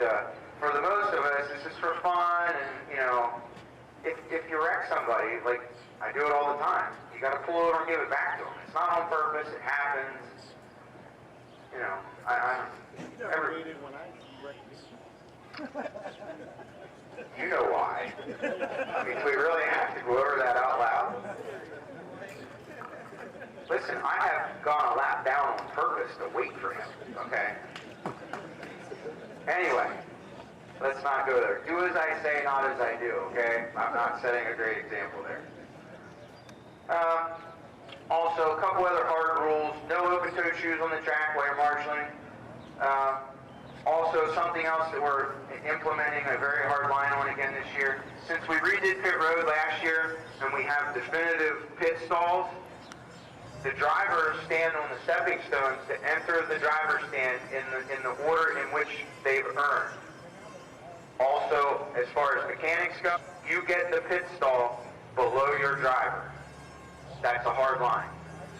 But for the most of us, this is for fun, and you know, if you wreck somebody, like I do it all the time, you got to pull over and give it back to them. It's not on purpose. It happens. You know, You never waited when I wrecked you. You know why. I mean, we really have to go over that out loud. Listen, I have gone a lap down on purpose to wait for him, okay? Anyway, let's not go there. Do as I say, not as I do, okay? I'm not setting a great example there. Also, a couple other hard rules. No open-toed shoes on the track while you're marshaling. Also, something else that we're implementing a very hard line on again this year. Since we redid pit road last year and we have definitive pit stalls, the drivers stand on the stepping stones to enter the driver's stand in the order in which they've earned. Also, as far as mechanics go, you get the pit stall below your driver. That's a hard line.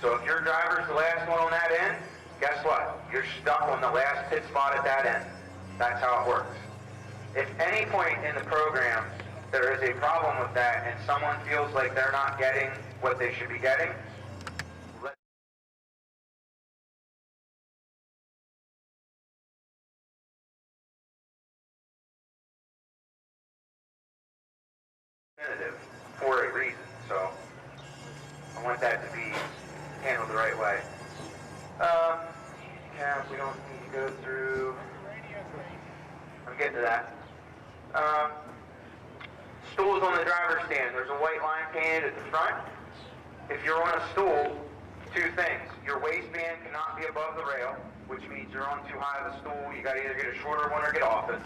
So if your driver's the last one on that end, guess what? You're stuck on the last pit spot at that end. That's how it works. If any point in the program there is a problem with that and someone feels like they're not getting what they should be getting, for a reason. So I want that to be handled the right way. Yeah, we don't need to go through. I'm getting to that. Stools on the driver's stand. There's a white line painted at the front. If you're on a stool, two things. Your waistband cannot be above the rail, which means you're on too high of a stool. You got to either get a shorter one or get off it.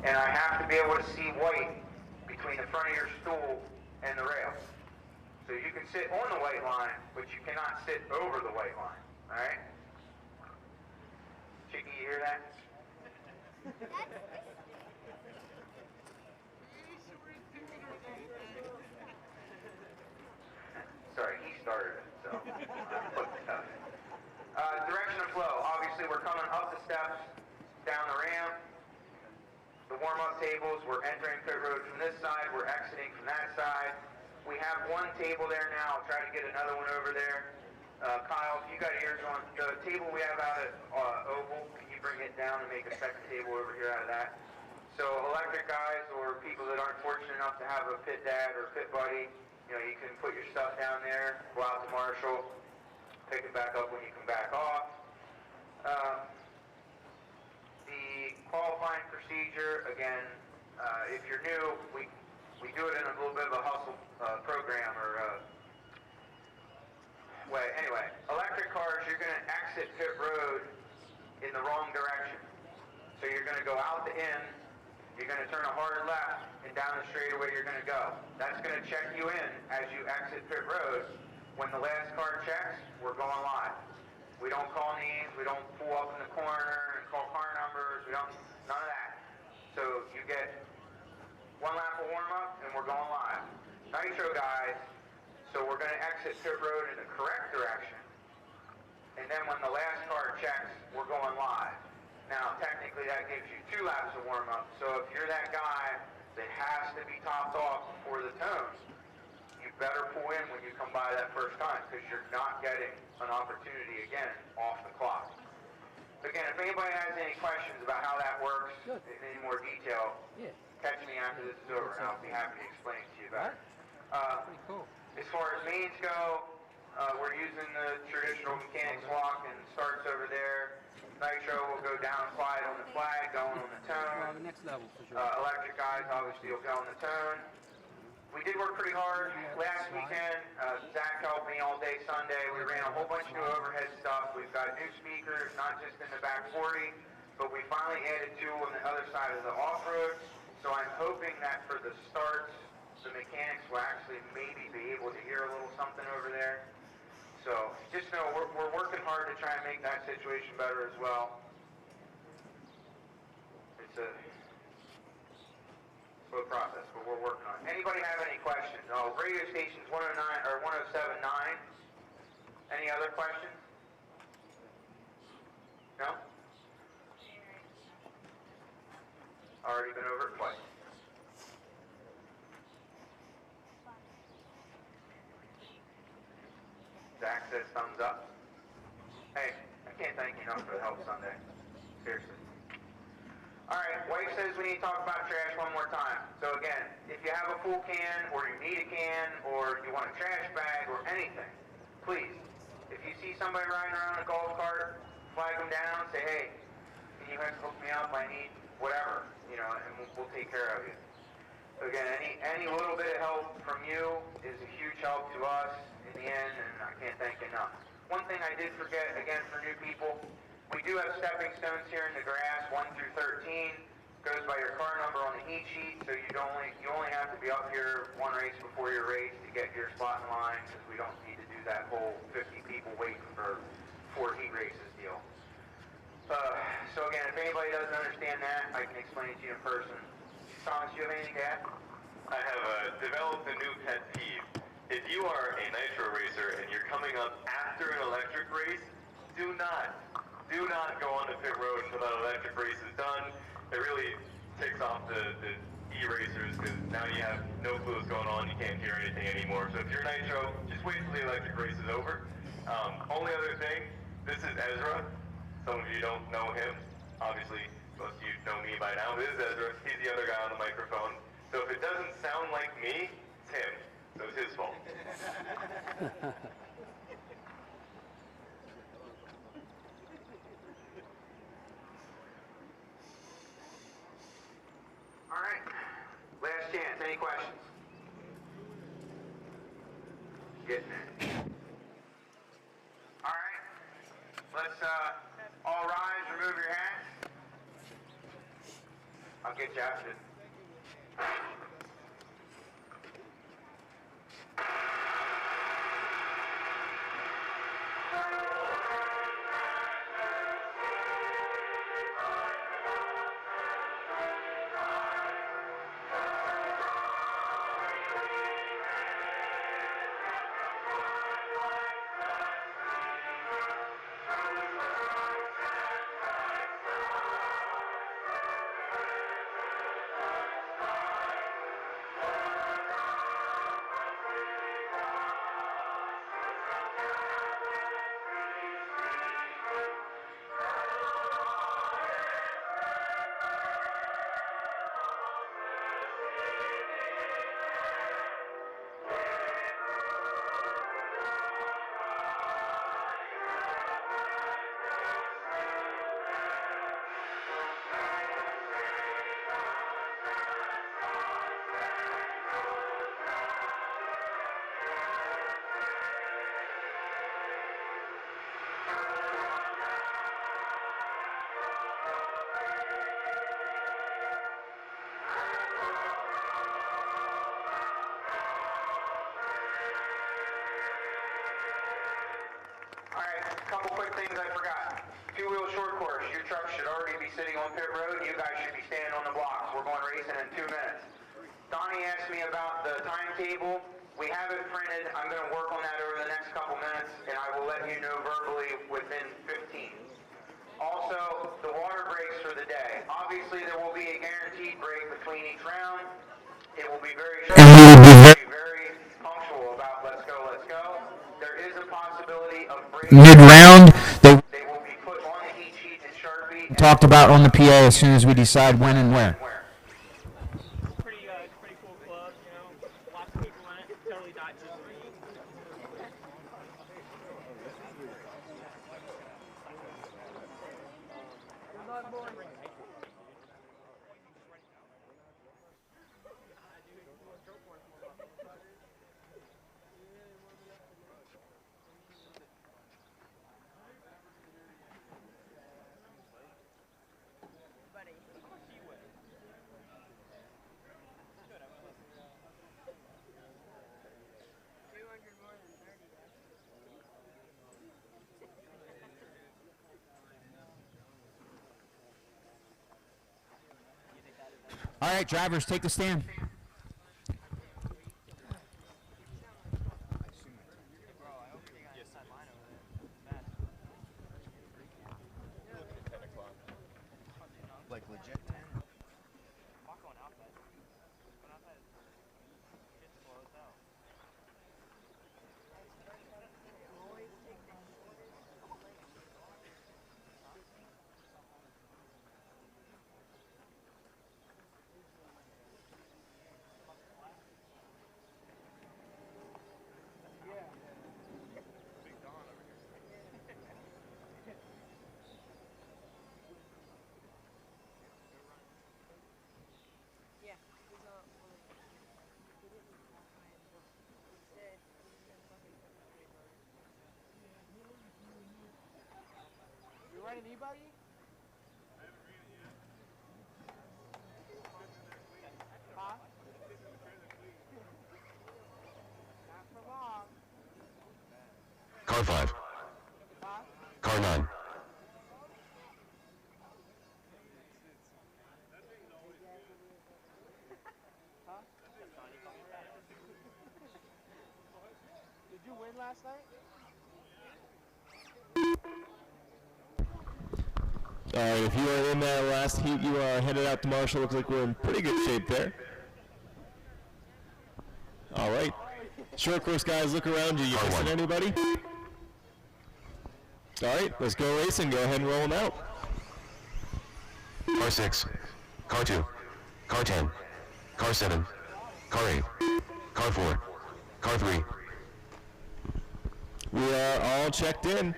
And I have to be able to see white between the front of your stool and the rail. So you can sit on the white line, but you cannot sit over the white line. All right? Chicky, you hear that? Sorry, he started it, so I put it up. Direction of flow. Obviously, we're coming up the steps, down the ramp. The warm-up tables, we're entering pit road from this side, we're exiting from that side. We have one table there now. I'll try to get another one over there. Kyle, if you got ears on, the table we have out at Oval, can you bring it down and make a second table over here out of that? So electric guys or people that aren't fortunate enough to have a pit dad or pit buddy, you know, you can put your stuff down there, go out to Marshall, pick it back up when you come back off. The qualifying procedure, again, if you're new, we do it in a little bit of a hustle program or way. Anyway, electric cars, you're going to exit pit road in the wrong direction. So you're going to go out the end, you're going to turn a hard left, and down the straightaway you're going to go. That's going to check you in as you exit pit road. When the last car checks, we're going live. We don't call names, we don't pull up in the corner and call car numbers, we don't, none of that. So you get one lap of warm-up and we're going live. Nitro guys, so we're going to exit pit road in the correct direction. And then when the last car checks, we're going live. Now technically that gives you 2 laps of warm-up, so if you're that guy that has to be topped off before the tone, you better pull in when you come by that first time because you're not getting an opportunity again off the clock. Again, if anybody has any questions about how that works in any more detail, catch me after this is over and I'll be happy to explain to you about it. Pretty cool. As far as mains go, we're using the traditional mechanics walk and starts over there. Nitro will go down slide on the flag, going on the tone. The next level for sure. Electric guys obviously will go on the tone. We did work pretty hard last weekend. Zach helped me all day Sunday. We ran a whole bunch of new overhead stuff. We've got new speakers, not just in the back 40, but we finally added 2 on the other side of the off-road. So I'm hoping that for the starts, the mechanics will actually maybe be able to hear a little something over there. So just know we're working hard to try and make that situation better as well. It's a slow process, but we're working on it. Anybody have any questions? Oh, radio stations 109 or 107.9. Any other questions? No? Already been over it twice. Zach says thumbs up. Hey, I can't thank you enough for the help Sunday. Seriously. Alright, wife says we need to talk about trash one more time. So again, if you have a full can, or you need a can, or you want a trash bag, or anything, please, if you see somebody riding around in a golf cart, flag them down, say, hey, can you guys hook me up? I need whatever, you know, and we'll take care of you. So again, any little bit of help from you is a huge help to us in the end, and I can't thank you enough. One thing I did forget, again, for new people, we do have stepping stones here in the grass, 1 through 13. Goes by your car number on the heat sheet, so you only have to be up here one race before your race to get your spot in line, because we don't need to do that whole 50 people waiting for 4 heat races deal. So again, if anybody doesn't understand that, I can explain it to you in person. Thomas, do you have anything to add? I have developed a new pet peeve. If you are a nitro racer and you're coming up after an electric race, do not go on the pit road until that electric race is done. It really takes off the e-racers, because now you have no clue what's going on, you can't hear anything anymore. So if you're nitro, just wait till the electric race is over. Only other thing, this is Ezra. Some of you don't know him. Obviously, most of you know me by now. This is Ezra. He's the other guy on the microphone. So if it doesn't sound like me, it's him. So it's his fault. All right. Last chance. Any questions? Getting it. All right. Let's all rise. Remove your hats. I'll get you after this. Couple quick things I forgot. Two-wheel short course. Your truck should already be sitting on pit road. You guys should be standing on the blocks. We're going racing in 2 minutes. Donnie asked me about the timetable. We have it printed. I'm going to work on that over the next couple minutes, and I will let you know verbally within 15. Also, the water breaks for the day. Obviously, there will be a guaranteed break between each round. It will be very short. Very punctual about let's go, let's go. There is a possibility of break mid-round. They will be put on the heat sheet in Sharpie. talked about on the PA as soon as we decide when and where. Pretty cool club, you know. Lots of people in it. Totally not just me. All right, drivers, take the stand. Like legit 10? an e-buggy? Huh? Not for long. Car 5. Huh? Car 9. Huh? Did you win last night? Alright, if you are in that last heat, you are headed out to Marshall. Looks like we're in pretty good shape there. Alright. Short course guys, look around you. You missing anybody? Alright, let's go racing. Go ahead and roll them out. Car 6. Car 2. Car 10. Car 7. Car 8. Car 4. Car 3. We are all checked in.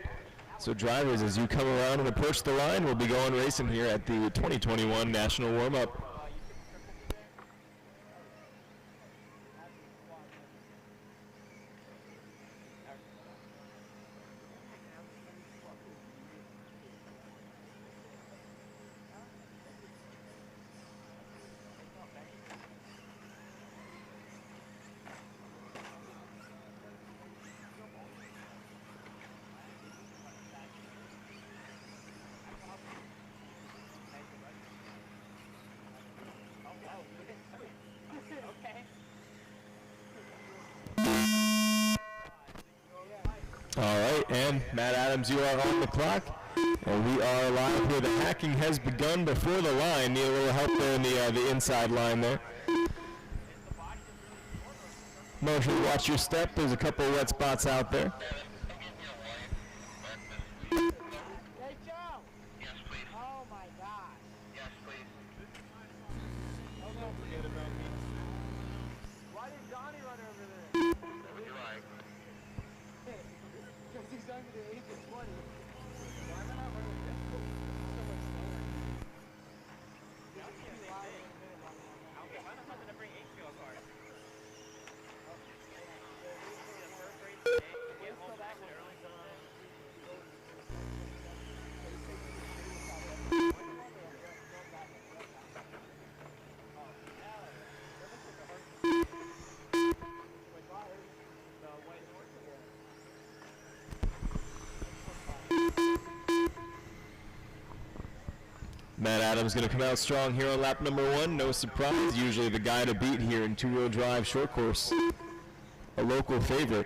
So drivers, as you come around and approach the line, we'll be going racing here at the 2021 National Warm-Up. All right, and Matt Adams, you are on the clock, and we are live here. The hacking has begun before the line. Need a little help there in the inside line there. Motion, watch your step. There's a couple of wet spots out there. Hey, Joe! Yes, please. Oh, my gosh. Yes, please. Oh, don't forget about me. Why did Donnie run over there? Would you like? Because he's under the age of 20. Why am I not running this? So much slower. Yeah, I'm getting live in a minute. Okay, why not something to bring HBO cards? The first race today, you get home back early. Matt Adams going to come out strong here on lap number 1. No surprise, usually the guy to beat here in two-wheel drive short course. A local favorite.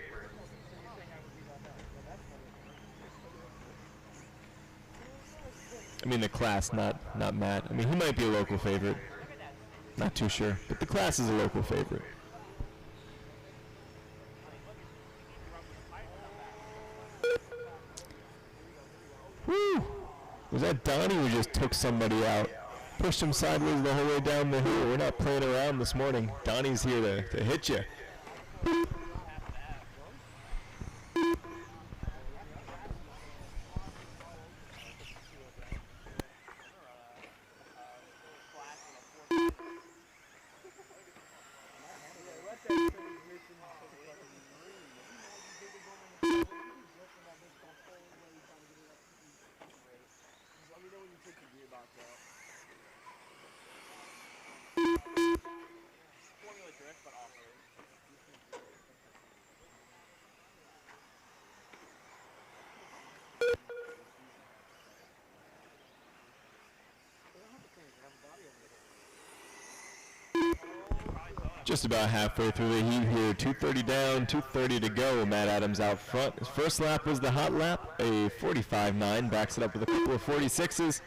I mean the class, not Matt. I mean, he might be a local favorite. Not too sure, but the class is a local favorite. Woo! Was that Donnie who just took somebody out? Pushed him sideways the whole way down the hill. We're not playing around this morning. Donnie's here to hit you. Formula drift, but off-road. Just about halfway through the heat here. 2:30 down, 2:30 to go. Matt Adams out front. His first lap was the hot lap, a 45.9. Backs it up with a couple of 46s.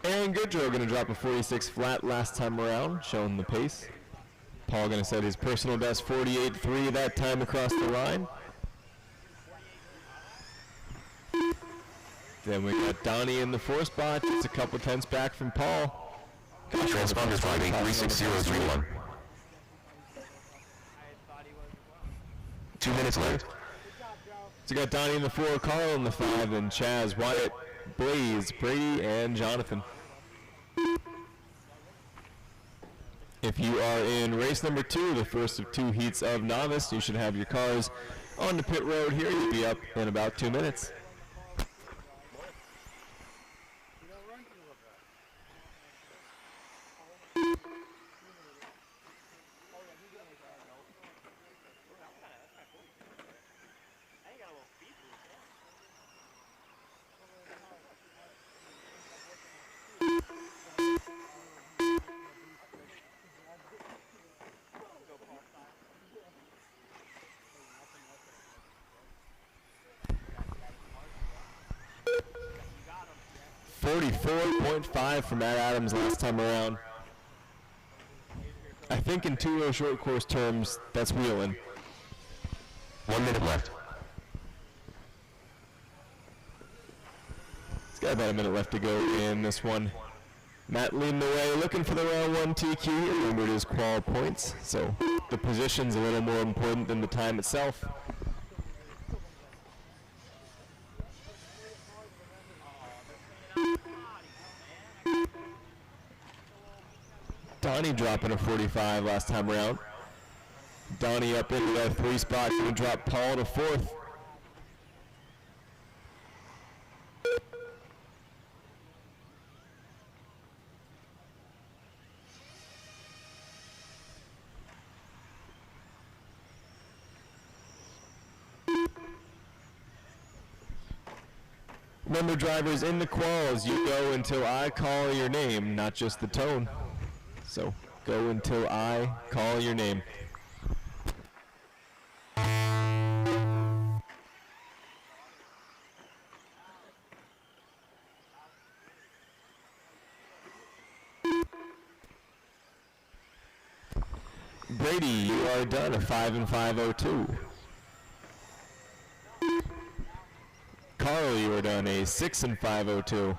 Aaron Goodrow going to drop a 46 flat last time around, showing the pace. Paul going to set his personal best 48.3 that time across the line. Then we got Donnie in the 4 spot, just a couple tenths back from Paul. Transponders driving 36031. 2 minutes left. So we got Donnie in the 4, Carl in the 5, and Chaz, Wyatt, Blaze, Brady, and Jonathan. If you are in race number 2, the first of 2 heats of novice, you should have your cars on the pit road here. You'll be up in about 2 minutes. 44.5 for Matt Adams last time around. I think in 2-0 short course terms, that's wheeling. 1 minute left. He's got about a minute left to go in this one. Matt leading the way, looking for the round 1 TQ. Remember, it is qual points, so the position's a little more important than the time itself. Donnie dropping a 45 last time around. Donnie up into that 3 spot, going to drop Paul to 4th. Remember, drivers, in the quals, you go until I call your name, not just the tone. So, go until I call your name. Brady, you are done, a 5 and 5:02. Carl, you are done, a 6 and 5:02.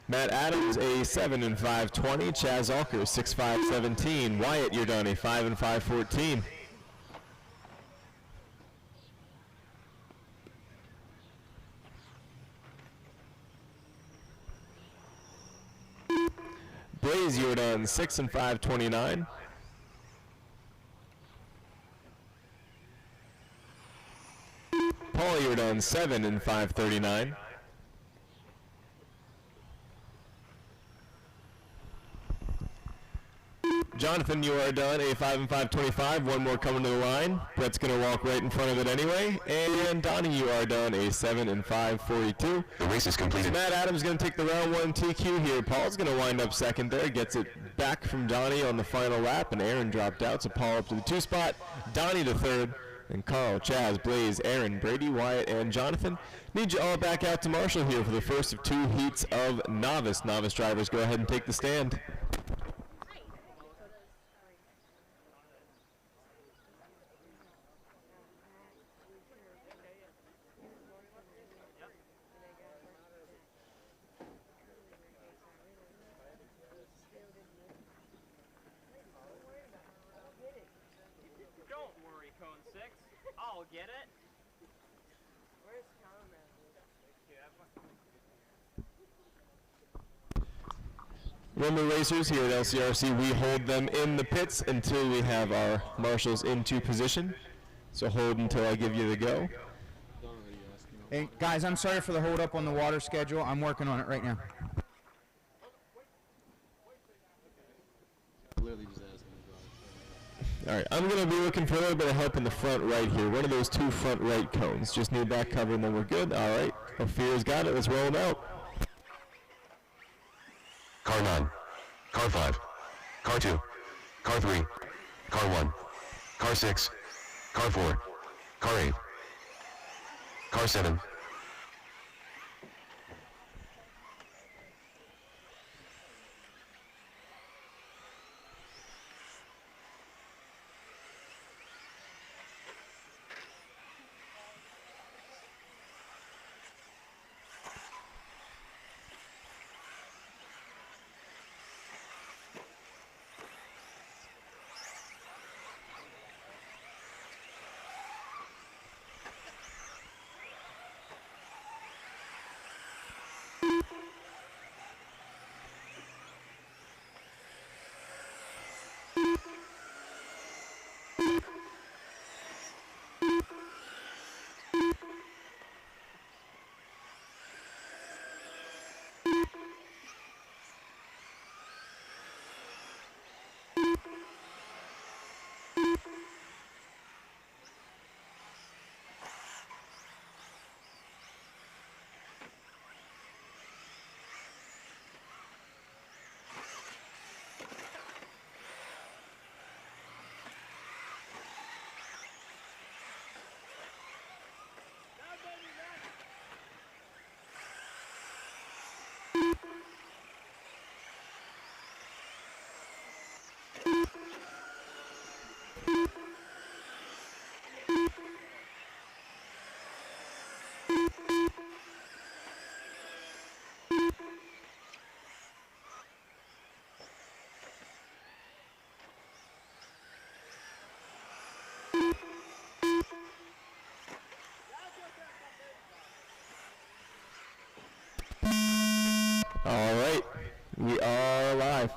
Matt Adams, a 7 and 5:20. Chaz Alker, 6.5:17. Wyatt, you're done, a 5 and 5:14. Blaze, you are done, 6 and 5:29. Paul, you're done, 7 and 5:39. Jonathan, you are done, a 5 and 5:25. One more coming to the line. Brett's going to walk right in front of it anyway. And Donnie, you are done, a 7 and 5:42. The race is completed. Matt Adams going to take the round 1 TQ here. Paul's going to wind up second there. Gets it back from Donnie on the final lap. And Aaron dropped out, so Paul up to the 2 spot. Donnie to 3rd. And Carl, Chaz, Blaze, Aaron, Brady, Wyatt, and Jonathan. Need you all back out to Marshall here for the first of 2 heats of novice. Novice drivers, go ahead and take the stand. Don't worry, Cone 6. I'll get it. Where's Remember, racers, here at LCRC, we hold them in the pits until we have our marshals into position. So hold until I give you the go. Hey, guys, I'm sorry for the hold up on the water schedule. I'm working on it right now. All right, I'm going to be looking for a little bit of help in the front right here. One of those 2 front right cones. Just need that cover and then we're good. All right, Ophir's got it. Let's roll them out. Car 9. Car 5. Car 2. Car 3. Car 1. Car 6. Car 4. Car 8. Car 7. All right, we are live.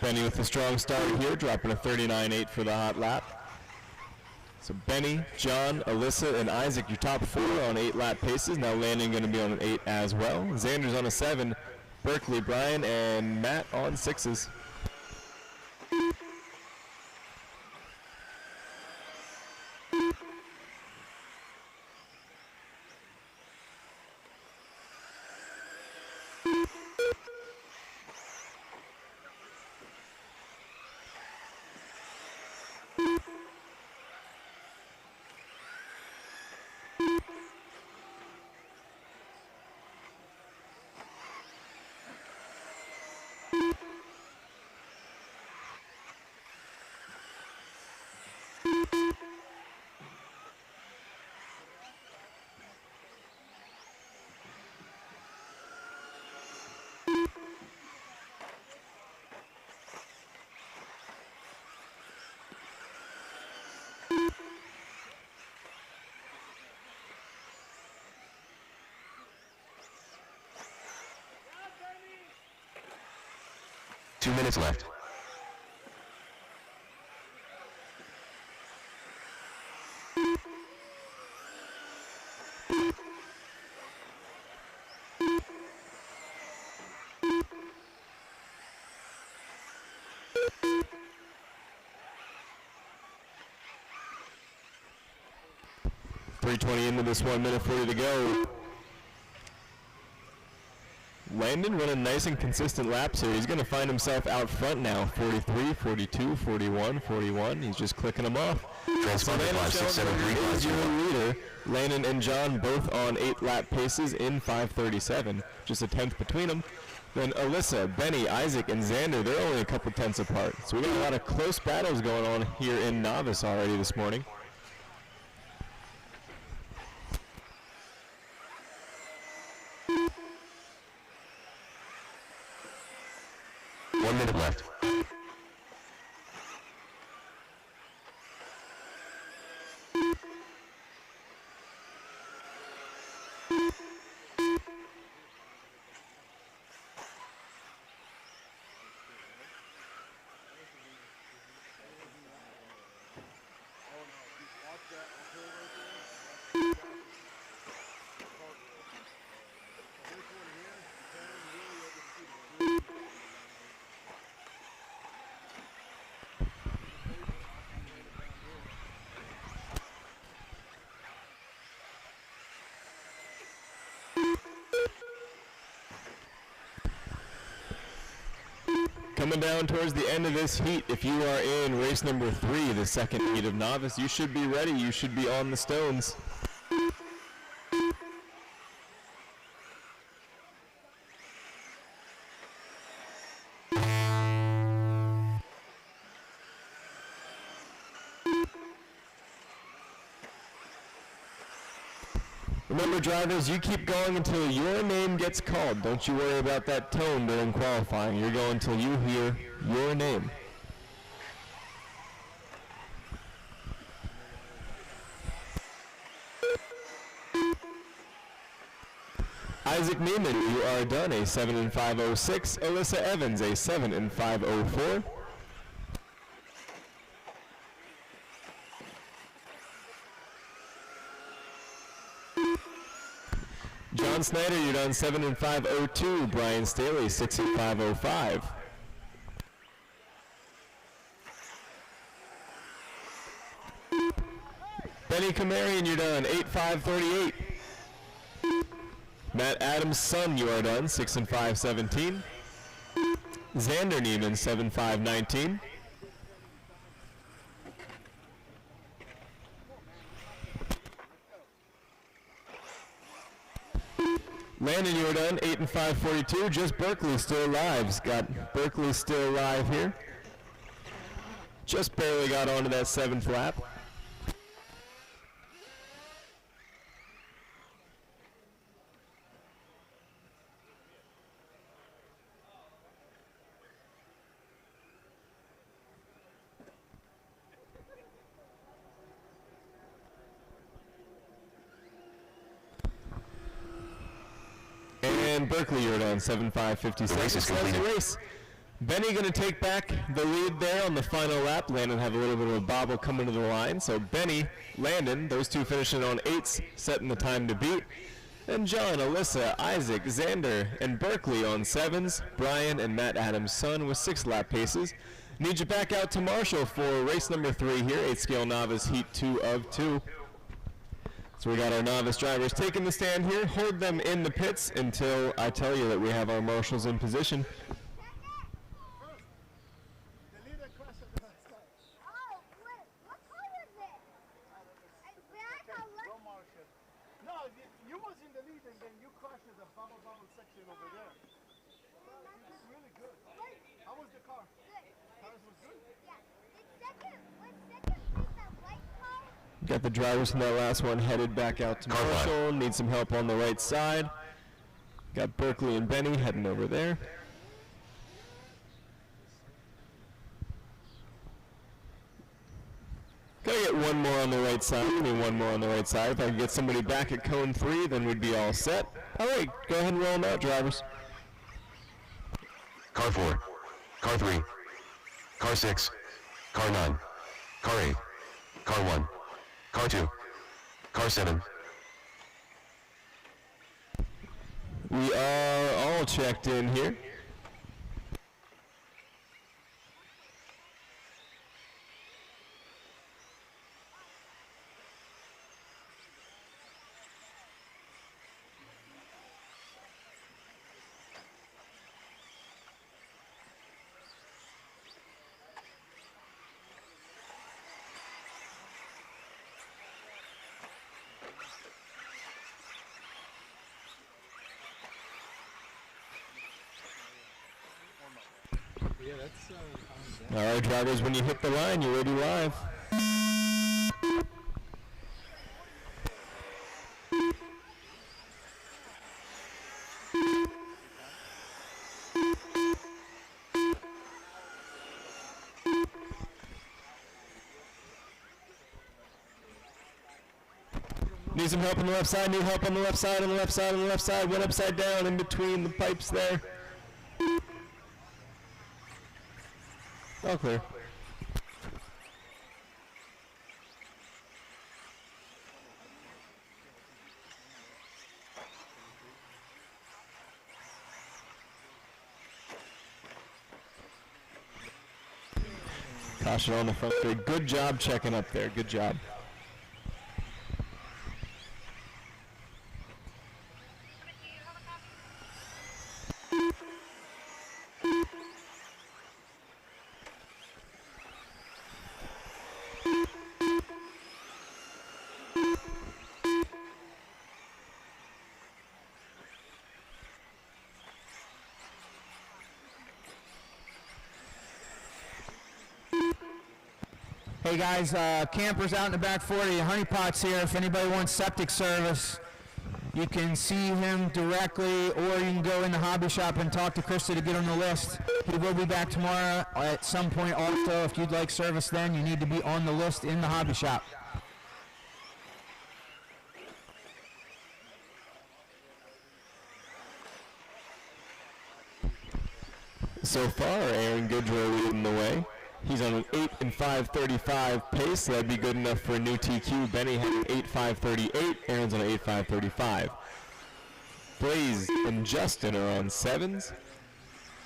Benny with a strong start here, dropping a 39.8 for the hot lap. So Benny, John, Alyssa, and Isaac, your top 4 on 8-lap paces. Now Landon going to be on an 8 as well. Xander's on a 7. Berkeley, Brian, and Matt on 6s. Two minutes left. .320 into this 1 minute 40 to go. Landon running nice and consistent laps here. He's going to find himself out front now. 43, 42, 41, 41. He's just clicking them off. Transponder 5673. Leader. Landon and John both on 8-lap paces in 5:37. Just a tenth between them. Then Alyssa, Benny, Isaac, and Xander, they're only a couple tenths apart. So we got a lot of close battles going on here in novice already this morning. One minute left. Coming down towards the end of this heat, if you are in race number 3, the second heat of novice, you should be ready. You should be on the stones. Remember, drivers, you keep going until your name gets called. Don't you worry about that tone during qualifying. You're going until you hear your name. Isaac Neiman, you are done, a 7 in 5:06. Alyssa Evans, a 7 in 5:04. John Snyder, you're done 7 in 5:02. Brian Staley, 6 in 5:05. Benny Kamarian, you're done 8-5-38. Matt Adams' son, you are done 6 in 5:17. Xander Neiman, 7-5-19. Landon, you are done 8 in 5:42. Just Berkeley still alive. Got Berkeley still alive here. Just barely got onto that 7th lap. And Berkeley, you're done 7-5-56. The race is completed. Race. Benny going to take back the lead there on the final lap. Landon have a little bit of a bobble coming to the line. So Benny, Landon, those two finishing on 8s, setting the time to beat. And John, Alyssa, Isaac, Xander, and Berkeley on 7s. Brian and Matt Adams' son with 6-lap paces. Need you back out to Marshall for race number 3 here, 8-scale novice heat 2 of 2. So we got our novice drivers taking the stand here. Hold them in the pits until I tell you that we have our marshals in position. The leader crashed at the last time. Oh, what color is it? Black or Go Marshall. No, you was in the lead and then you crashed at the bubble section over there. It's really good. How was the car? good? Cars was good? Yeah. Was second place that white car? Got the drivers from that last one headed back out to Car Marshall. Need some help on the right side. Got Berkeley and Benny heading over there. Gotta get one more on the right side. Give me one more on the right side. If I can get somebody back at cone 3, then we'd be all set. All right, go ahead and roll them out, drivers. Car 4, Car 3, Car 6, Car 9, Car 8, Car 1, Car 2, Car 7. We are all checked in here. Yeah, that's All right, drivers, when you hit the line, you're ready live. Need some help on the left side, need help on the left side, on the left side, on the left side, went upside down in between the pipes there. All clear. Caution on the front grid. Good job checking up there. Good job. Hey guys, campers out in the back 40, honeypots here. If anybody wants septic service, You can see him directly, or you can go in the hobby shop and talk to Krista to get on the list. He will be back tomorrow at some point also. If you'd like service then, you need to be on the list in the hobby shop. So far, Aaron Goodrow leading the way. He's on an 8 and 5:35 pace, so that'd be good enough for a new TQ. Benny had an 8.538. Aaron's on an 8.535. Blaze and Justin are on 7s.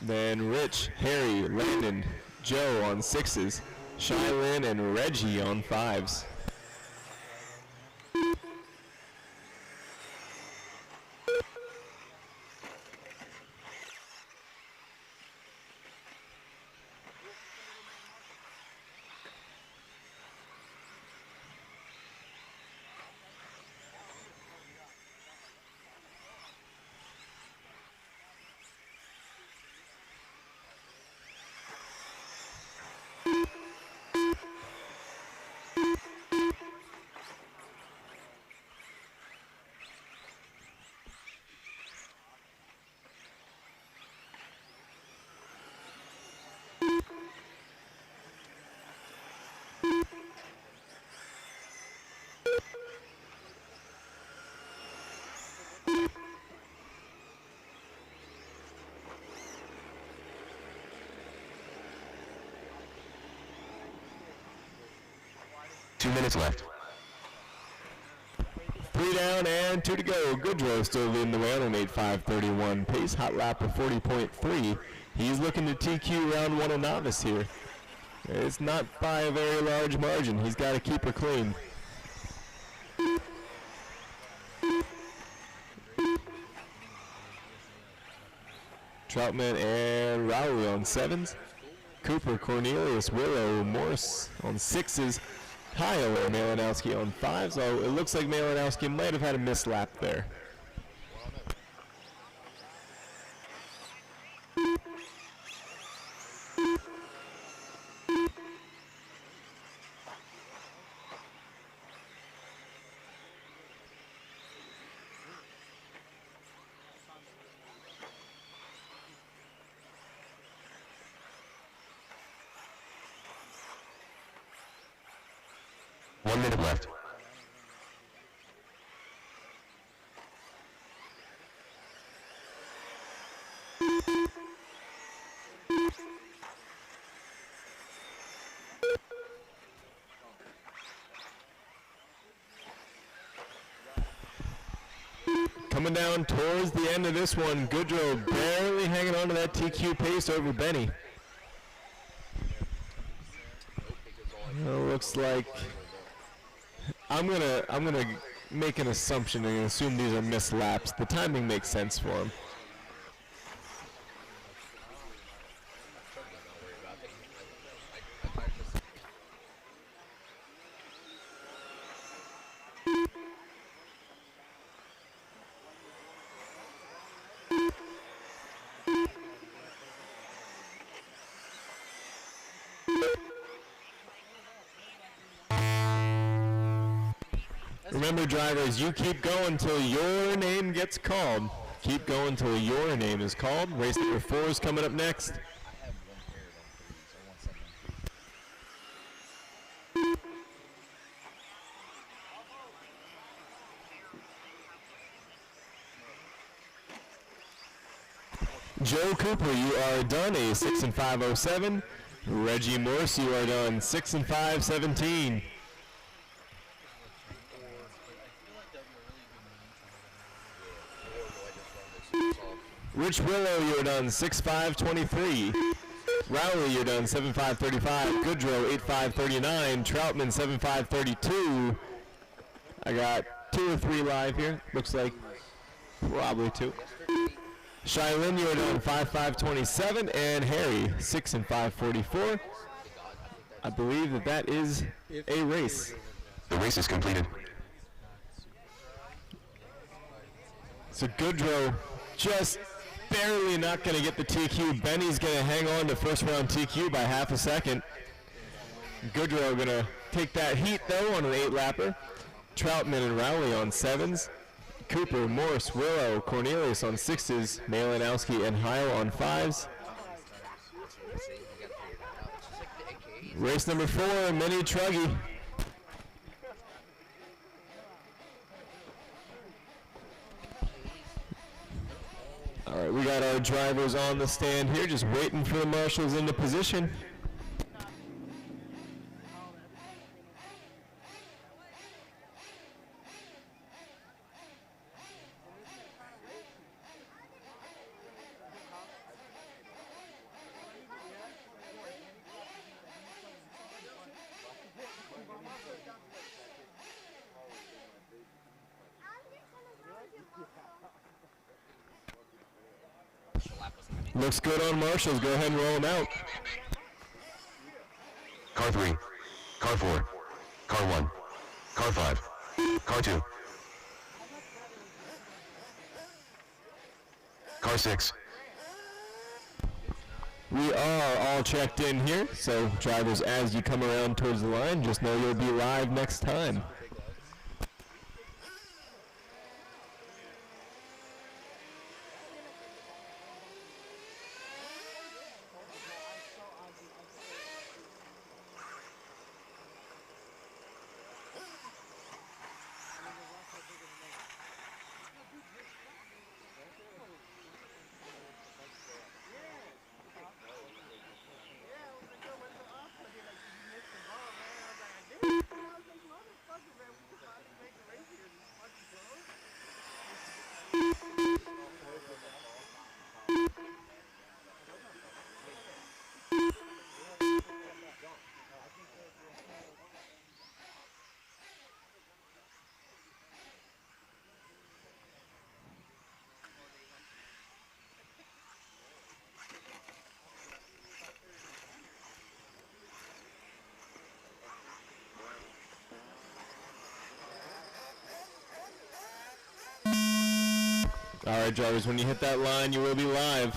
Then Rich, Harry, Landon, Joe on 6s. Shylin and Reggie on 5s. Minutes left. 3 down and 2 to go. Goodrow still leading the way on an 8.531 pace. Hot lap of 40.3. He's looking to TQ round 1 a novice here. It's not by a very large margin. He's got to keep her clean. Troutman and Rowley on 7s. Cooper, Cornelius, Willow, Morse on 6s. Kyle and Malinowski on 5s. So it looks like Malinowski might have had a mislap there. One minute left. Coming down towards the end of this one, Goodrow barely hanging on to that TQ pace over Benny. Looks like I'm gonna make an assumption and assume these are mislaps. The timing makes sense for him. Remember, drivers, you keep going till your name gets called. Keep going till your name is called. Race number 4 is coming up next. Joe Cooper, you are done a 6 and 507. Reggie Morse, you are done 6 and 517. Rich Willow, you're done 6.523. Rowley, you're done 7.535. Goodrow, 8.539. Troutman, 7.532. I got 2 or 3 live here. Looks like probably 2. Shylin, you're done 5.527. And Harry, 6 and 544. I believe that is a race. The race is completed. So Goodrow just barely not going to get the TQ. Benny's going to hang on to first round TQ by half a second. Goodrow going to take that heat though on an 8-lapper. Troutman and Rowley on 7s. Cooper, Morse, Willow, Cornelius on 6s, Malinowski and Heil on 5s. Race number 4, Mini Truggy. All right, we got our drivers on the stand here, just waiting for the marshals into position. Looks good on marshals. Go ahead and roll them out. Car 3, Car 4, Car 1, Car 5, Car 2, Car 6. We are all checked in here, so drivers, as you come around towards the line, just know you'll be live next time. All right, drivers, when you hit that line, you will be live.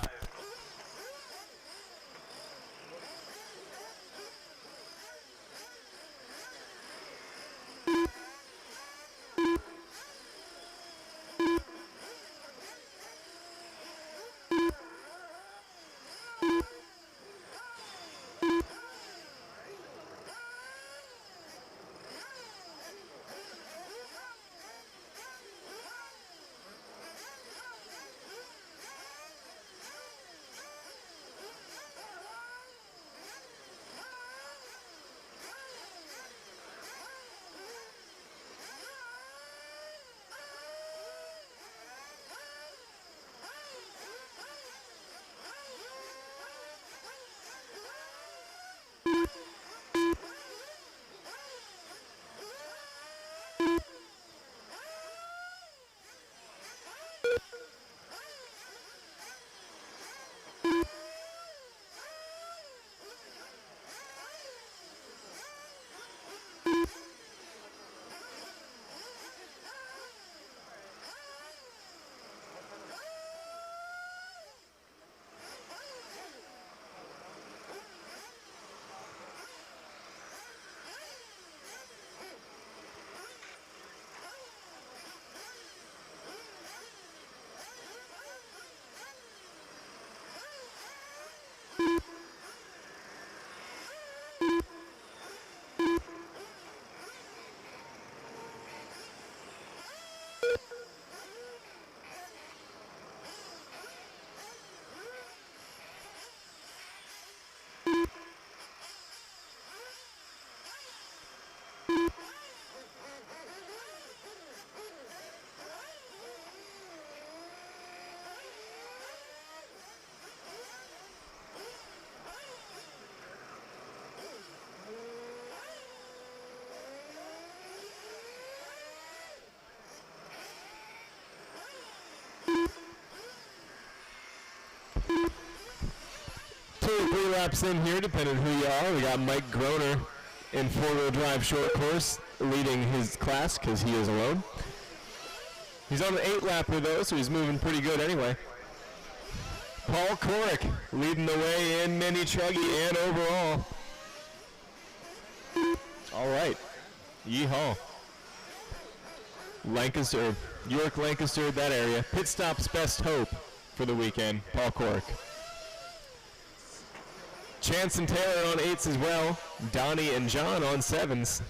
Three laps in here, depending on who you are. We got Mike Groner in four-wheel drive short course leading his class because he is alone. He's on an 8-lapper though, so he's moving pretty good anyway. Paul Korick leading the way in mini truggy and overall. All right, yeehaw. Lancaster, York, Lancaster, that area. Pit stop's best hope for the weekend, Paul Cork. Chance and Taylor on 8s as well. Donnie and John on 7s.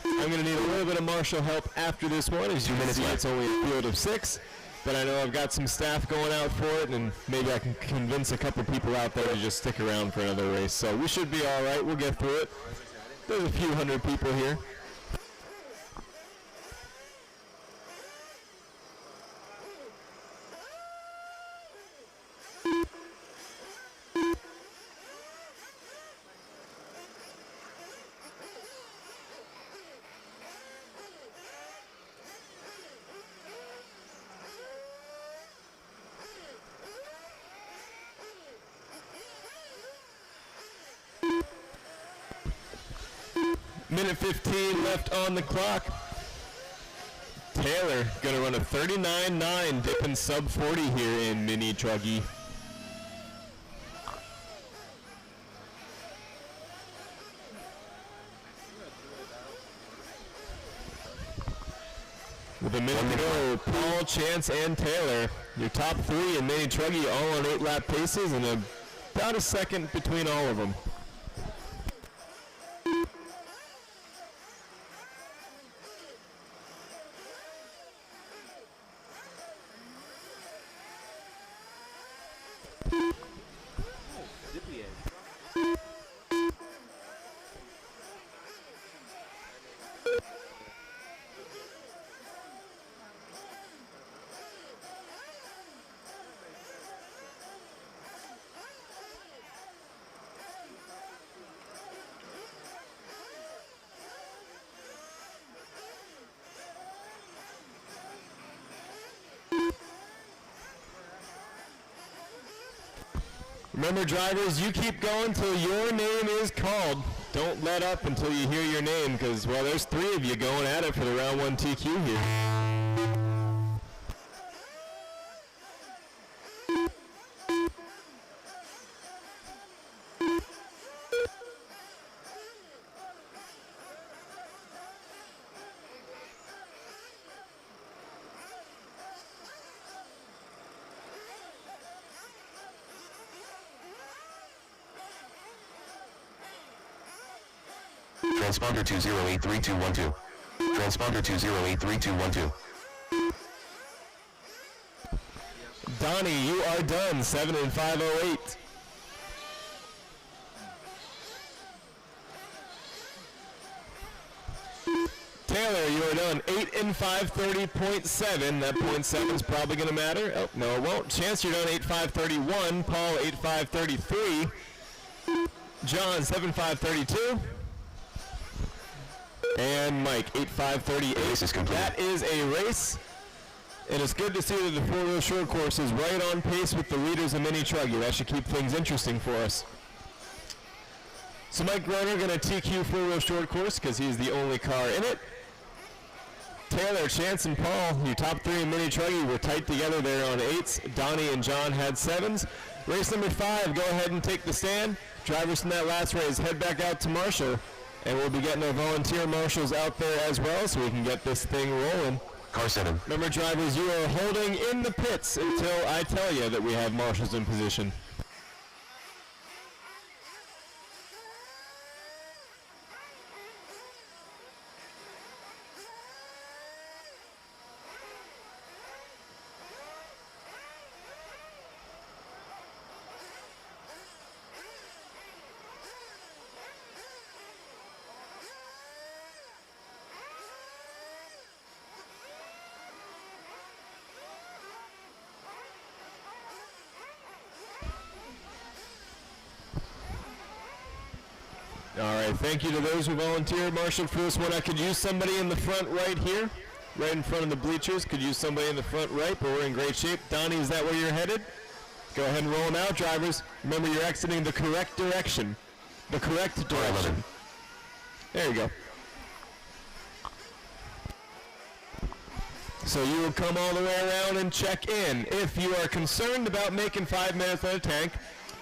I'm going to need a little bit of Marshall help after this one. As you can see, it's only a field of 6. But I know I've got some staff going out for it, and maybe I can convince a couple people out there to just stick around for another race. So we should be all right. We'll get through it. There's a few hundred people here. Minute 15 left on the clock. Taylor gonna run a 39.9, dipping sub 40 here in mini truggy. With a minute to go, Paul, Chance, and Taylor, your top 3 in mini truggy, all on 8-lap paces, and about a second between all of them. Remember, drivers, you keep going till your name is called. Don't let up until you hear your name, because, well, there's 3 of you going at it for the round 1 TQ here. Transponder 208312. Transponder 208312. Donnie, you are done, 7 and 508. Taylor, you are done, 8 and 530.7. That .7 is probably going to matter. Oh, no, it won't. Chance, you're done, 8.531. Paul, 8.533. John, 7.532. And Mike, 8.538. Race is complete. That is a race. And it's good to see that the 4-wheel short course is right on pace with the leaders in mini truggy. That should keep things interesting for us. So Mike Groner going to TQ 4-wheel short course because he's the only car in it. Taylor, Chance, and Paul, your top 3 in mini truggy, were tight together there on 8s. Donnie and John had 7s. Race number 5, go ahead and take the stand. Drivers from that last race, head back out to Marshall. And we'll be getting our volunteer marshals out there as well so we can get this thing rolling. Car 7. Remember, drivers, you are holding in the pits until I tell you that we have marshals in position. All right, thank you to those who volunteered, marshaled for this one. I could use somebody in the front right here, right in front of the bleachers. Could use somebody in the front right, but we're in great shape. Donnie, is that where you're headed? Go ahead and roll them out, drivers. Remember, you're exiting the correct direction. The correct direction. There you go. So you will come all the way around and check in. If you are concerned about making 5 minutes on a tank,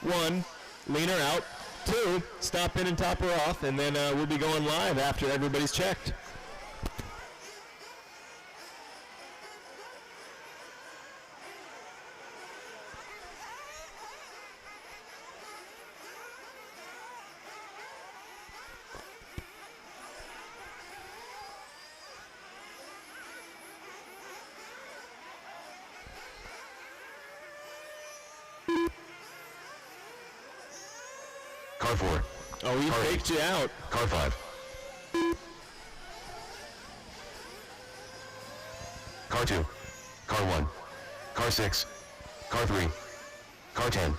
1, lean her out. 2, stop in and top her off, and then we'll be going live after everybody's checked. Car 4. Oh, he Car faked 8. you out. Car 5. Car 2. Car 1. Car 6. Car 3. Car 10.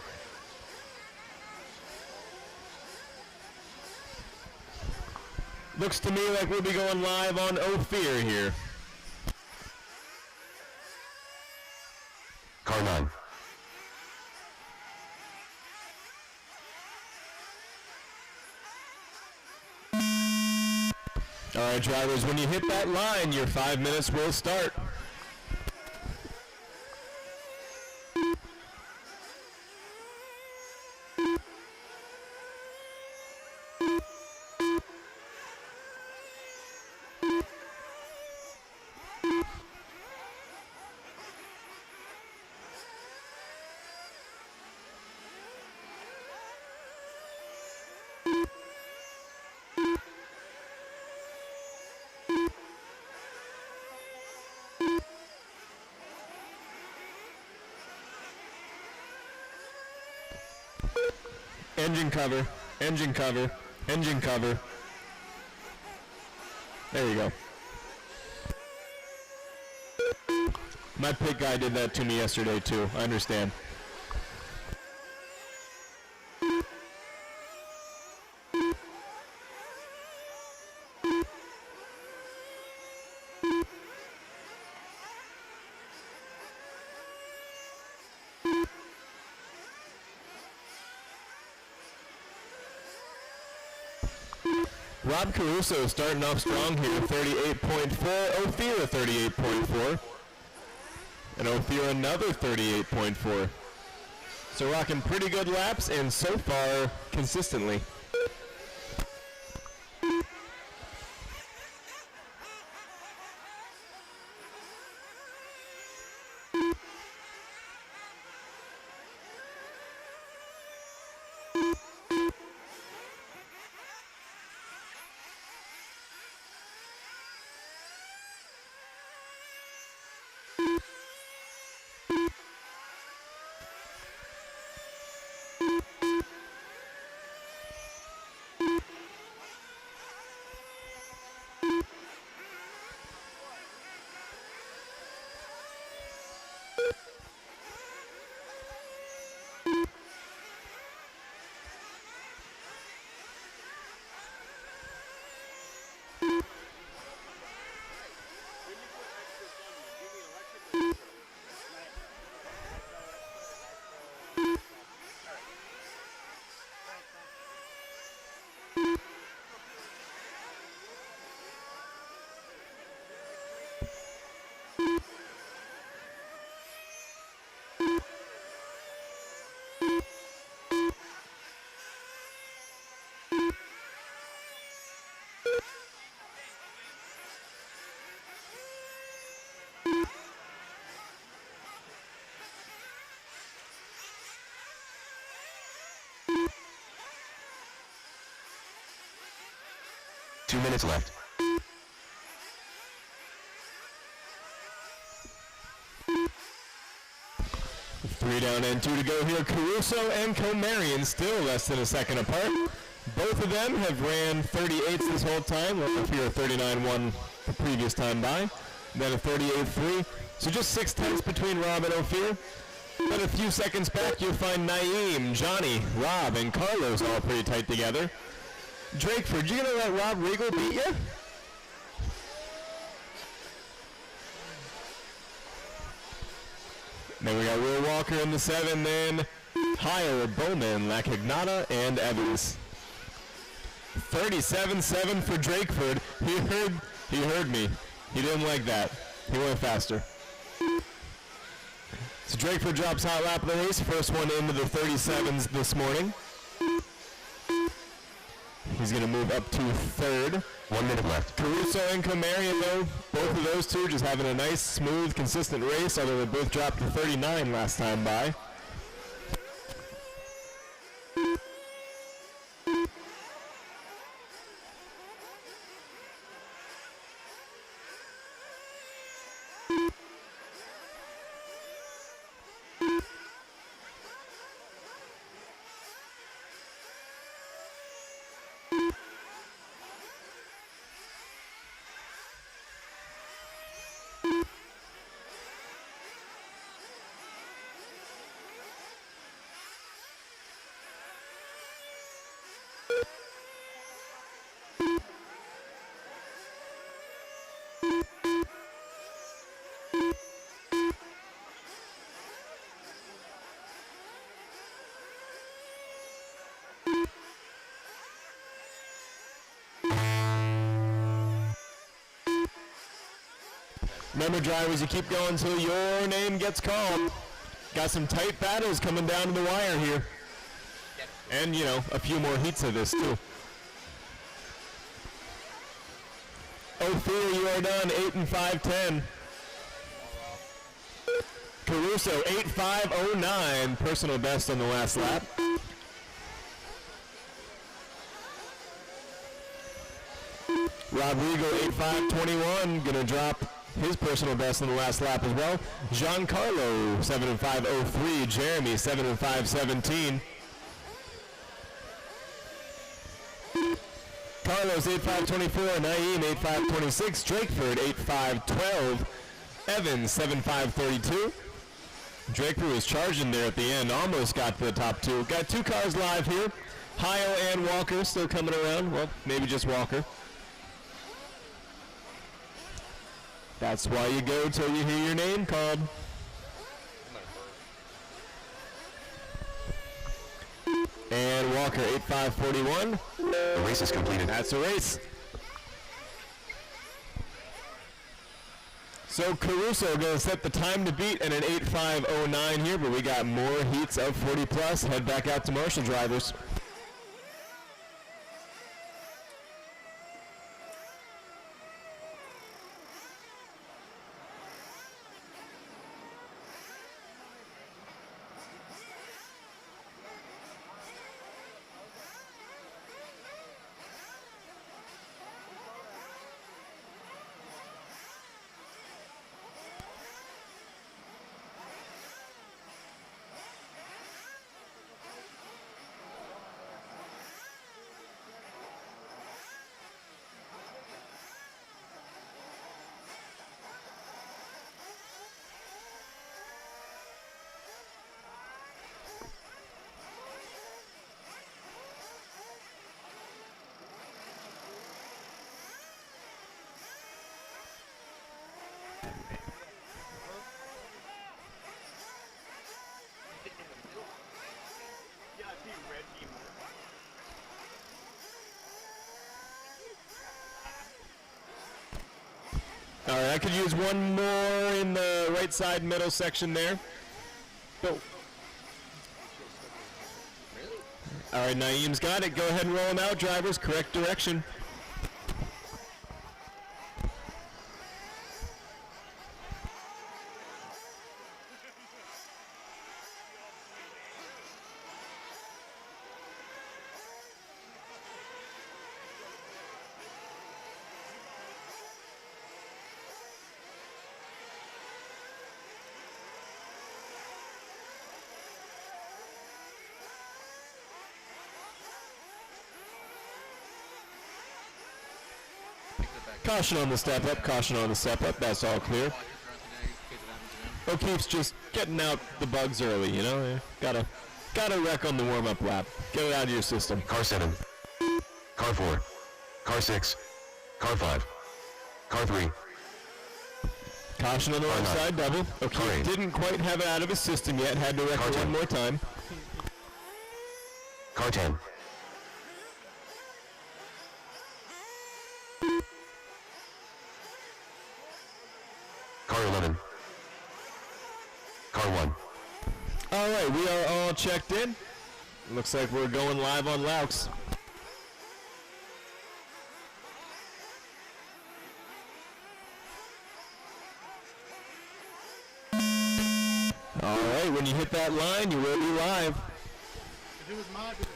Looks to me like we'll be going live on Ophir here. Car 9. All right, drivers, when you hit that line, your 5 minutes will start. Engine cover, engine cover, engine cover. There you go. My pit guy did that to me yesterday too, I understand. Rob Caruso starting off strong here, 38.4. Ophir 38.4. And Ophir another 38.4. So rocking pretty good laps and so far consistently. Two minutes left. Three down and two to go here. Caruso and Comarion still less than a second apart. Both of them have ran 38s this whole time. Ophir 39-1 the previous time by. Then a 38-3. So just 6/10 between Rob and Ophir. But a few seconds back, you'll find Naeem, Johnny, Rob, and Carlos all pretty tight together. Drakeford, you gonna let Rob Regal beat you? Then we got Will Walker in the 7, then higher Bowman, Lacagnata, and Evans. 37-7 for Drakeford. He heard me. He didn't like that. He went faster. So Drakeford drops hot lap of the race. First one into the 37s this morning. He's going to move up to third. 1 minute left. Caruso and Comarion, though, both of those two just having a nice, smooth, consistent race, although they both dropped to 39 last time by. Remember, drivers, you keep going until your name gets called. Got some tight battles coming down to the wire here. And, you know, a few more heats of this, too. 04, you are done, 8 and 5:10. Caruso, 8.509, personal best on the last lap. Rodrigo, 8.521, gonna drop his personal best in the last lap as well. Giancarlo, 7 and 503. Jeremy, 7 and 517. Carlos, 8.524. Naeem, 8.526. Drakeford, 8.512. Evans, 7.532. Drakeford was charging there at the end, almost got to the top two. Got two cars live here. Hio and Walker still coming around. Well, maybe just Walker. That's why you go till you hear your name called. And Walker, 8.541. The race is completed. That's a race. So Caruso going to set the time to beat at an 8.509 here, but we got more heats of 40 plus. Head back out to Marshall, drivers. All right, I could use one more in the right side middle section there. Go. All right, Naeem's got it. Go ahead and roll him out, drivers. Correct direction. Caution on the step up, caution on the step up, that's all clear. O'Keefe's just getting out the bugs early, you know? Gotta wreck on the warm-up lap. Get it out of your system. Car 7. Car 4. Car 6. Car 5. Car 3. Caution on the Car right 9. side, double. Car O'Keefe 8. didn't quite have it out of his system yet, had to wreck Car it 10. one more time. Car 10. Car 11. Car 1. All right, we are all checked in. Looks like we're going live on Laux. All right, when you hit that line, you will be live. It was my business.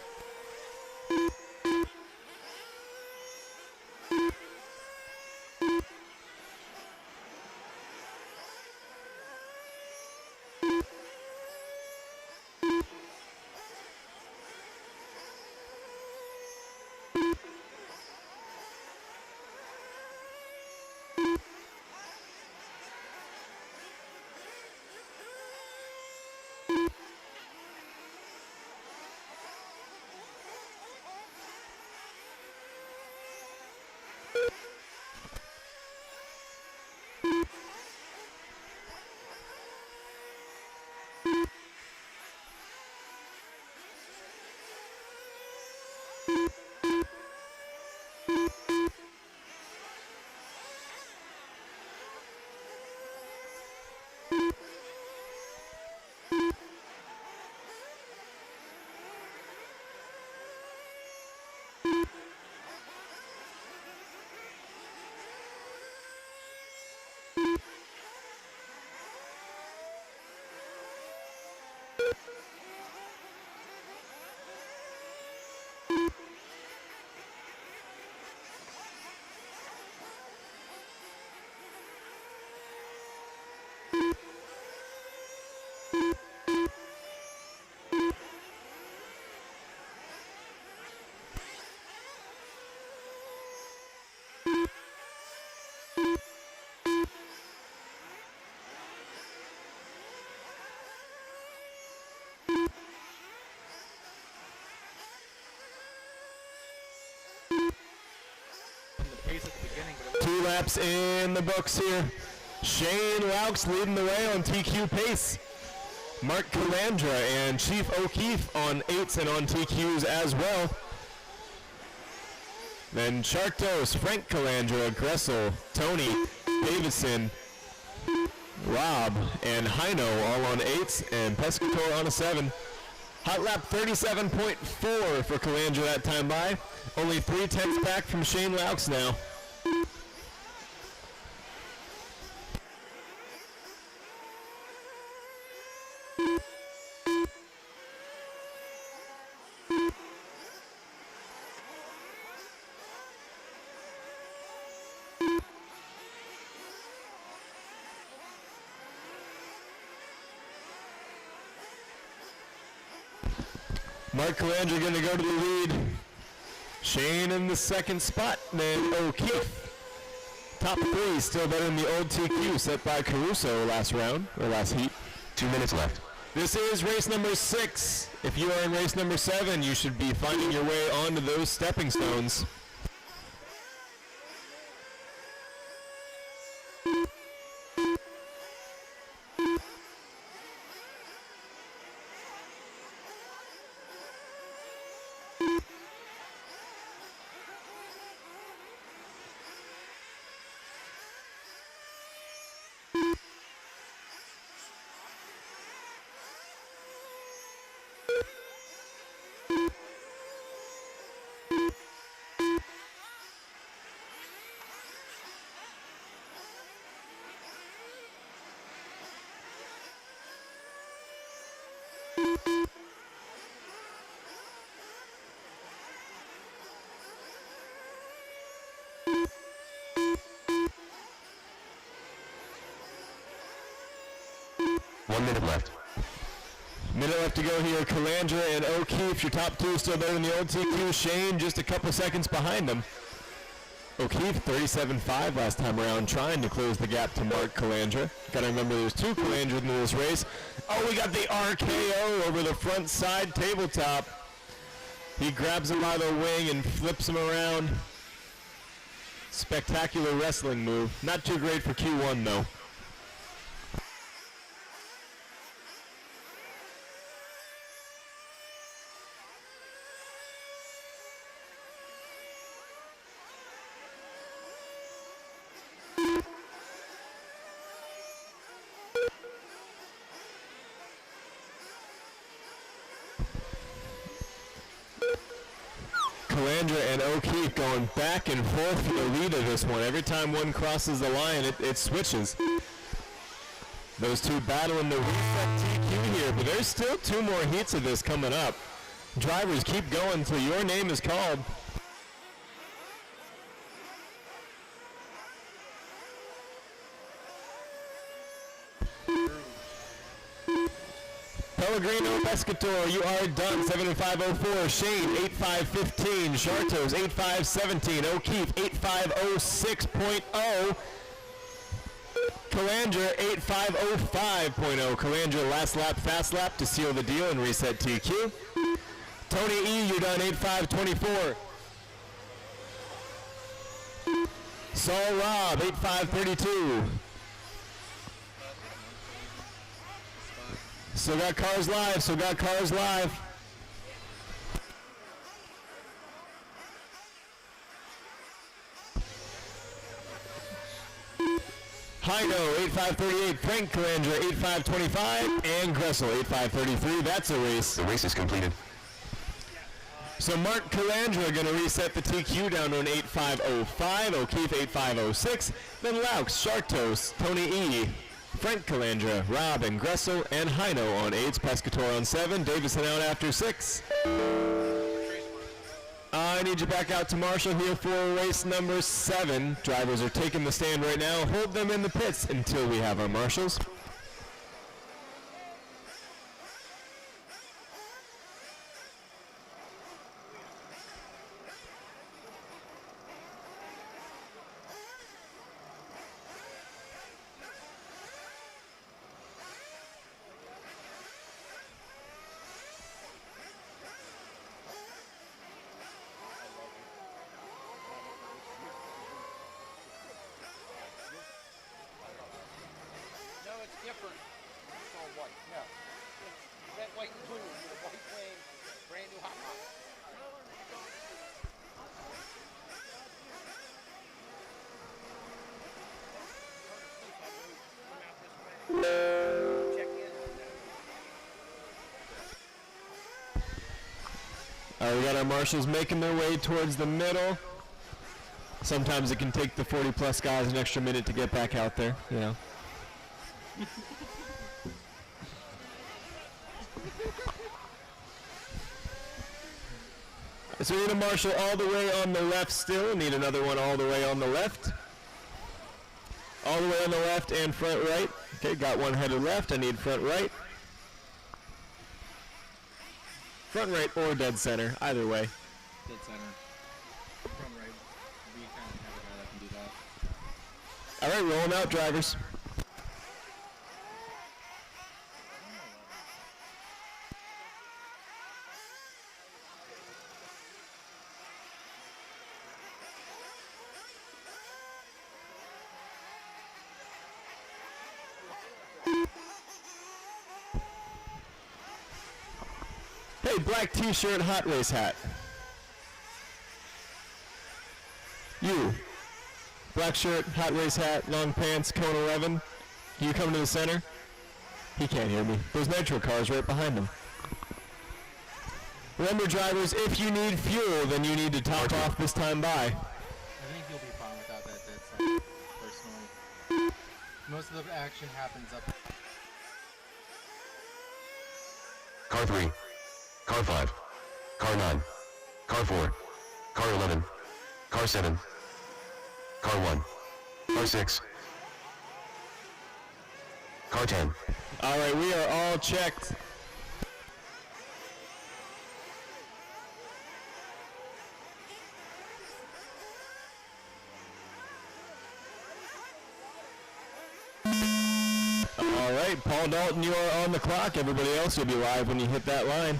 2 laps in the books here. Shane Laux leading the way on TQ pace. Mark Calandra and Chief O'Keefe on 8s and on TQs as well. Then Chartos, Frank Calandra, Gressel, Tony, Davison, Rob, and Heino all on 8s, and Pescator on a 7. Hot lap 37.4 for Calandra that time by. Only 3/10 back from Shane Laux now. Mark Calandra going to go to the lead. Shane in the second spot, then O'Keefe. Top 3, still better than the old TQ set by Caruso last round, or last heat. 2 minutes left. This is race number 6. If you are in race number 7, you should be finding your way onto those stepping stones. Minute left to go here. Calandra and O'Keefe, your top 2, still better than the old TQ. Shane just a couple seconds behind them. O'Keefe 37.5 last time around, trying to close the gap to Mark Calandra. Gotta remember there's 2 Calandras in this race. Oh, we got the RKO over the front side tabletop. He grabs him by the wing and flips him around. Spectacular wrestling move. Not too great for Q1 though. Calandra and O'Keefe going back and forth for the lead of this one. Every time one crosses the line, it switches. Those 2 battling the reset TQ here, but there's still 2 more heats of this coming up. Drivers, keep going until your name is called. Pellegrino Pescator, you are done. 7:05:04. Shane 8:5:15. Chartos 8:5:17. O'Keefe 8:5:06.0. Calandra 8:5:05.0. Calandra last lap, fast lap to seal the deal and reset TQ. Tony E, you're done. 8:5:24. Saul Rob 8:5:32. Still got cars live, still got cars live. Hino, 8.538. Frank Calandra, 8.525. And Gressel, 8.533. That's a race. The race is completed. So Mark Calandra going to reset the TQ down to an 8.505. O'Keefe, 8.506. Then Laux, Shartos, Tony E., Frank Calandra, Rob and Gressel, and Hino on 8s. Pescator on 7. Davison out after 6. I need you back out to Marshall here for race number 7. Drivers are taking the stand right now. Hold them in the pits until we have our marshals. No, it's different. It's all white. No. Red, white, and blue with a white wing. Brand new hot rod. Check in. All right, we got our marshals making their way towards the middle. Sometimes it can take the 40-plus guys an extra minute to get back out there, you know. So we need a marshal all the way on the left still. Need another one all the way on the left. All the way on the left and front right. Okay, got one headed left. I need front right. Front right or dead center, either way. Dead center. Front right. We kind of have a guy that can do that. All right, rolling out, drivers. Hey, black t-shirt, hot race hat. You. Black shirt, hot race hat, long pants, cone 11. You come to the center? He can't hear me. Those nitro cars right behind him. Remember, drivers, if you need fuel, then you need to top off this time by. I think you'll be fine without that dead center, personally. Most of the action happens up. Car 3. Car 5. Car 9. Car 4. Car 11. Car 7. Car 1. Car 6. Car 10. All right, we are all checked. All right, Paul Dalton, you are on the clock. Everybody else will be live when you hit that line.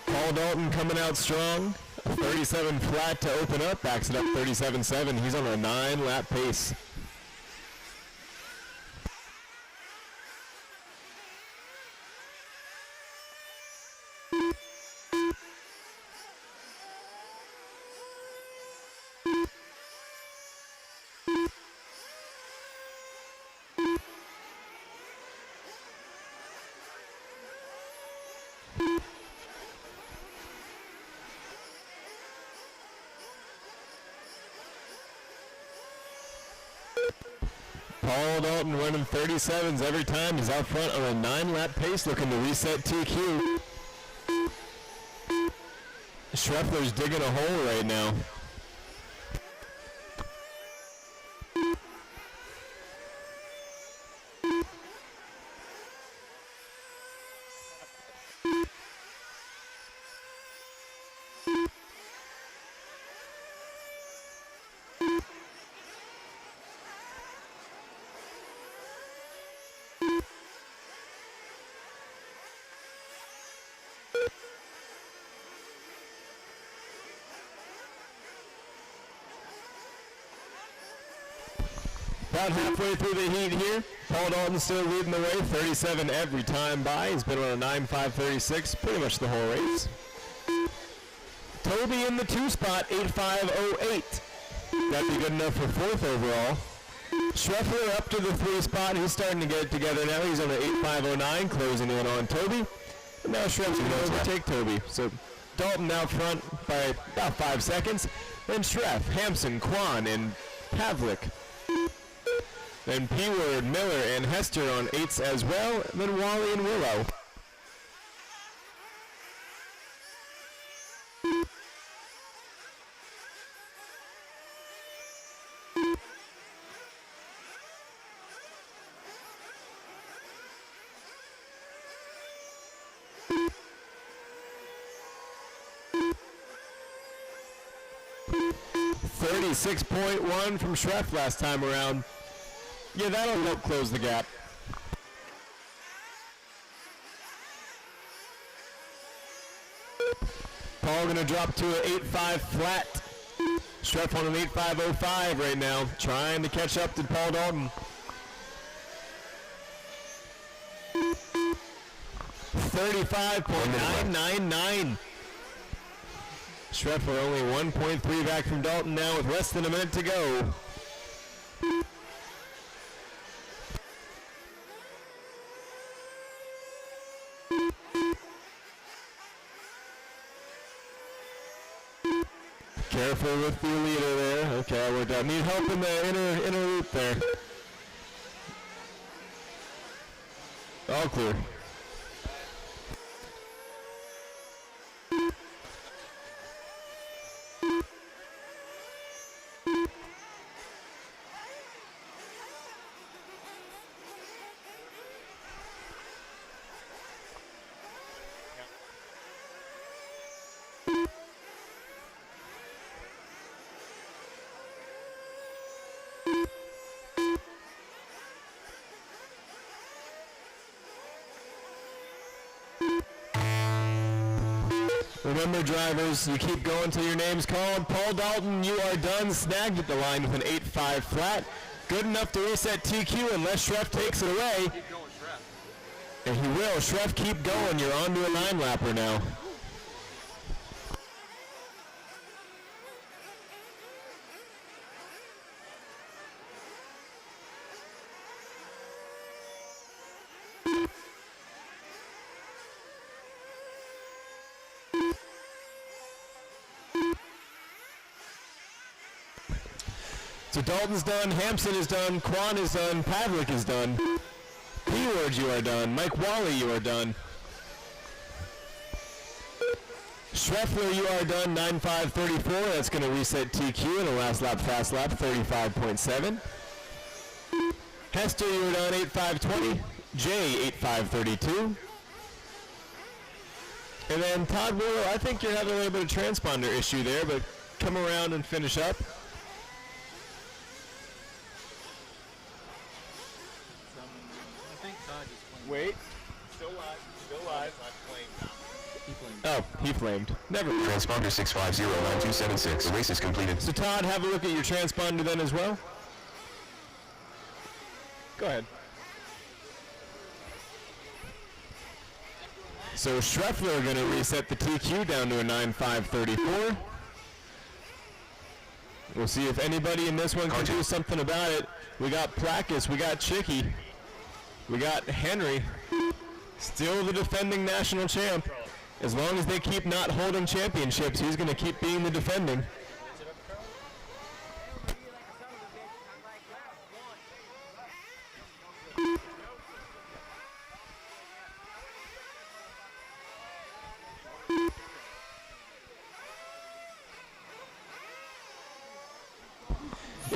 Paul Dalton coming out strong. 37 flat to open up, backs it up 37.7. He's on a 9-lap pace. Paul Dalton running 37s every time. He's out front on a 9-lap pace, looking to reset TQ. Schreffler's digging a hole right now. About halfway through the heat here. Paul Dalton still leading the way, 37 every time by. He's been on a 9.536 pretty much the whole race. Toby in the 2 spot, 8.508. That'd be good enough for 4th overall. Schreffler up to the 3 spot. He's starting to get it together now. He's on an 8.509, closing in on Toby. And now Schreffler's going to overtake Toby. So Dalton out front by about 5 seconds. Then Schreff, Hampson, Kwan, and Pavlik. Then P-Word, Miller, and Hester on 8s as well. And then Wally and Willow. .1 from Schreff last time around. Yeah, that'll help close the gap. Paul going to drop to an 8.5 flat. Schreff on an 8.505 right now, trying to catch up to Paul Dalton. 35.999. Schreff only 1.3 back from Dalton now with less than a minute to go. Careful with your leader there. Okay, we're done. Need help in the inner loop there. All clear. Remember, drivers, you keep going till your name's called. Paul Dalton, you are done. Snagged at the line with an 8.5 flat. Good enough to reset TQ unless Schreff takes it away. Keep going, Schreff. And he will. Schreff, keep going. You're on to a 9-lapper now. So Dalton's done, Hampson is done, Kwan is done, Pavlik is done. P-Word, you are done. Mike Wally, you are done. Schreffler, you are done, 9.534. That's going to reset TQ in a last lap, fast lap, 35.7. Hester, you are done, 8.520. Jay, 8.532. And then Todd Willow, I think you're having a little bit of transponder issue there, but come around and finish up. Wait. Still live. Still live. Oh, he flamed. Never mind. Transponder 6509276. The race is completed. So Todd, have a look at your transponder then as well. Go ahead. So Schreffler going to reset the TQ down to a 9.534. We'll see if anybody in this one can do something about it. We got Placus, we got Chicky, we got Henry, still the defending national champ. As long as they keep not holding championships, he's going to keep being the defending.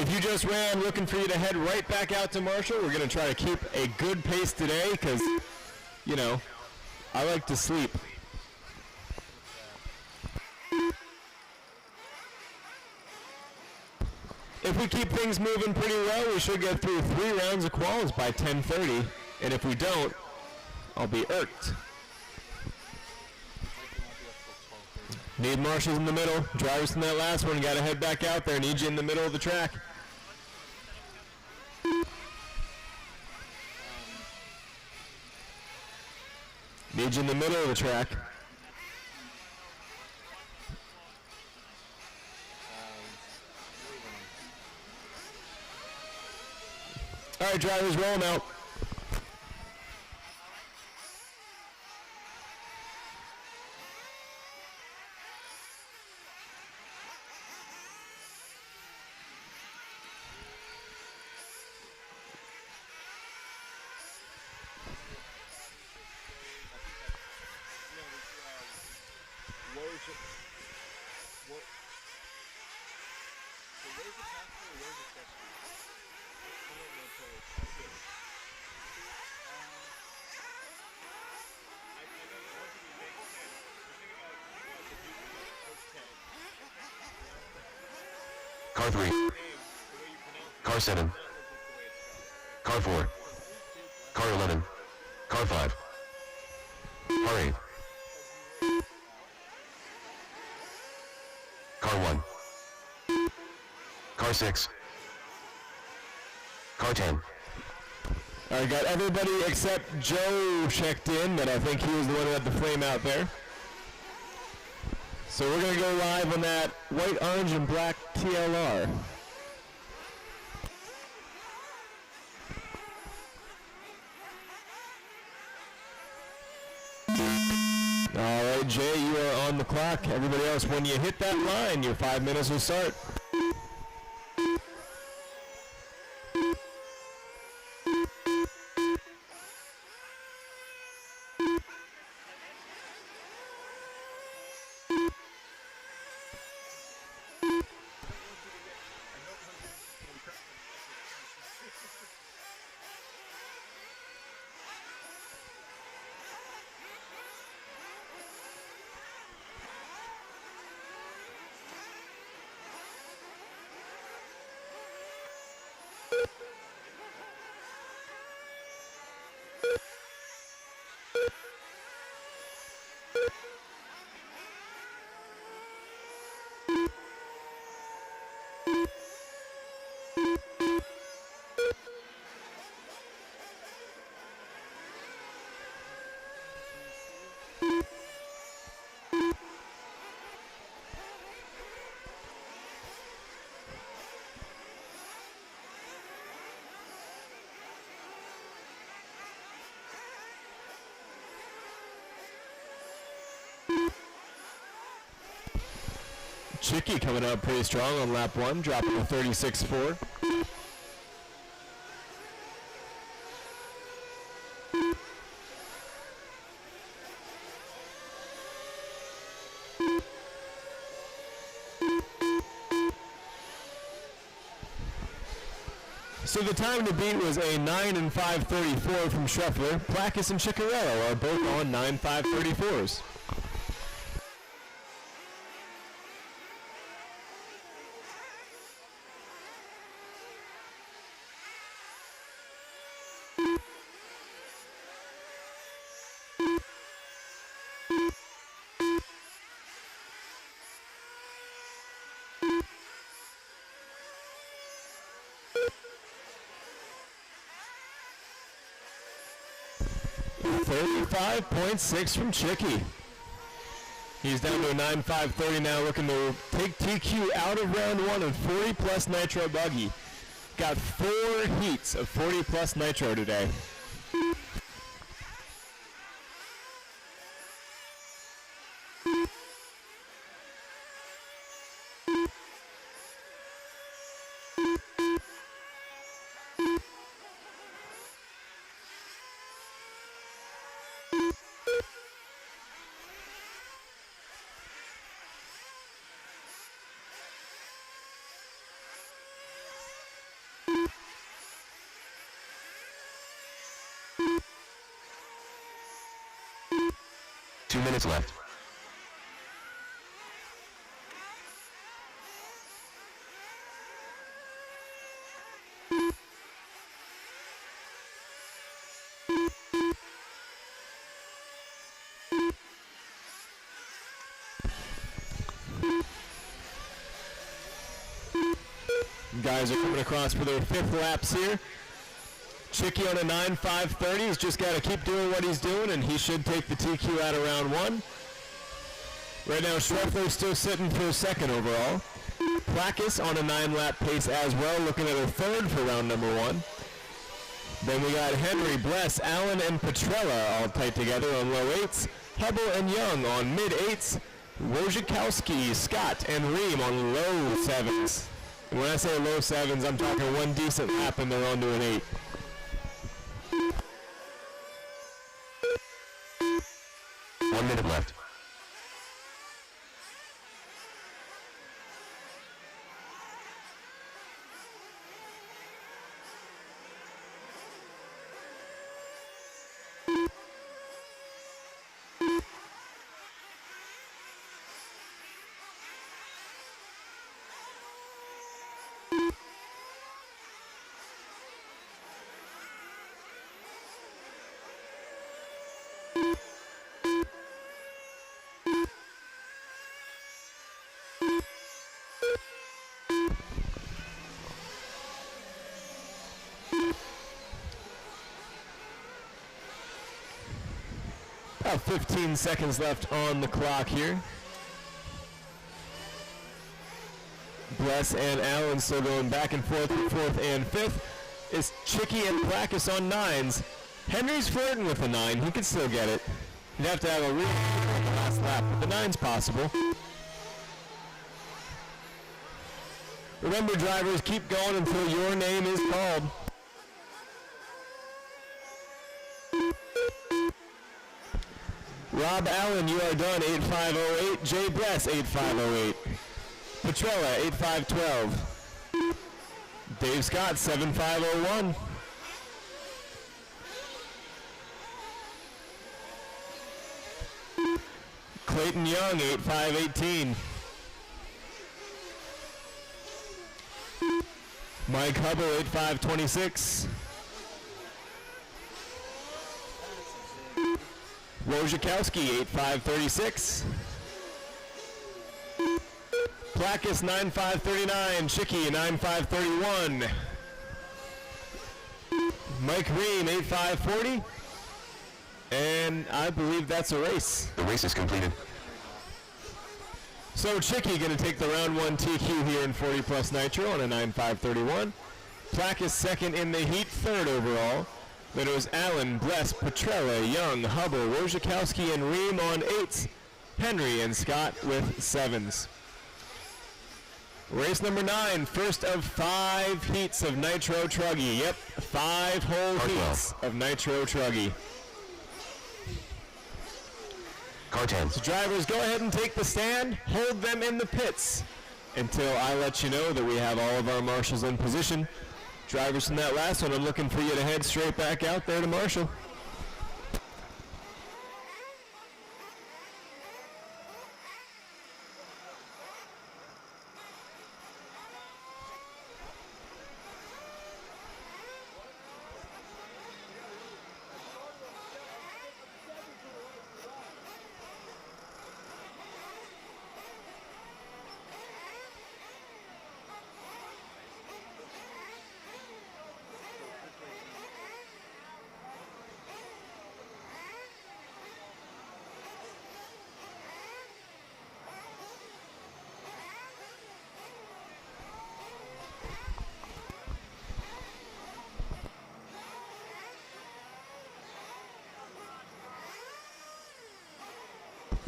if you just ran, looking for you to head right back out to Marshall. We're going to try to keep a good pace today because, you know, I like to sleep. If we keep things moving pretty well, we should get through 3 rounds of quals by 10:30. And if we don't, I'll be irked. Need marshals in the middle. Drivers from that last one, got to head back out there. Need you in the middle of the track. Need you in the middle of the track. All right, drivers, roll them out. Car 3. Car 7. Car 4. Car 11. Car 5. Car 8. Car 1. Car 6. Car 10. All right, got everybody except Joe checked in, but I think he was the one who had the flame out there. So we're going to go live on that white, orange, and black TLR. All right, Jay, you are on the clock. Everybody else, when you hit that line, your 5 minutes will start. Chicky coming up pretty strong on lap 1, dropping to 36.4. So the time to beat was a 9 and 5:34 from Scheffler. Placus and Ciccarello are both on 9.5:34s. .6 from Chicky. He's down to a 9.530 now, looking to take TQ out of round 1 and 40 plus nitro buggy. Got 4 heats of 40 plus nitro today. 2 minutes left. Guys are coming across for their 5th laps here. Chicky on a 9.530 has just got to keep doing what he's doing, and he should take the TQ out of round 1. Right now, Schweffler's still sitting for 2nd overall. Placus on a 9-lap pace as well, looking at a 3rd for round number 1. Then we got Henry, Bless, Allen, and Petrella all tight together on low 8s. Hubble and Young on mid 8s. Wojciechowski, Scott, and Ream on low 7s. And when I say low 7s, I'm talking one decent lap and they're on to an 8. One minute left. About 15 seconds left on the clock here. Bless and Allen still going back and forth with 4th and 5th. It's Chicky and Placus on 9s. Henry's flirting with a 9. He could still get it. You'd have to have a really good last lap, but the 9's possible. Remember, drivers, keep going until your name is called. Rob Allen, you are done, 8508. Jay Bless, 8508. Petrella, 8512. Dave Scott, 7501. Clayton Young, 8518. Mike Hubble, 8526. Wojciechowski, 8536. Placus, 9539. Chicky, 9531. Mike Ream, 8540. And I believe that's a race. The race is completed. So Chicky going to take the round 1 TQ here in 40 plus nitro on a 9.531. Placus 2nd in the heat, 3rd overall. Then it was Allen, Bless, Petrella, Young, Hubble, Wojciechowski, and Ream on 8s. Henry and Scott with 7s. Race number 9, first of 5 heats of Nitro Truggy. Yep, 5 whole heats of Nitro Truggy. Car 10. So drivers, go ahead and take the stand. Hold them in the pits until I let you know that we have all of our marshals in position. Drivers from that last one, I'm looking for you to head straight back out there to marshal.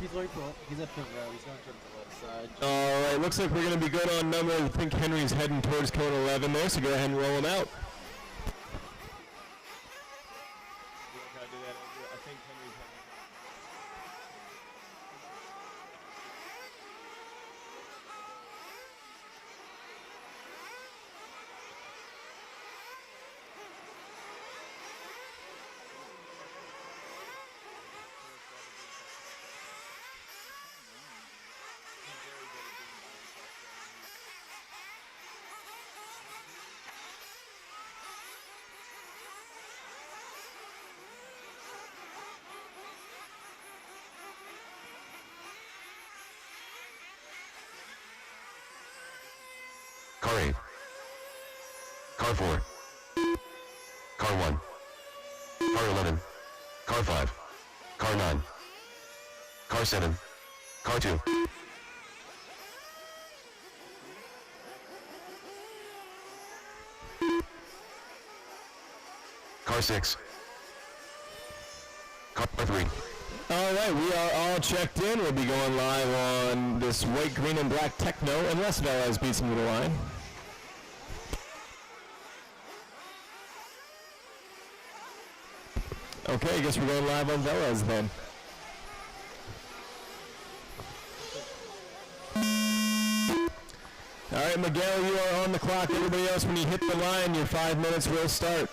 He's right there. He's at pit row. He's going towards the left side. All right, looks like we're going to be good on number. I think Henry's heading towards cone 11 there, so go ahead and roll him out. Car 4. Car 1. Car 11. Car 5. Car 9. Car 7. Car 2. Car 6. Car 3. All right, we are all checked in. We'll be going live on this white, green, and black techno unless Velez beats me to the line. Okay, I guess we're going live on Velez then. All right, Miguel, you are on the clock. Everybody else, when you hit the line, your 5 minutes will start.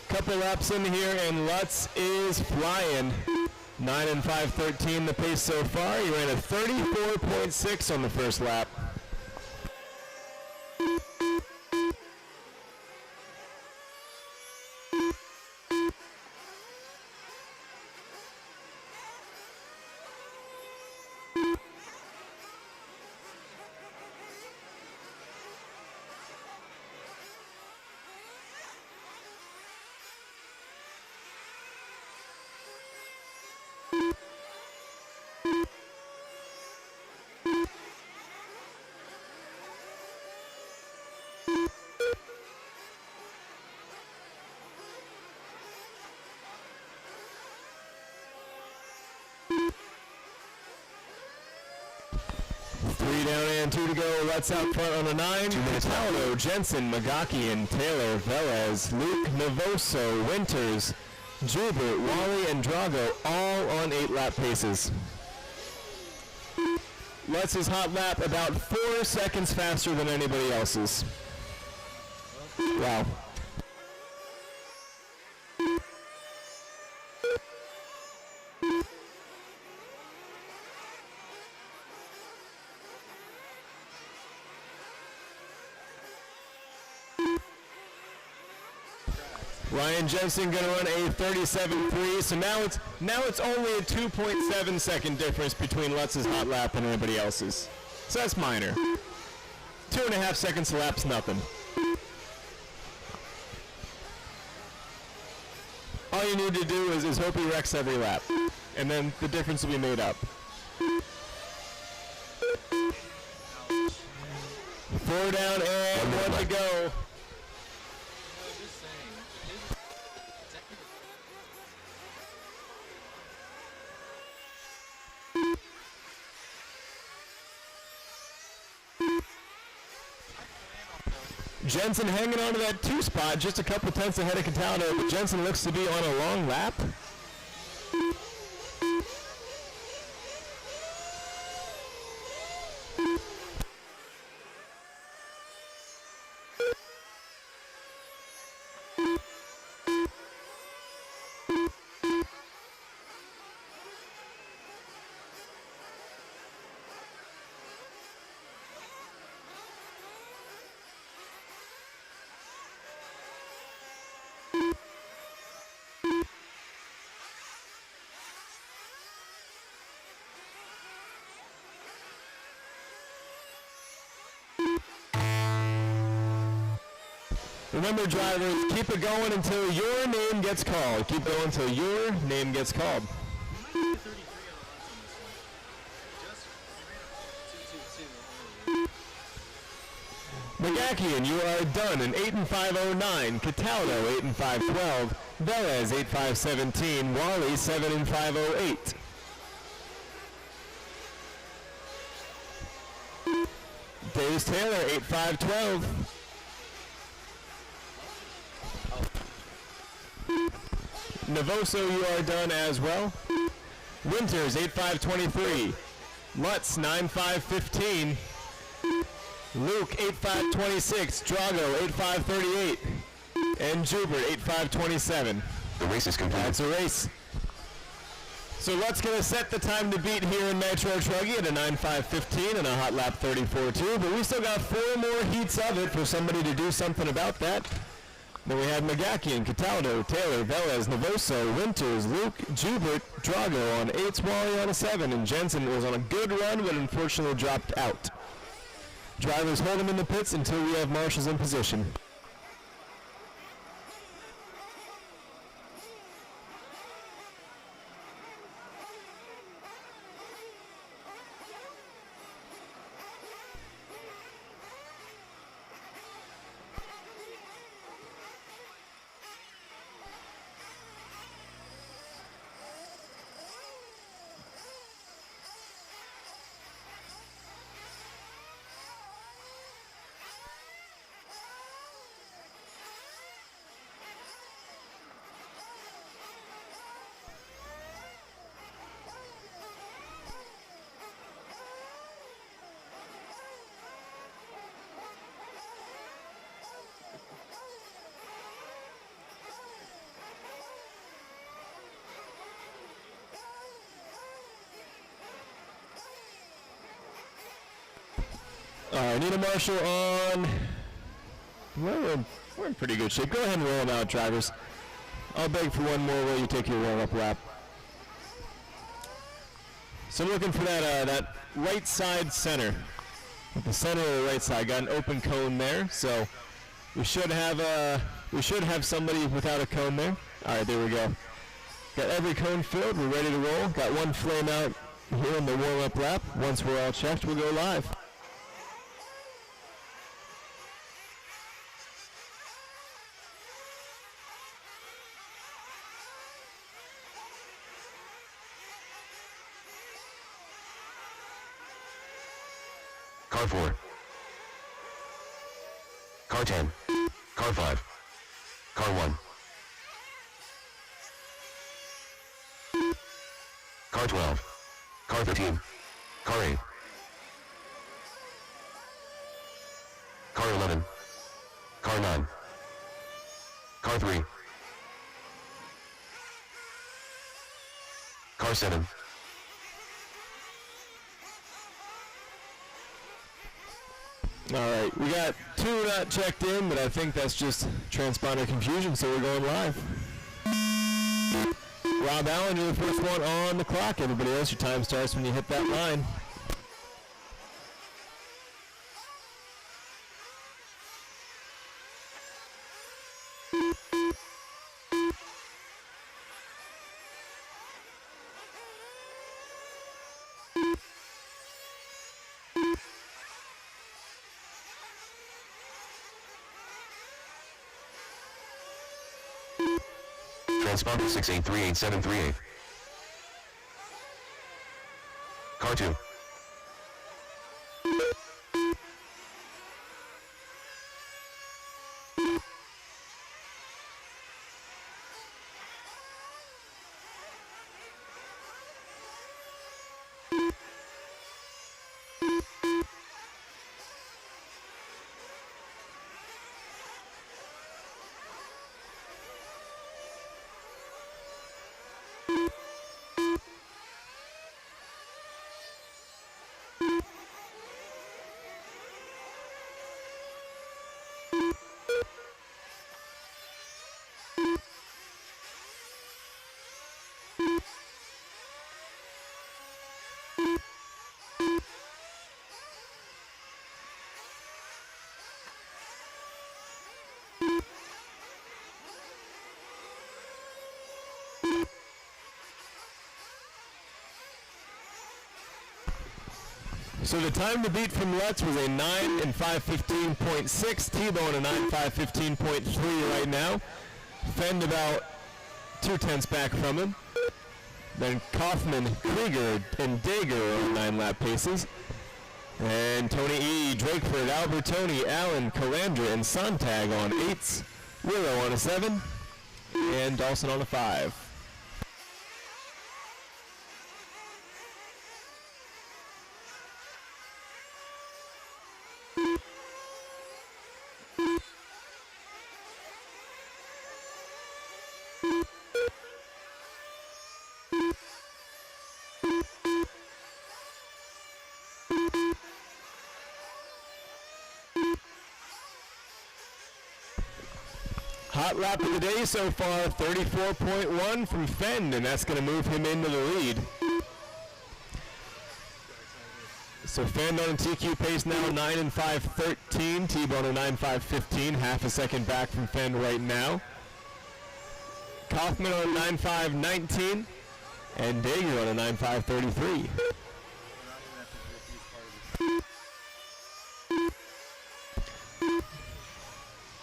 Couple laps in here, and Lutz is flying. 9 and 5:13 the pace so far. He ran a 34.6 on the first lap. Three down and 2 to go. Let's out front on the 9. Cataldo, Jensen, Magakian, Taylor, Velez, Luke, Navoso, Winters, Gilbert, Wally, and Drago all on 8-lap paces. Lutz's hot lap about 4 seconds faster than anybody else's. Wow. Ryan Jensen going to run a 37.3, so now it's only a 2.7 second difference between Lutz's hot lap and anybody else's. So that's minor. 2.5 seconds a lap's nothing. All you need to do is hope he wrecks every lap, and then the difference will be made up. 4 down and 1 to go. Jensen hanging on to that 2 spot, just a couple tenths ahead of Cataldo, but Jensen looks to be on a long lap. Remember, drivers, keep it going until your name gets called. Keep going until your name gets called. McGackian, you are done in 8 and 509. Cataldo 8 and 512. Velez 8 517. Wally 7 and 508. Davis Taylor 8 512. Navoso, you are done as well. Winters 8 523. Lutz 9 515. Luke 8 526. Drago 8 538. And Jubert 8 527. The race is complete. That's a race. So Lutz going to set the time to beat here in Metro Truggy at a 9.5.15 and a hot lap 34.2. But we still got 4 more heats of it for somebody to do something about that. Then we had McGackian, Cataldo, Taylor, Velez, Navoso, Winters, Luke, Jubert, Drago on 8s, Wally on a 7, and Jensen was on a good run but unfortunately dropped out. Drivers hold him in the pits until we have marshals in position. I need a marshal on. We're in pretty good shape. Go ahead and roll them out, drivers. I'll beg for one more while you take your warm-up lap. So I'm looking for that right side center. At the center of the right side, got an open cone there, so we should have somebody without a cone there. All right, there we go. Got every cone filled. We're ready to roll. Got one flame out here in the warm-up lap. Once we're all checked, we'll go live. Car 4. Car 10. Car 5. Car 1. Car 12. Car 13. Car 8. Car 11. Car 9. Car 3. Car 7. All right, we got 2 not checked in, but I think that's just transponder confusion, so we're going live. Rob Allen, you're the first one on the clock. Everybody else, your time starts when you hit that line. Transponder 6838738. Car 2. So the time to beat from Lutz was a 9 and 5:15.6. T-Bone a 9 5:15.3 right now. Fend about 2/10 back from him. Then Kaufman, Krieger, and Dager on 9-lap paces. And Tony E., Drakeford, Albertoni, Allen, Calandra, and Sontag on 8s. Willow on a 7. And Dawson on a 5. Hot lap of the day so far, 34.1 from Fend, and that's going to move him into the lead. So Fend on a TQ pace now, 9 and 5:13. T-Bone a 9 5:15, half a second back from Fend right now. Kaufman on a 9 5:19, and Dager on a 9 5:33.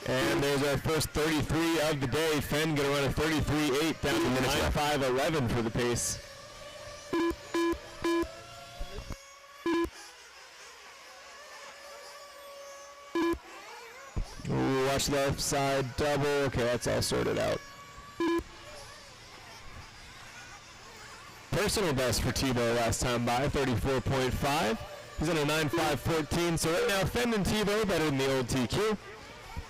And there's our first 33 of the day. Fend going to run a 33.8 down to 9 5:11 for the pace. Ooh, watch left side double. Okay, that's all sorted out. Personal best for Tebow last time by, 34.5. He's on a 9 5:14. So right now, Fend and Tebow better than the old TQ.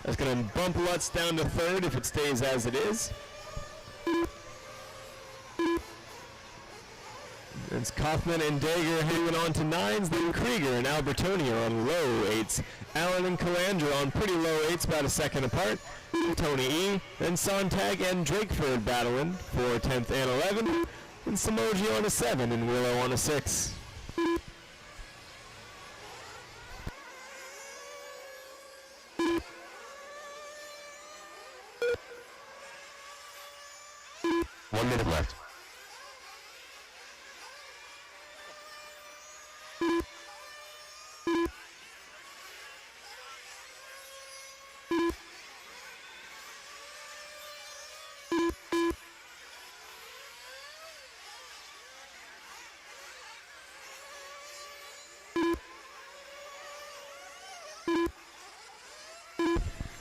That's going to bump Lutz down to 3rd if it stays as it is. It's Kaufman and Dager hanging on to 9s, then Krieger and Albertoni are on low 8s. Allen and Calandra on pretty low 8s, about a second apart. Tony E., then Sontag and Drakeford battling for 10th and 11th. And Samoji on a 7 and Willow on a 6. One minute left.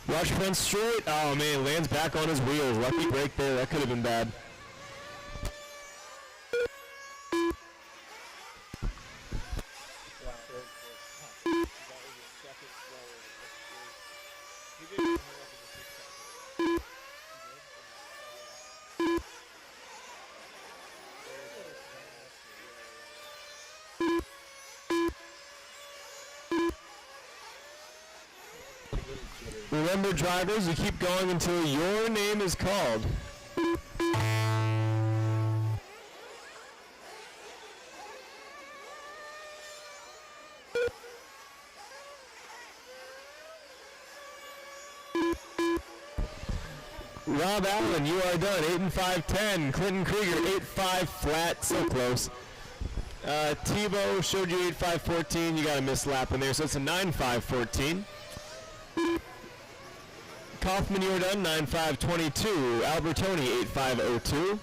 Rush front straight. Oh man, lands back on his wheels. Lucky break there. That could have been bad. Remember, drivers, you keep going until your name is called. Rob Allen, you are done. 8 and 5:10. Clinton Krieger, 8-5 flat, so close. Tebow showed you 8-5-14. You got a missed lap in there, so it's a 9-5-14. Kaufman, you are done. 9-5-22. Albertoni, 8-5-02.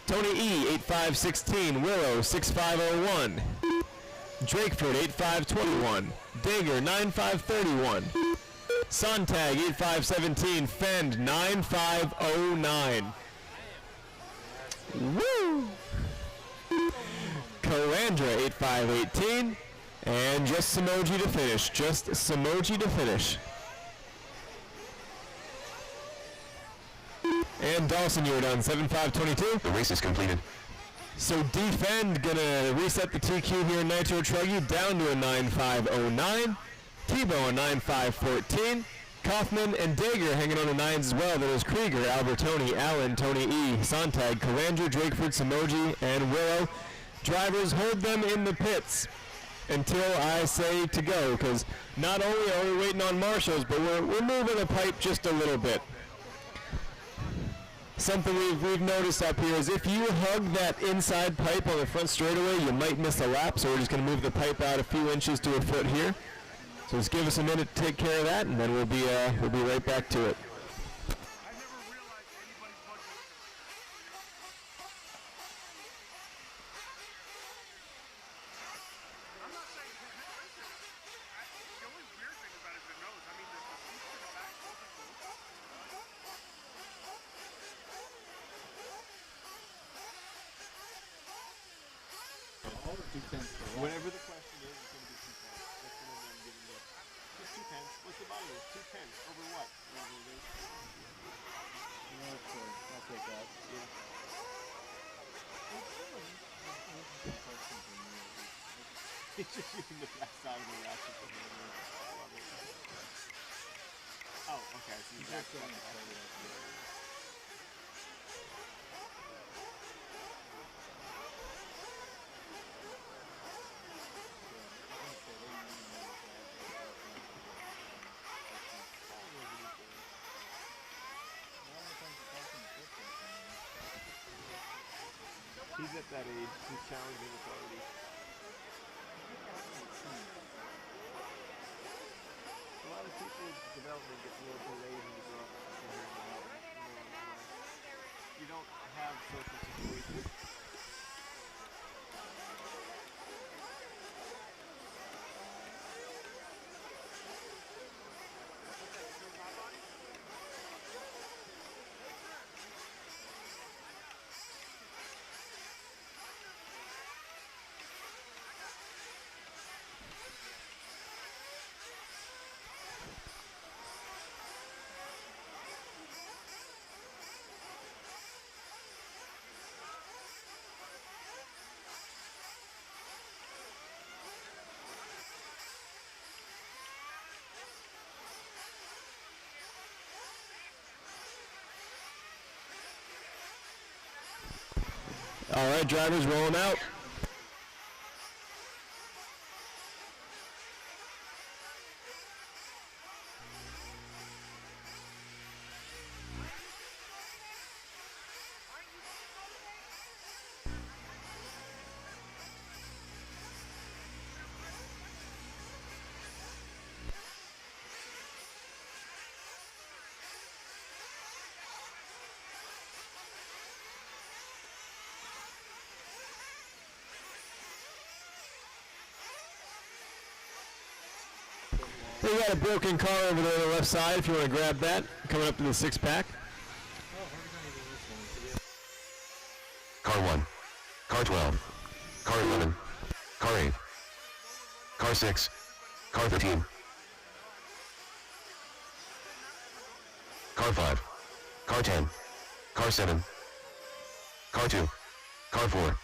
Tony E, 8-5-16. Willow, 6-5-01. Drakeford, 8-5-21. Dager, 9-5-31. Sontag, 8-5-17. Fend, 9-5-09. Woo! Calandra, 8-5-18. And just Samoji to finish. Just Samoji to finish. And Dawson, you were done. 7-5-22. The race is completed. So Defend gonna reset the TQ here in Nitro Truggy down to a 9-5-09. Tebow a 9-5-14. Kaufman and Dager hanging on the 9s as well. That is Krieger, Albertoni, Allen, Tony E, Sontag, Calandra, Drakeford, Samoji, and Willow. Drivers, hold them in the pits until I say to go, because not only are we waiting on marshals, but we're moving the pipe just a little bit. something we've noticed up here is if you hug that inside pipe on the front straightaway, you might miss a lap, so we're just going to move the pipe out a few inches to a foot here. So just give us a minute to take care of that, and then we'll be right back to it. Whatever the question is, it's going to be 2 pence. That's the number I'm giving you. Just 2 pence. What's the bottom of this? 2 pence. Over what? Whatever it is. Yeah, sure. I'll take that. Yeah. It's just using the back side of the ratchet. Oh, okay. So you back He's at that age. He's challenging authority. A lot of people's development gets a little delayed when you grow up in here in the mountains. You don't have social situations. All right, drivers rolling out. We got a broken car over there on the left side if you want to grab that, coming up to the 6-pack. Car 1. Car 12. Car 11. Car 8. Car 6. Car 13. Car 5. Car 10. Car 7. Car 2. Car 4.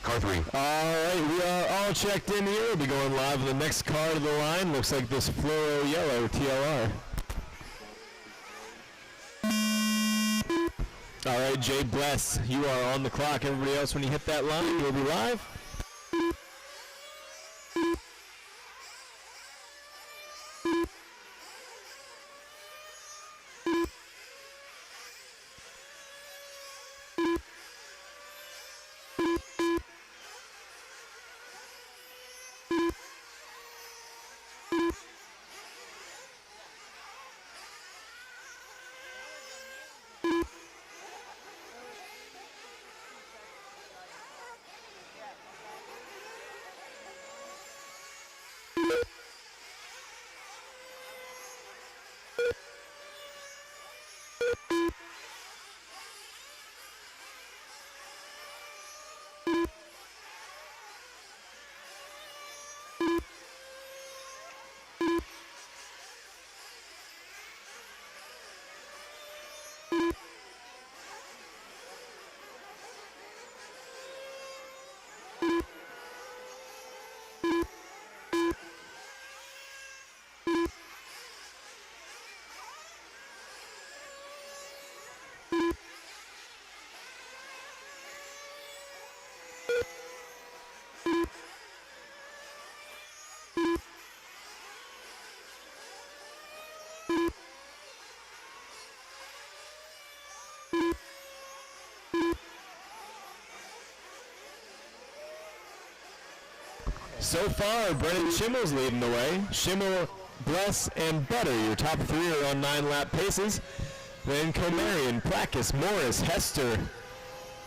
Car 3. All right, we are all checked in here. We'll be going live with the next car to the line. Looks like this fluoro yellow TLR. All right, Jay Bless, you are on the clock. Everybody else, when you hit that line, you'll be live. So far, Brennan Schimmel's leading the way. Schimmel, Bless, and Butter, your top three are on 9-lap paces. Then Comarion, Placus, Morris, Hester,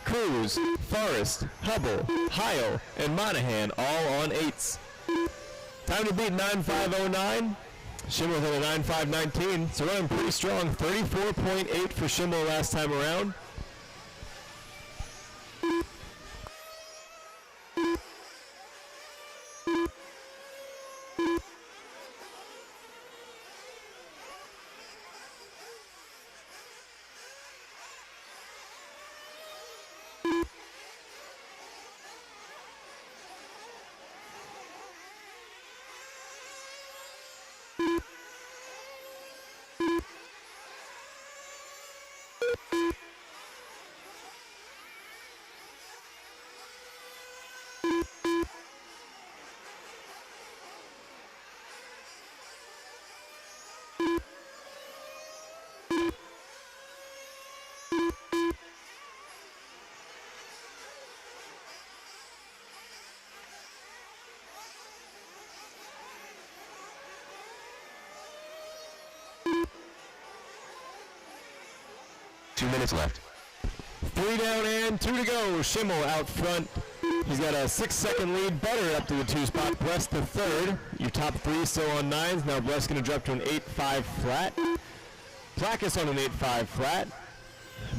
Cruz, Forrest, Hubble, Heil, and Monahan all on 8s. Time to beat 9.509. Schimmel's at a 9.519, so running pretty strong. 34.8 for Schimmel last time around. Minutes left. 3 down and 2 to go. Schimmel out front. He's got a 6-second lead. Butter up to the 2 spot. Bless the 3rd. Your top 3 still on 9s. Now Bless going to drop to an 8.5 flat. Placus on an 8.5 flat.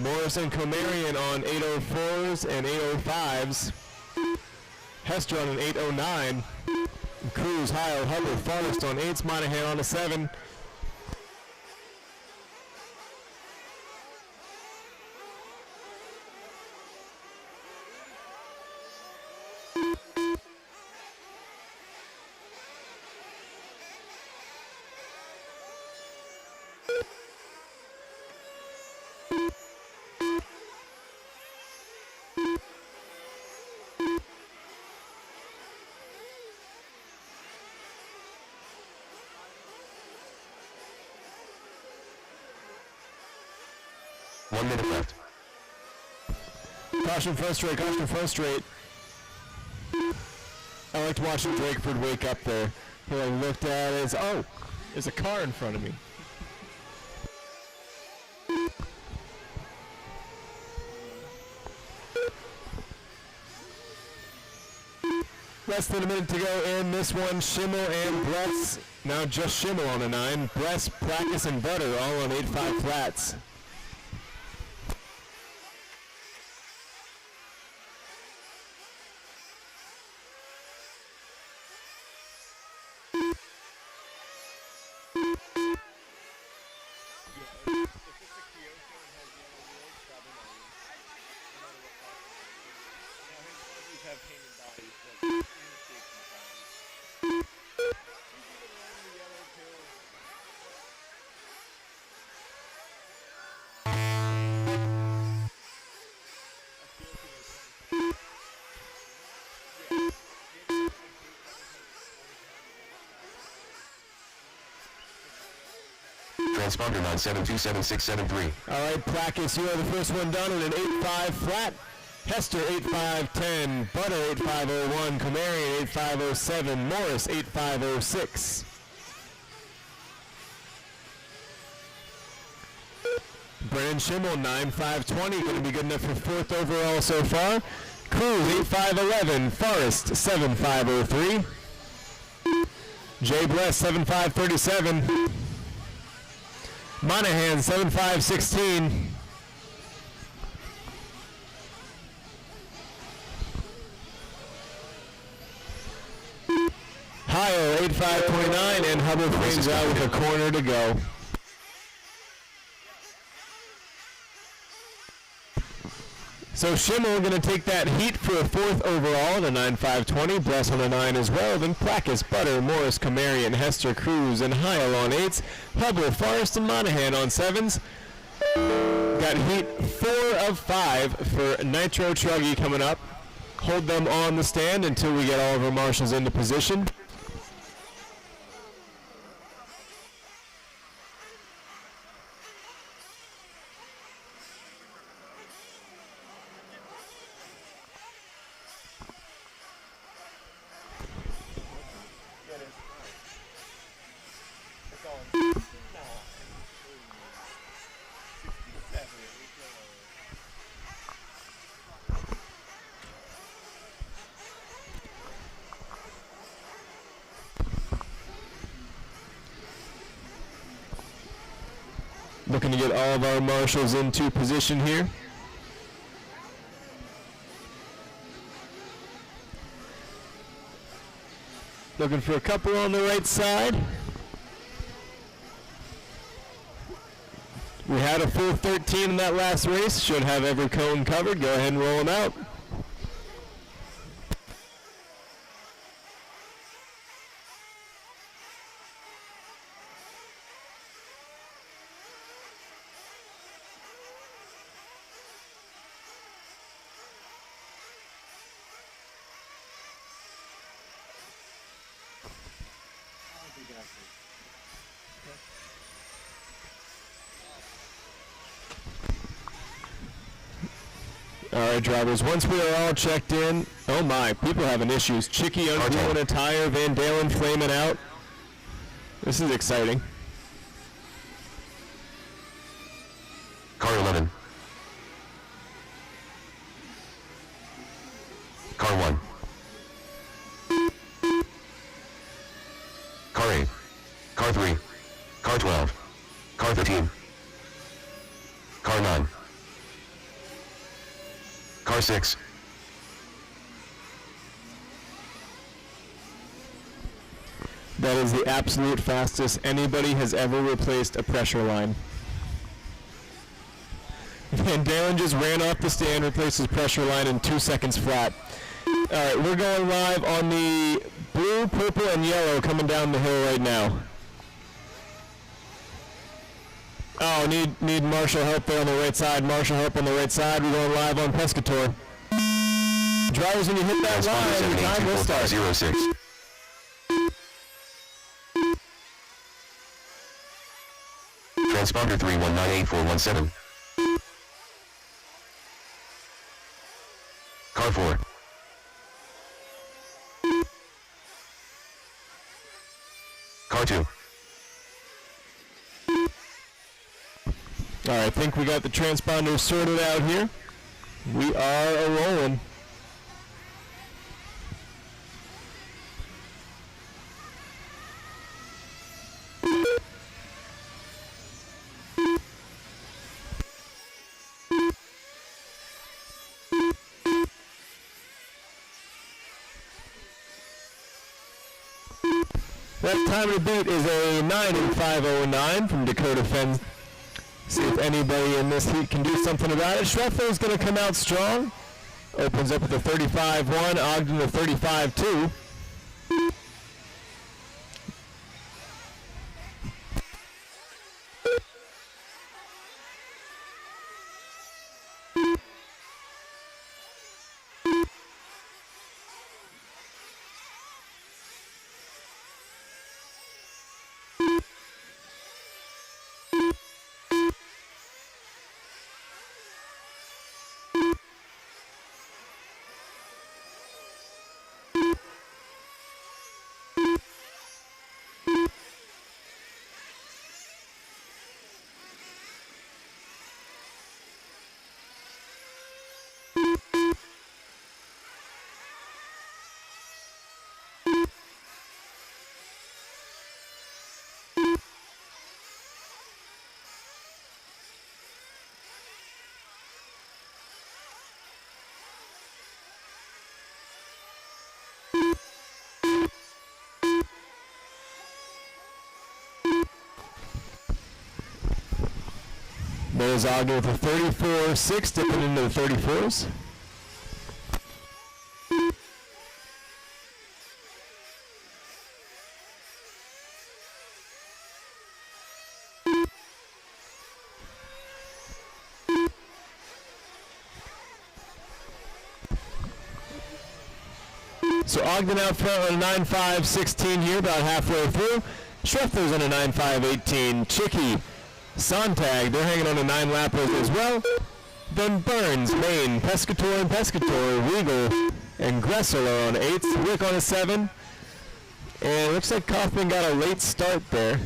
Morris and Comarion on 8.04s and 8.05s. Hester on an 8.09. Cruz, Heil, Hubbard, Forrest on 8s. Monahan on a 7. Caution front straight, caution front straight. I liked watching Drakeford wake up there. He looked at it as, oh, there's a car in front of me. Less than a minute to go in this one. Schimmel and Bless. Now just Schimmel on a 9. Bless, Placus, and Butter all on 8.5 flats. Transponder 9727673. All right, Placus, you are the first one done at an 8.5 flat. Hester 8.510, Butter 8.501, Comarion 8.507, Morris 8.506. Brennan Schimmel 9.520, going to be good enough for 4th overall so far. Cruz 8.511, Forrest 7.503, Jay Bless 7.537. Monahan 7.516. Heil 8.529 and Hubble frames out with a corner to go. So Schimmel going to take that heat for a 4th overall, the 9.520. Bless on the 9 as well. Then Placus, Butter, Morris, Comarion, Hester, Cruz, and Heil on 8s. Hubble, Forrest, and Monahan on 7s. Got heat 4 of 5 for Nitro Truggy coming up. Hold them on the stand until we get all of our marshals into position. Looking to get all of our marshals into position here. Looking for a couple on the right side. We had a full 13 in that last race. Should have every cone covered. Go ahead and roll them out. All right, drivers, once we are all checked in, oh my, people having issues. Chicky ungluing a tire, Van Dalen flaming out. This is exciting. Car 11. Car 1. Car 8. Car 3. Car 12. Car 13. Car 9. Car 6. That is the absolute fastest anybody has ever replaced a pressure line. Van Dalen just ran off the stand, replaced his pressure line in 2 seconds flat. All right, we're going live on the blue, purple, and yellow coming down the hill right now. Oh, need marshal help there on the right side. Marshal help on the right side. We're going live on Pescator. Drivers, when you hit that line, your time will start. 06. Transponder 3198417. Car 4. Car 2. All right, I think we got the transponders sorted out here. We are a-rolling. That time to beat is a 9:05:09 from Dakota Fens. See if anybody in this heat can do something about it. Schreffler's going to come out strong. Opens up with a 35-1, Ogden a 35-2. There's Ogden with a 34-6, dipping into the 34s. So Ogden out front on a 9.5.16 here, about halfway through. Schreffler's on a 9.5.18. Chicky, Sontag, they're hanging on a 9-lapper as well. Then Burns, Maine, Pescator and Pescator, Regal, and Gressel are on 8s. Rick on a 7. And it looks like Kaufman got a late start there.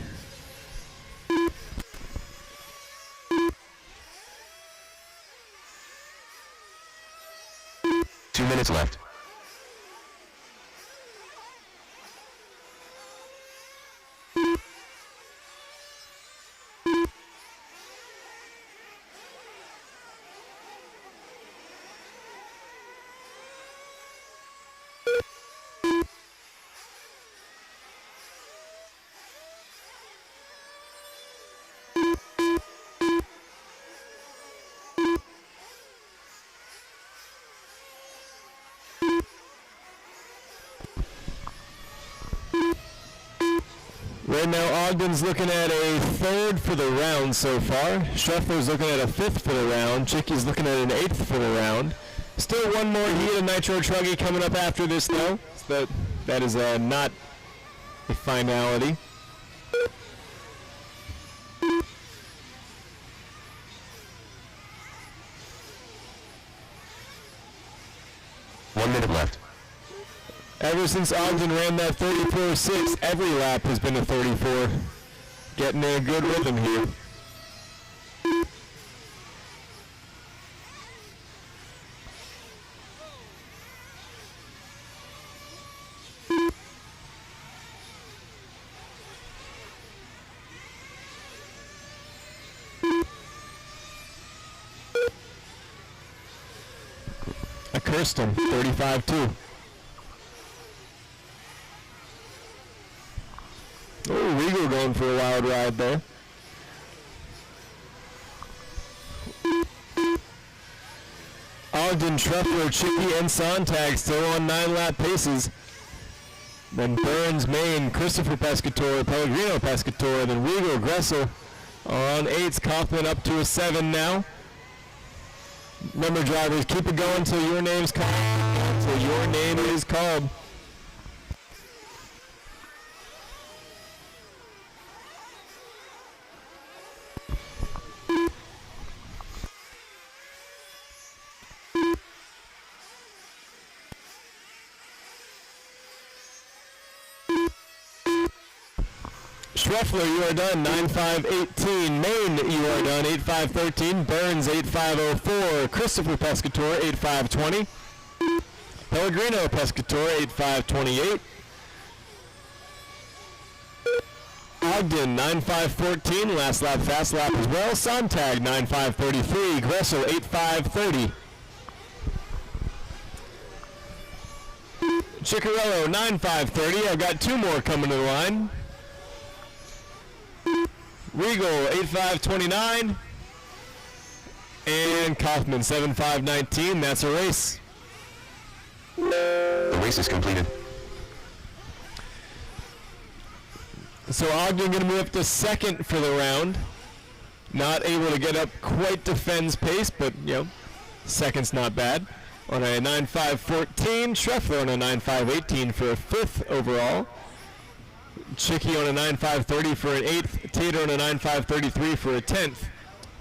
minutes left. Right now, Ogden's looking at a third for the round so far. Scheffler's looking at a fifth for the round. Chicky's looking at an eighth for the round. Still one more heat of Nitro Truggy coming up after this, though. So that is not a finality. Left. Ever since Ogden ran that 34.6, every lap has been a 34. Getting a good rhythm here. I cursed him, 35-2. Oh, Regal going for a wild ride there. Ogden, Treffler, Chicky, and Sontag still on 9-lap paces. Then Burns, Main, Christopher Pescatore, Pellegrino Pescatore, then Regal, Gressel on 8s. Kaufman up to a 7 now. Remember, drivers, keep it going until your name's called. Until your name is called. Scheffler, you are done, 9.5.18. Main, you are done, 8.5.13. Burns, 8.5.04. Christopher Pescatore, 8.5.20. Pellegrino Pescatore, 8.5.28. Ogden, 9.5.14. Last lap, fast lap as well. Sontag, 9.5.33. Gressel, 8.5.30. Ciccarello, 9.5.30. I've got two more coming to the line. Regal, 8.5.29, and Kaufman, 7.5.19. That's a race. The race is completed. So Ogden going to move up to second for the round. Not able to get up quite to Fenn's pace, but, you know, second's not bad. On a 9.5.14, Scheffler on a 9.5.18 for a fifth overall. Chicky on a 9.5.30 for an 8th. Tater on a 9.5.33 for a 10th.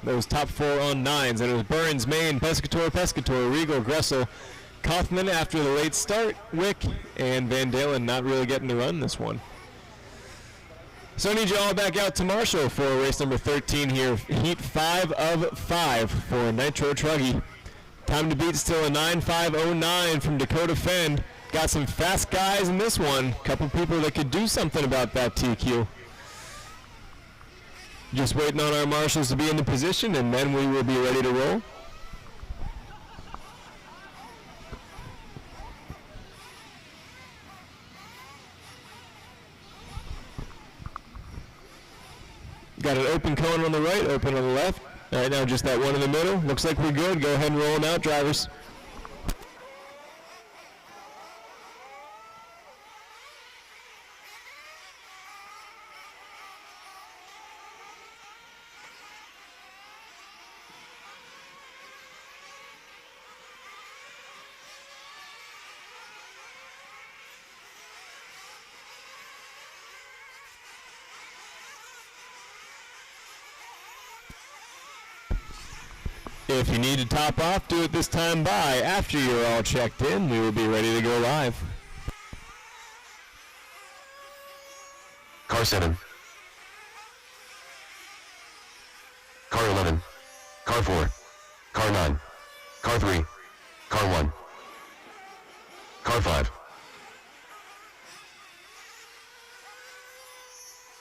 Those top four on 9s. And it was Burns, Main, Pescatore, Regal, Gressel, Kaufman after the late start, Wick, and Van Dalen not really getting the run this one. So I need you all back out to Marshall for race number 13 here. Heat 5 of 5 for Nitro Truggy. Time to beat still a 9.5.09 from Dakota Fenn. Got some fast guys in this one. Couple people that could do something about that TQ. Just waiting on our marshals to be in the position, and then we will be ready to roll. Got an open cone on the right, open on the left. All right, now just that one in the middle. Looks like we're good. Go ahead and roll them out, drivers. If you need to top off, do it this time by. After you're all checked in, we will be ready to go live. Car 7. Car 11. Car 4. Car 9. Car 3. Car 1. Car 5.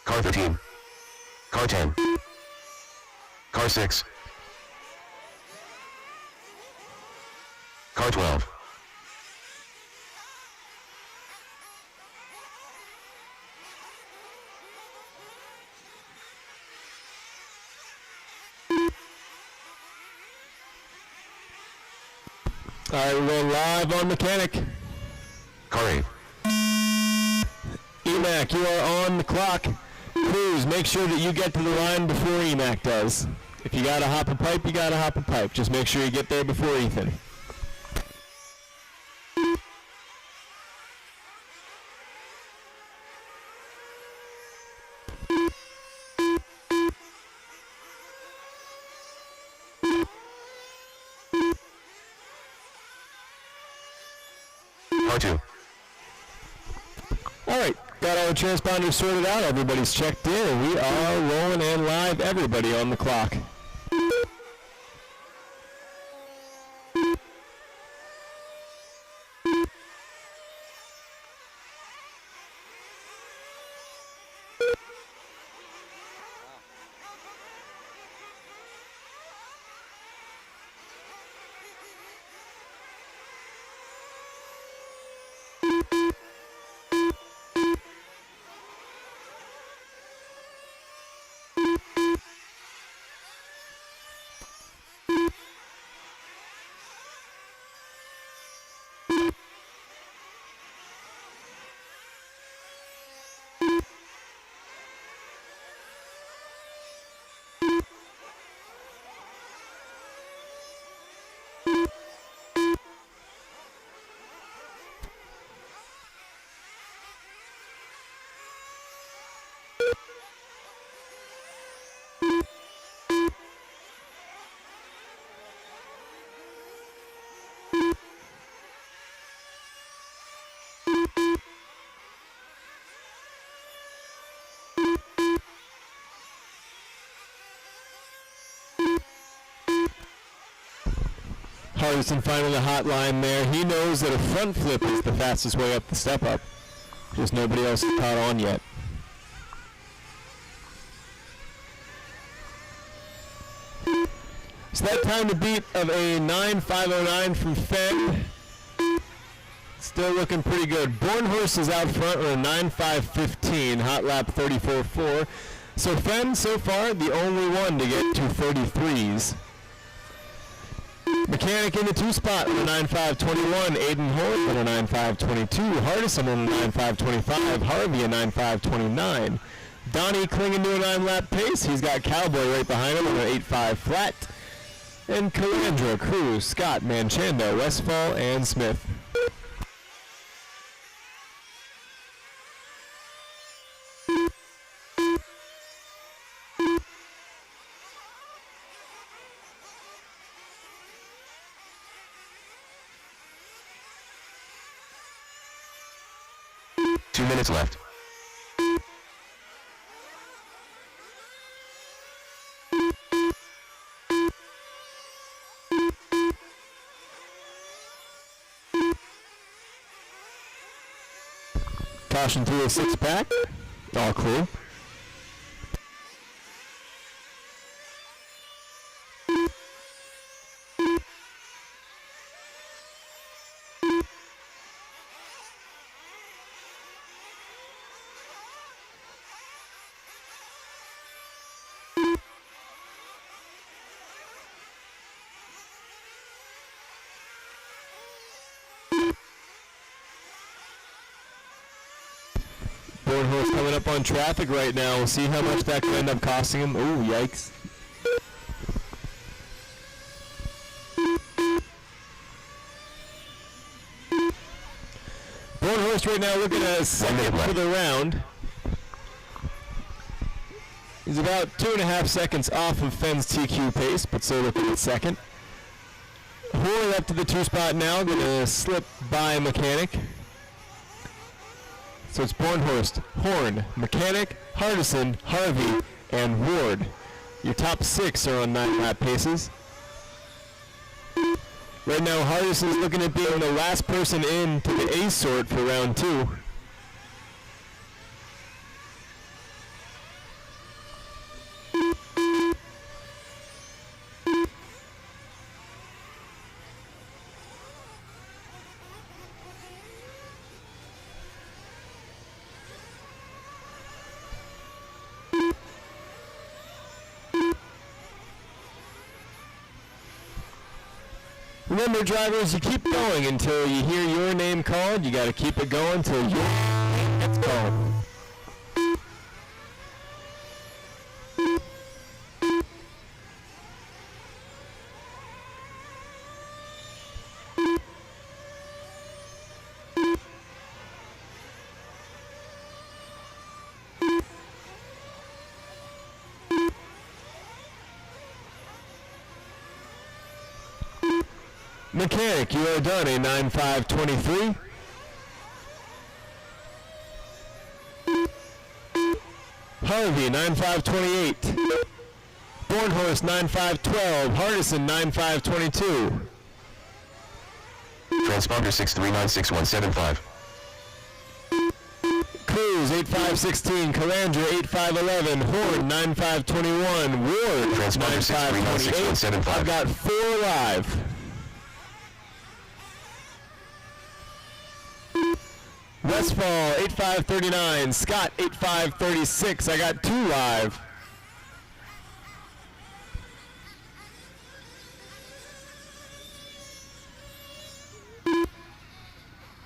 Car 13. Car 10. Car 6. Car 12. All right, we're going live on Mechanic. Car 8. EMAC, you are on the clock. Crews, make sure that you get to the line before EMAC does. If you gotta hop a pipe, you gotta hop a pipe. Just make sure you get there before Ethan. Car 2. All right, got all the transponders sorted out. Everybody's checked in, and we are rolling and live. Everybody on the clock. Hardison finding the hot line there. He knows that a front flip is the fastest way up the step up. Just nobody else has caught on yet. So that time to beat of a 9.509 from Fenn. Still looking pretty good. Bornhorst is out front with a 9.515, hot lap 34.4. So Fenn, so far, the only one to get to 33s. Mechanic in the 2 spot with a 9.521. Aiden Horn with a 9.522. Hardison on a 9.525. Harvey a 9.529. Donnie clinging to a 9-lap pace. He's got Cowboy right behind him on an 8.5 flat. And Calandra, Cruz, Scott, Manchando, Westfall, and Smith. Minutes left. Caution through a 6-pack. All cool. Bornhorst coming up on traffic right now. We'll see how much that could end up costing him. Ooh, yikes. Bornhorst right now looking at a second for the round. He's about 2.5 seconds off of Fenn's TQ pace, but still looking at second. Horn up to the 2 spot now, gonna slip by Mechanic. So it's Bornhorst, Horn, Mechanic, Hardison, Harvey, and Ward. Your top 6 are on 9-lap paces. Right now, Hardis is looking at being the last person in to the A sort for round 2. Remember, drivers, you keep going until you hear your name called. You got to keep it going until your name gets called. Mechanic, you are done, a 9.523. Harvey, 9.528. Bornhorst, 9.512. Hardison, 9.522. Transponder 6396175. Cruz, 8.516. Calandra, 8.511. Horn, 9.521. Ward, Transponder 9.528. I've got 4 live. Westfall, 8.539. Scott, 8.536. I got 2 live.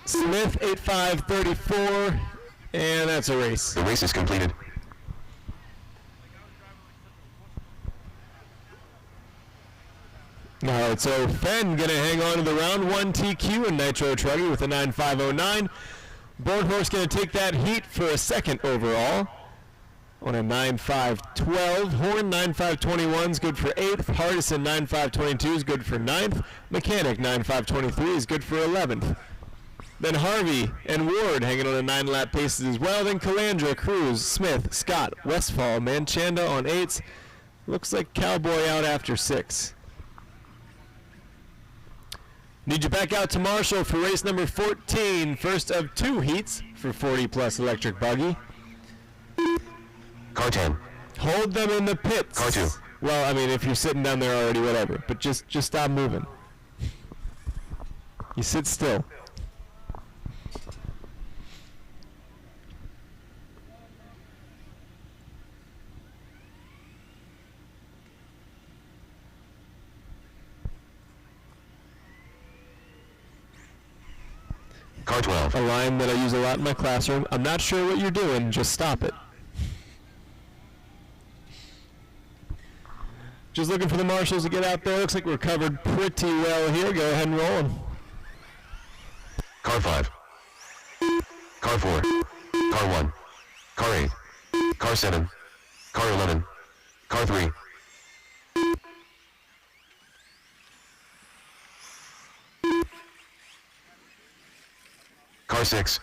Smith, 8.534. And that's a race. The race is completed. All right, so Fenn going to hang on to the round 1 TQ in Nitro Truggy with a 9.509. Bornhorst going to take that heat for a second overall on a 9.512. Horn 9.521 is good for 8th. Hardison 9.522 is good for 9th. Mechanic 9.523 is good for 11th. Then Harvey and Ward hanging on a 9-lap paces as well. Then Calandra, Cruz, Smith, Scott, Westfall, Manchanda on 8s. Looks like Cowboy out after 6. Need you back out to Marshall for race number 14, first of 2 heats for 40-plus electric buggy. Car 10. Hold them in the pits. Car 2. Well, I mean, if you're sitting down there already, whatever. But just stop moving. You sit still. Car 12. A line that I use a lot in my classroom. I'm not sure what you're doing, just stop it. Just looking for the marshals to get out there. Looks like we're covered pretty well here. Go ahead and roll them. Car 5. Car 4. Car 1. Car 8. Car 7. Car 11. Car 3. Car 6.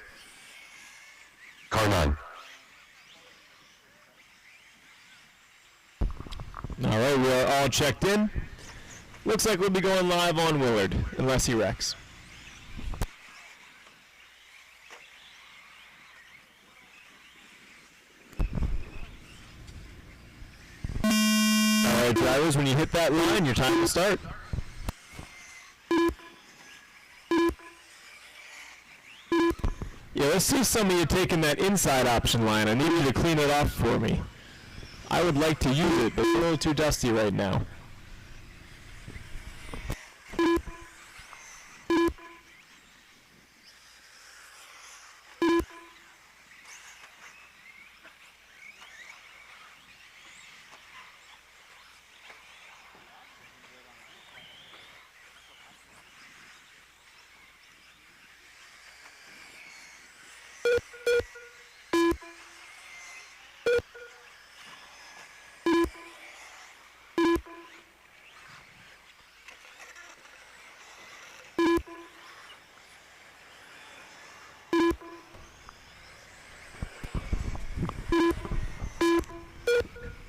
Car 9. All right, we are all checked in. Looks like we'll be going live on Willard, unless he wrecks. All right, drivers, when you hit that line, your time to start. Yeah, let's see some of you taking that inside option line. I need you to clean it off for me. I would like to use it, but it's a little too dusty right now.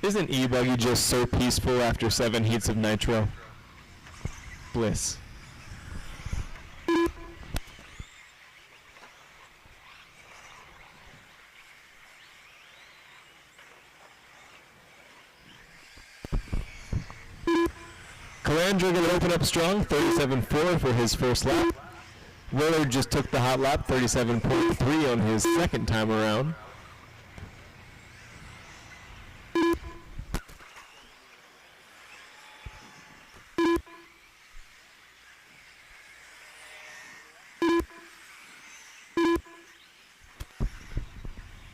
Isn't e-buggy just so peaceful after 7 heats of nitro? Bliss. Calandra going to open up strong, 37.4 for his first lap. Willard just took the hot lap, 37.3 on his second time around.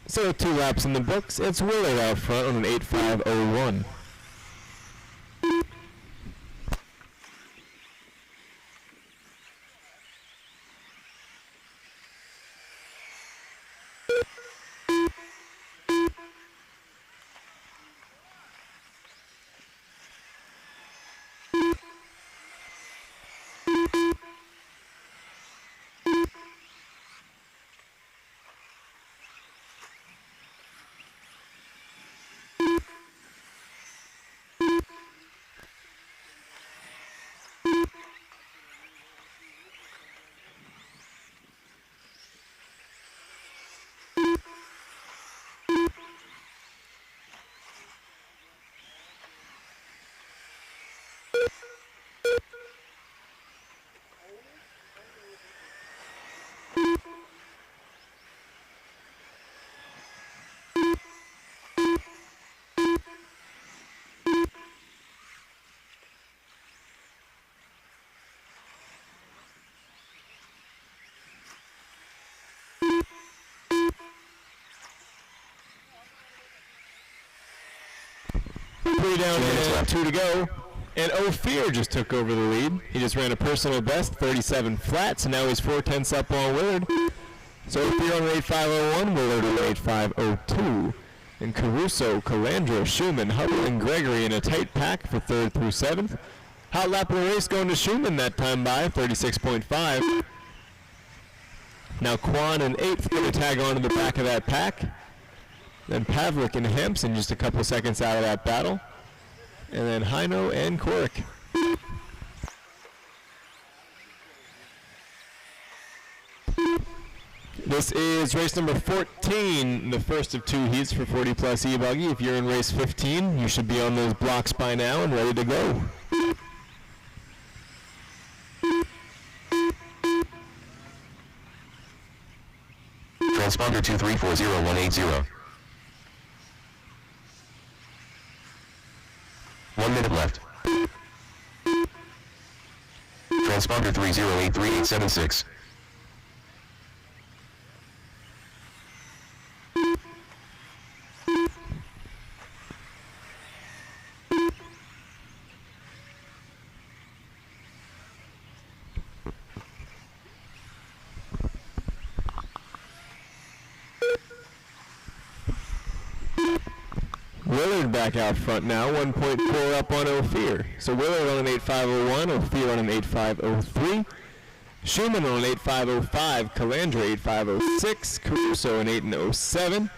So 2 laps in the books. It's Willard out front on an 8.5.01. Three down and 2 to go. And Ophir just took over the lead. He just ran a personal best, 37 flat, so now he's 4/10 up on Willard. So Ophir on an 8.5.01, Willard on an 8.5.02. And Caruso, Calandra, Schumann, Hubble, and Gregory in a tight pack for 3rd through 7th. Hot lap of the race going to Schumann that time by, 36.5. Now Quan in 8th going to tag on to the back of that pack. Then Pavlik and Hampson just a couple seconds out of that battle. And then Heino and Korik. This is race number 14, the first of 2 heats for 40 plus e-buggy. If you're in race 15, you should be on those blocks by now and ready to go. Transponder 2340180. 1 minute left. Transponder 3083876. Willard back out front now, 1.4 up on Ophir. So Willard on an 8.5.01, Ophir on an 8.5.03, Schumann on an 8.5.05, Calandra 8.5.06, Caruso an 8.07,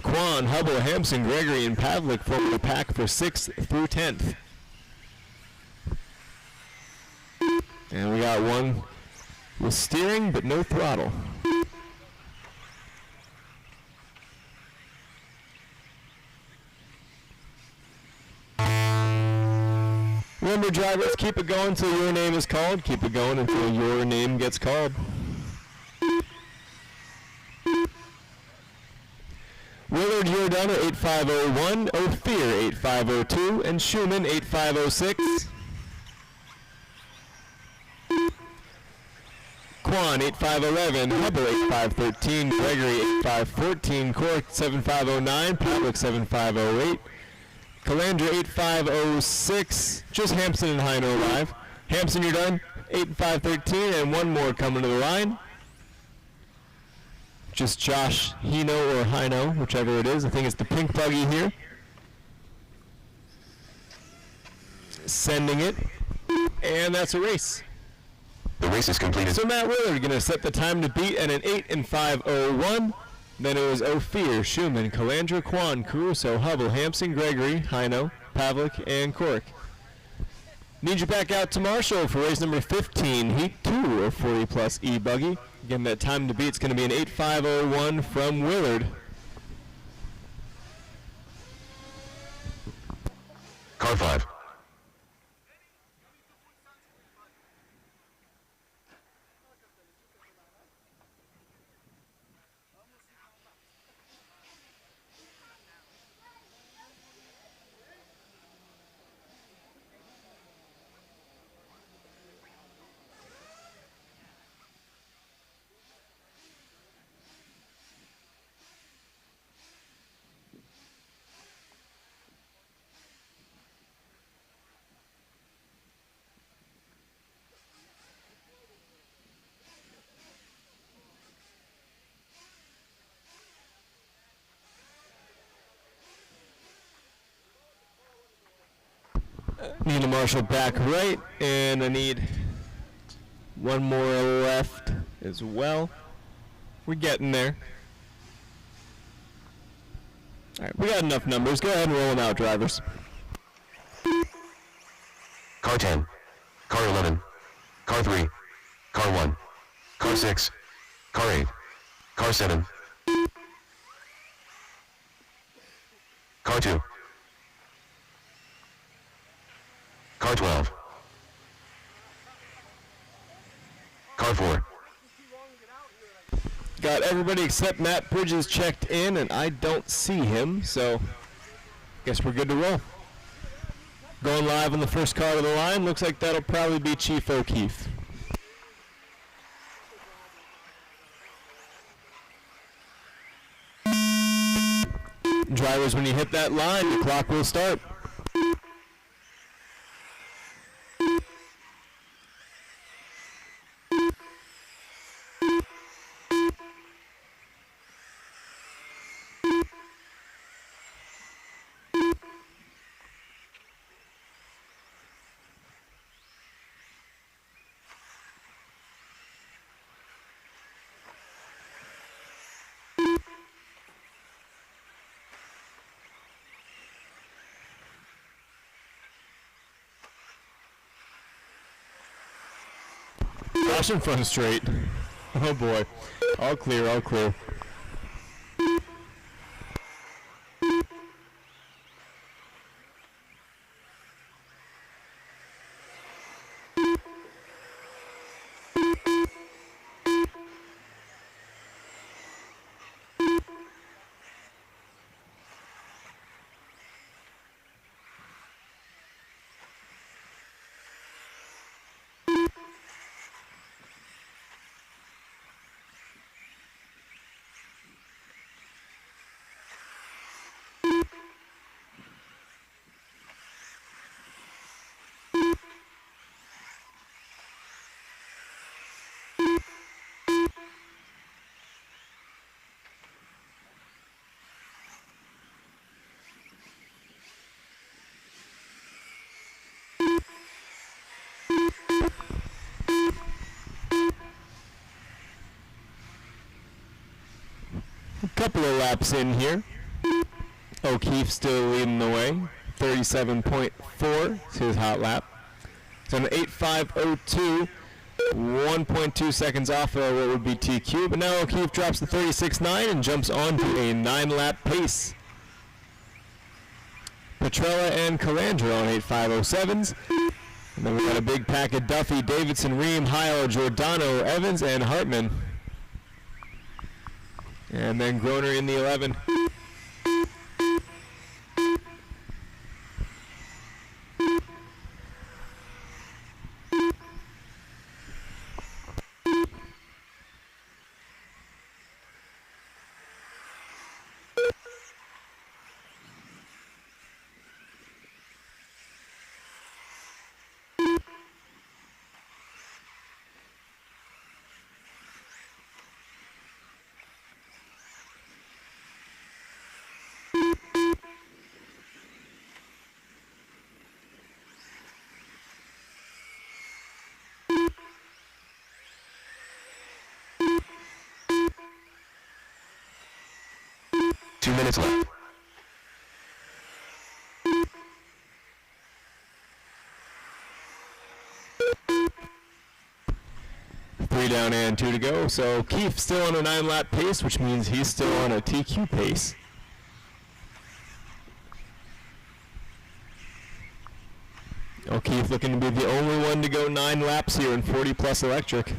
Quan, Hubble, Hampson, Gregory, and Pavlik forming the pack for 6th through 10th. And we got one with steering but no throttle. Remember, drivers, keep it going until your name is called. Keep it going until your name gets called. Willard, you're done at 8.5.01, Ophir 8.5.02, and Schumann 8.5.06. Quan 8.5.11, Hubble 8.5.13, Gregory 8.5.14, Cork 7.5.09, Pavlik 7.5.08. Calandra 8.5.06, just Hampson and Heino live. Hampson, you're done, 8.5.13, and one more coming to the line. Just Josh Hino or Heino, whichever it is. I think it's the pink buggy here. Sending it, and that's a race. The race is completed. So Matt Willard going to set the time to beat at an 8.5.01. Then it was Ophir, Schumann, Calandra, Quan, Caruso, Hubble, Hampson, Gregory, Heino, Pavlik, and Cork. Need you back out to Marshall for race number 15, Heat 2 of 40 plus e-buggy. Again, that time to beat is going to be an 8.5.01 from Willard. Car 5. Need a marshal back right, and I need one more left as well. We're getting there. All right, we got enough numbers. Go ahead and roll them out, drivers. Car 10, Car 11, Car 3, Car 1, Car 6, Car 8, Car 7, Car 2, Car 12, Car 4. Got everybody except Matt Bridges checked in, and I don't see him, so guess we're good to roll. Going live on the first car to the line. Looks like that'll probably be Chief O'Keefe. Drivers, when you hit that line, the clock will start. Caution front straight. Oh boy. All clear, all clear. Couple of laps in here. O'Keefe still leading the way. 37.4 is his hot lap. It's on an 8.502, 1.2 seconds off of what would be TQ, but now O'Keefe drops to 36.9 and jumps on to a 9-lap pace. Petrella and Calandra on 8.507s. And then we got a big pack of Duffy, Davidson, Ream, Heil, Giordano, Evans, and Hartman. And then Groner in the 11. Minutes left. Three down and 2 to go. So Keith still on a 9-lap pace, which means he's still on a TQ pace. O'Keefe looking to be the only one to go 9 laps here in 40 plus electric.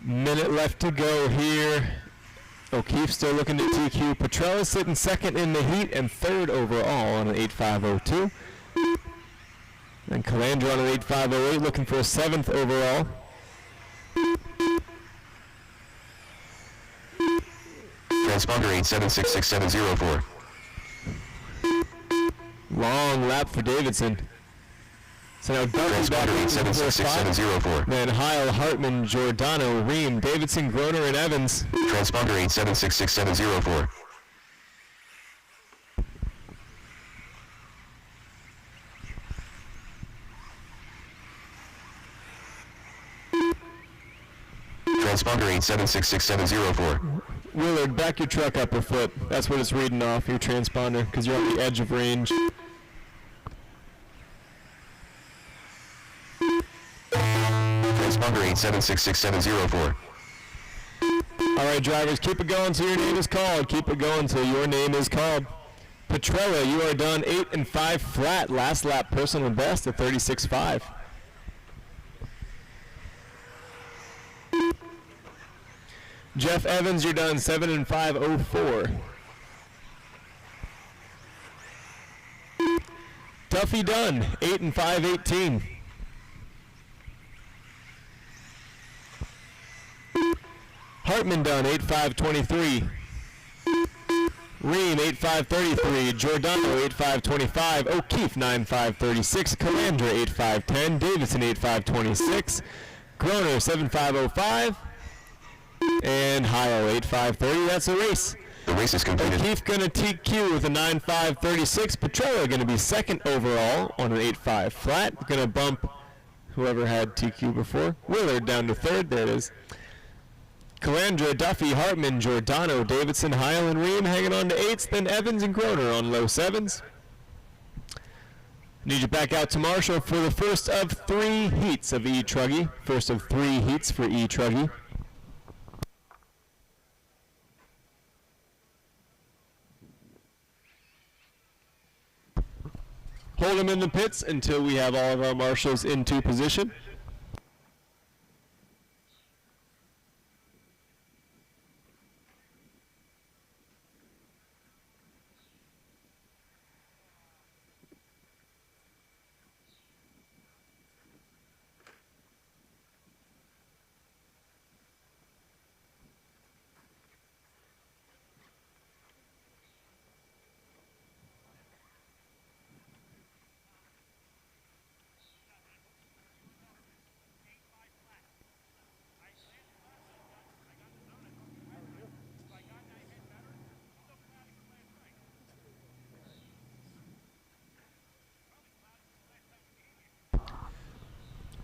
Minute left to go here. O'Keefe still looking to TQ. Petrella sitting second in the heat and third overall on an 8.502. And Calandra on an 8.508 looking for a 7th overall. Transponder 8766704. Long lap for Davidson. So now Duffy back Transponder in for 8766704. Then Heil, Hartman, Giordano, Ream, Davidson, Groner, and Evans. Transponder 8766704. Transponder 8766704. Willard, back your truck up a foot. That's what it's reading off, your transponder, because you're on the edge of range. Transponder 8766704. All right, drivers, keep it going till your name is called. Keep it going till your name is called. Petrella, you are done 8 and 5 flat. Last lap personal best at 36.5. Jeff Evans, you're done 7 and 5.04. Duffy Dunn, 8 and 5.18. Hartman Dunn, 8.5.23. Ream, 8.5.33. Giordano, 8.5.25. O'Keefe, 9.5.36. Calandra, 8.5.10. Davidson, 8.5.26. Groner, 7.5.05. And Heil, 8.5.30. That's the race. The race is completed. O'Keefe going to TQ with a 9.5.36. Petrella going to be second overall on an 8.5 flat. Going to bump whoever had TQ before. Willard down to third. There it is. Calandra, Duffy, Hartman, Giordano, Davidson, Heil, and Ream hanging on to 8s. Then Evans and Groner on low 7s. Need you back out to Marshall for the first of 3 heats of E-Truggy. First of 3 heats for E-Truggy. Hold them in the pits until we have all of our marshals into position.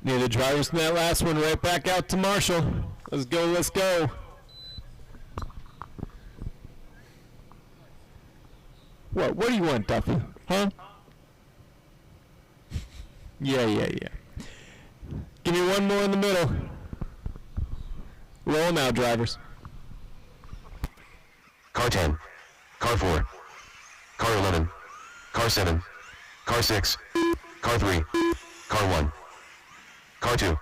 Need the drivers from that last one right back out to Marshall. Let's go, let's go. What do you want, Duffy? Huh? Yeah. Give me one more in the middle. Roll now, drivers. Car 10. Car 4. Car 11. Car 7. Car 6. Car 3. Car 1. Car 2.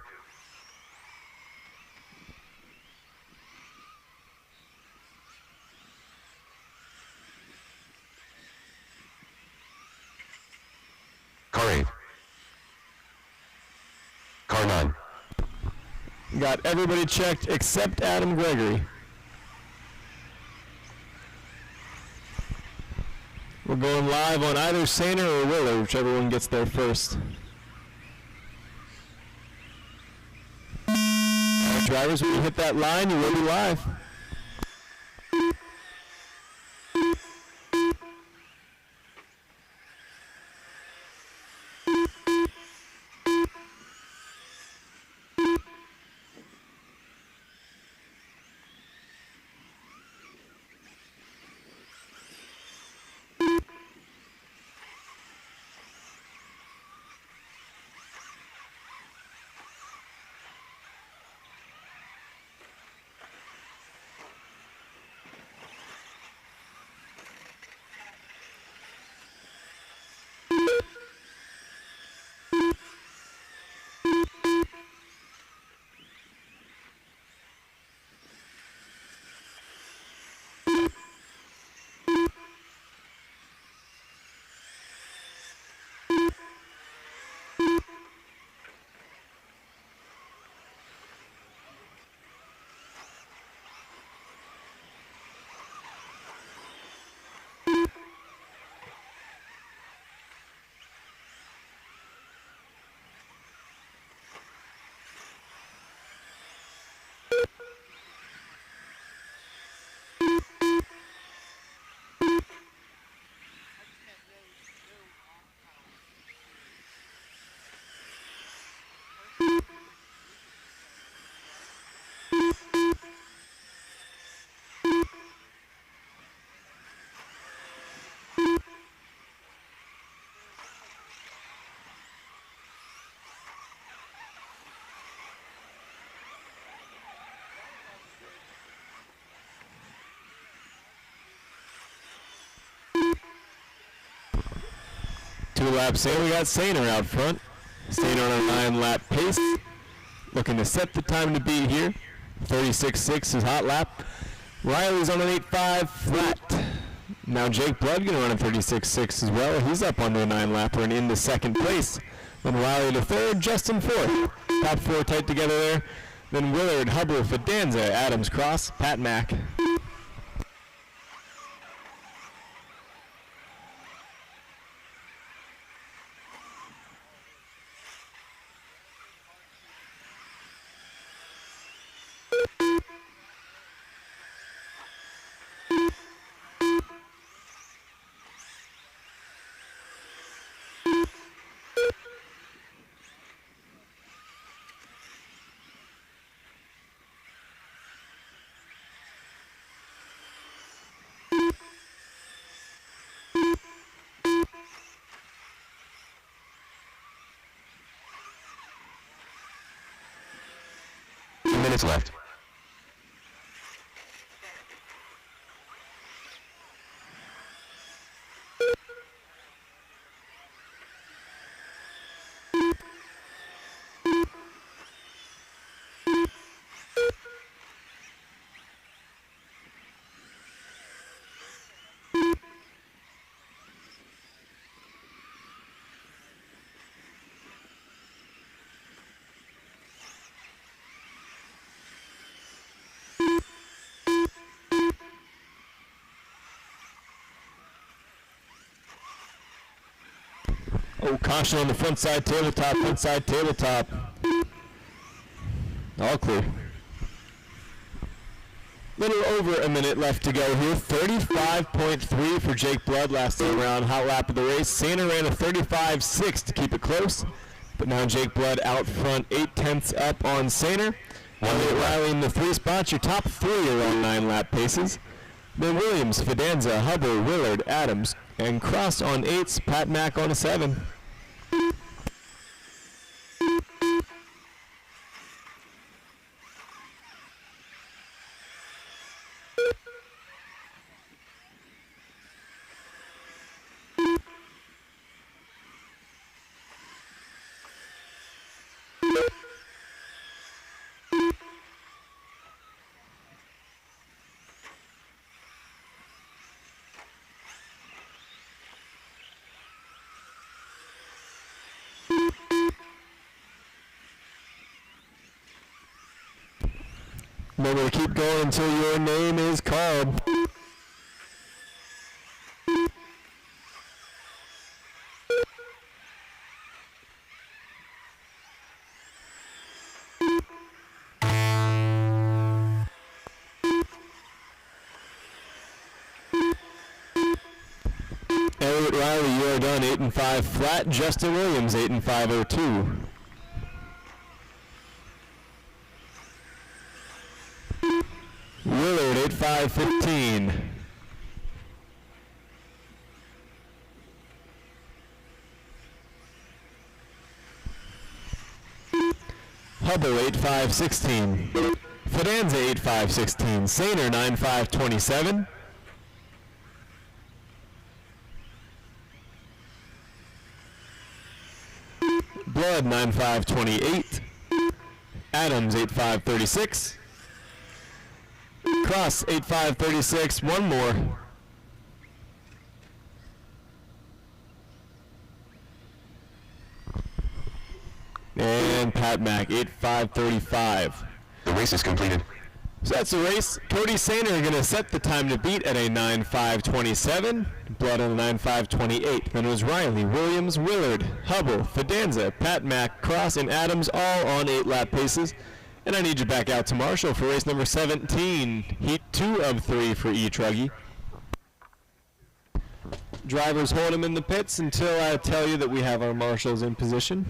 Car 8. Car 9. Got everybody checked except Adam Gregory. We're going live on either Sainer or Willer, whichever one gets there first. All right, drivers, when you hit that line, you will be live. laps in, we got Sainer out front. Sainer on a 9-lap pace. Looking to set the time to beat here. 36.6 is hot lap. Riley's on an 8.5 flat. Now Jake Blood going to run a 36.6 as well. He's up on the 9-lapper and into second place. Then Riley to third, Justin fourth. Top four tight together there. Then Willard, Hubbell, Fidanza, Adams, Cross, Pat Mack. Minutes left. Oh, caution on the front side tabletop, All clear. Little over a minute left to go here. 35.3 for Jake Blood last time around. Hot lap of the race. Sainer ran a 35.6 to keep it close. But now Jake Blood out front, 8/10 up on Sainer. Elliott Riley in the 3 spots. Your top 3 are on 9-lap paces. Then Williams, Fidanza, Hubbell, Willard, Adams, and Cross on 8s. Pat Mack on a 7. Remember to keep going until your name is called. Elliott Riley, you are done 8-5 flat. Justin Williams, 8-502. Willard, 8.515. Hubbell, 8.516. Fidanza, 8.516. Sainer, 9.527. Blood, 9.528. Adams, 8.536. Cross, 8.536, one more. And Pat Mack, 8.535. The race is completed. So that's the race. Cody Sainer going to set the time to beat at a 9.527. Blood on a 9.528. Then it was Riley, Williams, Willard, Hubbell, Fidanza, Pat Mack, Cross, and Adams all on 8-lap paces. And I need you back out to Marshall for race number 17, heat 2 of 3 for E-Truggy. Drivers hold them in the pits until I tell you that we have our marshals in position.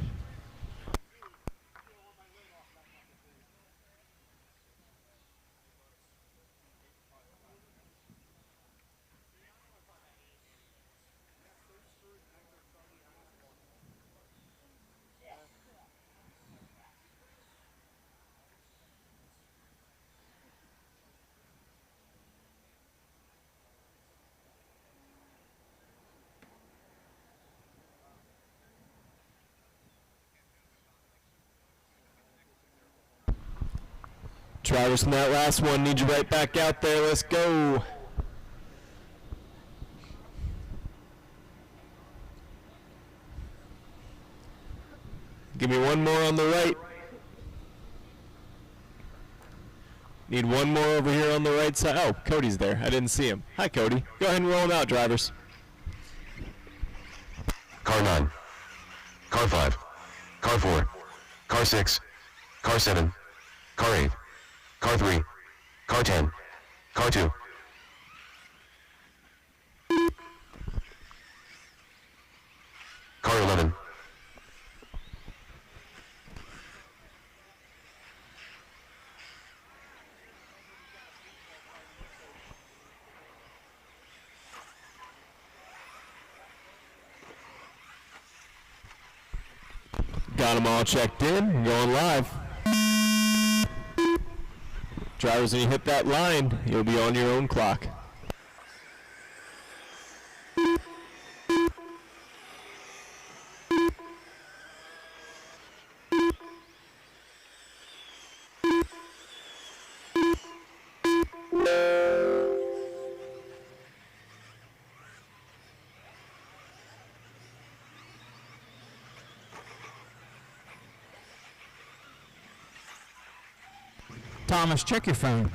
Drivers from that last one, need you right back out there. Let's go. Give me one more on the right. Need one more over here on the right side. Oh, Cody's there. I didn't see him. Hi, Cody. Go ahead and roll him out, drivers. Car 9. Car 5. Car 4. Car 6. Car 7. Car 8. Car 3. Car 10. Car 2. Car 11. Got them all checked in, going live. Drivers, when you hit that line, you'll be on your own clock. Thomas, check your phone.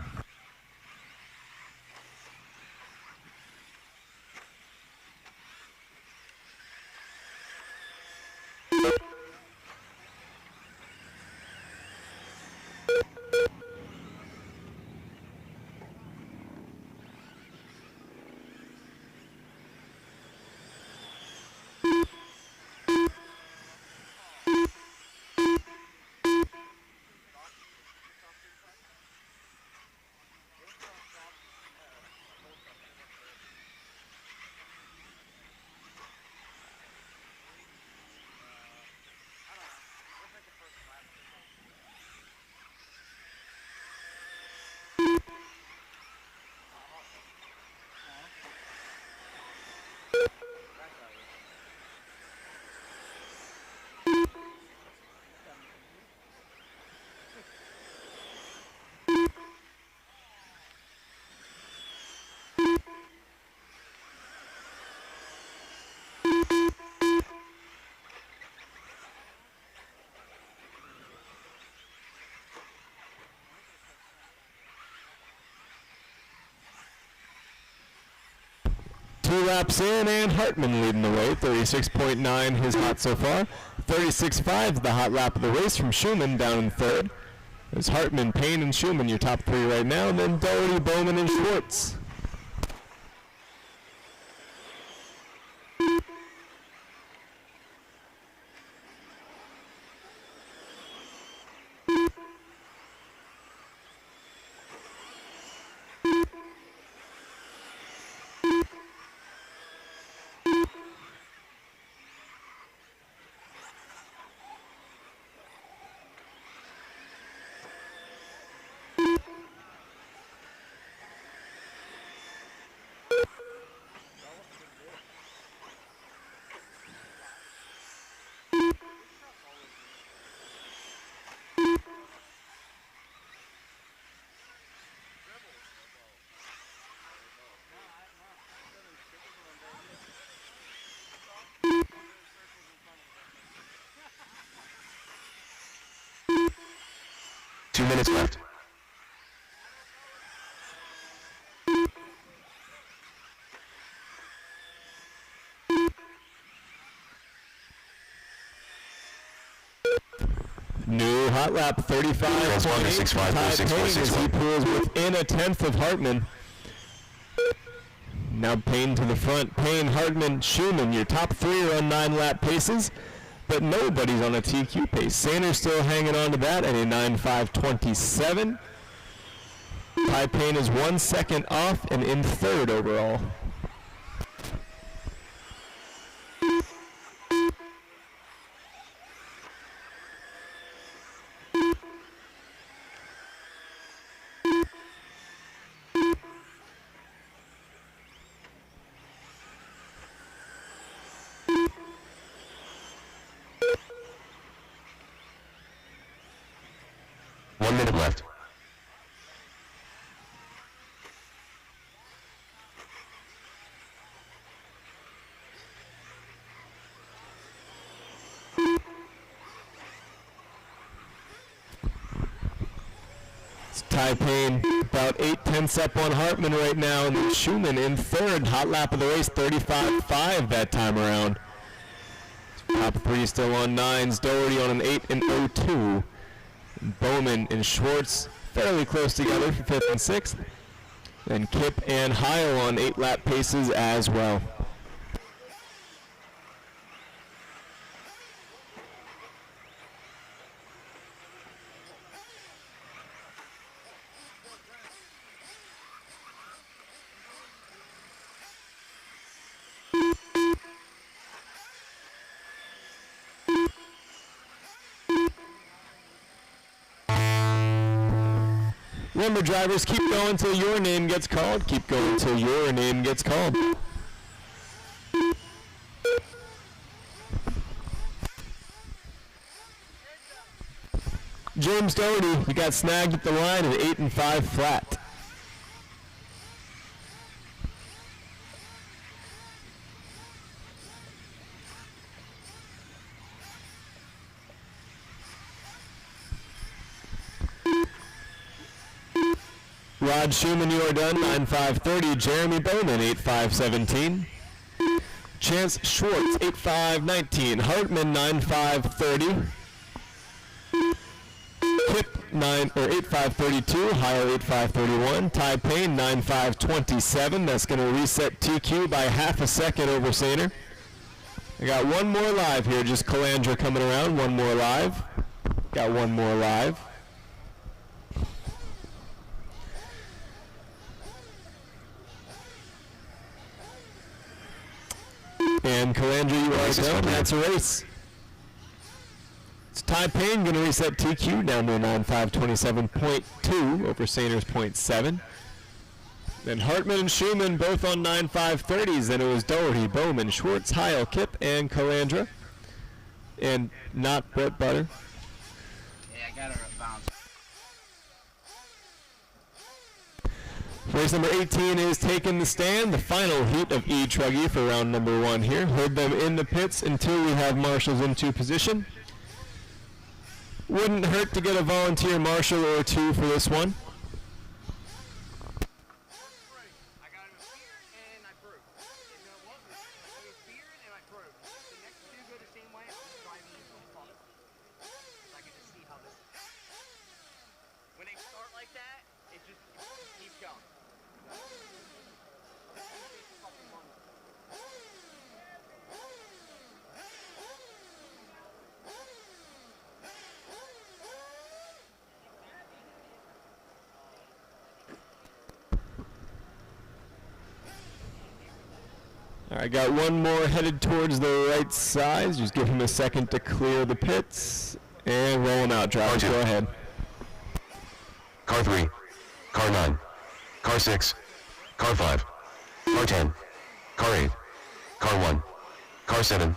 Two laps in, and Hartman leading the way. 36.9 his hot so far. 36.5 the hot lap of the race from Schumann down in third. There's Hartman, Payne, and Schumann, your top three right now, and then Doherty, Bowman, and Schwartz. Minutes left. New hot lap, 35.8. Ty Payne as he pulls within a tenth of Hartman. Now Payne to the front. Payne, Hartman, Schumann, your top three are on 9-lap paces, but nobody's on a TQ pace. Sanders still hanging on to that at a 9.5.27. Ty Payne is 1 second off and in third overall. One minute left. Ty Payne about 8/10 up on Hartman right now, and then Schumann in third. Hot lap of the race, 35.5 that time around. Top three still on 9s. Doherty on an 8 and 02. Bowman and Schwartz fairly close together for 5th and 6th. And Kip and Heil on 8-lap paces as well. Remember, drivers, keep going till your name gets called. Keep going till your name gets called. James Doherty, you got snagged at the line at 8 and 5 flat. Rod Schumann, you are done, 9.530. Jeremy Bowman, 8.517. Chance Schwartz, 8.519. Hartman, 9.530. Kip, 8.532. Heil, 8.531. Ty Payne, 9.527. That's going to reset TQ by half a second over Sainer. I got one more live here, just Calandra coming around. One more live. Got one more live. And Calandra, you are done. That's a race. It's Ty Payne going to reset TQ down to a 9.527.2 over Sainer's 0.7. Then Hartman and Schumann both on 9.530s. Then it was Doherty, Bowman, Schwartz, Heil, Kip, and Calandra. And not Brett Butter. Yeah, I got her a bounce. Race number 18 is taking the stand, the final heat of E-Truggy for round number 1 here. Hold them in the pits until we have marshals into position. Wouldn't hurt to get a volunteer marshal or two for this one. I got him a fear and I proved. You know what? I got a fear and I proved. The next two go the same way. I'm just driving into them funnel. I can just see how this. When they start like that, it just keeps going. All right, got one more headed towards the right side. Just give him a second to clear the pits. And rolling out, drivers, go ahead. Car 3, Car 9, Car 6, Car 5, Car 10, Car 8, Car 1, Car 7,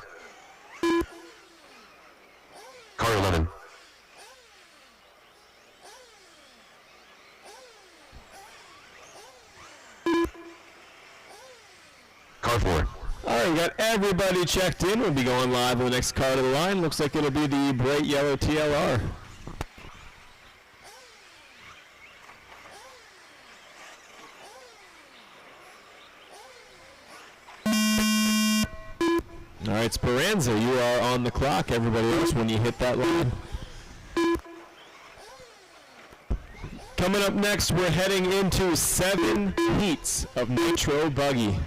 Car 11, Car 4. All right, we got everybody checked in. We'll be going live with the next car to the line. Looks like it'll be the bright yellow TLR. All right, Speranza, you are on the clock. Everybody else, when you hit that line. Coming up next, we're heading into 7 heats of Nitro Buggy.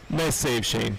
Nice save, Shane.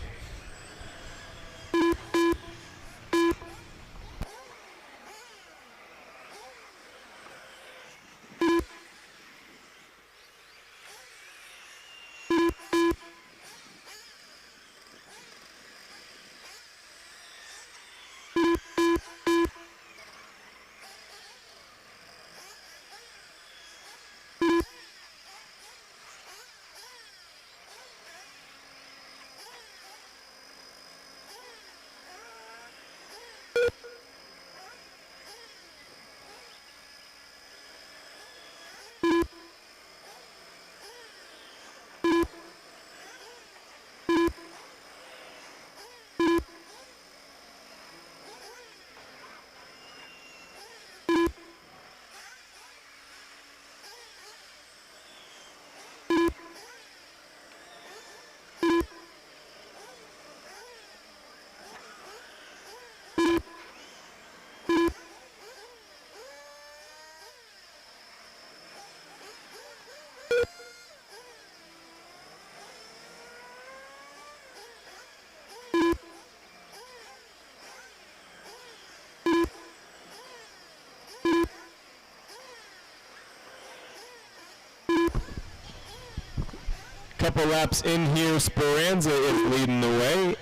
couple laps in here, Speranza is leading the way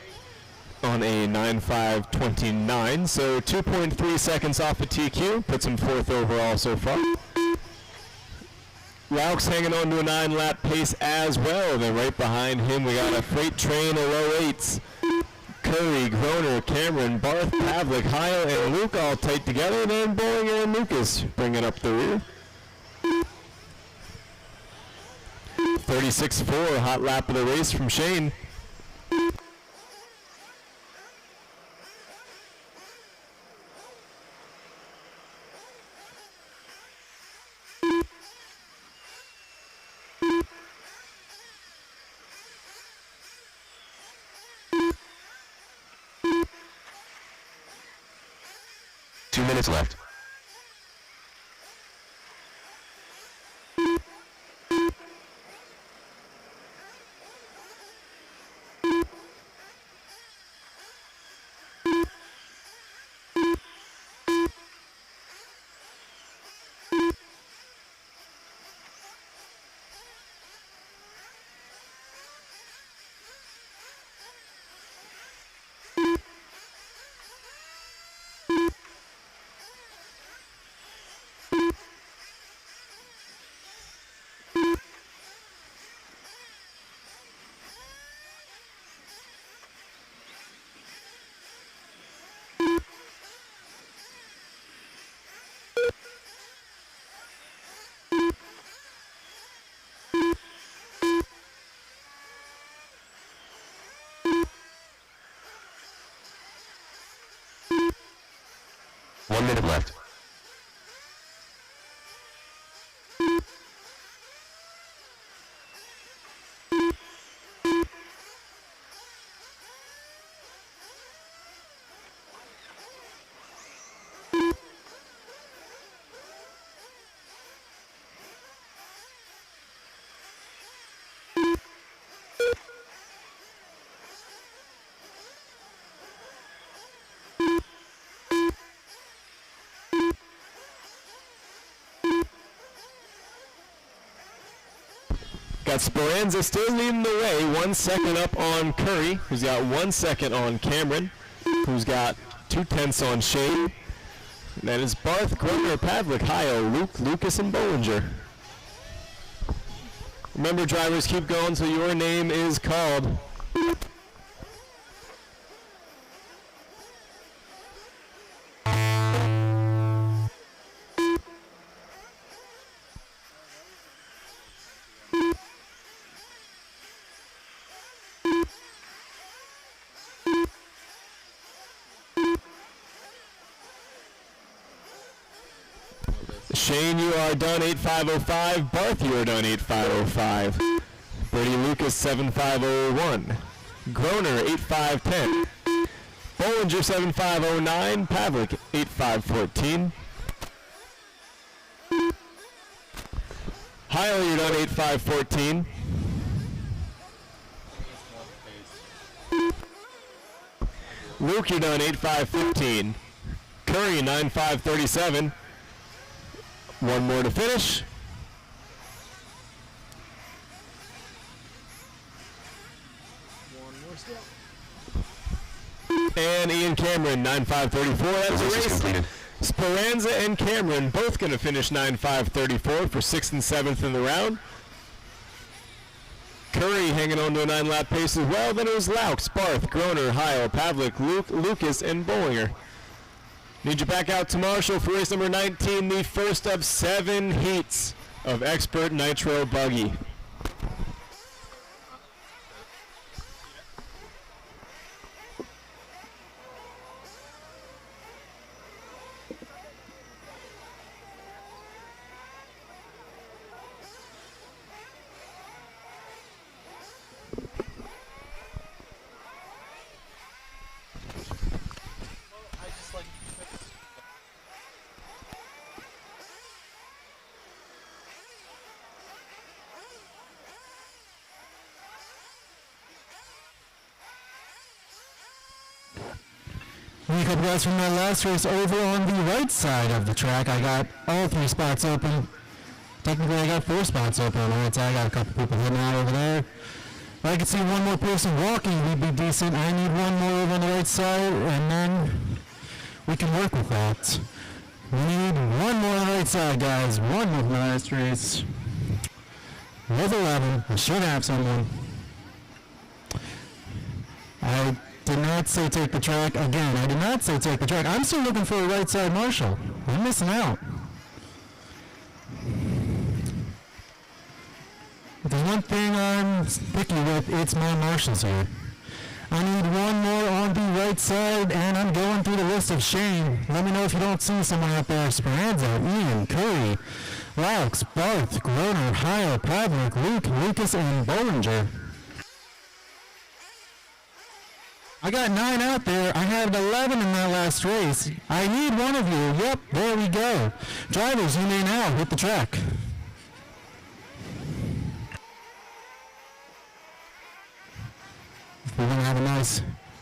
on a 9.5.29, so 2.3 seconds off of TQ, puts him fourth overall so far. Laux hanging on to a 9-lap pace as well. Then right behind him we got a freight train of low 8s. Curry, Groner, Cameron, Barth, Pavlik, Heil, and Luke all tight together. Then Bollinger and Lucas bringing up the rear. 36.4, hot lap of the race from Shane. Minutes left. One minute left. Got Speranza still leading the way, 1 second up on Curry, who's got 1 second on Cameron, who's got 2/10 on Shane. And that is Barth, Groner, Pavlik, Heil, Luke, Lucas, and Bollinger. Remember, drivers, keep going so your name is called. Shane, you are done 8.505. Barth, you are done 8.505. Brady Lucas, 7.501. Groner, 8.510. Bollinger, 7.509. Pavlik, 8.514. Heil, you're done 8.514. Luke, you're done 8.515. Curry, 9.537. One more to finish. One more step. And Ian Cameron, 9.534. That's a race. Completed. Speranza and Cameron both going to finish 9.534 for 6th and 7th in the round. Curry hanging on to a 9-lap pace as well. Then it was Laux, Barth, Groner, Heil, Pavlik, Luke, Lucas, and Bollinger. Need you back out tomorrow show for race number 19, the first of 7 heats of Expert Nitro Buggy. A couple guys from my last race over on the right side of the track. I got all 3 spots open. technically I got 4 spots open on the right side. I got a couple people heading out over there. If I could see one more person walking, we'd be decent. I need one more over on the right side, and then we can work with that. We need one more on the right side, guys. One more for the last race. With 11, I should have someone. I did not say take the track. Again, I did not say take the track. I'm still looking for a right side marshal. I'm missing out. If there's one thing I'm picky with, it's my marshals here. I need one more on the right side, and I'm going through the list of shame. Let me know if you don't see someone out there. Speranza, Ian, Curry, Laux, Barth, Groner, Heil, Pavlik, Luke, Lucas, and Bollinger. I got 9 out there. I had 11 in that last race. I need one of you. Yep, there we go. Drivers, you may now hit the track. We're going to have a nice,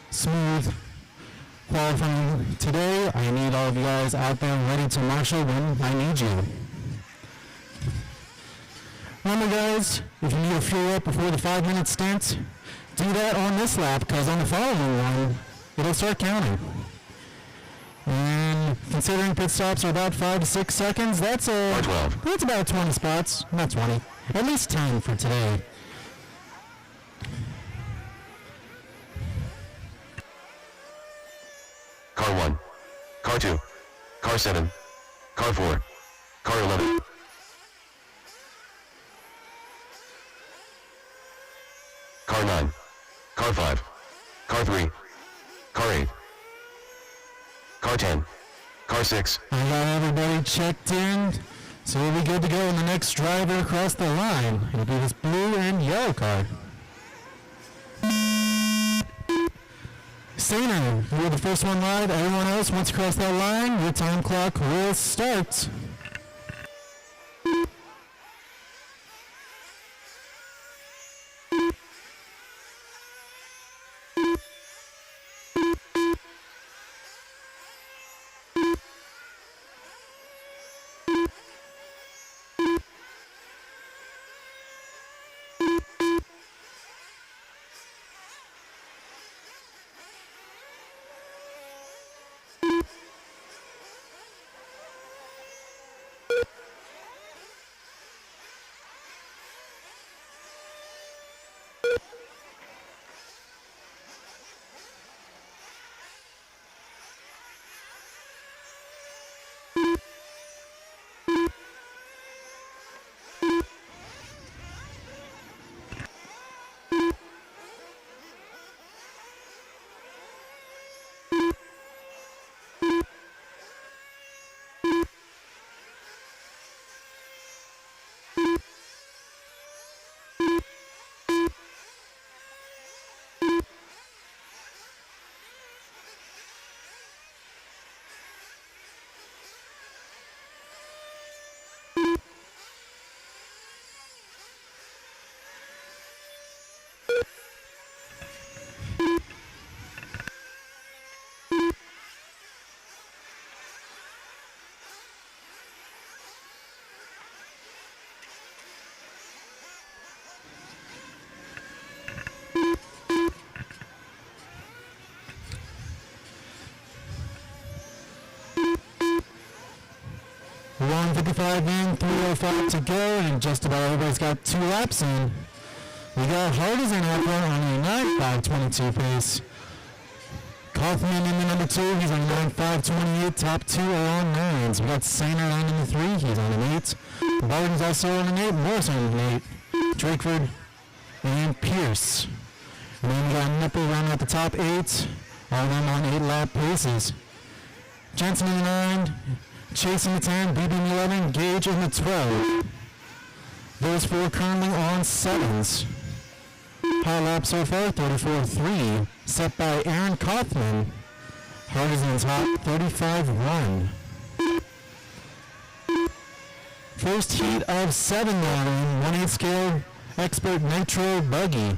smooth qualifying today. I need all of you guys out there ready to marshal when I need you. Remember, guys, if you need to fuel up before the 5-minute stint, do that on this lap, because on the following one, it'll start counting. And considering pit stops are about 5 to 6 seconds, that's about 20 spots. Not 20, at least 10 for today. Car 1, Car 2, Car 7, Car 4, Car 11. Car 9, Car 5, Car 3, Car 8, Car 10, Car 6. I got everybody checked in, so we'll be good to go when the next driver across the line. It'll be this blue and yellow car. Sainer, you're the first one live. Everyone else, once you cross that line, your time clock will start. .155 in, 3:05 to go, and just about everybody's got 2 laps in. We got Hardison out front on a 9.522 pace. Kaufman in the number 2, he's on 9.528. Top 2 are on 9s. We got Sainer on number 3, he's on an 8. Barton's also on an 8, Morris on an 8. Drakeford and Pierce. And then we got Nipple running at the top 8, all of them on 8-lap paces. Jensen in the 9. Chase in the 10, BB in the 11, Gage in the 12. Those 4 currently on 7s. High lap so far, 34.3, set by Aaron Kaufman. Hardison's hot, 35.1. First heat of 7 running, 1/8 scale expert nitro buggy.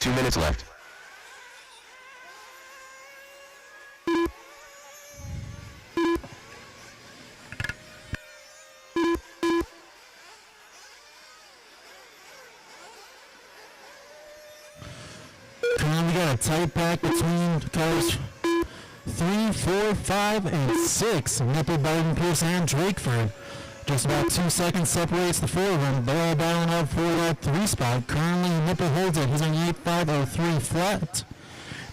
2 minutes left. Currently we got a tight pack between cars 3, 4, 5, and 6. Nipple, Barton, Pierce, and Drakeford. Just about 2 seconds separates the 4 of them. They're all battling up for that 3 spot. Currently Nipple holds it. He's on 8503 flat.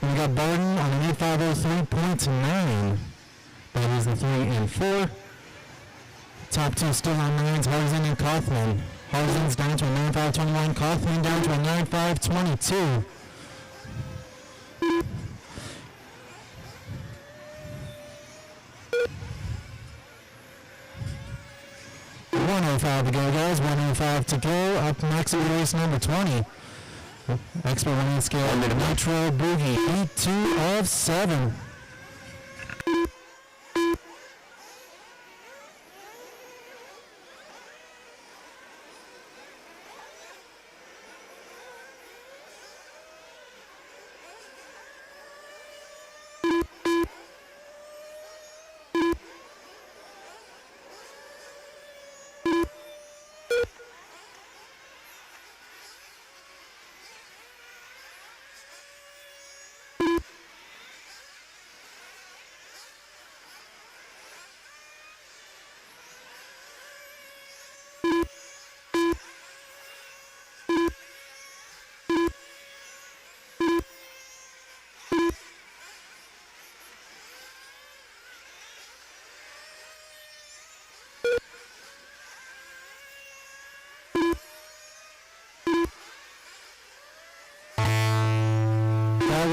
And we got Barton on an 8503.9. That is the 3 and 4. Top 2 still on 9s, Hardison and Kaufman. Hardison's down to a 9521. Kaufman down to a 9522. To go, guys. 105 to go. Up next is race number 20. Expert winning scale. Nitro Boogie. Heat 2 of 7.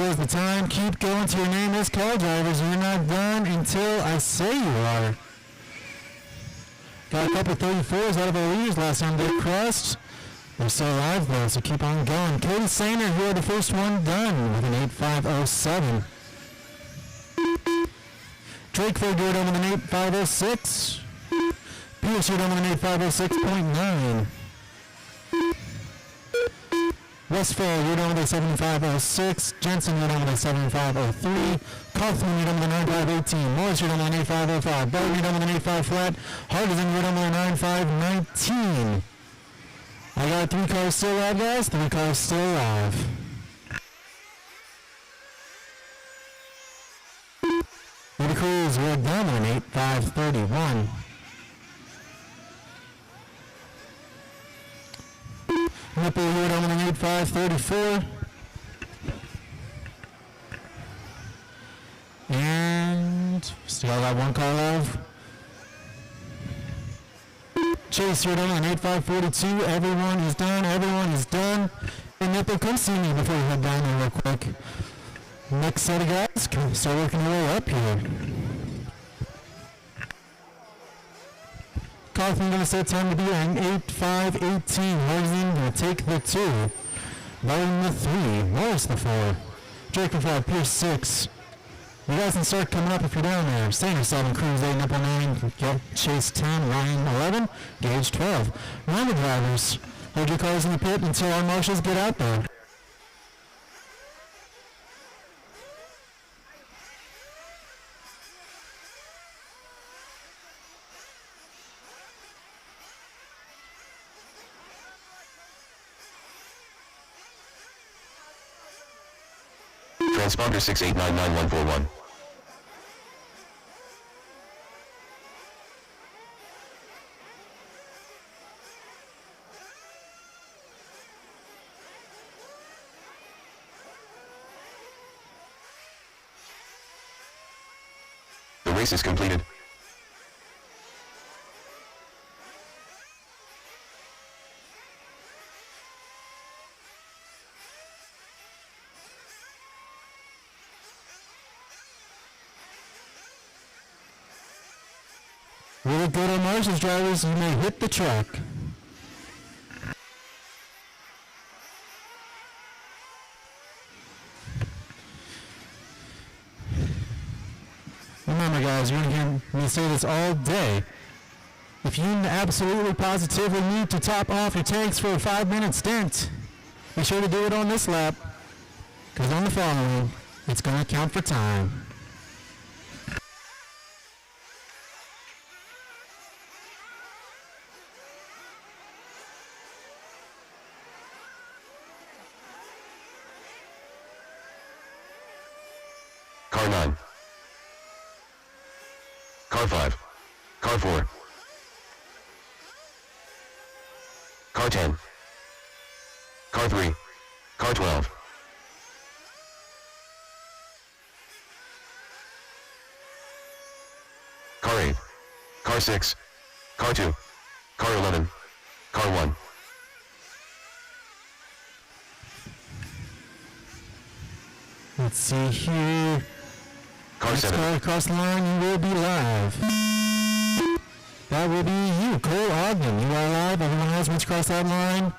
The time. Keep going to your name is car drivers. You're not done until I say you are. Got a couple 34s out of our leaders last time they crossed. They're still alive though, so keep on going. Cody Sainer here, the first one done with an 8507. Drakeford here done with an 8506. Pierce here done with an 8506.9. Westphal, you're down with a 7506. Jensen, you're down with a 7503. Kaufman, you're down with a 9518. Morris, you're down with an 8505. Barton, you're down with an 85 flat. Hardison, you're down with a 9519. I got 3 cars still alive, guys. 3 cars still alive. Rudy Cruz, you're down with an 8531. Nipple here down with an 8534. And still got 1 car live. Chase here down with an 8542. Everyone is done. Everyone is done. And Nipple, come see me before we head down there real quick. Next set of guys, can start working your way up here. Kaufman going to set time to be an 8518. Hardison going to take the 2. Barton the 3. Morris the 4. Drake for 5. Pierce 6. You guys can start coming up if you're down there. Sainer 7. Cruz 8. Nipple 9. Chase 10. Ryan 11. Gage 12. Rhonda drivers, hold your cars in the pit until our marshals get out there. Transponder 6899141. The race is completed. Really good on marshals drivers, you may hit the track. Remember guys, you're going to hear me say this all day. If you absolutely positively need to top off your tanks for a 5-minute stint, be sure to do it on this lap. Because on the following, it's going to count for time. Car 9. Car 5. Car 4. Car 10. Car 3. Car 12. Car 8. Car 6. Car 2. Car 11. Car 1. Let's see here. Car Next 7. car across the line, you will be live. That will be you, Cole Ogden. You are live. Everyone else, once you cross that line,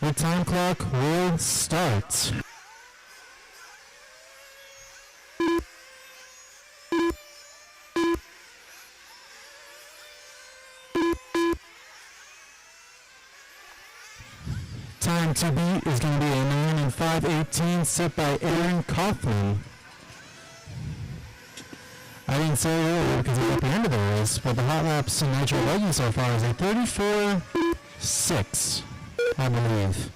your time clock will start. Time to beat is going to be a 9 and 5:18 set by Aaron Kaufman. I didn't say it earlier because it's at the end of the race, but the hot laps in Nitro Legends so far is a 34.6, I believe.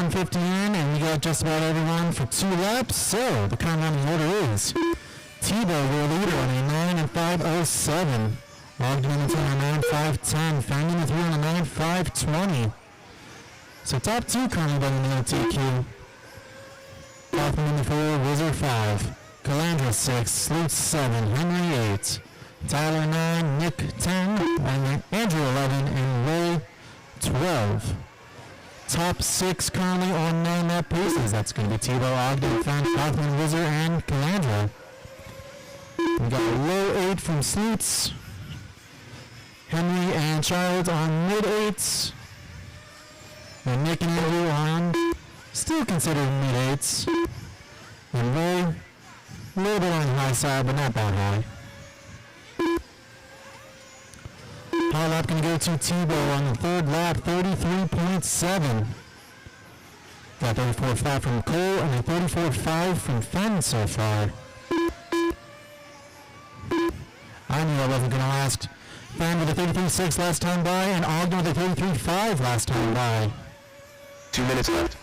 .50 in, and we got just about everyone for 2 laps. So the current running order is Tebow, your leader, on a 9 and 5:07. Ogden on a 9 5:10. Fangin the 3 on a 9 5:20. So top 2 currently running the LTQ. Kaufman in the 4, Wizard 5, Calandra 6, Sleuth 7, Henry 8, Tyler 9, Nick 10, and Andrew 11, and Ray 12. Top 6 currently on 9-lap paces. That's going to be Tebow, Ogden, Fan, Kaufman, Wizard, and Calandra. We got a low 8 from Sleuths. Henry and Childs on mid-8s. And Nick and Andrew on still considered mid-8s. And Ray, a little bit on the high side, but not that high. High lap going to go to Tebow on the 3rd lap, 33.7. Got 34.5 from Cole and a 34.5 from Fenn so far. I knew I wasn't going to last. Fenn with a 33.6 last time by, and Ogden with a 33.5 last time by. 2 minutes left.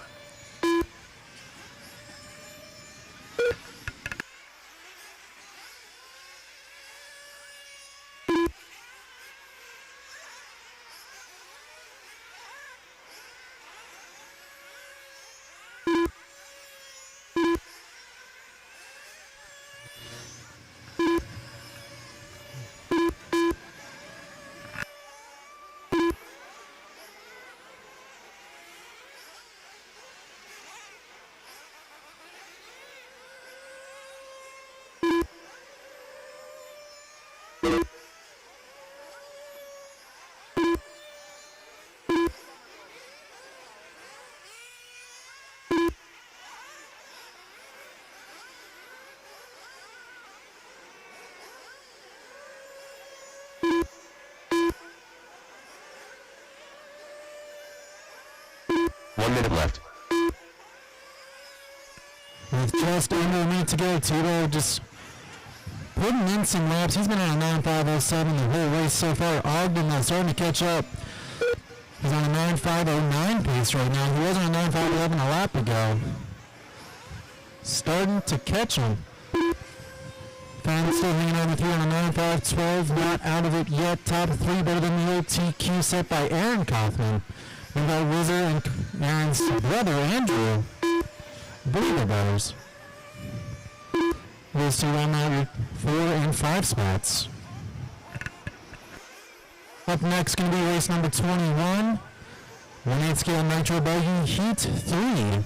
Left. With just under a minute to go, Tebow just putting in some laps. He's been on a 9.507 the whole race so far. Ogden is starting to catch up. He's on a 9.509 pace right now. He was on a 9.511 a lap ago. Starting to catch him. Fan still hanging on with you on a 9.512. Not out of it yet. Top three better than the old TQ set by Aaron Kaufman. We've got Whizzer and Aaron's brother, Andrew. Believer Brothers. Those two round out your 4 and 5 spots. Up next going to be race number 21. 1/8 scale Nitro Buggy Heat 3.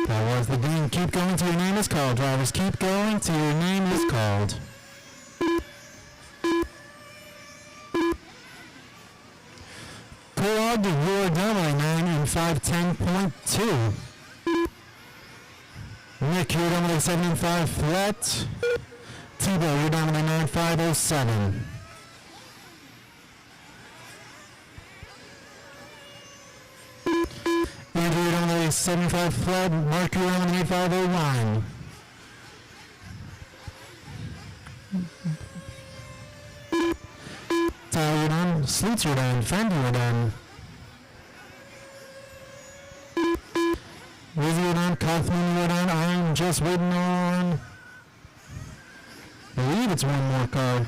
That was the ding. Keep going till your name is called, drivers. Keep going till your name is called. Cole Ogden, you are down by 9 and 510.2. Nick, you're down by 7 and 5 flat. Tebow, you're down by 9.507. Andrew, you're down by 75 flat. Mark, you're down by 8509. Tyler, you're done. Sleuts, you're done. Fendi, you're done. Lizzie, you're done. Kaufman, you're done. I'm just waiting on... I believe it's one more car.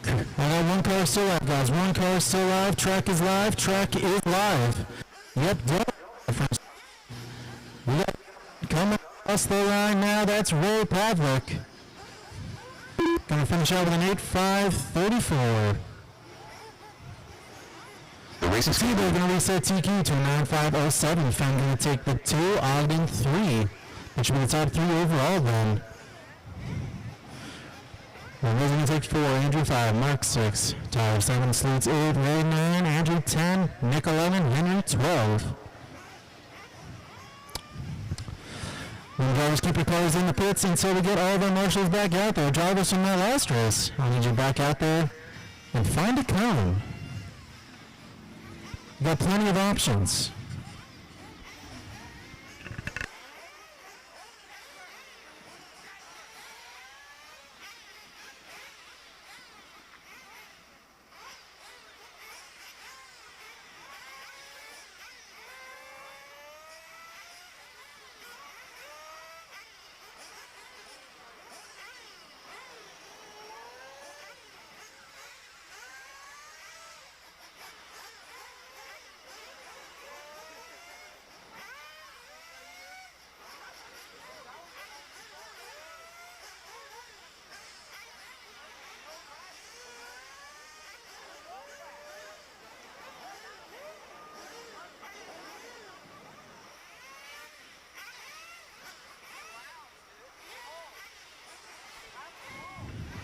I got one car still live, guys. One car still live. Track is live. Track is live. Yep, yep. We got coming across the line now. That's Ray Pavlik. Gonna finish out with an 8.534. The race is Tebow gonna reset TQ to a 9.507. Fenn gonna take the 2. Ogden 3. That should be the top 3 overall then. Rizzo gonna take 4. Andrew 5. Mark 6. Tyler 7. Sleuts 8. Ray 9. Andrew 10. Nick 11. Henry 12. And drivers, keep your cars in the pits until we get all of our marshals back out there. Drivers from that last race, I need you back out there and find a cone. You've got plenty of options.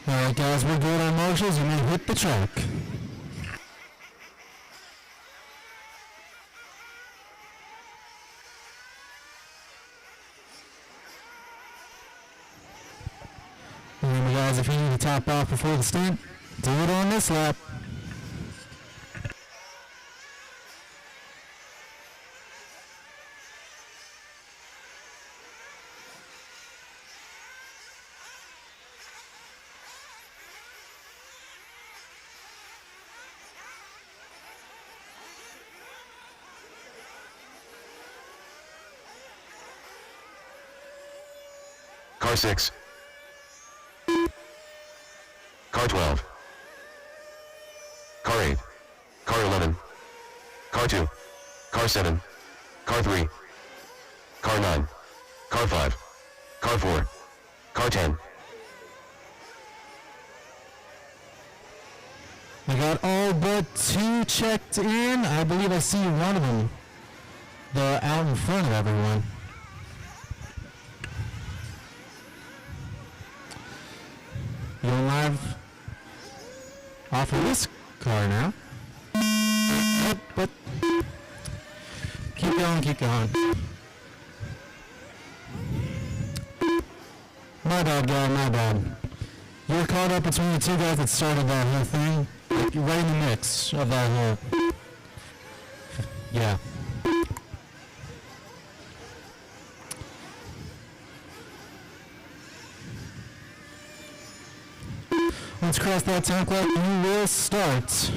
Alright guys, we're good on marshals. You may hit the track. Remember guys, if you need to top off before the stint, do it on this lap. Car 6. Car 12. Car 8. Car 11. Car 2. Car 7. Car 3. Car 9. Car 5. Car 4. Car 10. I got all but 2 checked in. I believe I see one of them. They're out in front of everyone. Going live off of this car now. But keep going. My bad, guy, my bad. You're caught up between the two guys that started that whole thing. Like, you're right in the mix of that whole... Yeah. Let's cross that time clock. You will start.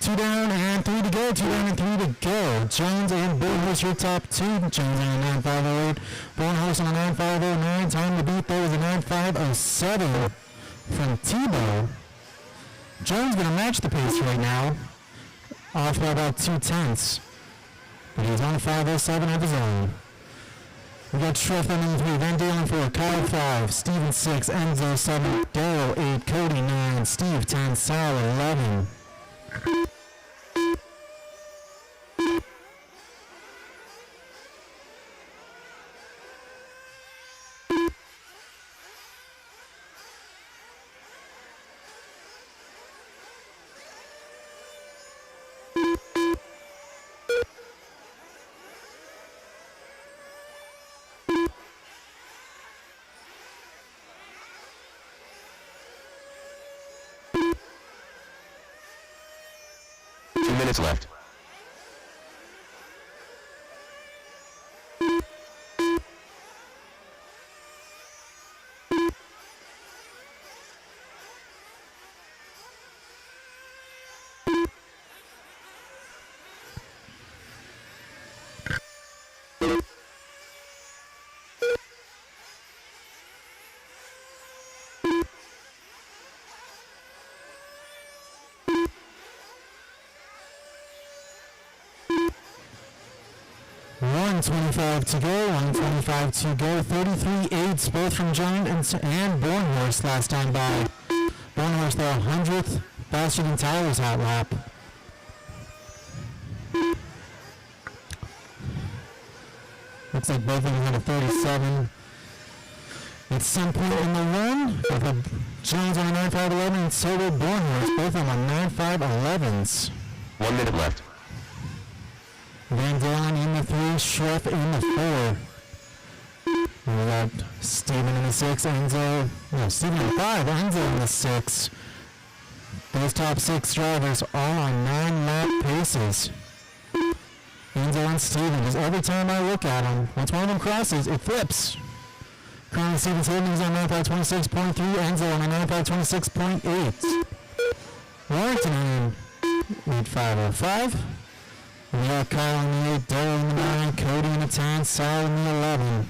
Two down and three to go. Two down and three to go. Jones and Bullhorse, your top two. Jones on a 9.508. Bullhorse on a 9.509. Time to beat there was a 9.507 from Tebow. Jones going to match the pace right now. Off by about 2/10. But he's on 5.07 of his own. We got Schrift on number 3, Van Dalen 4, Kyle 5, Steven 6, Enzo 7, Daryl 8, Cody 9, Steve 10, Sal 11. Minutes left. .125 to go, 125 to go, 33.8s both from Giant and Bornhorst last time by. Bornhorst their 100th faster than Tyler's hot lap. Looks like both of them had a 37. At some point in the run, with a Jones on a 9.511 and so did Bornhorst, both of them on 9.511s. 1 minute left. Van Dalen in the 3, Schreff in the 4. We got Steven in the 6, Enzo, no, Steven in the 5, Enzo in the 6. Those top 6 drivers all on 9-lap paces. Enzo and Steven, just every time I look at them, once one of them crosses, it flips. Currently Steven's holdings on 9.26.3, Enzo on a 9.26.8. Warrington in 8.505. We got Kyle in the 8, Daryl in the 9, Cody in the 10, Sal in the 11.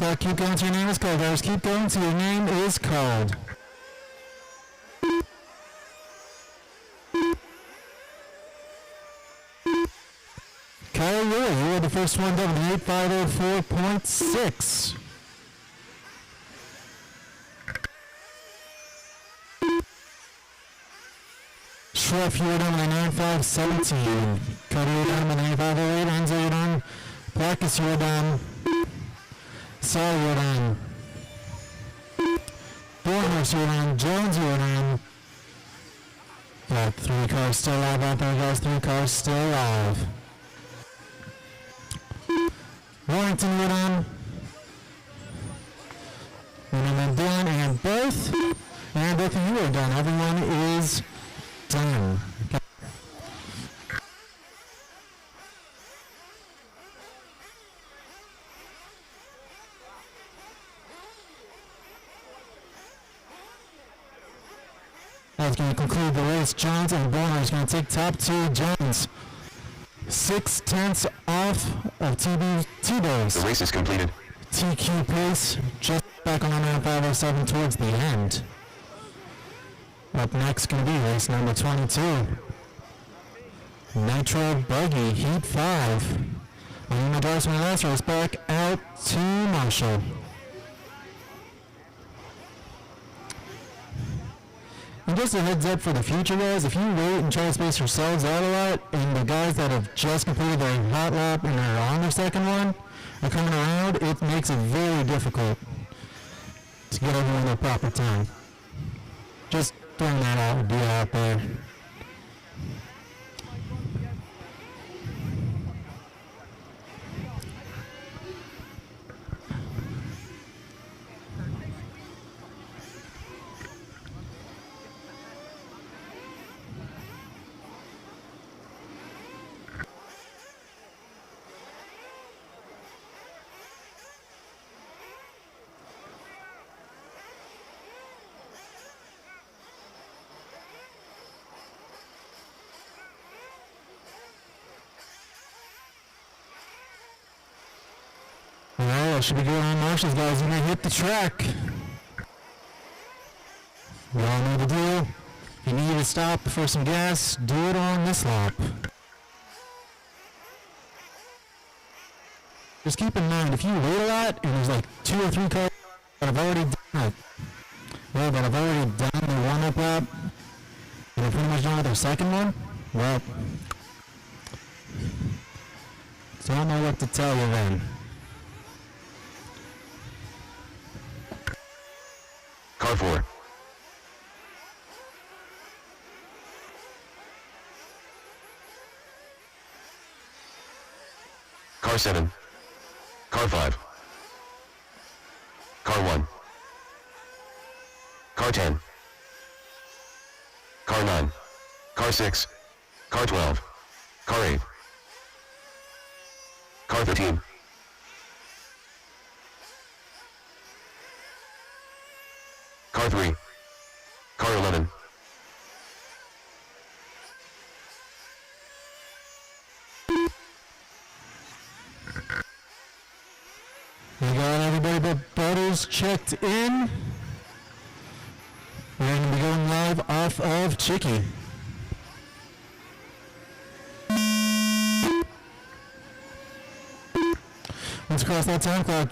clock. Keep going till your name is called, guys. Keep going till your name is called. Kyle Roy, you are the first one down with 8504.6. Schreff, you are down with 9517. Cody, you are down with 9508. Enzo, you are down. Placus, you are down. Saul, you are down. Bornhurst, you are down. Jones, you are down. Got 3 cars still alive out there, guys. 3 cars still alive. Warrington, you're done. And then Dan and both of you are done. Everyone is done. Okay. That's going to conclude the race. Jones and Bonner is going to take top 2. Jones 6/10 off of T-Bose. The race is completed. TQ pace just back on the 9507 towards the end. Up next going to be race number 22. Nitro Buggy Heat 5. And the doors from the last race back out to Marshall. And just a heads up for the future, guys, if you wait and try to space yourselves out a lot, and the guys that have just completed their hot lap and are on their second one are coming around, it makes it very difficult to get everyone their proper time. Just throwing that idea out there. Alright, I should be going on Marshall's, guys. You're going to hit the track. We all know the deal. If you need to stop for some gas, do it on this lap. Just keep in mind, if you wait a lot and there's like 2 or 3 cars that have already done it, well, that have already done the warm-up lap, and they're pretty much done with their second one, well, don't know what to tell you then. Car 4. Car 7. Car 5. Car 1. Car 10. Car 9. Car 6. Car 12. Car 8. Car 13. Car 3. Car 11. We got everybody but Butters checked in. We're going to be going live off of Chicky. Once across that time clock,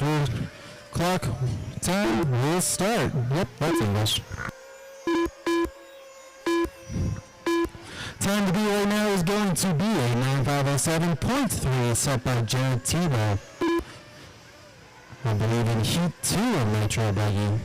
time will start. Yep, that's English. Time to be right now is going to be a 9507.3 set by Jared Tebow. I believe in Heat 2 of Nitro Buggy.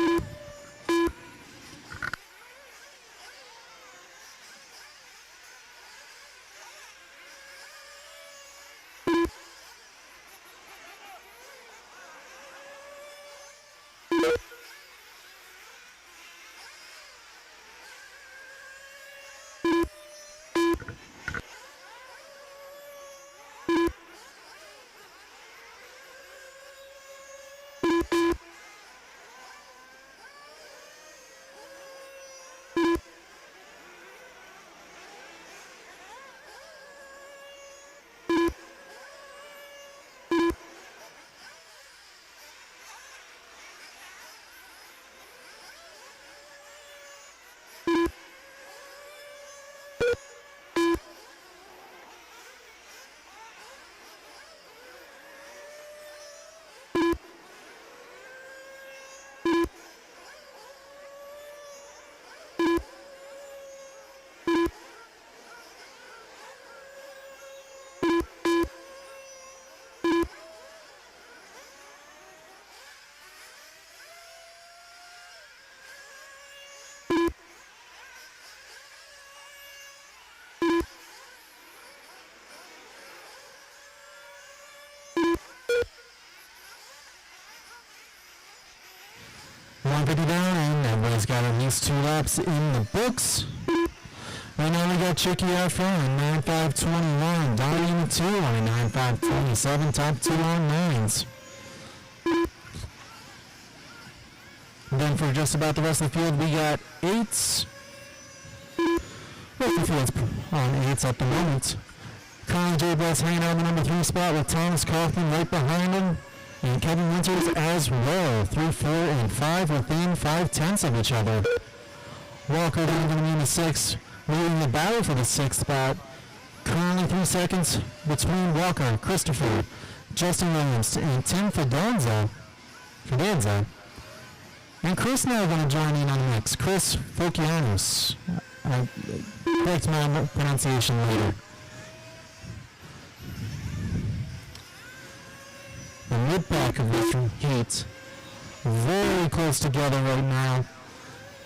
150 down, and everybody's got at least 2 laps in the books. Right now we got Chicky out front on 9.5.21, Donnie in the 2 on a 9.5.27, top 2 on 9s. And then for just about the rest of the field, we got 8s. Rest of the field's on 8s at the moment. Colin J. Bless hanging out in the number 3 spot with Thomas Kaufman right behind him. And Kevin Winters as well. 3, 4, and 5 within 5/10 of each other. Walker then going to be in the 6th, leading the battle for the 6th spot. Currently 3 seconds between Walker, Christopher, Justin Williams, and Tim Fidanza. And Chris now going to join in on the mix. Chris Fokianos. Correct my pronunciation later. The mid-pack of this heat, very close together right now.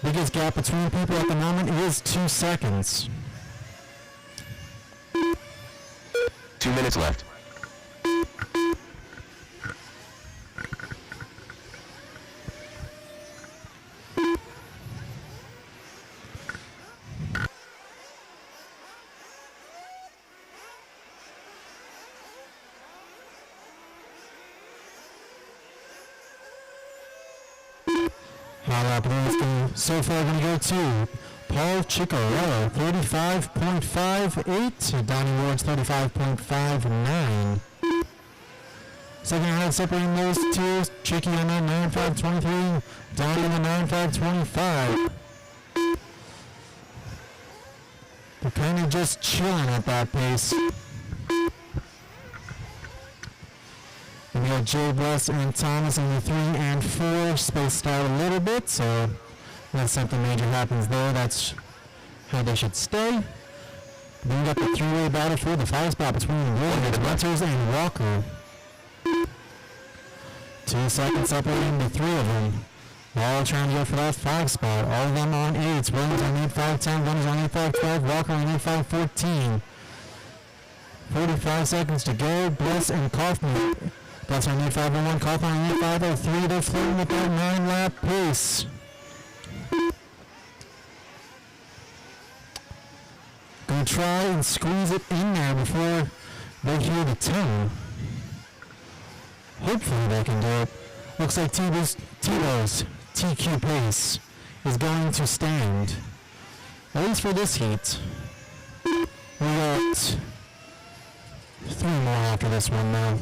Biggest gap between people at the moment is 2 seconds. 2 minutes left. So far going to go to Paul Ciccarello, 35.58. Donnie Ward's 35.59. Second round separating those two. Chicky on that 9.5.23. Donnie on the 9.5.25. They're kind of just chilling at that pace. And we got Jay Bless and Thomas in the 3 and 4, spaced out a little bit, so unless something major happens there, that's how they should stay. Then we got the 3-way battle for the 5 spot between Williams, Winters, and Walker. 2 seconds separating the 3 of them. All trying to go for that 5 spot. All of them on 8s. Williams on 8.5.10, Winters on 8.5.12, Walker on 8.5.14. 45 seconds to go. Bliss and Kaufman. Bless on 8.5.01, Kaufman on 8.5.03. They're floating with that 9-lap pace. Gonna try and squeeze it in there before they hear the tone. Hopefully they can do it. Looks like Tebow's TQ pace is going to stand. At least for this heat. We got 3 more after this one now.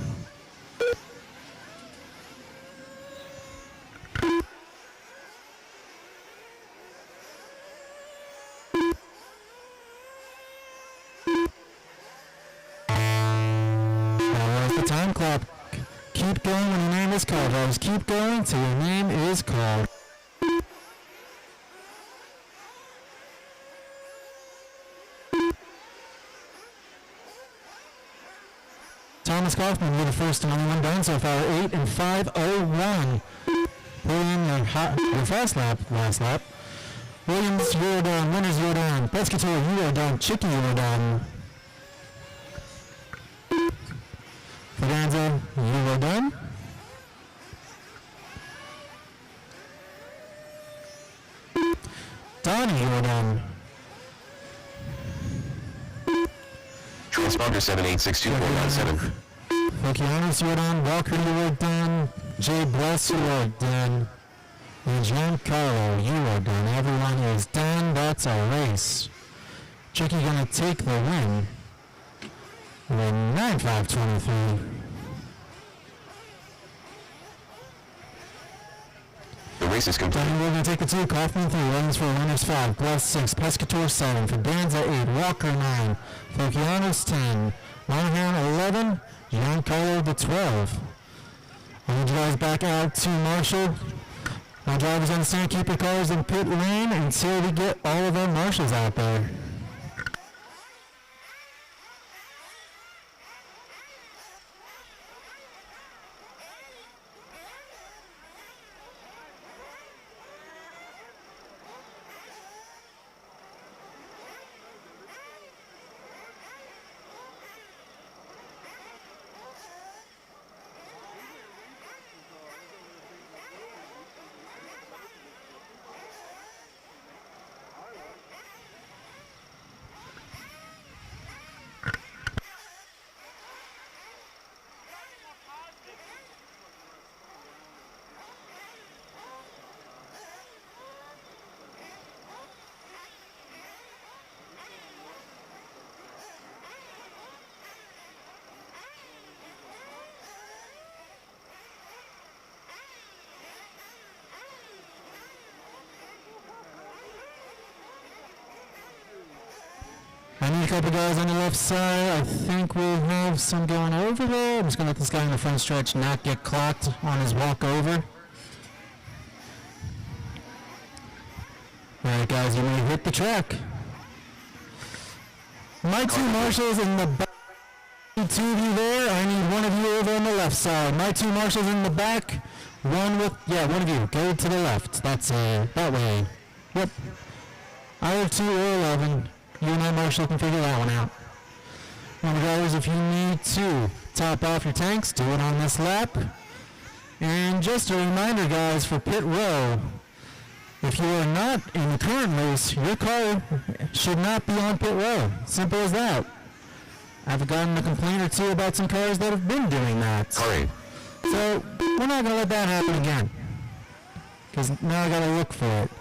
Time clock. Keep going when your name is called. Drivers, keep going till your name is called. Thomas Kaufman with the first and only one done so far. 8 and 5.01. Pulling in your fast lap, last lap. Williams, you are done. Winters, you are done. Pescator, you are done. Chicky, you are done. Fidanza, you are done. Donnie, you are done. Transponder 786247. Fokianos, you are done. Walker, you are done. Jay Bless, you are done. And Giancarlo, you are done. Everyone is done. That's our race. Chicky gonna take the win. With 9.5.23. The race is complete. We're going to take the 2. Kaufman 3. Williams 4. Winters 5. Bless 6. Pescator 7. Fidanza 8. Walker 9. Fokianos 10. Monahan 11. Giancarlo the 12. I'm going to drive back out to Marshall. My drivers on the stand, keep your cars in pit lane until we get all of our marshals out there. I need a couple guys on the left side. I think we'll have some going over there. I'm just going to let this guy in the front stretch not get clocked on his walk over. Alright guys, you may hit the track. My two marshals in the back. Two of you there. I need one of you over on the left side. My two marshals in the back. One of you. Go to the left. That's that way. Yep. Either 2 or 11. You and I, Marshall, can figure that one out. Remember, guys, if you need to top off your tanks, do it on this lap. And just a reminder, guys, for pit row, if you are not in the current race, your car should not be on pit row. Simple as that. I've gotten a complaint or two about some cars that have been doing that. Car 8. So we're not going to let that happen again. Because now I got to look for it.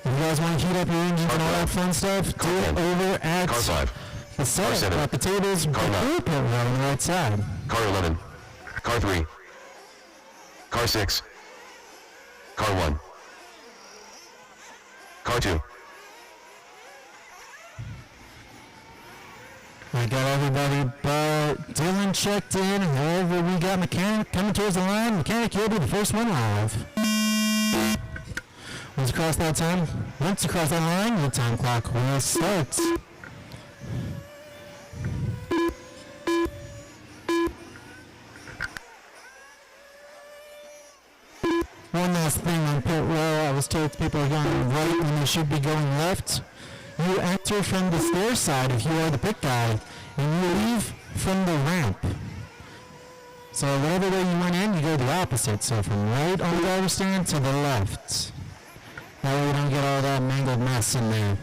If you guys want to heat up your engines and all that fun stuff, do it over at Car 5. the setup, 7. at the tables, Car 9. pit row on the right side. Car 11. Car 3. Car 6. Car 1. Car 2. I got everybody but Dylan checked in. However, we got Mechanic coming towards the line. Mechanic, you'll be the first one live. Once across that line, your time clock will start. One last thing on pit row, I was told people are going right when they should be going left. You enter from the stair side if you are the pit guy, and you leave from the ramp. So whatever way you went in, you go the opposite. So from right on the driver's stand to the left. That way we don't get all that mangled mess in there.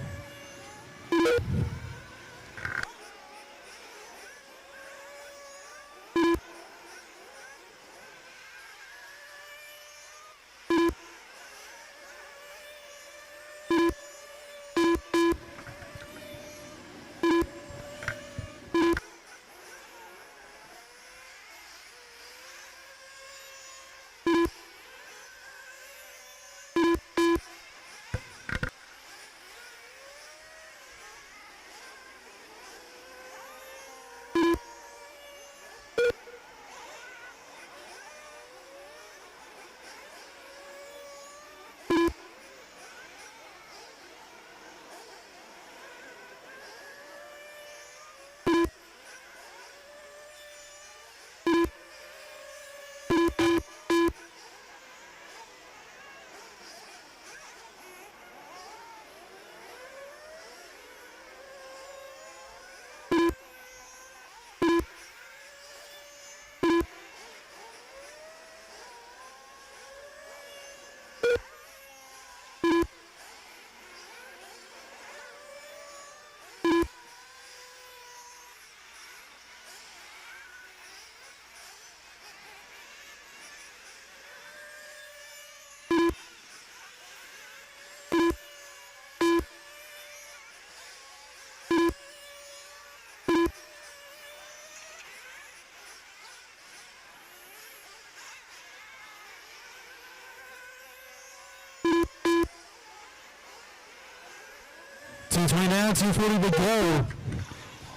.220 down, 240 to go.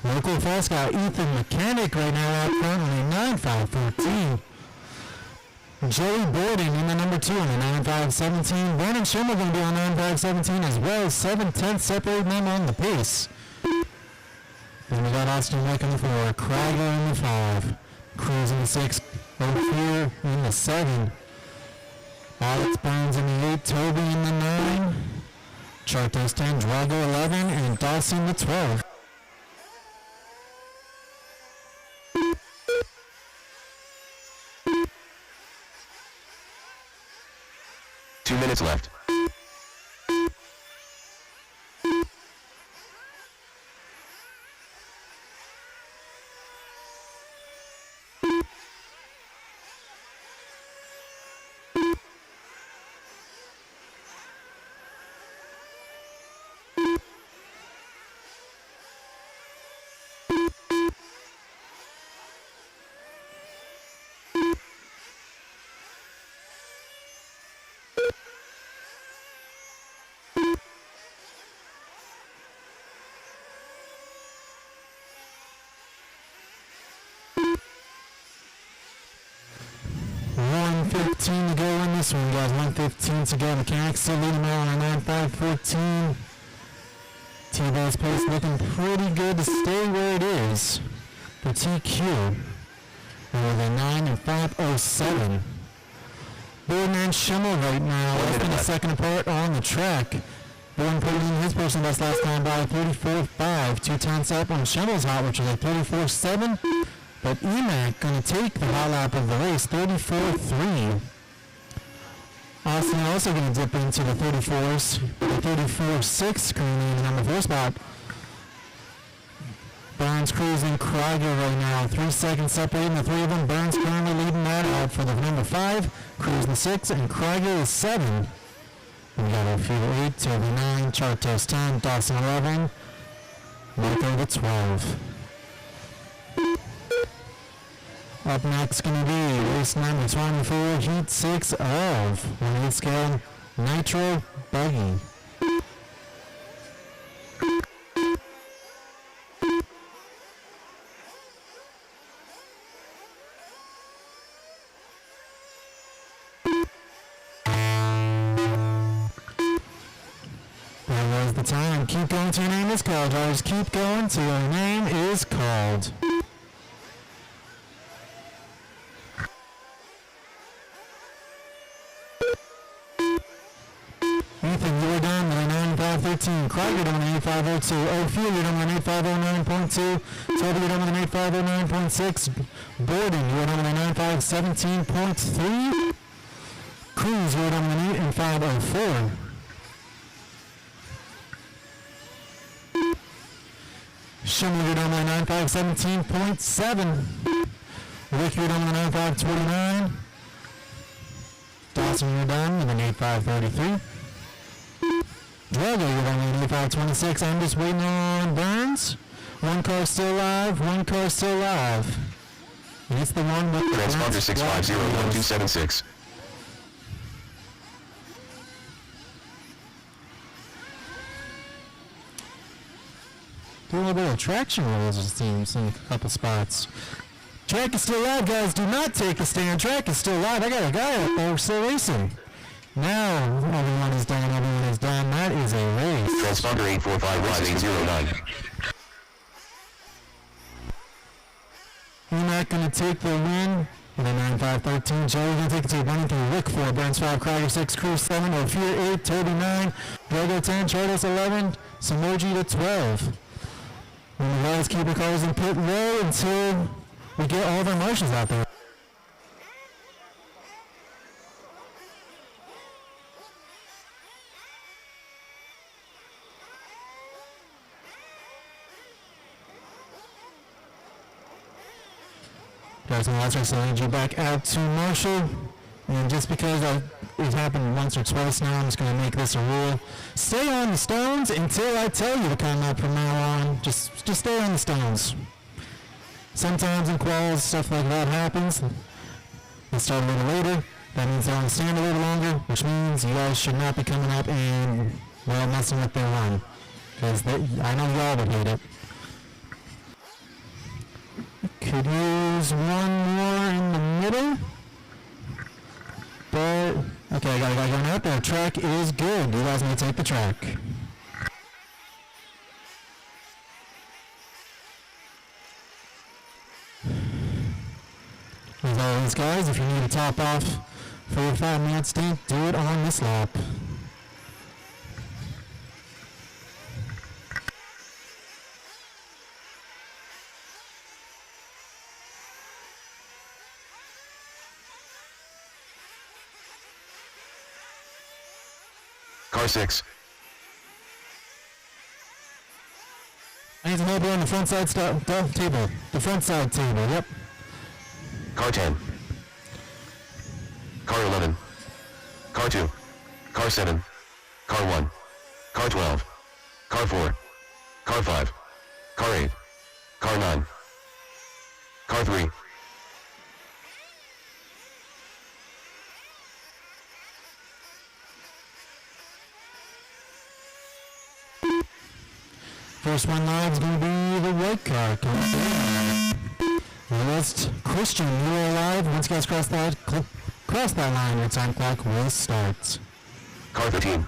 Local fast guy Ethan Mechanic right now out front on a 9.514. Joey Borden in the number 2 on a 9.517. Brandon Schimmer going to be on 9.517 as well. 7/10 separating them on the pace. Then we got Austin Wick in the 4, Krieger in the 5, Cruz in the 6, O'Fear in the 7, Alex Burns in the 8, Toby in the 9, Chartos 10, Drago 11, and Dawson the 12. Minutes left. 1:15 to go in this one, guys. 1:15 to go. Mechanics still leading out on 9.5.14. T-Bell's pace looking pretty good to stay where it is for TQ. With a 9 and 5.07. Borden and Schimmel right now, less than a second apart on the track. Borden putting in his personal best last time by 34.5. 2 tenths up on Schimmel's hot, which is a 34.7. But Emac going to take the hot lap of the race, 34.3. Austin also going to dip into the 34s, the 34.6 currently in the number 4 spot. Burns cruising Krieger right now, 3 seconds separating the three of them. Burns currently leading that out for the number 5, Cruz the 6, and Krieger is 7. We got our Fuel 8, Toby 9, Chartos 10, Dawson 11, Marco the 12. Up next going to be race number 24, Heat 6 of 1/8 scale Nitro Buggy. That was the time. Keep going till your name is called, drivers. Keep going till your name is called. Ethan, you're down with a 9.513. Krieger down with an 8.502. O'Field, you're down with an 8.509.2. Toby, you're down with an 8.509.6. Borden, you're down with a 9.517.3. Cruz, you're down with an 8 and 504. Schimmel, you're down with a 9.517.7. Rick, you're down with a 9.529. Dawson, you're down with an 8.533. Drago, you're down with an 8.526. I'm just waiting on Burns. One car still alive. One car still alive. And it's the one with the Transponder 6501276. Do a little bit of traction rolls, it seems, in a couple spots. Track is still live, guys. Do not take a stand. Track is still live. I got a guy up there still racing. Now, everyone is done. Everyone is done. That is a race. Transponder 845-809. Emac going to take the win with a 9.513. Joey going to take it to running through Rick 4, Burns 5, Krieger 6, Cruz 7, Ophir 8, Toby 9, Drago 10, Charles 11, Samoji to 12. And the guys keep their cars in pit row until we get all of our marshals out there. Guys, and last race, I'll lead you back out to Marshall. And just because it happened once or twice now, I'm just going to make this a rule. Stay on the stones until I tell you to come up from now on. Just stay on the stones. Sometimes in quals, stuff like that happens. They start a little later. That means they're on the stand a little longer, which means you guys should not be coming up and, well, messing with their run. Because I know y'all would hate it. Could use one more in the middle. But, okay, I got a guy going out there. Track is good. You guys may take the track. As always, guys, if you need to top off for your 5-minute stint, do it on this lap. Car 6. I need some help on the front side table. The front side table, yep. Car 10. Car 11. Car 2. Car 7. Car 1. Car 12. Car 4. Car 5. Car 8. Car 9. Car 3. First one live is going to be the white car. List Christian, you are alive. Once you guys cross that, cross that line, your time clock will start. Car 13.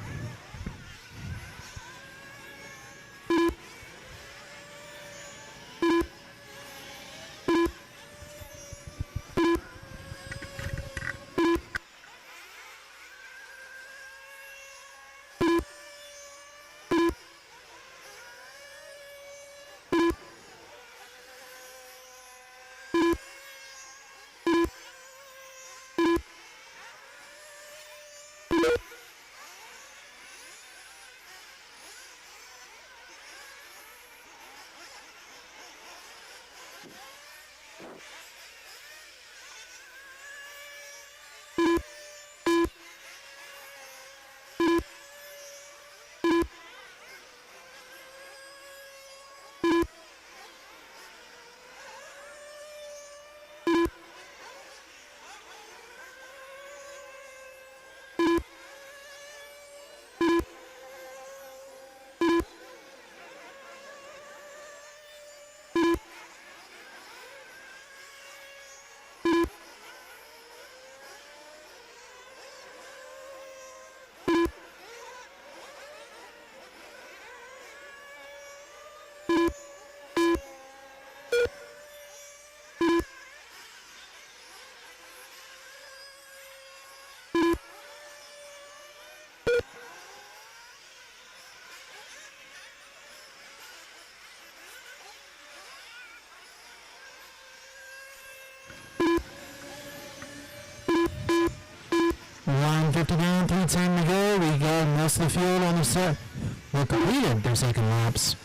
Line 50 down, 3:10 to go. We got most of the field on the set. Well, completed their second laps.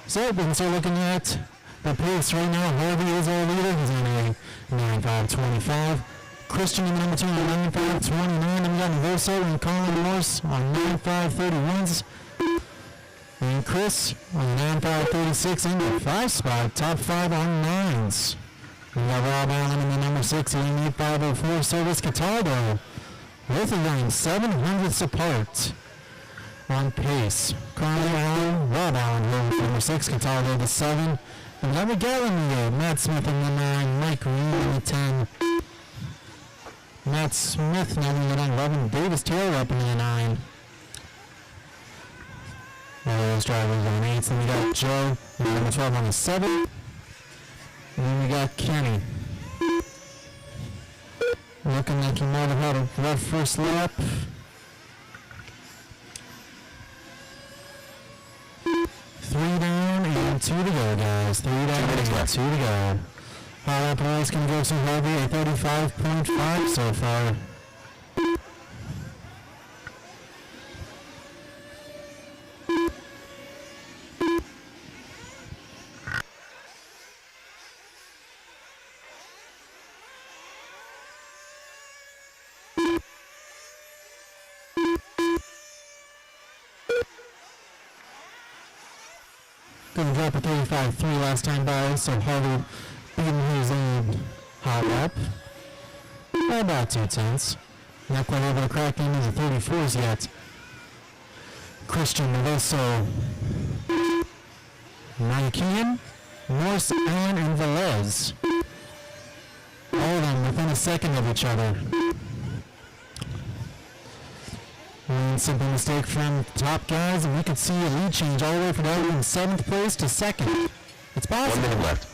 So we can start looking at the pace right now. Harvey is our leader. He's on a 9.525. Christian in number 2 on 9.529. Then we got Verso and Colin Morse on 9.531s. And Chris on 9.536 in the 5 spot. Top 5 on 9s. We got Rob Allen in the number 6 in 8504 Service Cataldo. Both of them 700ths apart on pace. Carly Allen, Rob Allen in the number 6, Cataldo the 7. And now we got in the 8, Matt Smith in the 9, Mike Green in the 10. Matt Smith now in the 11, Davis Taylor up in the 9. All those drivers on 8s. Then we got Joe in the number 12 on the 7. And then we got Kenny. Looking like he might have had a rough first lap. 3 down and 2 to go, guys. 3 down and 2 to go. High lap race can go to Harvey at 35.5 so far. Gonna drop a 35.3 last time by, so Harvey beating his own hot lap by about 2/10. Not quite able to crack into the 34s yet. Christian Veloso, Manikian, Morse, Allen, and Velez. All of them within a second of each other. And simple mistake from top guys, and we could see a lead change all the way from out in 7th place to 2nd. It's possible. 1 minute left.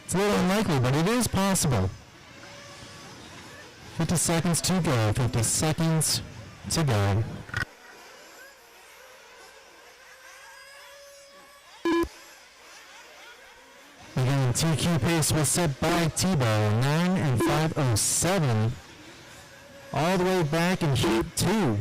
It's a little unlikely, but it is possible. 50 seconds to go. 50 seconds to go. Again, TQ pace was set by Tebow, 9:507. All the way back in heat 2.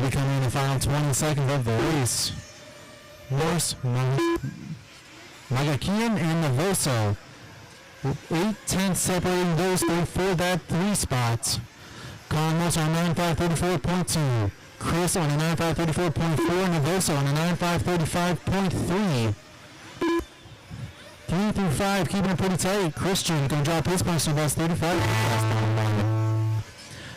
We come in the final 20 seconds of the race. Morse, Magakian, and Navoso. 8/10 separating those three for that 3 spots. Colin Morse on 9.534.2. Chris on a 9.534.4. Navoso on a 9.535.3. 3 through 5 keeping it pretty tight. Christian going to drop his personal best 35.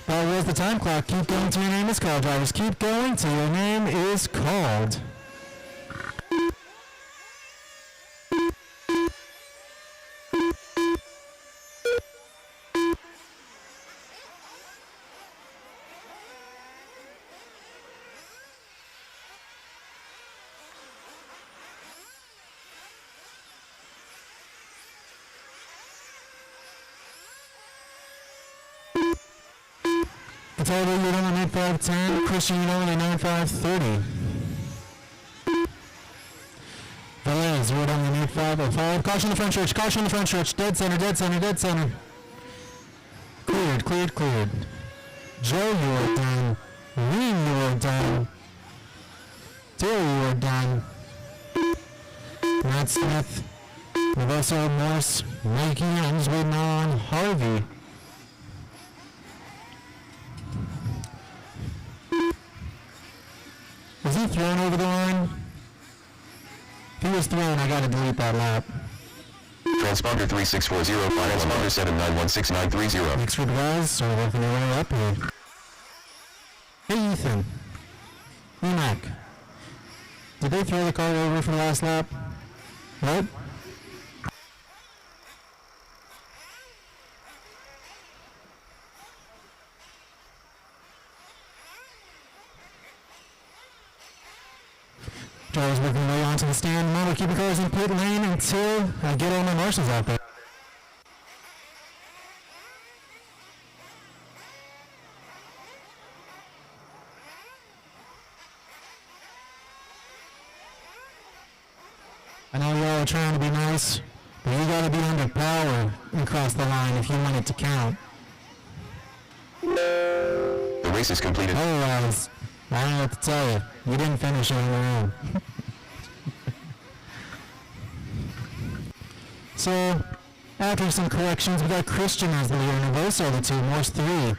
That was the time clock. Keep going till your name is called, drivers. Keep going till your name is called. Potato, you're on 8510. Christian, you're on 9530. Velez, you're on 8505. Caution the front stretch, caution the front stretch. Dead center, dead center, dead center. Cleared, cleared, cleared. Joe, you're done. Ween, you're done. Taylor, you're done. Matt Smith, Navoso, Morse, Mikey, Young's waiting on Harvey. Was he thrown over the line? If he was thrown, I gotta delete that lap. Transponder 3640, transponder 7916-930. Next for the guys, so we're working our way up here. Hey Ethan. E-Mac. Did they throw the car over for the last lap? What? Drivers working their way onto the stand. Remember, keep your cars in pit lane until I get all my marshals out there. I know y'all are trying to be nice, but you gotta be under power and cross the line if you want it to count. The race is completed. Otherwise, I don't know what to tell you. You didn't finish on your own. So, after some corrections, we got Christian as the leader, Nervoso the 2, Morse 3,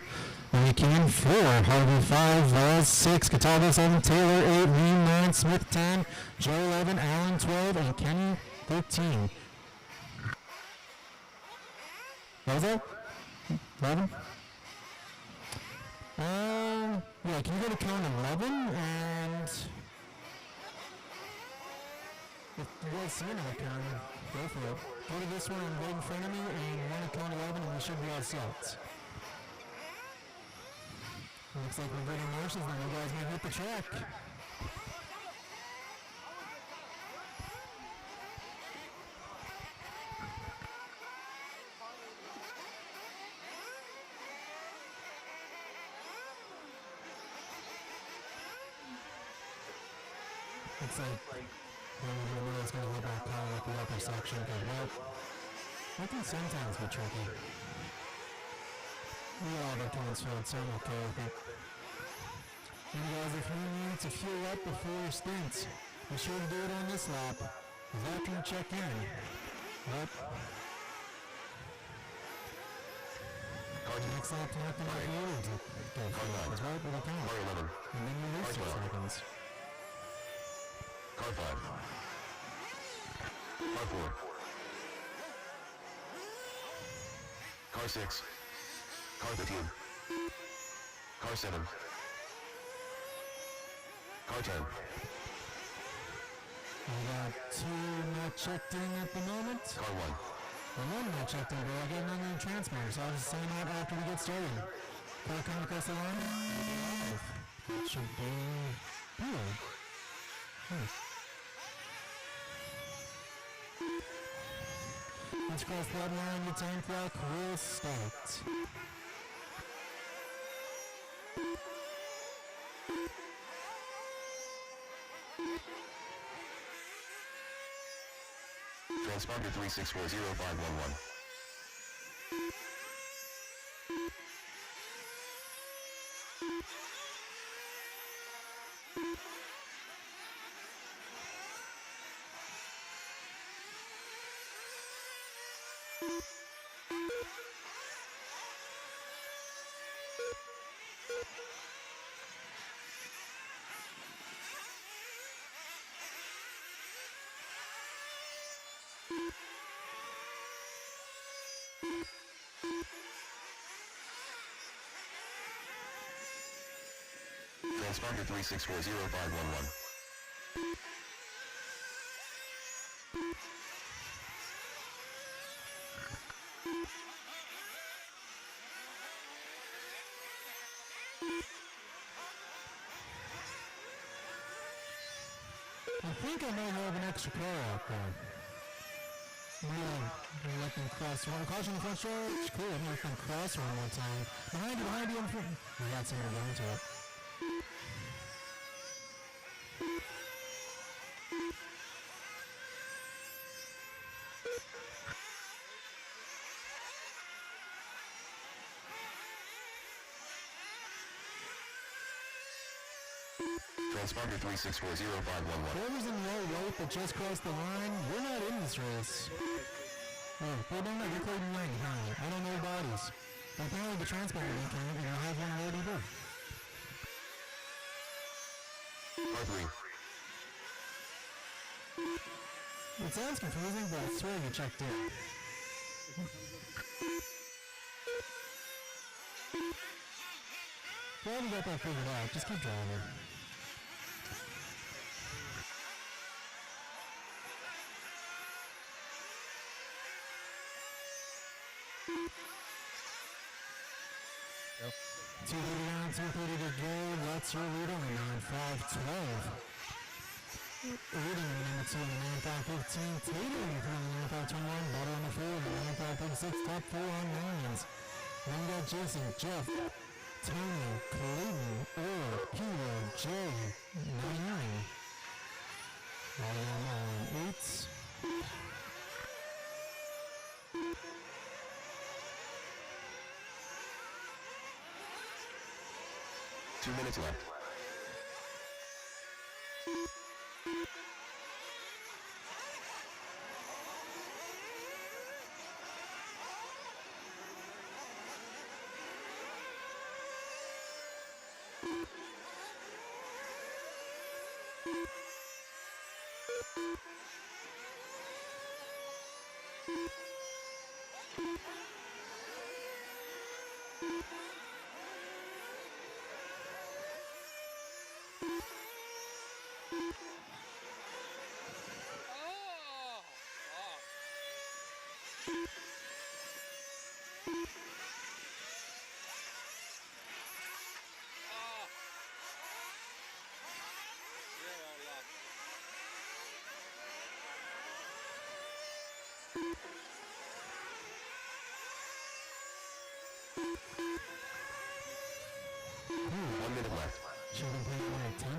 Weekend 4, Harvey 5, Velez 6, Cataldo 7, Taylor 8, Reem 9, Smith 10, Joe 11, Allen 12, and Kenny 13. What was that? 11? Yeah, can you go to count 11 and if you guys see another count, go for it. Go to this one right in front of me and run a count 11 and we should be all set. Looks like we're getting marshals now. You guys may hit the track. Looks like it's going to go back on at the upper section, but well, it can sometimes be tricky. We got all our turns filled, so I'm okay with it. And guys, if you need to fuel up before your stints, be sure to do it on this lap, because after you check in, yep. Next lap, you have to not be able to go for that, because right with the count. And then you lose 2 seconds. Car 5. Car 4. Car 6. Car 15. Car 7. Car 10. We got 2 not checked in at the moment. Car 1. Well, 1 not checked in, but I get another transmitter, so I'll just sign out after we get started. Car coming across the line. It should be... Oh. Nice. Let's cross that line, your time clock will start. Transponder 3640511. Transponder 3640-511. I think I might have an extra car out there. Yeah, let them cross one. Caution the front stretch. Cool, I'm let them cross one more time. Behind you, in front. We got someone going to it. Transponder 3640-511. Whoever's in the white that just crossed the line, we're not in this race. Oh, well, don't know, you're Clayton Lang, huh? I don't know bodies. But apparently the transponder came, and I have one already done. Car 3. It sounds confusing, but I swear you checked in. Glad you got that figured out. Just keep driving. Go. 230 down, 230 to go. That's your leader in 9.5.12. Leading in number 2 in the 9.5.15. Tatum in the 9.5.21. Butter on the 4 in the 9.5.36. Top 4 on 9s. Then we got Jason, Jeff, Tony, Clayton, Earl, Peter, Jay, 99. All on 8s. Two minutes left.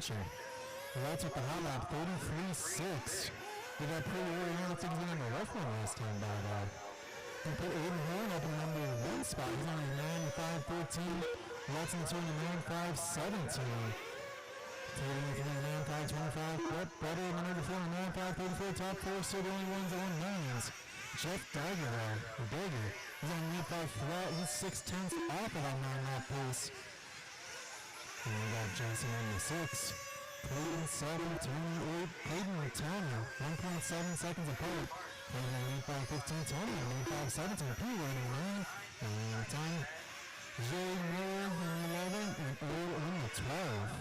Right at the hot lap, 33.6. We got pretty early on. Looks like he's on the left one last time by though. We put Aiden Horn up in the number 1 spot. He's on a 9.5.13. Watson to the 9.5.17. Tatum into the 9.5.25. Brett Butter in the number 4 and 9.5.34. Top 4 still the only ones on 9s. Jeff Dagger, he's on 9.5 flat. He's 6/10 off of that 9-lap pace. And we got Jason in the 6. Clayton 7, Tony 8, Clayton and Tony 1.7 seconds apart. Clayton on 8.5.15, Tony on 8.5.17, P running 9, and time Jay Miller on 11, and Earl on the 12.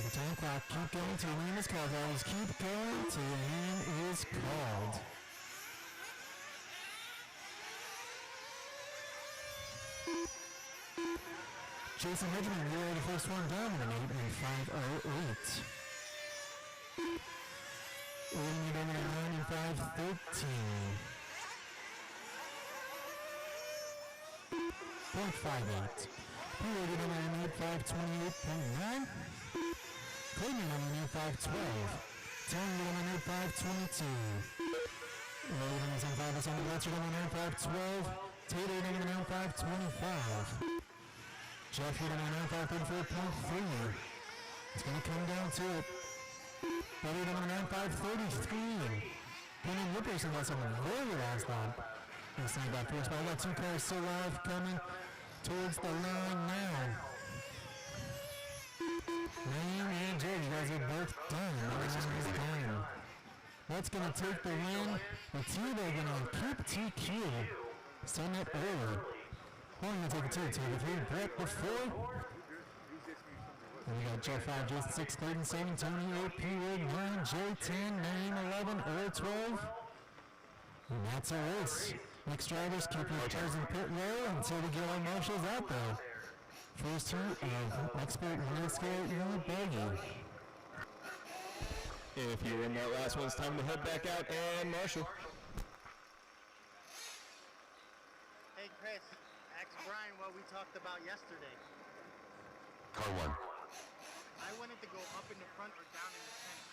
The time clock, keep going till your name is called, guys. Keep going till your name is called. Jason Hedgeman, you're the first one down in an 8.5.08. Leading it over to 9.5.13. 0.58. He rated him at an 8.5.28.9. Clayton on an 8.5.12. Tony on an 8.5.22. Logan is on 5 on the Letcher on an 8.5.12. Tater on an 8.5.25. Jeff hit on an 8.5.34.3. It's going to come down to it. Buddy on an 8.5.33. Penny Whipperson got something very last lap. He's saying about first, but I got 2 cars still live coming. towards the line now. Naeem and Judge, you guys are both done. Is done. That's going to take the win. The two, they're going to keep TQ. Send it early. One going to take a two. Take a three. Brett the four. And we got Jeff 5, Jason 6, Clayton 7, Tony 8, P-Wig 9, J 10, Naeem 11, Earl 12. And that's our race. Next drivers keep your toes in pit row until we get our marshals out there. First heat of Expert Landscape Buggy. If you win that last one, it's time to head back out and marshal. Hey Chris, ask Brian what we talked about yesterday. Car 1. I wanted to go up in the front or down in the center.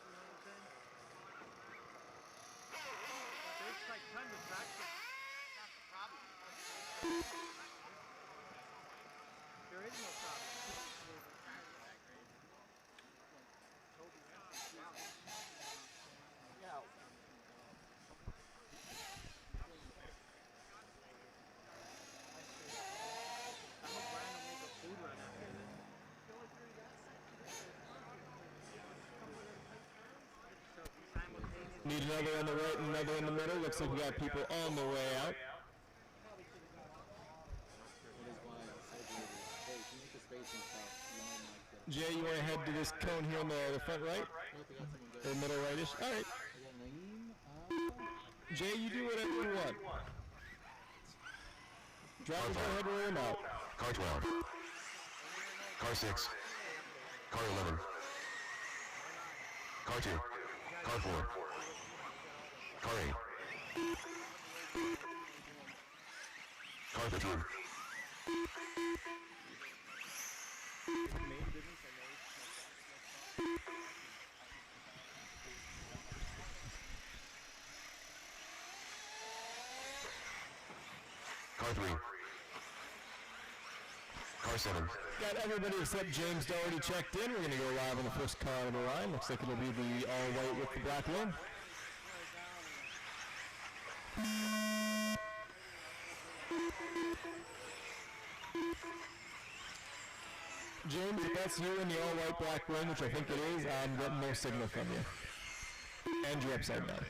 You know what I'm saying? There's like tons of traction. That's the problem. There is no problem. Yeah. I hope Brian will make a food run after this. Need another on the right and another in the middle. Looks like we got people on the way out. Jay, you want to head to this cone here on the front right? Or middle rightish? All right. Jay, you do whatever you want. Drive, go ahead, roll him out. Car 12. Car 6. Car 11. Car 2. Car 4. Car 8. Car 15. Car 3. Car 7. Got everybody except James Doherty checked in. We're going to go live on the first car on the line. Looks like it'll be the all-white with the black rim. James, if that's you in the all-white black rim, which I think it is, I'm getting no signal from you. And you're upside down.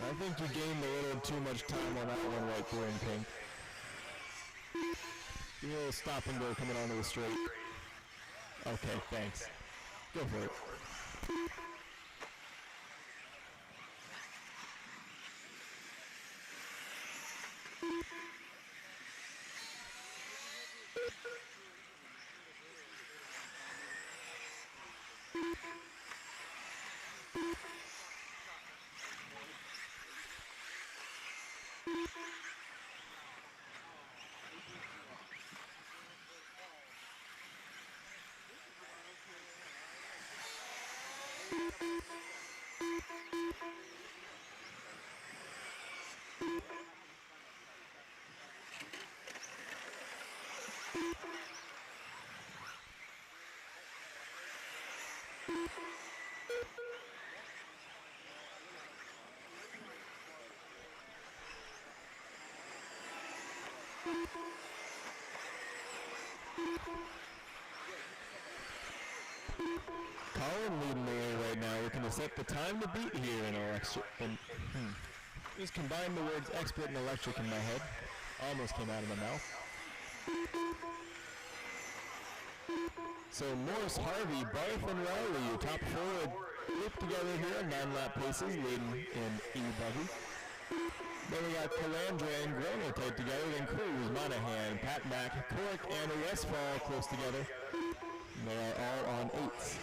I think you gained a little too much time on that one, white, blue, and pink. You little stop and go coming onto the straight. Okay, thanks. Go for it. Colin leading the way right now, looking to set the time to beat here in electric. Just combined the words expert and electric in my head. Almost came out of my mouth. So Morris, Harvey, Barth, and Riley, your top four, grouped together here on 9-lap paces, leading in E-Buggy. Then we got Calandra and Groner tight together, then Cruz, Monahan, Pat Mack, Cork, and Westfall close together. And they are all on 8s.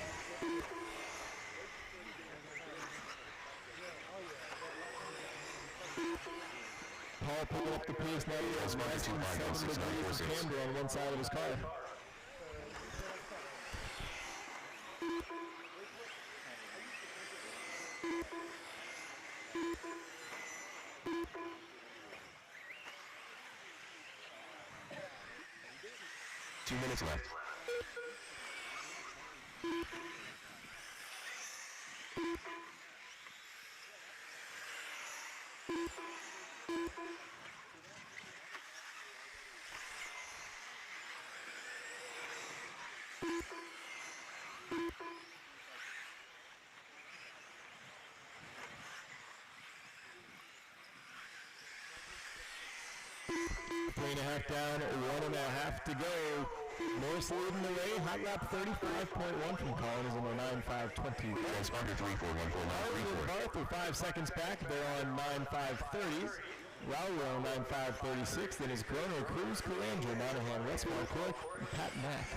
Paul picking up the pace now. He has less than 7 degrees of camber on one side of his car. Two minutes left. Three and a half down, 1.5 to go. Morris leading the way. Hot lap 35.1 from Collins in the 9.5.20. Transponder 34141934. Barth are 5 seconds back. They're on 9.5.30s. Rowley on 9.5.36. Then is Groner, Cruz, Calandra, Monahan, Westmore, Cork, and Pat Mack.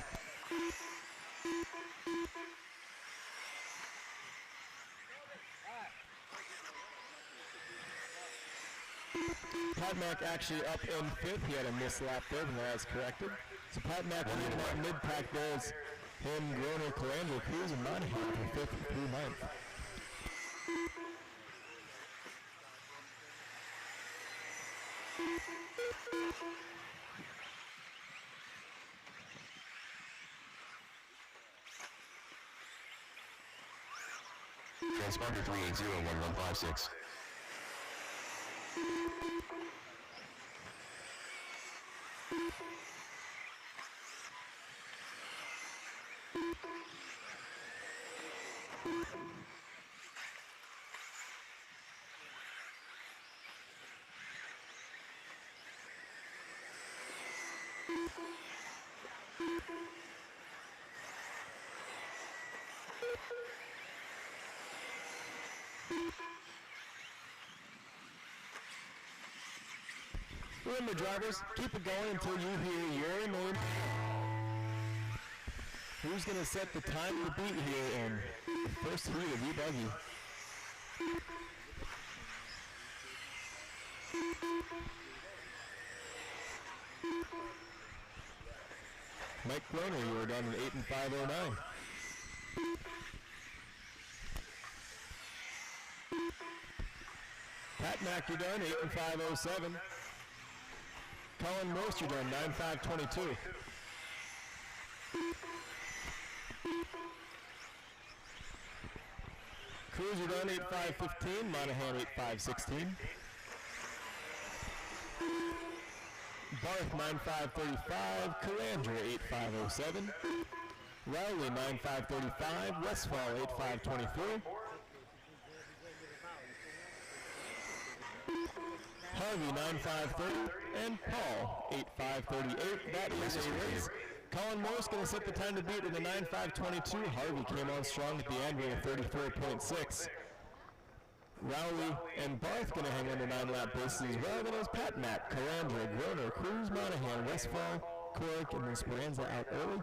Pat Mack actually up in 5th. He had a missed lap there, but that's corrected. So Pat Mack leading that mid-pack there is him, Groner, Calandra, Cruz, and Monahan from 5th through 9th. Transponder 3801156. Remember, drivers, keep it going until you hear your name. Who's going to set the time to beat here in the first heat of E-Buggy? Mike Groner, you are done in 8 and 509. Pat Mack, you're done 8 and 507. Colin Most, you're done 9.522. Cruz, you're done 8.515. Monahan 8.516. Barth 9.535. Calandra 8.507. Rowley 9.535. Westfall 8.523. Harvey 9.530 and Paul 8.538. That is a race. Colin Morris going to set the time to beat in the 9.522. Harvey came on strong at the end with a 34.6. Rowley and Barth going to hang on the 9-lap bases as well. Then is Pat Mack, Calandra, Groner, Cruz, Monahan, Westfall, Cork, and then Speranza out early.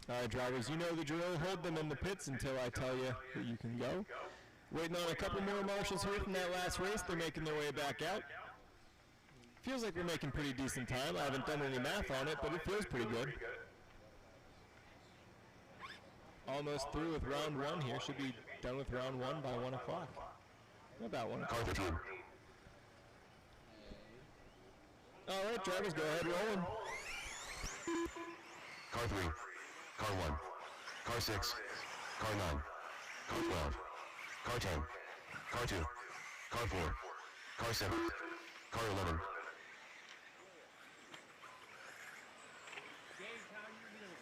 All right, drivers, you know the drill. Hold them in the pits until I tell you that you can go. Waiting on a couple more marshals here from that last race. They're making their way back out. Feels like we're making pretty decent time. I haven't done any math on it, but it feels pretty good. Almost through with round 1 here. Should be done with round 1 by 1 o'clock. About 1 o'clock. All right, drivers, go ahead rolling. Car 3, Car 1, Car 6, Car 9, Car 12, Car 10, Car 2, Car 4, Car 7, Car 11. James, how are you doing?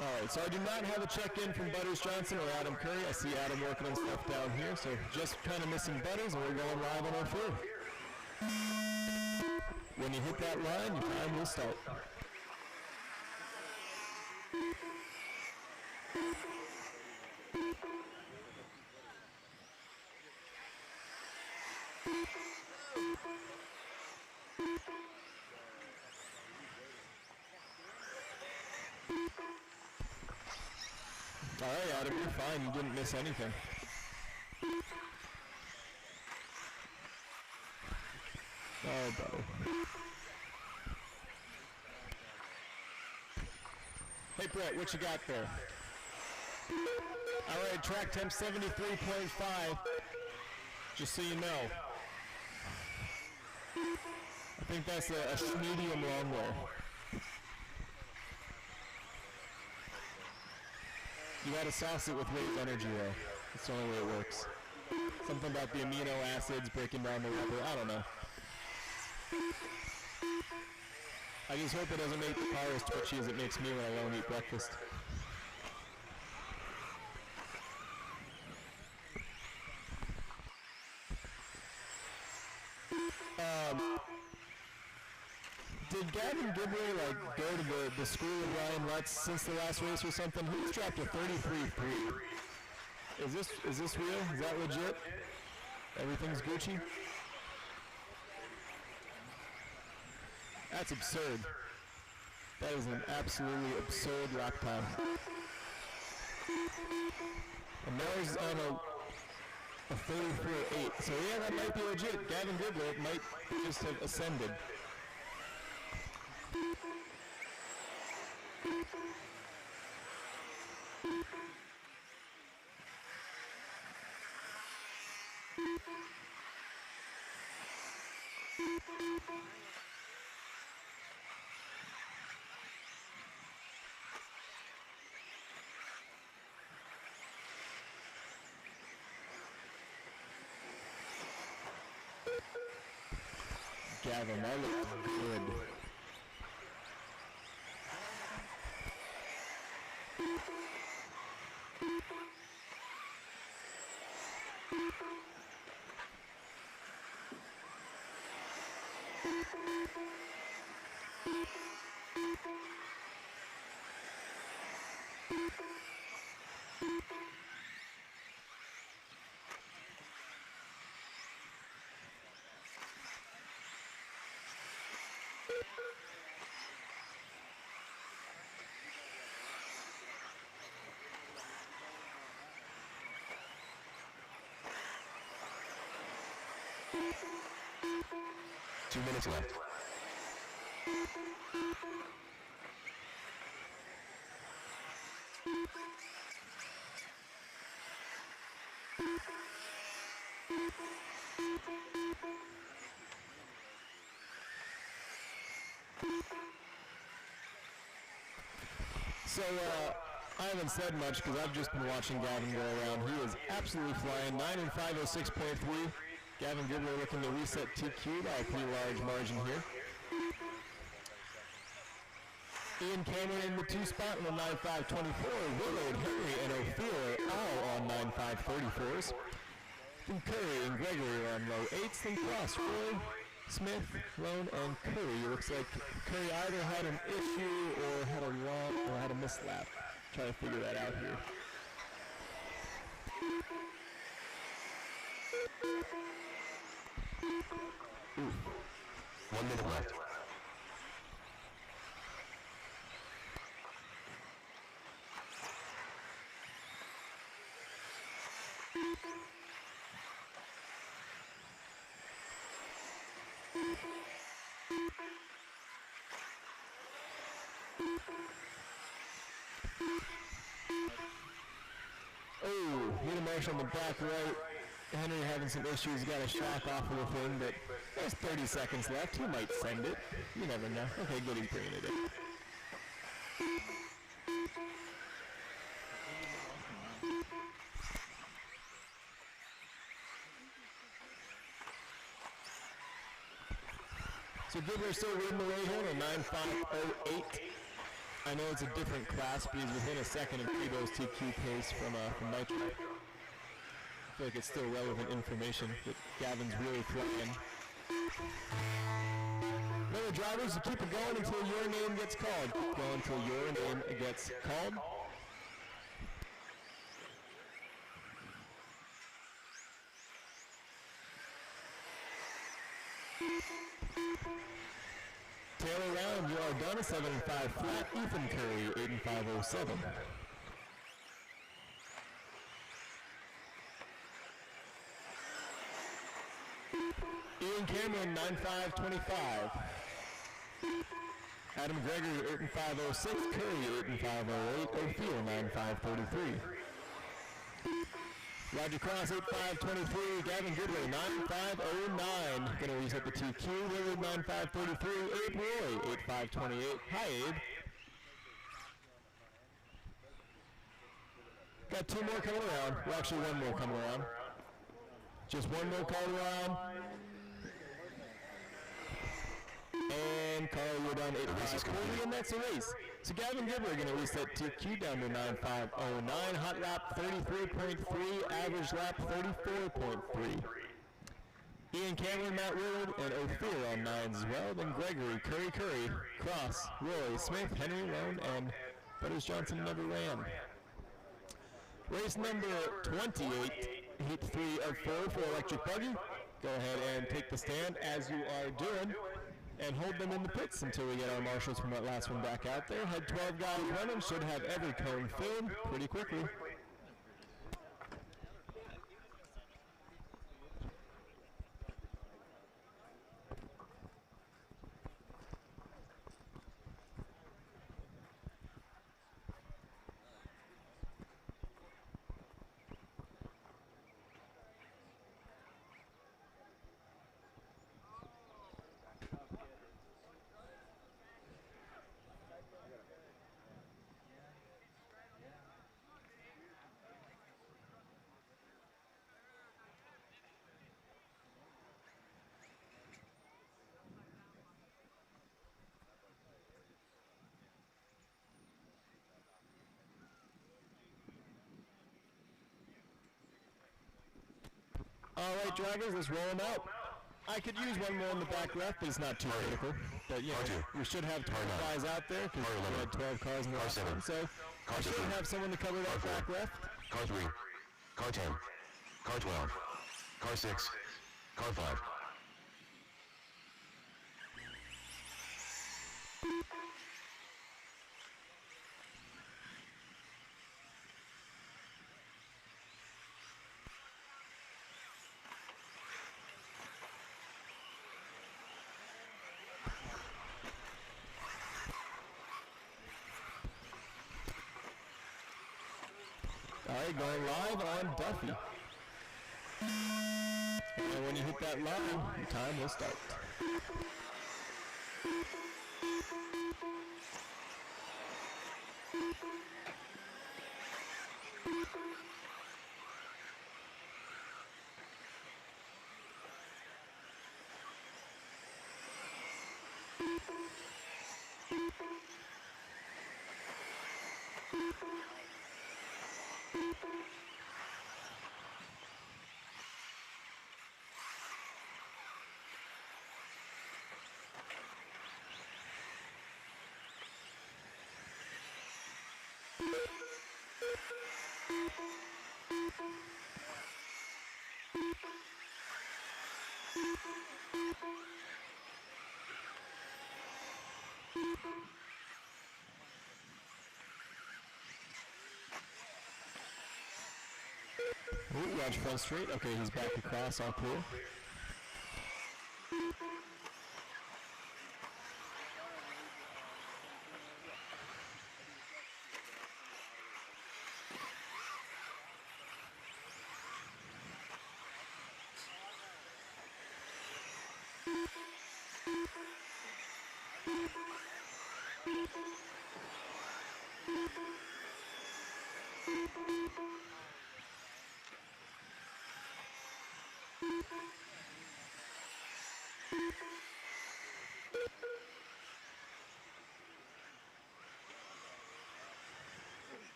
All right, so I do not have a check-in from Butters Johnson or Adam Curry. I see Adam working on stuff down here, so just kind of missing Butters, and we're going live on our field. When you hit that line, your time will start. All right, Adam, you're fine. You didn't miss anything. Oh, brother. Hey, Brett, what you got there? All right, track temp 73.5, just so you know. I think that's a medium long wear. You gotta sauce it with raised energy though. That's the only way it works. Something about the amino acids breaking down the rubber, I don't know. I just hope it doesn't make the car as twitchy as it makes me when I won't eat breakfast. Did Gavin Gibray go to the school of Ryan Lutz since the last race or something? He's dropped a 33.3. Is this real? Is that legit? Everything's Gucci? That's absurd. That is an absolutely absurd lap time. And now he's on a 34.8. So yeah, that might be legit. Gavin Gibray might just have ascended. Gavin, that looks good. Left. So, I haven't said much because I've just been watching Gavin go around. He is absolutely flying. 9 and 506.3. Gavin Gibray looking to reset TQ by a pretty large margin here. Ian Cameron in the 2 spot in the 9.524. Willard, Henry, and O'Fear all on 9.534s. Then Curry and Gregory are on low 8s. Then Cross, Roy, Smith, Lone, and Curry. Looks like Curry either had an issue or had a long or had a mislap. Try to figure that out here. Ooh. 1 minute left. Oh, Need a marshal on the back right. Henry having some issues, got a shock off of the thing, but there's 30 seconds left. He might send it. You never know. Okay, good, he's bringing it in. So Gibbler still leading the way here at 9.508. I know it's a different class, but he's within a second of Kibo's TQ pace from Nitro. I feel like it's still relevant information that Gavin's really flying. Remember, drivers, to keep it going until your name gets called. Keep going until your name gets called. Taylor Round, you are done at 7.5 flat. Ethan Curry, 8.507. Ian Cameron, 9.525. Adam Gregory, 8.506. Curry, 8.508. O'Feel, 9.533. Roger Cross, 8.523. Gavin Goodway, 9.509. Gonna reset the TQ. Willard, 9.533. Abe Roy, 8.528. Hi, Abe. Got two more coming around. Well, actually, one more coming around. Just one more call around. And Carl, you're down 8.540, and that's a race. So Gavin Gibbler going to reset TQ down to 9.509. Hot lap 33.3, average lap 34.3. Ian Cameron, Matt Willard, and Ophir on 9s as well. Then Gregory, Curry, Cross, Roy, Smith, Henry Lone, and Butters Johnson never ran. Race number 28, heat 3 of 4 for Electric Buggy. Go ahead and take the stand as you are doing, and hold them in the pits until we get our marshals from that last one back out there. Had 12 guys running, should have every cone filled pretty quickly. All right, drivers, let's roll them out. I could use one more in the back left, but it's not too critical. But, you know, we should have 12 guys out there because we had 12 cars in the last one. So I should have someone to cover that back left. Car 3, Car 10, Car 12, Car 6, Car 5. All right, going live on Duffy. And when you hit that line, your time will start. Ooh, watch front straight. Okay, he's back across, all clear.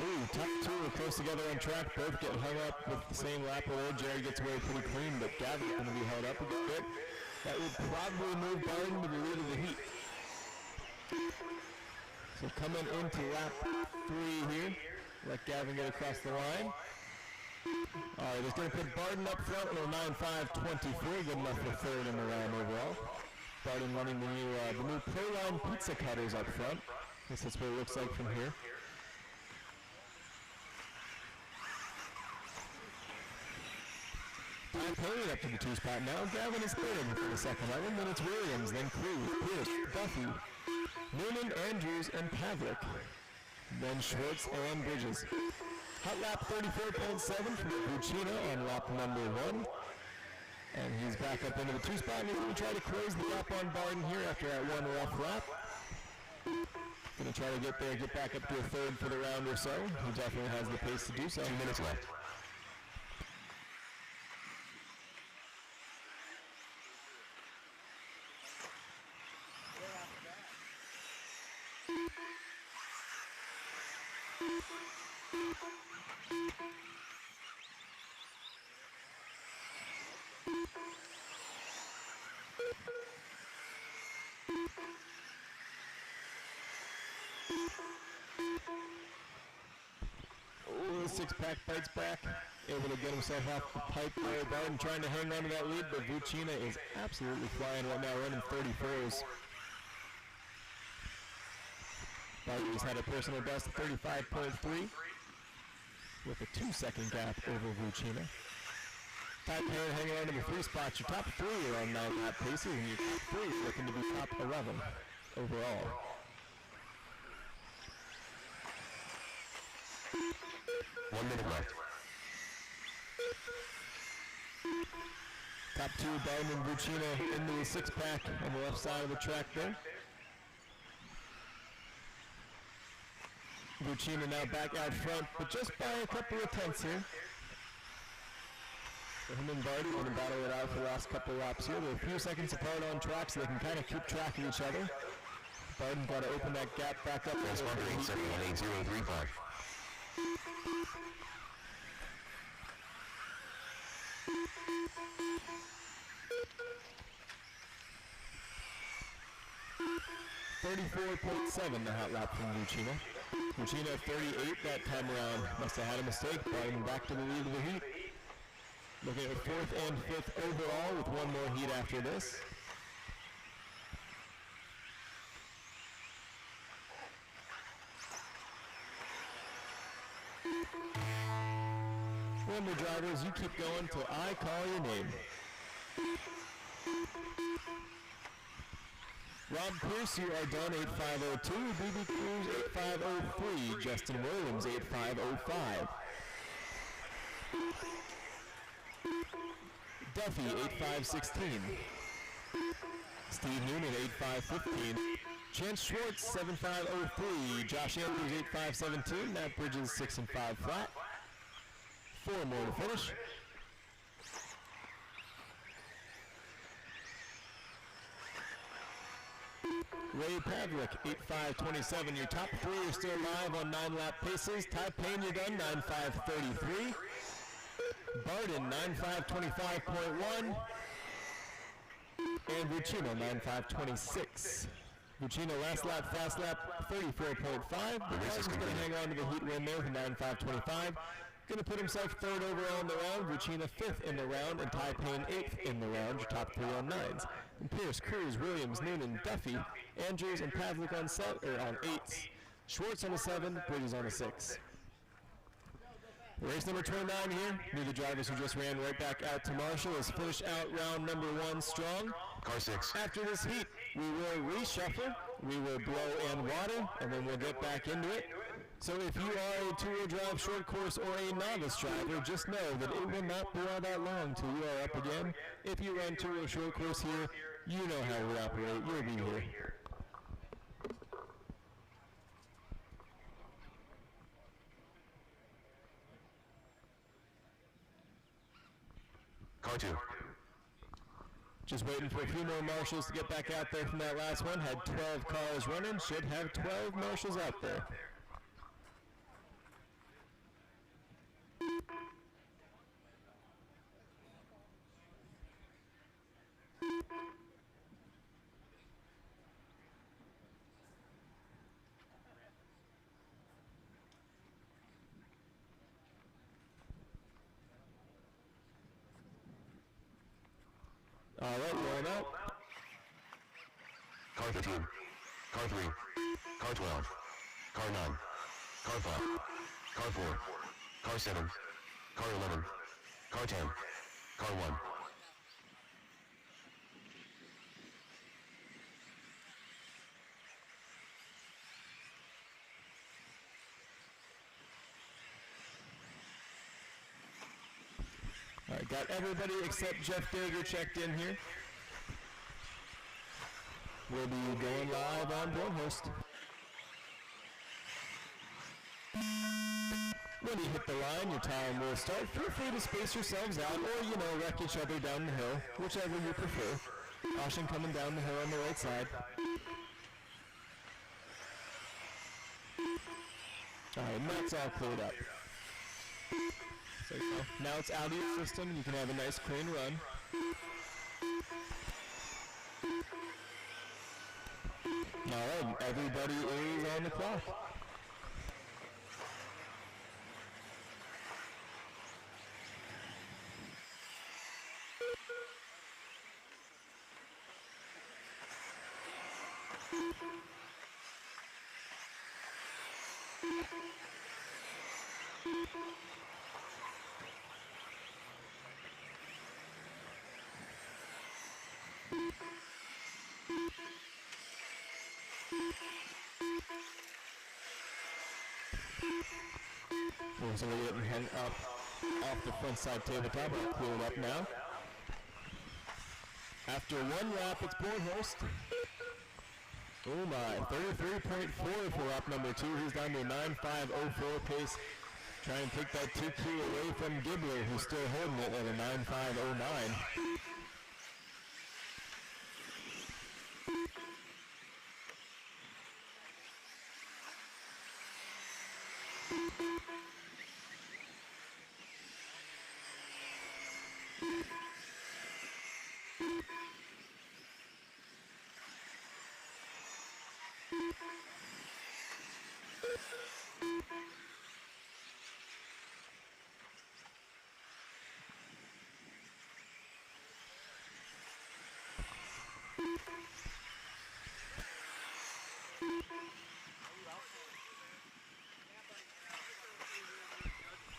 Ooh, top two are close together on track. Both get hung up with the same lap order. Jerry gets away pretty clean, but Gavin's going to be held up a good bit. That would probably move Barton to the lead of the heat. So coming into lap 3 here, let Gavin get across the line. All right, he's going to put Barton up front with a 9.5.24, good enough for third in the round overall. Barton running the new Proline pizza cutters up front. I guess that's what it looks like from here. Time Payne up to the 2 spot now. Gavin is third for the second item. Then it's Williams, then Cruz, Pierce, Duffy, Noonan, Andrews, and Pavlik. Then Schwartz and Bridges. Hot lap 34.7 from Buccina on lap number 1. And he's back up into the 2 spot, and he's going to try to close the gap on Barton here after that one rough lap. Going to try to get there, get back up to a third for the round or so. He definitely has the pace to do so. 2 minutes left. Oh, the 6-pack bites back. Able to get himself off the pipe there. Barton trying to hang on to that lead, but Buccina is absolutely flying right now, running 34s. Barton's had a personal best of 35.3 with a 2-second gap over Buccina. Top pair hanging on to the 3 spots. Your top 3 are on 9 lap paces, and your top 3 are looking to be top 11 overall. One minute left. Top 2, Barton and Buccina into the 6-pack on the left side of the track there. Buccina now back out front, but just by a couple of tenths here. So him and Barton want to battle it out for the last couple of laps here. They're a few seconds apart on track, so they can kind of keep track of each other. Barton got to open that gap back up. Transponder 8718035. .7 the hot lap from Buccina. Buccina 38 that time around. Must have had a mistake. Barton back to the lead of the heat. Looking at 4th and 5th overall with one more heat after this. Remember, drivers, you keep going till I call your name. Rob Pierce, you are done 8502. BB Cruz 8503. Justin Williams 8505. Duffy 8516. Steve Noonan 8515. Chance Schwartz 7503. Josh Andrews 8517. Matt Bridges 6 and 5 flat. 4 more to finish. Ray Pavlik, 8.527. Your top 3 are still live on 9 lap paces. Ty Payne, you're done, 9.533. Barton, 9.525.1. And Buccina, 9.526. Buccina, last lap, fast lap, 34.5. Barton's going to hang on to the heat win there with 9.525. Going to put himself 3rd overall in the round. Buccina 5th in the round, and Ty Payne 8th in the round. Your top 3 on 9s. And Pierce, Cruz, Williams, Noonan, Duffy, Andrews, and Pavlik on 8s. Schwartz on a 7, Bridges on a 6. Race number 29 here. Neither drivers who just ran right back out to Marshall has finished out round number 1 strong. Car 6. After this heat, we will reshuffle, we will blow and water, and then we'll get back into it. So if you are a two-wheel drive short course or a novice driver, just know that it will not be all that long till you are up again. If you run two-wheel short course here, you know how we operate. You'll be here. Car 2. Just waiting for a few more marshals to get back out there from that last one. Had 12 cars running, should have 12 marshals out there. All right, rolling out. Car 15. Car 3. Car 12. Car 9. Car 5. Car 4. Car 7. Car 11. Car 10. Car 1. All right, got everybody except Jeff Dager checked in here. We'll be going live on Broadhurst. When you hit the line, your time will start. Feel free to space yourselves out or, wreck each other down the hill, whichever you prefer. Caution coming down the hill on the right side. All right, and that's all cleared up. So now it's out of your system. You can have a nice clean run. All right, everybody is on the clock. So we're getting hung up off the front side tabletop. I'll clear it up now. After one lap, it's Broadhurst. Oh my, 33.4 for lap number 2. He's down to a 9.504 pace. Try and take that 2Q away from Gibbler, who's still holding it at a 9.509.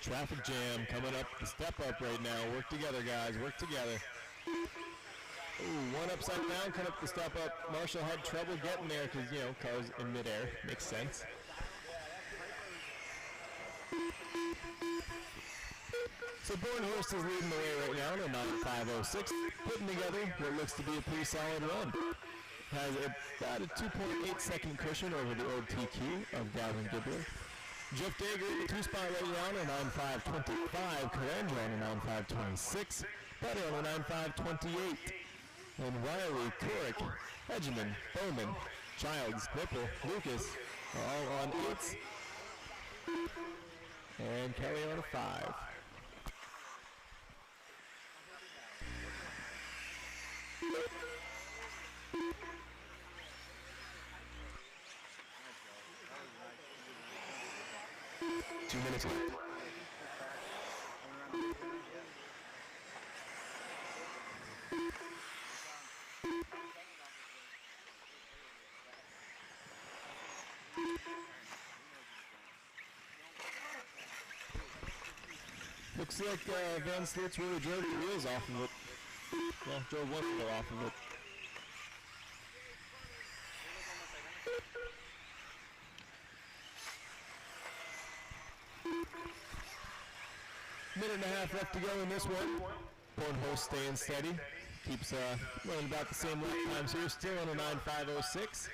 Traffic jam coming up, the step up right now. Work together, guys, work together. Ooh, one upside down, coming up the step up. Marshall had trouble getting there because, cars in midair. Makes sense. So Broadhurst is leading the way right now in a 9.506, putting together what looks to be a pretty solid run. Has about a 2.8 second cushion over the old TQ of Gavin Gibbler. Jeff Dager in the 2-spot right now on a 9.525, Carangel on a 9.526, Butter on a 9.528, and Riley, Corrick, Hedgeman, Bowman, Childs, Nipple, Lucas are all on 8s, and Kelly on a 5. Two minutes left. Looks like Van Slits really drove the wheels off of it. Well, drove one wheel off of it. Minute and a half left to go in this one. Bornholm staying steady. Keeps running about the same lap times here. Still on a 9.506.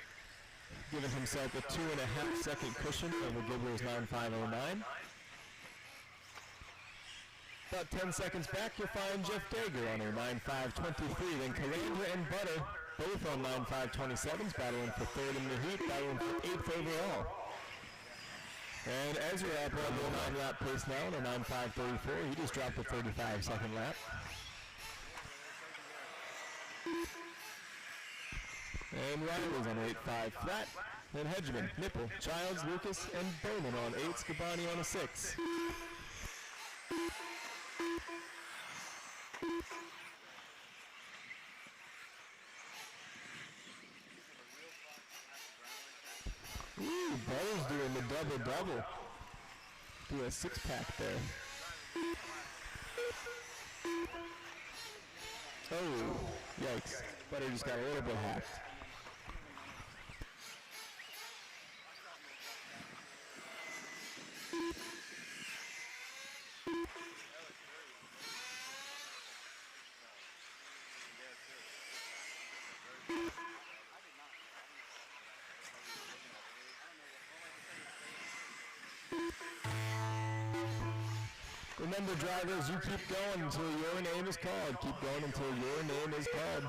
Giving himself a 2.5 second cushion over Gibbler's 9.509. About 10 seconds back, you'll find Jeff Dager on a 9.523. Then Calandra and Butter, both on 9.527s, battling for third in the heat, battling for 8th overall. And Ezra up on the 9-lap pace now on a 9.534. He just dropped a 35-second lap. And Riley's on 8.5 flat. Then Hedgeman, Nipple, Childs, Lucas, and Bowman on 8. Scabani on a 6. Ooh, Bowles doing the double-double. Do a 6-pack there. Oh, yikes. Butter just got a little bit hacked. Remember, drivers, you keep going until your name is called. Keep going until your name is called.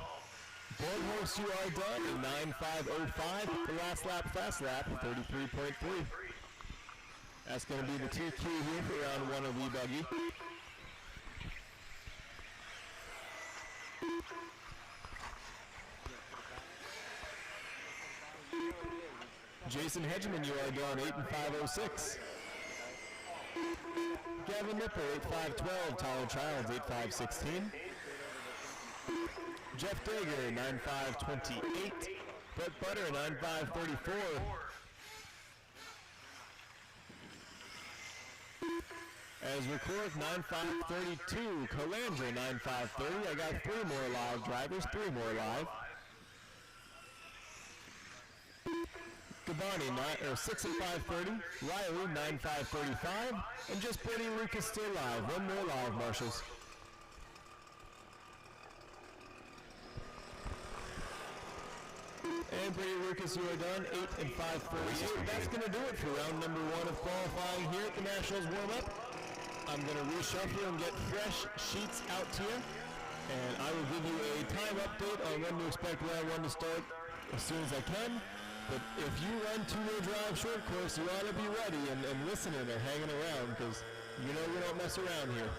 Bornhorst, you are done. 9.505. The last lap, fast lap, 33.3. That's going to be the 2Q here for round 1 of E-Buggy. Jason Hedgeman, you are done. 8.506. Gavin Nipper, 8.512. Tyler Childs, 8.516. Jeff Dager, 9.528. Brett Butter, 9.534. As record, 9.532. Calandra, 9.530. I got 3 more live drivers, 3 more live. Gabani, 6 at 5:30. Riley, 9.535. And just Brittany Lucas still live. 1 more live, Marshals. And Brittany Lucas, you are done. 8 and 5:48. That's going to do it for round number 1 of qualifying here at the Nationals warm-up. I'm going to reshuffle and get fresh sheets out to you. And I will give you a time update on when to expect round 1 to start as soon as I can. But if you run 2-wheel drive short course, you ought to be ready and listening and hanging around, because you know we don't mess around here.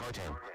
Car 10.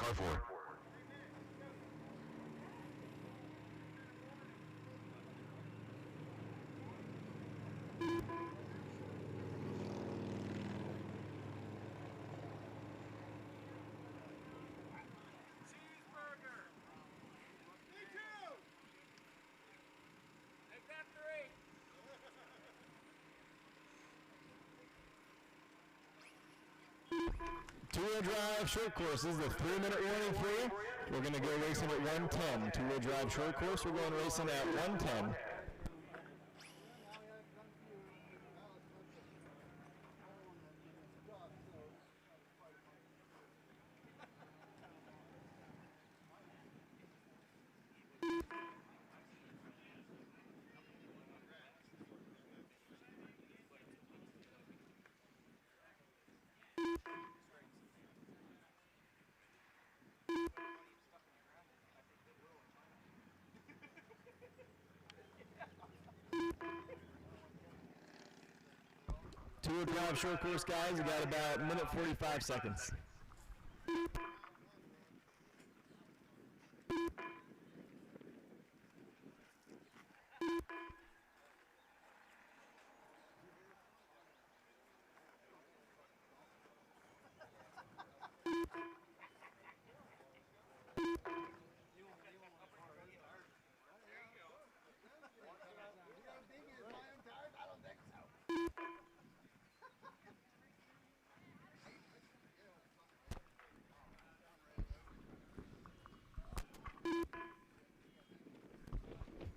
Car 4. Cheeseburger. Me too. Take that 3. Two-wheel drive short course. This is a 3-minute warning for you. We're going to go racing at 110. Two-wheel drive short course. We're going racing at 110. Two-wheel drive short course, guys. We got about a minute 45 seconds.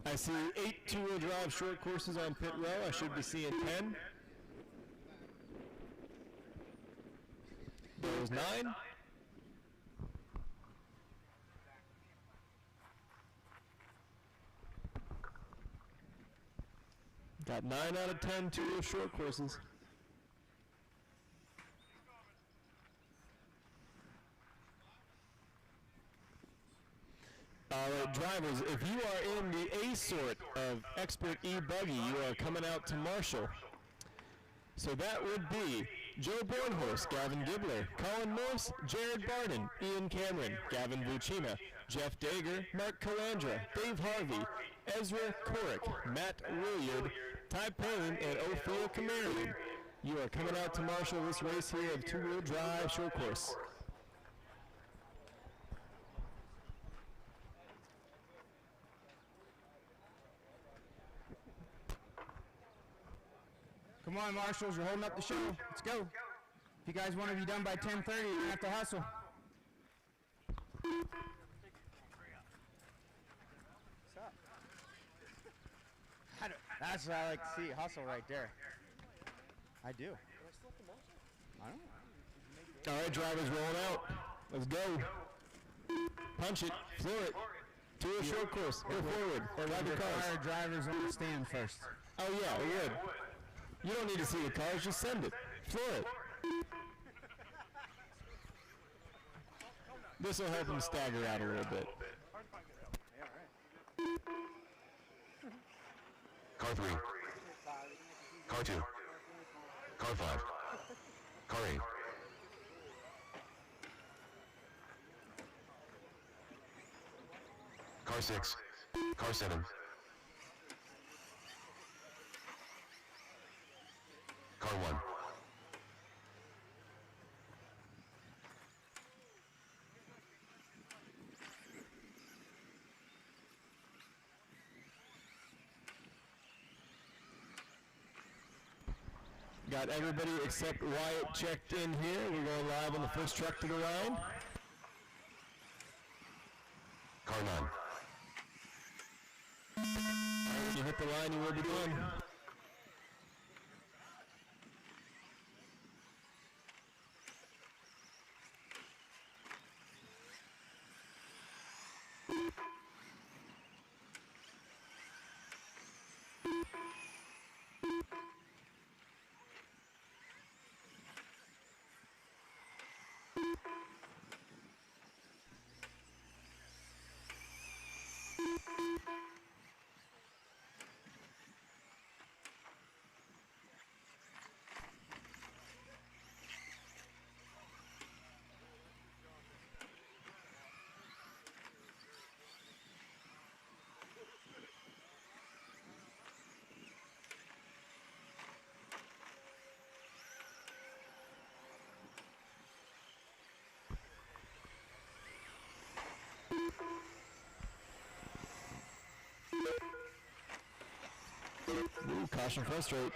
I see 8 two-wheel drive short courses on pit row. I should be seeing 10. There's 9. Got 9 out of 10 two-wheel short courses. All right, drivers, if you are in the A sort of Expert E-Buggy, you are coming out to Marshall. So that would be Joe Bornhorst, Gavin Gibbler, Colin Morse, Jared Barden, Ian Cameron, Gavin Vucina, Jeff Dager, Mark Calandra, Dave Harvey, Ezra Korick, Matt Williard, Ty Payne, and Ophir Camarian. You are coming out to Marshall this race here of two-wheel drive short course. Come on, marshals, you're holding up the show. Let's go. If you guys want to be done by 10:30, you're going to have to hustle. What's up? That's what I like to see, hustle right there. I do. I don't know. All right, drivers rolling out. Let's go. Punch it, floor it. To a short course, go forward, or ride the cars. Fire drivers on the stand first. Oh yeah, it would. You don't need to see the cars, just send it. Floor it. This will help them stagger out a little bit. Car 3. Car 2. Car 5. Car 8. Car 6. Car 7. Car 1. Got everybody except Wyatt checked in here. We're going live on the first truck to the line. Car 9. When you hit the line, you will be doing. Ooh, caution first straight.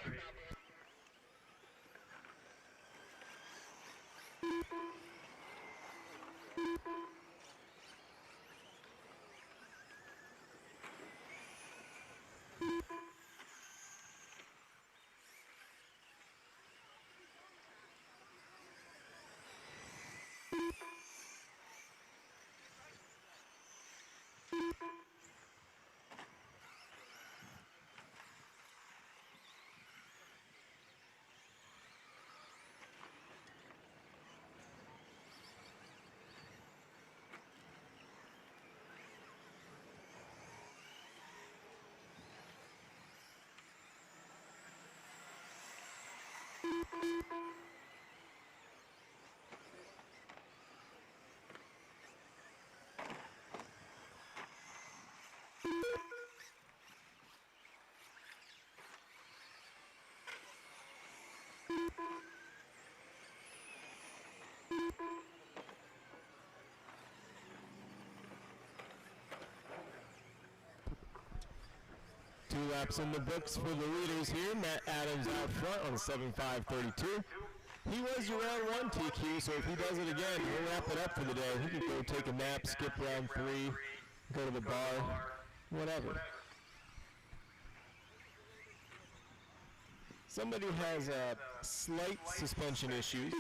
Two laps in the books for the leaders here. Matt Adams out front on 7.5.32. He was your round one TQ, so if he does it again, he'll wrap it up for the day. He could go take a nap, skip round three, go to the bar, whatever. Somebody has slight suspension issues.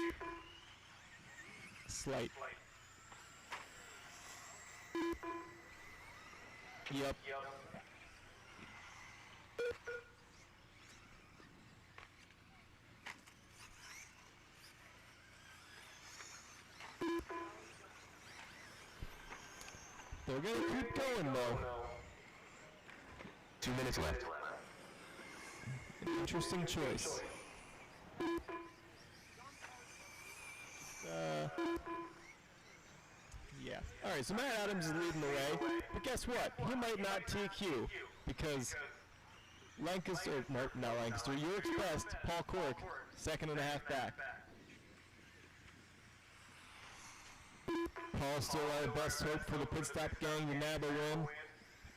Slight. Yep. They're going to keep going, though. 2 minutes left. An interesting choice. Yeah. All right, so Matt Adams is leading the way. But guess what? He might not TQ because Lancaster, no, not Lancaster, York's best, Paul Cork, 2.5 back. Paul's still our best hope for the pit stop gang to nab a win.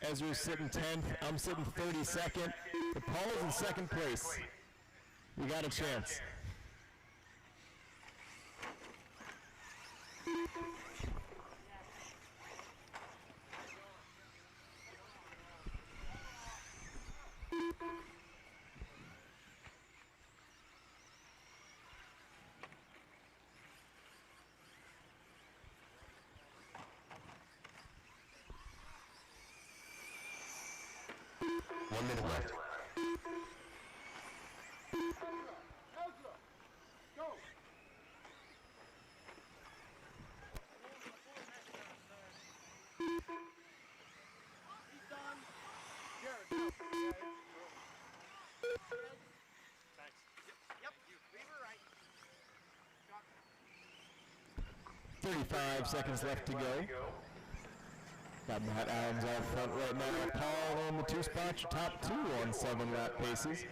Ezra's sitting 10th, I'm sitting 32nd, but Paul's in second place. We got a chance. Yep, we were right. 35 seconds left to go. Got Matt Adams out front right now. Paul on the two spots, top two on 7 lap paces.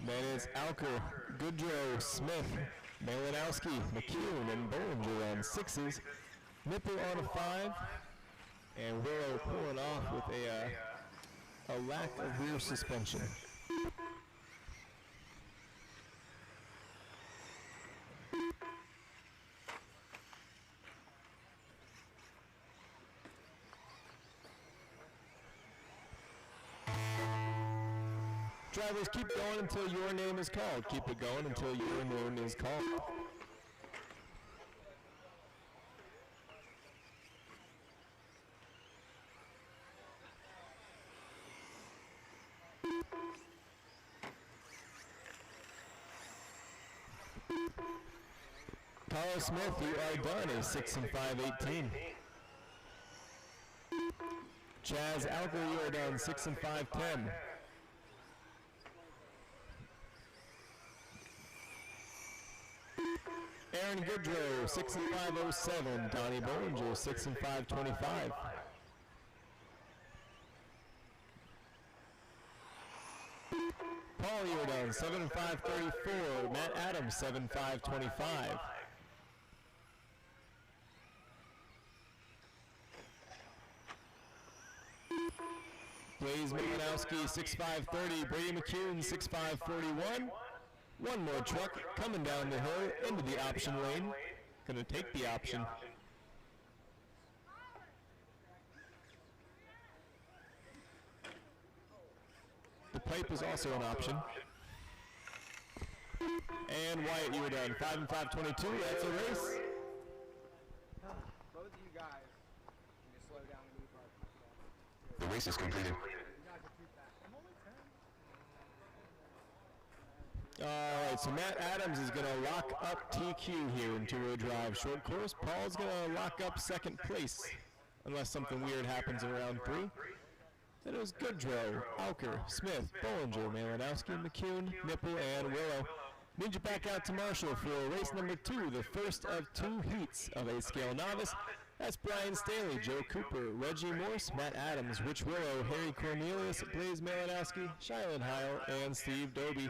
Then it's Alker, Goodrow, Smith, Malinowski, McCune, and Bollinger on 6s. Nipple on a 5, and Willow pulling off with a lack of rear suspension. Drivers, keep going until your name is called. Keep it going until your name is called. Carl Smith, you are done, a 6 and 5.18. Chaz Alger, you are done, 6 and 5.10. Aaron Goodrow, 6 and 5.07. Donnie Bollinger, 6 and 5.25. Paul Jordan, 7 and 5.34. Matt Adams, 7 5.25. Blaze Malinowski, 6.530. Brady McCune, 6.541. One more truck coming down the hill into the option lane. Gonna take the option. The pipe is also an option. And Wyatt, you were done. 5 and 5:22. That's a race. Both of you guys can just slow down and move hard. The race is completed. You guys are too fast. I'm only 10. All right, so Matt Adams is going to lock up TQ here in two-row drive. Short course, Paul's going to lock up second place, unless something weird happens in round 3. Then it was Goodrow, Alker, Smith, Bollinger, Malinowski, McCune, Nipple, and Willow. Need you back out to Marshall for race number 2, the first of 2 heats of A-Scale Novice. That's Brian Staley, Joe Cooper, Reggie Morse, Matt Adams, Rich Willow, Harry Cornelius, Blaze Malinowski, Shylon Heil, and Steve Doby.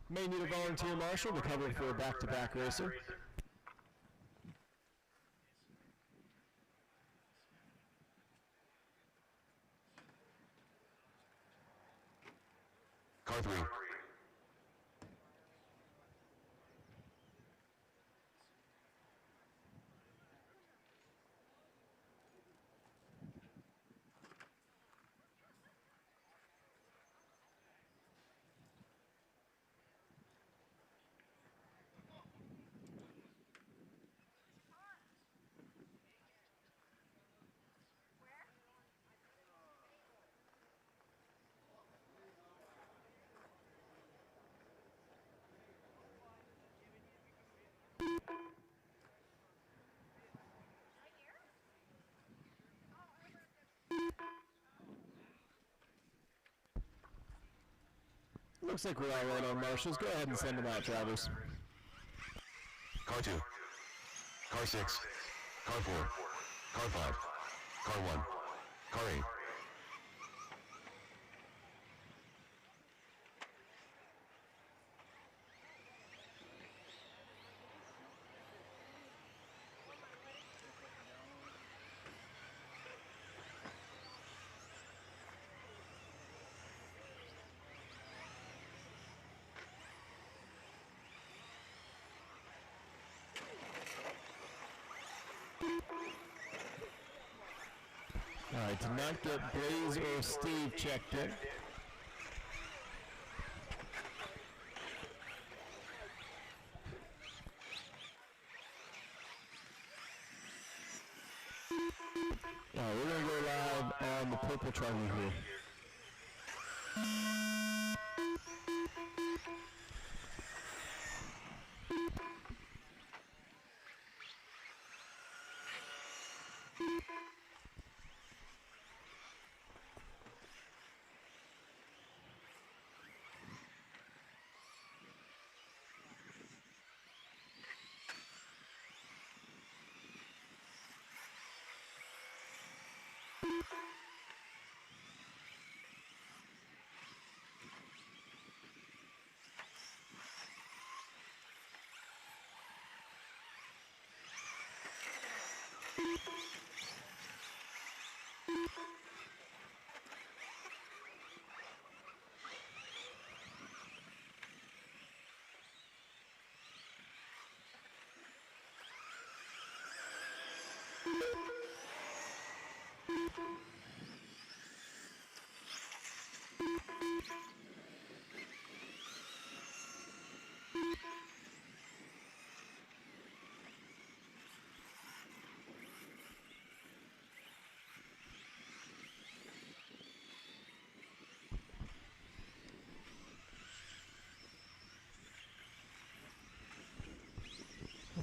May need a volunteer marshal to cover for a back-to-back racer. Car 3. Looks like we're all right on marshals. Go ahead and send them out, drivers. Car 2. Car 6. Car 4. Car 5. Car 1. Car 8. All right, did not get Blaze or Steve checked in. All right, we're going to go live on the purple truggy here.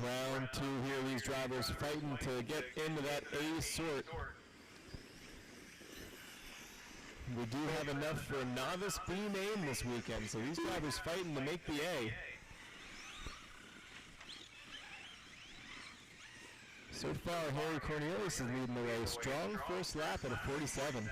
Round 2 here, these drivers fighting to get into that A sort. We do have enough for a novice B name this weekend, so these drivers fighting to make the A. So far, Harry Cornelius is leading the way. Strong first lap at a 47.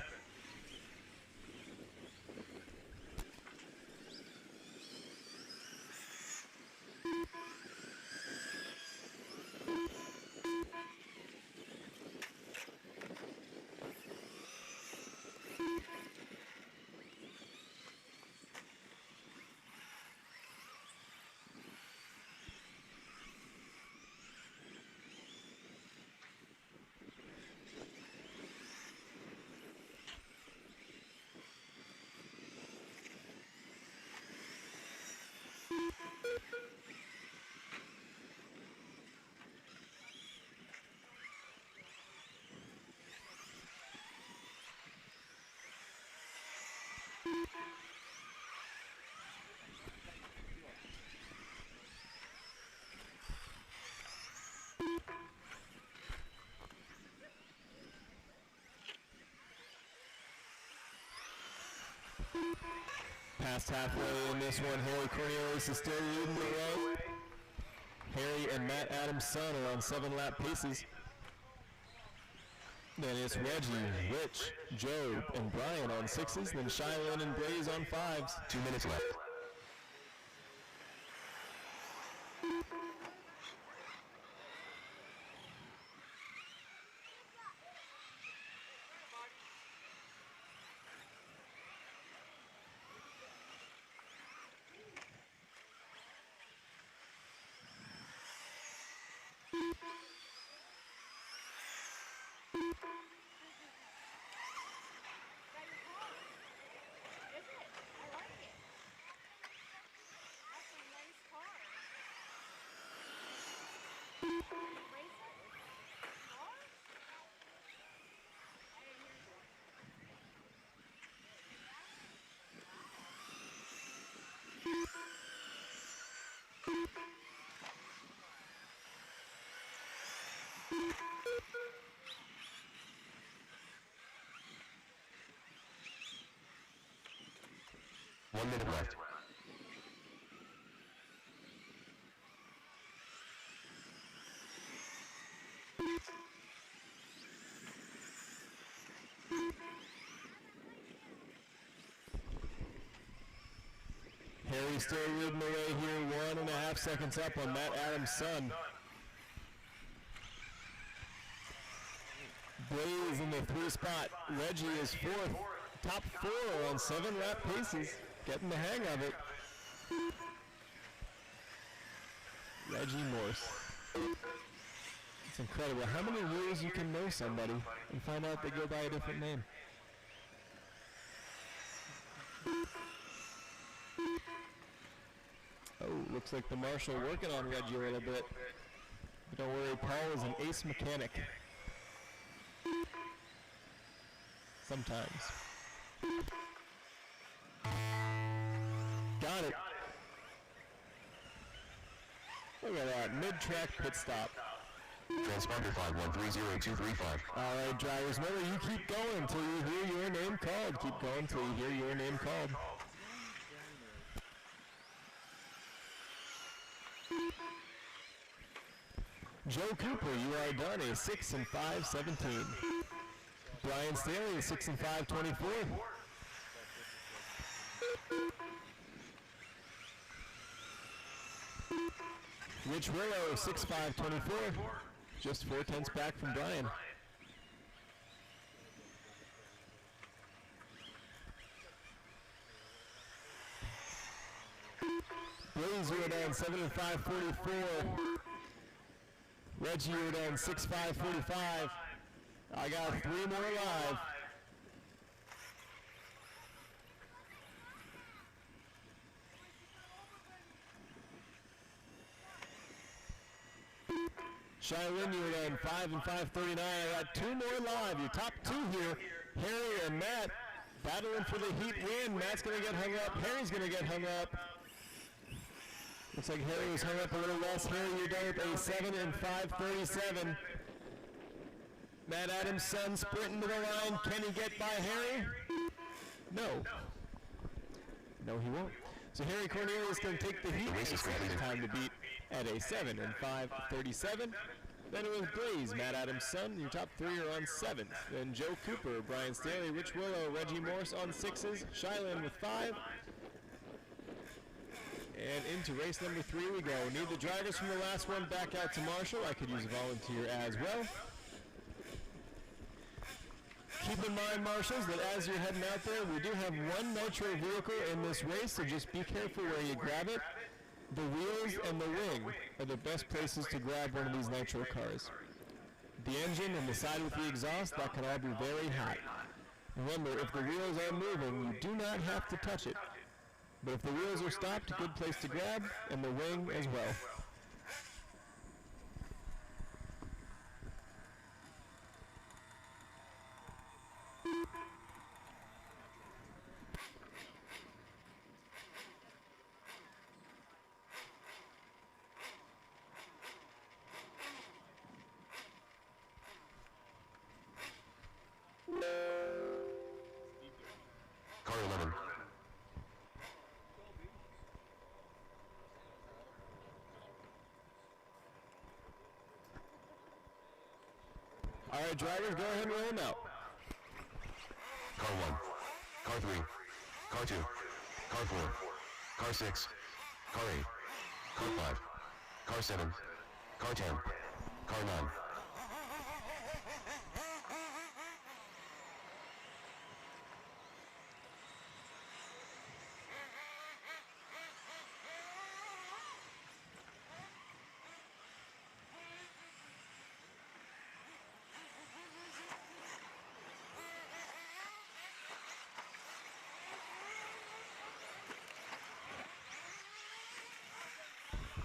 Past halfway in this one, Harry Cornelius is still leading the way. Harry and Matt Adams' son are on 7-lap paces. Then it's Reggie, Rich, Joe, and Brian on 6s. Then Shylin and Blaze on 5s. 2 minutes left. One minute left. Harry still leading the way here, 1.5 seconds up on Matt Adams' son. Blaze in the 3 spot. Reggie is 4th. Top 4 on 7-lap paces. Getting the hang of it. Reggie Morse. It's incredible how many ways you can know somebody and find out they go by a different name. Oh, looks like the marshal working on Reggie a little bit. But don't worry, Paul is an ace mechanic. Sometimes. Got it. Look at that, mid-track pit stop. Transponder 5130235. All right, drivers, remember you keep going until you hear your name called. Keep going until you hear your name called. Joe Cooper, you are done a 6 and 5:17. Brian Staley, 6 and 5:24. Rich Willow, 6-5-24. Just 4/10 back from Brian. Blaze, you are down 7 and 5:44. Reggie, you are down 6-5-45. I got 3 more live. Shylin, you were down 5 and 5:39. I got 2 more live. Your top 2 here, Harry and Matt, battling for the heat win. Matt's going to get hung up. Harry's going to get hung up. Looks like Harry was hung up a little less. Harry, you're down with a 7 and 5:37. Matt Adams' son sprinting to the line. Can he get by Harry? No. No, he won't. So Harry Cornelius is going to take the heat. A second time to beat at a 7 and 5:37. Then it was Blaze, Matt Adams' son. Your top 3 are on 7th. Then Joe Cooper, Brian Staley, Rich Willow, Reggie Morse on 6s. Shylin with 5. And into race number 3 we go. Need the drivers from the last one back out to Marshall. I could use a volunteer as well. Keep in mind, marshals, that as you're heading out there, we do have 1 nitro vehicle in this race, so just be careful where you grab it. The wheels and the wing are the best places to grab one of these nitro cars. The engine and the side with the exhaust, that can all be very hot. Remember, if the wheels are moving, you do not have to touch it. But if the wheels are stopped, good place to grab, and the wing as well. Car 11. All right, drivers, go ahead and roll them out. Car 1, Car 3, Car 2, Car 4, Car 6, Car 8, Car 5, Car 7, Car 10, Car 9.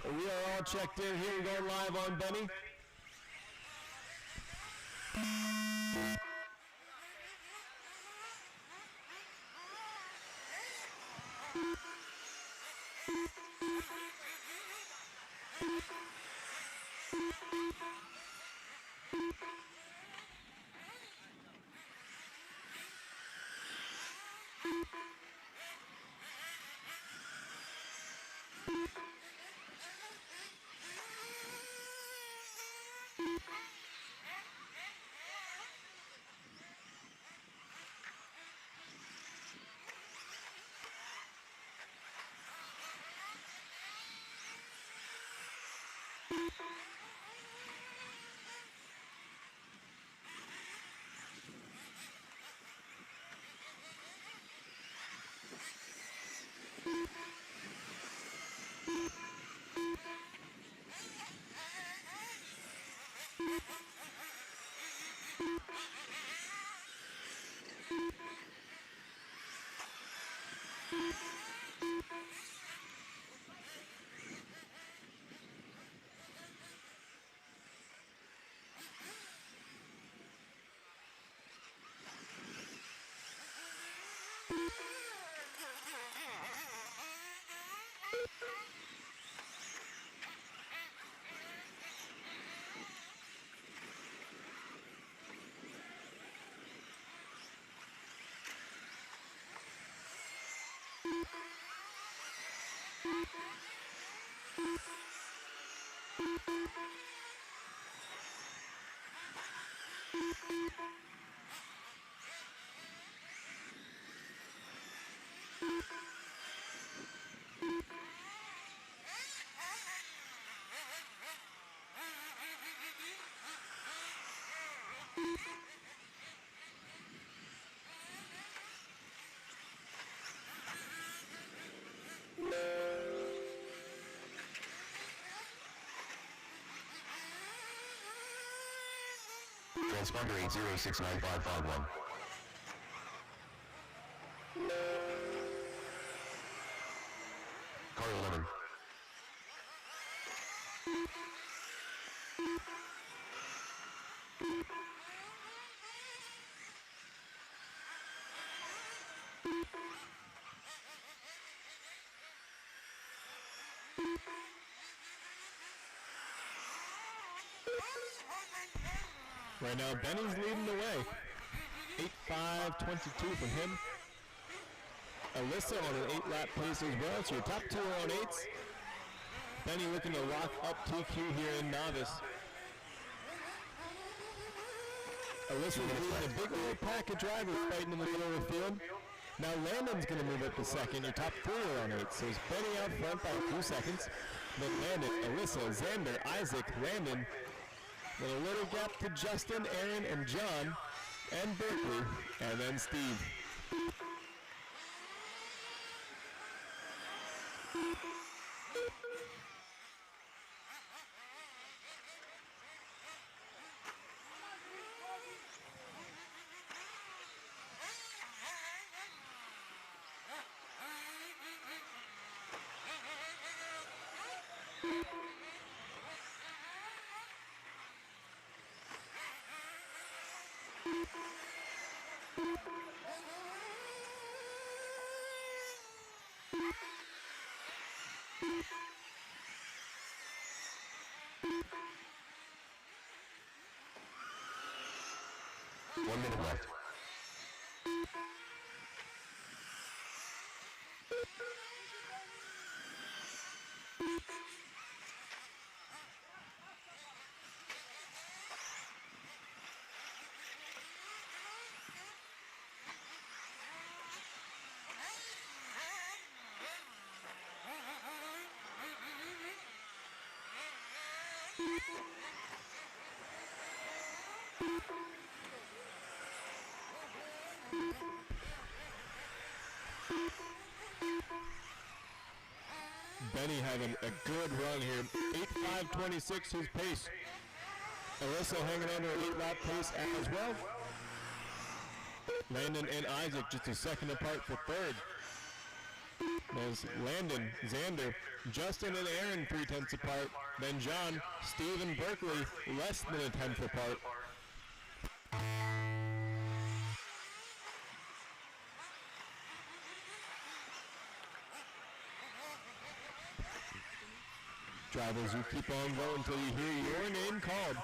We are all checked in. Here we go live on Benny. Transponder 8069551. Car 11. Right now, Benny's leading the way. 8.5.22 from him. Alyssa on an 8-lap pace as well, so your top two are on 8s. Benny looking to lock up TQ here in novice. Alyssa leading a big old pack of drivers fighting in the middle of the field. Now Landon's going to move up to second. Your top three are on 8, so it's Benny out front by a few seconds. Then Landon, Alyssa, Xander, Isaac, Landon. Then a little gap to Justin, Aaron, and John, and Berkeley, and then Steve. One minute left. Benny having a good run here. 8.526 his pace. Alyssa hanging on to her 8-lap pace as well. Landon and Isaac just a second apart for third. There's Landon, Xander, Justin and Aaron 3/10 apart. Then John, Steve and Berkeley less than a 10th apart. Drivers, you keep on going until you hear your name called.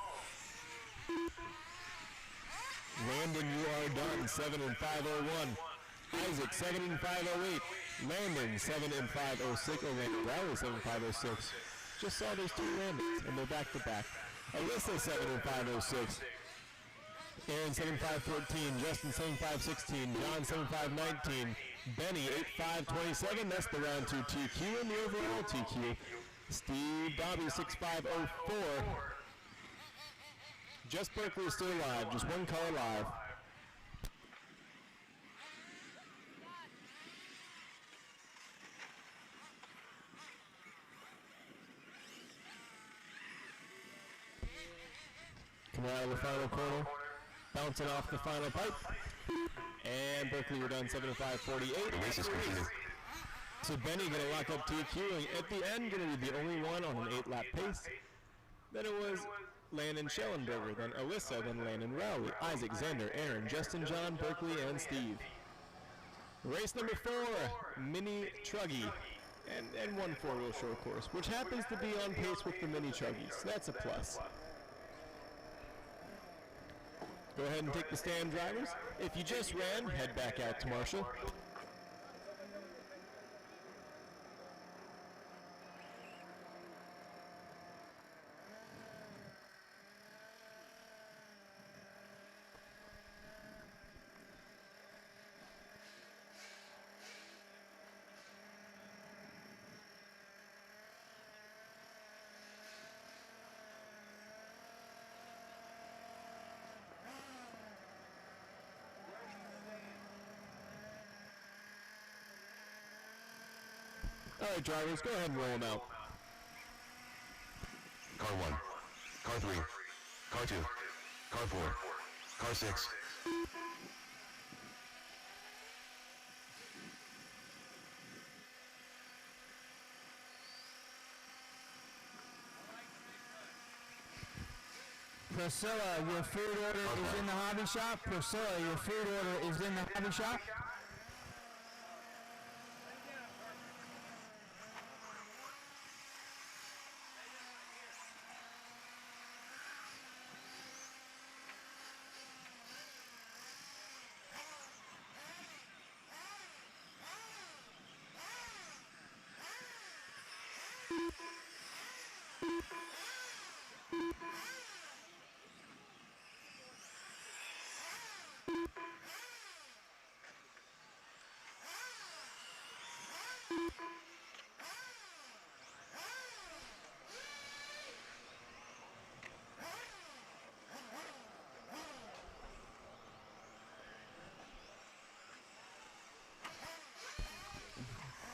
Landon, you are done, 7 and 5:01. Isaac, 7 and 5:08. Landon, 7 and 5:06. Oh, Landon Rowley, 7 and 5:06. Just saw those two Landons, and they're back to back. Alyssa, 7 and 5:06. Aaron, 7 and 5:14. Justin, 7 and 5:16. John, 7 and 5:19. Benny, 8.527. That's the round 2 TQ and the overall TQ. Steve Bobby, 6.504. Just Berkeley is still alive, just one car alive. Coming out of the final corner, bouncing off the final pipe. And Berkeley were done 7 and 5:48. The race is completed. So Benny going to lock up TQ, and at the end going to be the only one on an 8-lap pace. Then it was Landon Schellenberger, then Alyssa, then Landon Rowley, Isaac, Xander, Aaron, Justin, John, Berkeley, and Steve. Race number 4, Mini Truggy, and one 4-wheel short course, which happens to be on pace with the Mini Truggies. So that's a plus. Go ahead and take the stand, drivers. If you just ran, head back out to Marshall. All right, drivers, go ahead and roll them out. Car 1, Car 3, Car 2, Car 4, Car 6. Priscilla, your food order is in the hobby shop. Priscilla, your food order is in the hobby shop.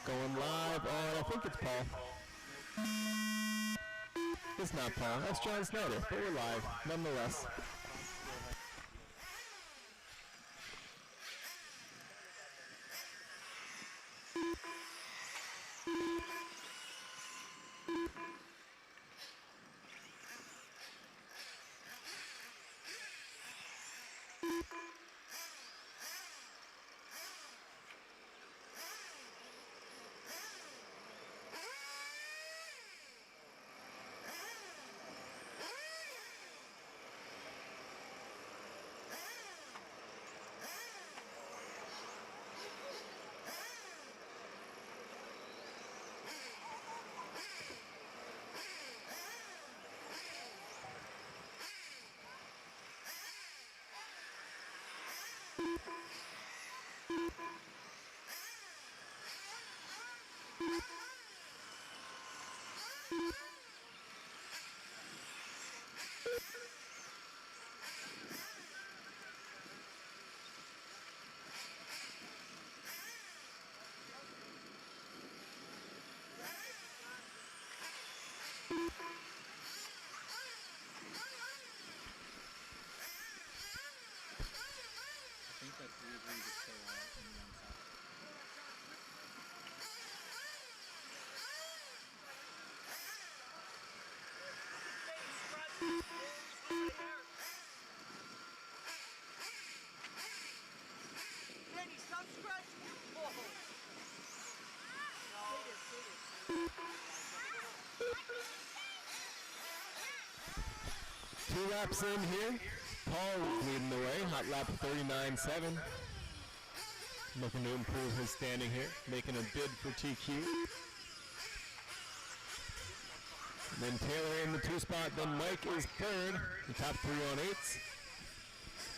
Going live on, I think it's Paul. It's not Paul, that's John Snyder, but we're live, nonetheless. stay in the inside. Randy, stop scratching. Whoa. Two laps in here. Paul is leading the way. Hot lap 39.7. Looking to improve his standing here. Making a bid for TQ. And then Taylor in the 2 spot. Then Mike is third. The top 3 on 8s.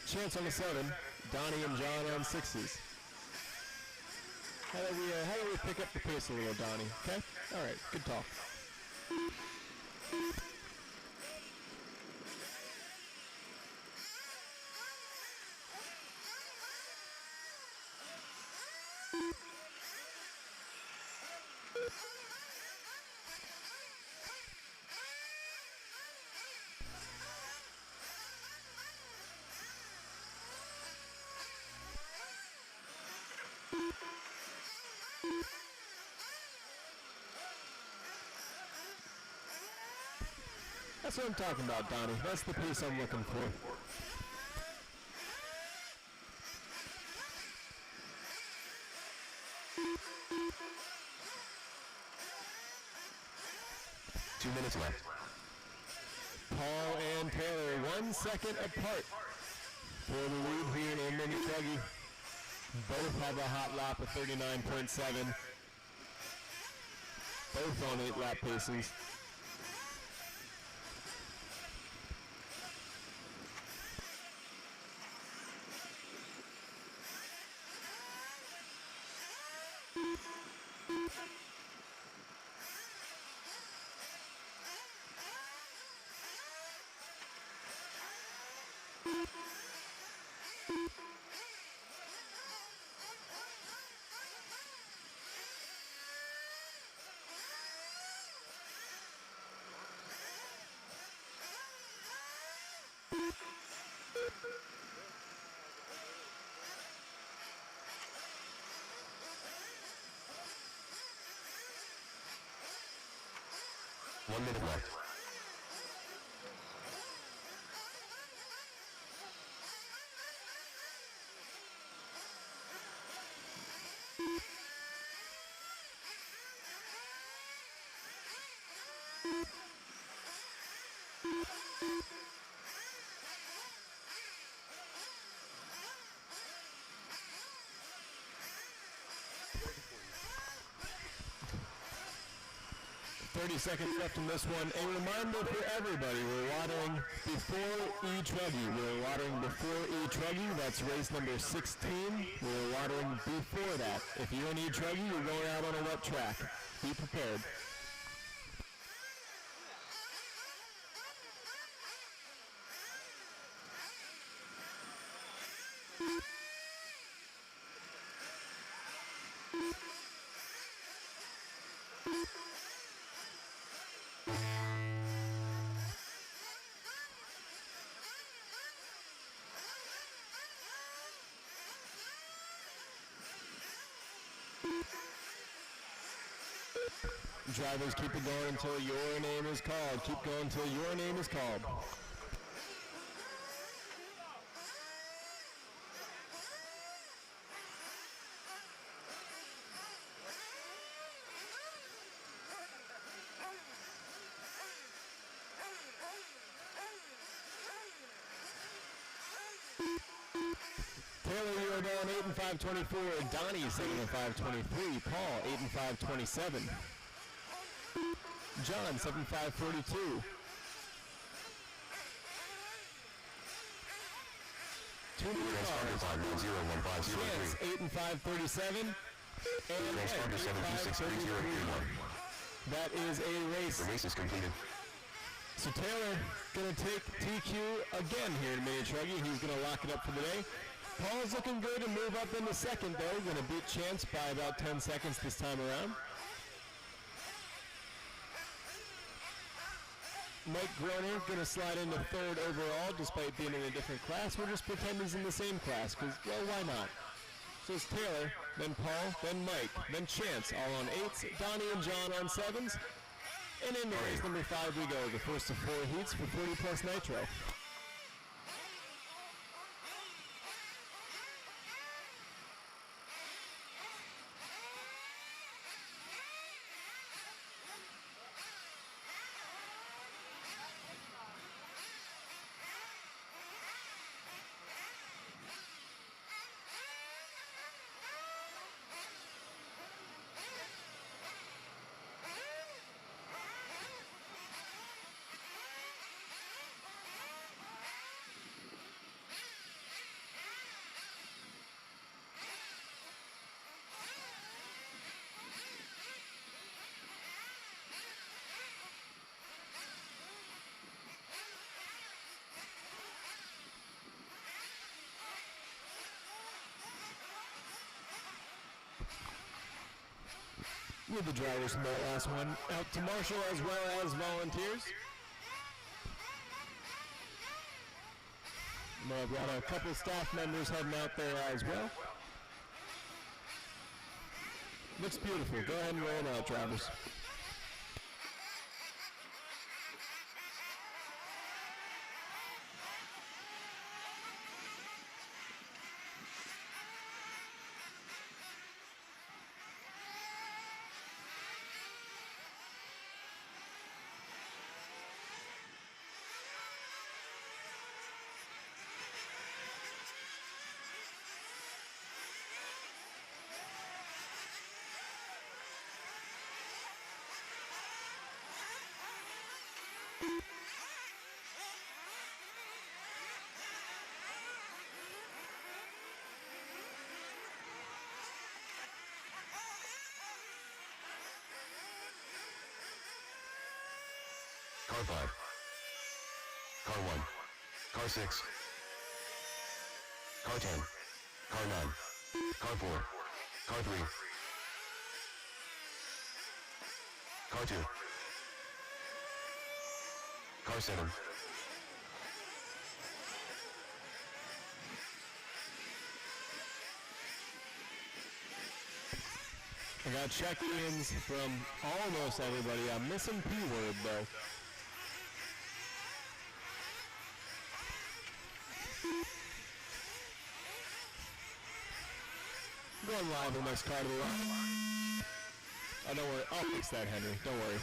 Chance on the 7. Donnie and John on 6s. How do we pick up the pace a little, Donnie? Okay? All right. Good talk. That's what I'm talking about, Donnie. That's the piece I'm looking for. Two minutes left. Paul and Taylor 1 second apart for the lead here in Mini Truggy. Both have a hot lap of 39.7. Both on 8 lap paces. One minute left. Seconds left in this one. A reminder for everybody, we're watering before E-Truggy. We're watering before E-Truggy. That's race number 16. We're watering before that. If you're in E-Truggy, you're going out on a wet track. Be prepared. Drivers, keep it going until your name is called. Keep going until your name is called. Taylor, you are down 8 and 5.24. Donnie, 7 and 5.23. Paul, 8 and 5.27. John, 7.5.42. 2 new cars. Chance, 8 and 5.37. And Mike, 8 and 5.33. That is a race. The race is completed. So Taylor going to take TQ again here in Mini Truggy. He's going to lock it up for the day. Paul's looking good to move up into second, though. Going to beat Chance by about 10 seconds this time around. Mike Groner going to slide into third overall despite being in a different class. We'll just pretend he's in the same class because, well, why not? So it's Taylor, then Paul, then Mike, then Chance, all on 8s, Donnie and John on 7s. And into race number 5 we go, the first of 4 heats for 40 plus nitro. With the drivers from that last one out to Marshall as well as volunteers. We've got a couple staff members heading out there as well. Looks beautiful. Go ahead and roll it out, drivers. Car 5. Car 1. Car 6. Car 10. Car 9. Car 4. Car 3. Car 2. Car 7. I got check-ins from almost everybody. I'm missing P-word though. Going live with my car to the right. Oh, don't worry. I'll fix that, Henry. Don't worry.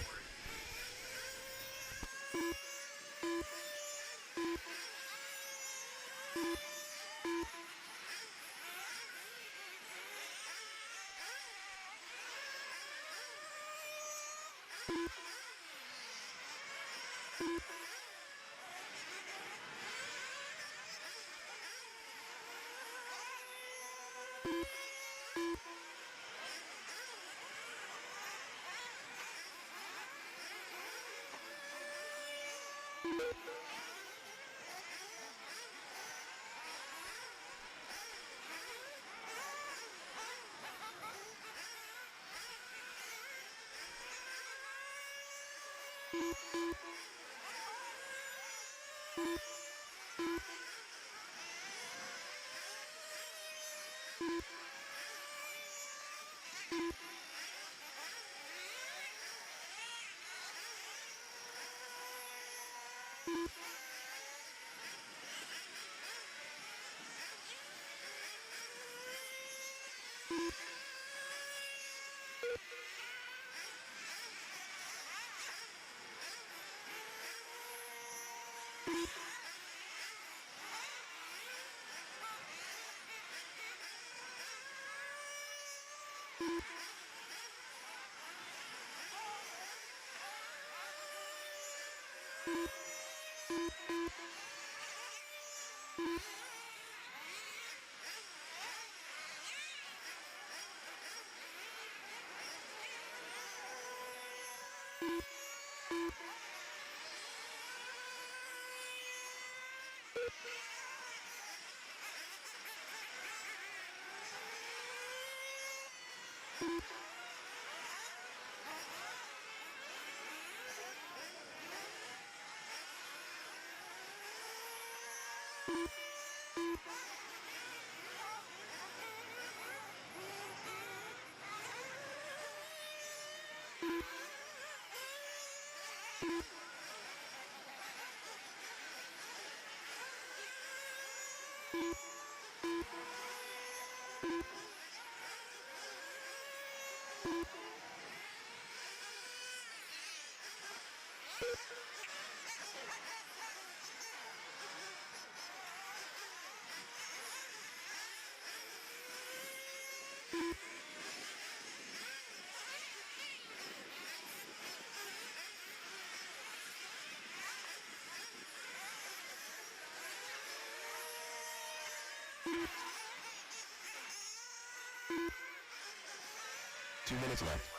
2 minutes left.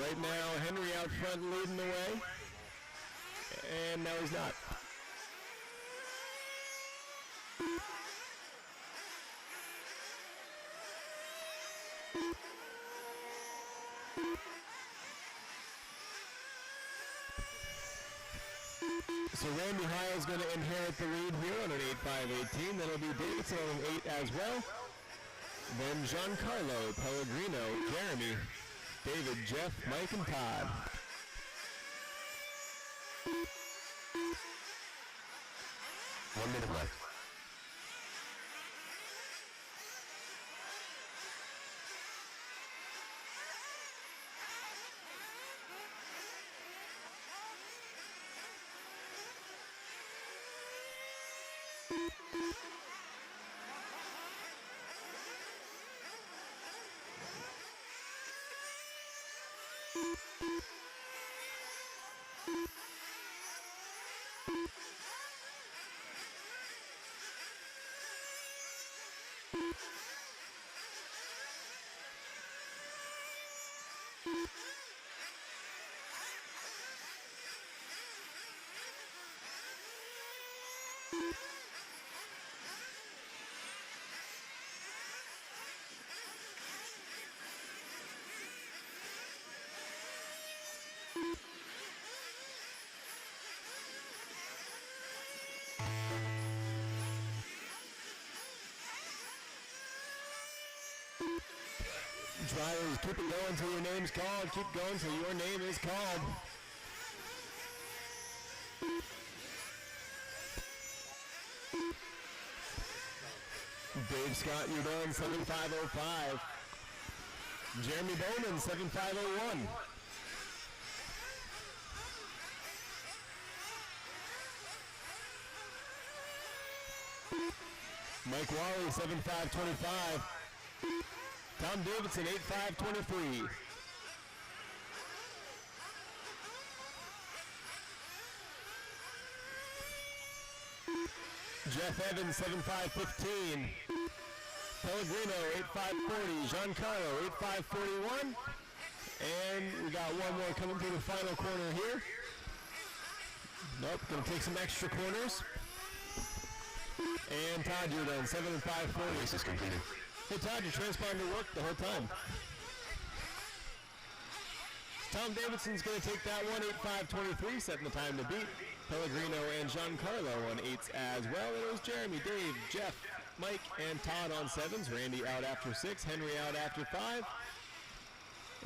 Right now, Henry out front leading the way. And now he's not. So Randy High is going to inherit the lead here on an 8.518. That'll be Davidson on an 8 as well. Then Giancarlo, Pellegrino, Jeremy, David, Jeff, Mike, and Todd. 1 minute left. Drivers, keep it going till your name's called. Keep going till your name is called. Dave Scott, you're done, 7505. Jeremy Bowman, 7501. Mike Wally, 7525. Tom Davidson, 8523. Jeff Evans, 7515. Pellegrino, 8540. Giancarlo, 8541. And we got one more coming through the final corner here. Nope, gonna take some extra corners. And Todd, you're done, 7540. Race is completed. Hey Todd, you're transponding to work the whole time. Tom Davidson's going to take that one, 8523, setting the time to beat. Pellegrino and Giancarlo on 8s as well. It was Jeremy, Dave, Jeff, Mike, and Todd on 7s. Randy out after 6, Henry out after 5,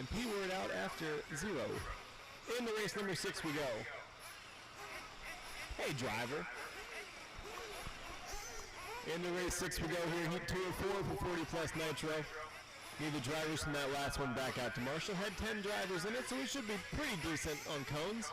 and P-Word out after 0. In the race number 6 we go. Hey driver. In the race 6 we go here, heat 2 of 4 for 40 plus nitro. Need the drivers from that last one back out to Marshall. Had 10 drivers in it, so we should be pretty decent on cones.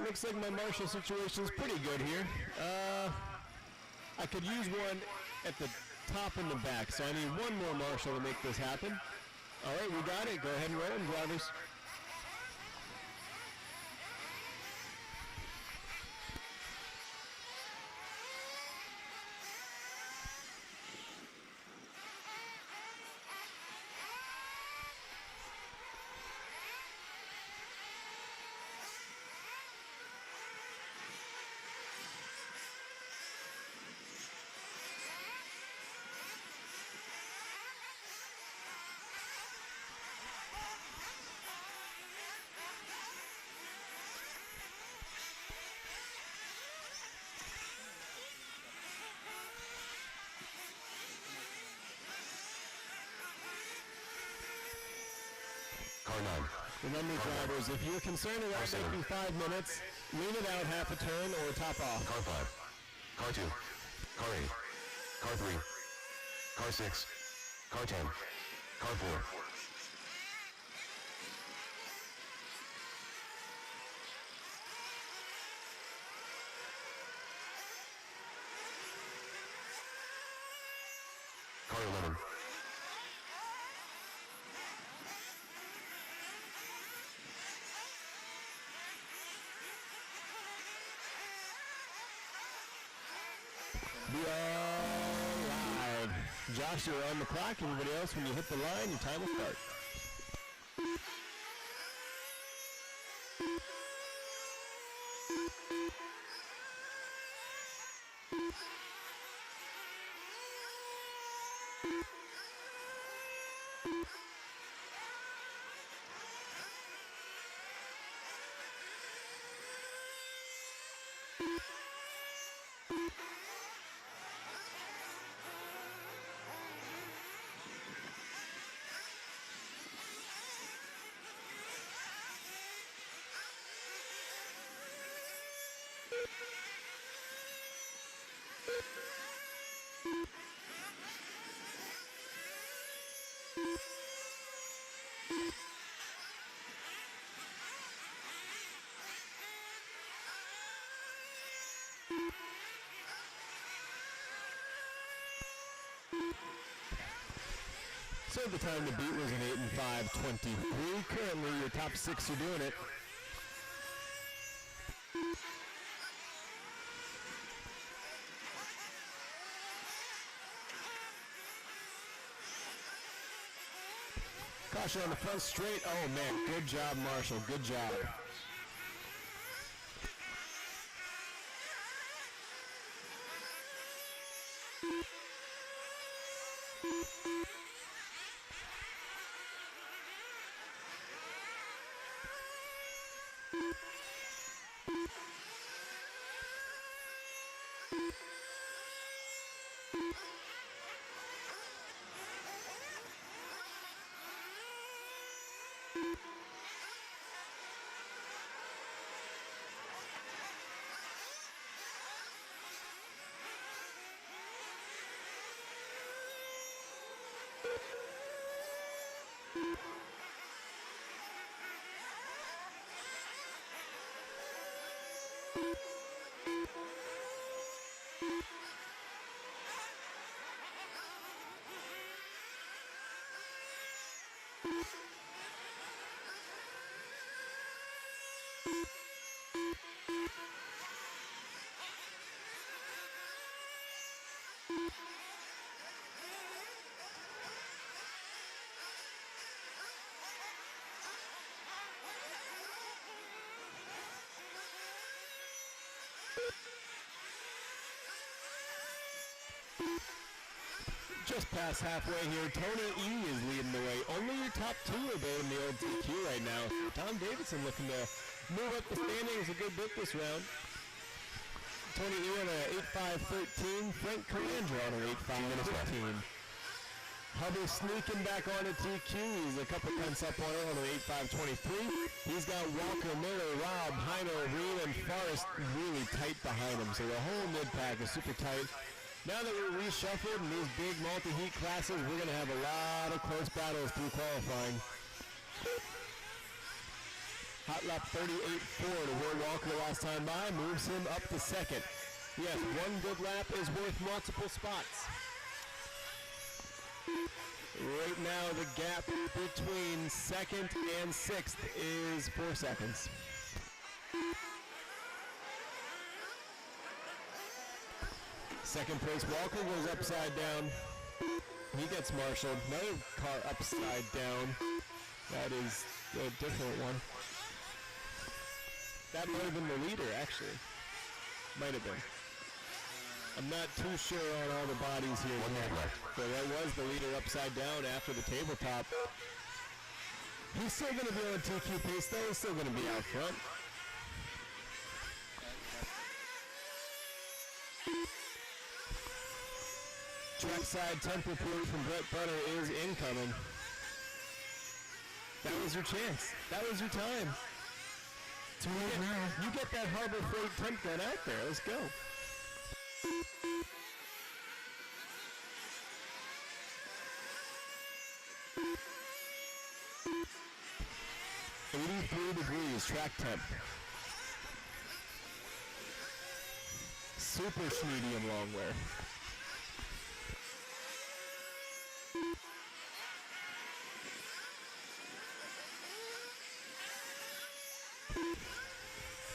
Looks like my Marshall situation is pretty good here. I could use one at the top and the back, so I need one more Marshall to make this happen. All right, we got it. Go ahead and roll them, drivers. Car 9. Remember, drivers, if you're concerned about making 5 minutes, lean it out half a turn or top off. Car 5. Car 2. Car 8. Car 3. Car 6. Car 10. Car 4. Car 11. Be all right. Josh, you're on the clock. Everybody else, when you hit the line, your time will start. So the time to beat was an 8 and 5:23. Currently, your top 6 are doing it. Caution on the front straight. Oh man, good job, Marshall. Good job. Just past halfway here, Tony E is leading the way. Only your top 2 are there in the old TQ right now. Tom Davidson looking to move up the standings a good bit this round. Tony E on an 8.5.13. Frank Calandra on an 8.5.15. Hubble sneaking back on a TQ. He's a couple tenths up on it on an 8.5.23. He's got Walker, Miller, Rob, Heino, Reed, and Forrest really tight behind him. So the whole mid-pack is super tight. Now that we're reshuffled in these big multi-heat classes, we're going to have a lot of close battles through qualifying. Hot lap 38.4 to Will Walker last time by, moves him up to second. Yes, one good lap is worth multiple spots. Right now, the gap between second and sixth is 4 seconds. Second place Walker goes upside down. He gets marshaled. Another car upside down. That is a different one. That might have been the leader, actually. Might have been. I'm not too sure on all the bodies here yet, but that was the leader upside down after the tabletop. He's still going to be on TQ pace, though. He's still going to be out front. Trackside temp report from Brett Butter is incoming. That was your chance. That was your time. You get that Harbor Freight temp gun out there. Let's go. 83 degrees track temp. Super medium long wear.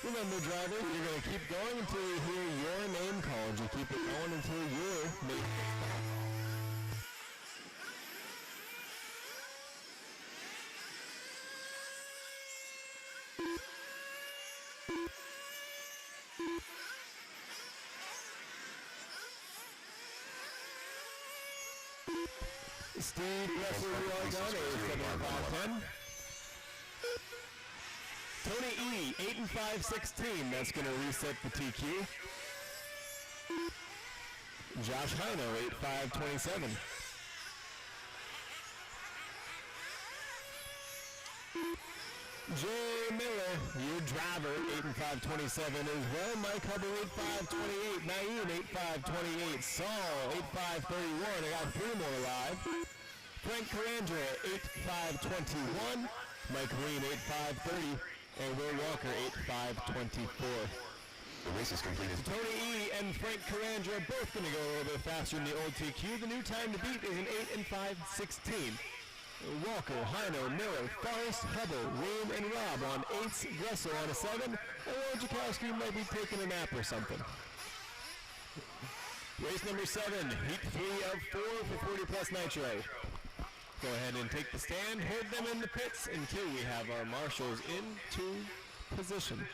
Remember, driver, you're going to keep going until you hear your name called. You keep it going until your name called. Steve, yes, we are done. 7510. Tony E, 8 and 5/16. That's going to reset the TQ. Josh Hino, 8-5-27. Jay Miller, your driver, 8 and 5/27 as well. Mike Hubbard, 8-5-28. Naeem, 8-5-28. Saul, 8-5-31. I got 3 more live. Frank Carandra, 8-5-21. Mike Green, 8-5-30. And Will Walker, 8-5-24. The race is completed. Tony E and Frank Carandra are both going to go a little bit faster in the old TQ. The new time to beat is an 8 and 5/16. Walker, Hino, Miller, Forrest, Hubble, Ream, and Rob on 8s, Gressel on a 7, and Wojciechowski might be taking a nap or something. Race number 7, heat 3 of 4 for 40 plus nitro. Go ahead and take the stand, hold them in the pits until we have our marshals into position.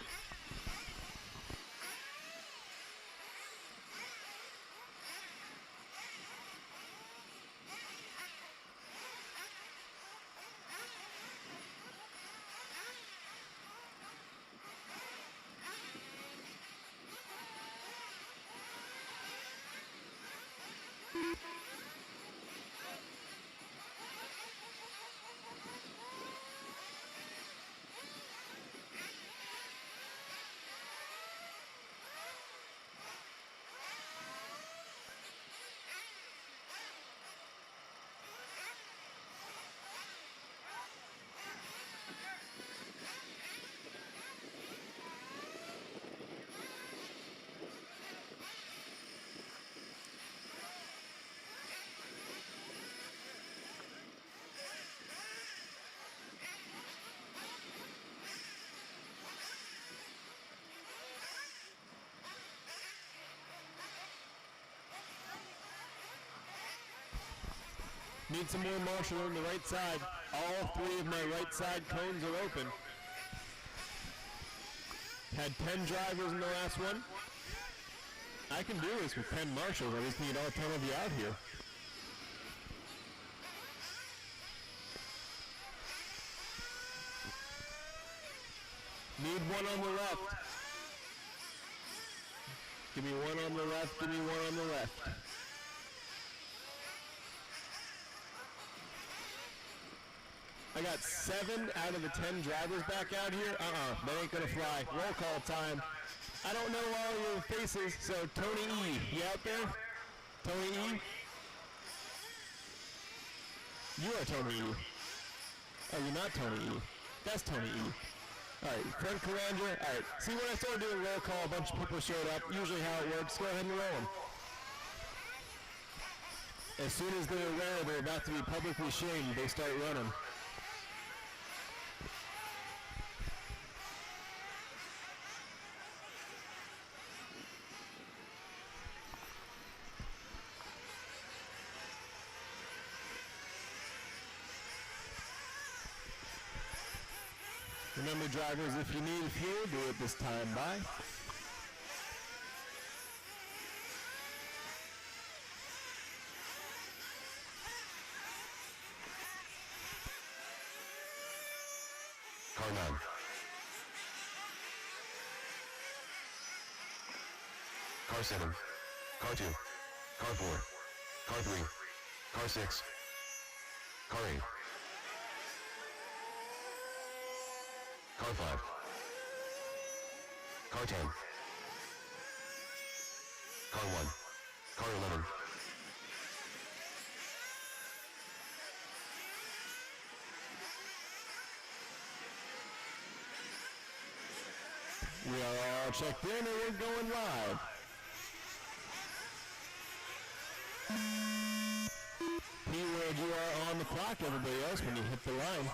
Need some more marshal on the right side. All 3 of my right side cones are open. Had 10 drivers in the last one. I can do this with 10 marshals. I just need all 10 of you out here. Need 1 on the left. Give me 1 on the left. Give me 1 on the left. I got 7 out of the 10 drivers back out here. That ain't gonna fly. Roll call time. I don't know all your faces, so Tony E, you out there? Tony E? You are Tony E. Oh, you're not Tony E. That's Tony E. Alright, Frank Carandra. Alright, see when I started doing roll call, a bunch of people showed up. Usually how it works. Go ahead and roll them. As soon as they're aware they're about to be publicly shamed, they start running. Remember, drivers, if you need fuel, do it this time by. Car 9. Car 7. Car 2. Car 4. Car 3. Car 6. Car 8. Car 5. Car 10. Car 1. Car 11. We are all checked in and we're going live. P-Word, you are on the clock, everybody else, when you hit the line.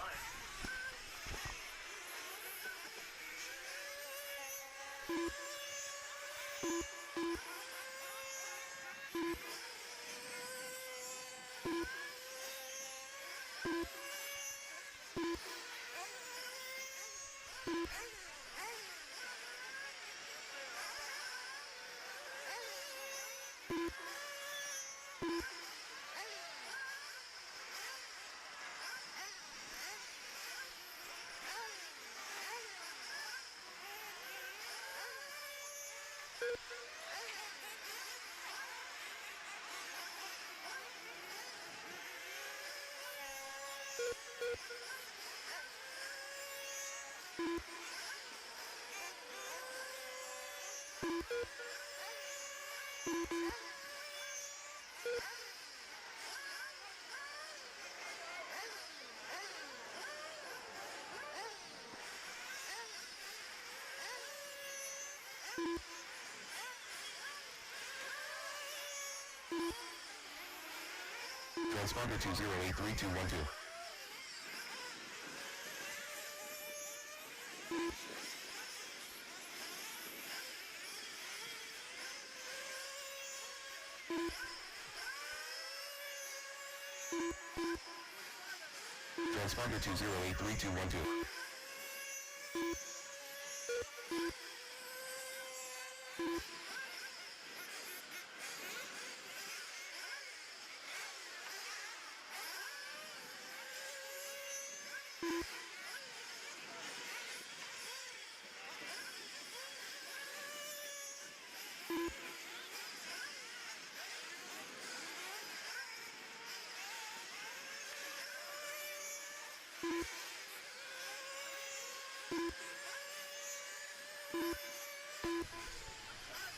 Transponder 208312. Transponder 208312.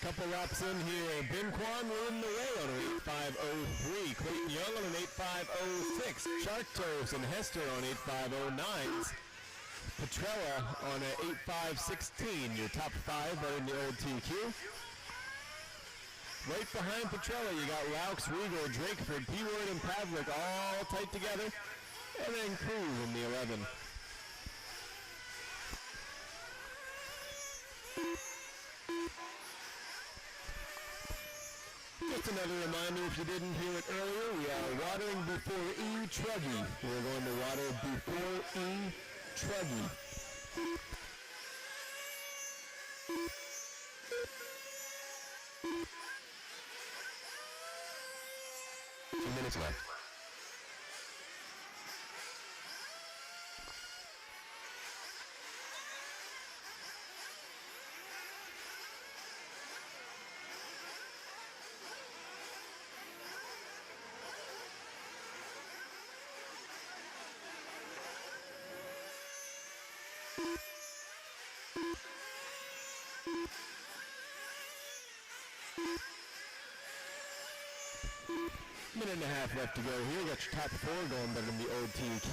Couple laps in here. Ben Kwan leading the way on an 8503. Clayton Young on an 8506. Chartos and Hester on 8509s. Petrella on an 8516. Your top five are in the old TQ. Right behind Petrella, you got Laux, Regal, Drakeford, P-Word, and Pavlik all tight together. And then Cruz in the 11. Just another reminder, if you didn't hear it earlier, we are watering before E. Truggy. We're going to water before E. Truggy. 2 minutes left. Minute and a half left to go here. Got your top four going better than the old TQ.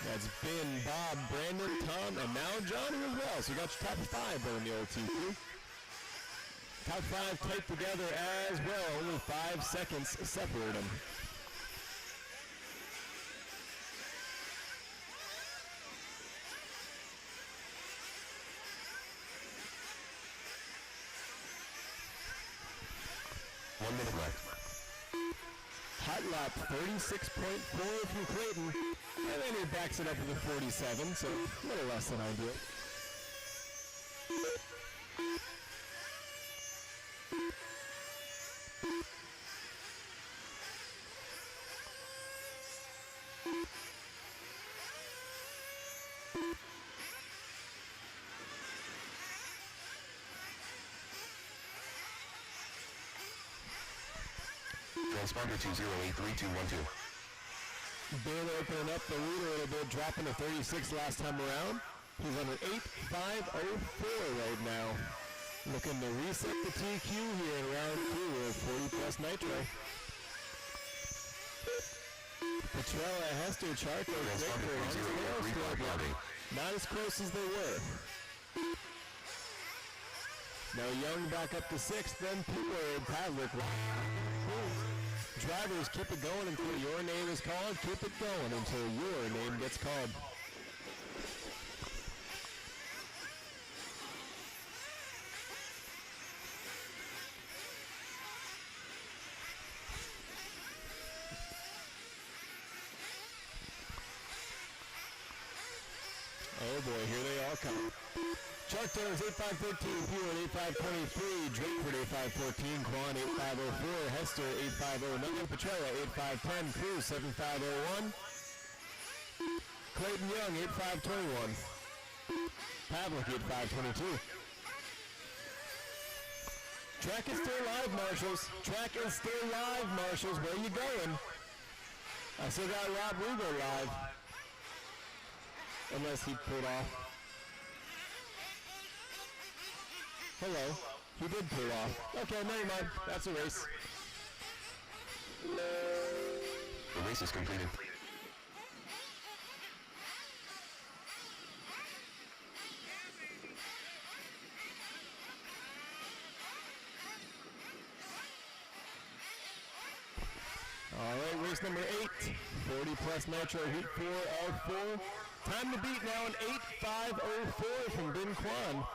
That's Ben, Bob, Brandon, Tom, and now Johnny as well. So you got your top five better than the old TQ. Top 5 tight together as well. Only 5 seconds separate them. Hot lap 36.4 from Clayton, and then he backs it up with a 47, so a little less than ideal. Transponder 208312. Baylor opening up the lead a little bit, dropping to 36 last time around. He's on an 8.504 right now. Looking to reset the TQ here in round 2 of 40 plus nitro. Petrella, Hester, Charco, not as close as they were. Now Young back up to 6th, then Pooler and Pavlik. Drivers, keep it going until your name is called. Keep it going until your name gets called. Oh boy, here they all come. Chuck Jones, 8513, Pure 8523, Drakeford 8514, Quan 8504, Hester 8509, Petrella 8510, Cruz 7501, Clayton Young 8521, Pavlik 8522. Track is still live, Marshals. Track is still live, Marshals. Where you going? I still got Rob Lugo live. Unless he pulled off. Hello. He did pull off. Okay, never mind. That's a race. The race is completed. All right, race number 8. 40 plus Nitro Heat 4 L4. Time to beat now an 8.504 from Ben Kwan.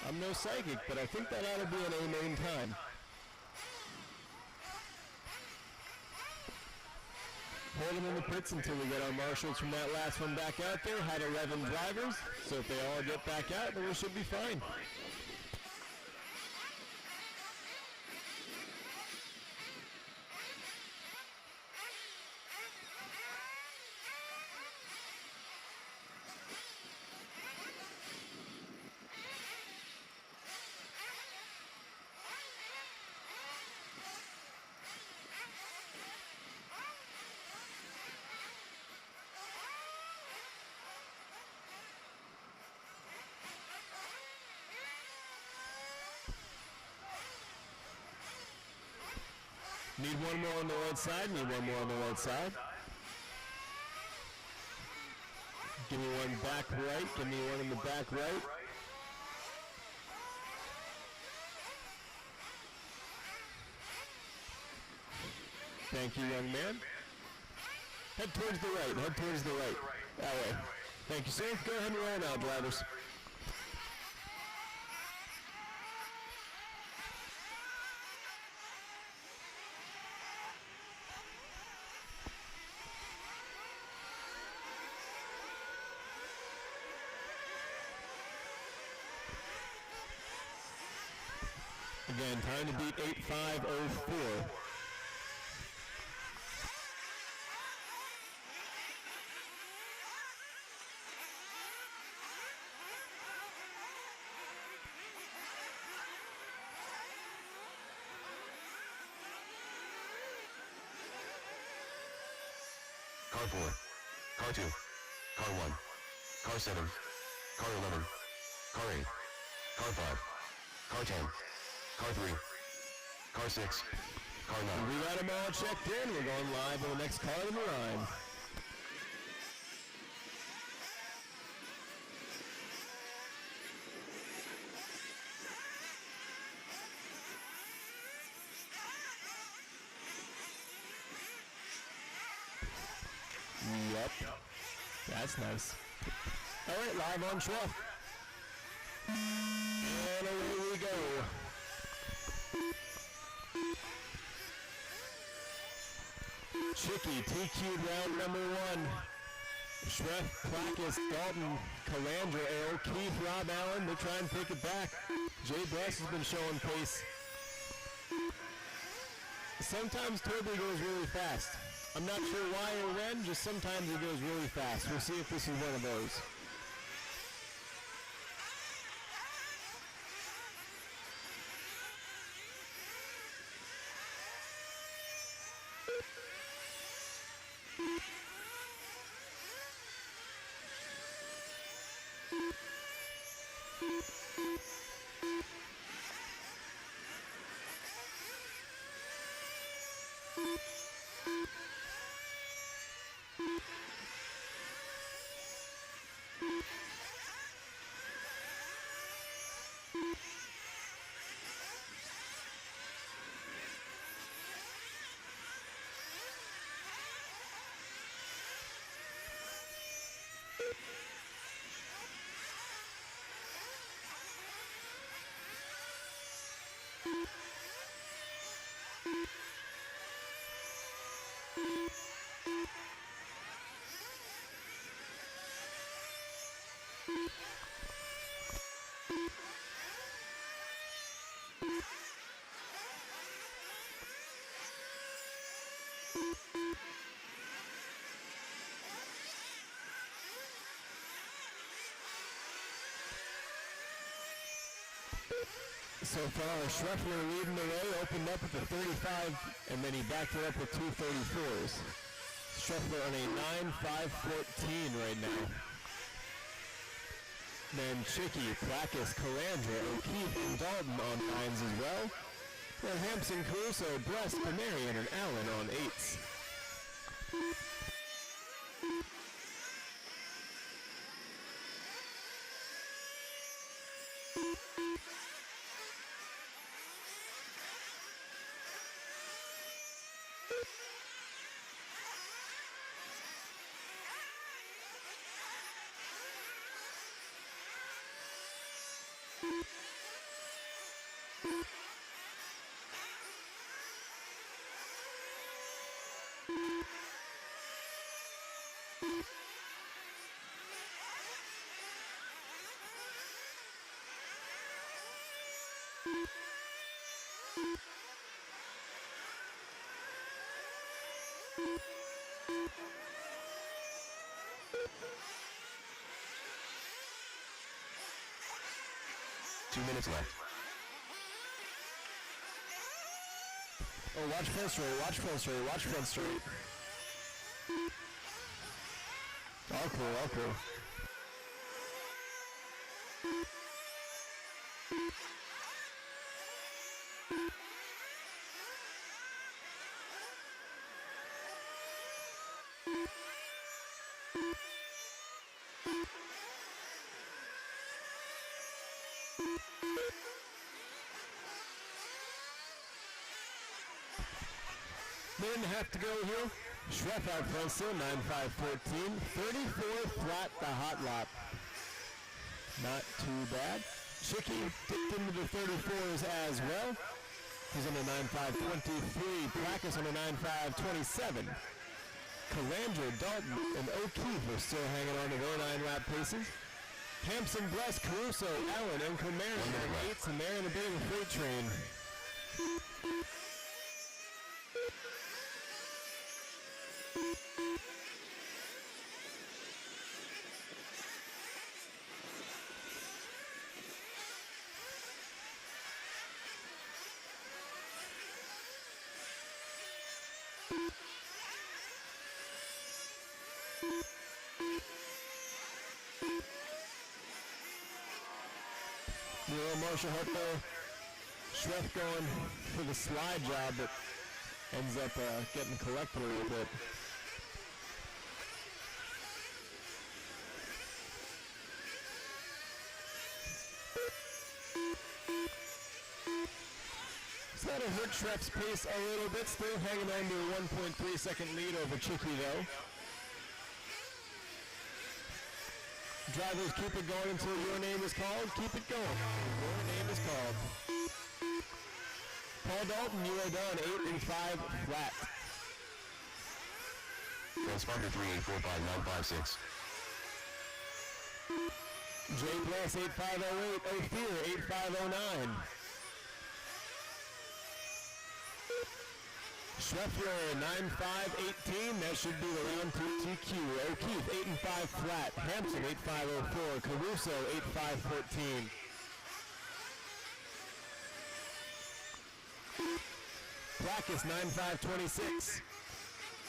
I'm no psychic, but I think that ought to be an A-main time. Hold them in the pits until we get our marshals from that last one back out there. Had 11 drivers, so if they all get back out, then we should be fine. Need one more on the right side, need one more on the right side. Give me one back right, give me one in the back right. Thank you, young man. Head towards the right, head towards the right. That way. Thank you, sir. Go ahead and roll now, drivers. Again, time to beat 8.504. Car 4, Car 2, Car 1, Car 7, Car 11, Car 8, Car 5, Car 10, Car 3, Car 6, Car 9. We got them all checked in. We're going live on the next car in the line. Yep. That's nice. All right, live on Shreff. And away we go. Chicky, TQ'd round number 1. Shreff, Placus, Dalton, Calandra, O'Keefe, Rob Allen, they try and pick it back. Jay Bress has been showing pace. Sometimes Toby goes really fast. I'm not sure why or when, just sometimes he goes really fast. We'll see if this is one of those. So far, Schreffler leading the way, opened up at the 35, and then he backed it up with 2 34s. Schreffler on a 9.514 right now. Then Chicky, Placus, Calandra, O'Keefe, and Dalton on 9s as well. Then Hampson, Caruso, Bress, Marion, and Allen on 8s. Left. Oh, watch front straight, watch front straight, watch front straight. All cool, all cool. Minute and a half to go here. Schreff out front still, 9.514. 34 flat the hot lap. Not too bad. Chicky dipped into the 34s as well. He's on a 9.523. Placus on a 9.527. Calandra, Dalton, and O'Keefe are still hanging on to their 9-lap paces. Hampson, Bless, Caruso, Allen, and Comerion on 8s, and they're in a bit of a freight train. Marshall Harpo, Schreff going for the slide job, but ends up getting collected a little bit. So that'll hurt Schreff's pace a little bit, still hanging on to a 1.3 second lead over Chicky though. Drivers, keep it going until your name is called. Keep it going. Your name is called. Paul Dalton, you are done. 8 and 5 flat. Transponder 3845956. J Plus 8508. Ophir 8509. Scheffler 9518. That should be the round 2 TQ. O'Keefe 8 and 5 flat. Hampson 8504. Caruso 8514. Placus 9526.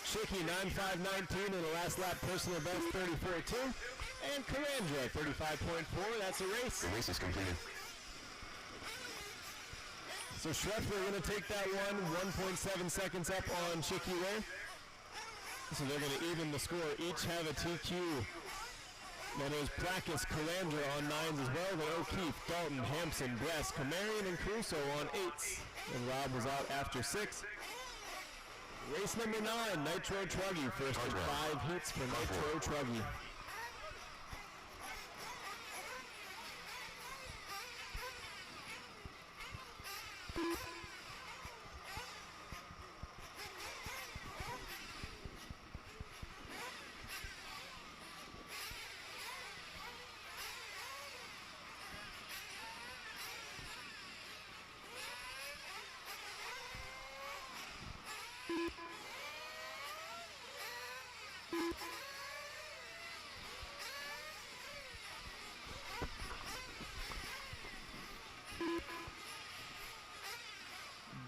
Shicky 9519 in the last lap personal best 34.2. And Carandra 35.4. That's a race. The race is completed. So Scheffler going to take that one 1.7 seconds up on Shicky Ray. So they're going to even the score. Each have a TQ. Then there's Placus, Carandra on 9s as well. Then O'Keefe, Dalton, Hampson, Bress, Camarion, and Crusoe on 8s. And Rob was out after 6. Race number 9, Nitro Truggy. First of 5 heats for Nitro Truggy.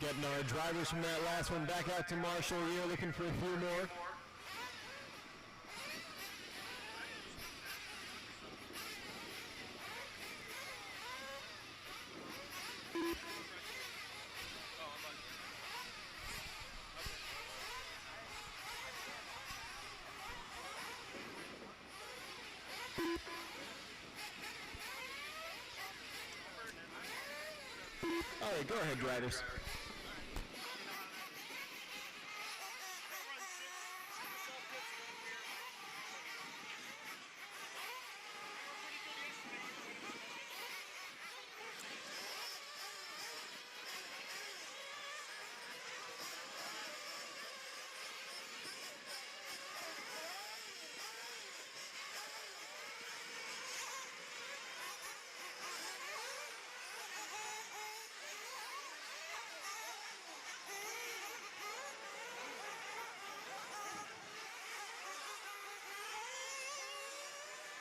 Getting our drivers from that last one back out to Marshall. You're looking for a few more. All right, go ahead, drivers.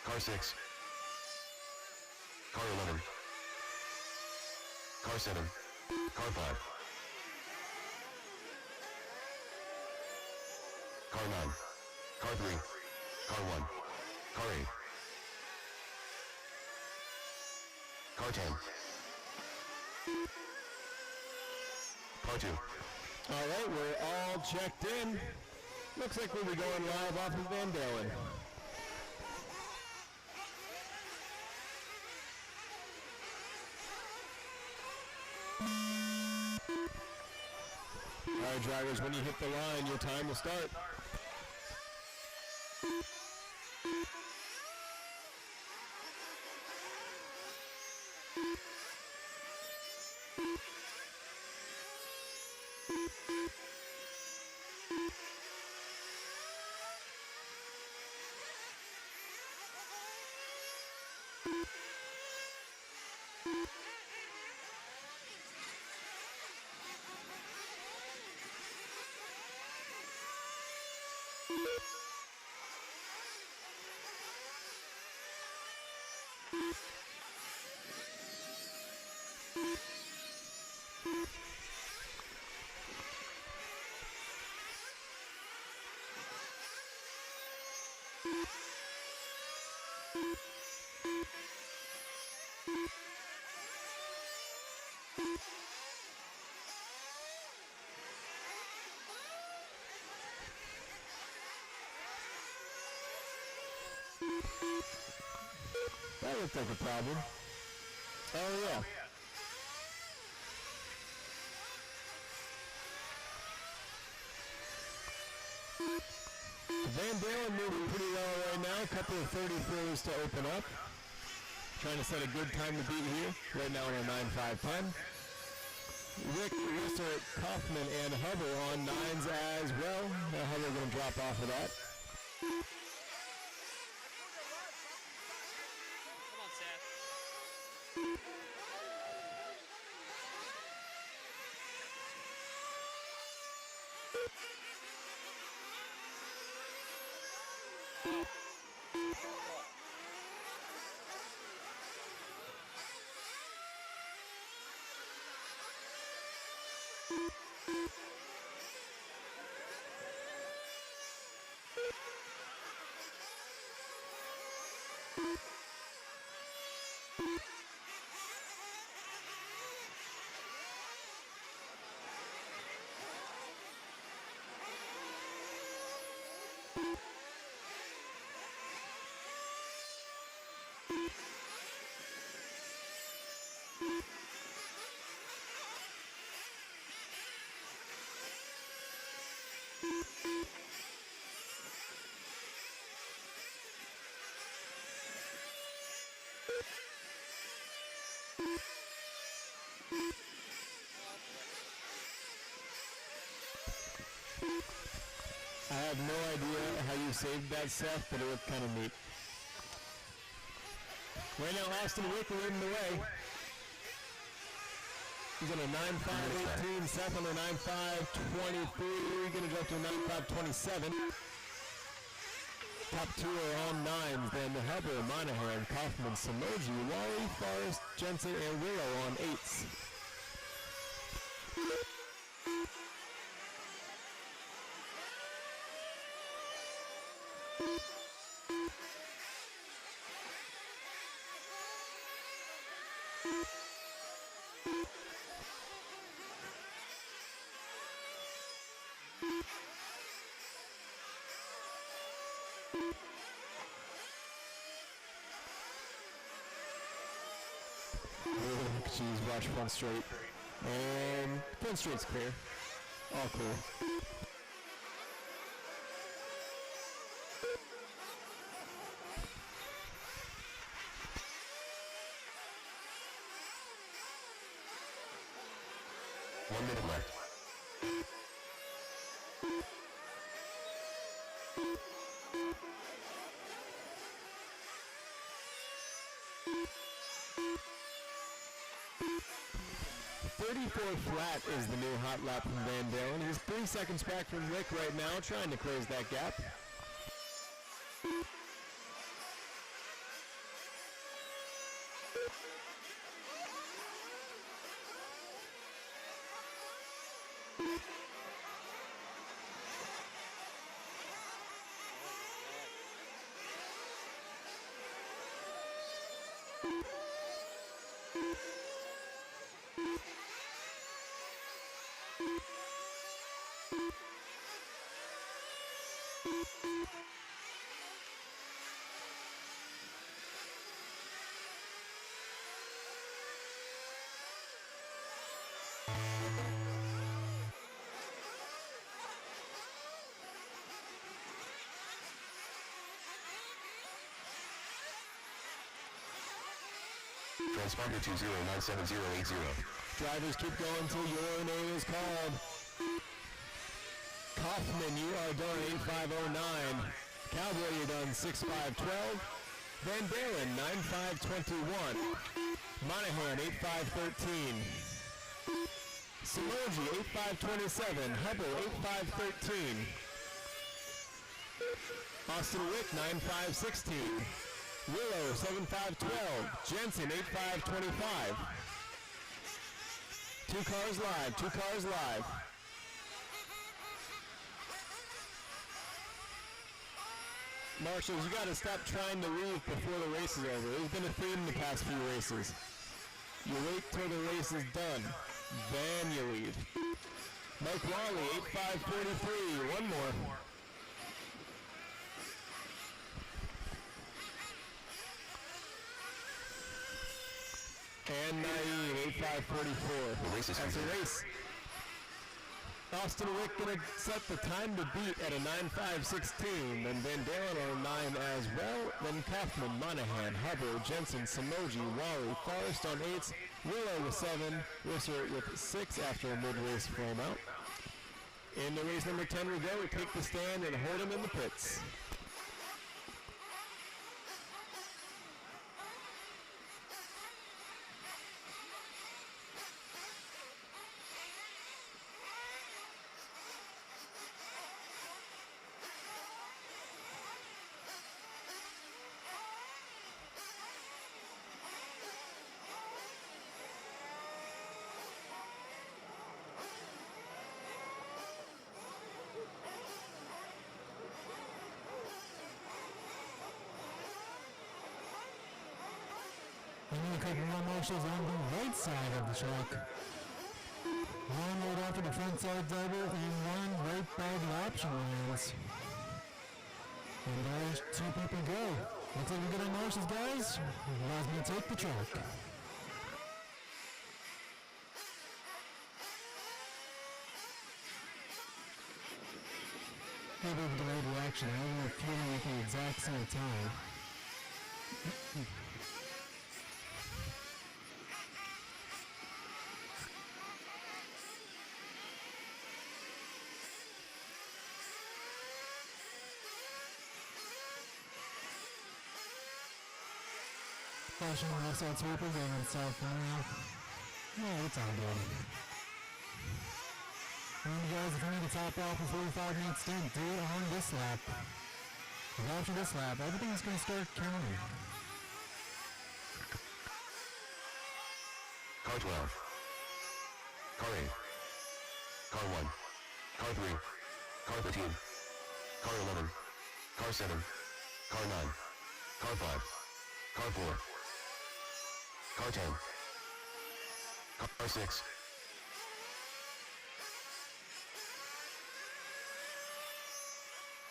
Car 6. Car 11. Car 7. Car 5. Car 9. Car 3. Car 1. Car 8. Car 10. Car 2. All right, we're all checked in. Looks like we'll be going live off of Van Dalen. All right, drivers, when you hit the line, your time will start. That looked like a problem. Oh yeah. Van Dalen moving pretty well right now. A couple of 34s to open up. Trying to set a good time to beat here. Right now on a 9.510. Rick, Mr. Kaufman, and Hubbard on 9s as well. Hubbard going to drop off of that. Come on, Seth. I have no idea how you saved that, Seth, but it looked kind of neat. Right now, Austin Wick leading the way. He's on a 9.518, Seth on a 9.523, going to jump to a 9.527. Top two are on 9s, then Hubbard, Monahan, Kaufman, Samoji, Wally, Forrest, Jensen, and Willow on 8s. Jeez, watch front straight. And front straight's clear. All clear. One minute left. Flat is the new hot lap from Van Dalen. He's 3 seconds back from Rick right now, trying to close that gap. Transponder 2097080. Drivers keep going till your name is called. Kaufman, you are done 8509. Cowboy, you're done 6512. Van Dalen, 9521. Monahan, 8513. Samoji, 8527. Hubbard, 8513. Austin Wick, 9516. Willow, 7512. Jensen, 8525. 2 cars live, 2 cars live. Marshals, you got to stop trying to leave before the race is over. There's been a theme the past few races. You wait till the race is done, then you leave. Mike Wally, 8543. One more. And Naeem, 8544. That's a race. Austin Wick going to set the time to beat at a 9.5.16. Then Van Dalen on a 9 as well. Then Kaufman, Monahan, Hubbard, Jensen, Samoji, Wally, Forrest on 8s. Willow with 7. Risser with 6 after a mid-race foam out. Into race number 10 we go. We take the stand and hold him in the pits. A couple more motions on the right side of the track. One right after the front side double and one right by the option lanes. And there's 2 people go. Looks like we're good on motions, guys. Allows me to take the track. Maybe a delayed reaction. I don't know if you're at the exact same time. Flashing outside sweeper going south now. Yeah, it's all good. And guys, if you need to top off a 45-minute stint, do it on this lap. Because after this lap, everything's going to start counting. Car 12. Car 8. Car 1. Car 3. Car 13. Car 11. Car 7. Car 9. Car 5. Car 4. Car 10. Car 6.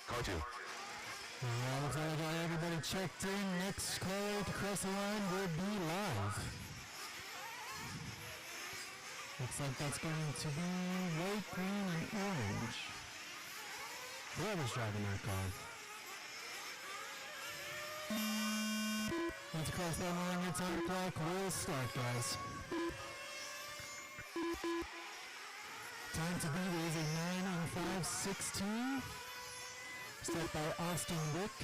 Car 2. Looks like I got everybody checked in. Next car to cross the line will be live. Looks like that's going to be white, green, and orange. Whoever's driving that car. Once you cross that line, your time clock will start, guys. Time to beat is a 9:05.16. Set by Austin Wick.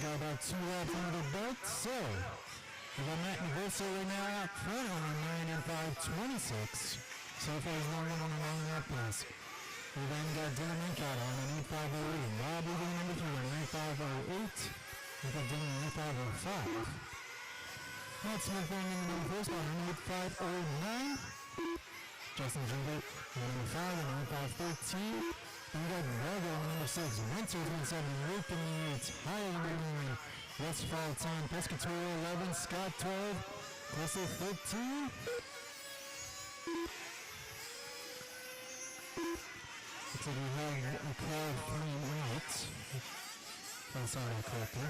About 2 laps under the belt, so we got Matt and Versa right now out front on a 9:05.26. So far he's long on a long lap pace. We then got Dylan Minkat on an 8:5.08. Rob Eagle number 3 on an 8:5.08. We got Dylan on 8:5.05. Matt Smith going in the number 4 spot on an 8:5.09. Justin Gilbert on number 5 on an 8:5.13. And we got Rago on number 6, Winter 27, Luke in the 8, higher than Westfall 10, Piscataway 11, Scott 12, Clisso 13. Looks like we have a crowd 3 and 8. If I saw that correctly.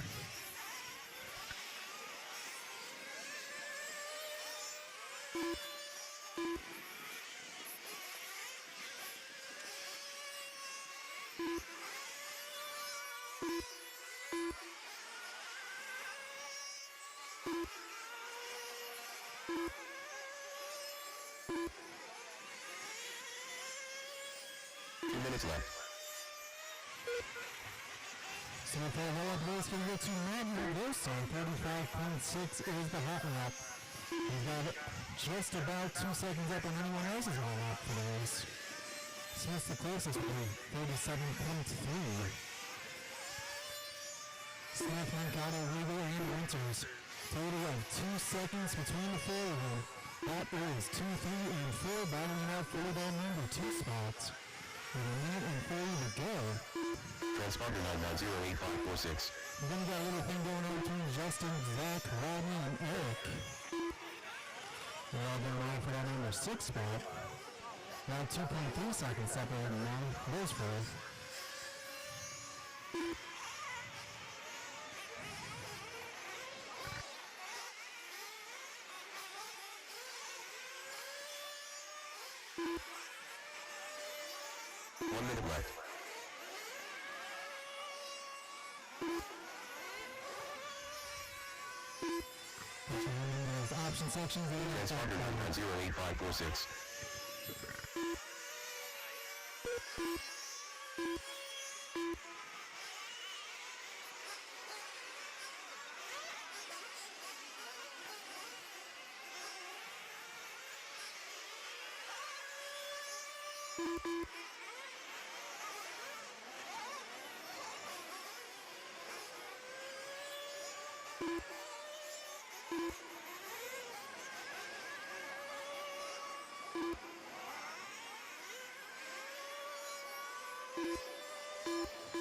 2 minutes left. So if I hold up this, we go to Matt Mendoza. 35.6 is the half lap. He's got just about 2 seconds up on anyone else's whole lap for the race. Smith's the closest with 37.3. Smith, Mankato, Weaver, and Winters. Total of 2 seconds between the 4 of them. That is 2, 3, and 4 battling out for that number 2 spots. With a minute and 40 to go. Transponder 9908546. And then we got a little thing going on between Justin, Zach, Rodney, and Eric. They're all going away for that number 6 spot. Now 2.3 seconds separating now. Those 4. Option sections. Transponder 9908546.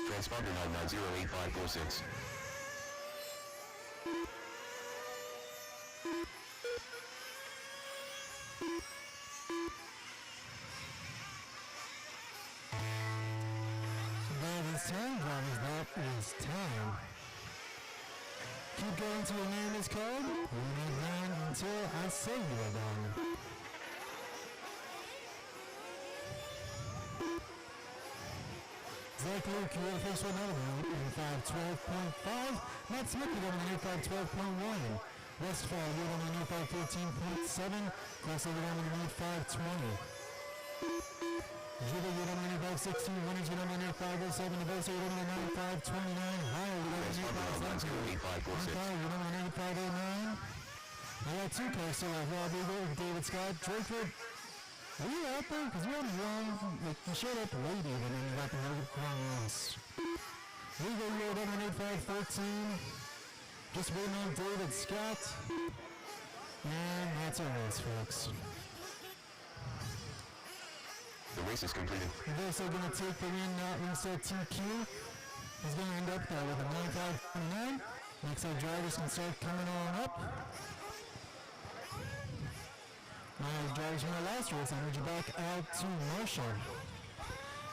Transponder 9908546. That is time, drivers. That is time. Keep going till your name is called. Remain on until I say you are done. Zach Luke, you're the first one over in 512.5. Matt Smith, you're going in 512.1. Westfall, you're going in 514.7. Cross over on the 520. Jibba, you're going in 516. Winners, you're going in 507. Nevosa, you're going in 529. Higher, you're going in 517. You're going in 509. I got 2 cars, so I have Rob Eagle, David Scott, Drakeford. Are you out there? Because you're on the wrong, like, you showed up late even and you got the wrong race. Legal, you're down on 8514. Just waiting on David Scott. And that's our race, folks. The race is completed. We're also going to take the win, Instead TQ. He's going to end up with a 95.9. Next our drivers can start coming on up. Drivers from the last race, I heard you back out to Marshall.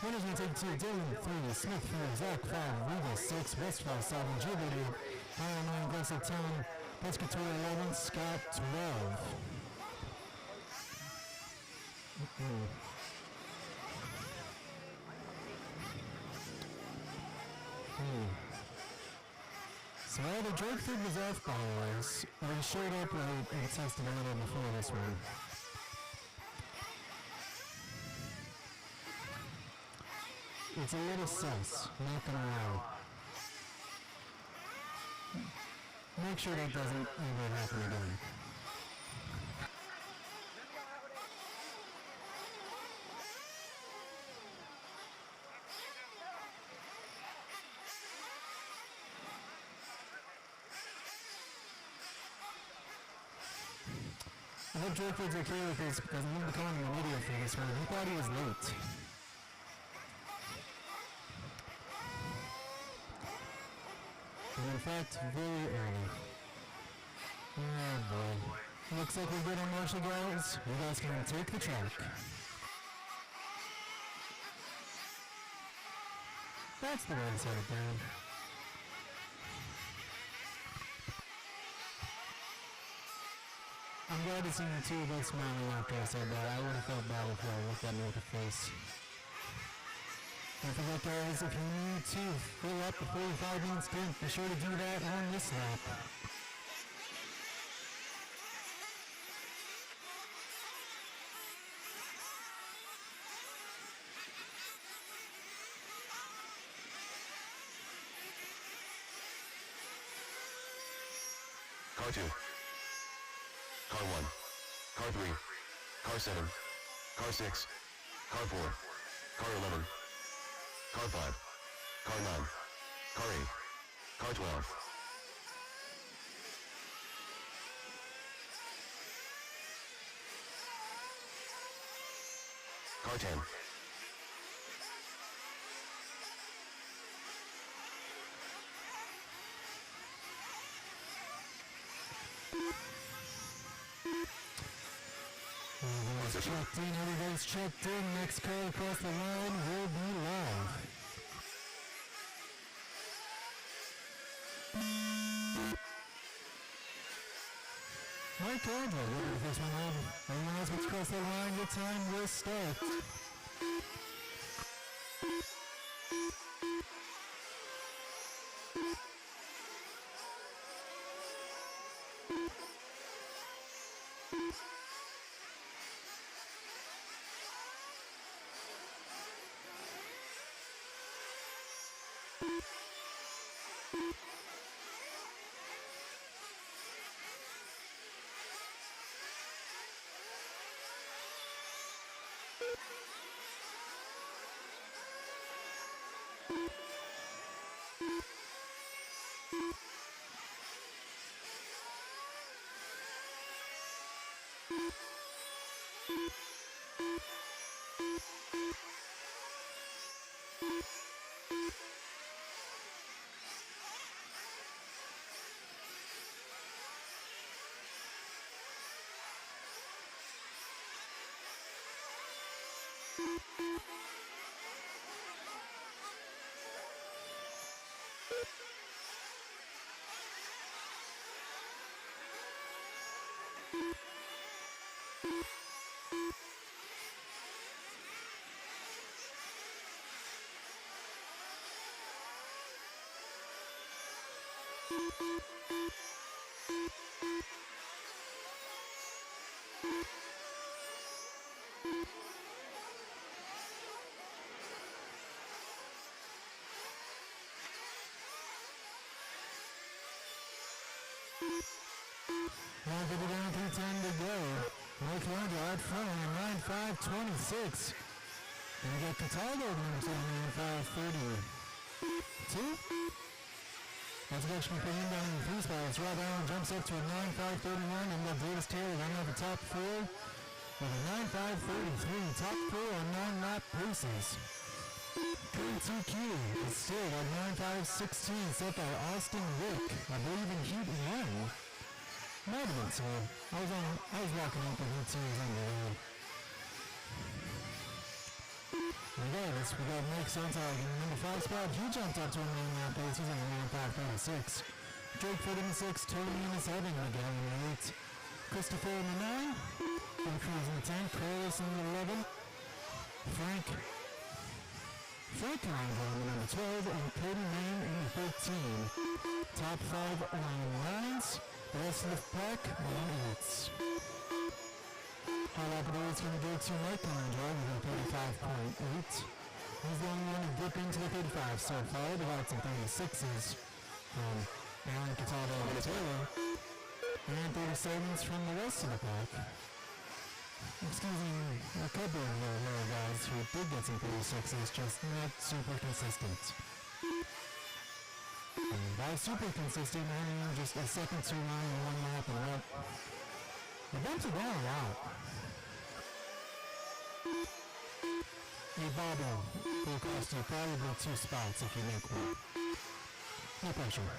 Winners going to take 2, Dylan 3, Smith 4, Zach 5, Regal 6, Westfall 7, Jubilee, Iron 9, Aggressive 10, Pescatore 11, Scott 12. So the Drakeford was off by a race, but he showed up late and tested a little before this one. It's a little sus, not gonna lie. Make sure that doesn't ever happen again. I hope Drakeford's okay with this because I'm going to be calling the media for this one. He thought he was late. And in fact, very early. Oh boy. Looks like we're good on Marshall, guys. You guys can take the track. That's the way to set it down. I'm glad to see you two both smiling after I said that. I would have felt bad if I looked at me with a face. Don't forget, guys, if you need to fill up the 45-minute stint, be sure to do that on this lap. Car 2. Car 1. Car 3. Car 7. Car 6. Car 4. Car 11. Car 5. Car 9. Car 8. Car 12. Car 10. Everybody's checked in, everybody's checked in. Next car across the line will be live. Mike Andre, looking for this one live. Everyone else gets across the line, your time will start. Now for the down through 10 to go. Mike Londa out front on 9.5.26. Then we got Cataldo at number 7, 9.5.32. That's a action for him down in the three spots. Rob Allen jumps up to a 9.5.31, and Davis Taylor running out the top four with a 9.5.33. Top four on non-lap paces. K2Q is still at 9.5.16, set by Austin Wick. I believe in Heat 1. Might have been 2. I was walking up and Heat 2 was on the road. Regardless, we got Mike Sontag in the number 5 spot. He jumped up to a main pace. He's on the 9.5.36. Drake Foote in the 6. Tony in the 7. Miguel in the 8. Christopher in the 9. Ben Cruz in the 10. Carlos in the 11. Frank Rangel in the number 12. And Cody Main in the 13. Top 5 on 9s. The rest of the pack on 8s. High lap of the it's going to go to Mike Landry with a 35.8. He's the only one to dip into the 35 so far. The lots of 36s from Alan Cataldo and Taylor. And 37s from the rest of the pack. Excuse me, a couple of lower guys who did get some 36s, just not super consistent. And by super consistent, I mean just a second too long in one lap and up. The bumps are down a lot. A bobble will cost you probably 2 spots if you make one. No pressure.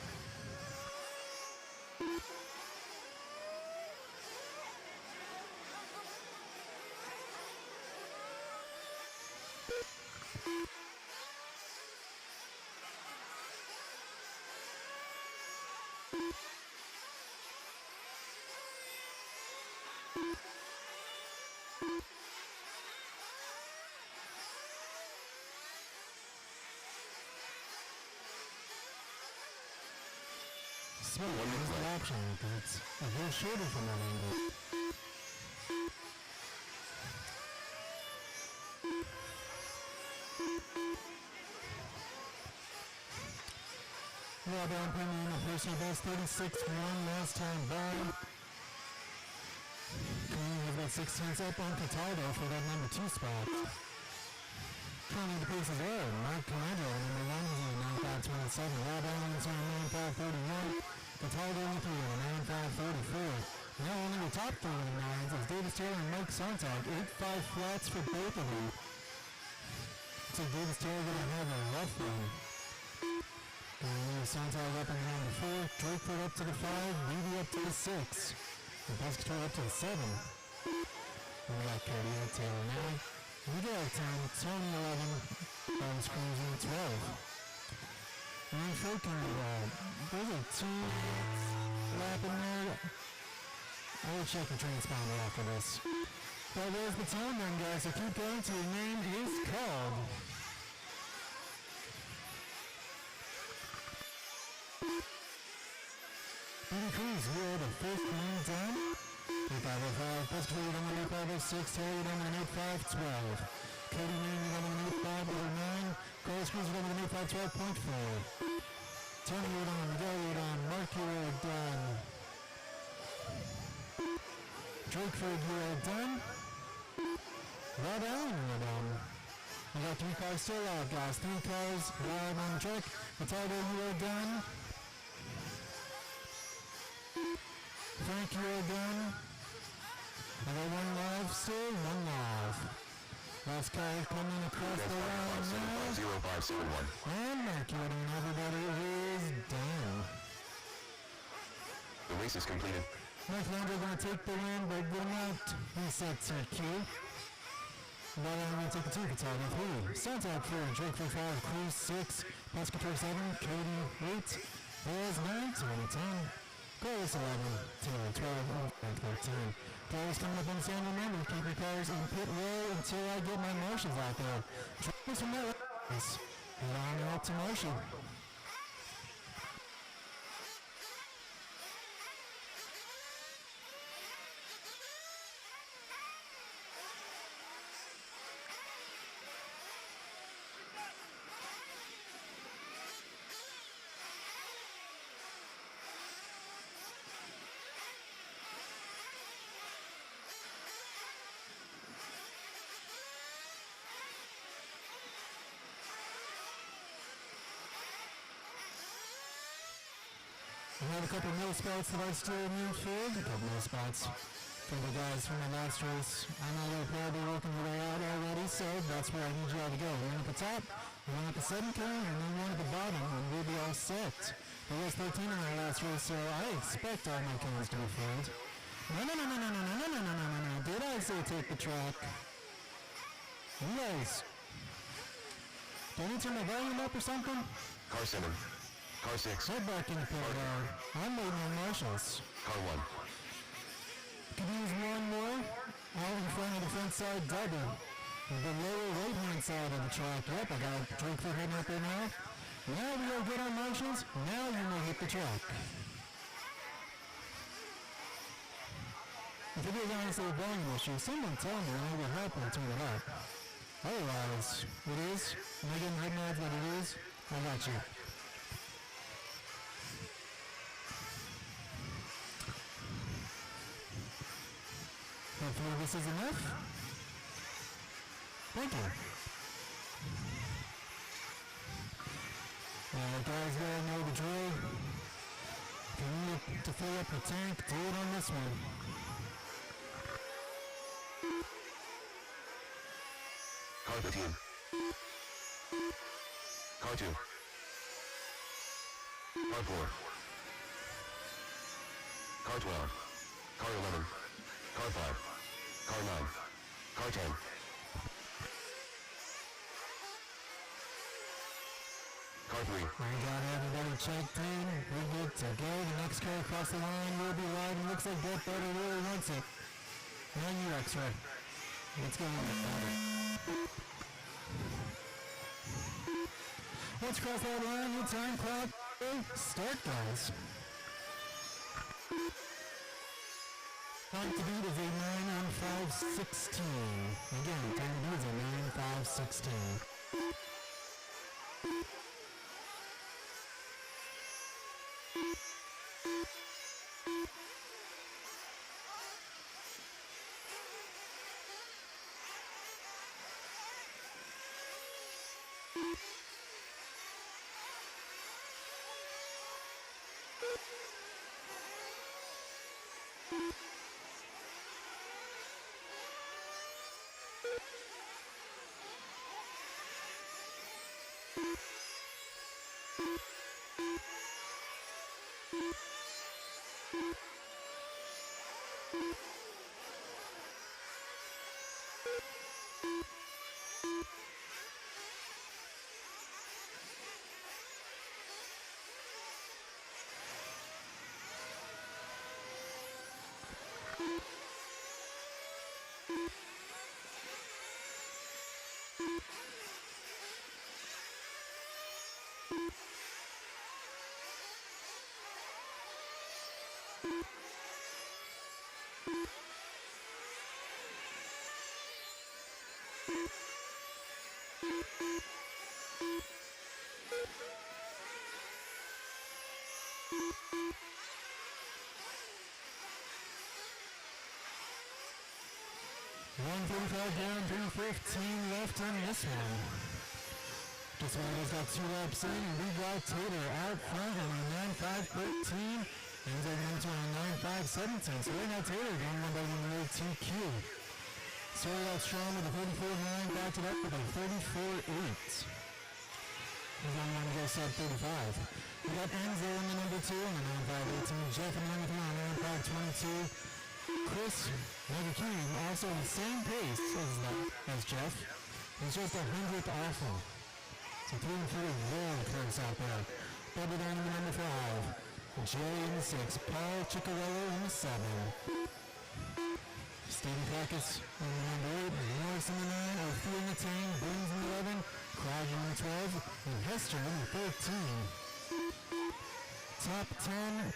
Smart, use the option because it's a little shorter from that angle. Well done, putting in a personal best 36-1 last time by. Colleen has got 6 tenths up on Cataldo for that number 2 spot. Counting the paces there, Mark Calendro, number 1 is in 9.527. Rob Allen's on 9.531. Cataldo in 3 on 9.534. Now only the top 3 in the 9s is Davis Taylor and Mike Sontag. 8.5 flats for both of them. So Davis Taylor going to have a rough one. Sontag up in the number 4. Drakeford up to the 5. Levy up to the 6. And Pescator up to the 7. And we got Cody and Taylor now. We got 10, Tony 11, Bones Cruising 12. And freaking, those are 2 lap in there. I will check the transponder after this. Well, there's the time then, guys, so keep going till your name is called. Beauty Cruz, we are the first one down. 8.505, Pescator on the 8.506, Terry on the 8.512. Cody Name on the 8.509, Carlos Cruz on the 8.512.4. Tony Udon, Gary Udon, Mark Udon. Drakeford, you are done. Rob Allen, you are done. We got 3 cars still out, guys. 3 cars live on the track. Cataldo, you are done. Frank, you are done. I got 1 live still, 1 live. Last car coming across the line now. 0571. And Mark, you are done. Everybody is done. The race is completed. Mike Landry going to take the win, but will not reset to Q. But I'm going to take the 2, Cataldo 3. Sontag 4, Drake 5, Cruz 6, Pescator 7, Cody 8, Bears 9, 2010. Carlos 11, Taylor 12, and 13. Cars coming up on the stand. Remember, keep your cars in pit row until I get my marshals out there. Try from that race. Head on out to Marshall. We have a couple more spots that I still need filled. A couple more spots for the guys from the last race. I know they're probably working their way out already, so that's where I need you all to go. One at the top, one at the 7K, and then one at the bottom, and we'll be all set. There was 13 in our last race, so I expect all my cans to be filled. No. Did I say take the track? You guys, do I need to turn my volume up or something? Car 7. Car 6. Head back in the pit road. I'm waiting on marshals. Car 1. Could use one more. Out in front of the front side double. The lower right hand side of the track. Yep, I got Drakeford heading up there now. Now we are good on marshals. Now you may hit the track. If it is honestly a volume issue, someone tell me and I will help and turn it up. Otherwise, it is. Am I getting head nods that it is? I got you. Hopefully this is enough. Thank you. Guys gotta know the drill. If you need to fill up your tank, do it on this one. Car 15. Car 2. Car 4. Car 12. Car 11. Car 5. Car 9. Car 10. Car 3. We got everybody checked in. We're good to go. The next car across the line will be riding. Looks like Brett Butter really wants it. On you, X-Ray. What's going on, Butter? Let's cross that line. Your time clock. Start, guys. Time to beat is a 9 on 5:16. Again, time to beat is a 9:5:16. Down, 3:15 left on this one. Just has got 2 laps in, and we got Tater out front on a 9:5:13. Ends up into a 9:5:17. So right now Tater going 1 by 1 road TQ. Started out strong with a 34.9, backed it up with a 34.8. He's only going to go sub 35. We got Enzo in the number 2 on the 9:5:18. Jeff in the number 3 on the 9:5:22. Chris King also on the same pace as Jeff. He's just 100th off him. So 3 and 4 really close out there. Bubba down in the number 5. Jay in the 6. Paul Ciccarello in the 7. Stephen Cacus in the number 8. Morris in the 9. Orthea in the 10. Burns in the 11. Crowder in the 12. And Hester in the 13. Top 10.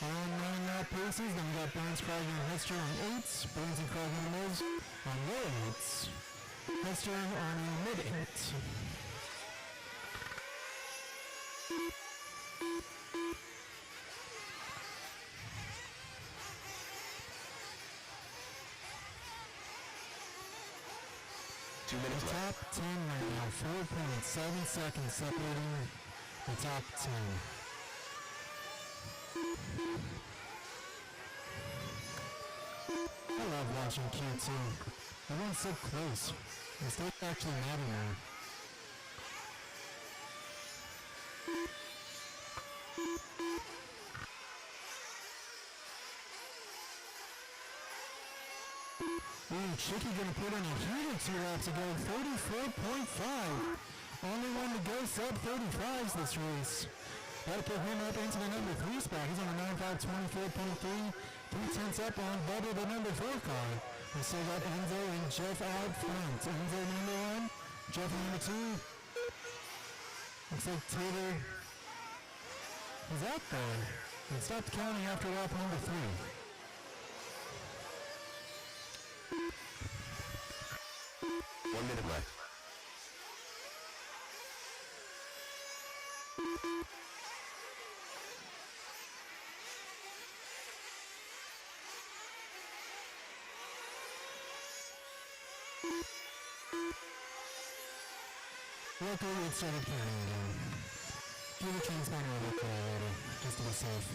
On 9 paces, then we got Burns, Crowder, and Hester on 8s. Burns and Crowder and Mills on low 8s. Hester on a mid 8. The top 10 right now, 4.7 seconds separating the top 10. I love watching Q2. Everyone's so close. Mistakes actually matter now. Ooh, Chicky gonna put in a heater 2 laps ago, 34.5. Only one to go sub 35s this race. That'll put him up into the number 3 spot. He's on the 9.5, 24.3. 3/10 up on Bubba, the number 4 car. We still got Enzo and Jeff out front. Enzo number 1, Jeff number 2. Looks like Tater is out there. And stopped counting after lap number 3. One minute left. Luckily, it started counting again. Give the transponder a look later, just to be safe.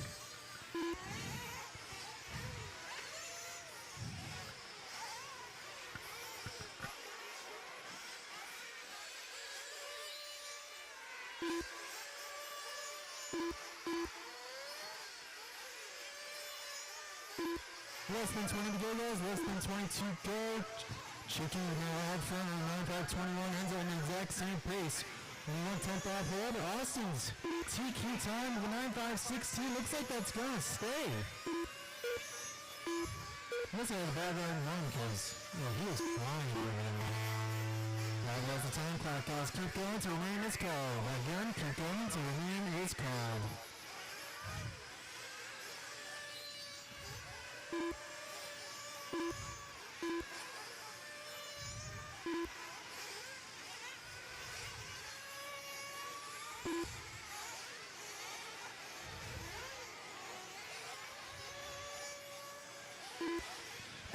Less than 20 to go, guys. Less than 22 to go. Chicken now out front on 9.5, 21. Enzo on the exact same pace. 1/10 off hold. Austin's TQ time of the 9.5.16. Looks like that's going to stay. This is a bad run because he was flying over there. That was the time clock, guys. Keep going to remain is called. Again, keep going to remain is called.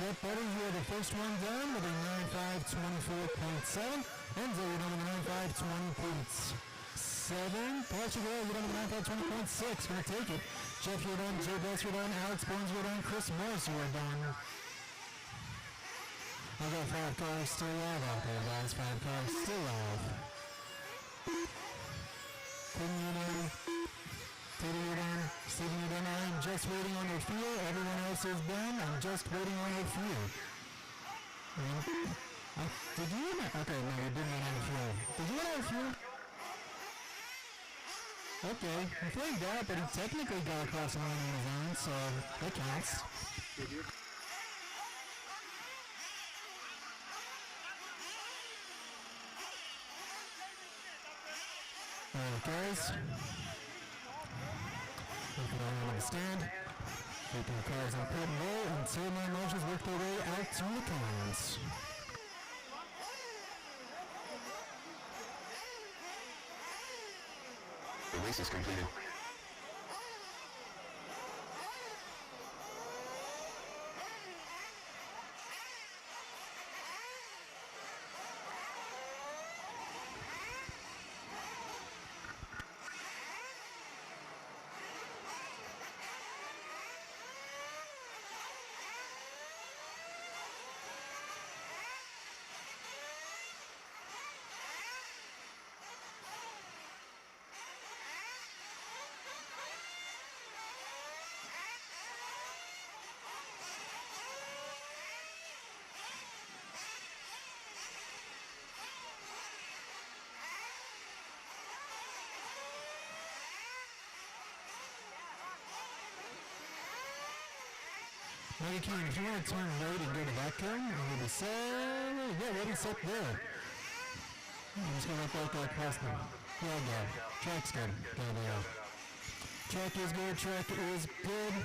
Brett Butter, you are the first one down with a 9.5.24.7. Enzo, you're down with a 9.5.20.7. Patrick, you're down with a 9.5.20.6. Gonna take it. Jeff, you're down. Joe Bess, you're down. Alex Bones, you're down. Chris Morris, you are down. I got 5 cars still alive out there, guys. 5 cars still alive. Couldn't you down? Tater, you're down. Steven, you're down. I'm just waiting on your fuel. Everyone else is done. I'm just waiting on your fuel. Did you run out? Okay, no, you didn't run out of fuel. Did you run out of fuel? Okay, I flagged that, but he technically got across the line on his own, so that counts. Alright, guys. Keep it on the stand. Keeping the cars on pit and roll until my motions work their way out to the cons. The race is completed. Now you can, if you want to turn right and go to that turn, you'll be set. Yeah, ready, set, there. I'm just gonna let that across the flag guard. Track's good. There we go. Track is good, track is good.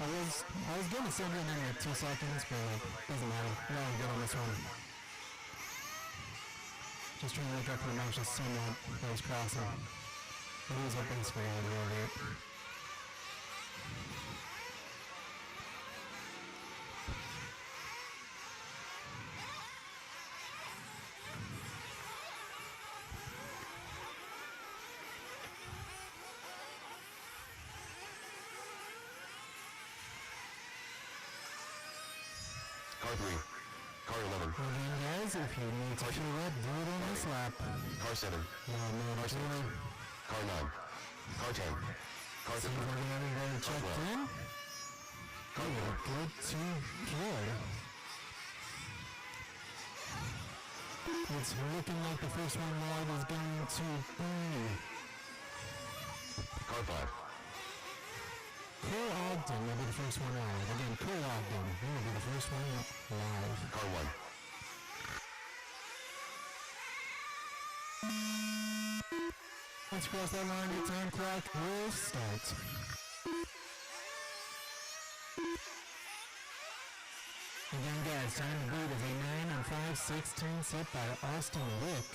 I was gonna send it in at 2 seconds, but it doesn't matter. We're all good on this one. Just trying to look up for the match just somewhat that was crossing. It is what basically all the way it. Car 3. Car 11. Again, guys, if you need to fuel up, do it on this lap. Car 7. Car 6. Car 9. Car 10. Car 15. We're going to go check in. Car 4. Good to good. It's looking like the first one live is going to be Car 5. Cole Ogden will be the first one live. Again, Cole Ogden will be the first one live. Car 1. Once you cross that line, your time clock will start. Again, guys, time to beat is a 9 and 5.16 set by Austin Wick.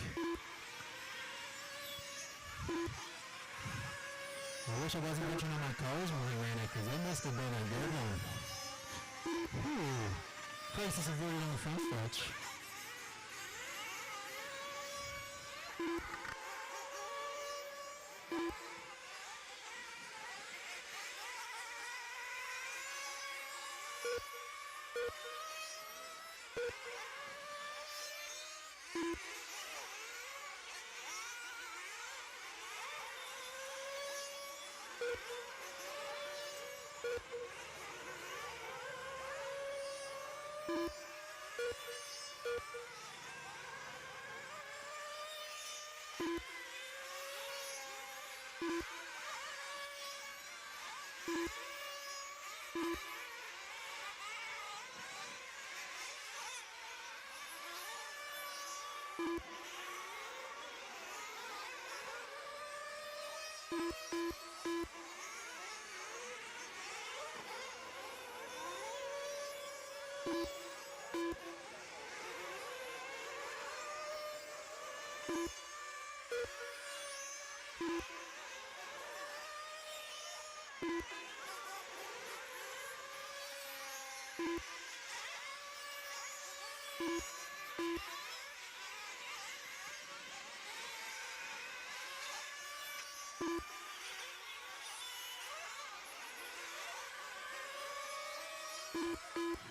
I wish I wasn't watching on my cars when we ran it, because it must have been a good one. Whew. Prices are really on the front stretch.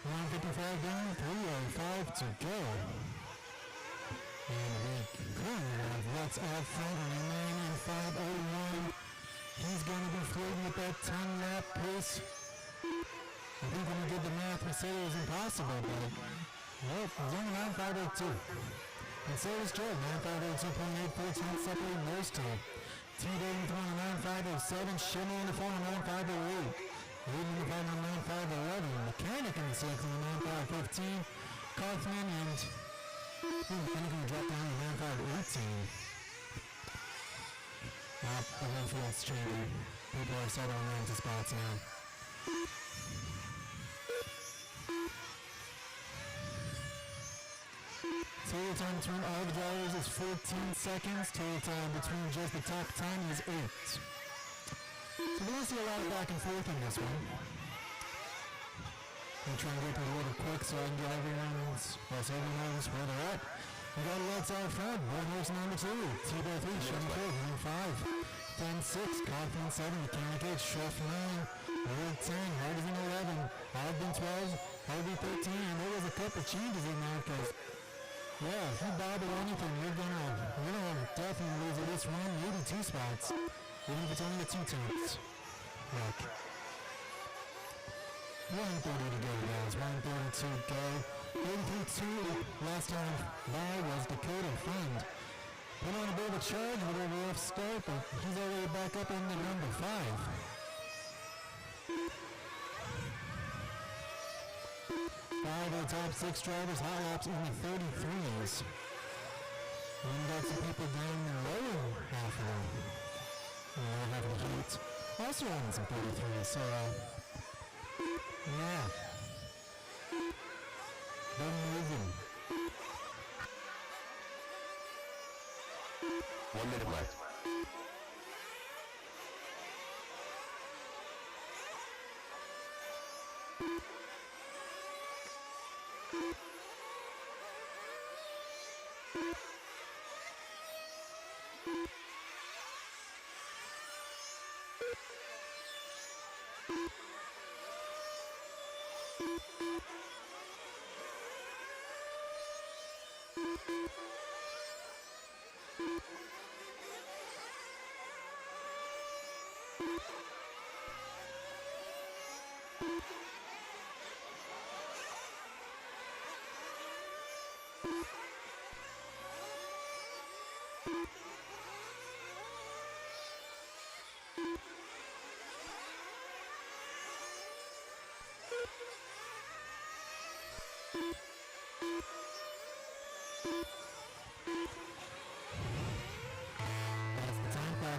155 down, 305 to go. And we currently have Let's Out Front on a 9 and 501. He's going to be floating at that 10 lap pace. I think when we did the math, we said it was impossible, but nope, it was only 9502. And so is Joe, 9502.814 separating those two. T-Day in the front of 9507, Shimmy in the front of 9508. Leading the front of 9511, Mechanic in the sixth on 9515, Kaufman and Mechanic going to drop down to 9518. The infield's changing. People are settling into spots now. Total time between all the drivers is 14 seconds. Total time between just the top 10 is 8. So we're going to see a lot of back and forth in this one. I'm trying to get through a little quick so I can get everyone's where they're at. We got Let's Out Front, one horse number 2, T-Bar 3, Sherman Cole, 5, Fan 6, Kaufman 7, Mechanic 8, Chef 9, Wood 10, Hardison 11, Ogden 12, Harvey 13, and there was a couple changes in there because, yeah, if you bother anything, you're gonna definitely lose at least one, maybe 2 spots. Even if it's only the 2 times. Look. 130 to go, guys. 130 to go. 83-2. Last time by was Dakota Friend. Put on a bit of a charge with a rough start, but he's already back up in the number 5. 5 of the top 6 drivers, hot laps in the 33s. And we got some people down the lower half of them. We're having a heat. Also running some 33, so, yeah. Been moving. 1 minute left.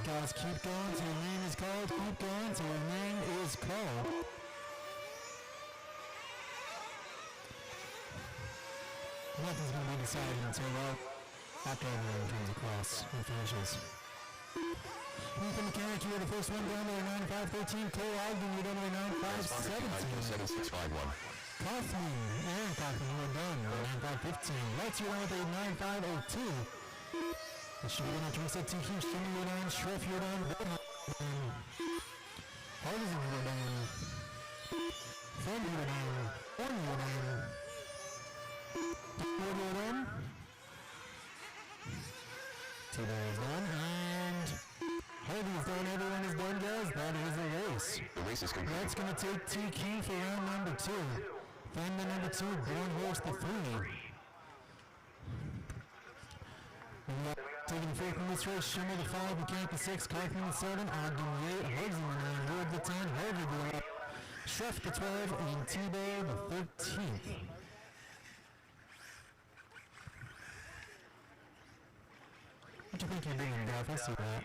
Guys, keep going till your name is called. Keep going till your name is called. Nothing's going to be decided until after everyone comes across and finishes. Ethan Mechanic, you were the first one down there, 9513. Cole Ogden, you're down there, 9517. 7651. Kaufman, Aaron Kaufman, you were done, 9515. Let's you down with a 9502. Should be going to reset to Hugh, Shimmy, you're down, Schriff, you're down, Hardison, you're down, Fred, you're down, Orton, you're down, Ford, you're down, T-Bar is done, and Harvey's done, everyone is done, guys, that is the race. The race is complete. That's going to take TQ for round number 2. Then the number 2, Born Horse the 3. Taking the 4th in this race, Shimmer the 5, Mechanic the 6, Kaufman the 7, Ogden the 8, Huggs the 9, Wood the 10, Harvey the 11, Chef the 12 and T-Bear the 13th. What do you think you're doing, Duff? I see that.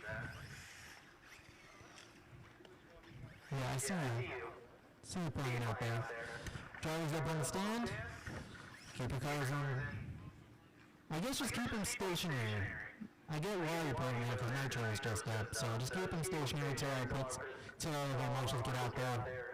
Yeah, I see you. See you playing out there. Drivers up on the stand. Keep your cars on. I guess just keep them stationary. I get why you're putting there because Nitro is just up, so just keep them stationary till all of our marshals get out there.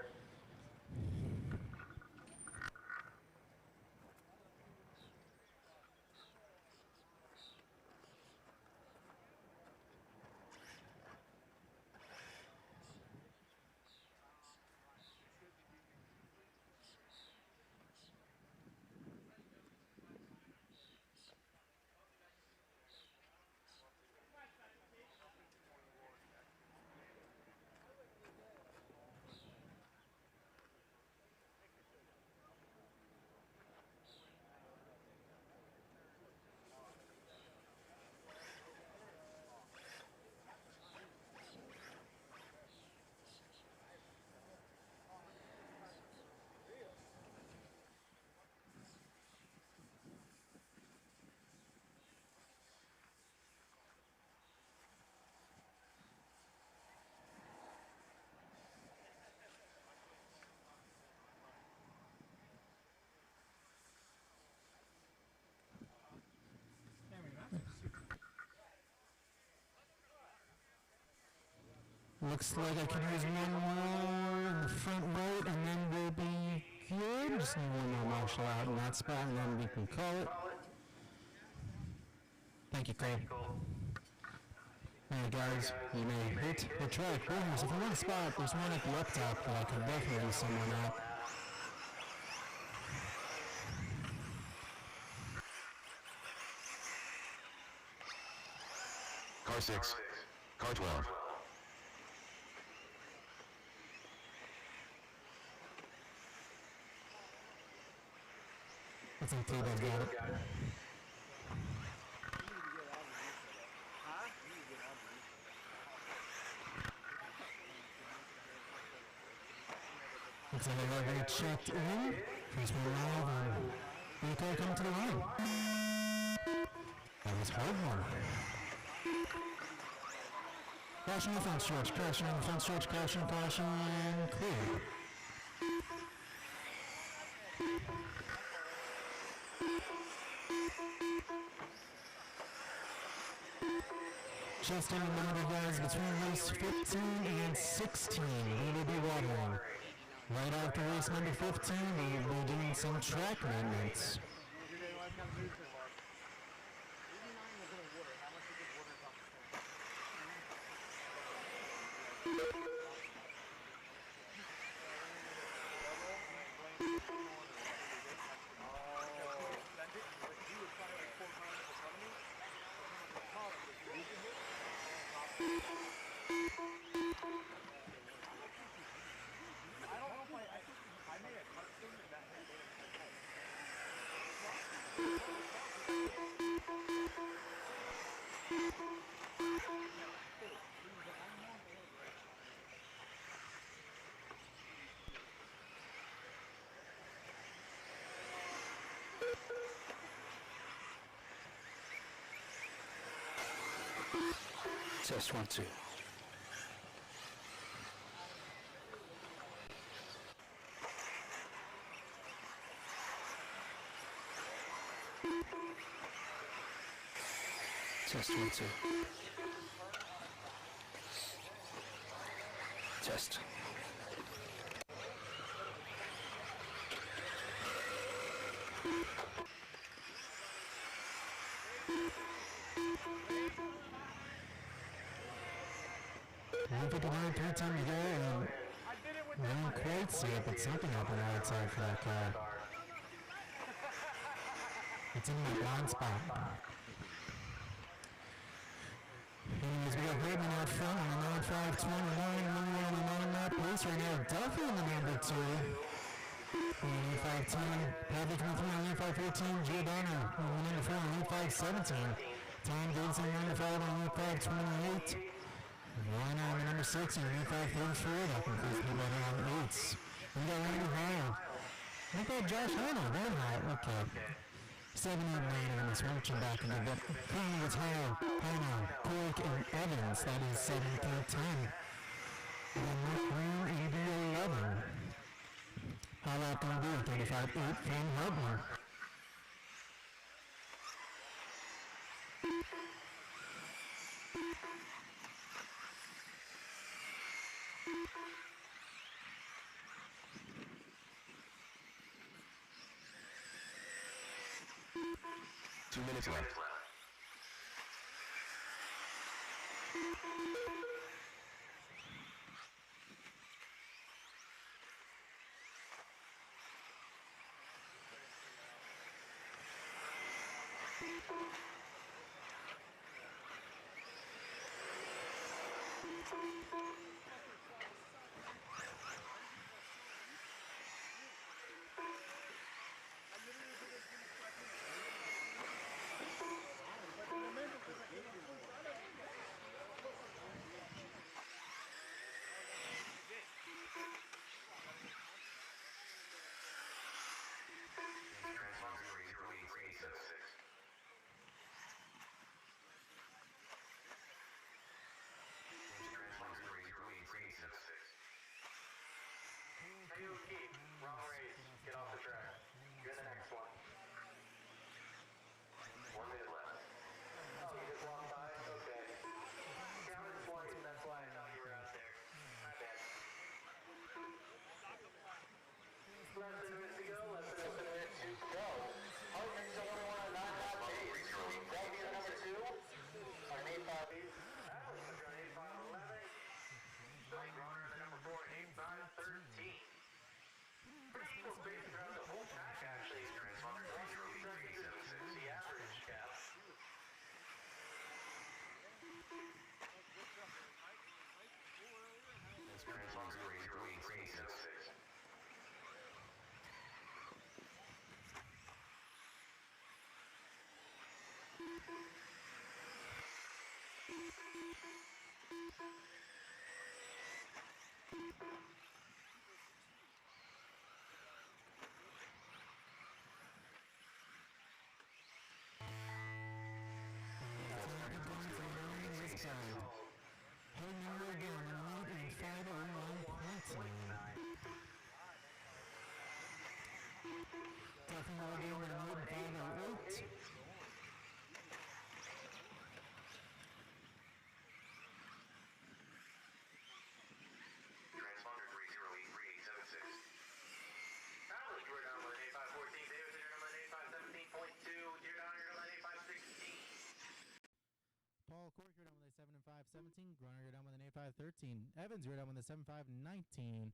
Looks like I can use one more in the front right, and then we'll be good. Just need one more marshal out in that spot, and then we can call it. Thank you, Cole. Alright guys, you may hit the track corners. If you want a spot, there's one at the up top that I can definitely use someone at. Car 6. Car 12. I think T-Bell's got it. Looks like everybody checked in. First one live on vehicle coming to the line. That was hard one. Caution in the front stretch, caution in the front stretch, caution, and clear. Just a reminder, guys, between race 15 and 16, we will be watering. Right after race number 15, we will be doing some track maintenance. Test 1, 2. Test 1, 2. Test. Three times ago, and I didn't quite see it, but something happened outside for that car. It's in my blind spot. Anyways, we got Raven out front on the 9521, on the 9-lap race right now. Duffy in the number 2. On the 510, Patrick on the 514, Giordano on the number 4, on the 517. Tom Davidson on the number 5, on the 528. Ryan on the number 6 and 534. That concludes the 8s. We got Randy Hyle. I thought Josh Arnold, that high. Okay. 789 on this marching back into the currently it's Hyle, Cork, and Evans. That is 7 through 10. And then Rick Green, 11. How about going to be 35-8 from Hubner? Two minutes left. Hey, you keep. Wrong race. Get off the track. You're in the next one. 1 minute left. Oh, you just walked by? Okay. Counted twice, that's why I thought you were out there. My bad. Less than a minute to go, less than a minute to go. Hartman's the only one on non-top pace. That'll be the number 2. On an 8-5. That was going to go an 8-5-11. Blake Runner, the number 4, an 8-5-13. Pretty equal pace throughout the whole track, actually. 1 seconds is the average gap. Transponder 308-376. Transponder 308-376. Alice, you're down with an 8514. David, you're down with an 8517.2. You're down with an 8516. Paul Cork, you're down with a 7-5-17. Grunner, you're down with an 8-5-13. Evans, you're down with a 7-5-19.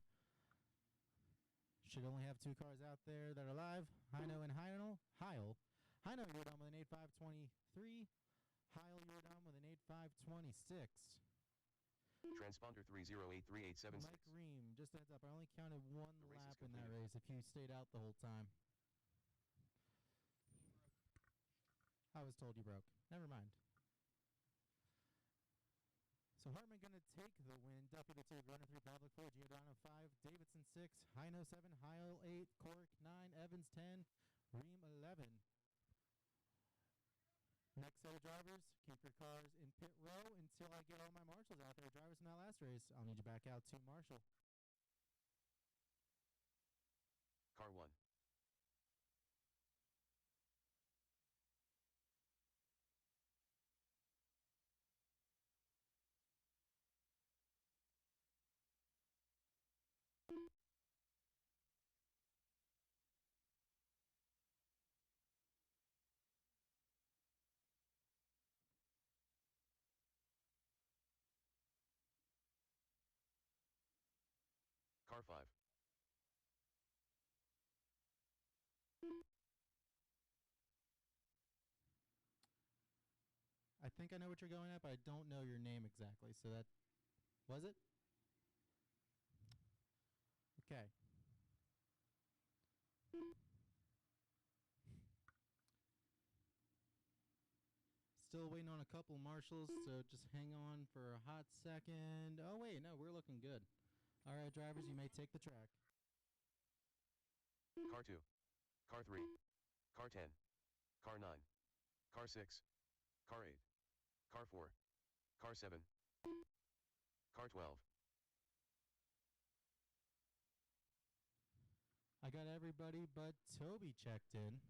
Should only have 2 cars out there that are live. Heino and Heil. Heino, you're down with an 8-5-23. Heil, you're down with an 8-5-26. Transponder 308-3876. Mike Ream, just a heads up, I only counted 1 lap in that race if you stayed out the whole time. I was told you broke. Never mind. So Hartman going to take the win. Duffy the 2, Grunner 3, Pavlik 4, Giordano 5, Davidson 6, Heino 7, Heil 8, Cork 9, Evans 10, Ream 11. Next set of drivers, keep your cars in pit row until I get all my marshals out there. Drivers in that last race, I'll need you back out to marshal. Car 1. Car 5. I think I know what you're going at, but I don't know your name exactly. So that was it? Okay. Still waiting on a couple marshals, so just hang on for a hot second. Oh, wait, no, we're looking good. All right, drivers, you may take the track. Car 2. Car 3. Car 10. Car 9. Car 6. Car 8. Car 4. Car 7. Car 12. I got everybody but Toby checked in.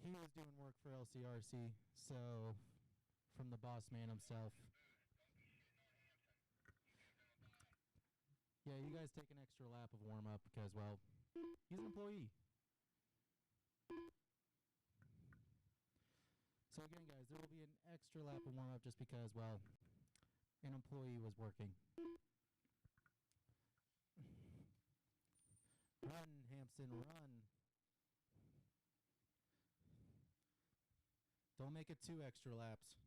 He was doing work for LCRC, so from the boss man himself. Yeah, you guys take an extra lap of warm up because, well, he's an employee. So again, guys, there will be an extra lap of warm up just because, well, an employee was working. Run, Hampson, run. Don't make it 2 extra laps.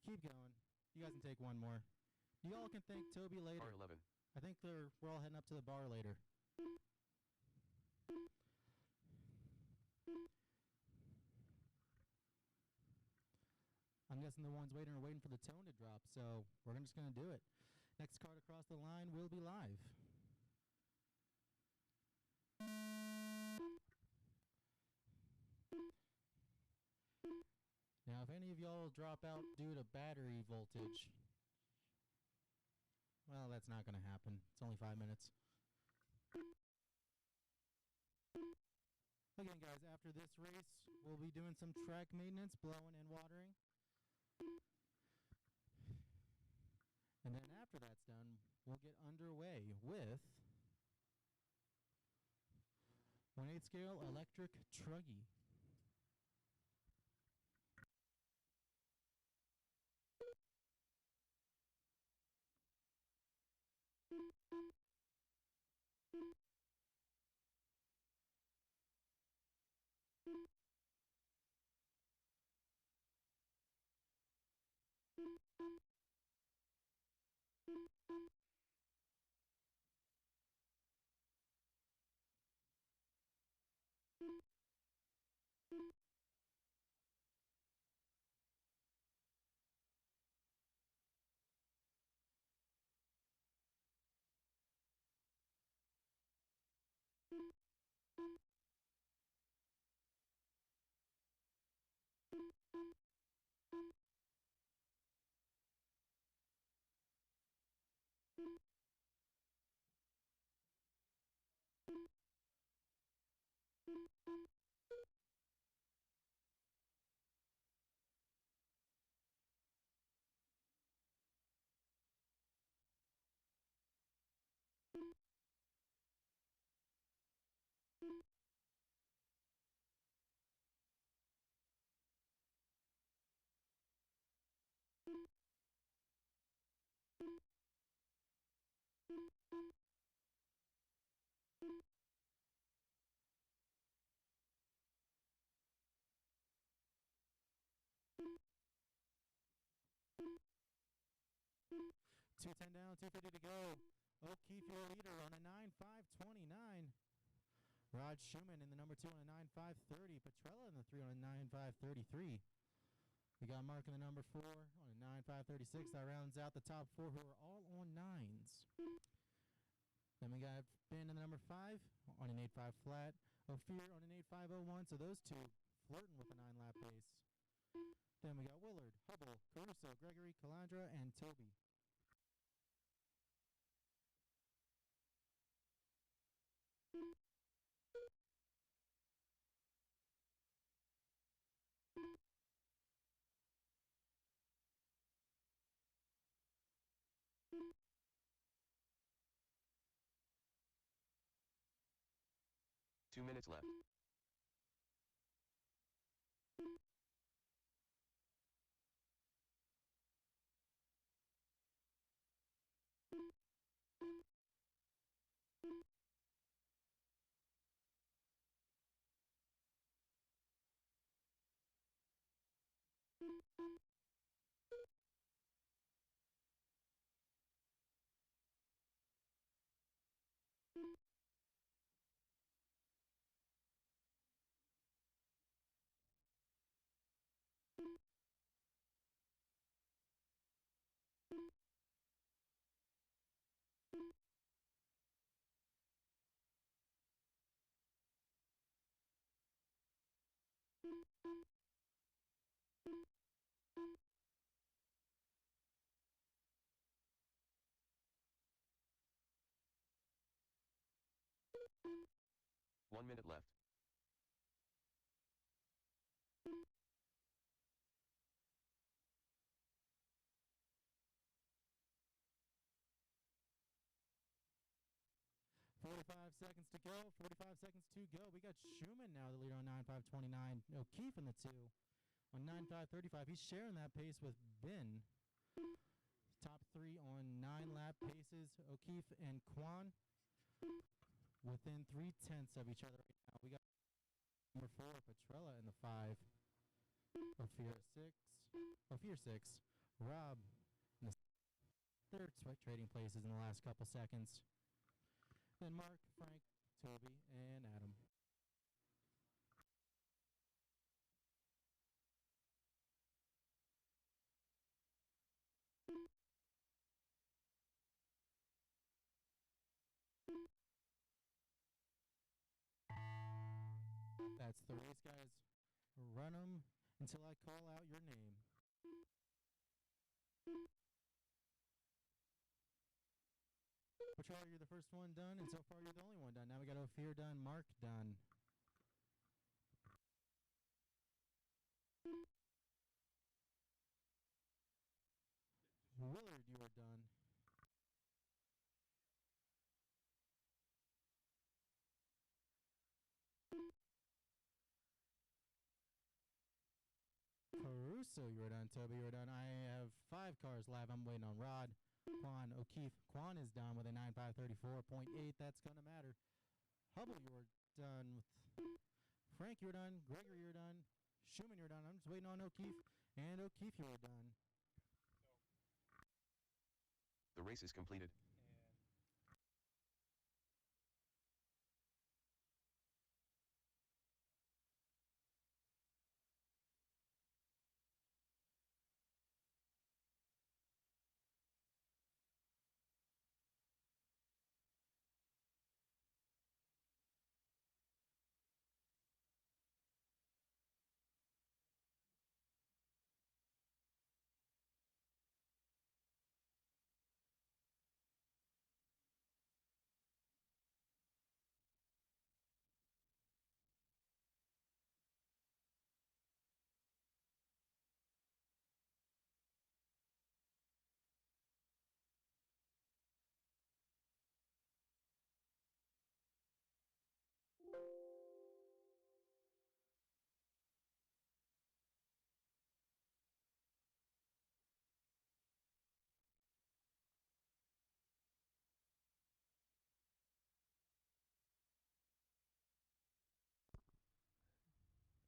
Keep going. You guys can take one more. You all can thank Toby later. Car 11. I think we're all heading up to the bar later. I'm guessing the ones waiting are waiting for the tone to drop, so we're just going to do it. Next card across the line will be live. Now, if any of y'all drop out due to battery voltage, well, that's not going to happen. It's only 5 minutes. Again, guys, after this race, we'll be doing some track maintenance, blowing and watering. And then after that's done, we'll get underway with 1/8 scale electric truggy. $210 down, $250 to go. O'Keefe, your leader on a 9.529. Rod Schumann in the number 2 on a 9.530. Petrella in the 3 on a 9.533. We got Mark in the number 4 on a 9.536. That rounds out the top 4 who are all on 9s. Then we got Ben in the number 5 on an 8.5 flat. Ophir on an 8.501. So those two flirting with a 9-lap pace. Then we got Willard, Hubble, Caruso, Gregory, Calandra, and Toby. Two minutes left. 1 minute left. Seconds to go. 45 seconds to go. We got Schumann now the leader on 9.529. O'Keefe in the 2 on 9.535. He's sharing that pace with Ben. Top 3 on 9 lap paces. O'Keefe and Kwan within 3/10 of each other right now. We got number 4 Petrella in the 5. Ophir 6. Rob in the 3rd, trading places in the last couple seconds. Then Mark, Frank, Toby, and Adam. That's the race, guys. Run them until I call out your name. Patrol, you're the first one done, and so far you're the only one done. Now we got Ophir done, Mark done. Willard, you are done. Caruso, you are done. Toby, you are done. I have 5 cars live. I'm waiting on Rod. Quan, O'Keefe. Quan is done with a 9.534.8. That's going to matter. Hubble, you are done with Frank, you're done. Gregory, you're done. Schumann, you're done. I'm just waiting on O'Keefe. And O'Keefe, you're done. The race is completed.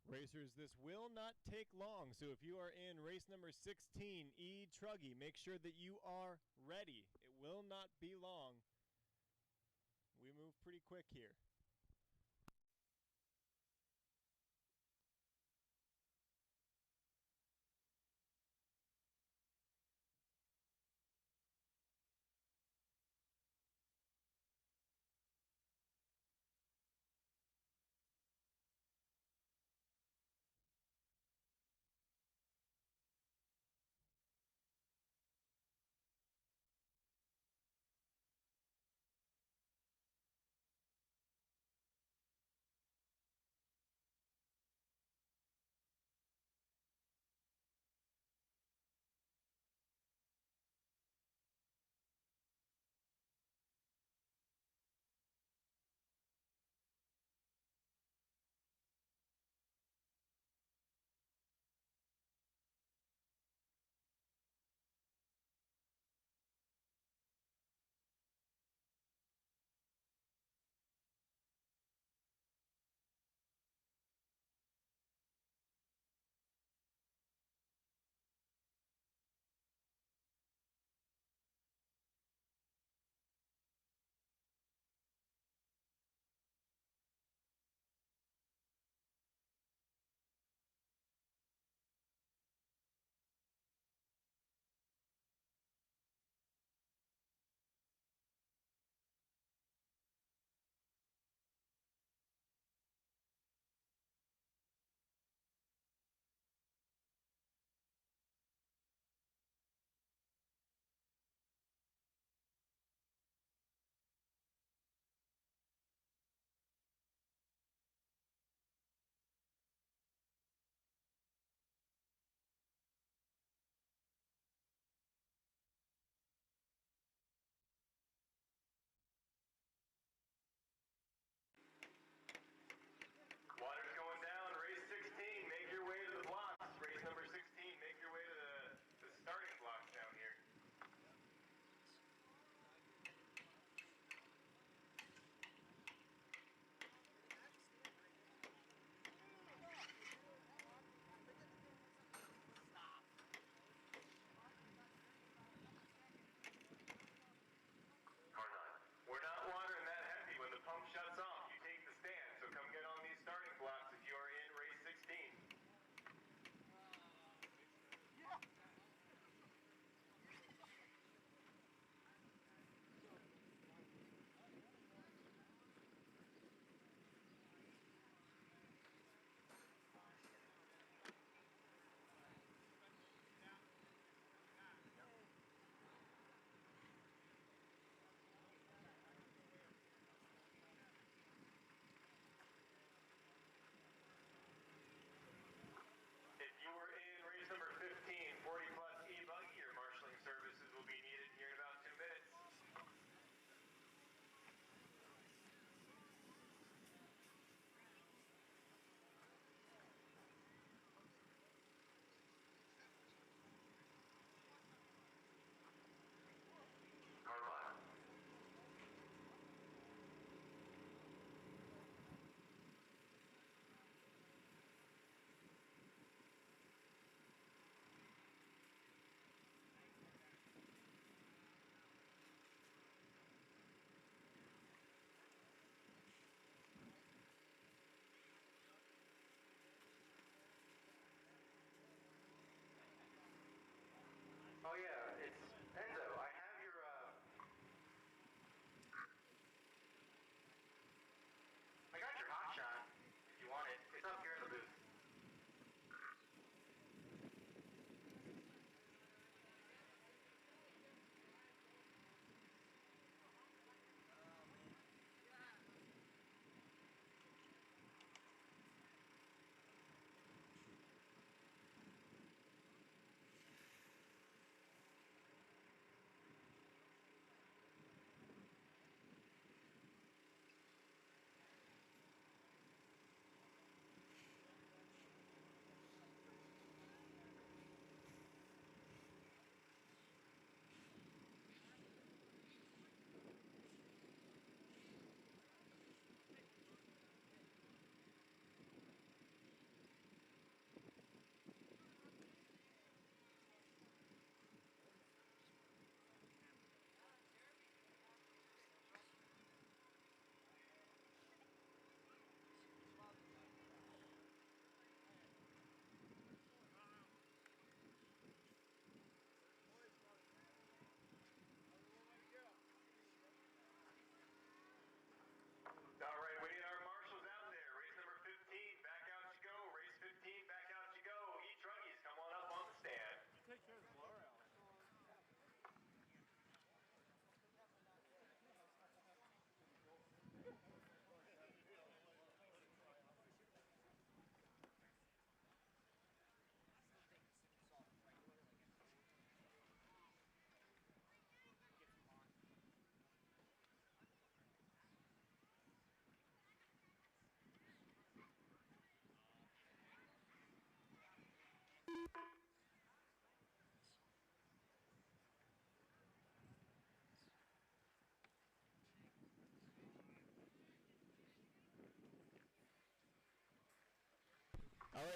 Racers, this will not take long, so if you are in race number 16, E. Truggy, make sure that you are ready. It will not be long. We move pretty quick here.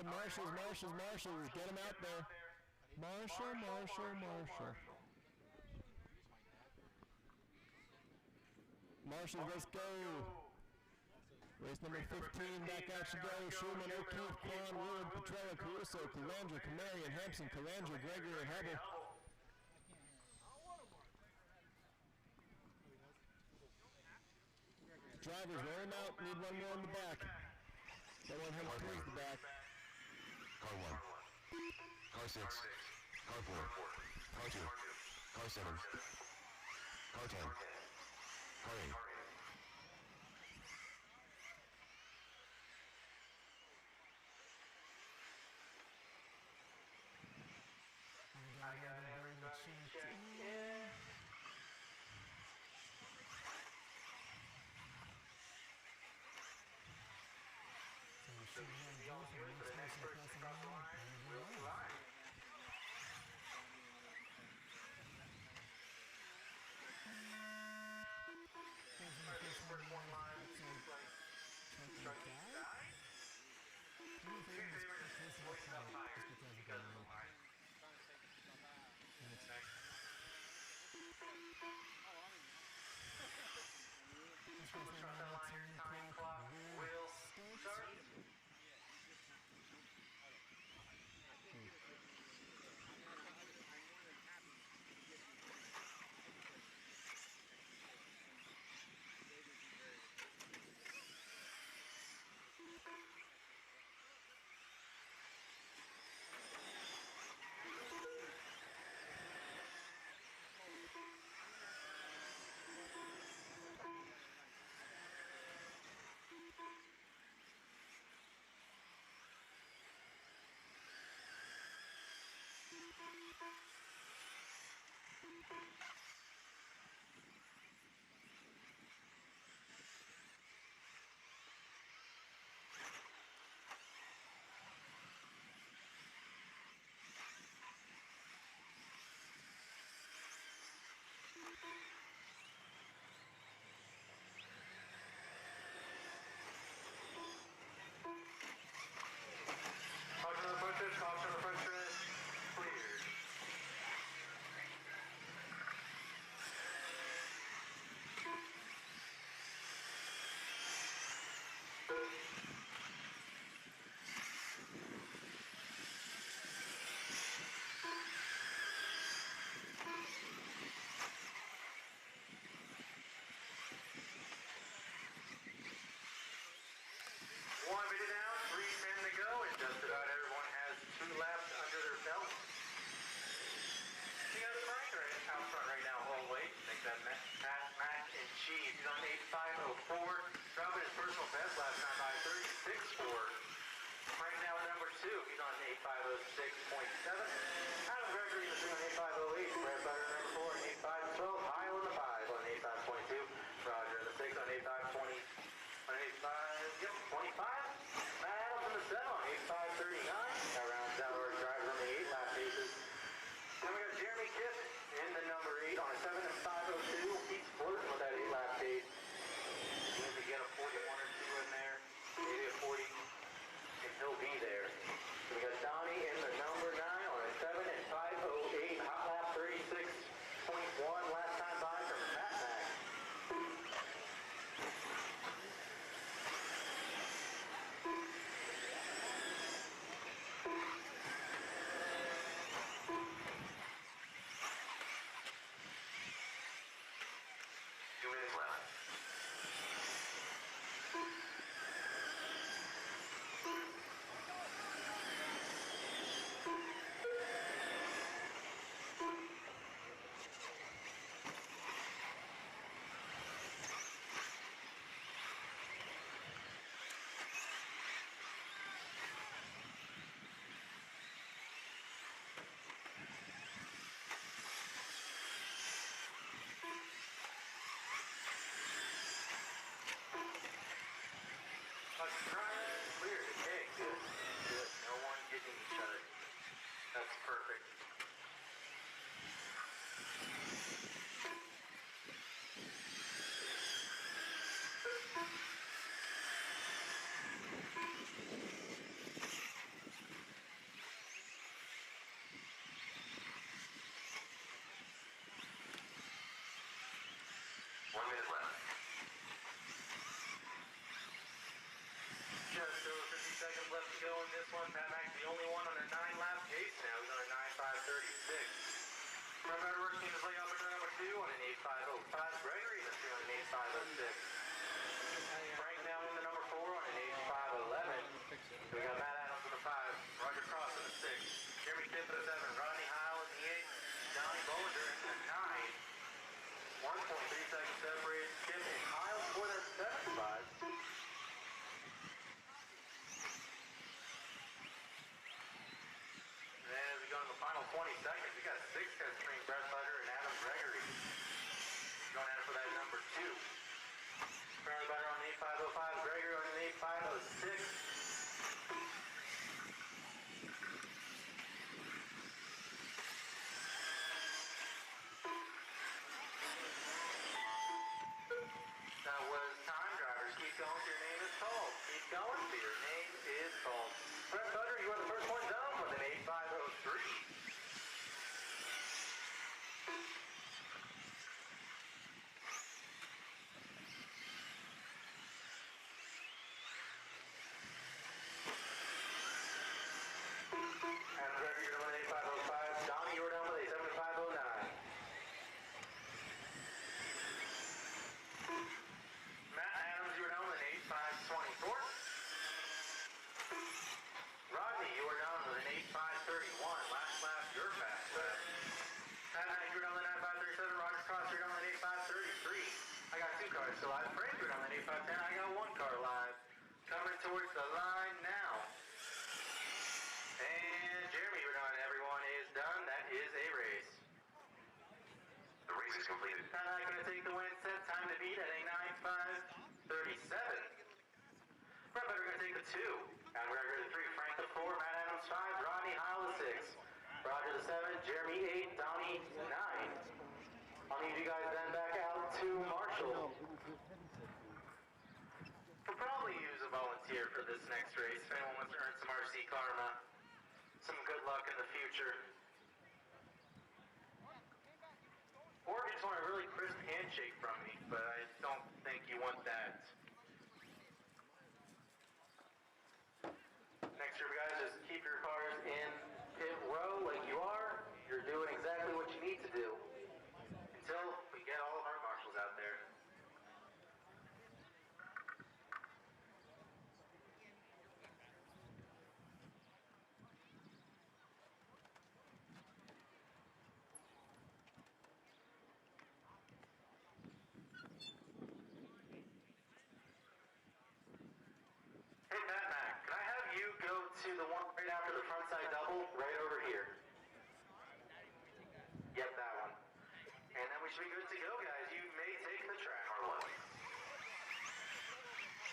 right, Marshals. Get him out there. Marshall. Marshals, let's go. Race number 15, back out you go. Schumann, O'Keefe, Kwan, Willard, Petrella, Caruso, Calandra, Camarion, Hampson, Calandra, Gregory, and Hubble. Drivers, roll them out. Need one more in the back. Don't want him to close the back. Car 1. Car 6. Car 4. Car 2. Car 7. Car 10. Car 8. I got everybody checked in. So we should be all good for the next person to cross the line. We'll be live. First one live, looks like Chucky died. Tuesday, voice up higher. He does the line. Next. Let's cross that line. Time clock will start. Caution on the front stretch, cleared. One minute down, 3:10 to go, and just about everyone has 2 laps under their belt. You got Frank out front right now, hallway. Make that mac and cheese. He's on 8.504, dropping his personal best last time by 36.4. Frank now at number 2. He's on 8.506.7. Adam Gregory is on 8.508. Brad Butter number 4 on 8.512. Heil in the 5 on 8.522. Roger in the 6 on 8.520. On 8.5, Matt Adams in the 7 on 8.539. That rounds out our driver on the 8 lap paces. Then we got Jeremy Kipp in the number 8 on a 7 and 502. He's flirting with that 8 lap pace. He needs to get a 41 or 2 in there, maybe a 40, and he'll be there. So we got Donnie in the number 9 on a 7 and 508. Hot lap 36.1 last time by from Matt Mac. Clear. Okay, good. Good. No one hitting each other. That's perfect. left. Just over 50 seconds left to go in this one. Pat Mac's the only one on a 9-lap pace now. He's on a 9.536. Remember, our work team is laid off in number 2 on an 8.505. Gregory is on an 8.506. Frank now in the number 4 on an 8.511. We got Matt Adams in the 5, Roger Cross in the 6, Jeremy Tipp in the 7, Rodney Heil in the 8, Donnie Bollinger in the 9. 1.3 seconds separated Tipp and Heil for that 7th spot. And then as we go in the final 20 seconds, we got 6 guys between Brett Sutter and Adam Gregory. Going at it for that number 2. Brett Sutter on an 8.505, Gregory on an 8.506. That was time, drivers. Keep going till your name is called. Keep going till your name is called. Brett Sutter, you are the first one done with an 8.503. Adam Gregory, you're done with an 8.505. Donnie, you were done with a 7.509. Matt Adams, you were done with an 8.524. Rodney, you were done with an 8.531. Last lap, your fast lap. Pat Mack, you were done with an 9.537. Roger Cross, you're done with an 8.533. I got 2 cars still live. Frank, you're done with an 8.510. I got 1 car live. Coming towards the line now. And Jeremy, you're done. Everyone is done. That is a race. The race is completed. Pat Mack going to take the win. Set time to beat at a 9.537. Brett Sutter going to take the 2. Adam Gregory the 3. Frank the 4. Matt Adams 5. Rodney Heil the 6. Roger the 7. Jeremy 8. Donnie 9. I'll need you guys then back out to Marshall. We'll probably use a volunteer for this next race. If anyone wants to earn some RC karma, some good luck in the future. Or if you just want a really crisp handshake from me, but I don't think you want that. Next year, guys, just keep your cars in pit row like you are. You're doing exactly what you need to do until we get all of our marshals out there. Hey, Pat Mac, can I have you go to the one right after the front side double, right over here? Yep, that one. And then we should be good to go, guys. You may take the track. Car 1.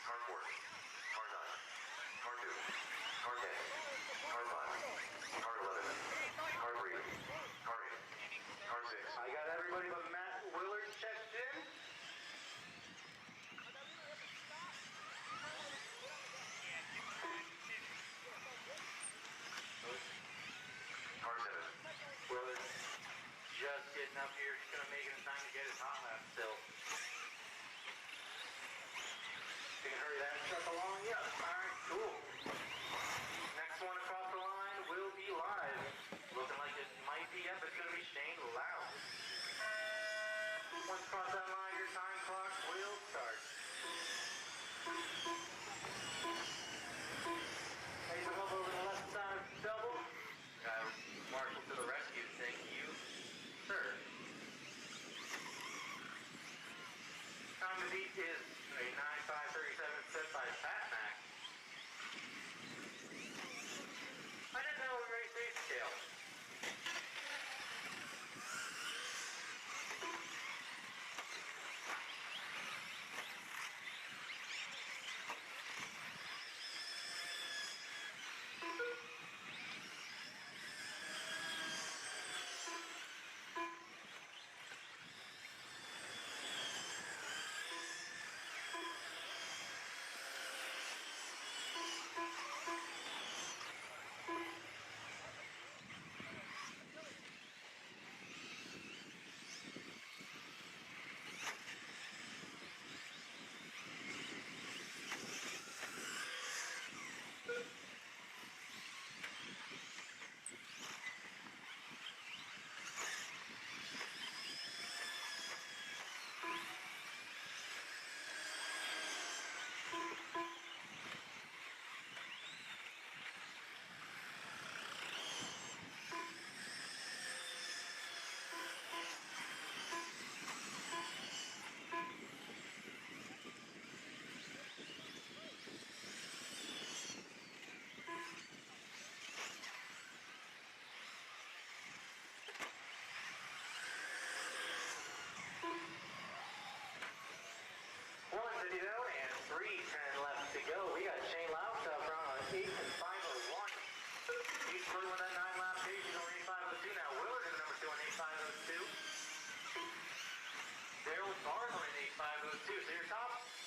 Car 4. Car 9. Car 2. Car 10. Car 5. Car 11. Car 3. Car 8. Car 6. I got everybody but Matt Willard checked in. Car 7. Willard just getting up here. He's going to make it in time to get his hot lap still. You can hurry that stuff along? Yeah. Alright, cool. Next one across the line will be live. Looking like it might be up. It's going to be Shane Loud. Once across that line, your time clock will start. Hey, come up over the left side double. Marshall to the rescue. Thank you, sir. Time to beat is a 9.537 set by Pat Mac. I didn't know we raced these scale.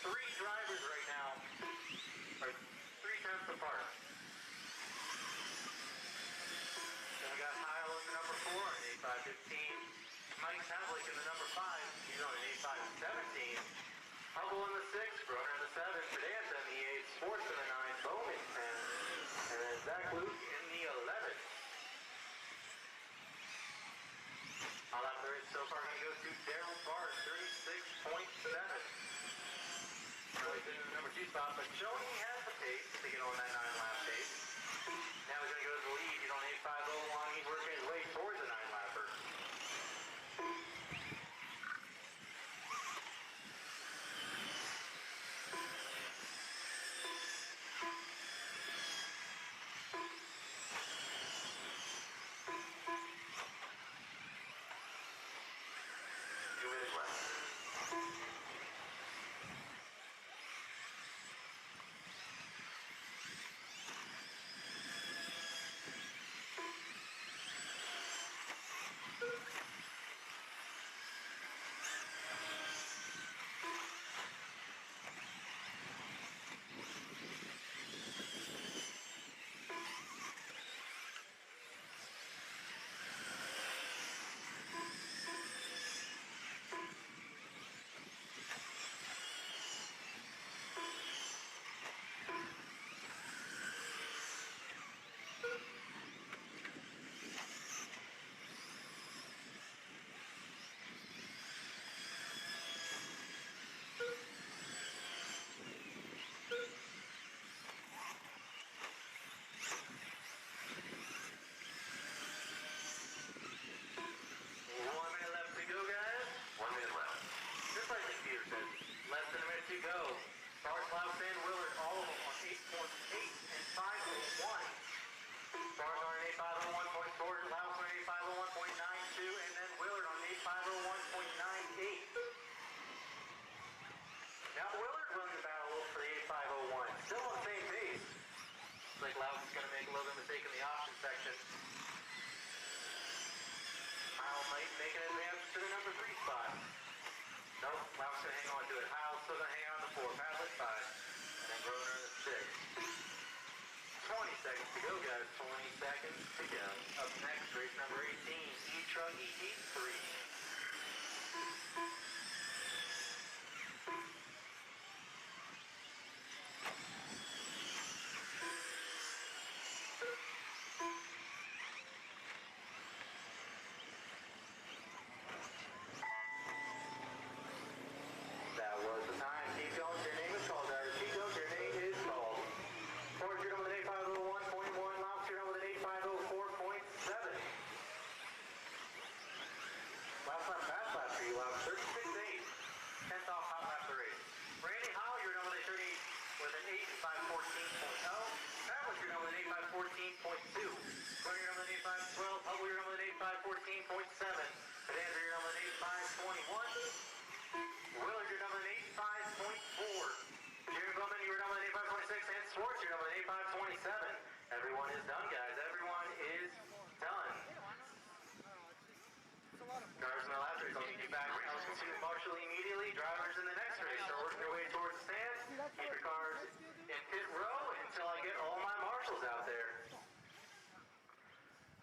three drivers right now are 3/10 apart. Then we got Kyle in the number 4 on an 8.515. Mike Tavlik in the number 5. He's on an 8.517. Hubble in the 6, Groner in the 7, Pedanta in the 8, Sports in the 9, Bowman 10, and then Zach Luke in the 11. All out there is so far going to go to Daryl Barr, 36.7. Really in the number 2 spot, but showing he has the pace to get on that 9-lap pace. Now he's going to go to the lead. He's on 8.501. He's working his way towards the 9-lapper. To go. Stars, Klaus, and Willard, all of them on 8.8 and 501. Stars on an 8.501.4, Klaus on an 8.501.92, and then Willard on 8.501.98. Now Willard runs the battle for the 8.501. Still on the same pace. Looks like Klaus is going to make a little bit of a mistake in the option section. Kyle might make an advance to the number 3 spot. Nope, Klaus going to hang on to it. Kyle's still going to hang on to 4. Padlet 5. And then Groner in the 6. 20 seconds to go, guys. 20 seconds to go. Up next, race number 18. E-Truggy Heat 3. That was the time. Keep going. Your name is called, guys. Keep going. Your name is called. Ford, you're done with an 8501.1. Lounge, you're done with an 8504.7. Last lap, fast lap for you, Lounge. 36.8. 10th off hot lap of the race. Randy Howell, you're done with a 30 with an 8514.0. Travis, you're done with an 8514.2. Glenn, you're done with an 8512. Hubble, you're done with an 8514.7. Pedandra, you're done with an 8521. Willard, you're done with an 85.4. Jerry Bowman, you were done with an 85.6. And Swartz, you're done with an 85.27. Everyone is done, guys. Everyone is done. Drivers in the last race, I'll get you back. I'll continue Marshall immediately. Drivers in the next race are working their way towards the stands. Keep your cars in pit row until I get all my marshals out there.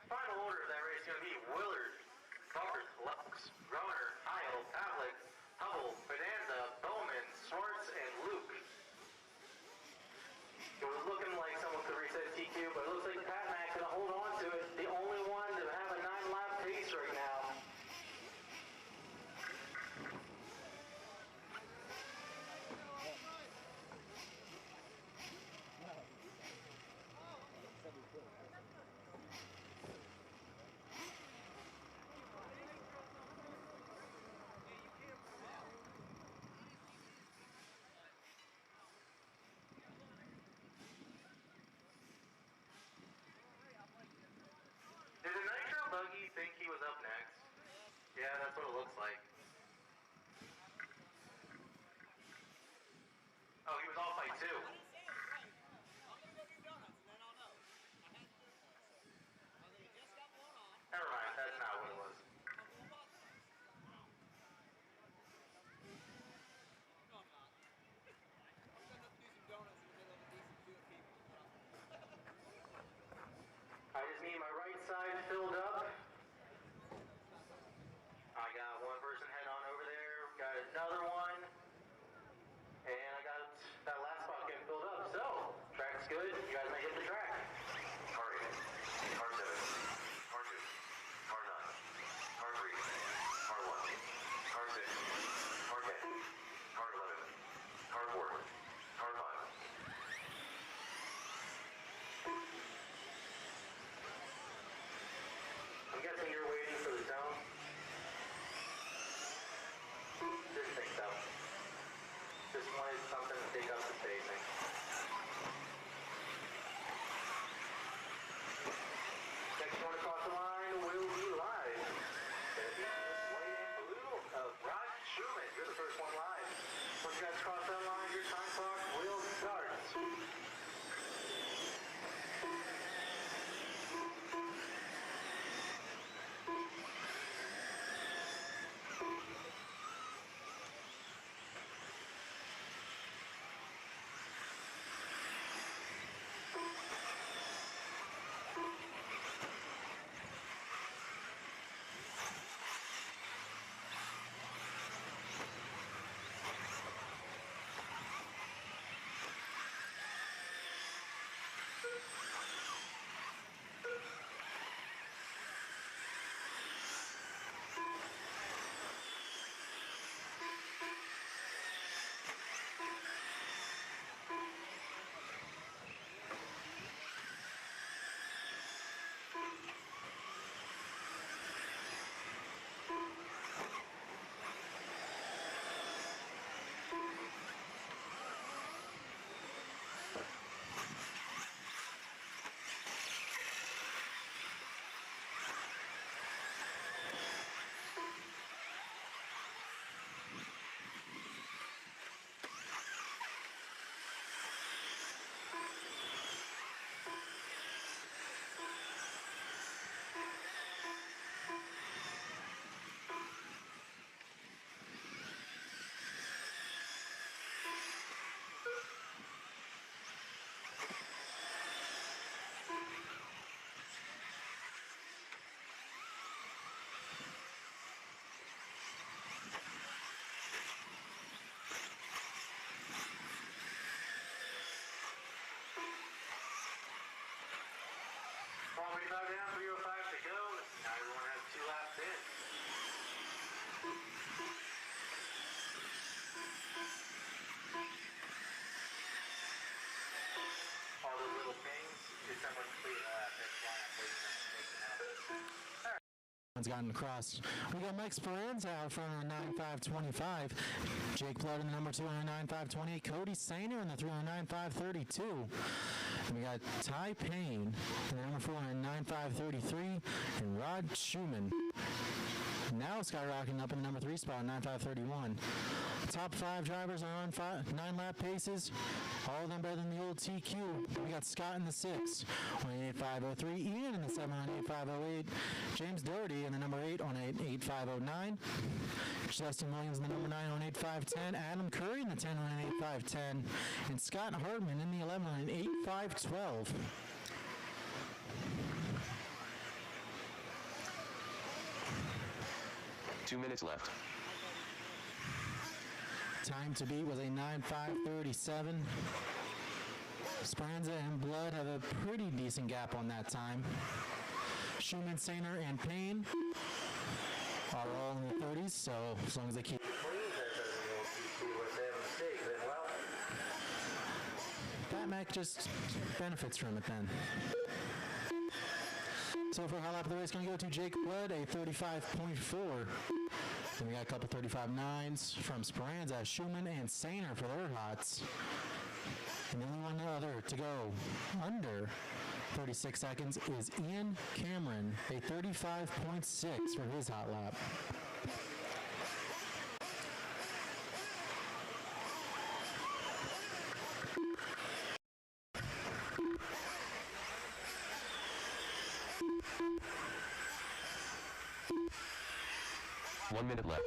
Final order of that race is going to be Willard, Barth, Lux, Groner, Heil, Pavlik, Hubble, Bonanza, Bowman, Swartz, and Luke. It was looking like someone could reset TQ, but it looks like Pat Mac going to hold on to it. The only one to have a 9-lap pace right now. you guys cross that line, your time clock will start. Down, 305 to go. Now everyone has 2 laps in. All the little things, just someone complete lap. That's why I'm waiting on making out. One's gotten across. We got Mike Speranza out front on 9525. Jake Blood in the number 2 on 9528. Cody Sainer in the 3 on 9532. And we got Ty Payne in the number 4 on 9533. And Rod Schumann now skyrocketing up in the number 3 spot on 9531. Top 5 drivers are on 9 lap paces. All of them better than the old TQ. We got Scott in the 6 on 8503. Ian in the 7 on 8508. James Doherty in the number 8 on 8509. Justin Williams in the number 9 on 8510. Adam Curry in the 10 on 8510. And Scott Hardman in the 11 on 8512. Two minutes left. Time to beat was a 9.537. Speranza and Blood have a pretty decent gap on that time. Schumann, Sainer, and Payne are all in the 30s, so as long as they keep... That Mac just benefits from it then. So for high lap of the race, going to go to Jake Blood, a 35.4. Then we got a couple 35.9s from Speranza, Schumann, and Sainer for their hots. And the only one other to go under 36 seconds is Ian Cameron, a 35.6 for his hot lap. One minute left.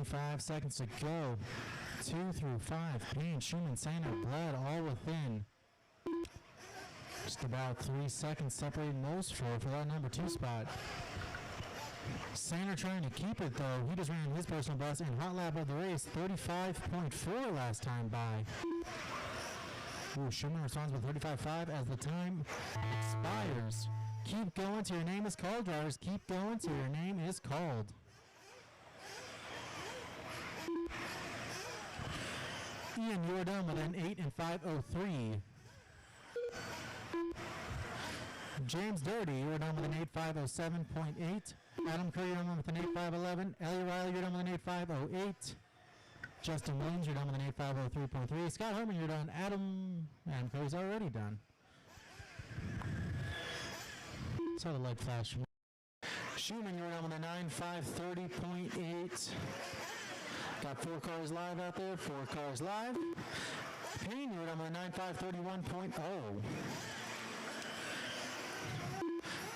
.5 seconds to go. 2 through 5. Payne, Schumann, Sainer, Blood all within. Just about 3 seconds separating those four for that number 2 spot. Sainer trying to keep it though. He just ran his personal best in hot lap of the race. 35.4 last time by. Ooh, Schumann responds with 35.5 as the time expires. Keep going till your name is called, drivers. Keep going till your name is called. Ian Jordan with an 8 and 5:03. James Doherty, you're done with an 8.507.8. Adam Curry, you're done with an 8.511. Ellie Riley, you're done with an 8.508. Justin Williams, you're done with an 8.503.3. Scott Herman, you're done. Adam Curry's already done. Saw the light flash. Schumann, you're done with a 9.530.8. Got 4 cars live out there. 4 cars live. Payne, you're done with a 9.531.0.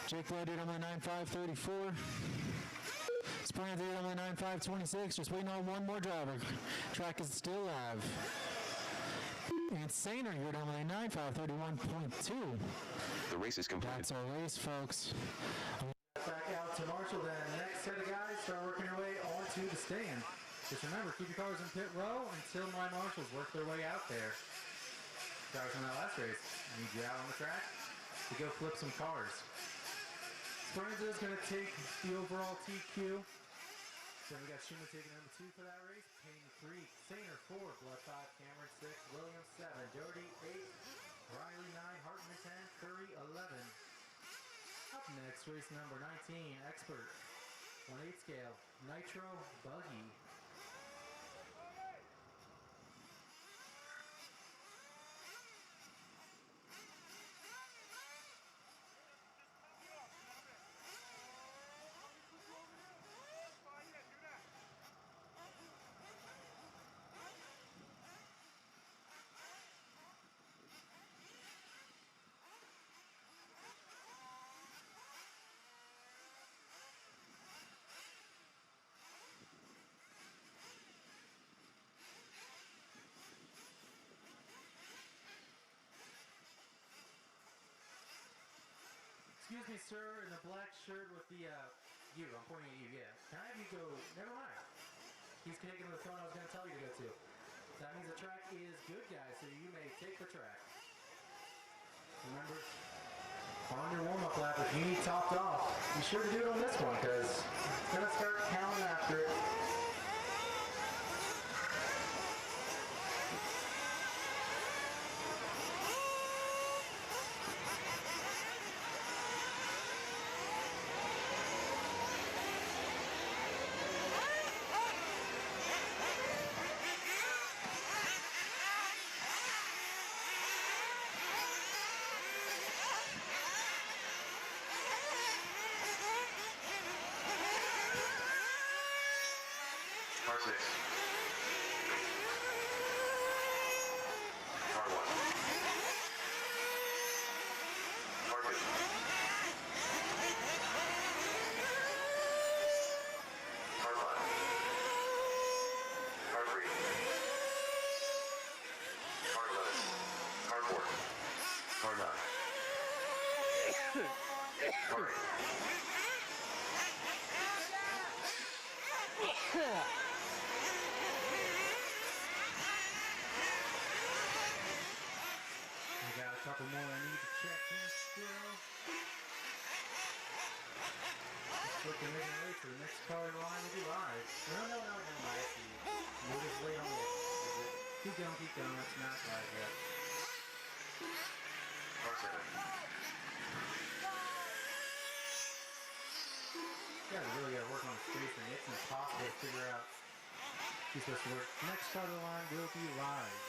Jake Lloyd, you're done with a 9.534. Springer, you're done with a 9.526. Just waiting on one more driver. Track is still live. And Sainer, you're done with a 9.531.2. The race is complete. That's our race, folks. Back out to Marshall, then the next set of guys start working their way onto the stand. Just remember, keep your cars in pit row until my marshals work their way out there. Drivers from that last race, I need you out on the track to go flip some cars. Speranza is going to take the overall TQ. Then we got Schumann taking number 2 for that race. Payne 3, Sainer 4, Blood 5, Cameron 6, Williams 7, Doherty 8, Riley 9, Hartman 10, Curry 11. Up next, race number 19, Expert, 1/8 scale, Nitro Buggy. Excuse me, sir, in the black shirt with the, you, I'm pointing at you, yeah. Can I have you go, never mind. He's connecting with the phone I was going to tell you to go to. That means the track is good, guys, so you may take the track. Remember, on your warm-up lap, if you need topped off, be sure to do it on this one, because it's going to start counting after it. Car 6. Car 1. Car 2. Car 5. Car 3. Car 11. Car 4. Car 9. Car 8. I got a couple more I need to check in still. Just looking making way for the next car in line to be live. No, I see you. We're just late on the exit. Keep going, it's not live yet. Car 7. You guys really gotta work on the spacing. It's impossible to figure out who's supposed to work. Next car to the line will be live.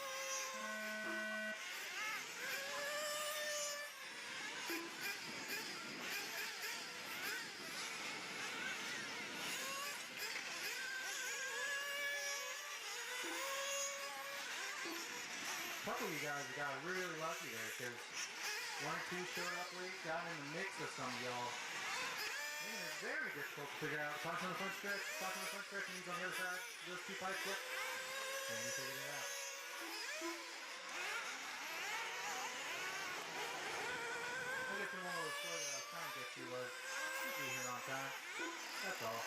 A couple of you guys got really lucky there because 1 or 2 showed up late, got in the mix of some of y'all. And it's very difficult to figure out. Talk on the front stretch, and he's on the other side. Those 2 pipes, yep. And you figured it out. I guess the moral of the story that I was trying to get to was, just be here on time. That's all.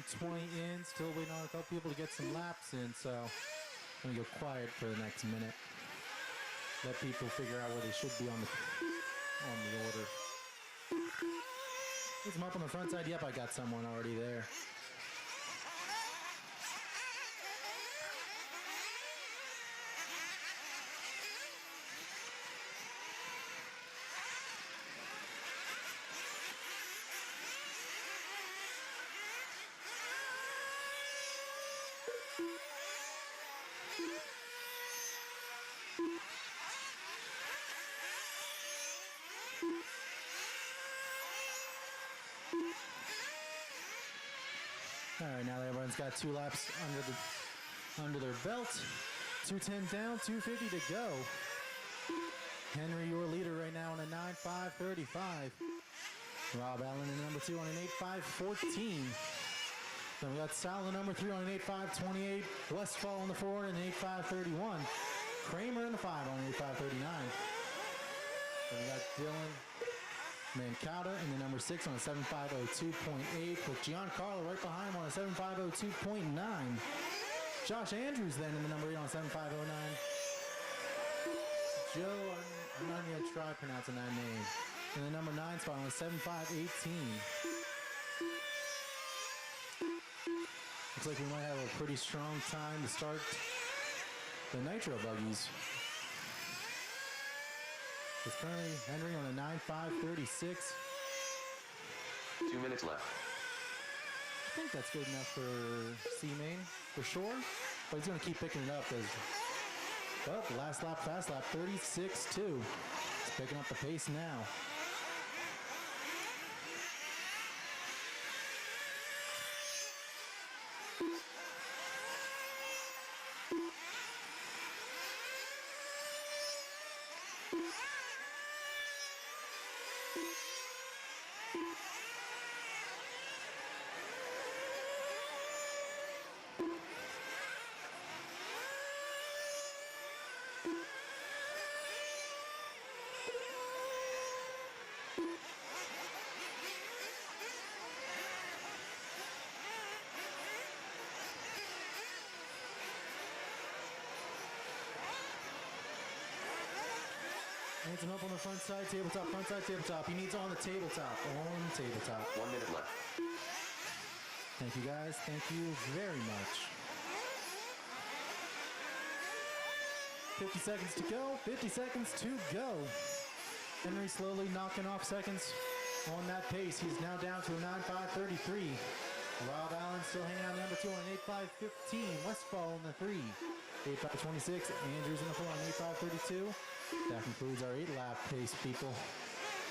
2:20 in, still waiting on a couple people to get some laps in, so I'm gonna go quiet for the next minute. Let people figure out where they should be on the order. Get some up on the front side. Yep, I got someone already there. All right, now that everyone's got 2 laps under their belt, 2:10 down, 2:50 to go. Henry, your leader right now on a 9.5.35. Rob Allen in number 2 on an 8.5.14. Then we got Sal in number 3 on an 8.5.28. Westfall in the 4 on an 8.5.31. Kramer in the 5 on an 8.5.39. Then we got Dylan Mancata in the number 6 on a 7.502.8, with Giancarlo right behind him on a 7.502.9. Josh Andrews then in the number 8 on a 7.509. Joe, I'm not even going to try pronouncing that name, in the number 9 spot on a 7.518. Looks like we might have a pretty strong time to start the Nitro buggies. It's currently Henry on a 9.5.36. 2 minutes left. I think that's good enough for C-Main, for sure. But he's going to keep picking it up because, well, the last lap, fast lap, 36.2. He's picking up the pace now. Needs him up on the front side tabletop. He needs on the tabletop. 1 minute left. Thank you guys. Thank you very much. 50 seconds to go. 50 seconds to go. Henry slowly knocking off seconds on that pace. He's now down to a 9.5.33. Rob Allen still hanging out number 2 on an 8.5.15. Westfall in the 3. 8.5.26. Andrews in the 4 on 8.5.32. That concludes our 8-lap pace, people.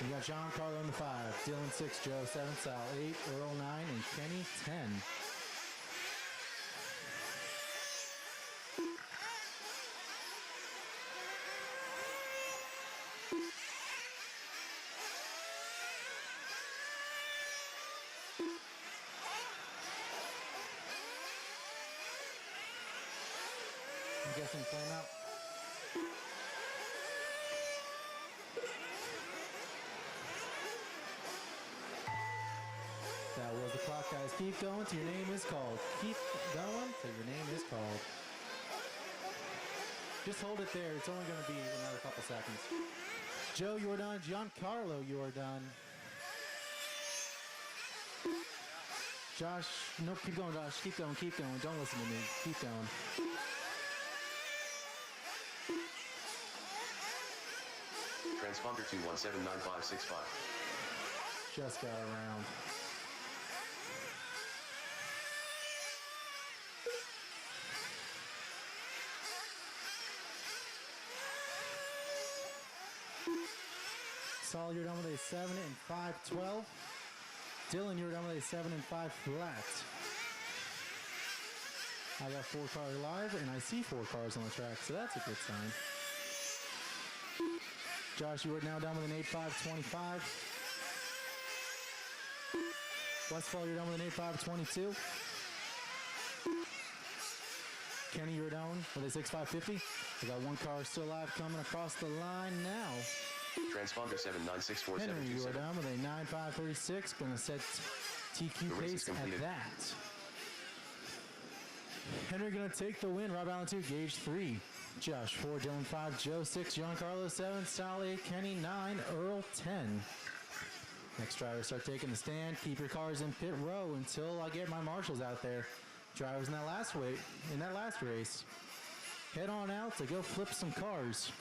We got Giancarlo in the 5, Dylan 6, Joe 7, Sal 8, Earl 9, and Kenny 10. I'm guessing flame out. That was the clock, guys. Keep going till your name is called. Keep going till your name is called. Just hold it there. It's only going to be another couple seconds. Joe, you are done. Giancarlo, you are done. Josh, nope, keep going, Josh. Keep going, keep going. Don't listen to me. Keep going. Transponder 2179565. Just got around. Saul, you're done with a 7 and 5.12. Dylan, you're done with a 7 and 5 flat. I got 4 cars live, and I see 4 cars on the track, so that's a good sign. Josh, you are now done with an 8.5.25. Westfall, you're done with an 8.5.22. Kenny, you're down with a 6.5.50. We got 1 car still live coming across the line now. Transponder 7964727. Henry, you are down with a 9.5.36. Gonna set TQ pace at that. Henry gonna take the win. Rob Allen 2, Gage 3. Josh 4, Dylan 5, Joe 6, Giancarlo 7, Sal 8, Kenny 9, Earl 10. Next drivers start taking the stand. Keep your cars in pit row until I get my marshals out there. Drivers in that last race, head on out to go flip some cars.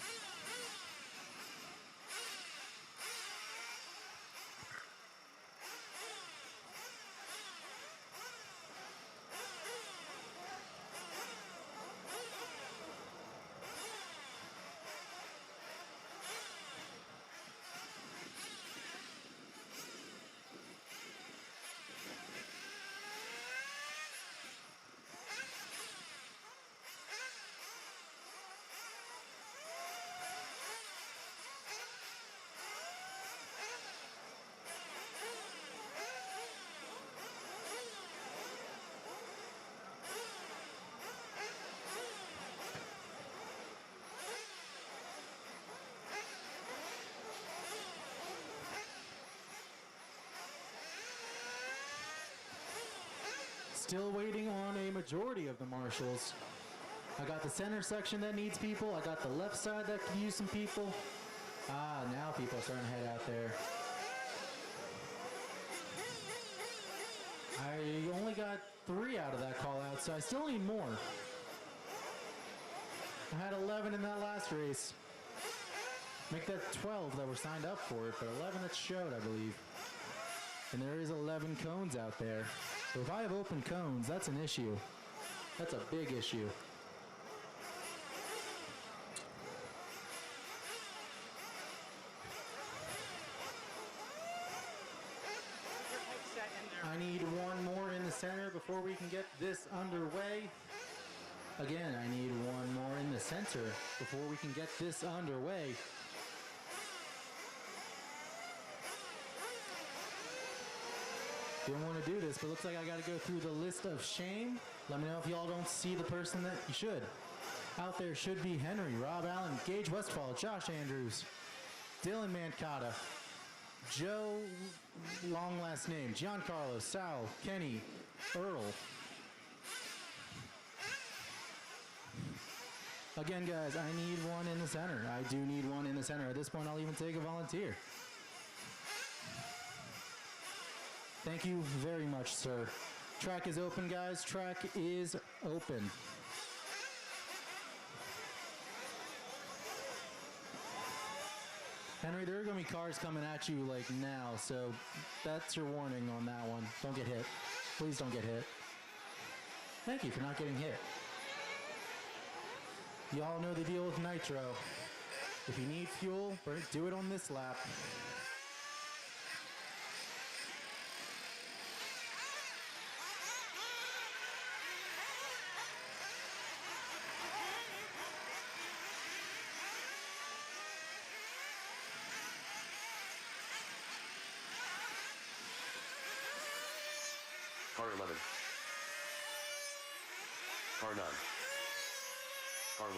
Still waiting on a majority of the marshals. I got the center section that needs people. I got the left side that could use some people. Now people are starting to head out there. I only got 3 out of that call out, so I still need more. I had 11 in that last race. Make that 12 that were signed up for it, but 11 that showed, I believe. And there is 11 cones out there. So if I have open cones, that's an issue. That's a big issue. I need one more in the center before we can get this underway. Again, I need one more in the center before we can get this underway. Didn't want to do this, but looks like I got to go through the list of shame. Let me know if y'all don't see the person that you should. Out there should be Henry, Rob Allen, Gage Westfall, Josh Andrews, Dylan Mancata, Joe, long last name, Giancarlo, Sal, Kenny, Earl. Again, guys, I need one in the center. I do need one in the center. At this point, I'll even take a volunteer. Thank you very much, sir. Track is open, guys. Track is open. Henry, there are going to be cars coming at you like now, so that's your warning on that one. Don't get hit. Please don't get hit. Thank you for not getting hit. Y'all know the deal with nitro. If you need fuel, do it on this lap. Car 11. Car 9. Car 1.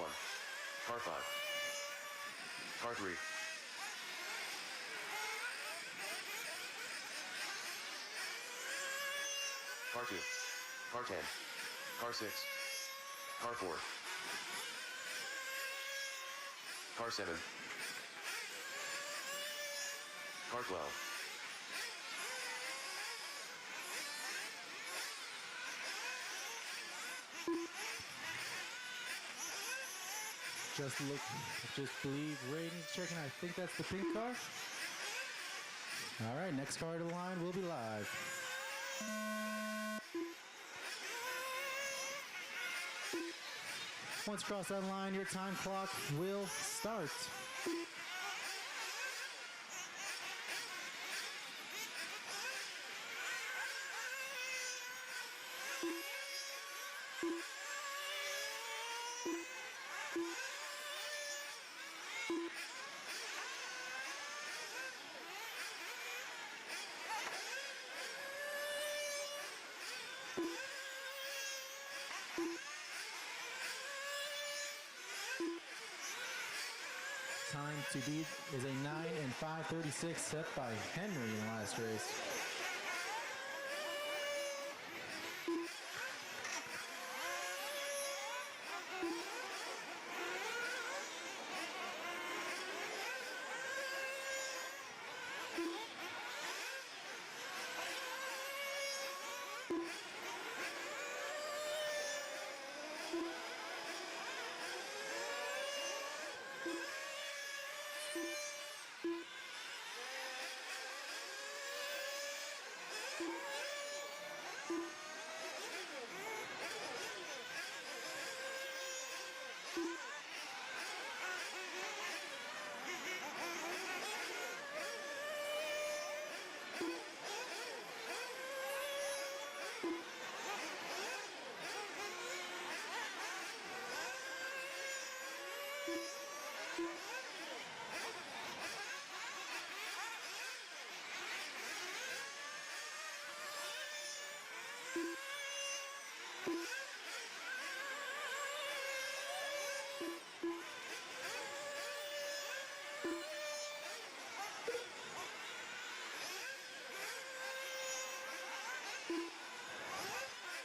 Car 5. Car 3. Car 2. Car 10. Car 6. Car 4. Car 7. Car 12. Just believe ratings checking. I think that's the pink car. All right, next car to the line will be live. Once across that line, your time clock will start. Time to beat is a 9 and 5:36 set by Henry in the last race.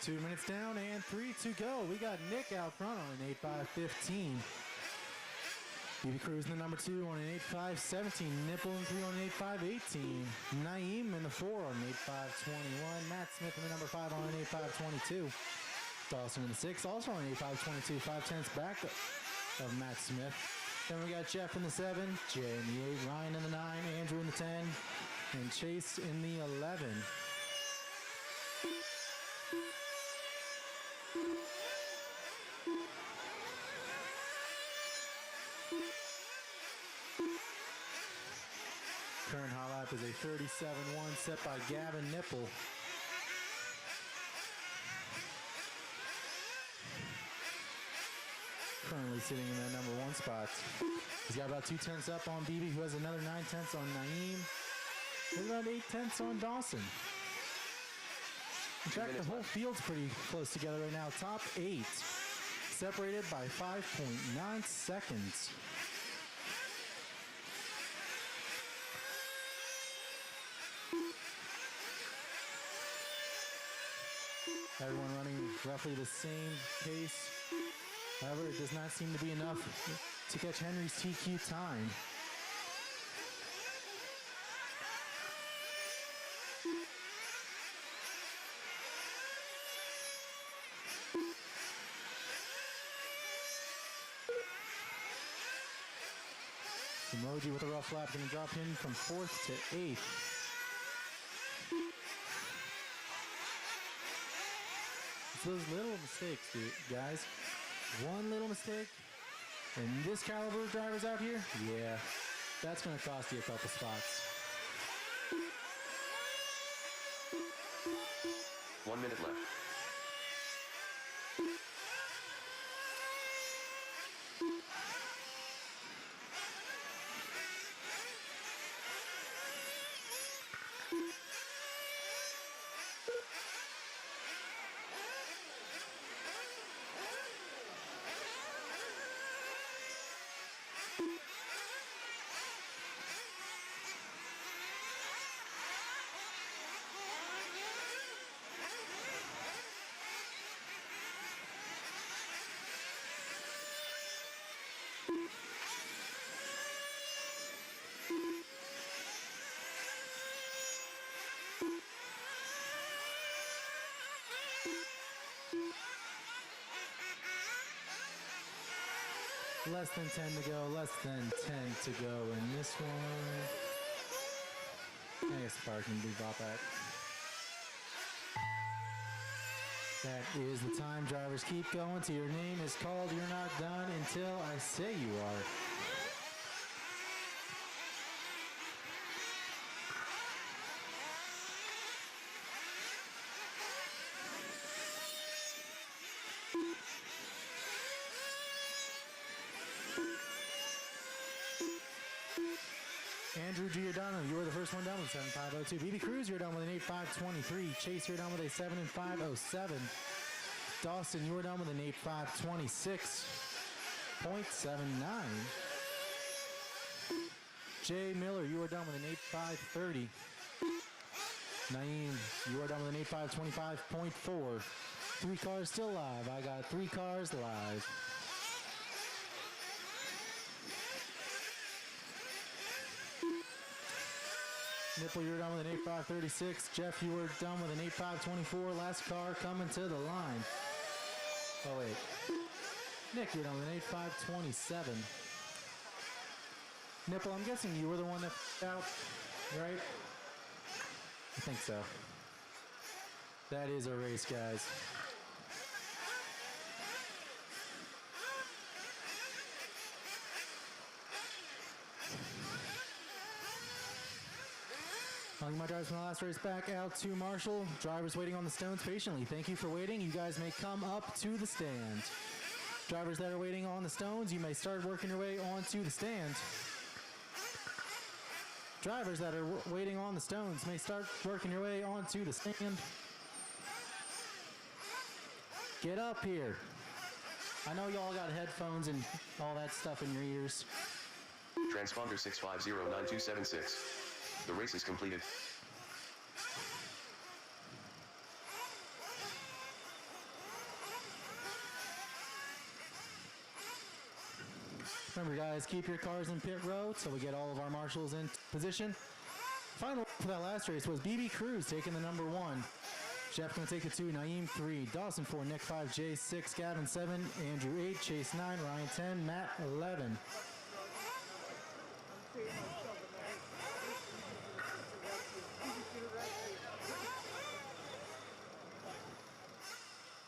2 minutes down and 3 to go. We got Nick out front on an 8.5.15. BB Cruz in the number 2 on an 8.5.17. Nipple in 3 on an 8.5.18. Naeem in the 4 on an 8.5.21. Matt Smith in the number 5 on an 8.5.22. Dawson in the 6 also on an 8.5.22. 5/10 back of Matt Smith. Then we got Jeff in the 7, Jay in the 8, Ryan in the 9, Andrew in the 10, and Chase in the 11. Current hot lap is a 37.1 set by Gavin Nipple. Currently sitting in that number 1 spot. He's got about 2/10 up on BB, who has another 9/10 on Naeem. There's about 8/10 on Dawson. In fact, the whole field's pretty close together right now. Top 8, separated by 5.9 seconds. Everyone running roughly the same pace. However, it does not seem to be enough to catch Henry's TQ time. Emoji with a rough lap, going to drop him from 4th to 8th. It's those little mistakes, guys. One little mistake, and this caliber of drivers out here, yeah, that's going to cost you a couple spots. 1 minute left. Less than 10 to go, less than 10 to go in this one. I guess the car can be brought back. That is the time. Drivers, keep going till your name is called. You're not done until I say you are. Andrew Giordano, you were the first one down with 7.502. BB Cruz, you're down with an 8.523. Chase, you're down with a 7.507. Dawson, you were down with an 8.526.79. Jay Miller, you are down with an 8.530. Naeem, you are down with an 8.525.4. 3 cars still live. I got 3 cars live. Nipple, you were down with an 8.536. Jeff, you were down with an 8.524. Last car coming to the line. Oh, wait. Nick, you're down with an 8.527. Nipple, I'm guessing you were the one that out, right? I think so. That is a race, guys. Calling my drivers from the last race back out to Marshall. Drivers waiting on the stones patiently. Thank you for waiting. You guys may come up to the stand. Drivers that are waiting on the stones, you may start working your way onto the stand. Drivers that are waiting on the stones may start working your way onto the stand. Get up here. I know y'all got headphones and all that stuff in your ears. Transponder 6509276. The race is completed. Remember, guys, keep your cars in pit row till we get all of our marshals in position. Final for that last race was BB Cruz taking the number 1. Jeff going to take the 2, Naeem 3, Dawson 4, Nick 5, Jay 6, Gavin 7, Andrew 8, Chase 9, Ryan 10, Matt 11.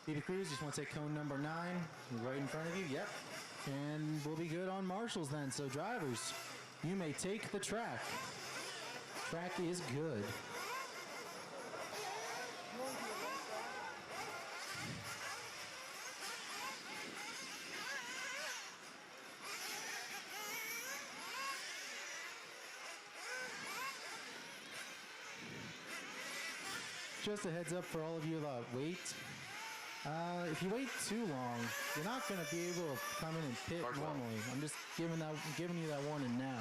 BB Cruz, just want to take cone number 9, right in front of you. Yep. And we'll be good on marshals then. So drivers, you may take the track. Track is good. Just a heads up for all of you that wait. If you wait too long, you're not going to be able to come in and pit normally. I'm just giving you that warning now.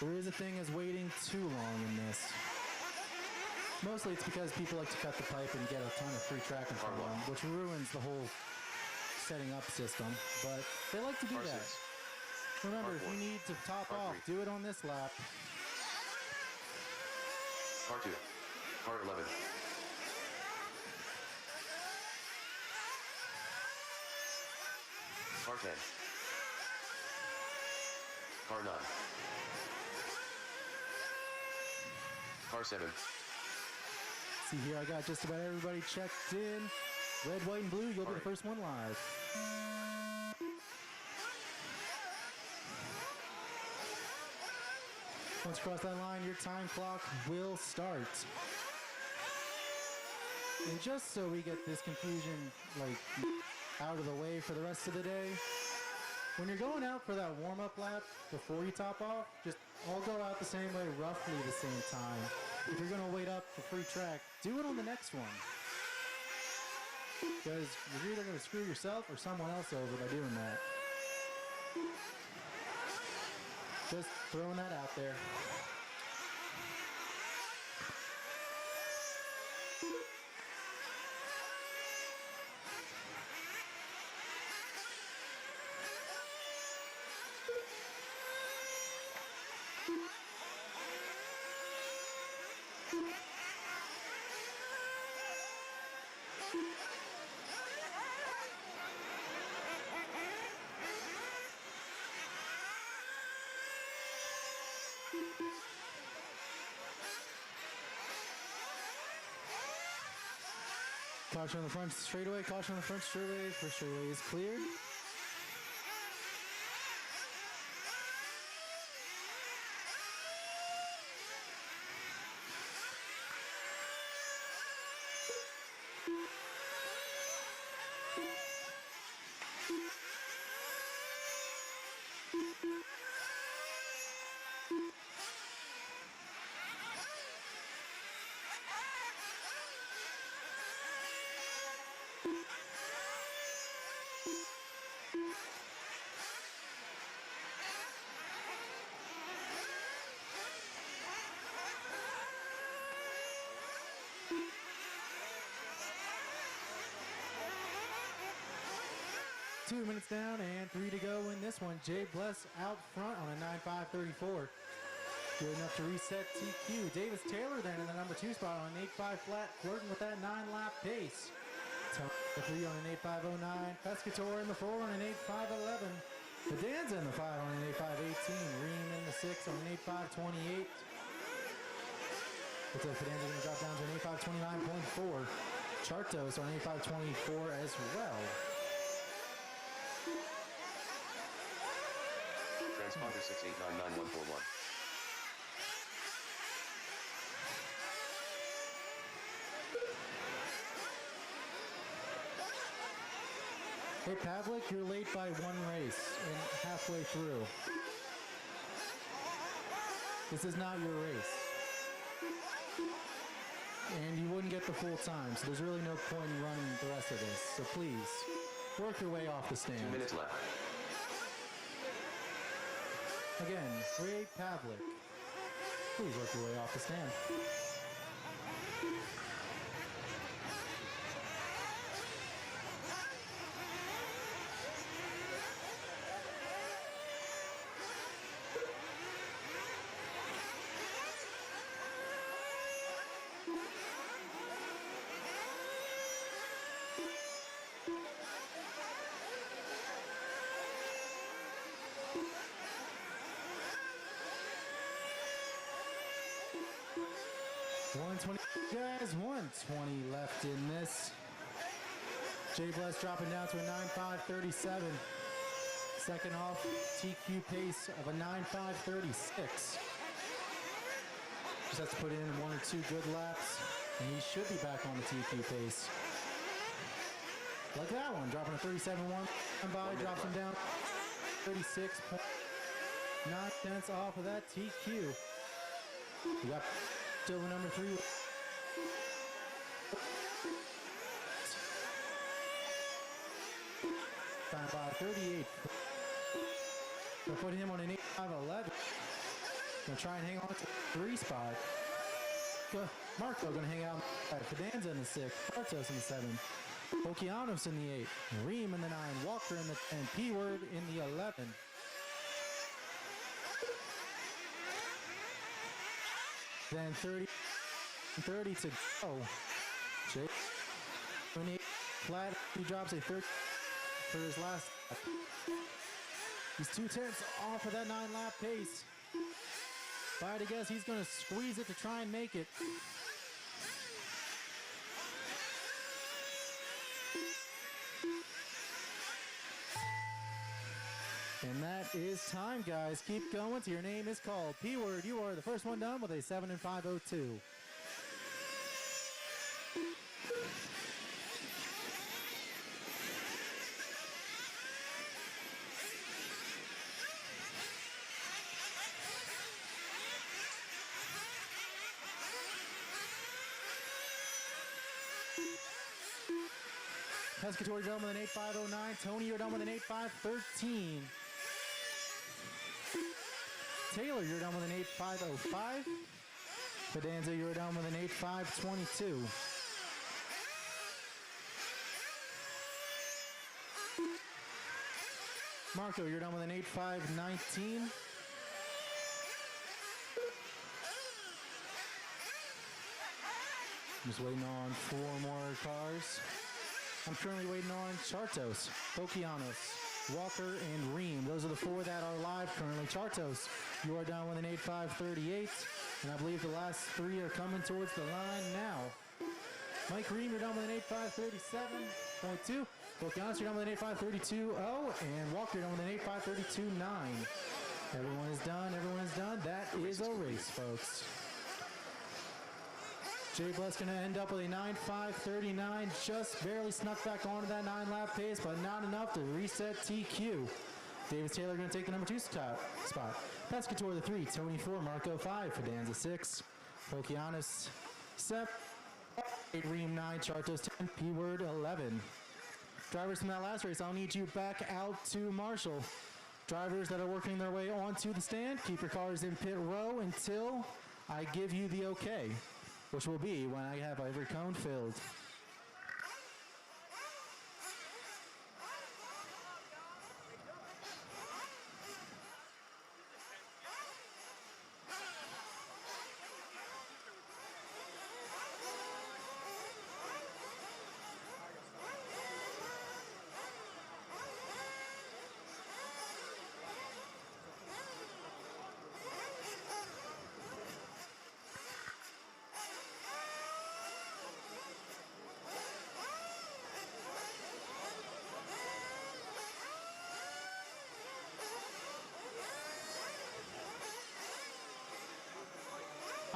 There is a thing as waiting too long in this. Mostly it's because people like to cut the pipe and get a ton of free track in front of them, which ruins the whole setting up system. But they like to do that. Remember, if you need to top off, do it on this lap. Car 2. Car 11. Car 10. Car 9. Car 7. See here, I got just about everybody checked in. Red, white, and blue, you'll be the first one live. Once you cross that line, your time clock will start. And just so we get this confusion out of the way for the rest of the day, when you're going out for that warm-up lap before you top off, just all go out the same way, roughly the same time. If you're going to wait up for free track, do it on the next one. Because you're either going to screw yourself or someone else over by doing that. Just throwing that out there. Caution on the front straightaway, caution on the front straightaway. First straightaway is cleared. Minutes down and 3 to go in this one. Jay Bless out front on a 9.534. Good enough to reset TQ. Davis Taylor then in the number 2 spot on an 8.5 flat, flirting with that 9-lap pace. The 3 on an 8.509. Pescator in the 4 on an 8.511. Bedanza in the 5 on an 8.518. Ream in the 6 on an 8.528. Looks like Bedanza going to drop down to an 8.529.4. Chartos on 8.524 as well. Transponder 6899141. Hey Pavlik, you're late by 1 race and halfway through. This is not your race. And you wouldn't get the full time, so there's really no point in running the rest of this. So please, work your way off the stand. 2 minutes left. Again, Ray Pavlik, please work your way off the stand. 120 guys, 120 left in this. Jay Bless dropping down to a 9.537. Second off, TQ pace of a 9.536. Just has to put in 1 or 2 good laps, and he should be back on the TQ pace. Like that one, dropping a 37.1 by, drops him down 36.9 cents off of that TQ. We got still the number 3. Time by 38. Gonna put him on an 8.511. Gonna try and hang on to the 3 spot. Marco gonna hang out. Fidanza in the 6. Bartos in the 7. Okeanos in the 8. Reem in the 9. Walker in the 10. P-Word in the 11. Then 30 to go. Jake, 28 flat. He drops a 30 for his last lap. He's 2/10 off of that 9-lap pace. If I had to guess, he's going to squeeze it to try and make it. And that is time, guys. Keep going till your name is called. P-Word, you are the first one done with a 7.502. Pescator, you're done with an 8.509. Tony, you're done with an 8.513. Taylor, you're done with an 8.505. Fidanza, you're done with an 8.522. Marco, you're done with an 8.519. Just waiting on 4 more cars. I'm currently waiting on Chartos, Okeanos, Walker, and Reem. Those are the 4 that are live currently. Chartos, you are down with an 8.538, and I believe the last 3 are coming towards the line now. Mike Reem, you're down with an 8.537.2. Okeanos, you're down with an 8.532.0, and Walker, you're down with an 8.532.9. Everyone is done. Everyone is done. That is a race, folks. Jay Bless going to end up with a 9.539, just barely snuck back onto that 9-lap pace, but not enough to reset TQ. Davis Taylor going to take the number 2 spot. Pescator the 3, Tony 4, Marco 5, Fidanza 6, Okeanos 7, 8 Reem 9, Chartos 10, P-Word 11. Drivers from that last race, I'll need you back out to Marshall. Drivers that are working their way onto the stand, keep your cars in pit row until I give you the okay, which will be when I have every cone filled.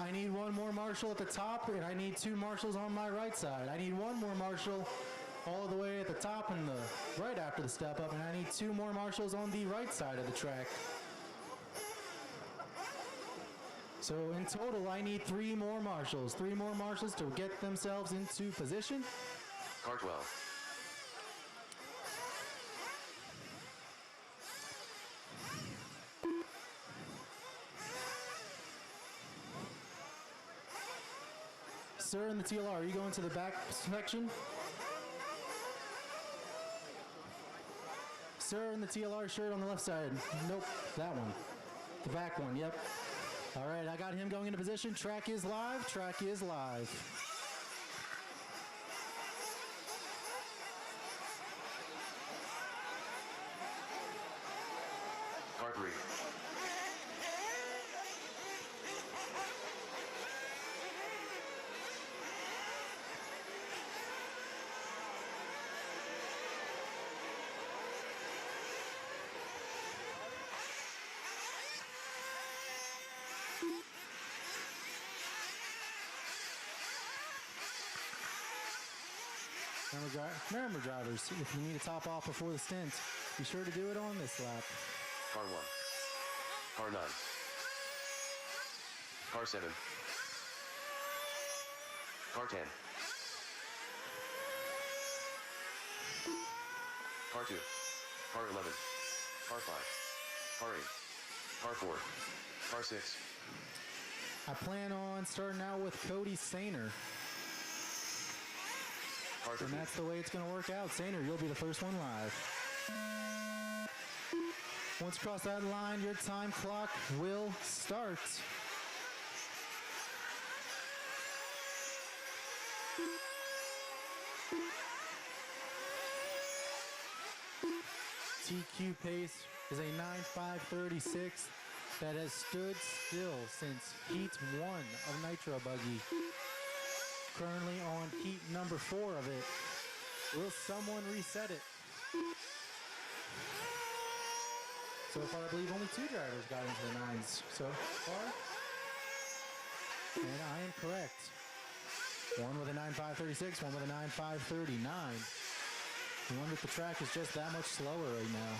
I need 1 more marshal at the top, and I need 2 marshals on my right side. I need 1 more marshal all the way at the top and the right after the step up, and I need 2 more marshals on the right side of the track. So in total, I need 3 more marshals. 3 more marshals to get themselves into position. Car 12. Sir in the TLR, are you going to the back section? Sir in the TLR shirt on the left side. Nope, that one. The back one, yep. All right, I got him going into position. Track is live, track is live. Car 3. Remember, drivers, if you need to top off before the stint, be sure to do it on this lap. Car 1. Car 9. Car 7. Car 10. Car 2. Car 11. Car 5. Car 8. Car 4. Car 6. I plan on starting out with Cody Sainer. And that's the way it's going to work out. Sainer, you'll be the first one live. Once you cross that line, your time clock will start. TQ pace is a 9.536 that has stood still since heat 1 of Nitro Buggy. Currently on heat number 4 of it. Will someone reset it? So far, I believe only 2 drivers got into the 9s so far. And I am correct. One with a 9.536, one with a 9.539. I wonder if the track is just that much slower right now.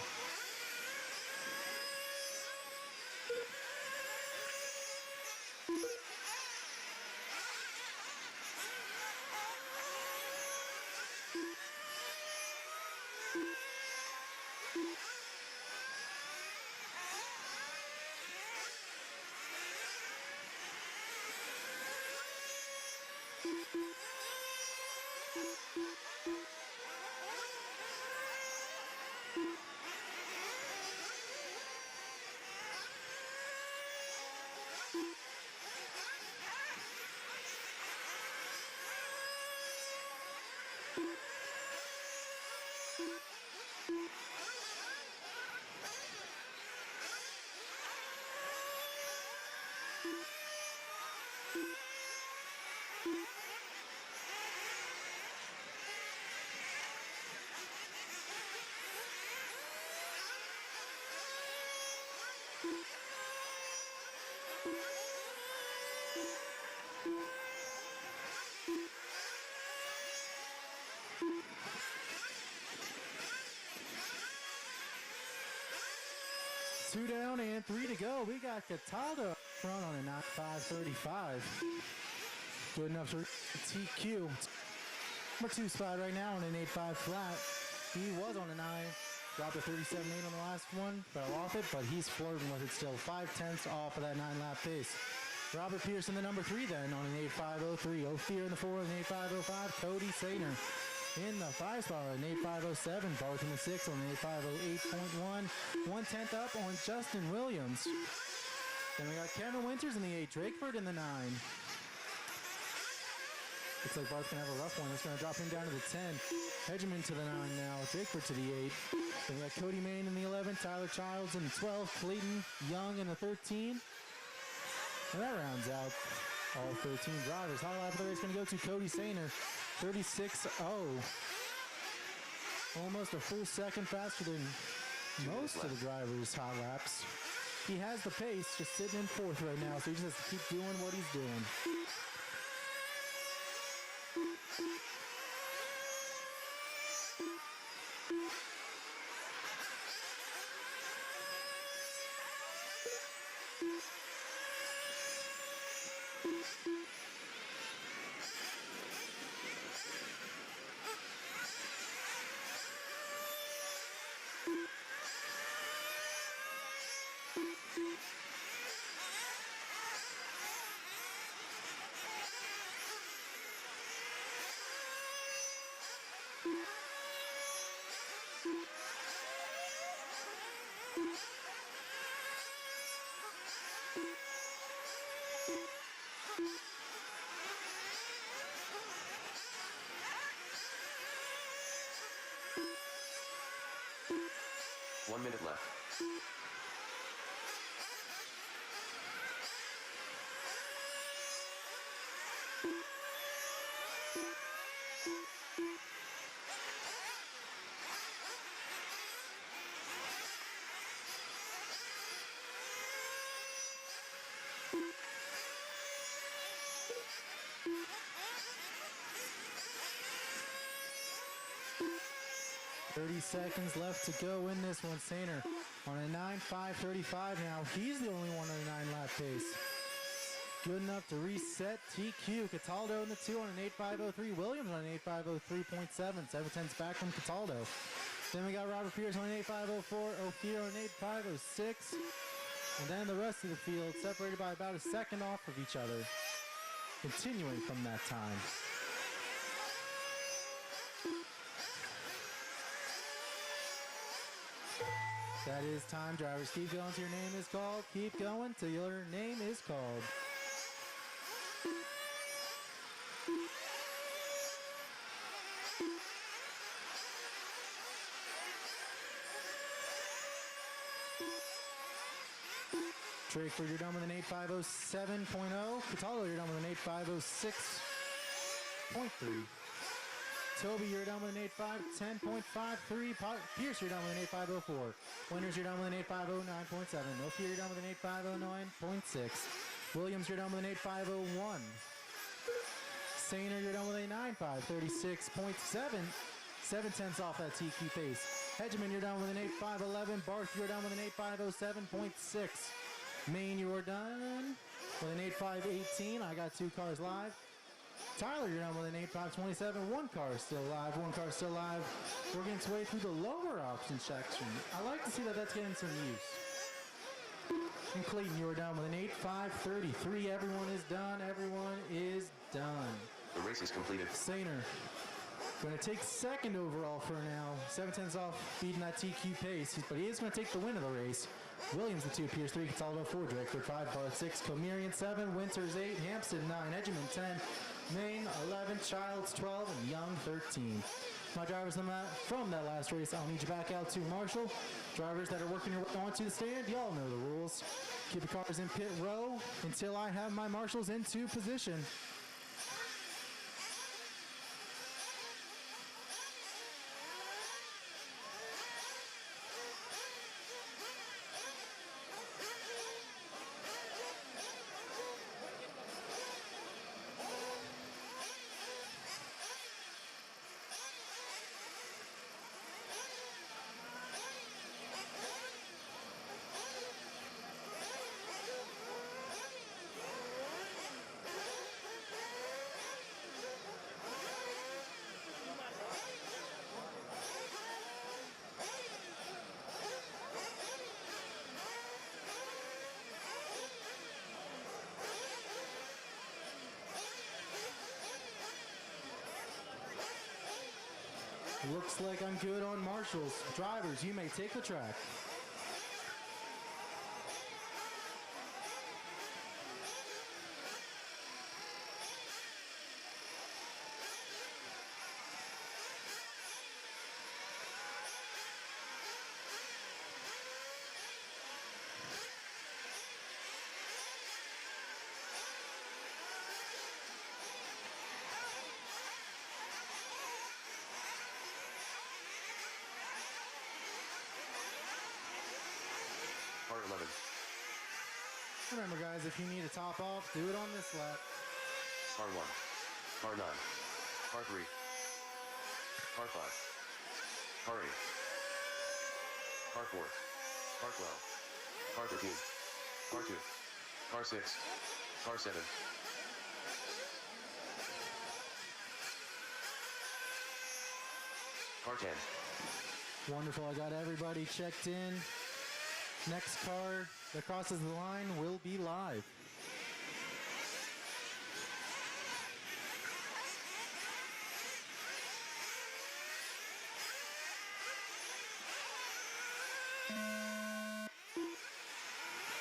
Two down and 3 to go. We got Cataldo front on a 9.535. Good enough for TQ. Number 2 spot right now on an 8.5 flat. He was on a 9. Dropped a 37.8 on the last one. Fell off it, but he's flirting with it still. 5/10 off of that 9-lap pace. Robert Pearson, the number 3 then on an 8.503. Ophir in the 4 on an 8.505. Cody Sainer in the 5 spot on an 8.507. Barth in the 6 on an 8.508.1. 1/10 up on Justin Williams. Then we got Kevin Winters in the 8. Drakeford in the 9. Looks like Barth's going to have a rough one. That's going to drop him down to the 10. Hedgeman to the 9 now. Drakeford to the 8. Then we got Cody Main in the 11. Tyler Childs in the 12. Clayton Young in the 13. And that rounds out all 13 drivers. Hot lap of the race going to go to Cody Sainer. 36.0. Almost a full second faster than most of the drivers' hot laps. He has the pace, just sitting in 4th right now, so he just has to keep doing what he's doing. One minute left. 30 seconds left to go in this one. Sainer on a 9.535 now. He's the only one on a 9-lap pace. Good enough to reset TQ. Cataldo in the 2 on an 8.503. Williams on an 8.503.7. 7/10 back from Cataldo. Then we got Robert Pierce on an 8.504. Ophir on an 8.506. And then the rest of the field separated by about a second off of each other. Continuing from that time. That is time. Drivers, keep going till your name is called. Keep going till your name is called. Drakeford, you're done with an 8.507.0. Cataldo, you're done with an 8.506.3. Toby, you're done with an 8.510.53. Pierce, you're done with an 8.504. Winters, you're done with an 8.509.7. Ophir, you're done with an 8.509.6. Williams, you're done with an 8.501. Sainer, you're done with a 9.536.7. 7/10 off that TQ pace. Hedgeman, you're done with an 8.511. Barth, you're done with an 8.507.6. Maine, you are done with an 8.518. I got 2 cars live. Tyler, you're done with an 8.527. 1 car is still live. 1 car is still live. Working its way through the lower option section. I like to see that that's getting some use. And Clayton, you are done with an 8.533. Everyone is done. Everyone is done. The race is completed. Sainer, going to take second overall for now. 7/10 off beating that TQ pace, but he is going to take the win of the race. Williams the 2, Pierce 3, Cataldo 4, Drakeford 5, Barth 6, Comerian 7, Winters 8, Hampstead 9, Edgerman 10, Maine 11, Childs 12, and Young 13. My drivers from that last race, I'll need you back out to Marshall. Drivers that are working your way onto the stand, y'all know the rules. Keep your cars in pit row until I have my marshals into position. Looks like I'm good on marshals. Drivers, you may take the track. Car 11. Remember, guys, if you need to top off, do it on this lap. Car 1. Car 9. Car 3. Car 5. Car 8. Car 4. Car 12. Car 13. Car 2. Car 6. Car 7. Car 10. Wonderful, I got everybody checked in. Next car that crosses the line will be live.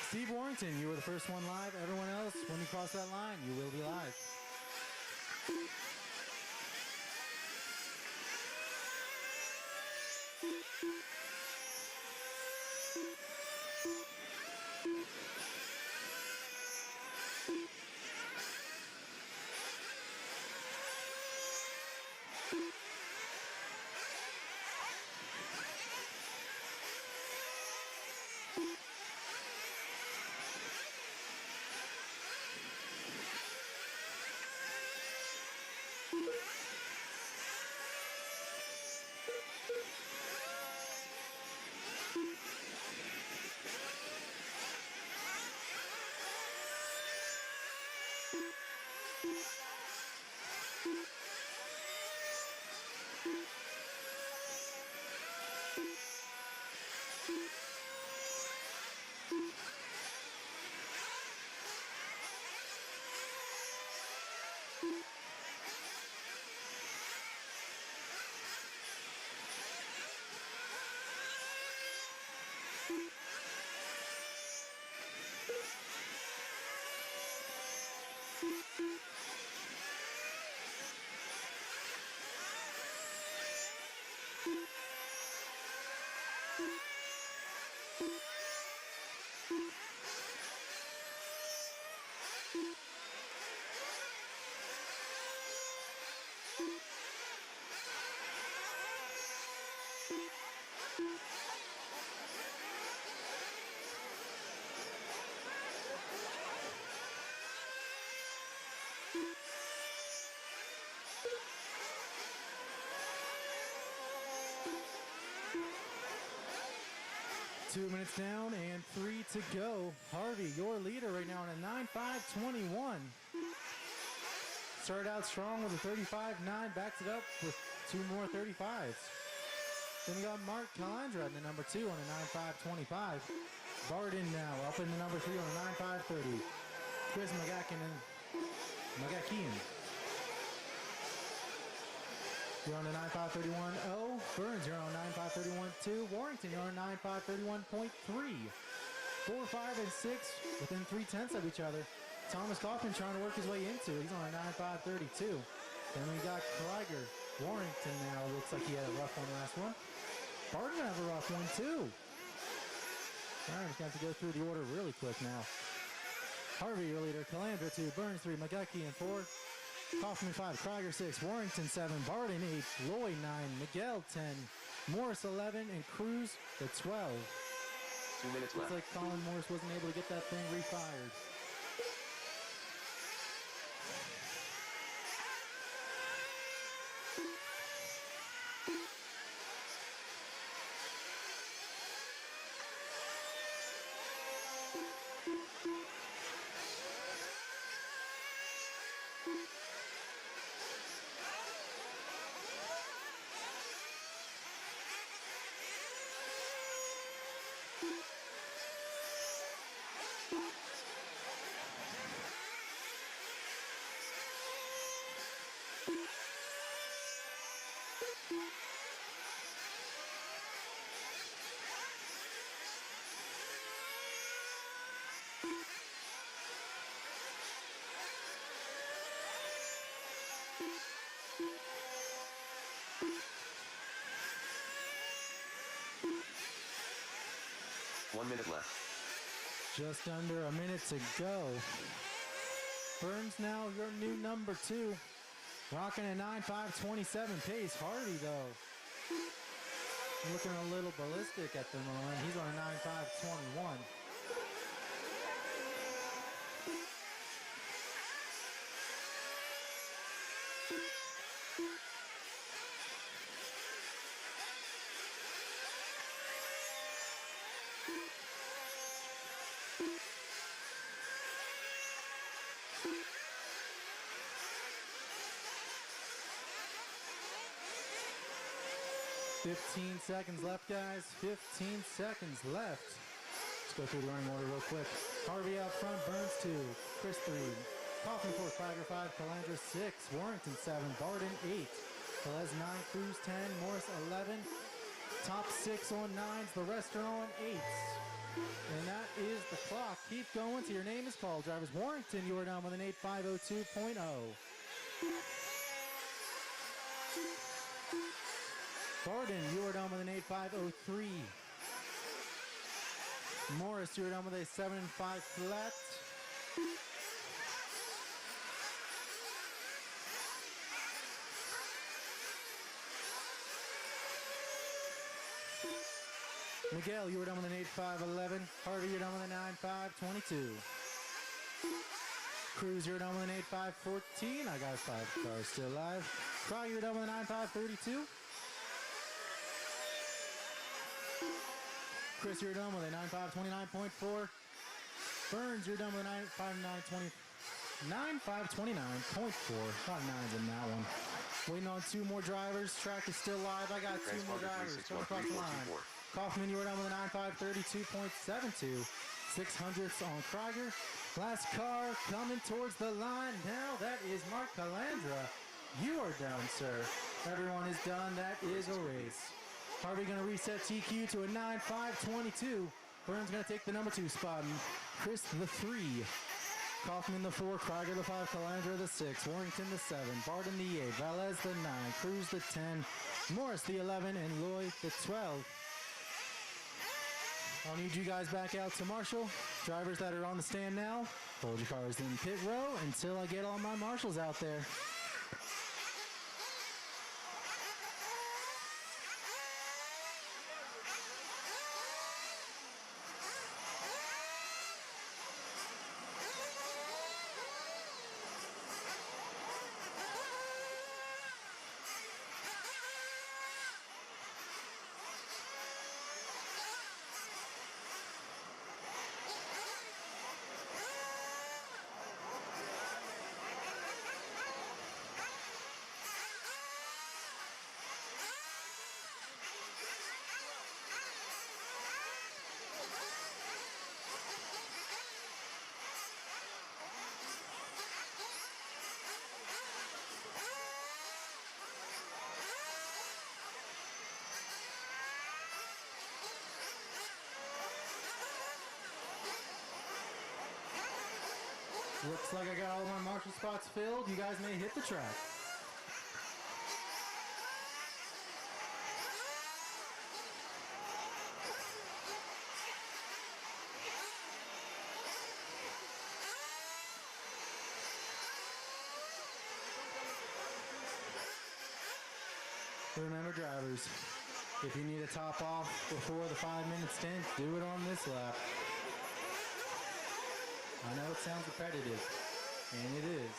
Steve Warrington, you were the first one live. Everyone else, when you cross that line, you will be live. 2 minutes down and 3 to go. Harvey, your leader right now on a 9.5.21. Started out strong with a 35.9, backed it up with 2 more 35s. Then we got Mark Calandra in the number 2 on a 9.5.25. Barden now up in the number 3 on a 9.5.30. Chris Magakian. You're on the 9.5.31. Oh, Burns, you're on 9.5.31.2. Warrington, you're on 9.5.31.3. 4, 5, and 6 within 3/10 of each other. Thomas Kaufman trying to work his way into it. He's on a 9.5.32. Then we got Krieger. Warrington now looks like he had a rough one last one. Barton have a rough one too. All right, I'm just going to have to go through the order really quick now. Harvey, your leader. Calandra 2. Burns 3. McGuckie 4. Kaufman 5, Krieger 6, Warrington 7, Barden 8, Lloyd 9, Miguel 10, Morris 11, and Cruz the 12. 2 minutes left. Looks like Colin Morris wasn't able to get that thing refired. Just under a minute to go. Burns now your new number 2. Rocking a 9.5.27 pace. Hardy though, looking a little ballistic at the moment. He's on a 9.5.21. $15 seconds left, guys. 15 seconds left. Let's go through the running order real quick. Harvey out front, Burns 2, Chris 3, Kaufman 4, Krieger 5, Calandra 6, Warrington 7, Barden 8, Velez 9, Cruz 10, Morris 11, top 6 on 9s, the rest are on 8s. And that is the clock. Keep going till your name is called. Drivers, Warrington, you are down with an 8.502.0. Barden, you are down with an 8.503. Morris, you are down with a 7.5 flat. Miguel, you are down with an 8.511. Harvey, you're down with a 9.522. Cruz, you're down with an 8.514. I got 5 cars still alive. Cry, you're down with a 9.532. Chris, you're done with a 9.529.4. Burns, you're done with a 9.529.4. A lot of 9s in that one. Waiting on 2 more drivers. Track is still live. I got 2 more drivers going across the line. Kaufman, you were done with a 9.532.72. 600ths on Krieger. Last car coming towards the line. Now that is Mark Calandra. You are down, sir. Everyone is done. That is a race. Harvey going to reset TQ to a 9.522. Burns going to take the number 2 spot. Chris the 3. Kaufman the 4. Krieger the 5. Calandra the 6. Warrington the 7. Barden the 8. Velez the 9. Cruz the 10. Morris the 11. And Lloyd the 12. I'll need you guys back out to Marshall. Drivers that are on the stand now, hold your cars in pit row until I get all my marshals out there. Looks like I got all my marshal spots filled. You guys may hit the track. Remember, drivers, if you need a top off before the 5-minute stint, do it on this lap. I know it sounds repetitive, and it is.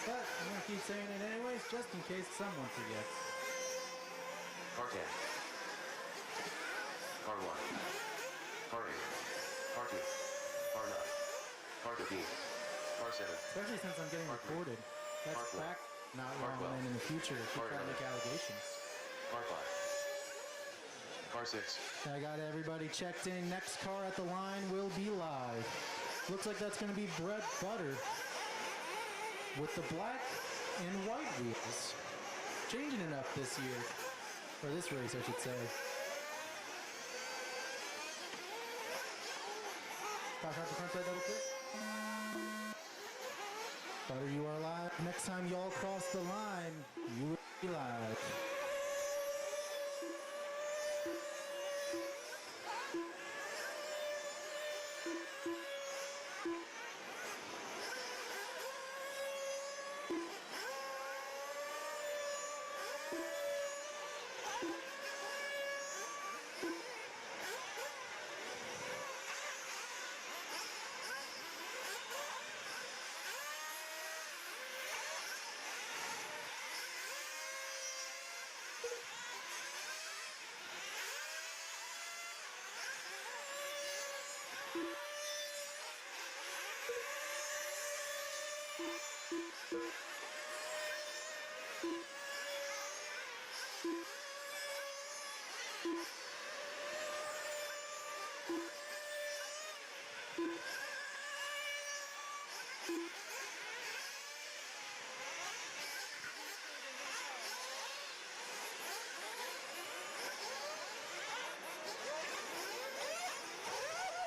But I'm going to keep saying it anyways, just in case someone forgets. Car 10. Car 1. Car 8. Car 2. Car 9. Car 15. Car 7. Especially since I'm getting recorded. That's back not Car long 12. and in the future if you Car try to 11. make allegations. Car 5. Car 6. I got everybody checked in. Next car at the line will be live. Looks like that's going to be Brett Butter with the black and white wheels. Changing it up this year. Or this race, I should say. Back out the front side double quick. Butter, you are live. Next time y'all cross the line, you will be live.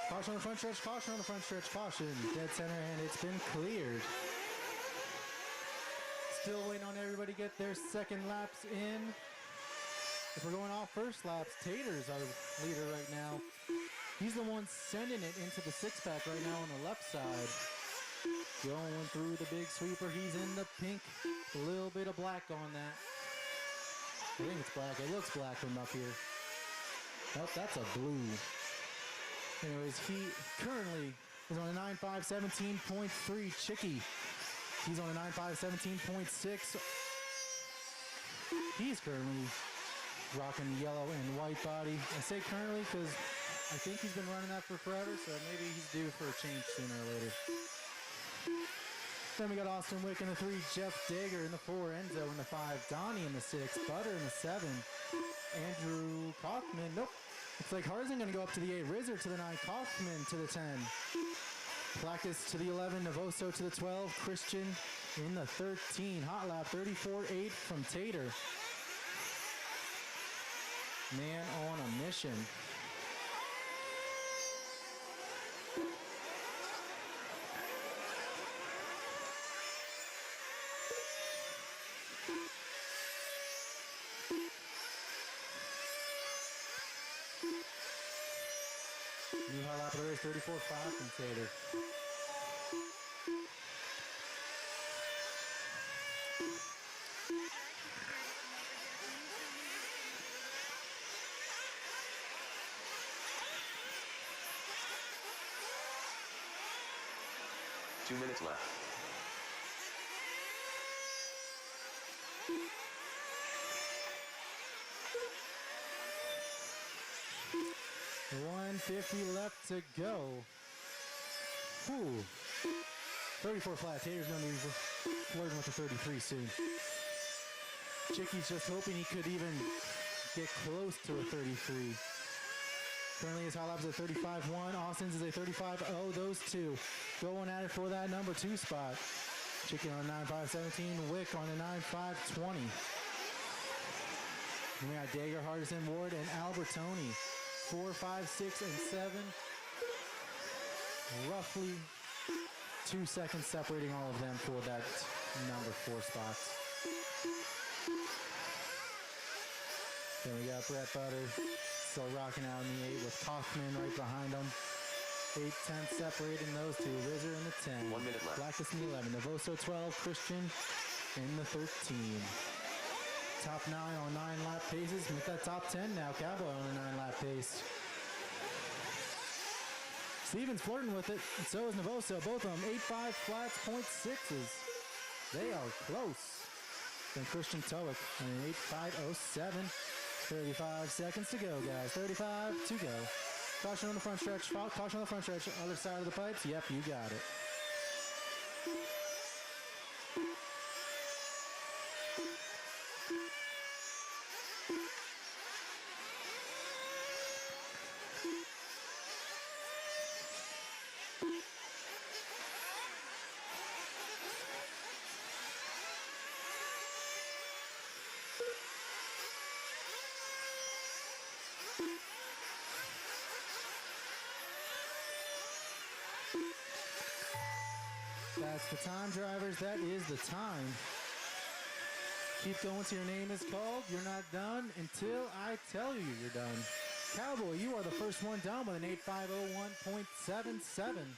Caution on the front stretch, caution on the front stretch, caution. Dead center, and it's been cleared. Still waiting on everybody to get their second laps in. If we're going off first laps, Tater's our leader right now. He's the one sending it into the six-pack right now on the left side. Going through the big sweeper. He's in the pink. A little bit of black on that. I think it's black. It looks black from up here. Nope, that's a blue. Anyways, he currently is on a 9.517.3 Chicky. He's on a 9.517.6. He's currently rocking the yellow and white body. I say currently because I think he's been running that for forever, so maybe he's due for a change sooner or later. Then we got Austin Wick in the 3, Jeff Dager in the 4, Enzo in the 5, Donnie in the 6, Butter in the 7, Andrew Kaufman. Nope. Looks like Harzen going to go up to the 8, Rizzer to the 9, Kaufman to the 10, Placus to the 11, Navoso to the 12, Christian in the 13, Hot Lap 34.8 from Tater. Man on a mission. New high lap of the race, 34.5 from Tater. Two minutes left. $150 left to go. Whew. 34 flat. Tater's going to be flirting with the 33 soon. Chicky's just hoping he could even get close to a 33. Currently his high lap is a 35.1. Austin's is a 35.0. Those two going at it for that number 2 spot. Chicky on a 9.517. Wick on a 9.520. And we got Dager, Hardison, Ward, and Albertoni. 4, 5, 6, and 7. Roughly 2 seconds separating all of them for that number 4 spot. Then we got Brett Butter still rocking out in the 8 with Kaufman right behind him. 8/10 separating those two. Rizzer in the 10. 1 minute left. Blackus in the 11. Navoso 12. Christian in the 13. Top 9 on 9 lap paces. With that top 10 now. Cowboy on a 9 lap pace. Steven's flirting with it, and so is Navoso. Both of them 8.5 flats, .6s. They are close. Then Christian Towick on an 8.507. 35 seconds to go, guys. 35 to go. Caution on the front stretch. Caution on the front stretch. Other side of the pipes. Yep, you got it. That's the time, drivers. That is the time. Keep going till your name is called. You're not done until I tell you you're done. Cowboy, you are the first one down with an 8.501.77.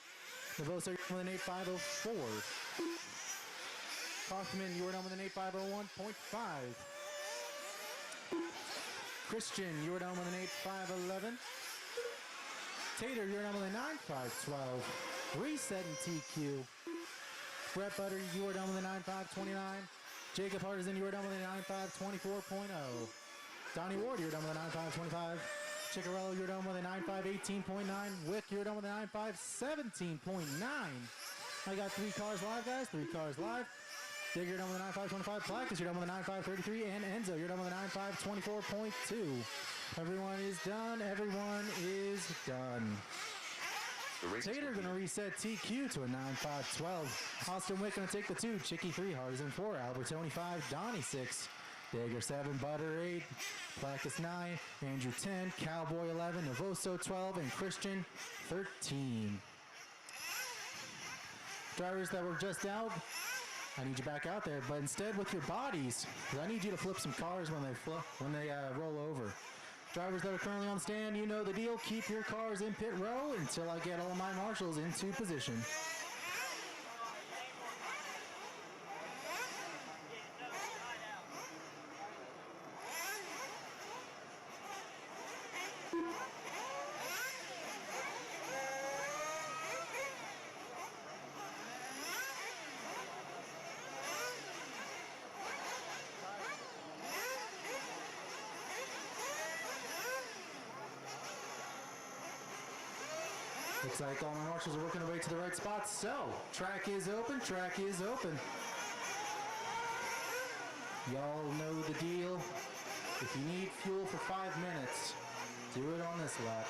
Navoso with an 8.504. Kaufman, you are down with an 8.501.5. Christian, you are down with an 8.511. Tater, you're down with a 9.512. Reset in TQ. Brett Butter, you are done with a 9.529. Jacob Hardison, you are done with a 9.524.0. Donnie Ward, you're done with a 9.525. Ciccarello, you're done with a 9.518.9. Wick, you're done with a 9.517.9. I got 3 cars live, guys. 3 cars live. Digger, you're done with a 9.525. Placus, you're done with a 9.533. And Enzo, you're done with a 9.524.2. Everyone is done. Everyone is done. Tater going to reset TQ to a 9.512. Austin Wick going to take the 2. Chicky 3. Hardison 4. Albertoni 5. Donnie 6. Dager 7. Butter 8. Placus 9. Andrew 10. Cowboy 11. Navoso 12. And Christian 13. Drivers that were just out, I need you back out there, but instead with your bodies, because I need you to flip some cars when they roll over. Drivers that are currently on the stand, you know the deal. Keep your cars in pit row until I get all my marshals into position. Looks like all my marshals are working their way to the right spots. So, track is open, track is open. Y'all know the deal. If you need fuel for 5 minutes, do it on this lap.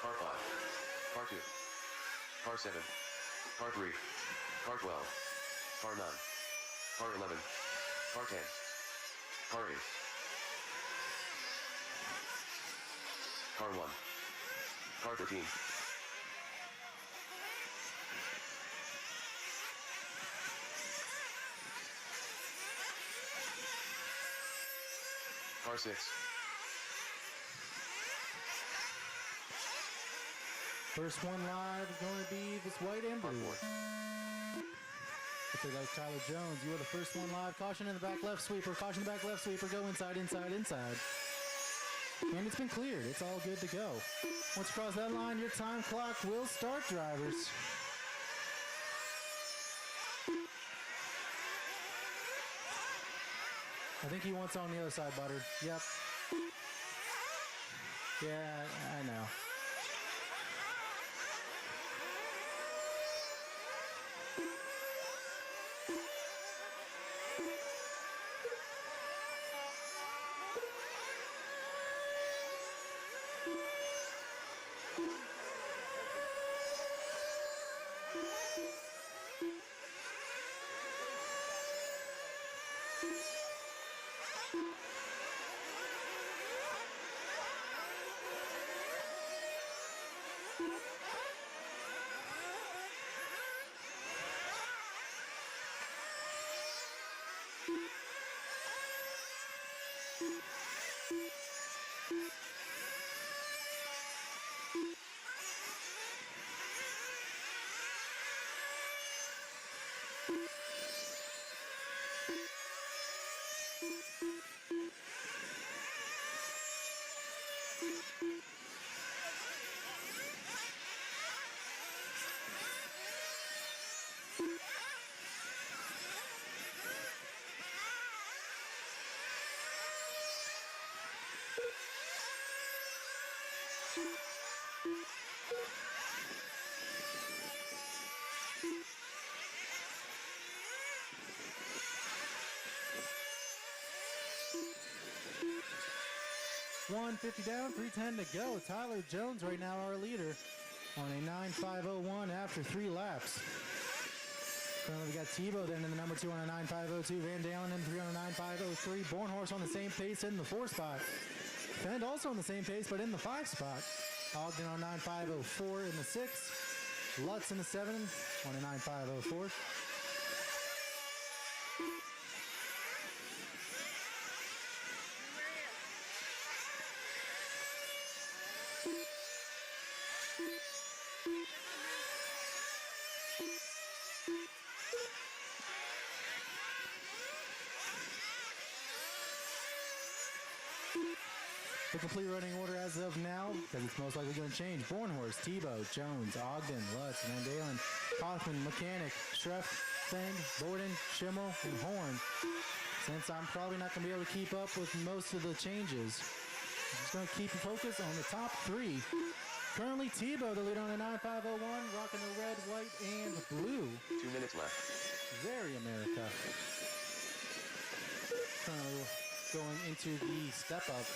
Car 5. Car 2. Car 7. Car 3. Car 12. Car 9. Car 11. Car 10. Car 8. Car 1. Car 13. Car 6. First one live is going to be this white and blue. Okay, that was Tyler Jones. You are the first one live. Caution in the back left sweeper. Caution in the back left sweeper. Go inside, inside, inside. And it's been cleared. It's all good to go. Once you cross that line, your time clock will start, drivers. I think he wants on the other side, Butter. Yep. Yeah, I know. $150 down, 310 to go. Tyler Jones right now our leader on a 9.501 after 3 laps. Currently we got Tebow then in the number 2 on a 9.502. Van Dalen in the 3 on a 9.503. Bornhorst on the same pace in the 4 spot. Fend also on the same pace but in the 5 spot. Ogden on 9.504 in the 6. Lutz in the 7 on a 9.504. The complete running order as of now, because it's most likely going to change. Bornhorst, Tebow, Jones, Ogden, Lutz, Van Dalen, Kaufman, Mechanic, Schreff, Fend, Borden, Schimmel, and Horn. Since I'm probably not going to be able to keep up with most of the changes, I'm just going to keep focus on the top 3. Currently Tebow, the leader on the 9.501, rocking the red, white, and blue. 2 minutes left. Very America. Currently going into the step-up.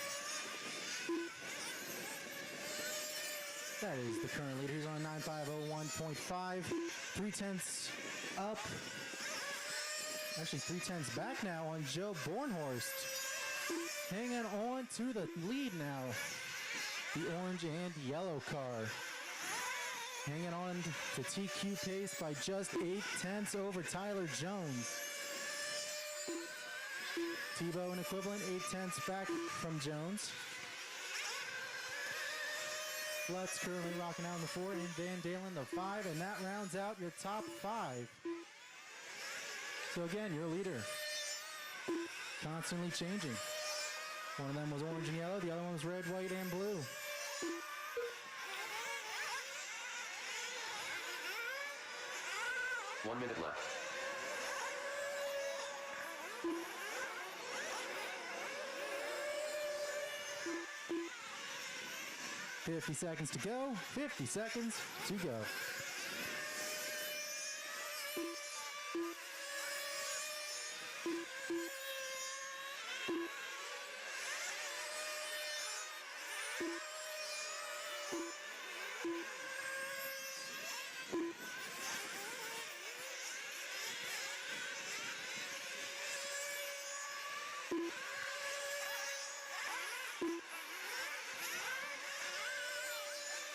That is the current leader. He's on 9.501.5. 3/10 up. Actually, 3/10 back now on Joe Bornhorst. Hanging on to the lead now. The orange and yellow car. Hanging on to TQ pace by just 0.8 over Tyler Jones. Tebow an equivalent 0.8 back from Jones. Lutz currently rocking out in the 4 and Van Dalen the 5, and that rounds out your top 5. So again, your leader constantly changing. One of them was orange and yellow, the other one was red, white, and blue. One minute left. $50 seconds to go. 50 seconds to go.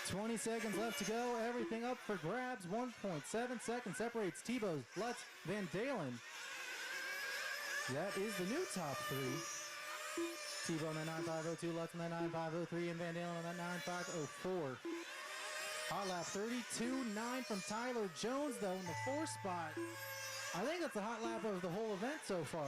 20 seconds left to go. Everything up for grabs. 1.7 seconds separates Tebow, Lutz, Van Dalen. That is the new top three. Tebow in the 9502, Lutz in the 9503, and Van Dalen in the 9504. Hot lap 32.9 from Tyler Jones, though, in the 4th spot. I think that's the hot lap of the whole event so far.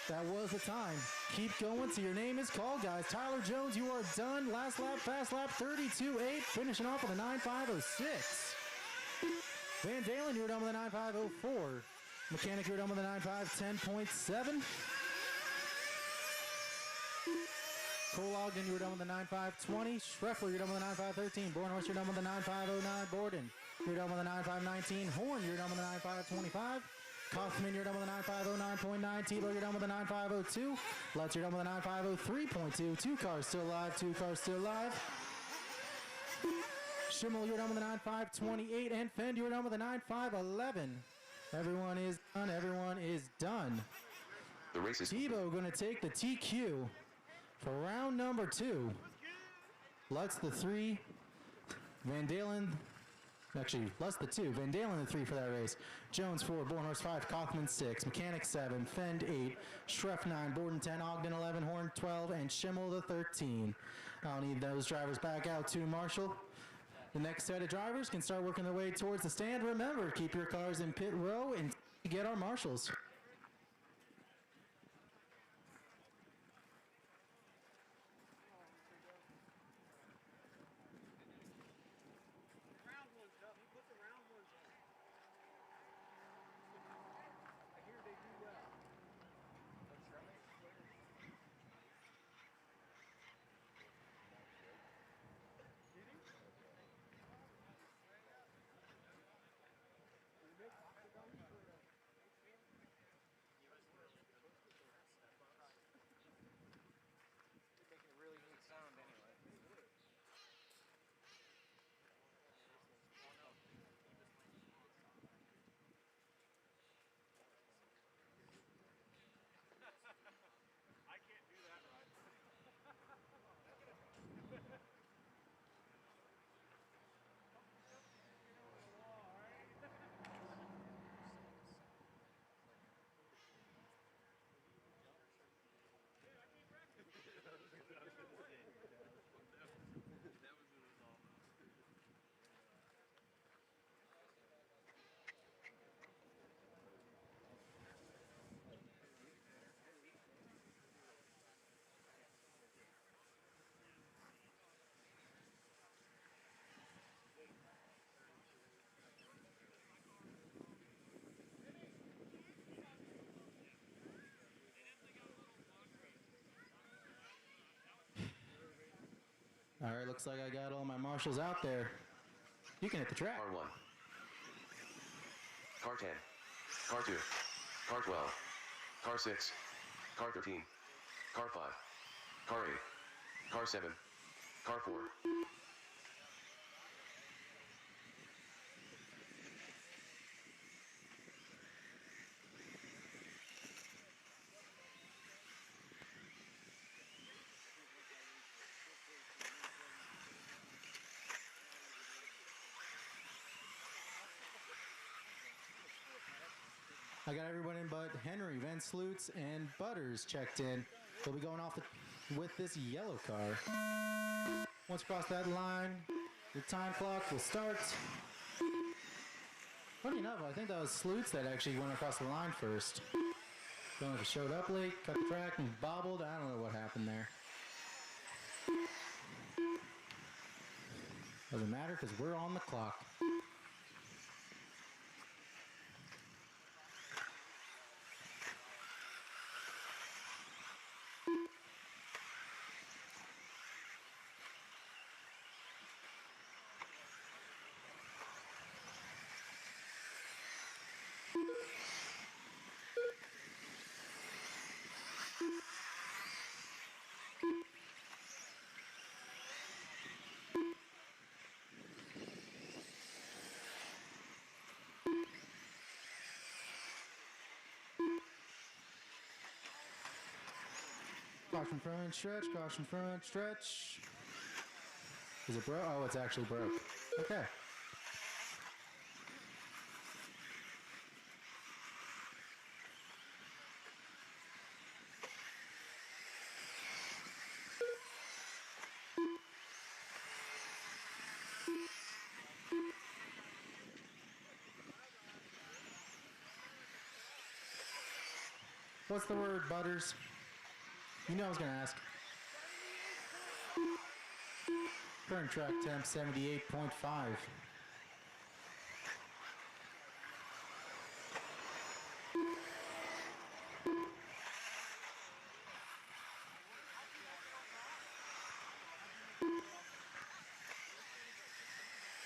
That was the time. Keep going till your name is called, guys. Tyler Jones, you are done. Last lap, fast lap, 32.8, finishing off with a 9506. Van Dalen, you're done with a 9504. Mechanic, you're done with a 9510.7. Cole Ogden, you were done with a 9520. Schreffler, you're done with a 9513. Bornhorst, you're done with a 9509. Borden, you're done with a 9519. Horn, you're done with a 9525. Kaufman, you're done with a 9509.9. Tebow, you're done with a 9502. Lutz, you're done with a 9503.2. 2 cars still live. 2 cars still live. Schimmel, you're done with a 9528. And Fend, you're done with a 9511. Everyone is done. Everyone is done. The race is Tebow going to take the TQ for round number 2. Lutz the 3. Van Dalen, actually, Lutz the 2. Van Dalen the 3 for that race. Jones 4. Bornhorst 5. Kaufman 6. Mechanic 7. Fend 8. Schreff 9. Borden 10. Ogden 11. Horn 12. And Schimmel the 13. I'll need those drivers back out to Marshall. The next set of drivers can start working their way towards the stand. Remember, keep your cars in pit row and get our marshals. All right, looks like I got all my marshals out there. You can hit the track. Car 1. Car 10. Car 2. Car 12. Car 6. Car 13. Car 5. Car 8. Car 7. Car 4. I got everyone in but Henry, Van Sloots, and Butters checked in. They'll be going off with this yellow car. Once you cross that line, your time clock will start. Funny enough, I think that was Sloots that actually went across the line first. Don't know if he showed up late, cut the track, and bobbled. I don't know what happened there. Doesn't matter because we're on the clock. Caution front stretch, caution front stretch. Is it broke? Oh, it's actually broke. Okay. What's the word, Butters? You know I was going to ask. Current track temp 78.5.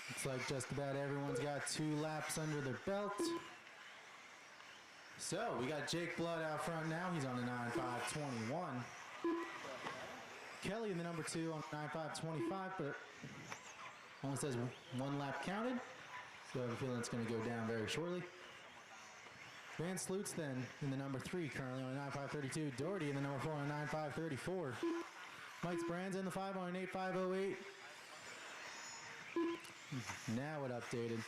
Looks like just about everyone's got 2 laps under their belt. So we got Jake Blood out front now. He's on the 9.5.21. Kelly in the number 2 on 9.5.25, but only says 1 lap counted. So I have a feeling it's going to go down very shortly. Van Sloots then in the number 3, currently on a 9.5.32. Doherty in the number 4 on a 9.5.34. Mike Brands in the 5 on an 8.5.08. Now it updated.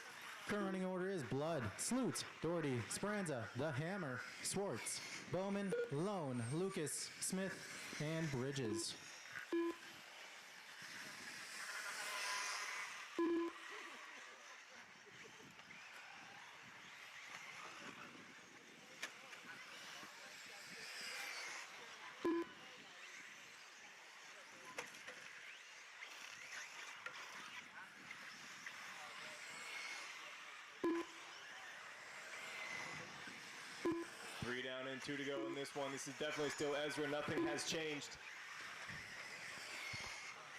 Current running order is Blood, Sloot, Doherty, Speranza, The Hammer, Swartz, Bowman, Lone, Lucas, Smith, and Bridges. Three down and 2 to go in this one. This is definitely still Ezra. Nothing has changed.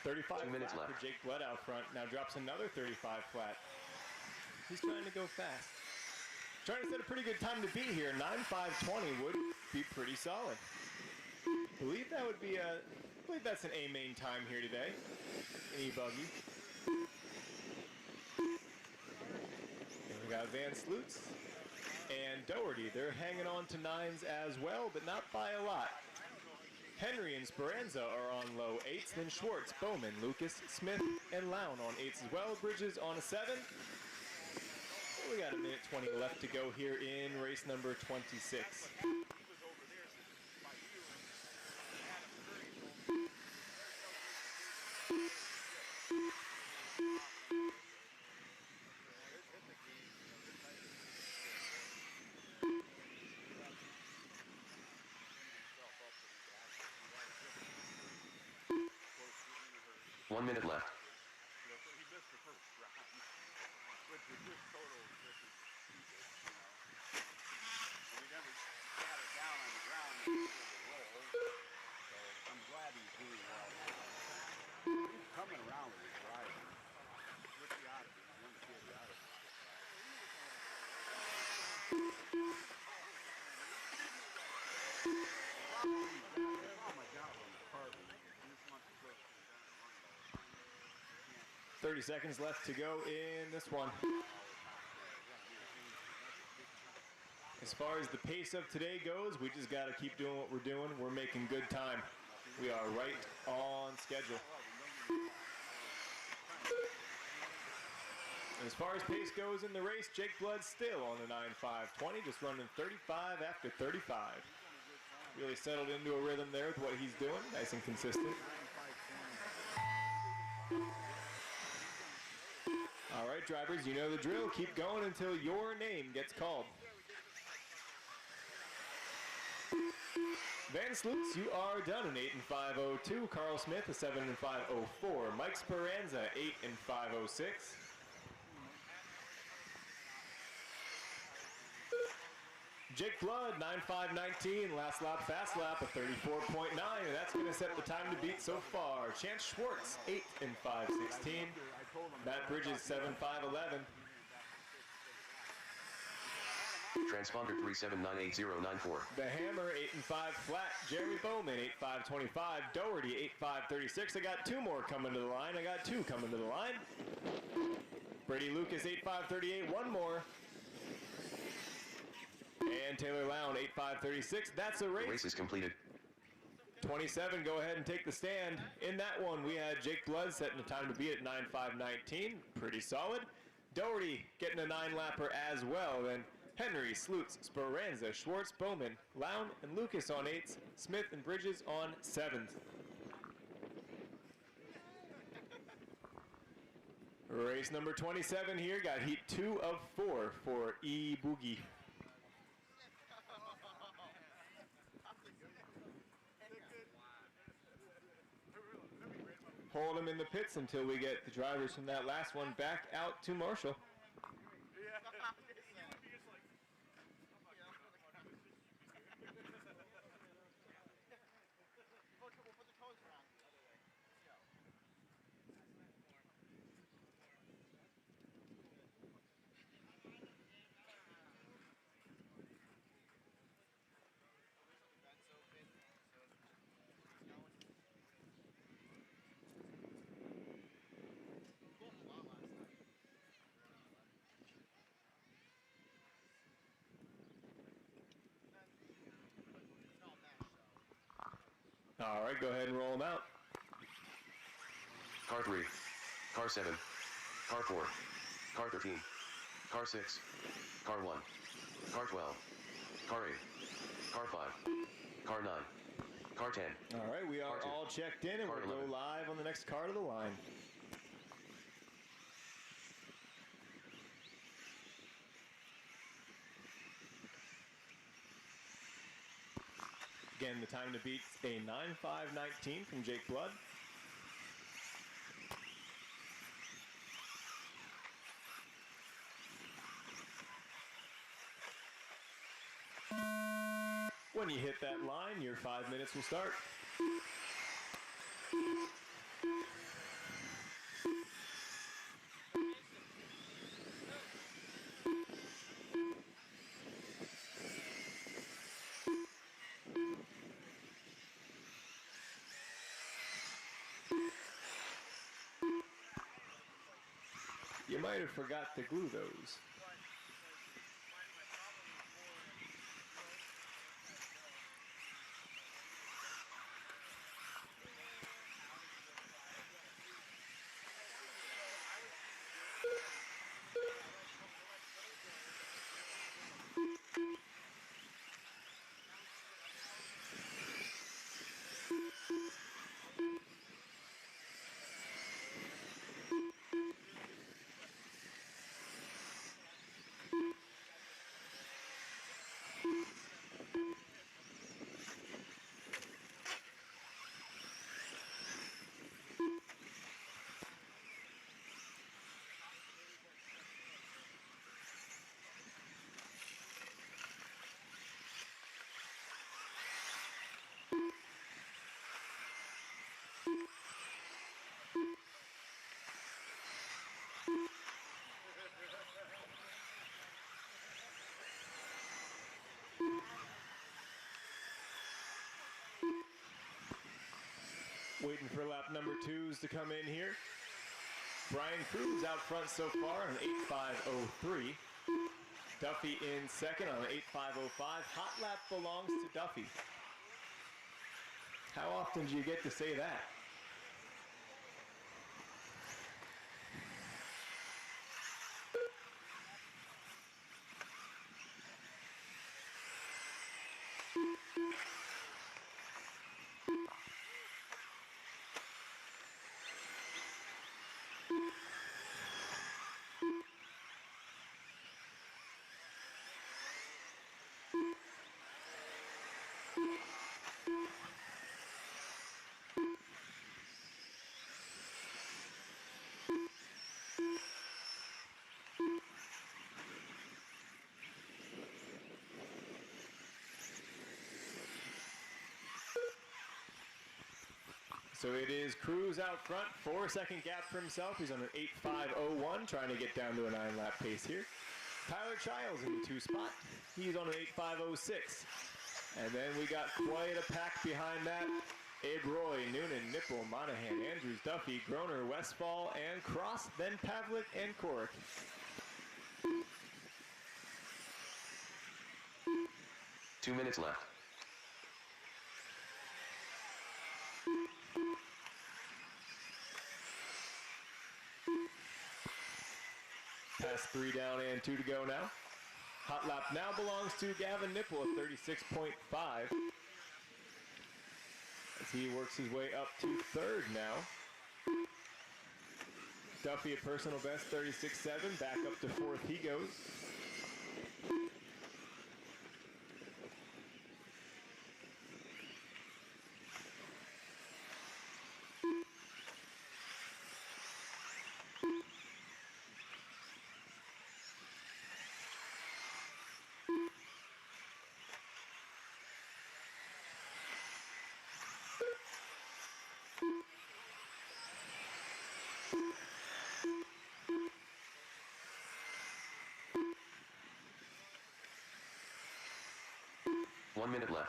35 minutes flat left. for Jake Blood out front. Now drops another 35 flat. He's trying to go fast. Trying to set a pretty good time to be here. 9.5.20 would be pretty solid. I believe that would be a. I believe that's an A main time here today. An E-buggy. And we got Van Sloots and Doherty. They're hanging on to 9s as well, but not by a lot. Henry and Speranza are on low 8s, then Schwartz, Bowman, Lucas, Smith, and Lown on 8s as well. Bridges on a 7. We got a minute 20 left to go here in race number 26. 1 minute left. He missed the first round, which was just total stupid, and we never got it down on the ground and roll. So I'm glad he's doing well now. He's coming around with his driving, which he ought to be. Young kid, he ought to be. Probably got on the carbon. He just wants to push. 30 seconds left to go in this one. As far as the pace of today goes, we just got to keep doing what we're doing. We're making good time. We are right on schedule. As far as pace goes in the race, Jake Blood still on the 9.5.20, just running 35 after 35. Really settled into a rhythm there with what he's doing, nice and consistent. All right, drivers, you know the drill. Keep going until your name gets called. Van Sloots, you are done in 8.5.02. Carl Smith, a 7.5.04. Mike Speranza, 8.5.06. Jake Blood, 9.5.19. Last lap, fast lap, a 34.9. And that's going to set the time to beat so far. Chance Schwartz, 8.5.16. Matt Bridges, 7.5.11. Transponder 37989094. The Hammer, 8.5 flat. Jeremy Bowman, 8.5.25. Doherty, 8.5.36. I got 2 more coming to the line. I got 2 coming to the line. Brady Lucas, 8.5.38. 1 more. And Taylor Lown, 8.5.36. That's a race. The race is completed. 27, go ahead and take the stand. In that one, we had Jake Blood setting the time to beat at 9:5:19, pretty solid. Doherty getting a 9-lapper as well. Then Henry, Slutz, Speranza, Schwartz, Bowman, Lown, and Lucas on 8s, Smith and Bridges on 7s. Race number 27 here, got heat 2 of 4 for E Boogie. Hold them in the pits until we get the drivers from that last one back out to Marshall. All right, go ahead and roll them out. Car 3, Car 7, Car 4, Car 13, Car 6, Car 1, Car 12, Car 8, Car 5, Car 9, Car 10. All right, we are all checked in and we'll go live on the next car to the line. Again, the time to beat a 9:5:19 from Jake Blood. When you hit that line, your 5 minutes will start. You might have forgot to glue those. Waiting for lap number 2s to come in here. Brian Cruz out front so far on 8:5:03. Duffy in second on 8:5:05. Hot lap belongs to Duffy. How often do you get to say that? So it is Cruz out front, 4-second gap for himself. He's on an 8:5:01, trying to get down to a 9-lap pace here. Tyler Childs in the 2 spot. He's on an 8:5:06. And then we got quite a pack behind that. Abe Roy, Noonan, Nipple, Monahan, Andrews, Duffy, Groner, Westfall, and Cross, then Pavlik and Korek. Two minutes left. Past 3 down and 2 to go now. Hot lap now belongs to Gavin Nipple at 36.5. As he works his way up to third now. Duffy a personal best 36.7, back up to fourth he goes. One minute left.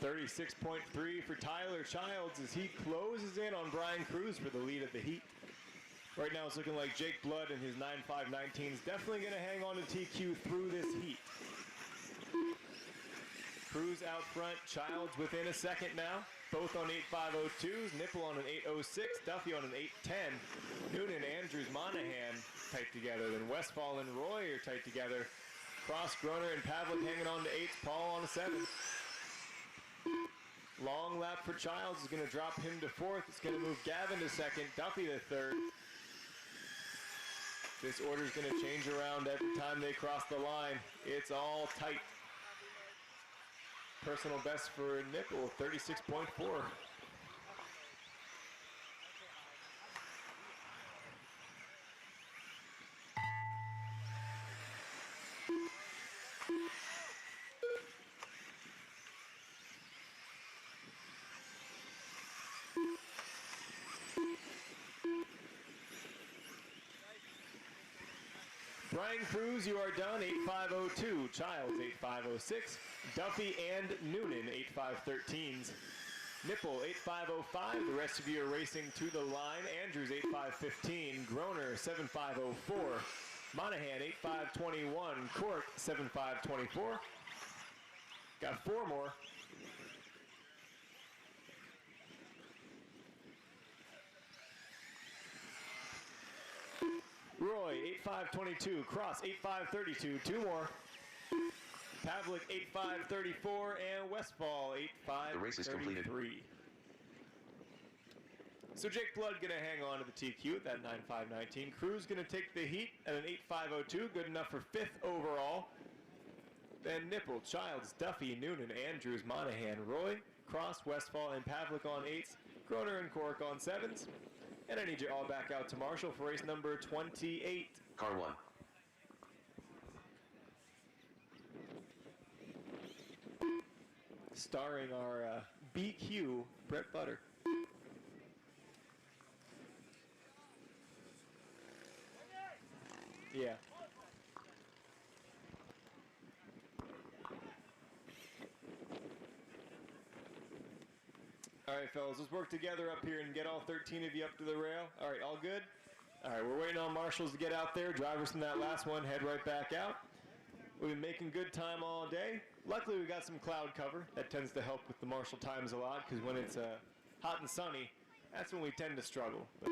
.3 for Tyler Childs as he closes in on Brian Cruz for the lead of the heat. Right now it's looking like Jake Blood and his 9.519 is definitely going to hang on to TQ through this heat. Cruz out front, Childs within a second now. Both on 8.502s, Nipple on an 8.06, Duffy on an 8.10. Noonan, Andrews, Monahan tight together. Then Westfall and Roy are tight together. Cross, Groner, and Pavlik hanging on to 8s. Paul on a 7. Long lap for Childs is going to drop him to 4th. It's going to move Gavin to 2nd, Duffy to 3rd. This order is going to change around every time they cross the line. It's all tight. Personal best for Nipple, 36.4. Brian Cruz, you are done, 8.502. Childs, 8.506. Duffy and Noonan, 8.513s. Nipple, 8.505. The rest of you are racing to the line. Andrews, 8.515. Groner, 7.504. Monahan, 8.521. Cork, 7.524. Got 4 more. Roy, 8.522. Cross, 8.532. 2 more. Pavlik, 8.534. And Westfall, 8.533. The race is completed. So Jake Blood going to hang on to the TQ at that 9.519. Cruz going to take the heat at an 8.502. Good enough for 5th overall. Then Nipple, Childs, Duffy, Noonan, Andrews, Monahan, Roy, Cross, Westfall, and Pavlik on 8s. Groner and Cork on 7s. And I need you all back out to Marshall for race number 28. Car 1. Starring our BQ, Brett Butter. Yeah. All right, fellas, let's work together up here and get all 13 of you up to the rail. All right, all good? All right, we're waiting on marshals to get out there. Drivers from that last one, head right back out. We've been making good time all day. Luckily, we got some cloud cover. That tends to help with the marshal times a lot, because when it's hot and sunny, that's when we tend to struggle. But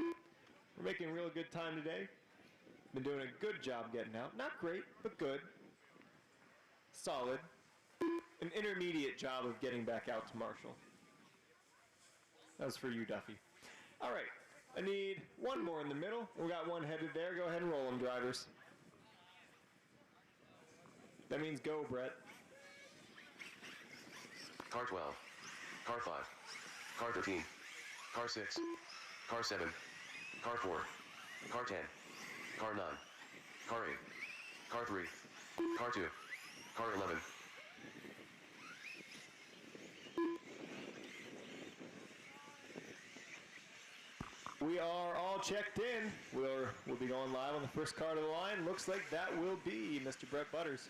we're making real good time today. Been doing a good job getting out. Not great, but good. Solid. An intermediate job of getting back out to Marshall. That was for you, Duffy. All right, I need one more in the middle. We got one headed there. Go ahead and roll them, drivers. That means go, Brett. Car 12. Car 5. Car 13. Car 6. Car 7. Car 4. Car 10. Car 9. Car 8. Car 3. Car 2. Car 11. We are all checked in. We'll be going live on the first car to the line. Looks like that will be Mr. Brett Butters.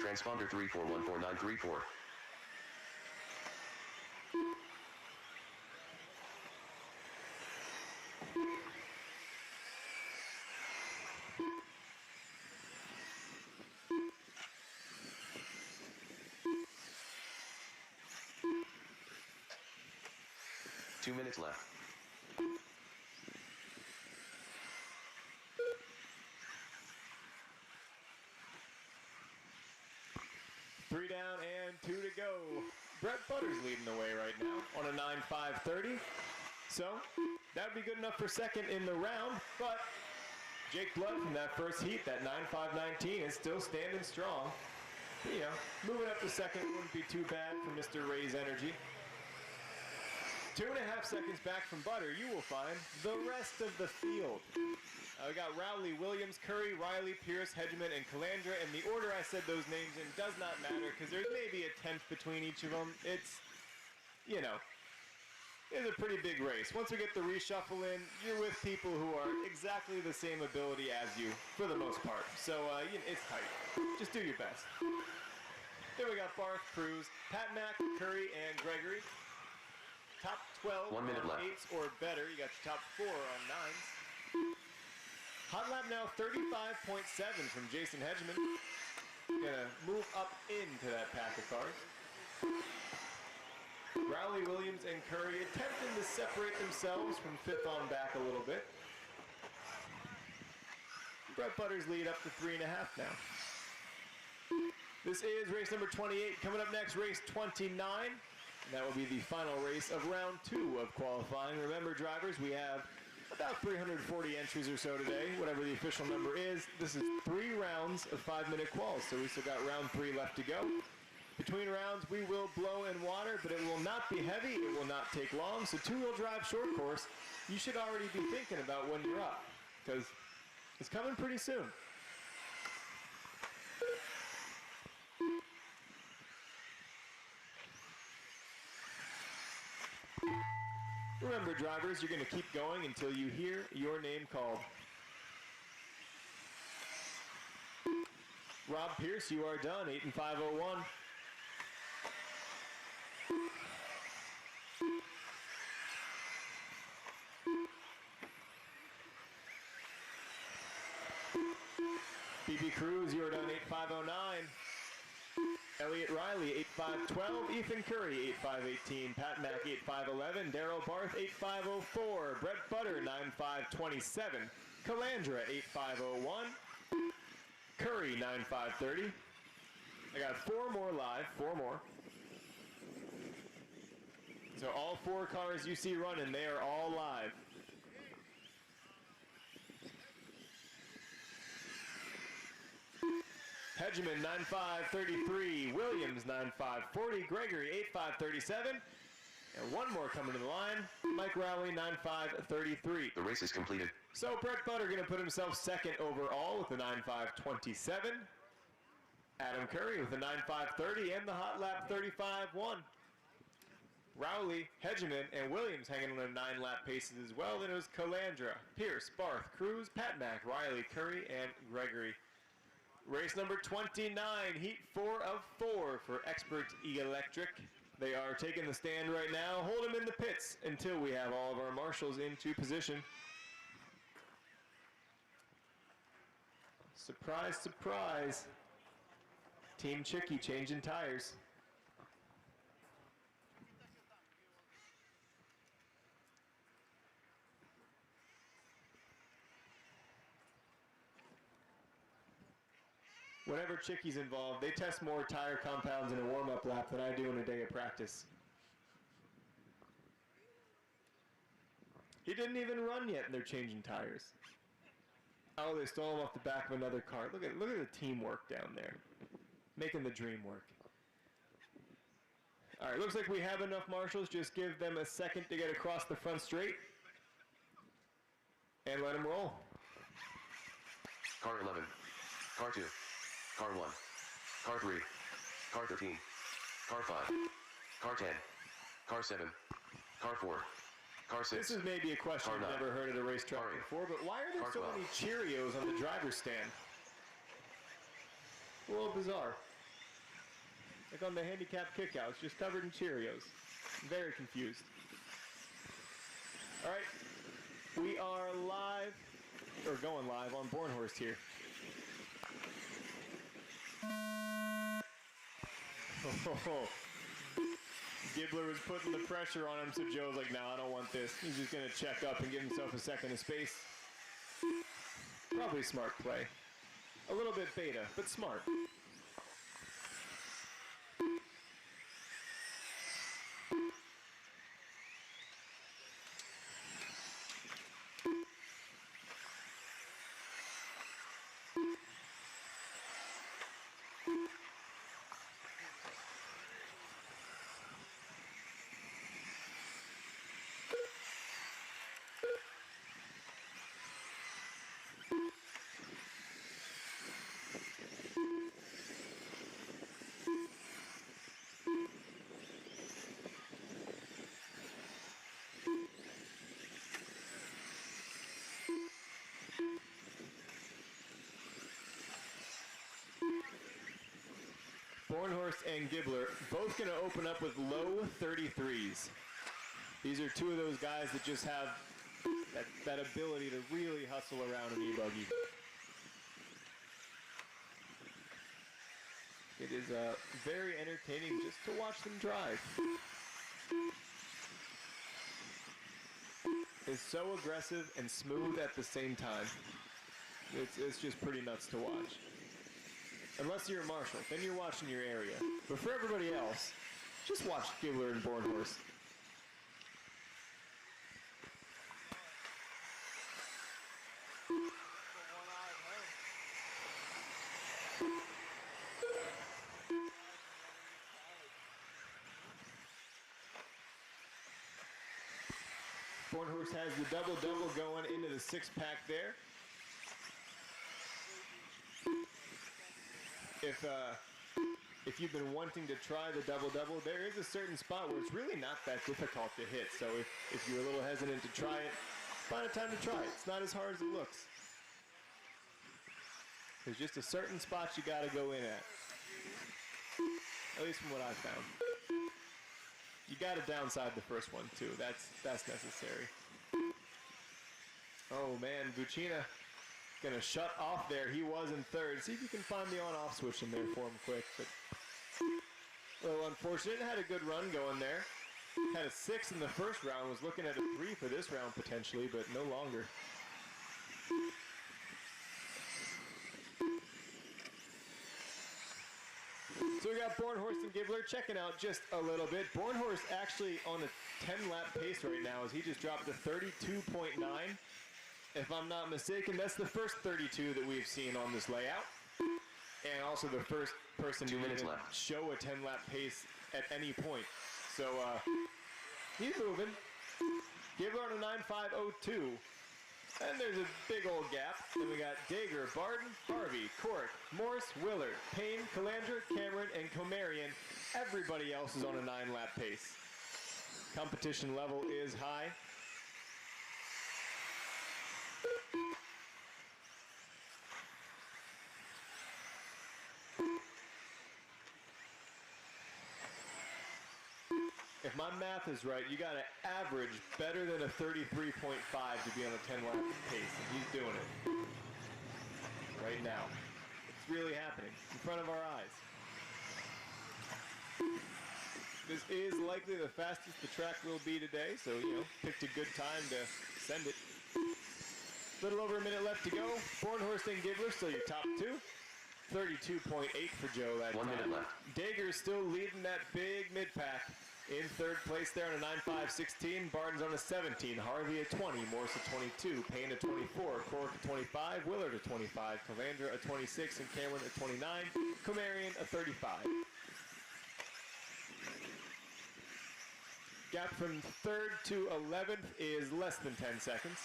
Transponder 3414934. Two minutes left. Three down and 2 to go. Brett Butter's leading the way right now on a 9.530. So that would be good enough for second in the round, but Jake Blood from that first heat, that 9.519, is still standing strong. You know, moving up to second wouldn't be too bad for Mr. Ray's Energy. 2.5 seconds back from Butter, you will find the rest of the field. We got Rowley, Williams, Curry, Riley, Pierce, Hedgeman, and Calandra, and the order I said those names in does not matter because there's maybe a tenth between each of them. It's, you know, it's a pretty big race. Once we get the reshuffle in, you're with people who are exactly the same ability as you for the most part. So, you know, it's tight. Just do your best. Then we got Barth, Cruz, Pat Mack, Curry, and Gregory. Top 12 1 minute on left. 8s or better. You got your top 4 on 9s. Hot lap now 35.7 from Jason Hedgeman. Gonna move up into that pack of cars. Rowley, Williams, and Curry attempting to separate themselves from 5th on back a little bit. Brett Butter's lead up to 3.5 now. This is race number 28. Coming up next, race 29. And that will be the final race of round 2 of qualifying. Remember, drivers, we have about 340 entries or so today, whatever the official number is. This is 3 rounds of 5-minute quals, so we still got round 3 left to go. Between rounds, we will blow in water, but it will not be heavy, it will not take long, so 2-wheel drive short course, you should already be thinking about when you're up, because it's coming pretty soon. Remember, drivers, you're going to keep going until you hear your name called. Rob Pierce, you are done, 8 and 501. BB Cruz, you are done, 8 509. Elliot Riley, 8512. Ethan Curry, 8518. Pat Mack, 8511. Daryl Barth, 8504. Brett Butter, 9527. Calandra, 8501. Curry, 9530. I got 4 more live, 4 more. So all 4 cars you see running, they are all live. Hedgeman, 9533. Williams, 9540. Gregory, 8537. And one more coming to the line. Mike Rowley, 9533. The race is completed. So Brett Butter going to put himself second overall with the 9527. Adam Curry with the 9530 and the hot lap 35-1. Rowley, Hedgeman, and Williams hanging on their 9-lap paces as well. Then it was Calandra, Pierce, Barth, Cruz, Pat Mack, Riley, Curry, and Gregory. Race number 29, heat 4 of 4 for Expert Electric. They are taking the stand right now. Hold them in the pits until we have all of our marshals into position. Surprise, surprise. Team Chicky changing tires. Whenever Chicky's involved, they test more tire compounds in a warm-up lap than I do in a day of practice. He didn't even run yet and they're changing tires. Oh, they stole him off the back of another car. Look at the teamwork down there. Making the dream work. All right, looks like we have enough marshals. Just give them a second to get across the front straight. And let them roll. Car 11. Car 2. Car 1. Car 3. Car 13. Car 5. Car 10. Car 7. Car 4. Car 6. This is maybe a question I've never heard at a racetrack before, but why are there so many Cheerios on the driver's stand? A little bizarre. Like on the handicap kickouts, just covered in Cheerios. I'm very confused. All right, we are live, or going live on Bornhorst here. Oh. Gibbler was putting the pressure on him, so Joe's like, no, I don't want this. He's just going to check up and give himself a second of space. Probably a smart play. A little bit beta, but smart. Bornhorst and Gibbler both going to open up with low 33s. These are two of those guys that just have that ability to really hustle around an e-buggy. It is very entertaining just to watch them drive. It's so aggressive and smooth at the same time. It's just pretty nuts to watch. Unless you're a marshal, then you're watching your area. But for everybody else, just watch Gibbler and Bornhorst. Bornhorst has the double-double going into the six-pack there. If you've been wanting to try the double-double, there is a certain spot where it's really not that difficult to hit. So if you're a little hesitant to try it, find a time to try it. It's not as hard as it looks. There's just a certain spot you got to go in at least from what I've found. You got to downside the first one too. That's necessary. Oh man, Vucina gonna shut off there. He was in third. See if you can find the on-off switch in there for him quick. But A little unfortunate. Had a good run going there. Had a 6 in the first round. Was looking at a 3 for this round potentially, but no longer. So we got Bornhorst and Gibbler checking out just a little bit. Bornhorst actually on a 10-lap pace right now as he just dropped to 32.9. If I'm not mistaken, that's the first 32 that we've seen on this layout. And also the first person to even show a 10-lap pace at any point. So he's moving. Gibbler on a 9.502. And there's a big old gap. Then we got Dager, Barden, Harvey, Cork, Morse, Willard, Payne, Calandra, Cameron, and Comarian. Everybody else is on a 9-lap pace. Competition level is high. If my math is right, you got to average better than a 33.5 to be on a 10-lap pace, and he's doing it right now. It's really happening in front of our eyes. This is likely the fastest the track will be today, so, picked a good time to send it. Little over a minute left to go. Bornhorst and Gibbler still your top two. 32.8 for Joe that 1 minute left. Dager's still leading that big mid-pack. In third place there on a 9.516, Barton's on a 17, Harvey a 20, Morse a 22, Payne a 24, Cork a 25, Willard a 25, Calandra a 26, and Cameron a 29, Comarian a 35. Gap from 3rd to 11th is less than 10 seconds.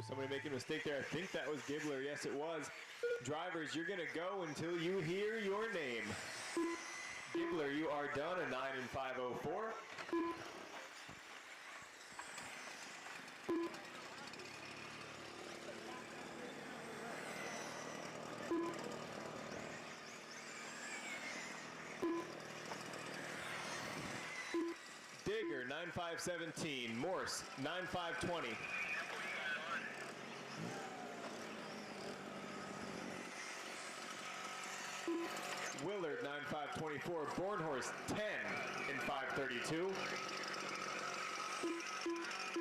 Somebody making a mistake there. I think that was Gibbler. Yes, it was. Drivers, you're going to go until you hear your name. Gibbler, you are done, a 9.504. Digger, 9.517. Morse, 9.520. Willard, 9.524. Bornhorst, 10 in 5.32.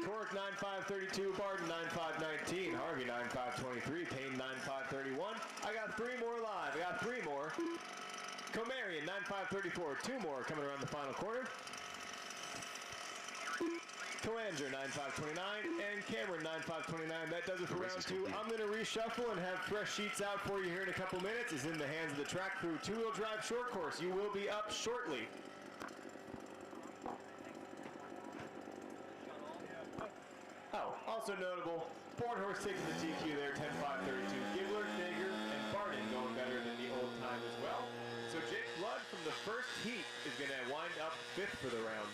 Cork, 9.532. Barton, 9.519. Harvey, 9.523. Payne, 9.531. I got 3 more live. I got 3 more. Comarian, 9.534. 2 more coming around the final corner. Calandra, 9.529, and Cameron, 9.529. That does it for round 2. I'm going to reshuffle and have fresh sheets out for you here in a couple minutes. It's in the hands of the track crew. 2-wheel drive short course. You will be up shortly. Oh, also notable, Bornhorst taking the TQ there, 10.532. Gibbler, Dager, and Barton going better than the old time as well. So Jake Blood from the first heat is going to wind up 5th for the round.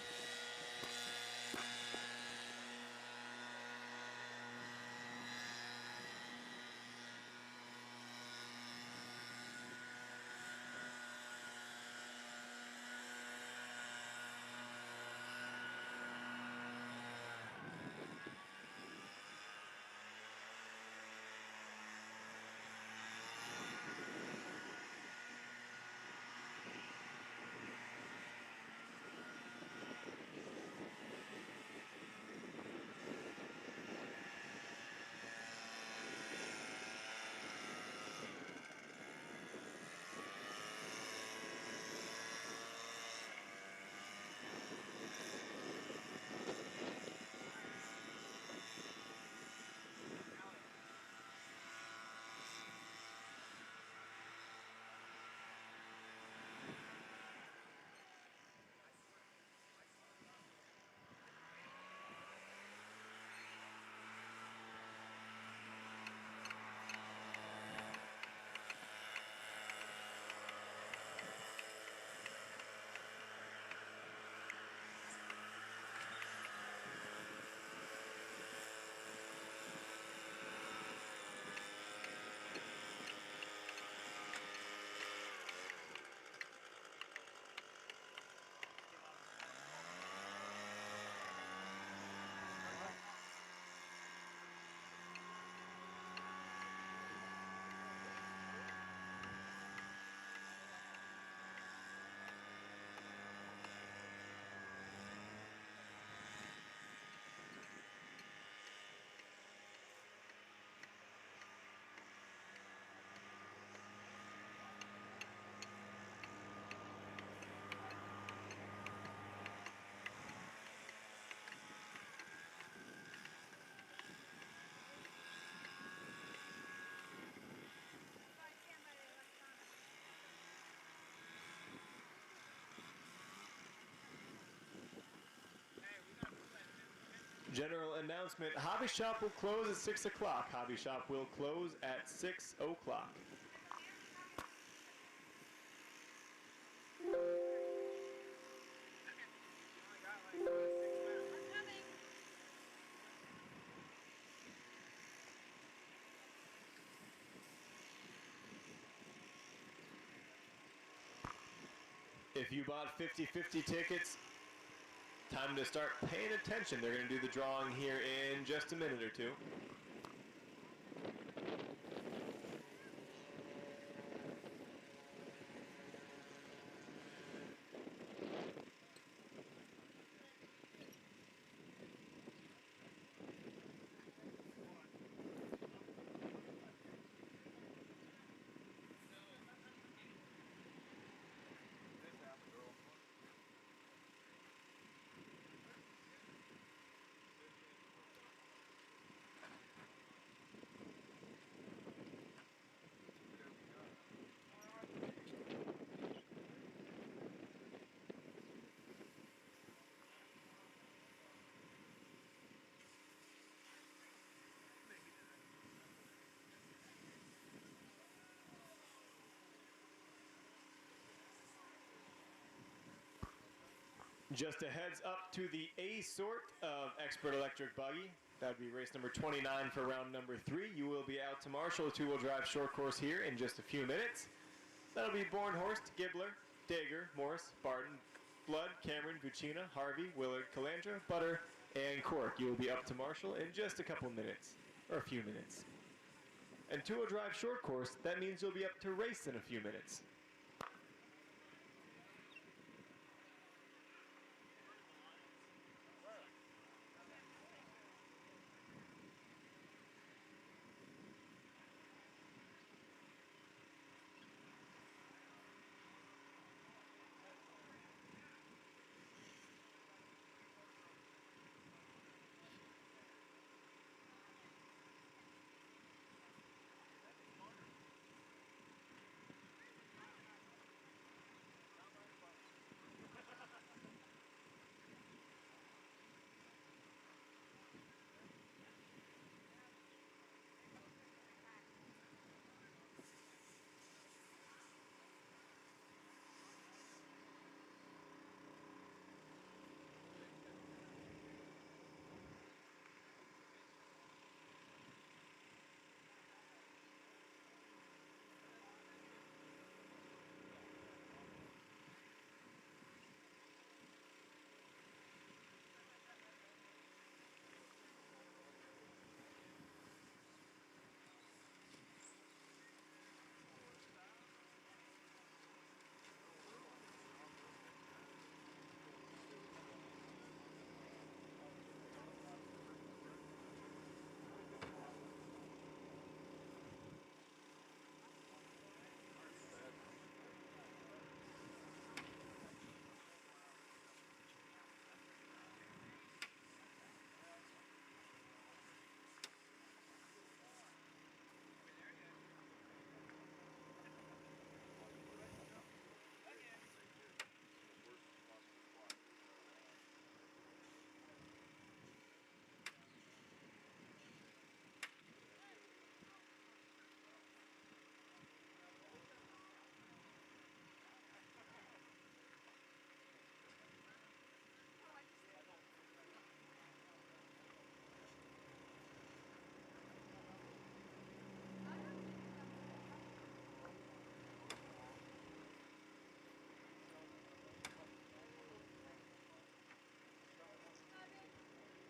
General announcement, Hobby Shop will close at 6 o'clock. Hobby Shop will close at 6 o'clock. If you bought 50-50 tickets, time to start paying attention. They're going to do the drawing here in just a minute or two. Just a heads up to the A sort of Expert Electric Buggy. That would be race number 29 for round number 3. You will be out to Marshall, a two-wheel drive short course here in just a few minutes. That'll be Bornhorst, Gibbler, Dager, Morris, Barton, Blood, Cameron, Vucina, Harvey, Willard, Calandra, Butter, and Cork. You will be up to Marshall in just a couple minutes, or a few minutes. And two-wheel drive short course, that means you'll be up to race in a few minutes.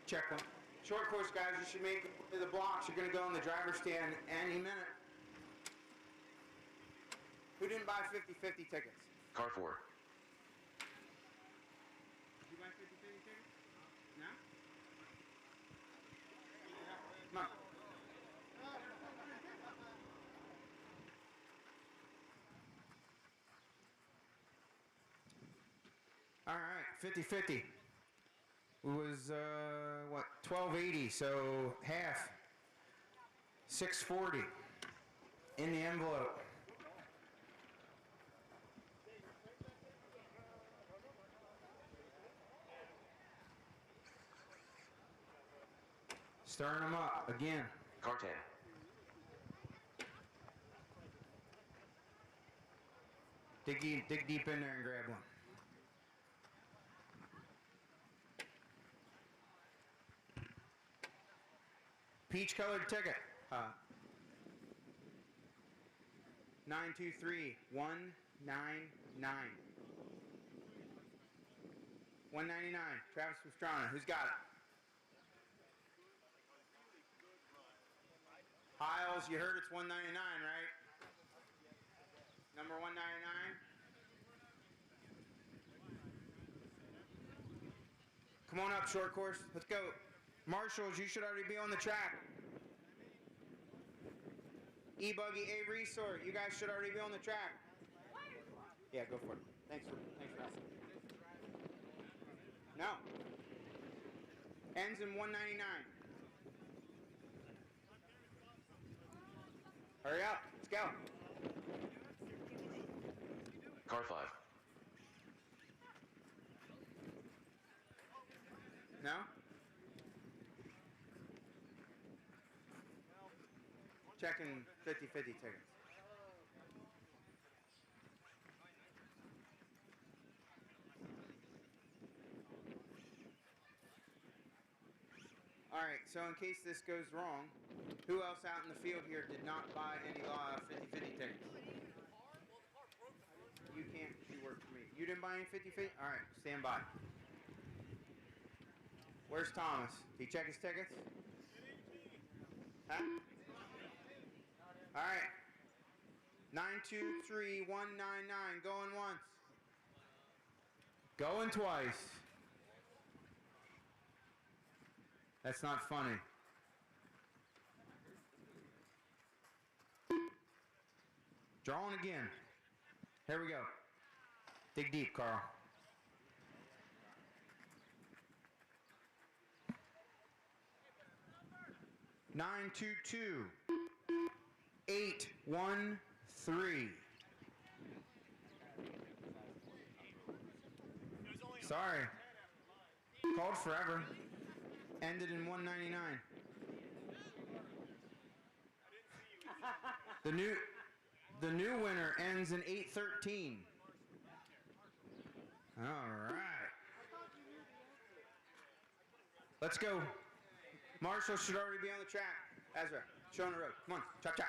Check one. Short course, guys, you should make the blocks. You're going to go in the driver's stand any minute. Who didn't buy 50-50 tickets? Car 4. Did you buy 50-50 tickets? No? Come on. All right, 50-50. It was, what, 1280, so half. 640 in the envelope. Stirring them up again. Car 10. Dig deep in there and grab one. Peach colored ticket. 923199. 199. Travis Pastrana. Who's got it? Hiles, you heard it's 199, right? Number 199. Come on up, short course. Let's go. Marshals, you should already be on the track. E-Buggy, A-Resort, you guys should already be on the track. Yeah, go for it. Thanks for asking. No. Ends in 199. Hurry up. Let's go. Car 5. No? Checking 50-50 tickets. All right, so in case this goes wrong, who else out in the field here did not buy any 50-50 tickets? You can't, you work for me. You didn't buy any 50-50? All right, stand by. Where's Thomas? Did he check his tickets? Huh? All right. 923199, going once. Going twice. That's not funny. Drawing again. Here we go. Dig deep, Carl. Nine, 813. Sorry. Called forever. Ended in 199. The new winner ends in 813. All right. Let's go. Marshall should already be on the track. Ezra, show on the road. Come on, chop chop.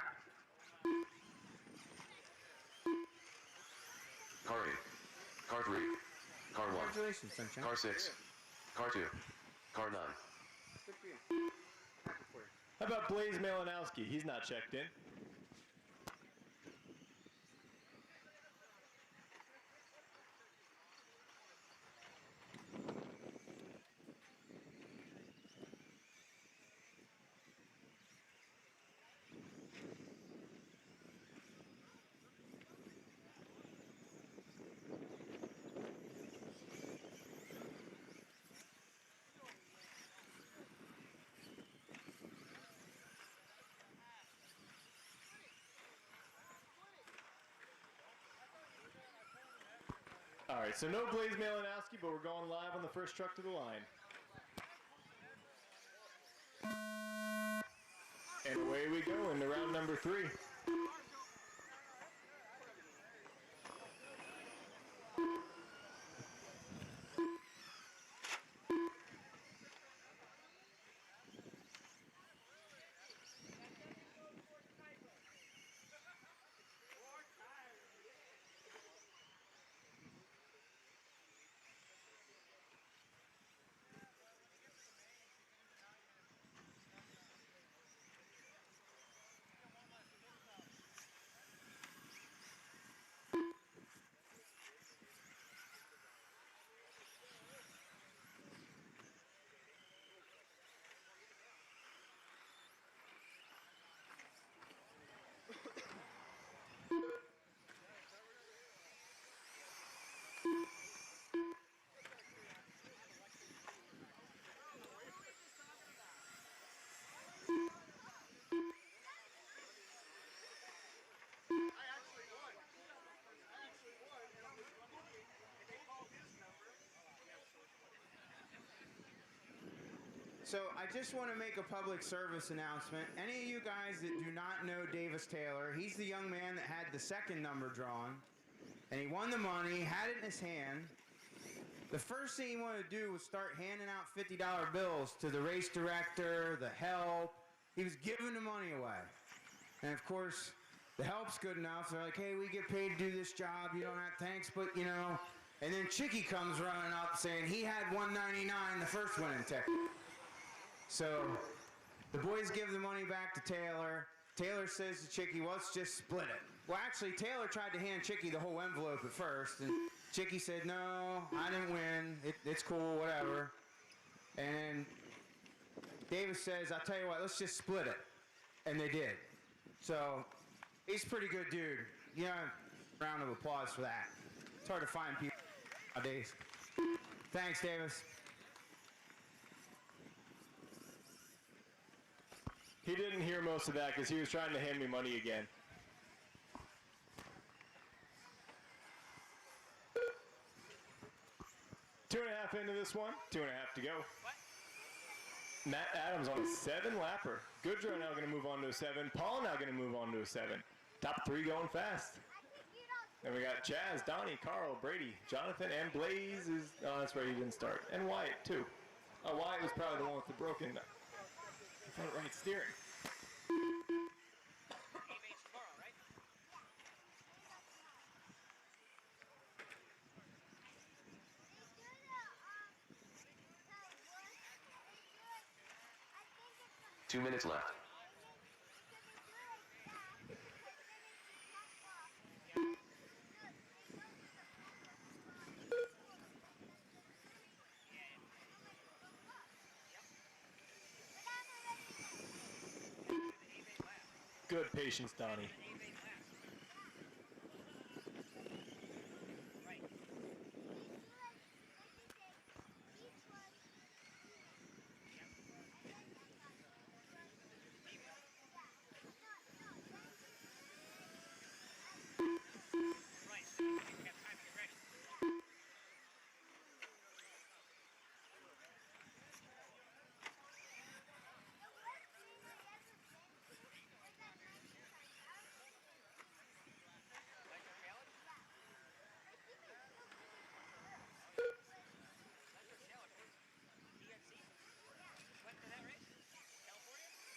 Car 8. Car 3. Car 1. Congratulations, Sunshine. Car 6. Car 2. Car 9. Good for you. Happy for you. How about Blaze Malinowski? He's not checked in. All right, so no Blaze Malinowski, but we're going live on the first truck to the line. And away we go into round number 3. So I just want to make a public service announcement. Any of you guys that do not know Davis Taylor, he's the young man that had the second number drawn, and he won the money, had it in his hand. The first thing he wanted to do was start handing out $50 bills to the race director, the help. He was giving the money away. And of course, the help's good enough. They're like, hey, we get paid to do this job. You don't have thanks, but you know. And then Chicky comes running up saying he had $199 the first winning ticket. So the boys give the money back to Taylor. Taylor says to Chicky, well, let's just split it. Well, actually, Taylor tried to hand Chicky the whole envelope at first, and Chicky said, no, I didn't win. It's cool, whatever. And Davis says, I'll tell you what, let's just split it. And they did. So he's a pretty good dude. Yeah, round of applause for that. It's hard to find people nowadays. Thanks, Davis. He didn't hear most of that because he was trying to hand me money again. Two and a half into this one, 2.5 to go. Matt Adams on a 7-lapper. Goodrow now going to move on to a 7. Paul now going to move on to a 7. Top 3 going fast. Then we got Chaz, Donnie, Carl, Brady, Jonathan, and Blaze is... Oh, that's right, he didn't start. And Wyatt, too. Oh, Wyatt was probably the one with the broken front right steering. Two minutes left. Good patience, Donnie.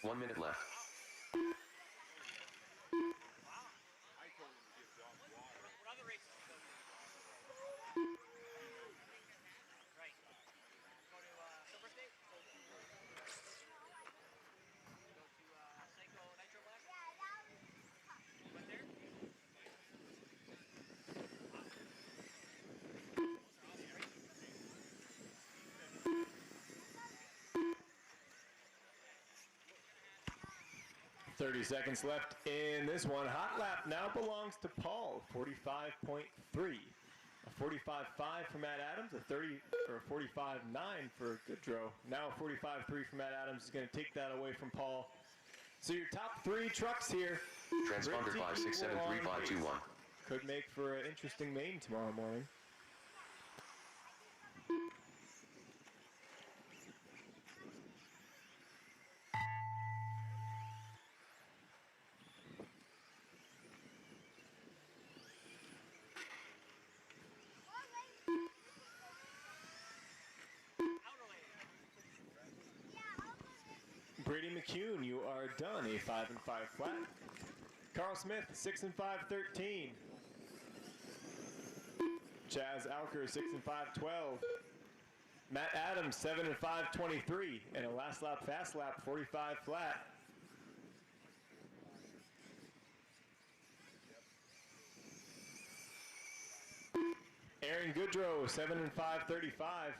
One minute left. What other races do you go to? Right. Go to Silver State? Go to Psycho Nitro Black? Went there? 30 seconds left in this one. Hot lap now belongs to Paul, 45.3. A 45.5 for Matt Adams, a 45.9 for Goodrow. Now a 45.3 for Matt Adams is going to take that away from Paul. So your top 3 trucks here. Transponder 5673521. Could make for an interesting main tomorrow morning. Brady McCune, you are done. A 5 and 5 flat. Carl Smith, 6 and 5, 13. Chaz Alker, 6 and 5, 12. Matt Adams, 7 and 5, 23. And a last lap, fast lap, 45 flat. Aaron Goodrow, 7 and 5, 35.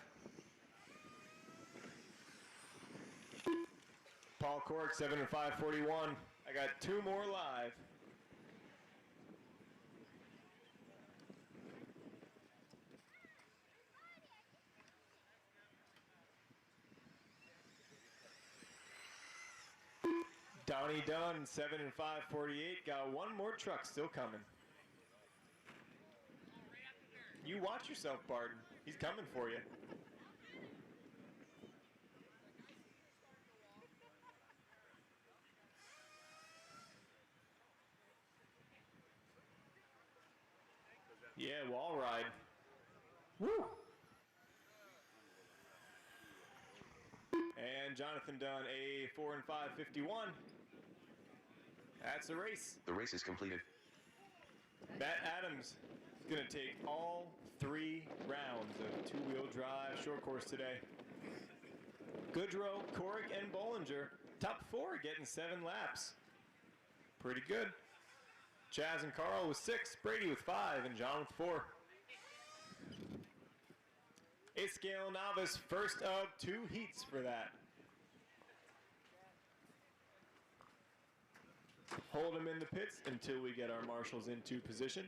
Paul Cork, 7 and 5, 41. I got 2 more live. Donnie Dunn, 7 and 5, 48. Got 1 more truck still coming. You watch yourself, Barton. He's coming for you. Yeah, wall ride. Woo! And Jonathan Dunn, a 4 and 5.51. That's the race. The race is completed. Matt Adams is going to take all 3 rounds of two-wheel drive short course today. Goodrow, Corrick, and Bollinger, top 4 getting 7 laps. Pretty good. Chaz and Carl with 6, Brady with 5, and John with 4. 8th scale novice, first of 2 heats for that. Hold him in the pits until we get our marshals into position.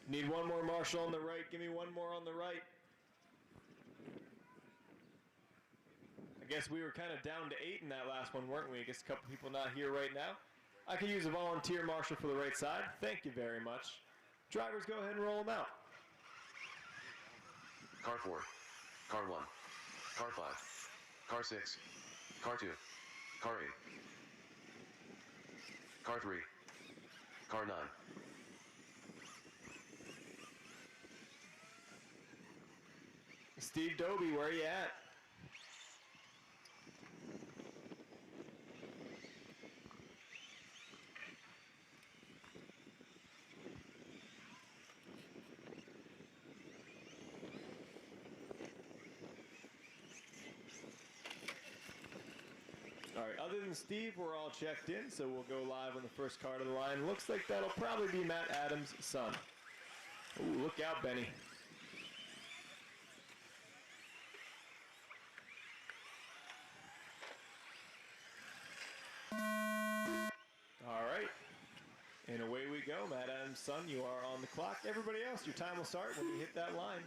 Need one more marshal on the right. Give me one more on the right. I guess we were kind of down to 8 in that last one, weren't we? I guess a couple people not here right now. I could use a volunteer marshal for the right side. Thank you very much. Drivers, go ahead and roll them out. Car 4. Car 1. Car 5. Car 6. Car 2. Car 8. Car 3. Car 9. Steve Doby, where you at? All right, other than Steve, we're all checked in, so we'll go live on the first card of the line. Looks like that'll probably be Matt Adams' son. Ooh, look out, Benny. All right, and away we go. Matt Adams' son, you are on the clock. Everybody else, your time will start when you hit that line.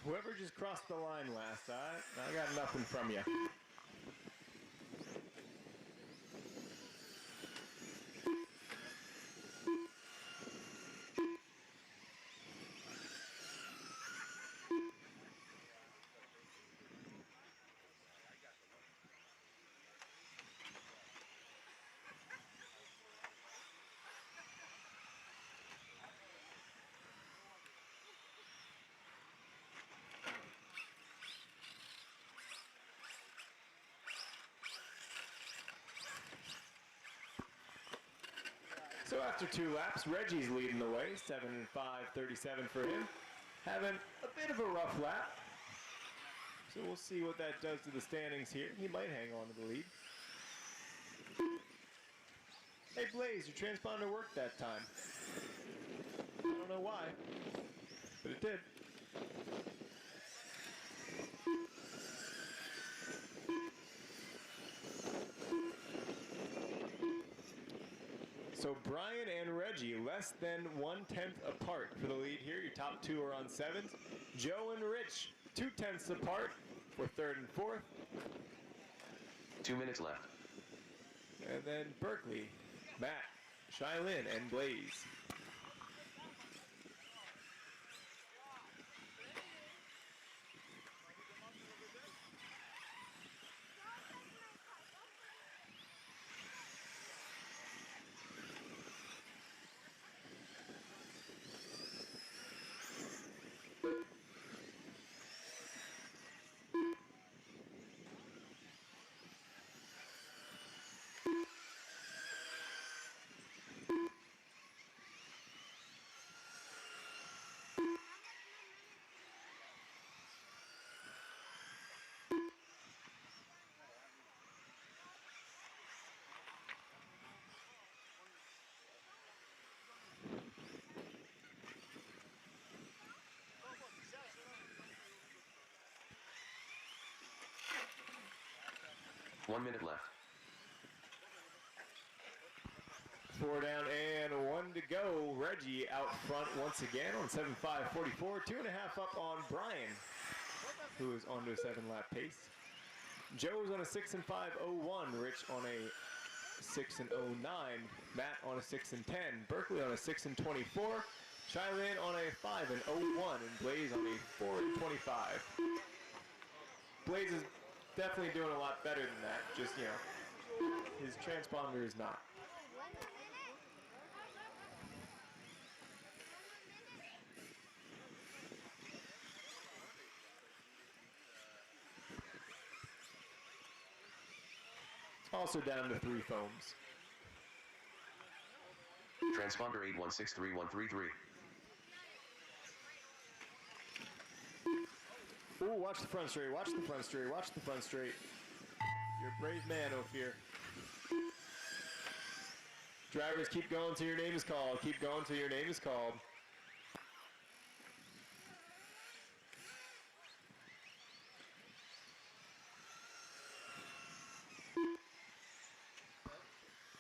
Whoever just crossed the line last, I got nothing from you. So after 2 laps, Reggie's leading the way, 7 and 5.37 for him. Having a bit of a rough lap. So we'll see what that does to the standings here. He might hang on to the lead. Hey Blaze, your transponder worked that time. I don't know why, but it did. So Brian and Reggie, less than 1/10 apart for the lead here. Your top two are on 7s. Joe and Rich, 2/10 apart for 3rd and 4th. 2 minutes left. And then Berkeley, Matt, Shylin, and Blaze. One minute left. 4 down and 1 to go. Reggie out front once again on 7.5.44. 2.5 up on Brian, who is onto a 7-lap pace. Joe's on a 6.5.01. Rich on a 6.09. Matt on a 6.10. Berkeley on a 6.24. Shylin on a 5.01. And Blaze on a 4.25. Blaze is definitely doing a lot better than that. Just, you know, his transponder is not. Also down to 3 foams. Transponder 8163133. Ooh, watch the front straight, watch the front straight, watch the front straight. You're a brave man, Ophir. Drivers, keep going till your name is called. Keep going till your name is called.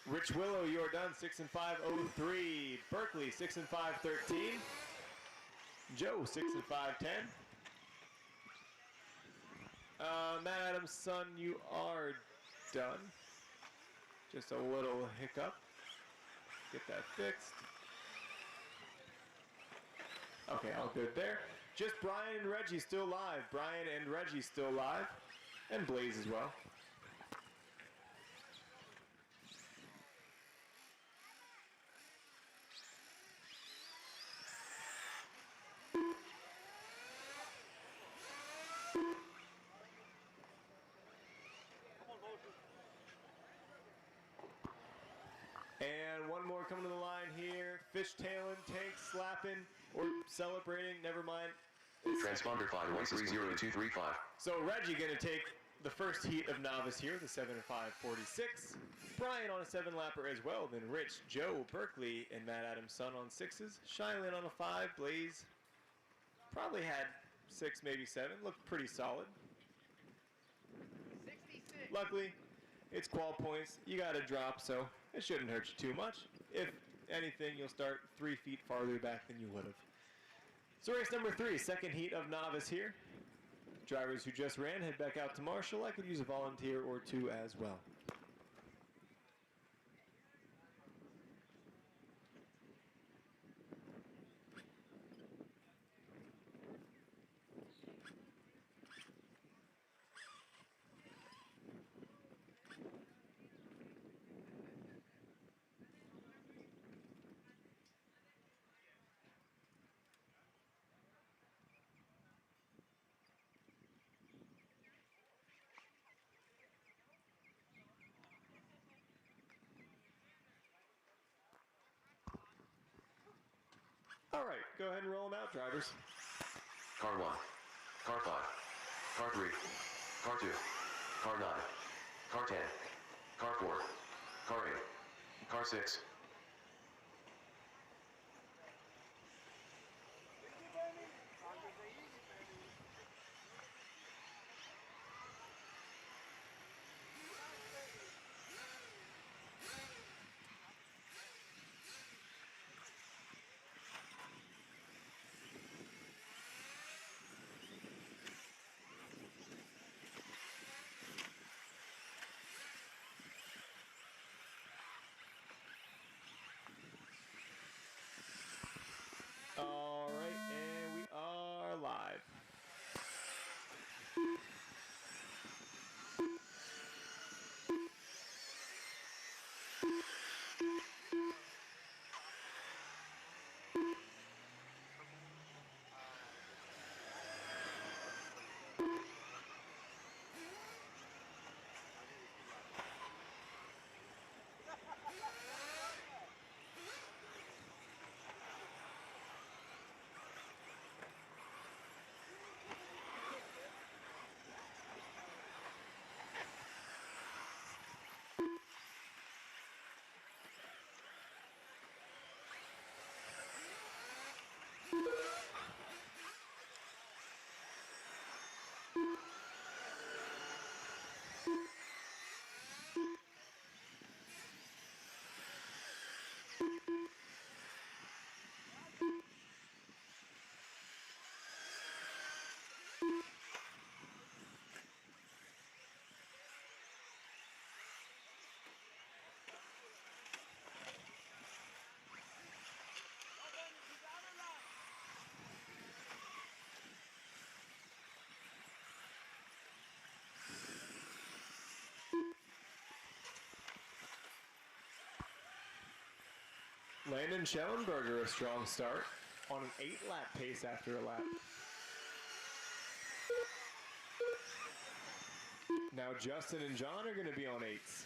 Rich Willow, you're done, 6.5.03. Berkeley, 6.5.13. Joe, 6.5.10. Matt Adams' son, you are done. Just a little hiccup. Get that fixed. Okay, all good there. Just Brian and Reggie still live. Brian and Reggie still live. And Blaze as well. And one more coming to the line here. Fishtailing, tank slapping, or celebrating, never mind. Transponder 5130235. So Reggie gonna take the first heat of novice here, the 7.5.46. Brian on a 7-lapper as well, then Rich, Joe, Berkeley, and Matt Adams' son on 6s. Shylin on a 5, Blaze probably had 6, maybe 7, looked pretty solid. 66. Luckily, it's qual points, you got a drop, so it shouldn't hurt you too much. If anything, you'll start 3 feet farther back than you would have. So race number 3, second heat of novice here. Drivers who just ran, head back out to Marshall. I could use a volunteer or 2 as well. All right, go ahead and roll them out, drivers. Car 1. Car 5. Car 3. Car 2. Car 9. Car 10. Car 4. Car 8. Car 6. Landon Schellenberger, a strong start on an 8-lap pace after a lap. Now Justin and John are going to be on 8s.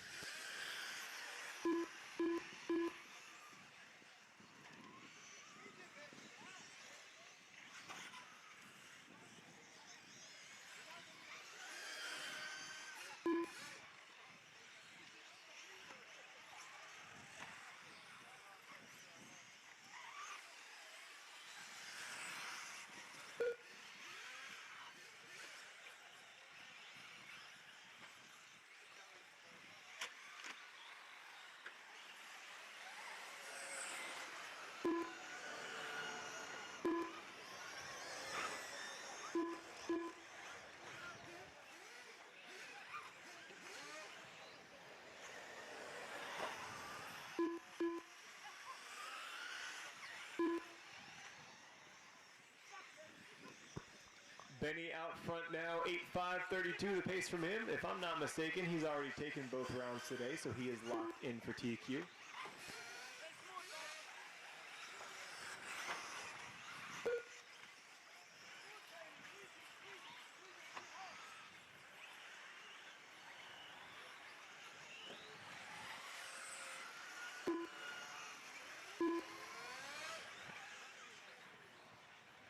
Benny out front now, 8.5.32 the pace from him. If I'm not mistaken, he's already taken both rounds today, so he is locked in for TQ.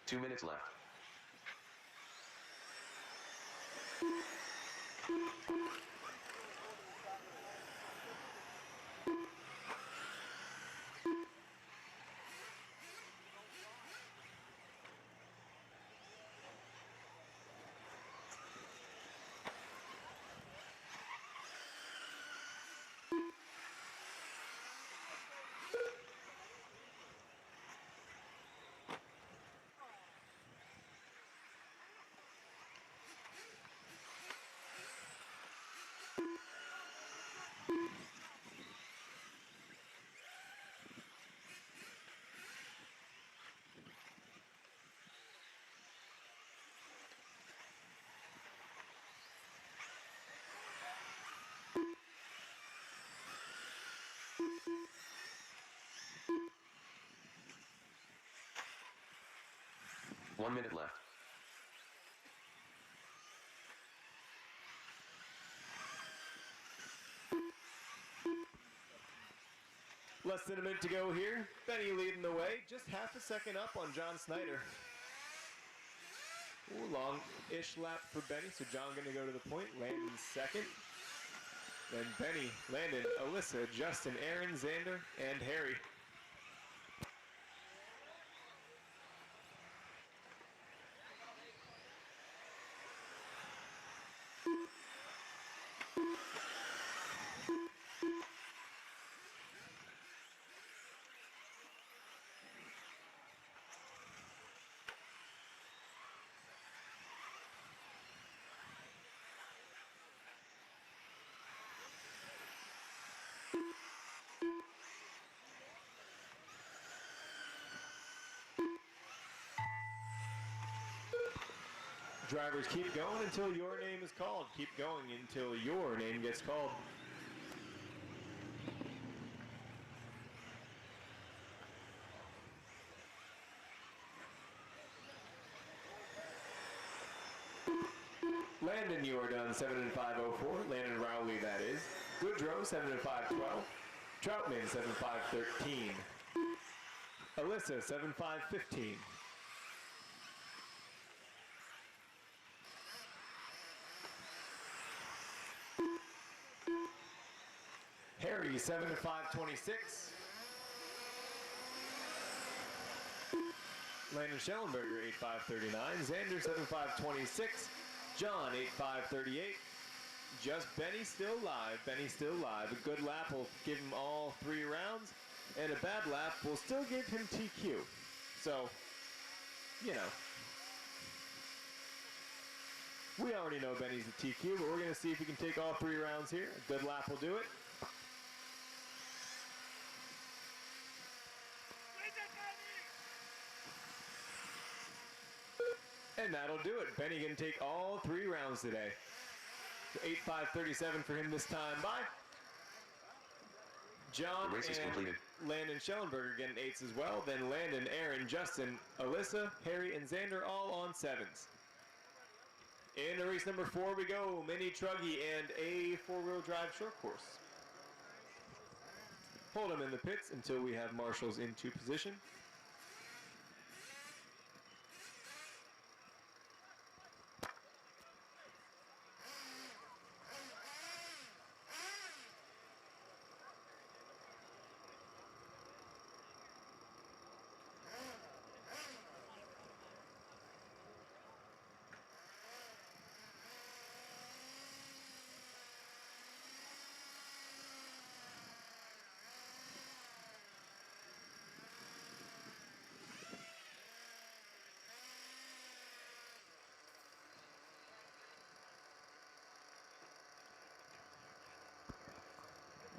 Two minutes left. One minute left. Less than a minute to go here. Benny leading the way, just half a second up on John Snyder. Ooh, long-ish lap for Benny, so John going to go to the point. Landon second. Then Benny, Landon, Alyssa, Justin, Aaron, Xander, and Harry. Drivers, keep going until your name is called. Keep going until your name gets called. Landon, you are done 7 and 5.04. Landon Rowley, that is. Goodrow, 7 and 5.12. Troutman, 7 5.13. Alyssa, 7 5.15. Harry, 7 to 5.26. Landon Schellenberger, 8.5.39. Xander, 7.5.26. John, 8.5.38. Just Benny still live. Benny still live. A good lap will give him all 3 rounds, and a bad lap will still give him TQ. So, you know. We already know Benny's the TQ, but we're going to see if he can take all 3 rounds here. A good lap will do it. And that'll do it. Benny going to take all 3 rounds today. So 8.5:37 for him this time by. John The race is completed. Landon Schellenberger getting 8s as well. Then Landon, Aaron, Justin, Alyssa, Harry, and Xander all on 7s. In race number 4 we go. Mini Truggy and a 4-wheel drive short course. Hold them in the pits until we have marshals into position.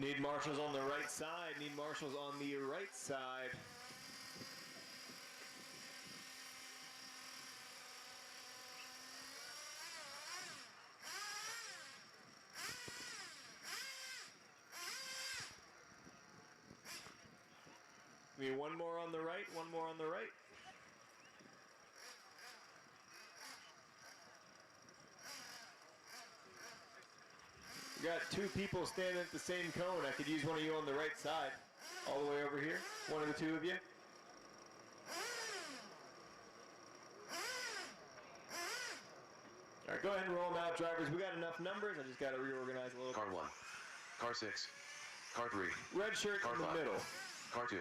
Need marshals on the right side. Need marshals on the right side. We need one more on the right, one more on the right. We got 2 people standing at the same cone. I could use one of you on the right side. All the way over here. One of the 2 of you. All right, go ahead and roll them out, drivers. We got enough numbers. I just got to reorganize a little. Car 1. Car 6. Car 3. Red shirt Car in the 5. middle. Car 2.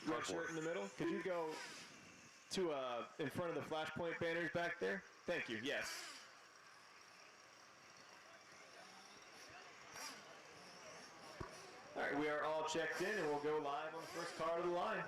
Car Red 4. shirt in the middle. Could you go to in front of the flashpoint banners back there? Thank you. Yes. All right, we are all checked in, and we'll go live on the first car of the line.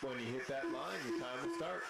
When you hit that line, your time will start.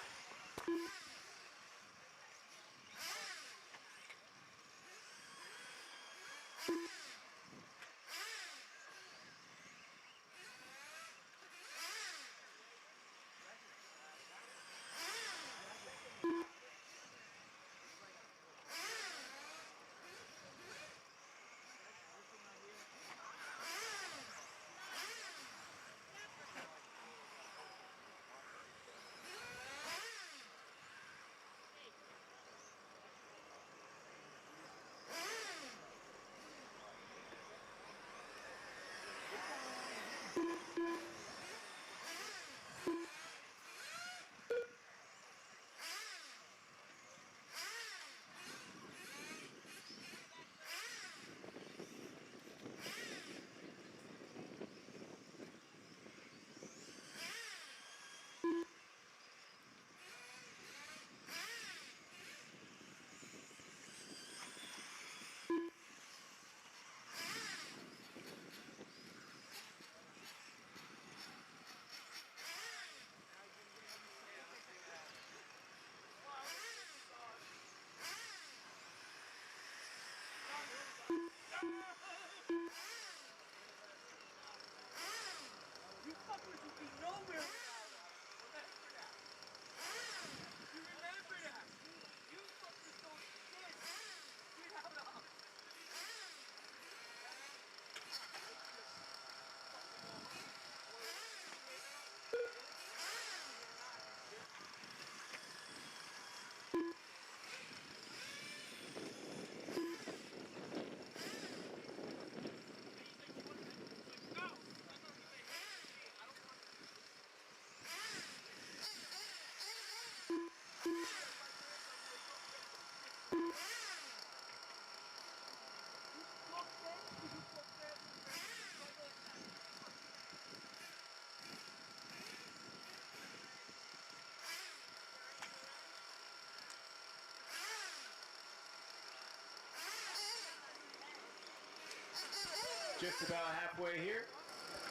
just about halfway here.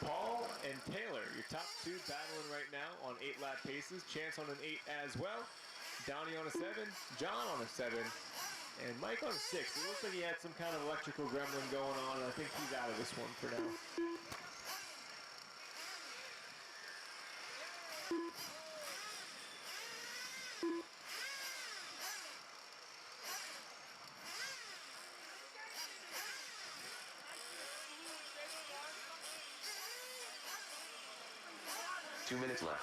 Paul and Taylor, your top two battling right now on 8-lap paces. Chance on an 8 as well. Donnie on a 7. John on a 7. And Mike on a 6. It looks like he had some kind of electrical gremlin going on, and I think he's out of this one for now. Two minutes left.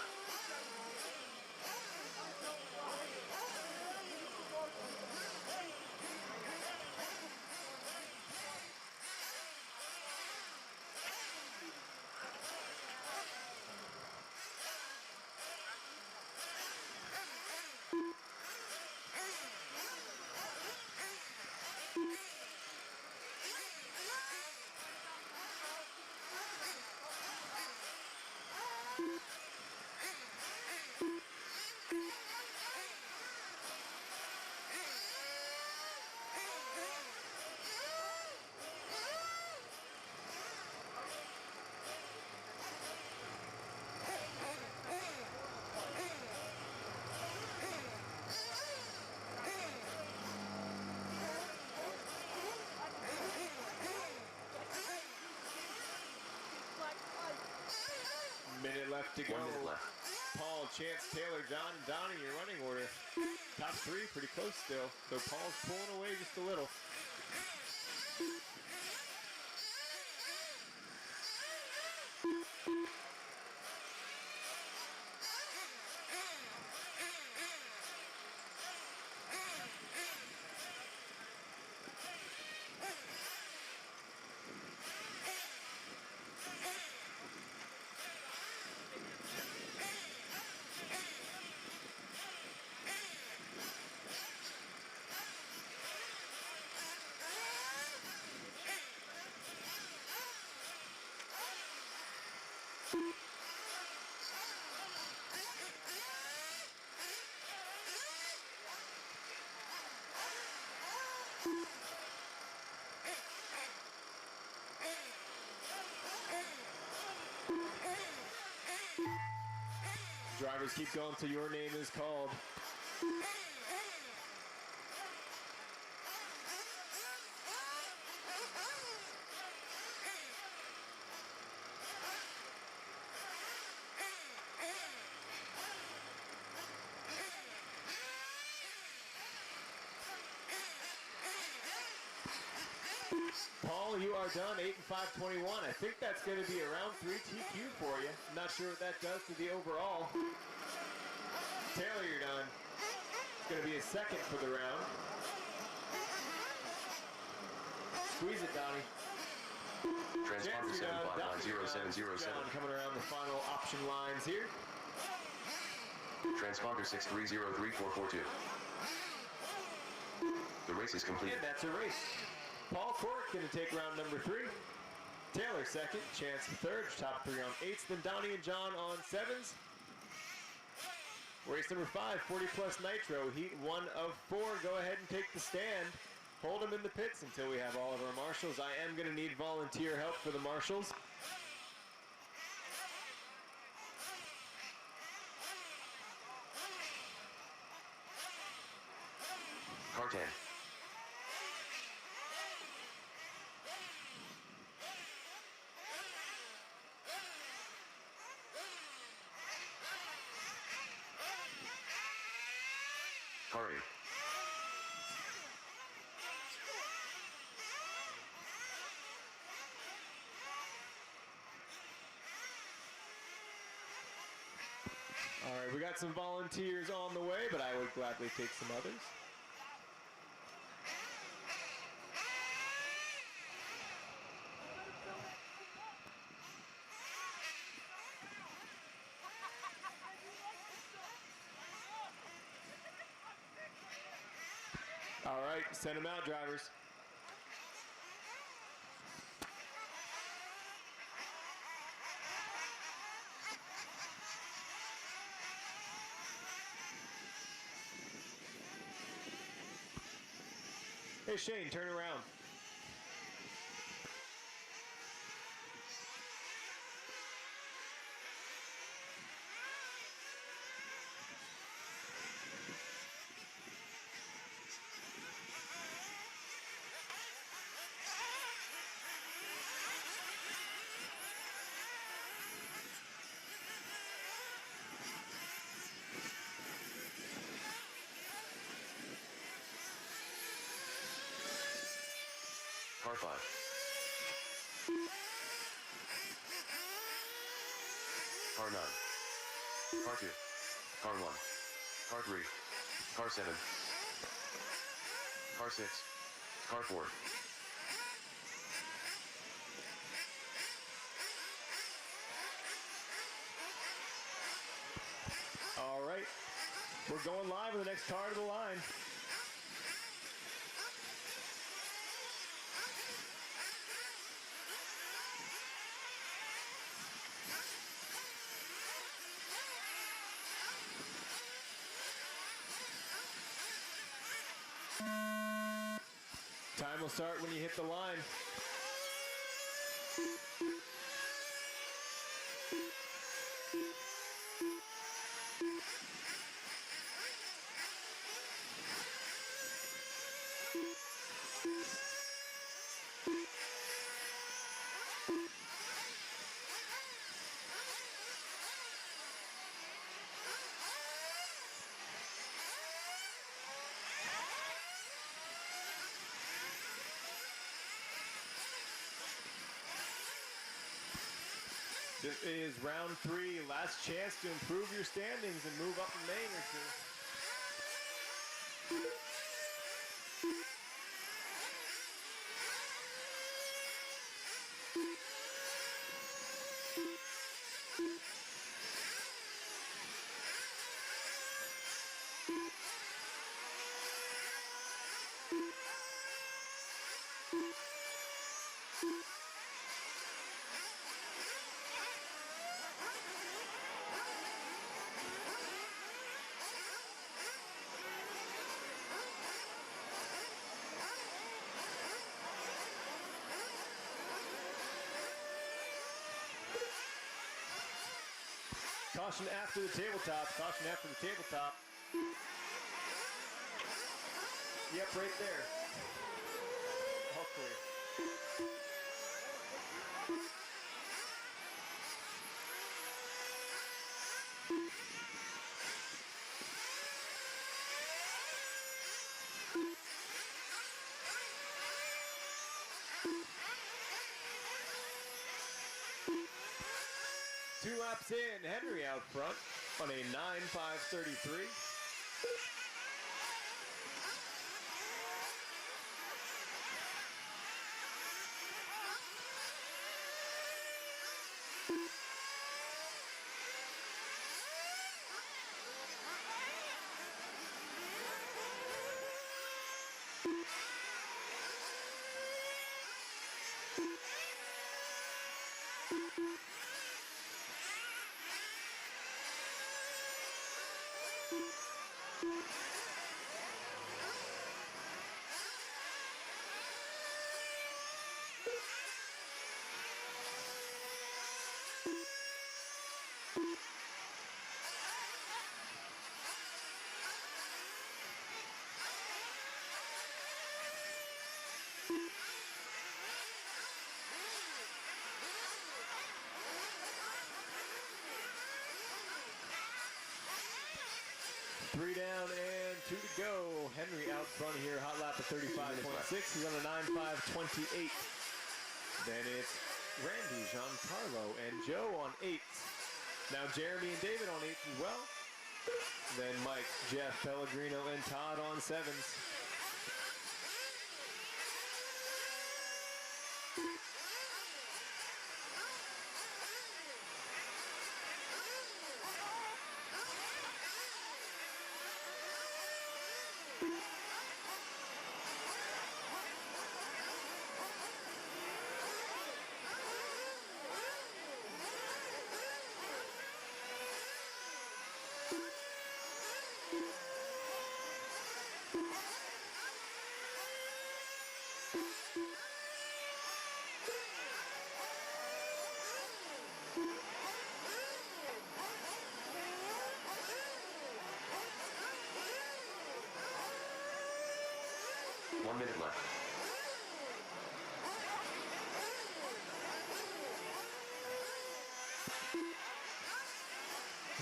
Minute left to go. 1 minute left. Paul, Chance, Taylor, John, and Donnie, your running order. Top three, pretty close still. So Paul's pulling away just a little. Drivers keep going till your name is called. Paul, you are done, 8 and 521. I think that's going to be around 3 TQ for you. I'm not sure what that does to the overall. Taylor, you're done. It's going to be a second for the round. Squeeze it, Donnie. Transponder 7590707. John coming around the final option lines here. Transponder 6303442. The race is complete. And that's a race. Paul Court going to take round number 3. Taylor second, Chance third, top 3 on 8s, then Donnie and John on 7s. Race number 5, 40 plus nitro, heat 1 of 4. Go ahead and take the stand. Hold them in the pits until we have all of our marshals. I am going to need volunteer help for the marshals. Car 10. Car 8. All right, we got some volunteers on the way, but I would gladly take some others. All right, send them out, drivers. Hey, Shane, turn around. Car 5. Car 9. Car 2. Car 1. Car 3. Car 7. Car 6. Car 4. All right. We're going live with the next car to the line. Time will start when you hit the line. This is round 3, last chance to improve your standings and move up a main or two. Caution after the tabletop. Caution after the tabletop. Yep, right there. All clear. Two laps in, Henry out front on a 9.533. Three down and 2 to go. Henry out front here, hot lap of 35.6. He's on a 9.528. Then it's Randy, Giancarlo, and Joe on 8s. Now Jeremy and David on 8s as well. Then Mike, Jeff, Pellegrino, and Todd on 7s.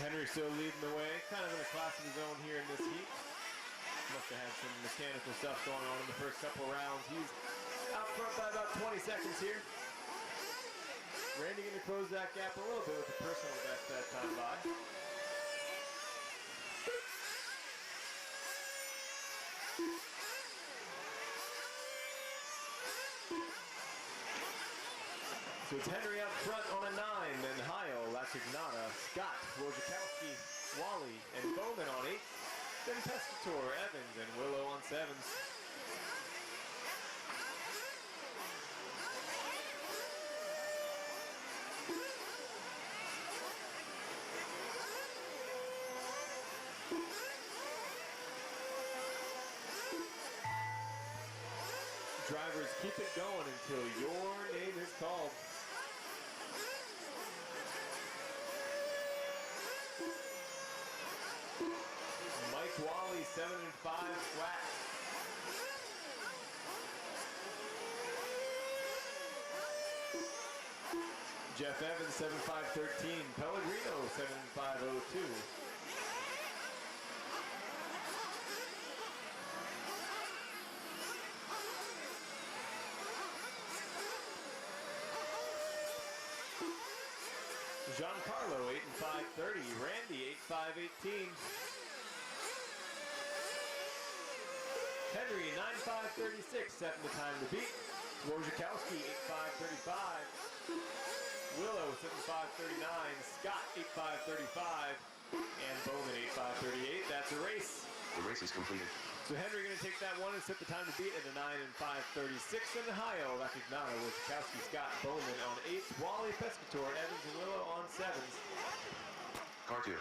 Henry still leading the way, kind of in a class of his own here in this heat. Must have had some mechanical stuff going on in the first couple of rounds. He's out front by about seconds here. Randy going to close that gap a little bit with the personal best that time by. So it's Henry up front on a 9, then Heil, Latignata, Scott, Wojciechowski, Wally, and Bowman on 8. Then Pescator, Evans, and Willow on 7s. Drivers, keep it going until your name is called. Mike Wally, 7 and 5 flat. Jeff Evans, 7.513. Pellegrino, 7.502. Giancarlo, 8 and 530. Randy, 8.518. Henry, 9.536, setting the time to beat. Wojciechowski, 8.535. Willow, 7.539. Scott, 8.535. And Bowman, 8.538. That's a race. The race is completed. So Henry going to take that one and set the time to beat at a 9 and 536. And Ohio, Latignata, Wojciechowski, Scott, Bowman on 8s. Wally, Pescator, Evans, and Willow on 7s. Car 2.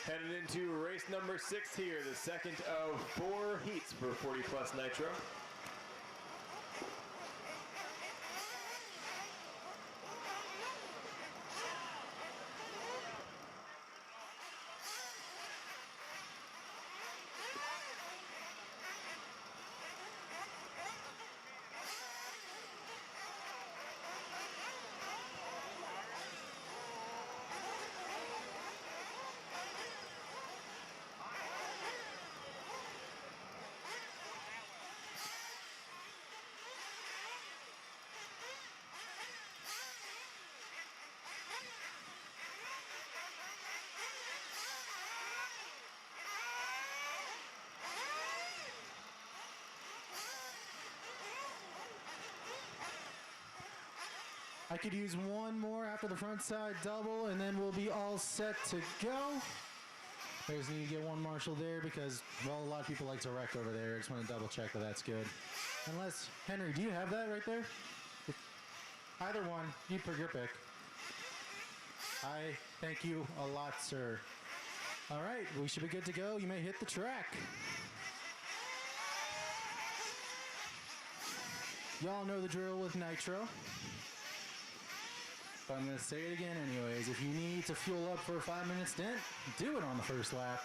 Headed into race number 6 here, the second of 4 heats for 40 Plus Nitro. I could use one more after the front side double, and then we'll be all set to go. I just need to get one marshal there because, well, a lot of people like to wreck over there. I just want to double check that that's good. Unless, Henry, do you have that right there? Either one, your pick. I thank you a lot, sir. All right, we should be good to go. You may hit the track. Y'all know the drill with Nitro. But I'm going to say it again anyways. If you need to fuel up for a 5-minute stint, do it on the first lap.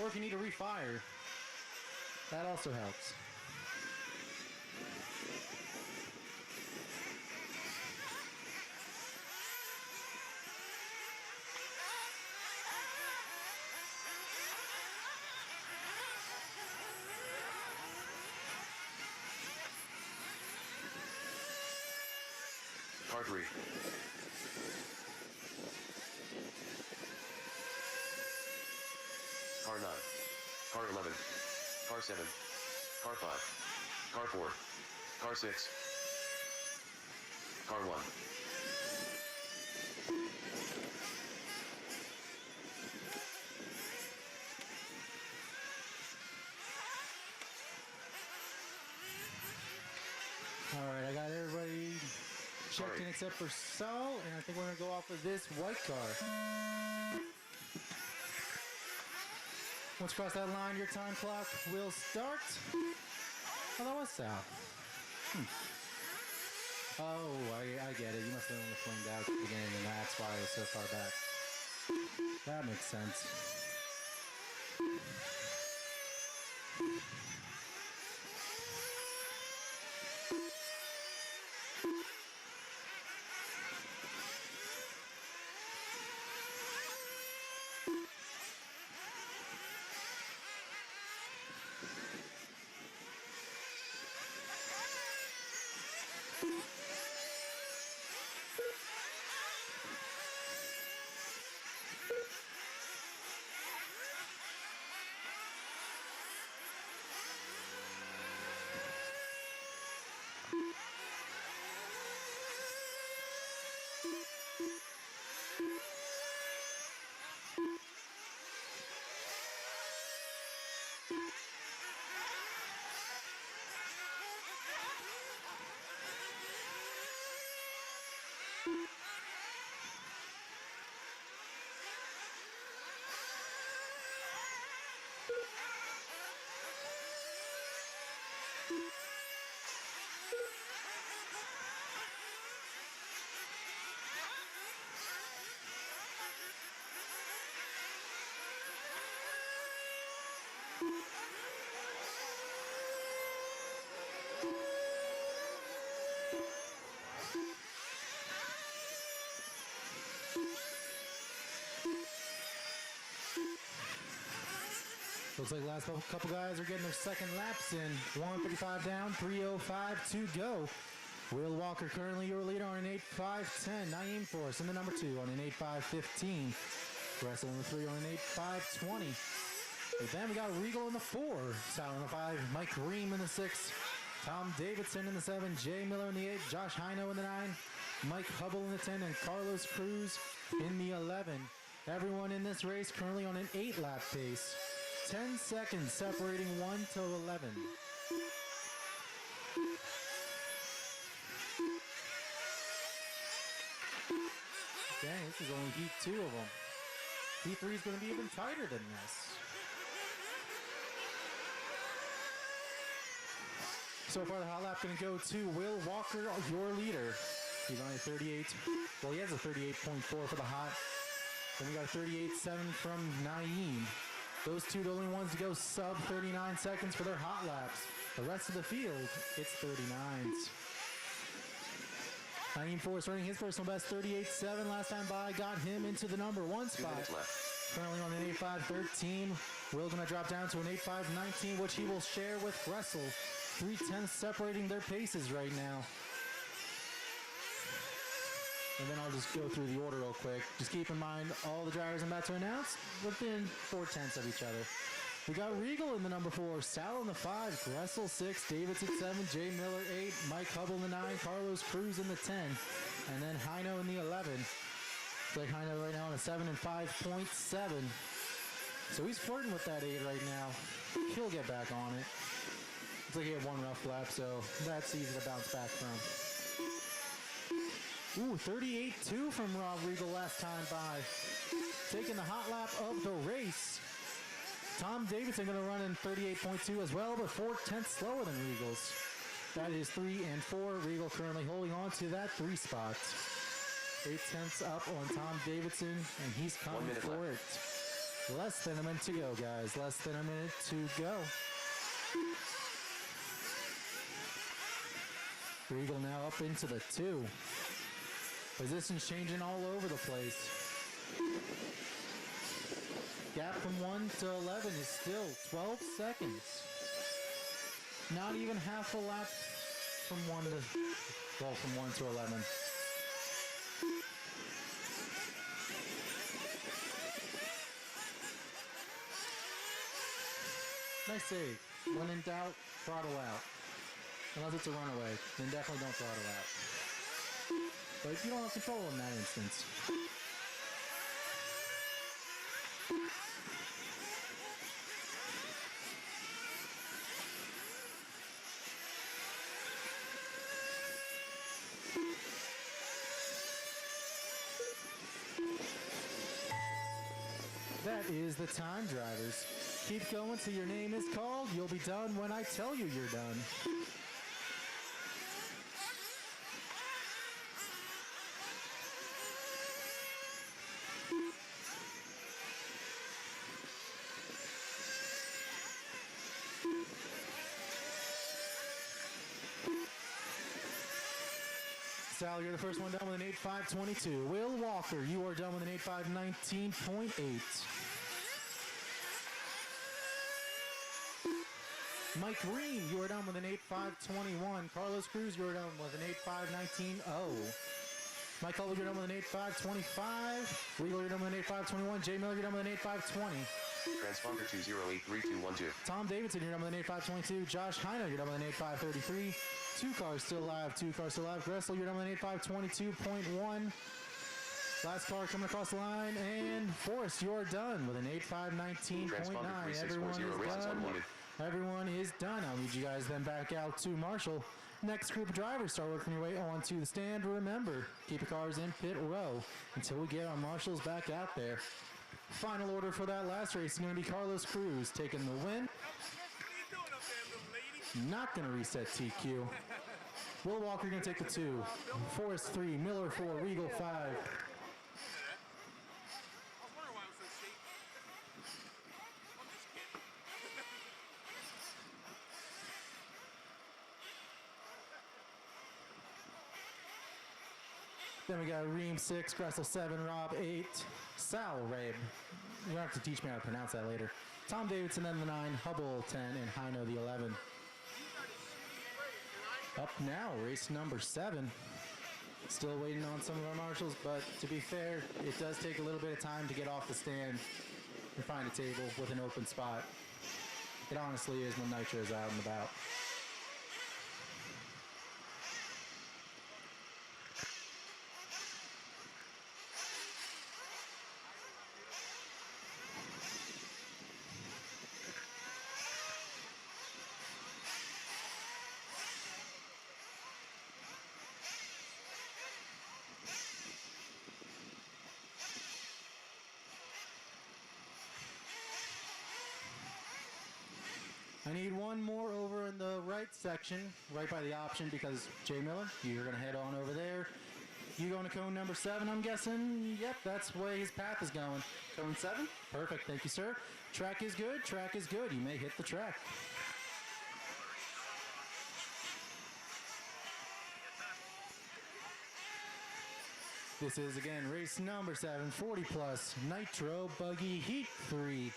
Or if you need to refire, that also helps. Car 3. Car 9. Car 11. Car 7. Car 5. Car 4. Car 6. Car 1. Alright, I got everybody checked in except for Saul, and I think we're going to go off of this white car. Once you cross that line, your time clock will start. Oh, that was Sal. Oh, I get it. You must have been flamed out at the beginning, and that's why I was so far back. That makes sense. Looks like the last couple guys are getting their second laps in. 155 down, 3:05 to go. Will Walker currently your leader on an 8.5.10. Naeem Force in the number 2 on an 8.5.15. Wrestling in the 3 on an 8.5.20. But then we got Regal in the 4. Sal in the 5. Mike Ream in the 6. Tom Davidson in the 7. Jay Miller in the 8. Josh Hino in the 9. Mike Hubble in the 10. And Carlos Cruz in the 11. Everyone in this race currently on an 8-lap pace. 10 seconds separating 1 to 11. Dang, this is only heat 2 of them. Heat 3 is going to be even tighter than this. So far, the hot lap going to go to Will Walker, your leader. He's on a 38. Well, he has a 38.4 for the hot. Then we got a 38.7 from Naeem. Those two the only ones to go sub 39 seconds for their hot laps. The rest of the field, it's 39s. Naeem Force running his personal best 38.7 last time by, got him into the number 1 spot. Currently on an 8.5.13. Will gonna drop down to an 8.5.19, which he will share with Gressel. 3/10 separating their paces right now. And then I'll just go through the order real quick. Just keep in mind all the drivers I'm about to announce within 4/10 of each other. We got Regal in the number 4, Sal in the 5, Gressel 6, Davidson 7, Jay Miller 8, Mike Hubble in the 9, Carlos Cruz in the 10, and then Hino in the 11. Like Hino right now on a 7 and 5.7. So he's flirting with that 8 right now. He'll get back on it. Looks like he had one rough lap, so that's easy to bounce back from. Ooh, 38.2 from Rob Regal last time by. Taking the hot lap of the race. Tom Davidson going to run in 38.2 as well, but 4/10 slower than Regal's. That is 3 and 4. Regal currently holding on to that 3 spot. 8/10 up on Tom Davidson, and he's coming for it. Less than a minute to go, guys. Less than a minute to go. Regal now up into the 2. Positions changing all over the place. Gap from 1 to 11 is still 12 seconds. Not even half a lap from 1 to 11. Nice save. When in doubt, throttle out. Unless it's a runaway, then definitely don't throttle out. But you don't have control in that instance. That is the time, drivers. Keep going till your name is called. You'll be done when I tell you you're done. Sal, you're the first one done with an 8.522. Will Walker, you are done with an 8.519.8. Mike Green, you are done with an 8.521. Carlos Cruz, you are done with an 8.519.0. Mike Culver, you're done with an 8.525. Regal, you're done with an 8.521. Jay Miller, you're done with an 8.520. Transponder 2083212. Tom Davidson, you're done with an 8.522. Josh Heino, you're done with an 8.533. Two cars still alive. Gressel, you're done with an 8.522.1. Last car coming across the line. And Forrest, you're done with an 8.519.9. Everyone is done. Everyone is done. I'll lead you guys then back out to Marshall. Next group of drivers, start working your way onto the stand. Remember, keep your cars in pit row until we get our marshals back out there. Final order for that last race is going to be Carlos Cruz taking the win. Not going to reset TQ. Will Walker going to take the 2. Forrest 3, Miller 4, Regal 5. Then we got Ream 6, Gressel 7, Rob 8, Sal Rabe. You're going to have to teach me how to pronounce that later. Tom Davidson then the 9, Hubble 10, and Heino the 11. Up now, race number 7. Still waiting on some of our marshals, but to be fair, it does take a little bit of time to get off the stand and find a table with an open spot. It honestly is when Nitro is out and about. I need one more over in the right section, right by the option, because Jay Miller, you're going to head on over there. You going to cone number 7, I'm guessing? Yep, that's the way his path is going. Cone 7? Perfect, thank you, sir. Track is good, track is good. You may hit the track. This is, again, race number 7, 40 plus, Nitro Buggy Heat 3.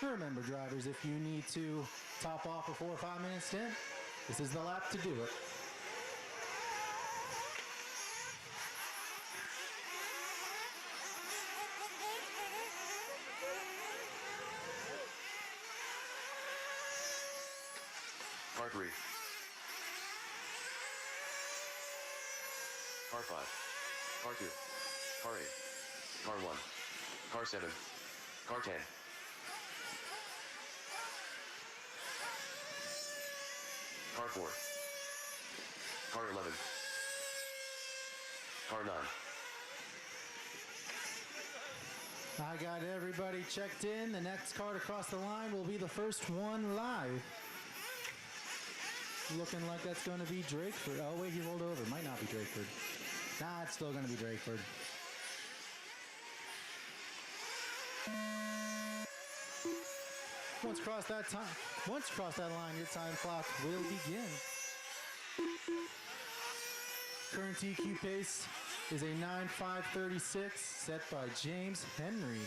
Remember, drivers, if you need to top off before a 5-minute stint, this is the lap to do it. Car 3. Car 5. Car 2. Car 8. Car 1. Car 7. Car 10. Car 4. Car 11. Car 9. I got everybody checked in. The next car to cross the line will be the first one live. Looking like that's going to be Drakeford. Oh, wait, he rolled over. Might not be Drakeford. Nah, it's still going to be Drakeford. Once you cross that line, your time clock will begin. Current TQ pace is a 9.536 set by James Henry.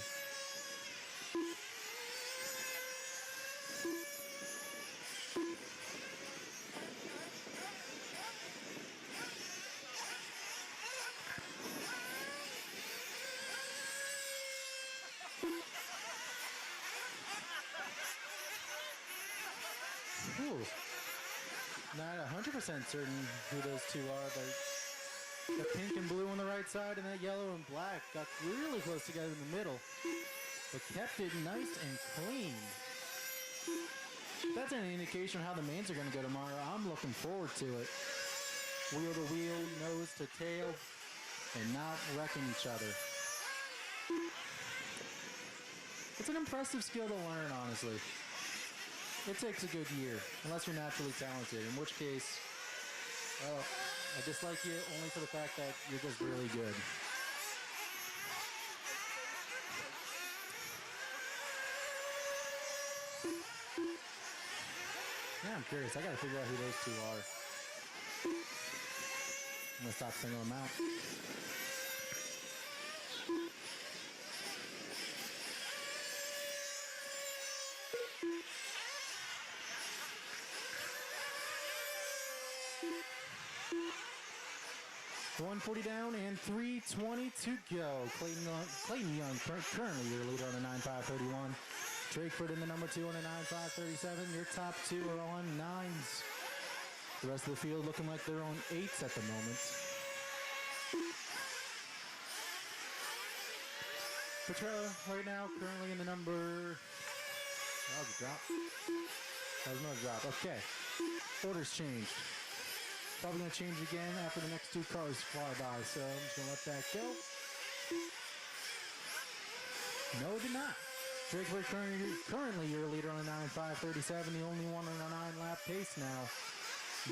Ooh, not 100% certain who those two are, but the pink and blue on the right side and that yellow and black got really close together in the middle, but kept it nice and clean. That's an indication of how the mains are going to go tomorrow. I'm looking forward to it. Wheel to wheel, nose to tail, and not wrecking each other. It's an impressive skill to learn, honestly. It takes a good year, unless you're naturally talented, in which case, well, I dislike you only for the fact that you're just really good. Yeah, I'm curious. I gotta figure out who those two are. I'm gonna stop singling them out. .140 down and 3:20 to go. Clayton Young currently your leader on the 9.531. Drakeford in the number 2 on the 9.537. Your top two are on 9s. The rest of the field looking like they're on 8s at the moment. Petrella right now currently in the number... That was a drop. That was another drop. Okay. Orders changed. Probably going to change again after the next two cars fly by, so I'm just going to let that go. No, it did not. Drakeford currently your leader on a 9.537, the only one on a 9-lap pace now.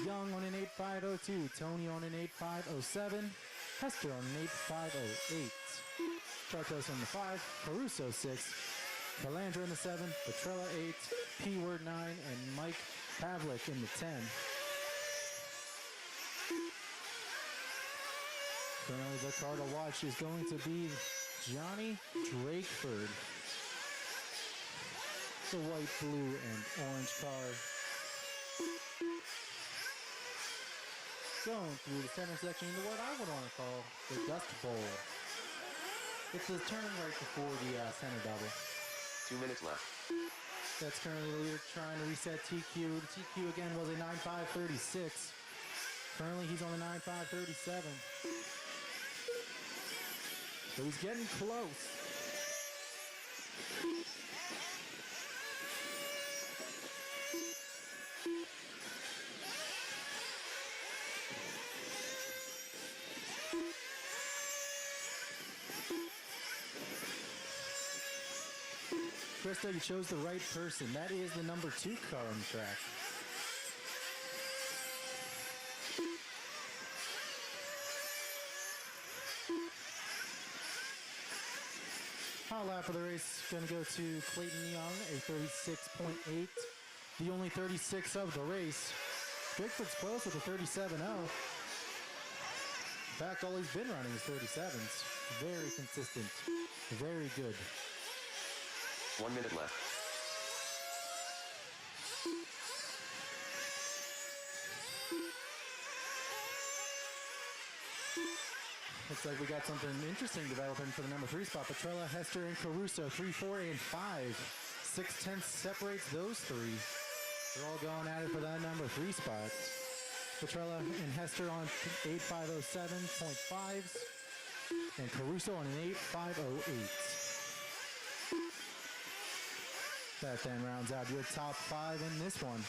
Young on an 8.502, Tony on an 8.507, Hester on an 8.508. Chartos on the 5, Caruso 6, Calandra in the 7, Petrella 8, P-Word 9, and Mike Pavlik in the 10. Currently the car to watch is going to be Johnny Drakeford. The white, blue, and orange car. Going through the center section into what I would want to call the Dust Bowl. It's the turn right before the center double. 2 minutes left. That's currently the leader trying to reset TQ. The TQ again was a 9.536. Currently he's on a 9.537. So he's getting close. Krista, you chose the right person. That is the number 2 car on the track. Final lap of the race is going to go to Clayton Young, a 36.8. The only 36 of the race. Drakeford's close with a 37.0. In fact, all he's been running is 37s. Very consistent. Very good. 1 minute left. Looks like we got something interesting developing for the number 3 spot. Petrella, Hester, and Caruso, 3, 4, and 5. 6/10 separates those three. They're all going at it for that number 3 spot. Petrella and Hester on 8.507.5s, and Caruso on an 8.508. That then rounds out your top 5 in this one.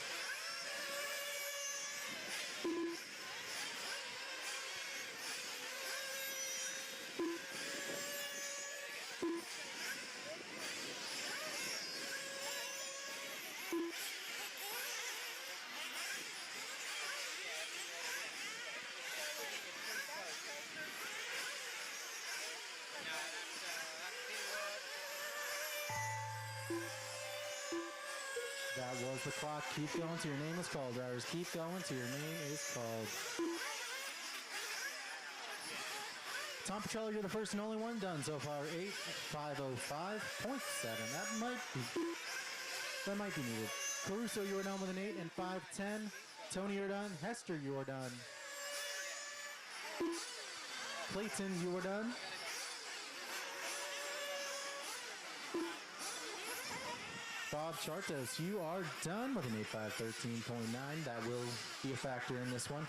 That was the clock. Keep going till your name is called, drivers. Keep going till your name is called. Tom Petrella, you're the first and only one done so far. 8.505.7. That might be needed. Caruso, you are done with an 8 and 5.10. Tony, you're done. Hester, you are done. Clayton, you are done. Bob Chartos, you are done with an 8.513.9. That will be a factor in this one.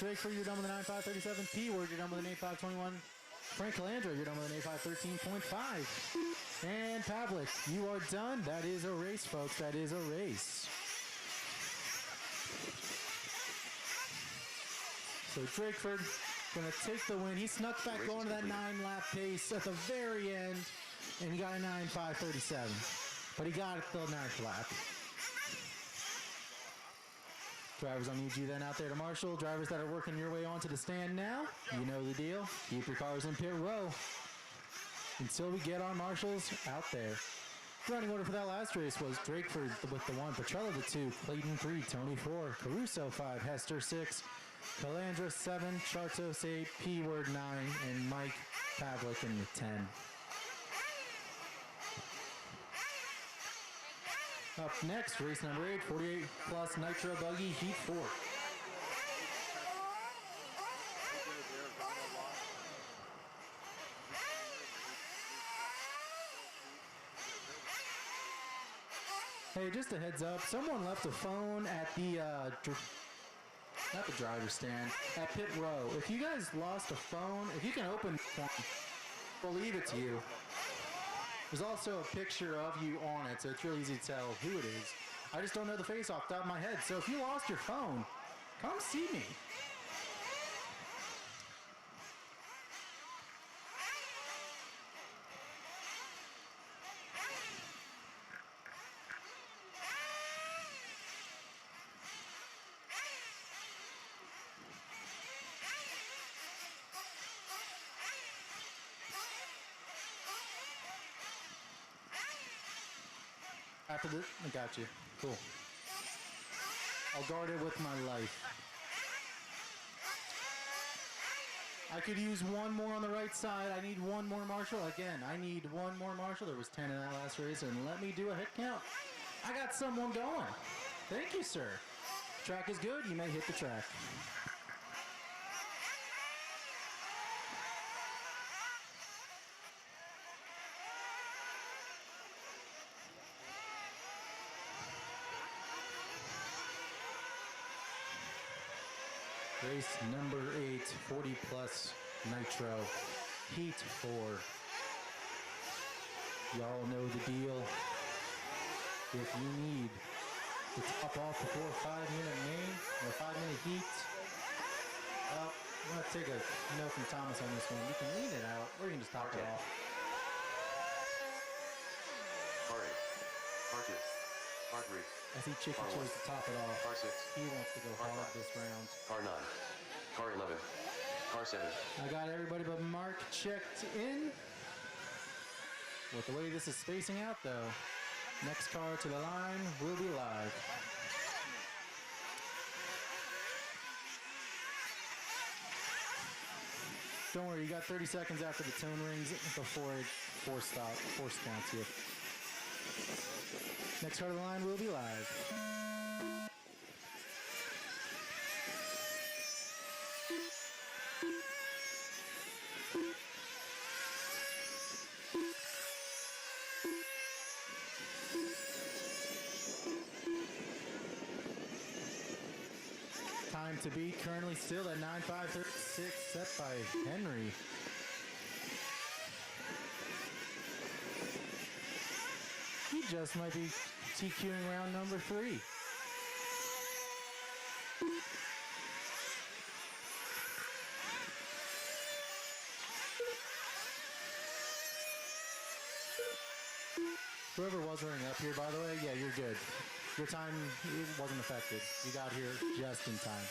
Drakeford, you're done with an 9.537. P-Word, you're done with an 8.521. Frank Calandra, you're done with an 8.513.5. And Pavlik, you are done. That is a race, folks. That is a race. So Drakeford gonna take the win. He snuck back going to that 9-lap pace at the very end, and he got a 9.537. But he got it the 9th lap. Drivers, I'll need you then out there to marshal. Drivers that are working your way onto the stand now, you know the deal. Keep your cars in pit row until we get our marshals out there. Running order for that last race was Drakeford with the 1, Petrella the 2, Clayton 3, Tony 4, Caruso 5, Hester 6, Calandra 7, Chartos 8, P-Word 9, and Mike Pavlik in the 10. Up next, race number 8, 48 plus Nitro Buggy Heat 4. Hey, just a heads up, someone left a phone at the, not the driver's stand, at pit row. If you guys lost a phone, if you can open one, we'll leave it to you. There's also a picture of you on it, so it's really easy to tell who it is. I just don't know the face off the top of my head, so if you lost your phone, come see me. After this, I got you. Cool. I'll guard it with my life. I could use one more on the right side. I need one more marshal. Again, I need one more marshal. There was 10 in that last race, and let me do a hit count. I got someone going. Thank you, sir. Track is good. You may hit the track. Race number 8, 40 plus Nitro, Heat 4. Y'all know the deal. If you need to top off before 5-minute main or 5-minute heat, well, I'm going to take a note from Thomas on this one. You can lean it out or you can just top it off. Car 3. I see Chicky chose to top it off. Car 6. He wants to go Car hard 5. this round. Car 9. Car 11. Car 7. I got everybody but Mark checked in. With the way this is spacing out, though, next car to the line will be live. Don't worry, you got 30 seconds after the tone rings before it force counts you. Next car to the line will be live. Time to beat currently still at 9.536, set by Henry. He just might be TQing round number 3. Whoever was running up here, by the way, yeah, you're good. Your time wasn't affected. You got here just in time.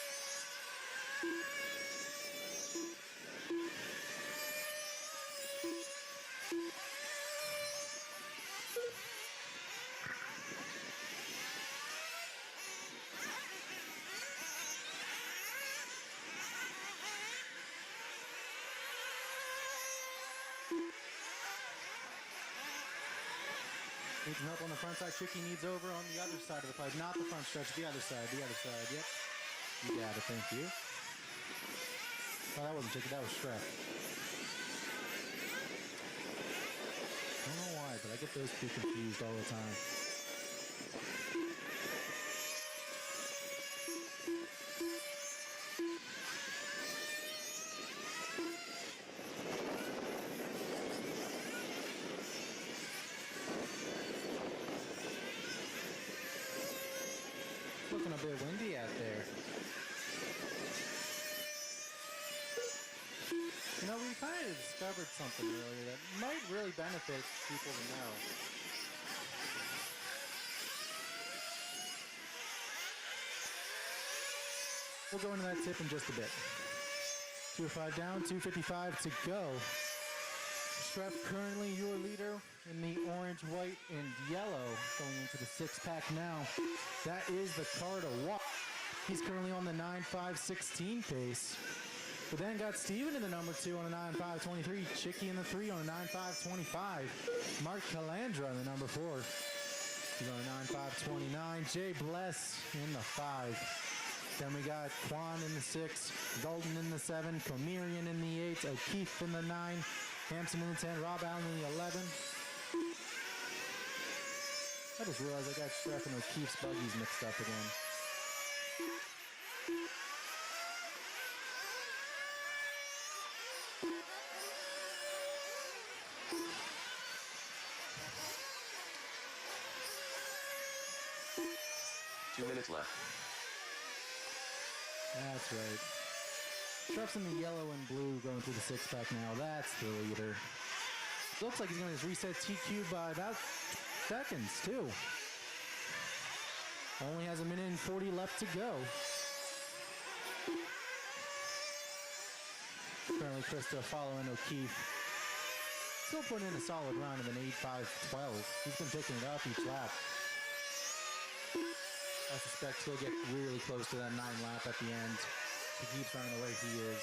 Needs help on the front side. Tricky needs over on the other side of the pipe. Not the front stretch, the other side, Yep. You got it, thank you. Oh, that wasn't Tricky, that was Shrek. I don't know why, but I get those two confused all the time. Looking a bit windy out there. You know, we kind of discovered something earlier that might really benefit people to know. We'll go into that tip in just a bit. 205 down, 255 to go. Shref currently your leader in the orange, white, and yellow going into the six-pack now. That is the car to watch. He's currently on the 9.516 pace. But then got Steven in the number 2 on a 9.523. Chicky in the 3 on a 9.525. Mark Calandra in the number 4. He's on a 9.529. Jay Bless in the 5. Then we got Quan in the 6. Golden in the 7. Comerian in the 8. O'Keefe in the 9. Hampson in the 10. Rob Allen in the 11. I just realized I got Shref and O'Keefe's buggies mixed up again. Minutes left. That's right. Shref's in the yellow and blue going through the six-pack now. That's the leader. Looks like he's going to reset TQ by about seconds, too. Only has a minute and 40 left to go. Currently, Krista following O'Keefe. Still putting in a solid run of an 8.512. He's been picking it up each lap. I suspect he'll get really close to that 9 lap at the end. He keeps running the way he is.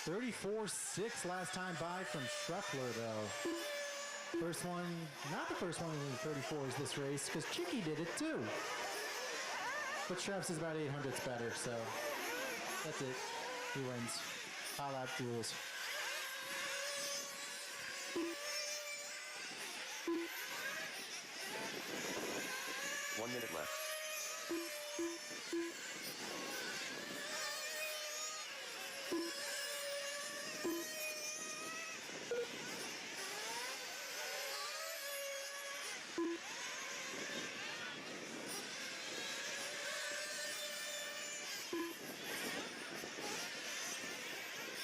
34.6 last time by from Schreffler, though. First one, not the first one in the 34s this race, because Chicky did it too. But Shreff's is about 800ths better, so that's it. He wins. High lap duels. One minute left.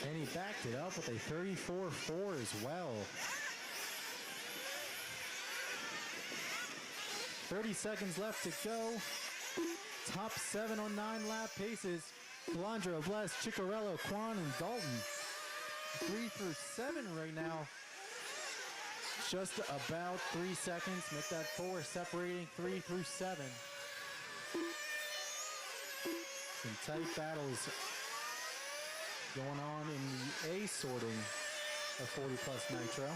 And he backed it up with a 34.4 as well. 30 seconds left to go. Top 7 on 9 lap paces. Calandra, Bless, Ciccarello, Quan, and Dalton. 3 through 7 right now. Just about 3 seconds. Make that 4 separating 3 through 7. Some tight battles going on in the A sorting of 40 plus Nitro.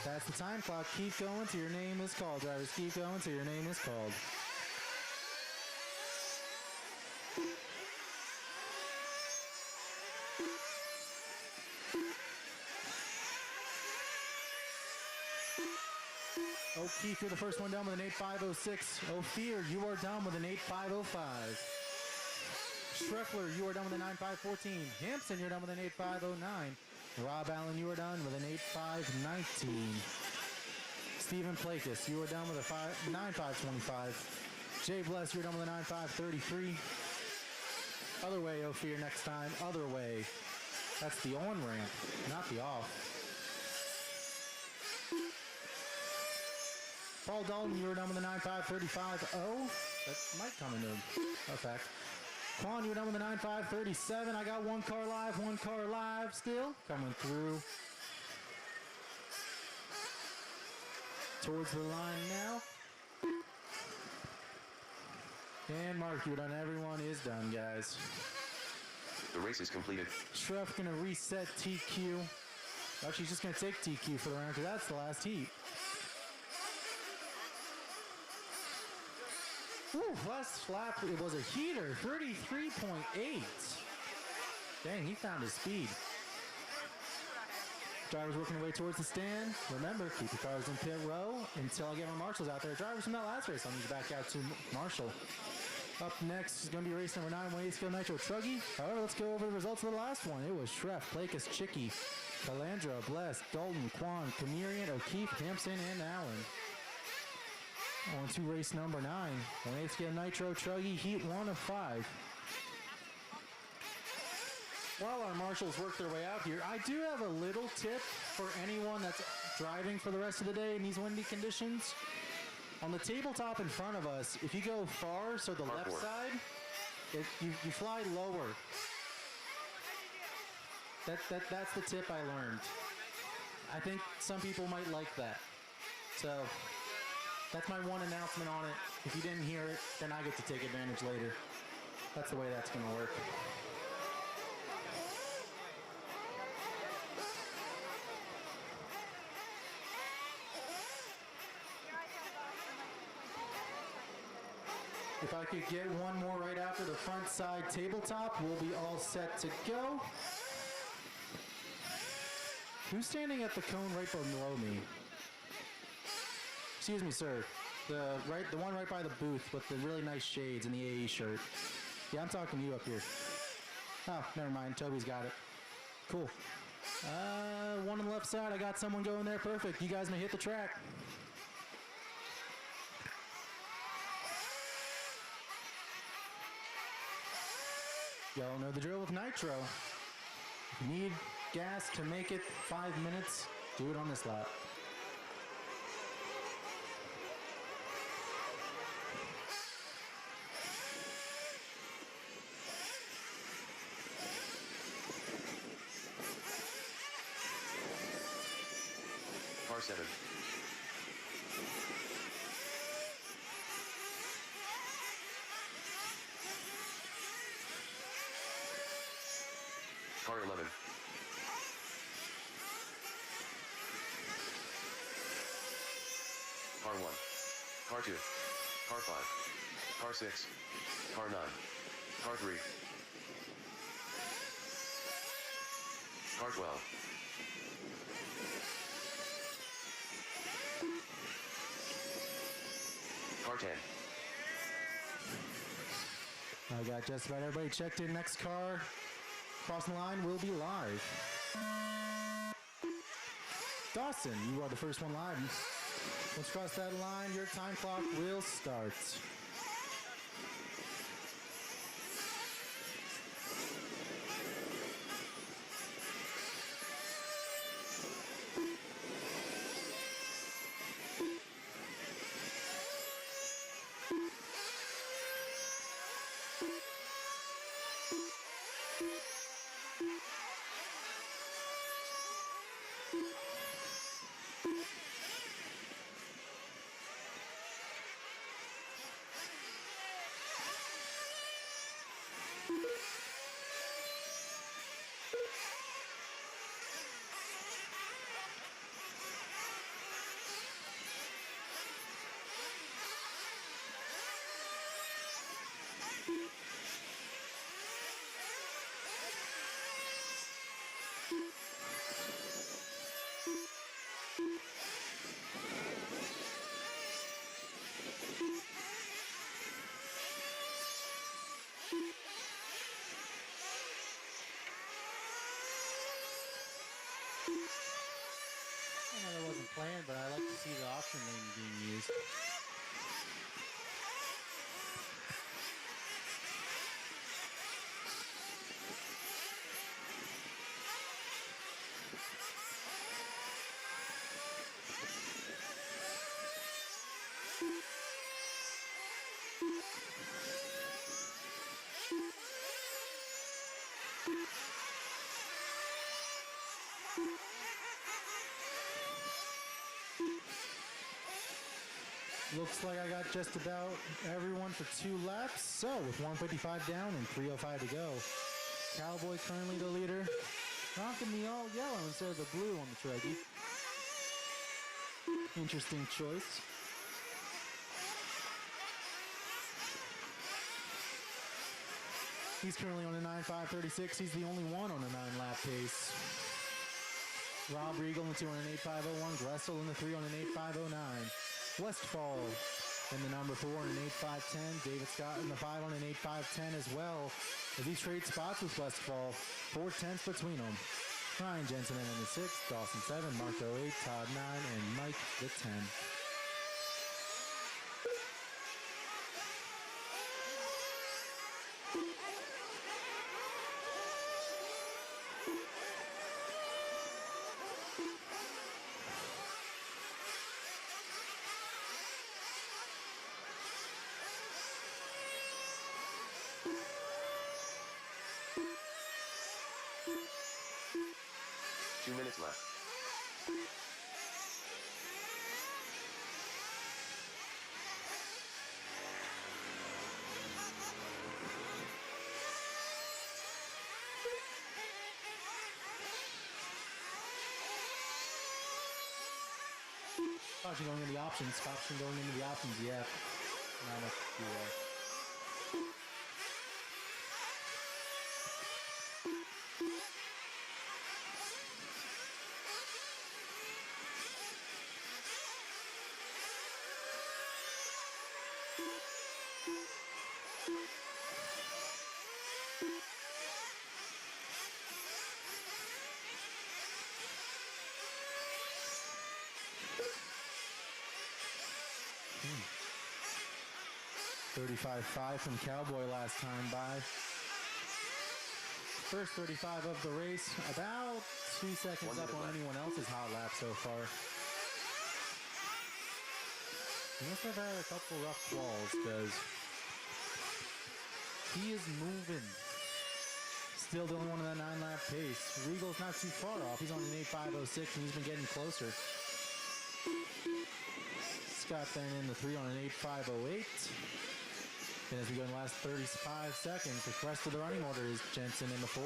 That's the time clock. Keep going till your name is called, drivers. Keep going till your name is called. O'Keefe, you're the first one down with an 8.506. Ophir, you are down with an 8.505. Schreffler, you are done with an 9.514. Hampson, you're done with an 8.509. Rob Allen, you are done with an 8.519. Stephen Plakis, you are done with a 9.525. Jay Bless, you're done with a 9.533. Other way, Ophir, next time. Other way. That's the on ramp, not the off. Paul Dalton, you were done with a 9.535. That might come into effect. Quan, you were done with a 9.537. I got one car live still. Coming through. Towards the line now. And Mark, you're done. Everyone is done, guys. The race is completed. Schreff gonna reset TQ. Actually, he's just gonna take TQ for the round because that's the last heat. Woo, last lap, it was a heater, 33.8. Dang, he found his speed. Drivers working their way towards the stand. Remember, keep your cars in pit row until I get my marshals out there. Drivers from that last race, I'll need you back out to Marshall. Up next is going to be race number 9, 1/8 scale Nitro Truggy. However, let's go over the results of the last one. It was Schreff, Plakis, Chicky, Calandra, Bless, Dalton, Quan, Comerian, O'Keefe, Hampson, and Allen. On to race number 9, 1/8 scale Nitro Truggy, heat 1 of 5. While our marshals work their way out here, I do have a little tip for anyone that's driving for the rest of the day in these windy conditions. On the tabletop in front of us, if you go far, so the left side, You fly lower. That's the tip I learned. I think some people might like that. So that's my one announcement on it. If you didn't hear it, then I get to take advantage later. That's the way that's going to work. If I could get one more right after the front side tabletop, we'll be all set to go. Who's standing at the cone right below me? Excuse me, sir. The one right by the booth with the really nice shades and the AE shirt. Yeah, I'm talking to you up here. Oh, never mind. Toby's got it. Cool. One on the left side. I got someone going there. Perfect. You guys may hit the track. Y'all know the drill with Nitro. If you need gas to make it 5 minutes, do it on this lap. Car 7. Car 11. Car 1. Car 2. Car 5. Car 6. Car 9. Car 3. Car 12. Car 10. I got just about everybody checked in. Next car crossing the line will be live. Dawson, you are the first one live. Once you cross that line, your time clock will start. Planned, but I like to see the option lane being used. Looks like I got just about everyone for 2 laps. So with 155 down and 305 to go, Cowboy currently the leader, rocking the all yellow instead of the blue on the Truggy. Interesting choice. He's currently on a 9.536. He's the only one on a 9-lap pace. Rob Regal in the 2 on an 8.501. Gressel in the 3 on an 8.509. Westfall in the number 4 on an 8.510. David Scott in the 5 on an 8.510 as well. As he trades spots with Westfall, 4/10 between them. Ryan Jensen in the 6, Dawson 7, Marco 8, Todd 9, and Mike the 10. 2 minutes left. Caution going into the options. Caution going into the options. Yeah. Not much to do there. Hmm. 35.5 from Cowboy last time by. First 35 of the race, about 2 seconds up on anyone else's hot lap so far. He must have had a couple rough falls because he is moving. Still the only one in that 9-lap pace. Regal's not too far off. He's on an 8.506 and he's been getting closer. Scott then in the 3 on an 8.508. And as we go in the last 35 seconds, the rest of the running order is Jensen in the 4,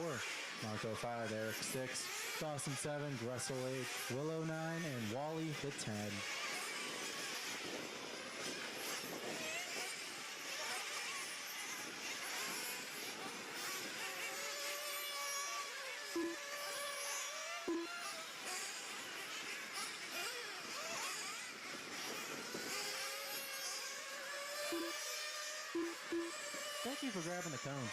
Marco 5, Eric 6, Dawson 7, Gressel 8, Willow 9, and Wally the 10. Thank you for grabbing the cone.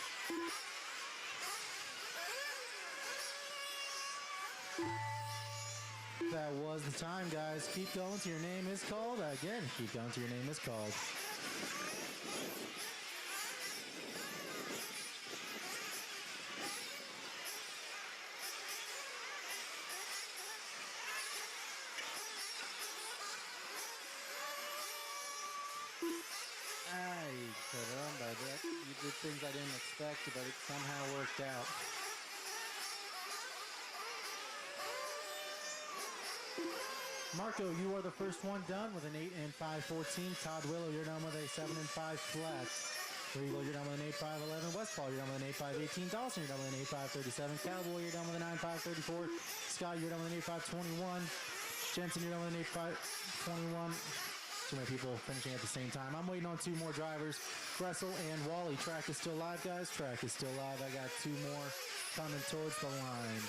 That was the time, guys. Keep going till your name is called. Again, keep going till your name is called. You did things I didn't expect, but it somehow worked out. Marco, you are the first one done with an 8 and 5.14. Todd Willow, you're done with a 7 and 5 flat. Regal, you're done with an 8.511. Westfall, you're done with an 8.518. Dawson, you're done with an 8.537. Cowboy, you're done with a 9.534. Scott, you're done with an 8.521. Jensen, you're done with an 8.521. Too many people finishing at the same time. I'm waiting on 2 more drivers. Gressel and Wally. Track is still live, guys. Track is still live. I got 2 more coming towards the line.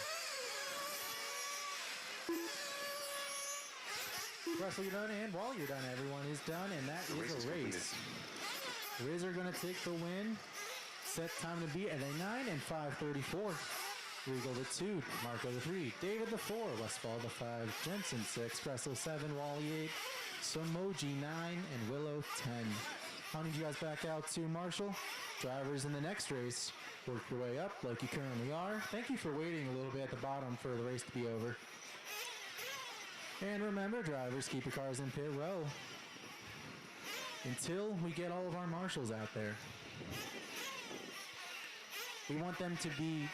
Gressel, you're done, and Wally, you're done. Everyone is done, and that is a race. Rizzer going to take the win. Set time to beat at a 9 and 5.34. Regal the 2, Marco the 3, David the 4, Westfall the 5, Jensen 6, Gressel 7, Wally 8, Somoji 9, and Willow 10. I'll need you guys back out to Marshall. Drivers in the next race, work your way up like you currently are. Thank you for waiting a little bit at the bottom for the race to be over. And remember, drivers, keep your cars in pit row until we get all of our marshals out there. We want them to be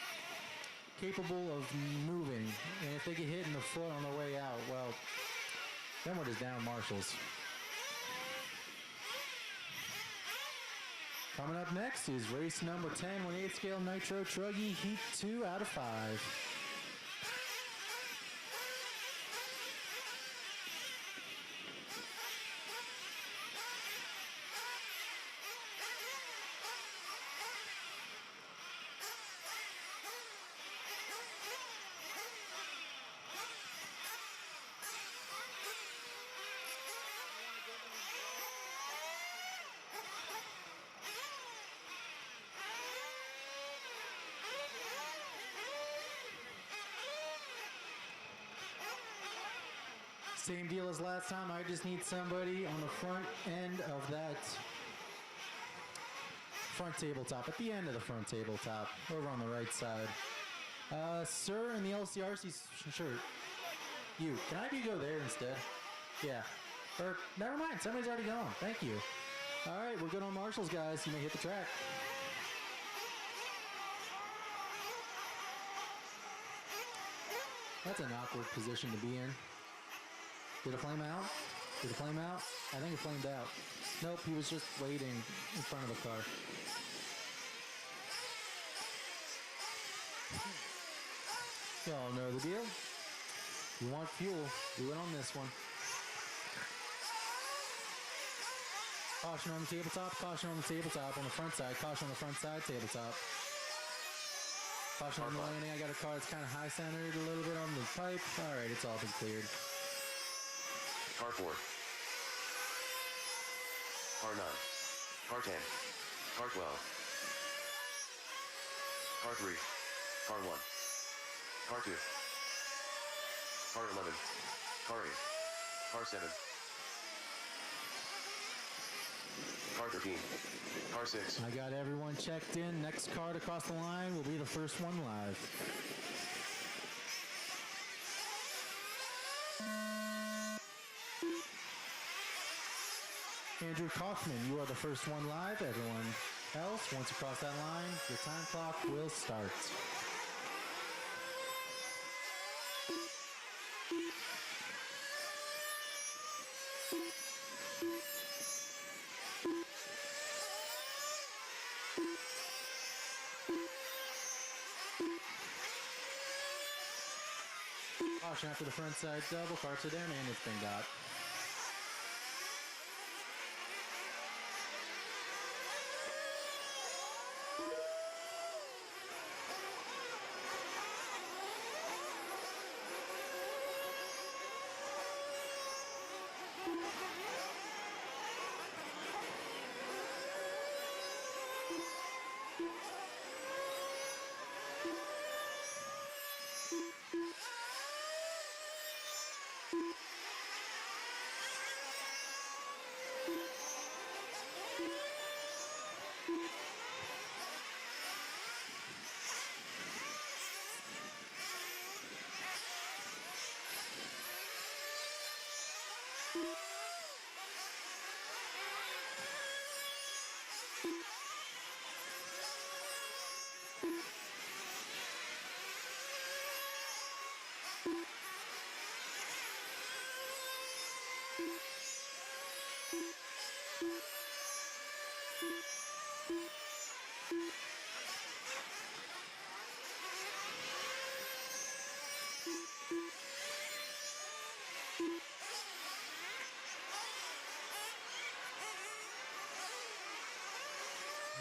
capable of moving, and if they get hit in the foot on the way out, well, then we're just down marshals. Coming up next is race number 10, 1/8 scale Nitro Truggy Heat 2 out of 5. Same deal as last time. I just need somebody on the front end of that front tabletop, at the end of the front tabletop, over on the right side. Sir in the LCRC shirt. You. Can I have you go there instead? Yeah. Or, never mind. Somebody's already gone. Thank you. All right, we're good on marshals, guys. You may hit the track. That's an awkward position to be in. Did it flame out? Did it flame out? I think it flamed out. Nope, he was just waiting in front of a car. Y'all know the deal. If you want fuel, do it on this one. Caution on the tabletop, caution on the tabletop, on the front side, caution on the front side, tabletop. Caution on the landing, I got a car that's kind of high centered a little bit on the pipe. All right, it's all been cleared. Car 4. Car 9. Car 10. Car 12. Car 3. Car 1. Car 2. Car 11. Car 8. Car 7. Car 13. Car 6. I got everyone checked in. Next car to cross the line will be the first one live. Andrew Kaufman, you are the first one live. Everyone else, once you cross that line, your time clock will start. Caution after the front side double, carts are there, and it's been got.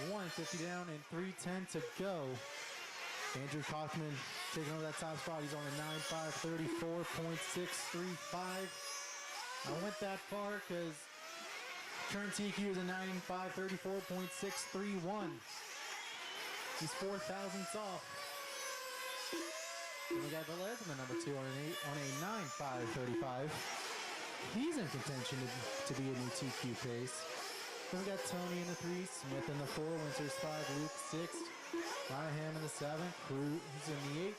.150 down and 3:10 to go. Andrew Kaufman taking over that top spot. He's on a 9.534.635. I went that far because current TQ is a 9.534.631. He's 4 thousandths off. Then we got Velez in the number 2 on a 9.535. He's in contention to be a new TQ pace. Then we got Tony in the 3, Smith in the 4, Winters 5, Luke 6, Monahan in the 7, Cruz in the 8,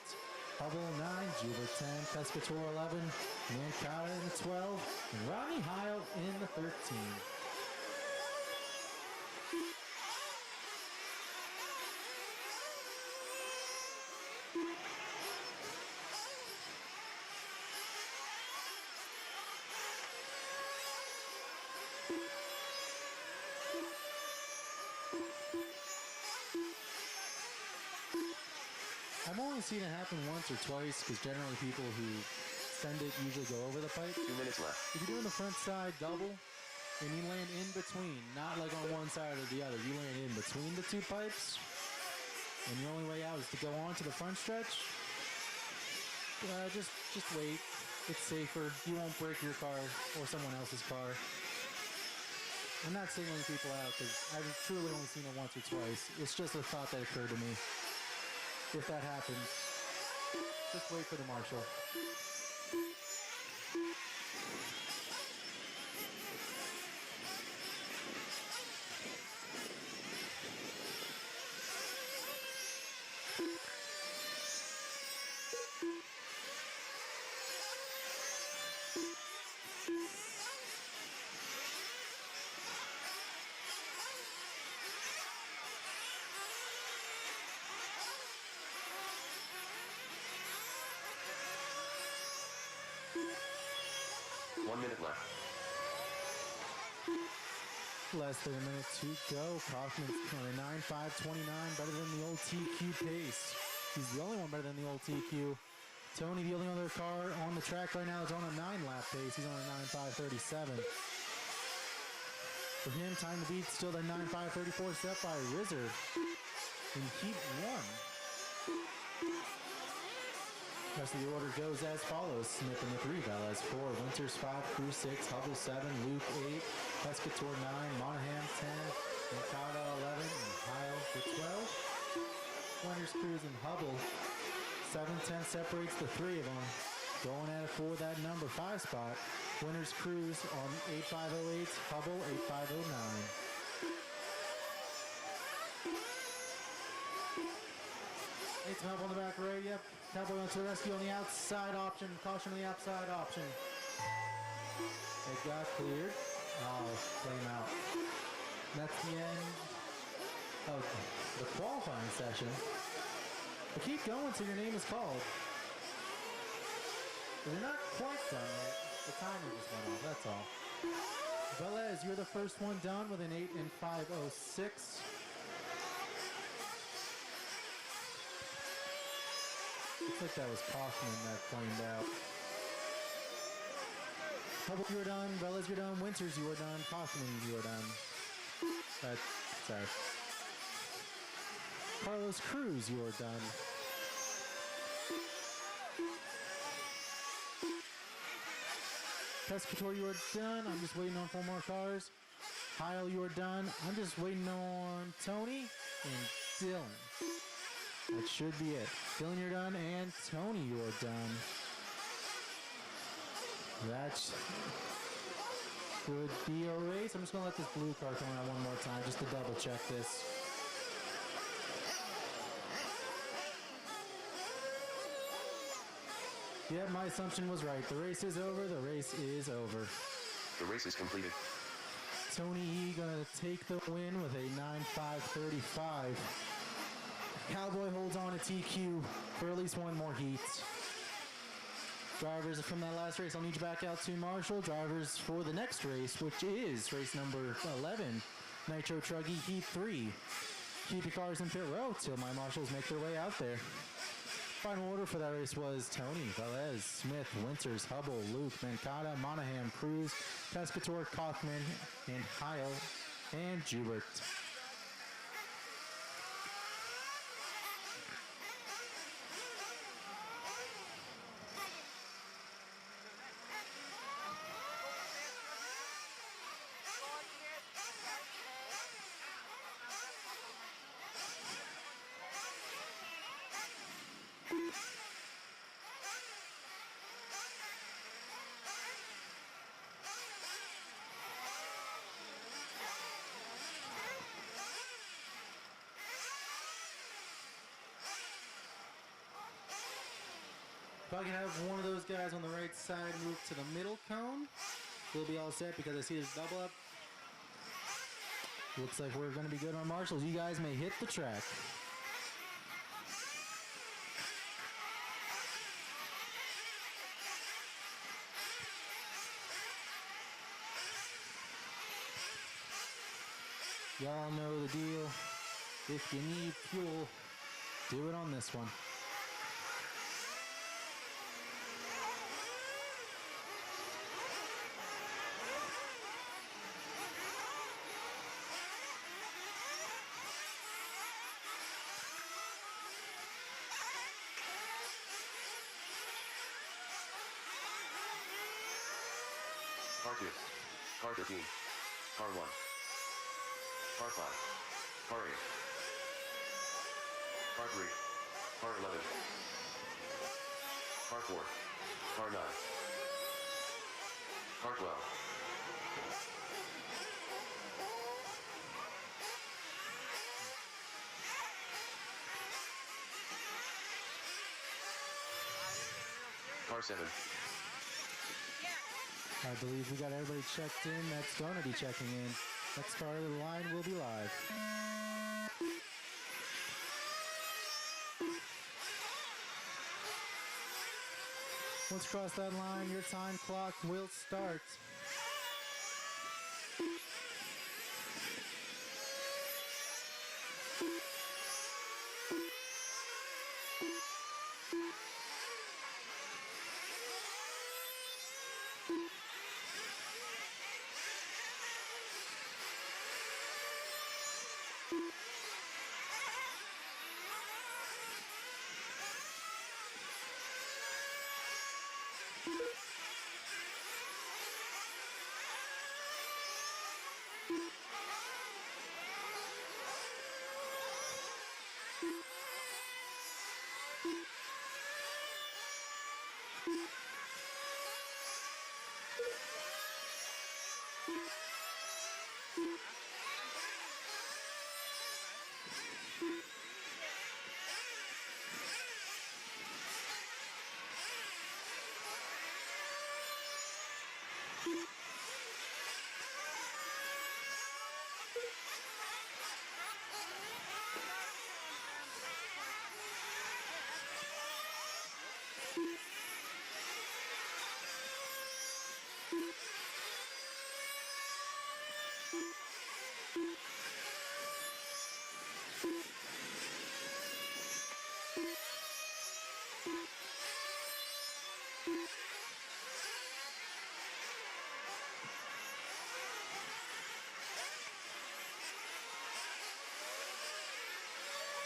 Hubble 9, Juba 10, Pescator 11, Mancata in the 12, and Rodney Heil in the 13. I've only seen it happen once or twice because generally people who send it usually go over the pipe. 2 minutes left. If you're doing the front side double and you land in between, not like on one side or the other, you land in between the 2 pipes and the only way out is to go on to the front stretch, just wait. It's safer. You won't break your car or someone else's car. I'm not signaling people out because I've truly only seen it once or twice. It's just a thought that occurred to me. If that happens, just wait for the marshal. minute left. Less than a minute to go. Kaufman's on a 9.529, better than the old TQ pace. He's the only one better than the old TQ. Tony, the only other car on the track right now, is on a 9-lap pace. He's on a 9.537. For him, time to beat still the 9.534 set by Rizzer in Heat 1. Rest of the order goes as follows. Smith in the 3, Velez 4, Winters 5, Cruz 6, Hubble 7, Luke 8, Pescator 9, Monahan 10, Mikado 11, and Heil for 12. Winters, Cruz, and Hubble. 7-10 separates the three of them. Going at it for that number 5 spot. Winters, Cruz on 8508, Hubble 8509. Need some help on the back right, yep. Cowboy on to the rescue on the outside option. Caution on the outside option. It got cleared. Oh, flame out. That's the end of the qualifying session. But keep going until your name is called. But you're not quite done yet. The timer just went off, that's all. Velez, you're the first one done with an 8 and 506. Looks like that was Kaufman that flamed out. Hubble, you are done. Velez, you're done. Winters, you are done. Kaufman, you are done. Sorry. Carlos Cruz, you are done. Pescator, you are done. I'm just waiting on 4 more cars. Heil, you are done. I'm just waiting on Tony and Dylan. That should be it. Dylan, you're done, and Tony, you are done. That should be a race. I'm just going to let this blue car come out one more time just to double check this. Yeah, my assumption was right. The race is over. The race is over. The race is completed. Tony E gonna take the win with a 9.535. Cowboy holds on to TQ for at least one more heat. Drivers from that last race, I'll need you back out to Marshall. Drivers for the next race, which is race number 11, Nitro Truggy Heat 3. Keep your cars in pit row till my marshals make their way out there. Final order for that race was Tony, Velez, Smith, Winters, Hubble, Luke, Mancada, Monahan, Cruz, Pescator, Kaufman, and Heil, and Jubert. If I can have one of those guys on the right side move to the middle cone, we'll be all set because I see there's double up. Looks like we're going to be good on marshals. You guys may hit the track. Y'all know the deal. If you need fuel, do it on this one. Car 2. Car 13. Car 1. Car 5. Car 8. Car 3. Car 11. Car 4. Car 9. Car 12. Car 7. I believe we got everybody checked in that's going to be checking in. Next car of the line will be live. Once you cross that line, your time clock will start.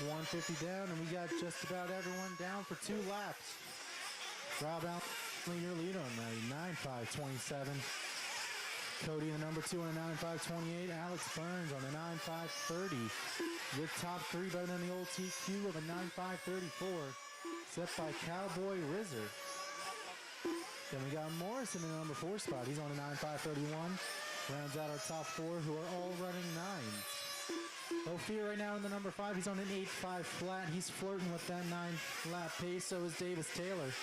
.150 down, and we got just about everyone down for 2 laps. Rob Allen, your lead on that, 9.527. Cody, the number 2 on a 9.528. Alex Burns on a 9.530. Your top 3 better than the old TQ of a 9.534. Set by Cowboy Rizzer. Then we got Morrison in the number 4 spot. He's on a 9.531. Rounds out our top 4 who are all running 9s. Ophir right now in the number 5. He's on an 8.5 flat. He's flirting with that 9-lap pace. So is Davis Taylor.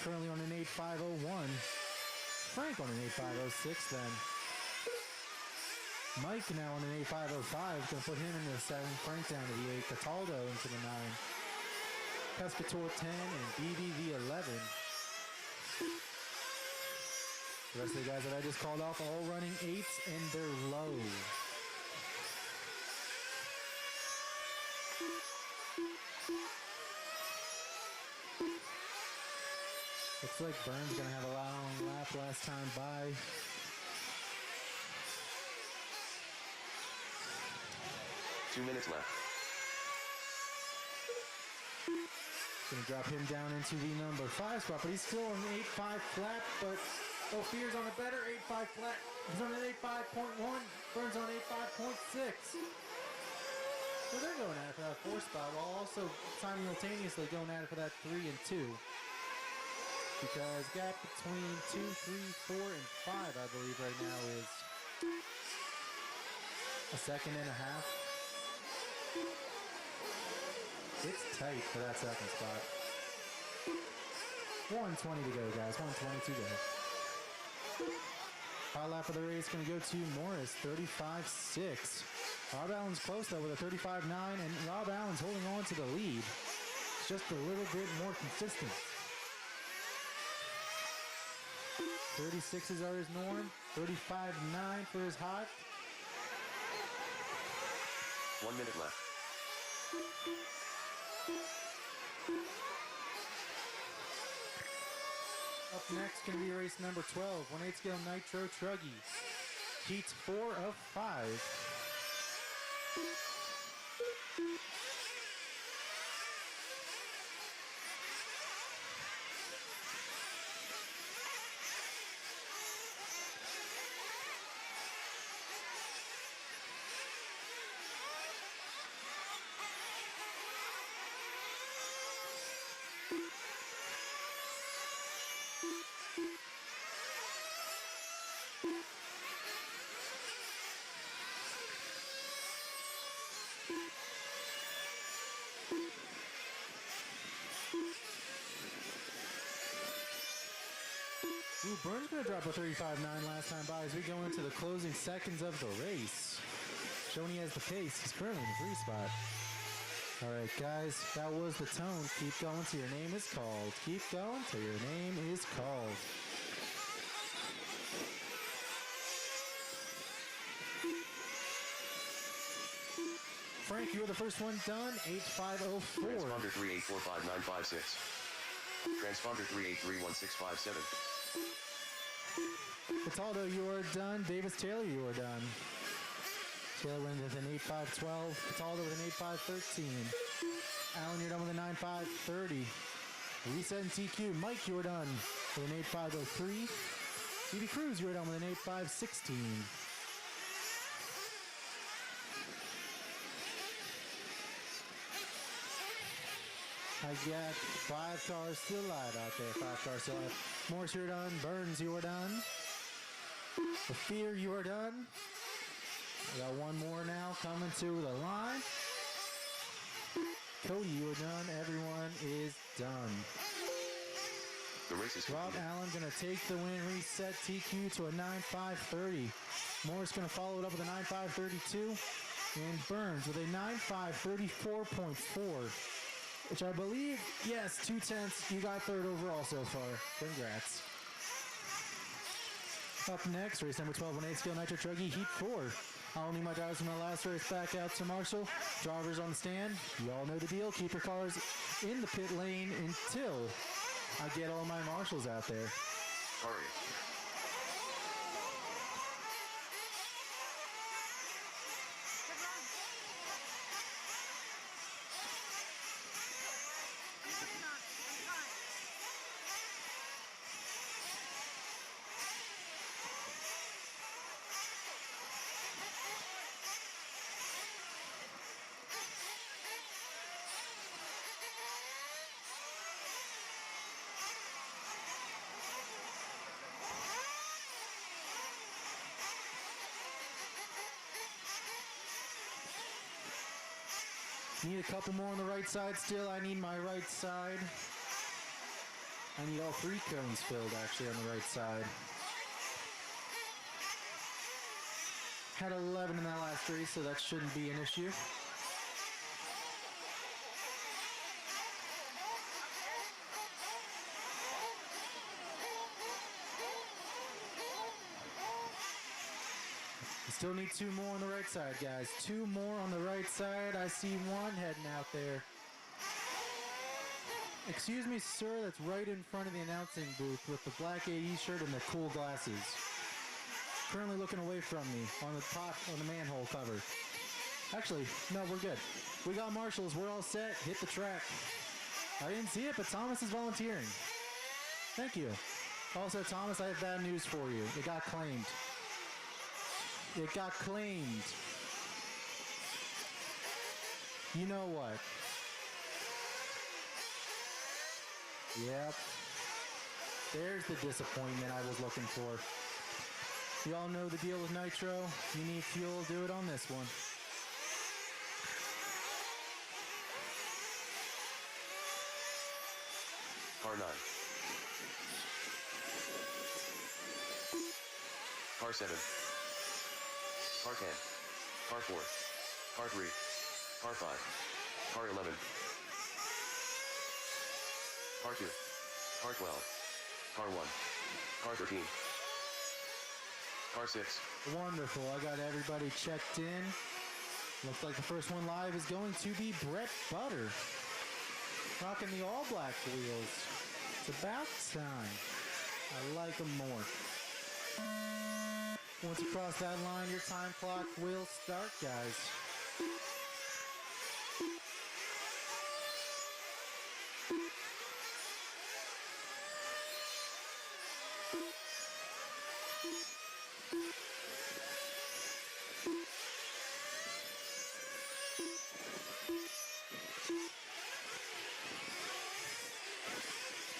Currently on an 8.501. Frank on an 8.506 then. Mike now on an 8.505. Going to put him into the 7. Frank down to the 8. Cataldo into the 9. Pescator 10 and BBV 11. The rest of the guys that I just called off all running 8s and they're low. Looks like Burns gonna have a long lap last time by. Two minutes left. Gonna drop him down into the number 5 spot, but he's still on an 8.5 flat, but Ophir's on a better 8.5 flat. He's on an 8.5.1, Burns on 8.5.6. So they're going at it for that 4 spot, while also simultaneously going at it for that 3 and 2. Because gap between 2, 3, 4, and 5, I believe right now is a second and a half. It's tight for that second spot. 120 to go, guys. 120 to go. High lap of the race going to go to Morris, 35.6. Rob Allen's close though with a 35.9, and Rob Allen's holding on to the lead. It's just a little bit more consistent. 36s are his norm. 35.9 for his hot. 1 minute left. Up next going to be race number 12, 1/8 scale Nitro Truggy. Heats 4 of 5. Ooh, Burns going to drop a 35.9 last time by as we go into the closing seconds of the race. Shoney has the pace. He's currently in the 3 spot. All right, guys, that was the tone. Keep going till your name is called. Keep going till your name is called. Frank, you were the first one done. 8504. Transponder 3845956. Transponder 3831657. Cataldo, you are done. Davis Taylor, you are done. Taylor went with an 8512. Cataldo with an 8513. Allen, you're done with a 9530. Reset and TQ. Mike, you are done with an 8503. BB Cruz, you are done with an 8516. I got 5 cars still alive out there. 5 cars still alive. Morris, you're done. Burns, you are done. The Fear, you are done. I got one more now coming to the line. Cody, you are done. Everyone is done. The race is Rob completed. Allen gonna take the win. Reset TQ to a 9530. Morris gonna follow it up with a 9532. And Burns with a 9534.4. Which I believe, yes, 2/10. You got third overall so far. Congrats. Up next, race number 1218 Scale Nitro Truggy Heat 4. I'll need my drivers from my last race back out to Marshall. Drivers on the stand. You all know the deal. Keep your cars in the pit lane until I get all my marshals out there. Hurry. Need a couple more on the right side still. I need my right side. I need all 3 cones filled actually on the right side. Had 11 in that last race, so that shouldn't be an issue. Still need 2 more on the right side, guys. 2 more on the right side. I see one heading out there. Excuse me, sir, that's right in front of the announcing booth with the black AE shirt and the cool glasses. Currently looking away from me on the top, on the manhole cover. Actually, no, we're good. We got marshals. We're all set. Hit the track. I didn't see it, but Thomas is volunteering. Thank you. Also, Thomas, I have bad news for you. It got claimed. It got claimed. You know what? Yep. There's the disappointment I was looking for. You all know the deal with Nitro. You need fuel, do it on this one. Car 9. Car 7. Car 10. Car 4. Car 3. Car 5. Car 11. Car 2. Car 12. Car 1. Car 13. Car 6. Wonderful. I got everybody checked in. Looks like the first one live is going to be Brett Butter. Rocking the all black wheels. It's about time. I like them more. Once you cross that line, your time clock will start, guys.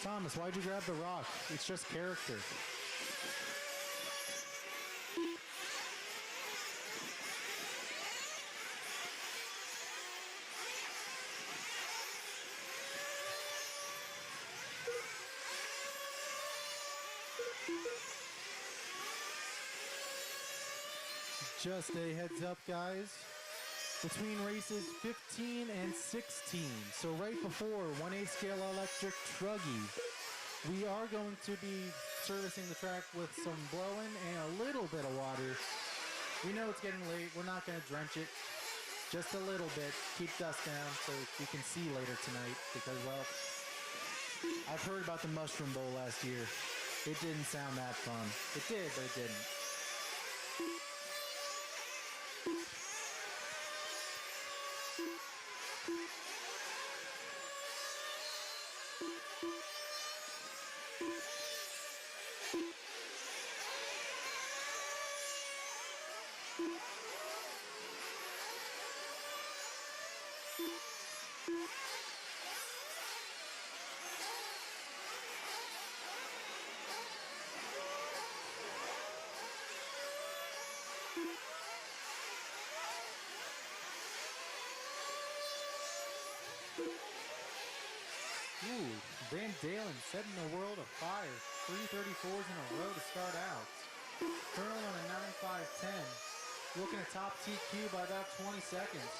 Thomas, why'd you grab the rock? It's just character. Just a heads up, guys. between races 15 and 16. So right before 1/8 scale electric truggy, we are going to be servicing the track with some blowing and a little bit of water. We know it's getting late. We're not going to drench it. Just a little bit. Keep dust down so we can see later tonight because, well, I've heard about the Mushroom Bowl last year. It didn't sound that fun. It did, but it didn't. Ooh, Van Dalen setting the world afire. 334s in a row to start out. Currently on a 9.510. Looking at top TQ by about 20 seconds.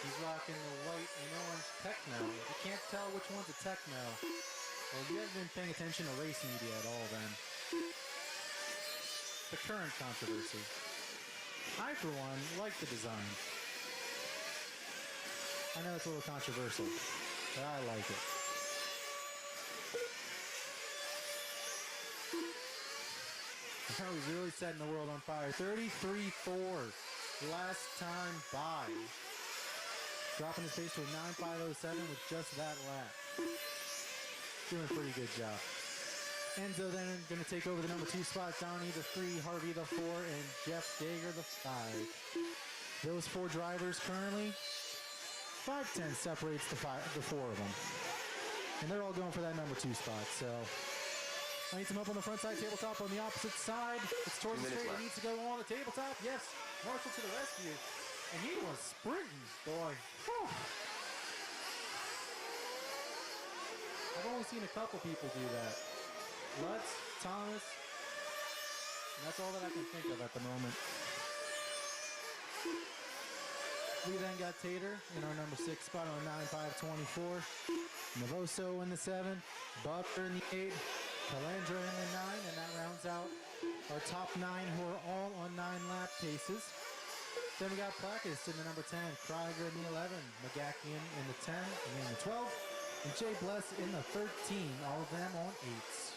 He's rocking the white and orange Techno. You can't tell which one's a Techno. Well, you haven't been paying attention to race media at all then. The current controversy. I, for one, like the design. I know it's a little controversial, but I like it. Now he's really setting the world on fire. 33.4 last time by. Dropping his pace to a 9.507 with just that lap. Doing a pretty good job. Enzo then going to take over the number 2 spot. Donnie the 3, Harvey the 4, and Jeff Dager the 5. Those 4 drivers currently, 5:10 separates the 4 of them. And they're all going for that number 2 spot, so... I need some up on the front side, tabletop on the opposite side. It's towards the straight, it needs to go on the tabletop. Yes, Marshall to the rescue. And he was sprinting, boy. Whew. I've only seen a couple people do that. Lutz, Thomas, and that's all that I can think of at the moment. We then got Tater in our number 6 spot on a 9.524. Navoso in the 7, Butler in the 8. Calandra in the 9, and that rounds out our top 9 who are all on 9-lap paces. Then we got Placus in the number 10, Krieger in the 11, McGackian in the 10, and in the 12, and Jay Bless in the 13, all of them on 8s.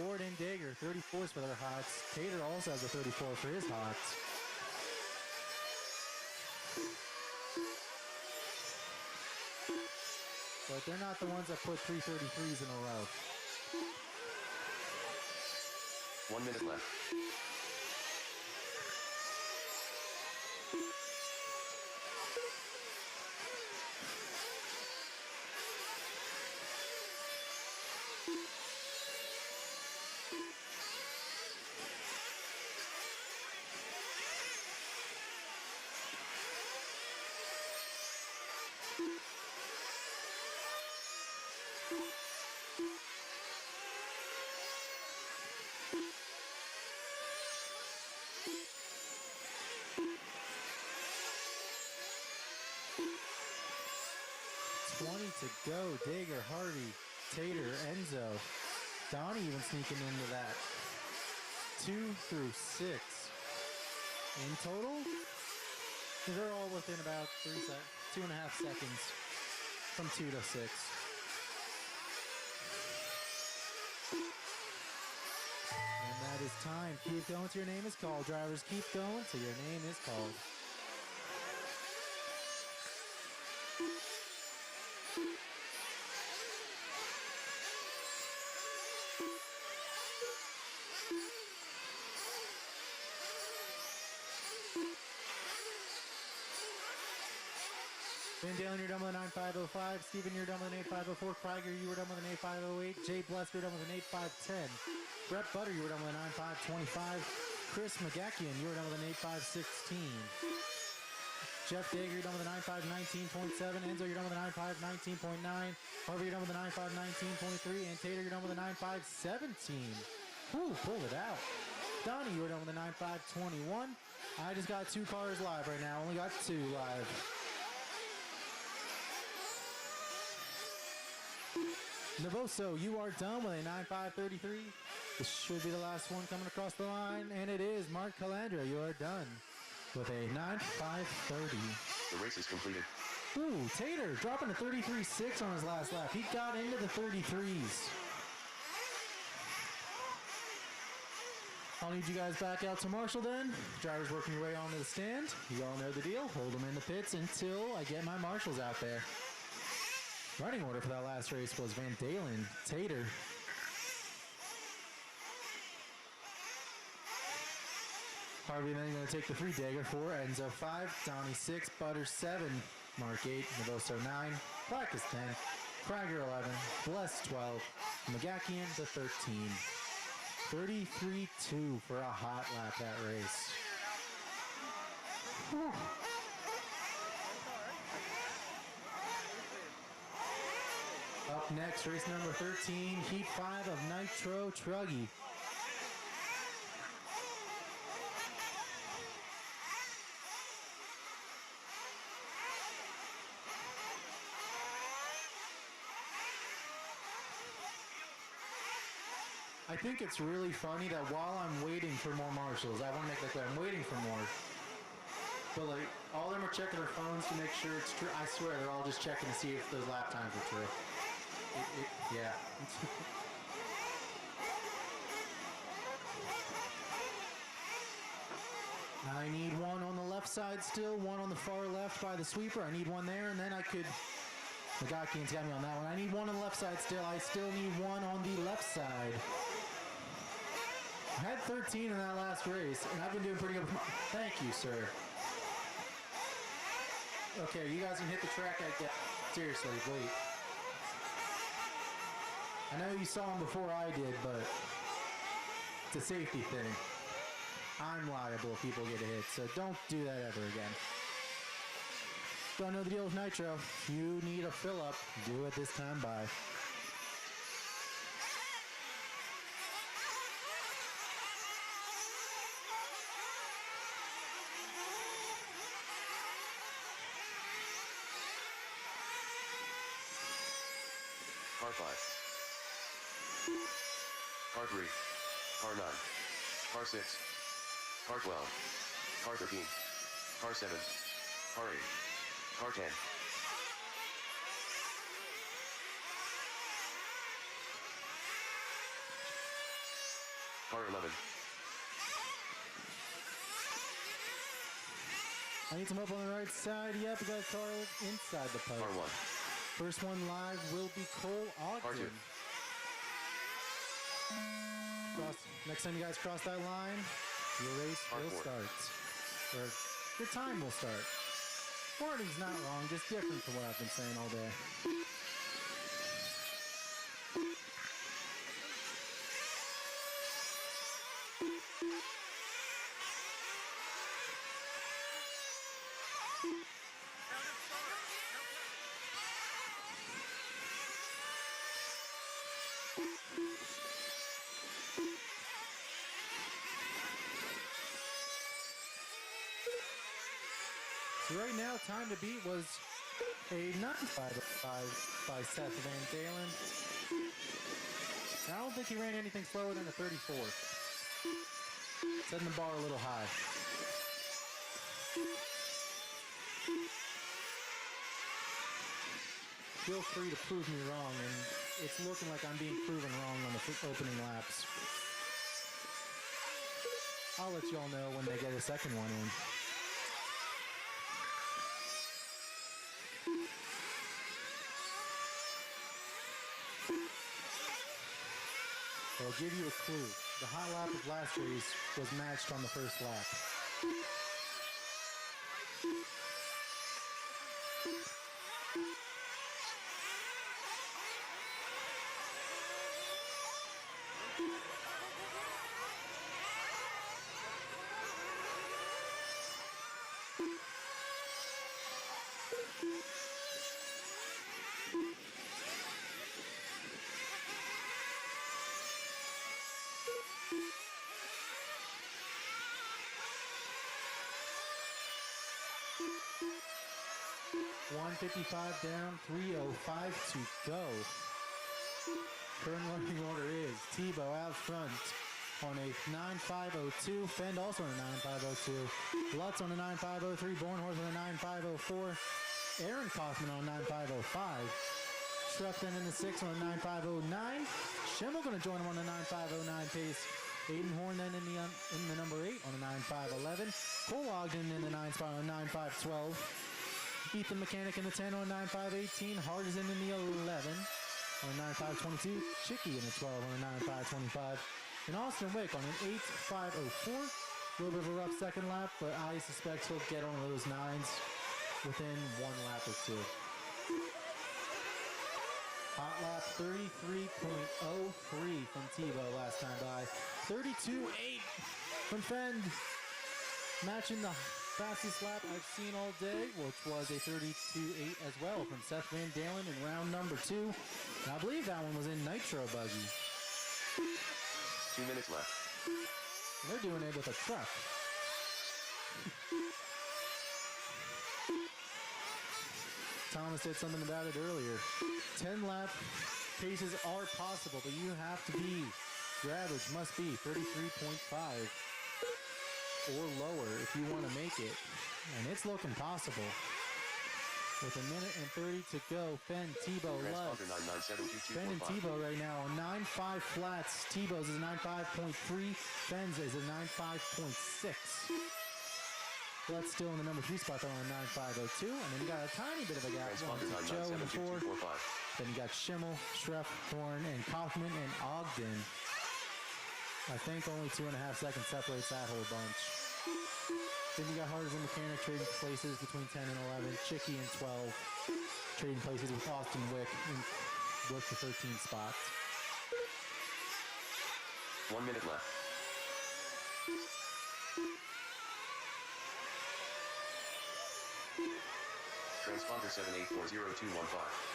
Ward and Dager, 34s for their hots. Tater also has a 34 for his hots. But they're not the ones that put 333s in a row. 1 minute left. To go, Dager, Harvey, Tater, Enzo, Donnie even sneaking into that. 2 through 6. In total, they're all within about 2.5 seconds from 2 to 6. And that is time. Keep going till your name is called. Drivers, keep going till your name is called. Van Dalen, you're done with an 9.505. Steven, you're done with an 8.504. Krieger, you were done with an 8.508. Jay Bless, you're done with an 8.510. Brett Butter, you were done with an 9.525. Chris McGackian, you were done with an 8.516. Jeff Dager, you're done with an 9.519.7. Enzo, you're done with an 9.519.9. Harvey, you're done with an 9.519.3. And Tater, you're done with a 9.517. Whew, pulled it out. Donnie, you are done with the 9.521. I just got 2 cars live right now. Only got 2 live. Navoso, you are done with a 9.533. This should be the last one coming across the line, and it is. Mark Calandra, you are done with a 9.530. The race is completed. Ooh, Tater dropping a 33.6 on his last lap. He got into the 33s. I'll need you guys back out to Marshall then. Drivers working your way onto the stand. You all know the deal. Hold them in the pits until I get my marshals out there. Running order for that last race was Van Dalen, Tater. Harvey then going to take the 3, Dagger 4, Enzo 5, Donnie 6, Butter 7, Mark 8, Navoso 9, Blackus 10, Krager 11, Bless 12, McGackian the 13. 33.2 for a hot lap that race. Whew. Up next, race number 13, Heat 5 of Nitro Truggy. I think it's really funny that while I'm waiting for more marshals, I want to make that clear, I'm waiting for more. But like, all of them are checking their phones to make sure it's true. I swear, they're all just checking to see if those lap times are true. Yeah. I need one on the left side still, one on the far left by the sweeper. I need one there, and then I could... McGockian's got me on that one. I need one on the left side still. I still need one on the left side. I had 13 in that last race, and I've been doing pretty good. Thank you, sir. Okay, you guys can hit the track. Seriously, wait. I know you saw him before I did, but it's a safety thing. I'm liable if people get a hit, so don't do that ever again. Don't know the deal with Nitro. If you need a fill-up, do it this time by. Car 5. Car 3. Car 9. Car 6. Car 12. Car 13. Car 7. Car 8. Car 10. Car 11. I need some up on the right side. Yep, we got a car inside the pipe. Car 1. First one live will be Cole Ogden. Car 2. Next time you guys cross that line, your race Car will 4. start. Or your time will start. Wording's not wrong, just different from what I've been saying all day. So right now, time to beat was a 9.5 by Seth Van Dalen. I don't think he ran anything slower than a 34. Setting the bar a little high. Feel free to prove me wrong, and it's looking like I'm being proven wrong on the opening laps. I'll let y'all know when they get a second one in. I'll give you a clue. The hot lap of last race was matched on the first lap. 1:55 down, 3:05 to go. Current running order is Tebow out front on a 9.502. Fend also on a 9.502. Lutz on a 9.503. Bornhorst on a 9.504. Aaron Kaufman on a 9.505. Schrupp then in the 6 on a 9.509. Schimmel going to join him on a 9.509 pace. Aiden Horn then in the number 8 on a 9.511. Cole Ogden in the 9 spot on a 9.512. Ethan Mechanic in the 10 on a 9.518. Hardison in the 11 on a 9.522. Chicky in the 12 on a 9.525. And Austin Wick on an 8.504. A little bit of a rough second lap, but I suspect he'll get on those 9s within one lap or two. Hot lap 33.03 from Tebow last time by. 32.8 from Fend. Matching the fastest lap I've seen all day, which was a 32.8 as well from Seth Van Dalen in round number 2. And I believe that one was in Nitro Buggy. 2 minutes left. And they're doing it with a truck. Thomas said something about it earlier. 10 lap paces are possible, but you have to be, your average must be 33.5 or lower if you want to make it. And it's looking possible. With a minute and 30 to go, Fenn, Tebow, Lutz. Fenn and Tebow right now on 9.5 flats. Tebow's is 9.5.3. Fenn's is a 9.5.6. Lutz still in the number 3 spot though on 9.502. And then you got a tiny bit of a gap. Joe in the 4. Then you got Schimmel, Schreff, Thorne, and Kaufman and Ogden. I think only 2.5 seconds separates that whole bunch. Then you got Hardison Mechanic trading places between 10 and 11. Chicky and 12 trading places with Austin Wick in Wick for 13 spots. 1 minute left. Transponder 7840-215.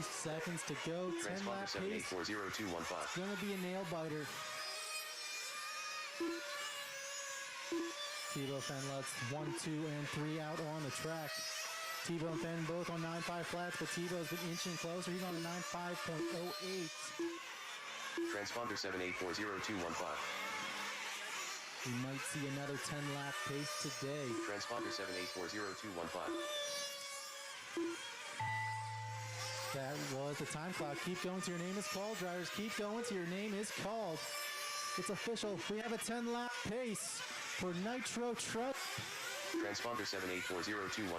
Seconds to go. 10 lap pace. It's gonna be a nail biter. Tebow, Fenn, Lutz, 1, 2, and 3 out on the track. Tebow and Fenn both on 9.5 flats, but Tebow's been inching closer. He's on a 9.5.08. Transponder 7840-215. We might see another 10 lap pace today. Transponder 7840-215. That was the time clock. Keep going till your name is called. Drivers, keep going till your name is called. It's official. We have a 10 lap pace for Nitro Truck. Transponder 7840-215.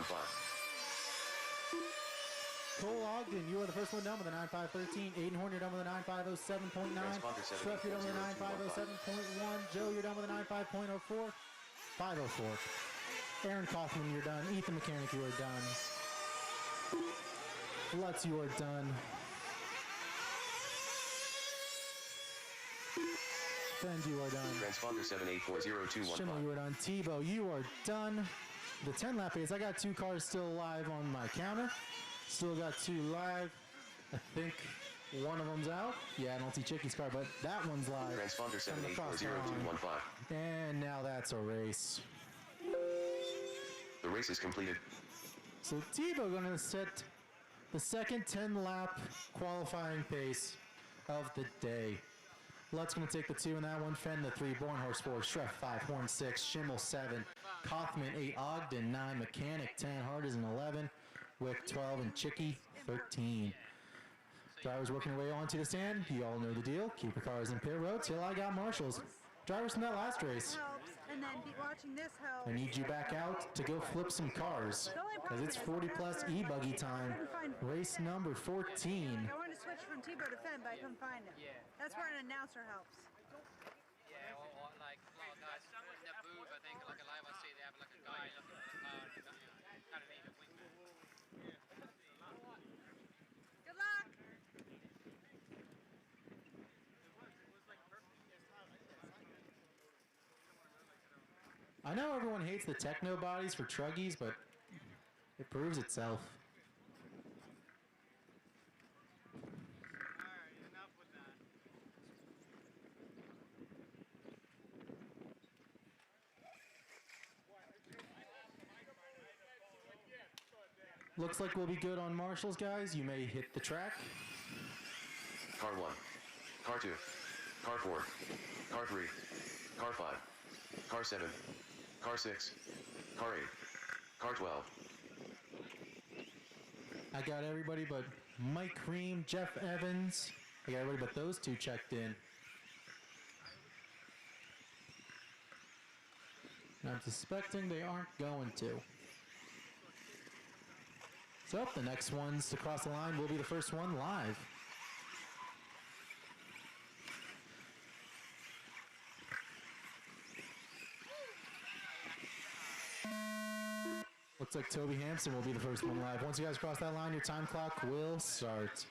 Cole Ogden, you are the first one down with a 9.513. Aiden Horn, you're done with a 9.507.9. Struff, you're done with a 9.507.1. Joe, you're done with a 9.5.04. 504. Aaron Kaufman, you're done. Ethan Mechanic, you are done. Lutz, you are done. Fend, you are done. Transponder 7840-215. Schimmel, you are done. Tebow, you are done. The 10 lap pace, I got 2 cars still live on my counter. Still got 2 live. I think one of them's out. Yeah, I don't see Chicky's car, but that one's live. Transponder 7840-215. And now that's a race. The race is completed. So Tebow gonna set the second 10 lap qualifying pace of the day. Lutz gonna take the 2 in that one. Fenn the 3, Bornhorst 4, Schreff 5, Horn 6, Schimmel 7, Kaufman 8, Ogden 9, Mechanic 10, Hardison 11, Wick 12, and Chicky 13. Drivers working their way onto the stand. You all know the deal. Keep your cars in pit road till I got marshals. Drivers from that last race. And then watching this helps. I need you back out to go flip some cars, because it's 40 plus e-buggy time. Race number 14. I wanted to switch from Tebow to Fenn, but I couldn't find him. Yeah. That's where an announcer helps. Yeah, or like a lot of guys in that booth, I think, like a live, I see they have like a guy looking at the car, kind of need a wingman. Good luck! I know everyone hates the techno bodies for truggies, but it proves itself. Looks like we'll be good on marshals, guys. You may hit the track. Car 1, Car 2, Car 4, Car 3, Car 5, Car 7, Car 6, Car 8, Car 12. I got everybody but Mike Cream, Jeff Evans. I got everybody but those two checked in. And I'm suspecting they aren't going to. So the next ones to cross the line will be the first one live. Looks like Toby Hampson will be the first one live. Once you guys cross that line, your time clock will start.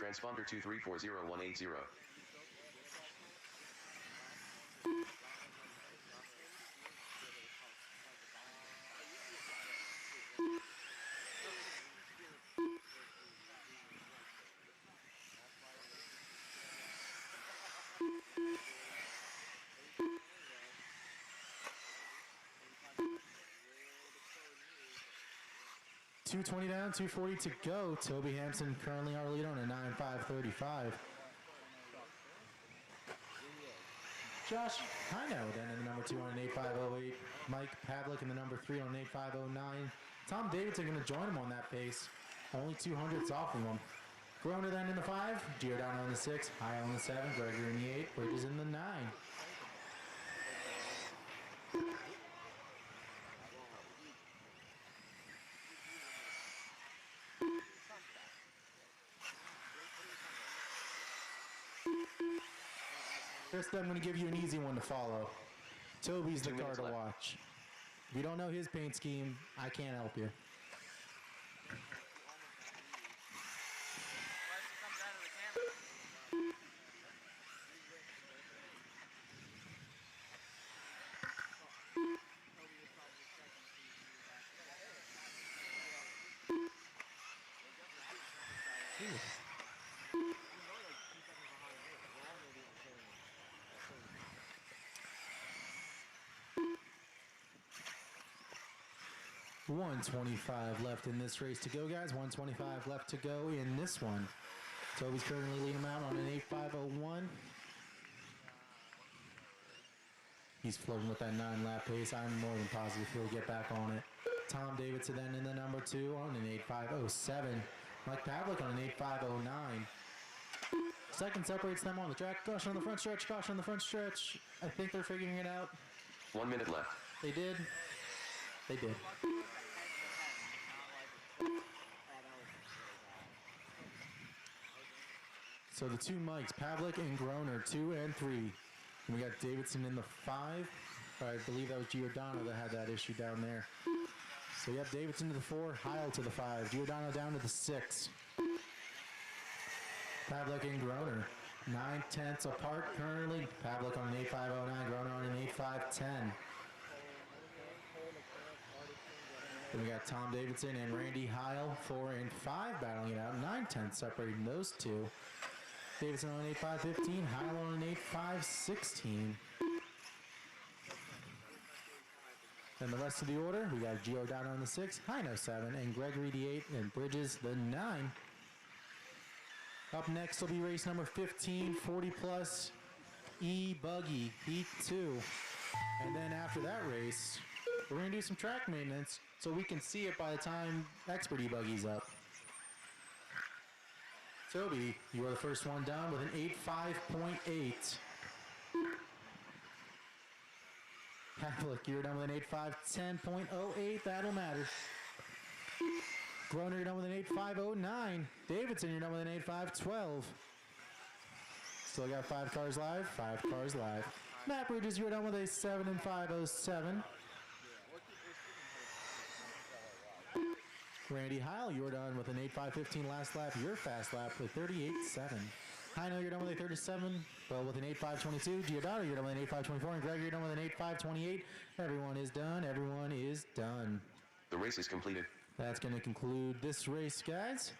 Transponder 2340180. .220 down, 240 to go. Toby Hampson currently our lead on a 9.535. Josh Hino then in the number 2 on an 8.508. Mike Pavlik in the number 3 on an 8.509. Tom Davidson going to join him on that pace. Only 200s off of him. Groner then in the 5. Giordano on the 6. High on the 7. Gregory in the 8. Bridges in the 9. Chris, I'm going to give you an easy one to follow. Toby's the car to watch. If you don't know his paint scheme, I can't help you. .125 left in this race to go, guys. 125 left to go in this one. Toby's currently leading him out on an 8.501. He's floating with that 9-lap pace. I'm more than positive he'll get back on it. Tom Davidson then in the number 2 on an 8.507. Mike Pavlik on an 8.509. Second separates them on the track. Caution on the front stretch. Caution on the front stretch. I think they're figuring it out. 1 minute left. They did. They did. So the two Mikes, Pavlik and Groner, 2 and 3. And we got Davidson in the 5. I believe that was Giordano that had that issue down there. So you have Davidson to the 4, Heil to the 5, Giordano down to the 6. Pavlik and Groner, 9/10 apart currently. Pavlik on an 8.509, Groner on an 8.510. Then we got Tom Davidson and Randy Heil, 4 and 5 battling it out. 9/10 separating those two. Davidson on an 8.515, Heil on an 8.516. Then the rest of the order, we got Giordano on the 6, Heino 7, and Gregory the 8, and Bridges the 9. Up next will be race number 15, 40 plus E-Buggy, Heat 2. And then after that race, we're going to do some track maintenance so we can see it by the time Expert E-Buggy's up. Toby, you are the first one done with an 8.5.8. Pavlik, you're done with an 8.510.08. That'll matter. Groner, you're done with an 8.509. Davidson, you're done with an 8.512. Still got 5 cars live. 5 cars live. Matt Bridges, you're done with a 7 and 507. Randy Heil, you're done with an 8.515 last lap. Your fast lap with 38.7. Heino, you're done with a 37, well, with an 8.522. Giordano, you're done with an 8.524. And Greg, you're done with an 8.528. Everyone is done. Everyone is done. The race is completed. That's going to conclude this race, guys.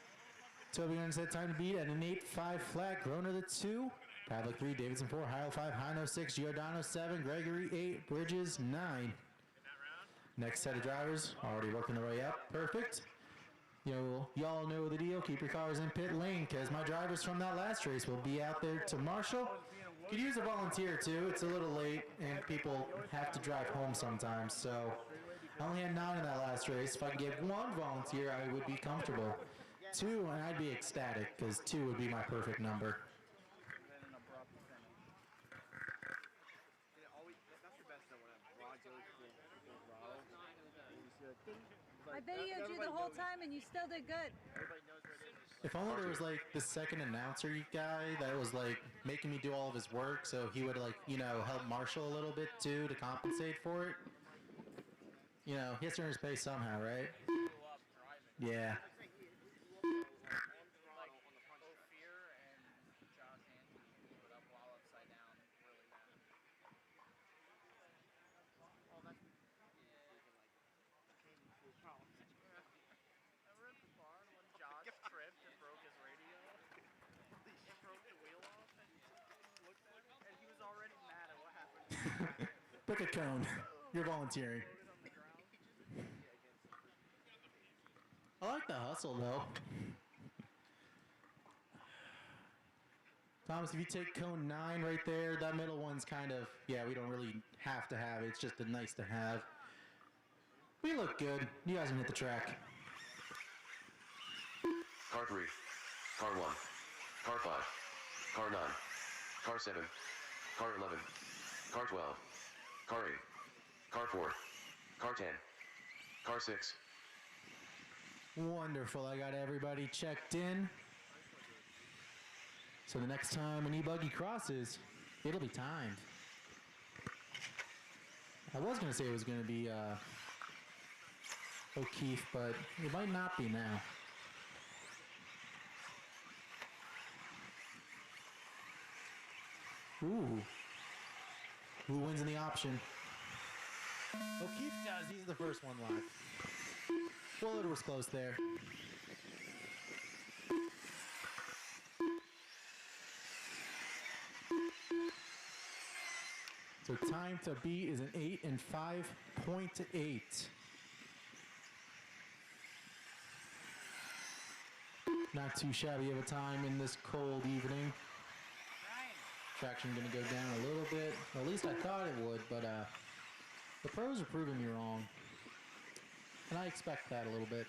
Toby going to set time to beat at an 8.5 flat. Groner the 2. Pavlik 3. Davidson 4. Heil 5. Heino 6. Giordano 7. Gregory 8. Bridges 9. Next set of drivers already working their way up. Perfect. Y'all know the deal. Keep your cars in pit lane because my drivers from that last race will be out there to marshal. Could use a volunteer too. It's a little late and people have to drive home sometimes. So I only had 9 in that last race. If I could get 1 volunteer, I would be comfortable. 2, and I'd be ecstatic because 2 would be my perfect number. I videoed you the whole time and you still did good. If only there was like the second announcer guy that was like making me do all of his work so he would like, help marshal a little bit too to compensate for it. He has to earn his pay somehow, right? Yeah. Pick a cone. You're volunteering. I like the hustle, though. Thomas, if you take cone 9 right there, that middle one's kind of, we don't really have to have it. It's just a nice to have. We look good. You guys can hit the track. Car 3. Car 1. Car 5. Car 9. Car 7. Car 11. Car 12. Car 8. Car 4. Car 10. Car 6. Wonderful. I got everybody checked in. So the next time an E-Buggy crosses, it'll be timed. I was going to say it was going to be O'Keefe, but it might not be now. Ooh. Who wins in the option? O'Keefe does. He's the first one live. Well, it was close there. So time to beat is an 8 and 5.8. Not too shabby of a time in this cold evening. Traction going to go down a little bit. At least I thought it would, but the pros are proving me wrong. And I expect that a little bit.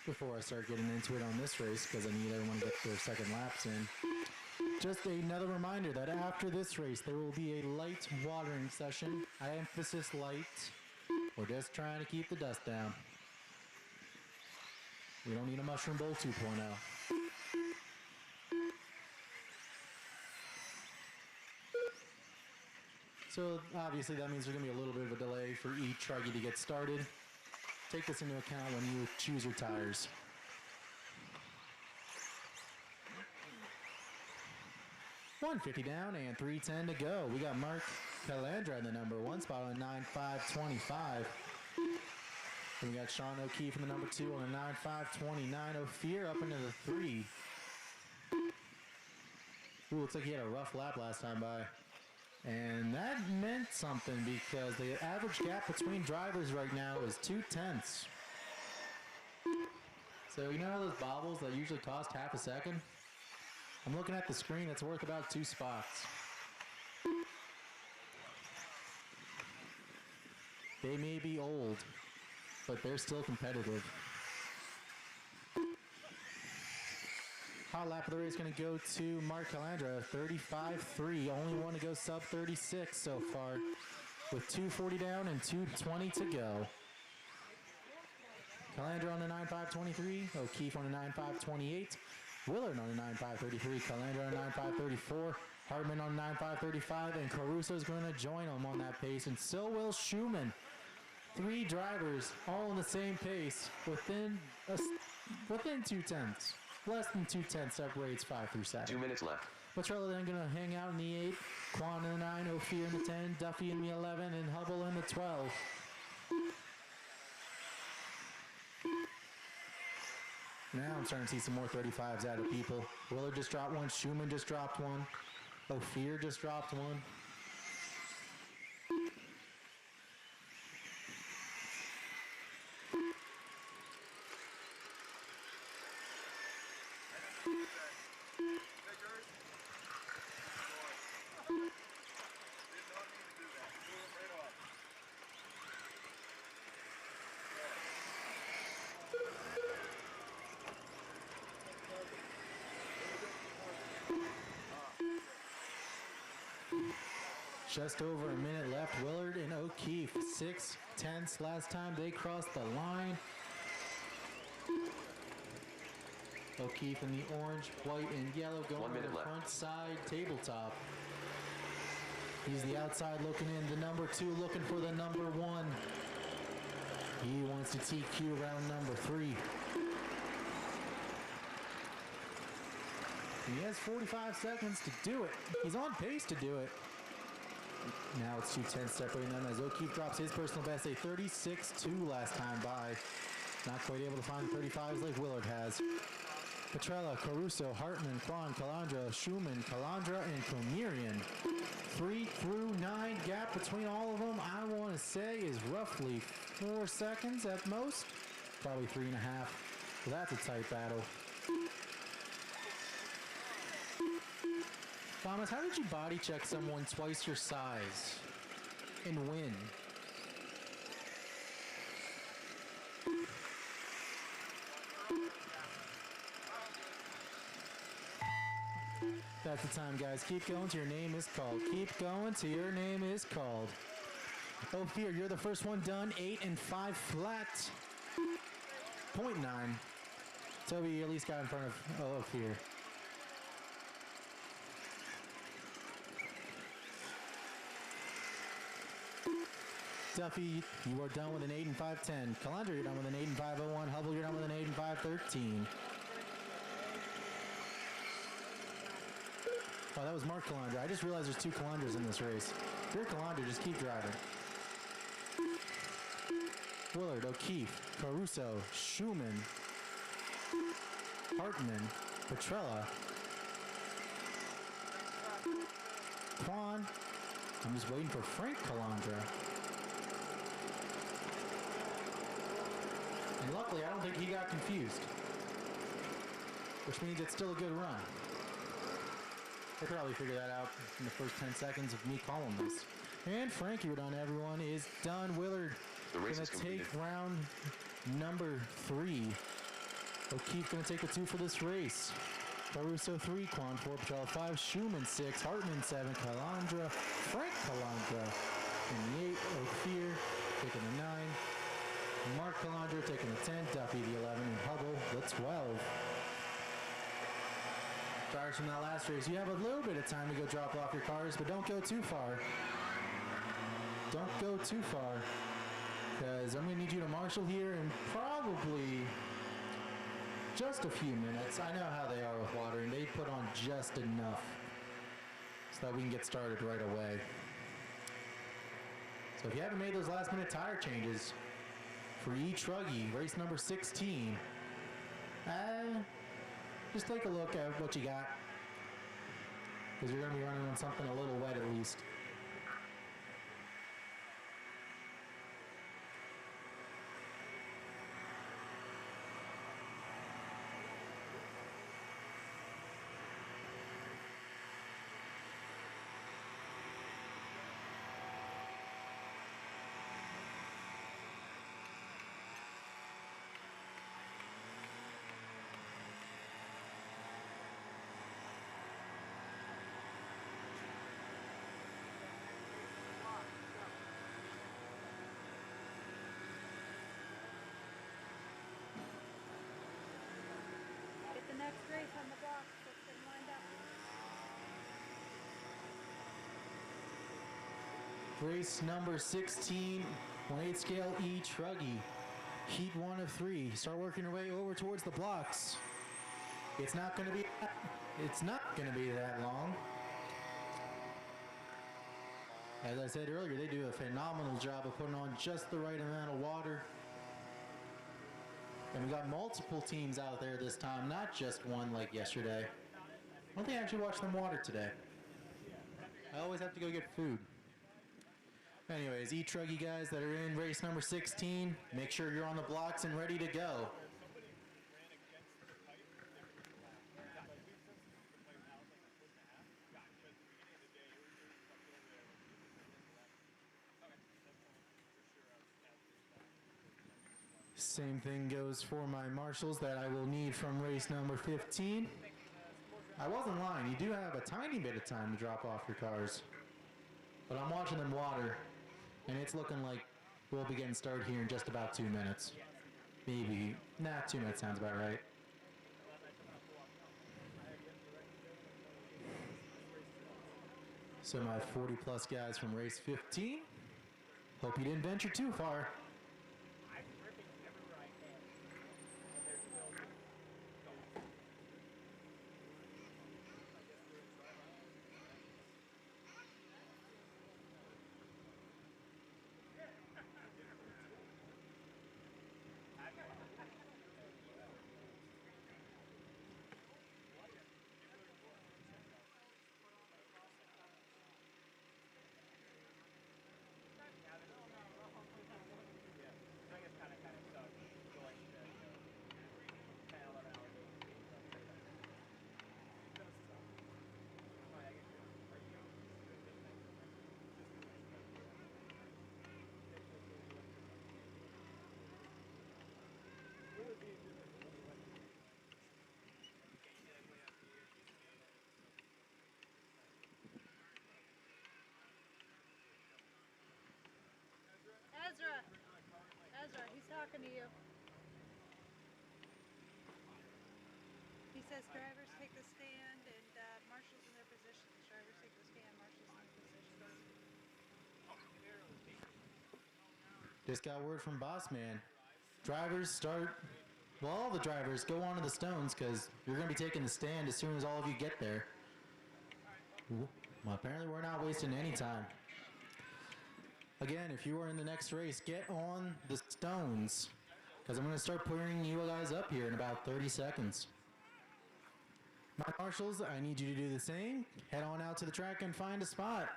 before I start getting into it on this race, because I need everyone to get their second laps in. Just another reminder that after this race, there will be a light watering session. I emphasis light. We're just trying to keep the dust down. We don't need a Mushroom Bowl 2.0. So obviously that means there's going to be a little bit of a delay for each truggy to get started. Take this into account when you choose your tires. $150 down and $310 to go. We got Mark Calandra in the number 1 spot on 9.525. Then we got Sean O'Keefe in the number 2 on a 9.529. Ophir up into the 3. Ooh, looks like he had a rough lap last time by. And that meant something because the average gap between drivers right now is 0.2. So you know those bobbles that usually cost half a second? I'm looking at the screen, it's worth about 2 spots. They may be old, but they're still competitive. Hot lap of the race going to go to Mark Calandra, 35.3. Only one to go sub 36 so far, with 240 down and 220 to go. Calandra on the 9.523, O'Keefe on the 9.528, Willard on the 9.533, Calandra on the 9.534, Hartman on the 9.535, and Caruso is going to join them on that pace, and so will Schumann. 3 drivers all in the same pace within 0.2. Less than 0.2 separates 5 through 7. 2 minutes left. Petrella then going to hang out in the 8, Quan in the 9, Ophir in the 10, Duffy in the 11, and Hubble in the 12. Now I'm starting to see some more 35s out of people. Willard just dropped one, Schumann just dropped one, Ophir just dropped one. Just over a minute left. Willard and O'Keefe, 0.6 last time they crossed the line. O'Keefe in the orange, white, and yellow going to the front side tabletop. He's the outside looking in, the number 2 looking for the number 1. He wants to TQ around number 3. He has 45 seconds to do it. He's on pace to do it. Now it's 2.10 separating them as O'Keefe drops his personal best, a 36.2 last time by. Not quite able to find the 35s like Willard has. Petrella, Caruso, Hartman, Quan, Calandra, Schumann, Calandra, and Comerian. 3 through 9 gap between all of them, I want to say, is roughly 4 seconds at most. Probably 3.5. So that's a tight battle. Thomas, how did you body check someone twice your size and win? That's the time, guys. Keep going till your name is called. Keep going till your name is called. Ophir, you're the first one done. 8 and 5 flat. 0.9. Toby, you at least got in front of Ophir. Duffy, you are done with an 8 and 5.10. Calandra, you're done with an 8 and 5.01. Hubble, you're done with an 8 and 5.13. Oh, that was Mark Calandra. I just realized there's 2 Calandras in this race. If you're Calandra, just keep driving. Willard, O'Keefe, Caruso, Schumann, Hartman, Petrella, Quan. I'm just waiting for Frank Calandra. And luckily, I don't think he got confused. Which means it's still a good run. They probably figure that out in the first 10 seconds of me calling this. And Frankie, we're done, everyone, is done. Willard gonna take round number 3. O'Keefe going to take the 2 for this race. Caruso 3, Quan 4, Petrella 5, Schumann 6, Hartman 7, Calandra, Frank Calandra in the 8, Ophir taking the 9, Mark Calandra taking the 10, Duffy the 11, and Hubble the 12. Drivers from that last race, you have a little bit of time to go drop off your cars, but don't go too far. Don't go too far, because I'm going to need you to marshal here in probably just a few minutes. I know how they are with watering. They put on just enough so that we can get started right away. So if you haven't made those last minute tire changes for E-Truggy, race number 16, just take a look at what you got, because you're going to be running on something a little wet at least. Get the next race on the block. Let's get them lined up. Race number 16, 1/8 scale E-Truggy. Heat 1 of 3. Start working your way over towards the blocks. It's not going to be that long. As I said earlier, they do a phenomenal job of putting on just the right amount of water. And we got multiple teams out there this time, not just one like yesterday. I don't think I actually watched them water today. I always have to go get food. Anyways, E-Truggy guys that are in race number 16, make sure you're on the blocks and ready to go. Same thing goes for my marshals that I will need from race number 15. I wasn't lying, you do have a tiny bit of time to drop off your cars. But I'm watching them water, and it's looking like we'll be getting started here in just about 2 minutes. Maybe, 2 minutes sounds about right. So my 40 plus guys from race 15, hope you didn't venture too far. Ezra, he's talking to you. He says drivers take the stand and marshals in their positions. Drivers take the stand, marshals in their positions. Just got word from Boss Man. Drivers start, well, all the drivers go onto the stones because you're going to be taking the stand as soon as all of you get there. Well, apparently we're not wasting any time. Again, if you are in the next race, get on the stones because I'm going to start putting you guys up here in about 30 seconds. My marshals, I need you to do the same. Head on out to the track and find a spot.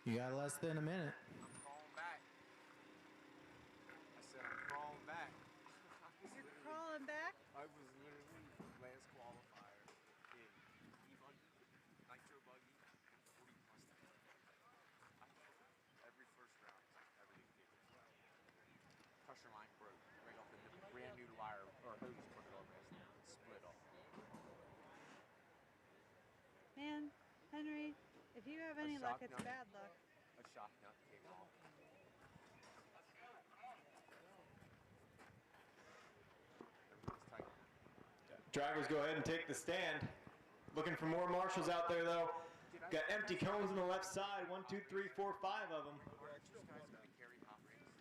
You got less than a minute. I'm crawling back. I said I'm crawling back. You're crawling back? I was literally last qualifier in E-Buggy, Nitro Buggy, 40 plus time. Every first round, everything did. Pressure line broke right off the brand new wire, or Henry, if you have any luck, it's bad luck. A shock nut came off. Drivers go ahead and take the stand. Looking for more marshals out there though. Got empty cones on the left side. 1, 2, 3, 4, 5 of them.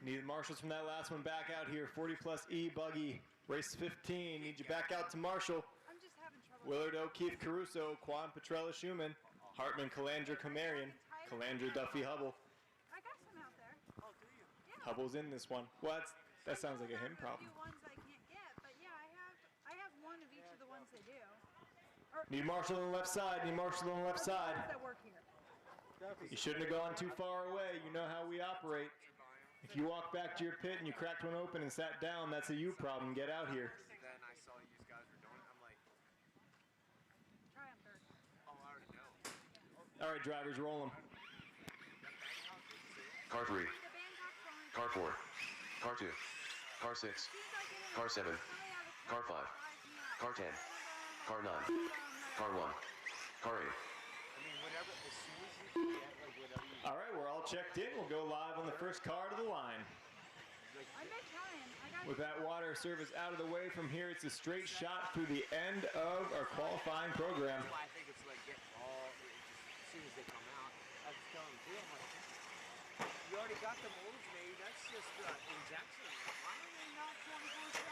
Needed marshals from that last one back out here. 40 plus E buggy. Race 15. Need you back out to marshal. I'm just having trouble. Willard O'Keefe Caruso. Quan Petrella Schumann. Hartman Calandra Kamarian. Calandra Duffy Hubble. I got some out there. Oh, do you? Yeah. Hubble's in this one. Well, that sounds like a him problem. A few ones I can't get, but yeah, I have one of each of the ones they do. Need marshal on the left side. Need marshal on the left side. That work here. You shouldn't have gone too far away. You know how we operate. If you walk back to your pit and you cracked one open and sat down, that's a you problem. Get out here. Then I saw you guys were doing it. I'm like, try on third. Oh, I already know. All right, drivers, roll them. Car 3. Car 4. Car 2. Car 6. Car 7. Car 5. Car 10. Car 9. Car 1. Car 8. I mean, whatever, as soon as you get, like, whatever you... All right, we're all checked in. We'll go live on the first car to the line. I'm Italian. With that water service out of the way from here, it's a straight shot through the end of our qualifying program. That's why I think it's like get all, as soon as they come out, I was telling them too, I'm like, you already got the molds made, that's just injection. Why are they not 24/7?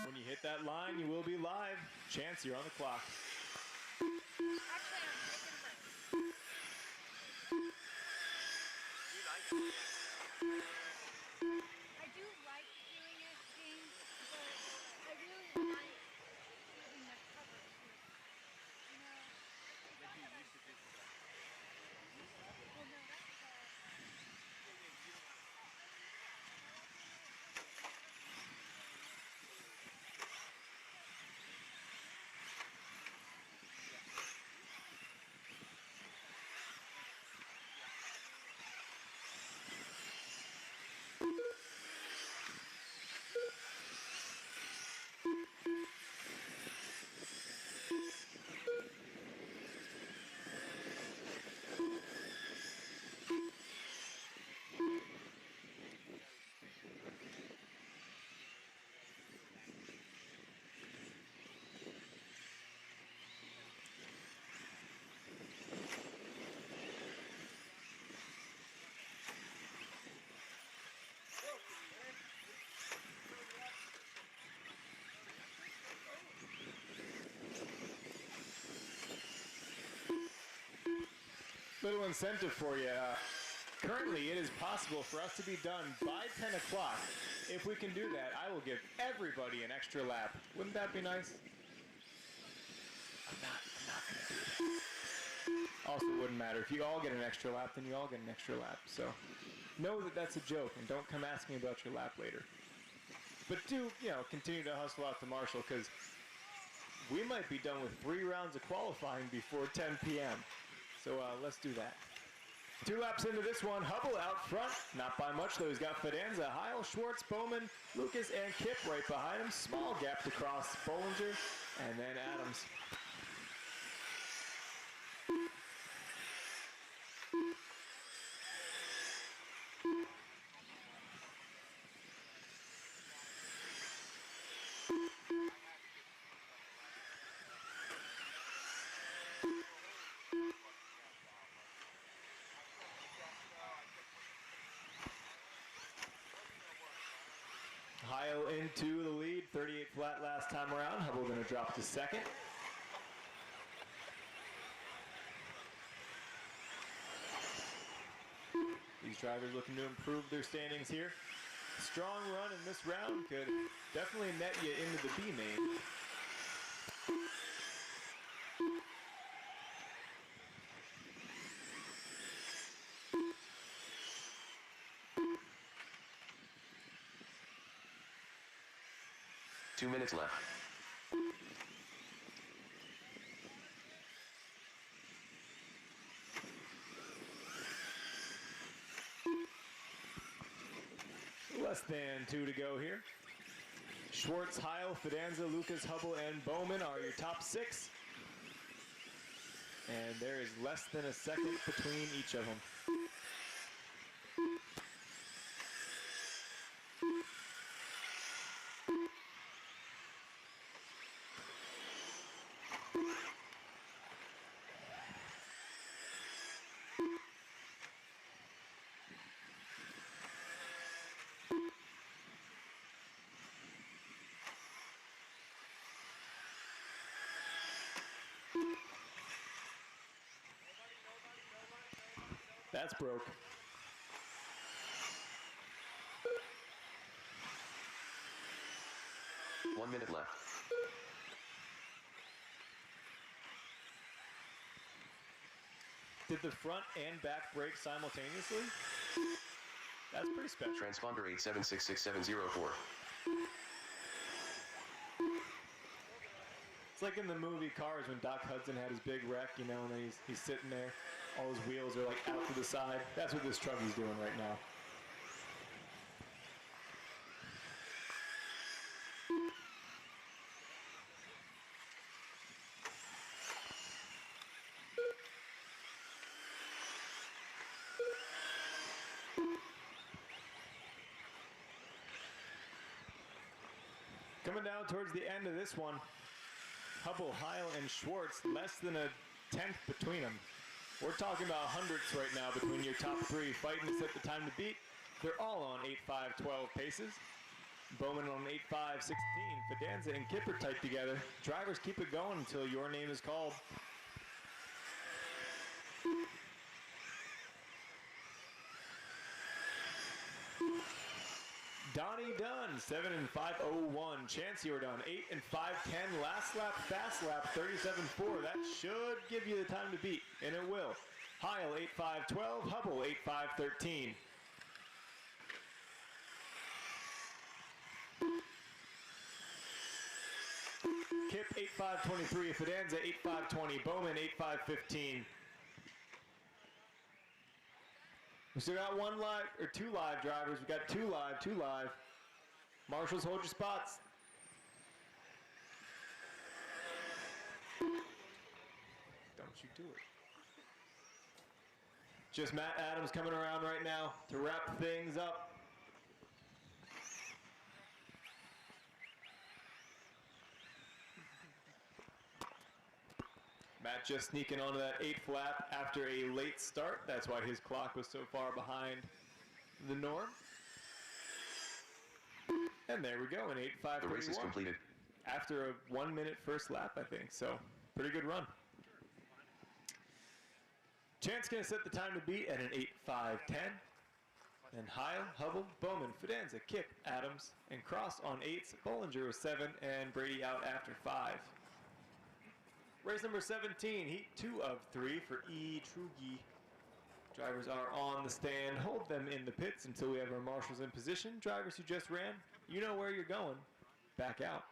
When you hit that line, you will be live. Chance, you're on the clock. I do like doing it, James, but I really like having that coverage. You know, well, no, that's Little incentive for you. Currently, it is possible for us to be done by 10 o'clock. If we can do that, I will give everybody an extra lap. Wouldn't that be nice? I'm not going to do that. Also, it wouldn't matter. If you all get an extra lap, then you all get an extra lap. So know that that's a joke, and don't come ask me about your lap later. But do, continue to hustle out the marshal, because we might be done with 3 rounds of qualifying before 10 p.m. So let's do that. 2 laps into this one, Hubble out front. Not by much, though. He's got Fidanza, Heil, Schwartz, Bowman, Lucas, and Kip right behind him. Small gap to cross Bollinger, and then Adams. Heil into the lead, 38 flat last time around. Hubble going to drop to second. These drivers looking to improve their standings here. Strong run in this round could definitely net you into the B main. Two minutes left. Less than 2 to go here. Schwartz, Heil, Fidanza, Lucas, Hubble, and Bowman are your top 6. And there is less than a second between each of them. That's broke. One minute left. Did the front and back brake simultaneously? That's pretty special. Transponder 8766704. It's like in the movie Cars when Doc Hudson had his big wreck, you know, and then he's sitting there. All his wheels are like out to the side. That's what this trucky's doing right now. Coming down towards the end of this one, Hubble, Heil, and Schwartz, less than a 10th between them. We're talking about hundredths right now between your top 3 fighting to set the time to beat. They're all on 8.5.12 paces. Bowman on 8.5.16. Fidanza and Kipper tight together. Drivers keep it going until your name is called. Donnie Dunn, 7.5.01. Chance Jordan, 8.5.10. Last lap, fast lap, 37.4. That should give you the time to beat, and it will. Heil, 8.5.12. Hubble, 8.5.13. Kip, 8.5.23. Fidanza, 8.5.20. Bowman, 8.5.15. We still got 1 live, or 2 live drivers. We got 2 live. Marshals, hold your spots. Don't you do it. Just Matt Adams coming around right now to wrap things up. Matt just sneaking onto that 8th lap after a late start. That's why his clock was so far behind the norm. And there we go, an 8.5.31. The race is completed. After a 1 minute first lap, I think. So, pretty good run. Chance gonna set the time to beat at an 8.5.10. And Heil, Hubble, Bowman, Fidanza, Kip, Adams, and Cross on 8s. Bollinger was 7, and Brady out after 5. Race number 17, heat 2 of 3 for E. Trugi. Drivers are on the stand. Hold them in the pits until we have our marshals in position. Drivers who just ran, you know where you're going. Back out.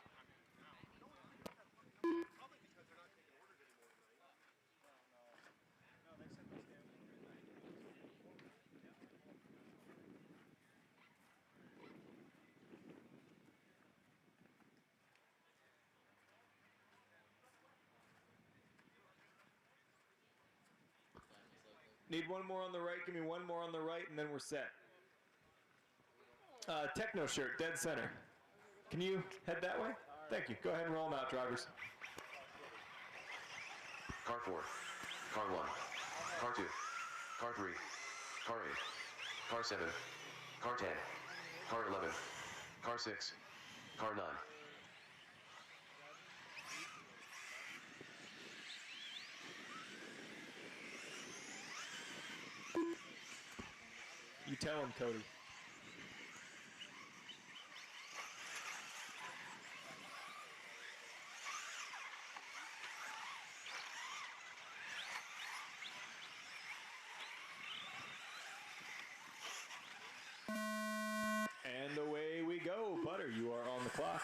Need 1 more on the right, give me 1 more on the right, and then we're set. Techno shirt, dead center. Can you head that way? Thank you. Go ahead and roll them out, drivers. Car 4, Car 1, Car 2, Car 3, Car 8, Car 7, Car 10, Car 11, Car 6, Car 9. You tell him, Cody. And away we go. Butter, you are on the clock.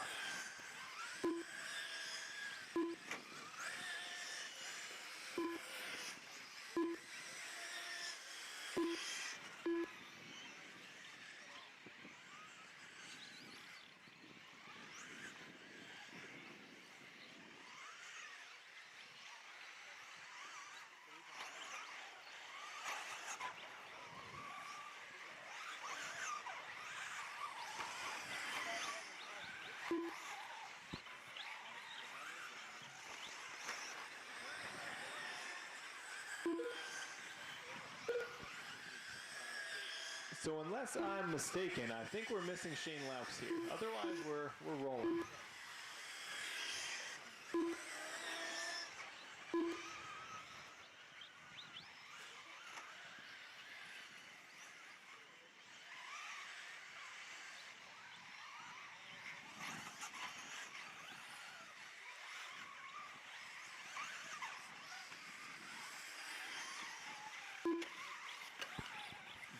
So unless I'm mistaken, I think we're missing Shane Laux here. Otherwise, we're rolling.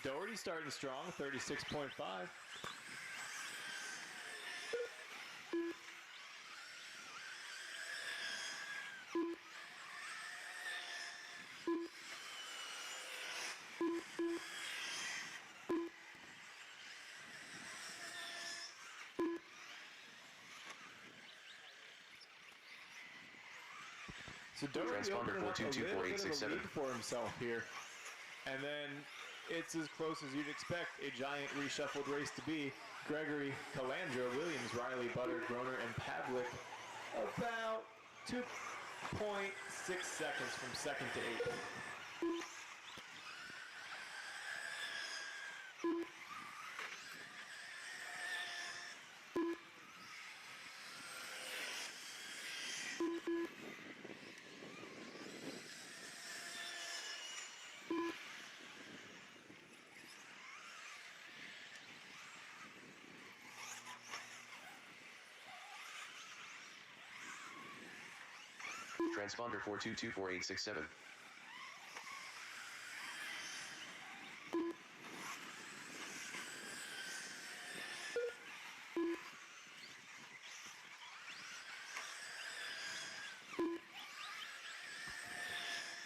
Doherty starting strong, 36.5. So Doherty opening up a little bit of a lead for himself here. And then it's as close as you'd expect a giant reshuffled race to be. Gregory, Calandra, Williams, Riley, Butter, Groner, and Pavlik about 2.6 seconds from second to eighth. Transponder 4224867.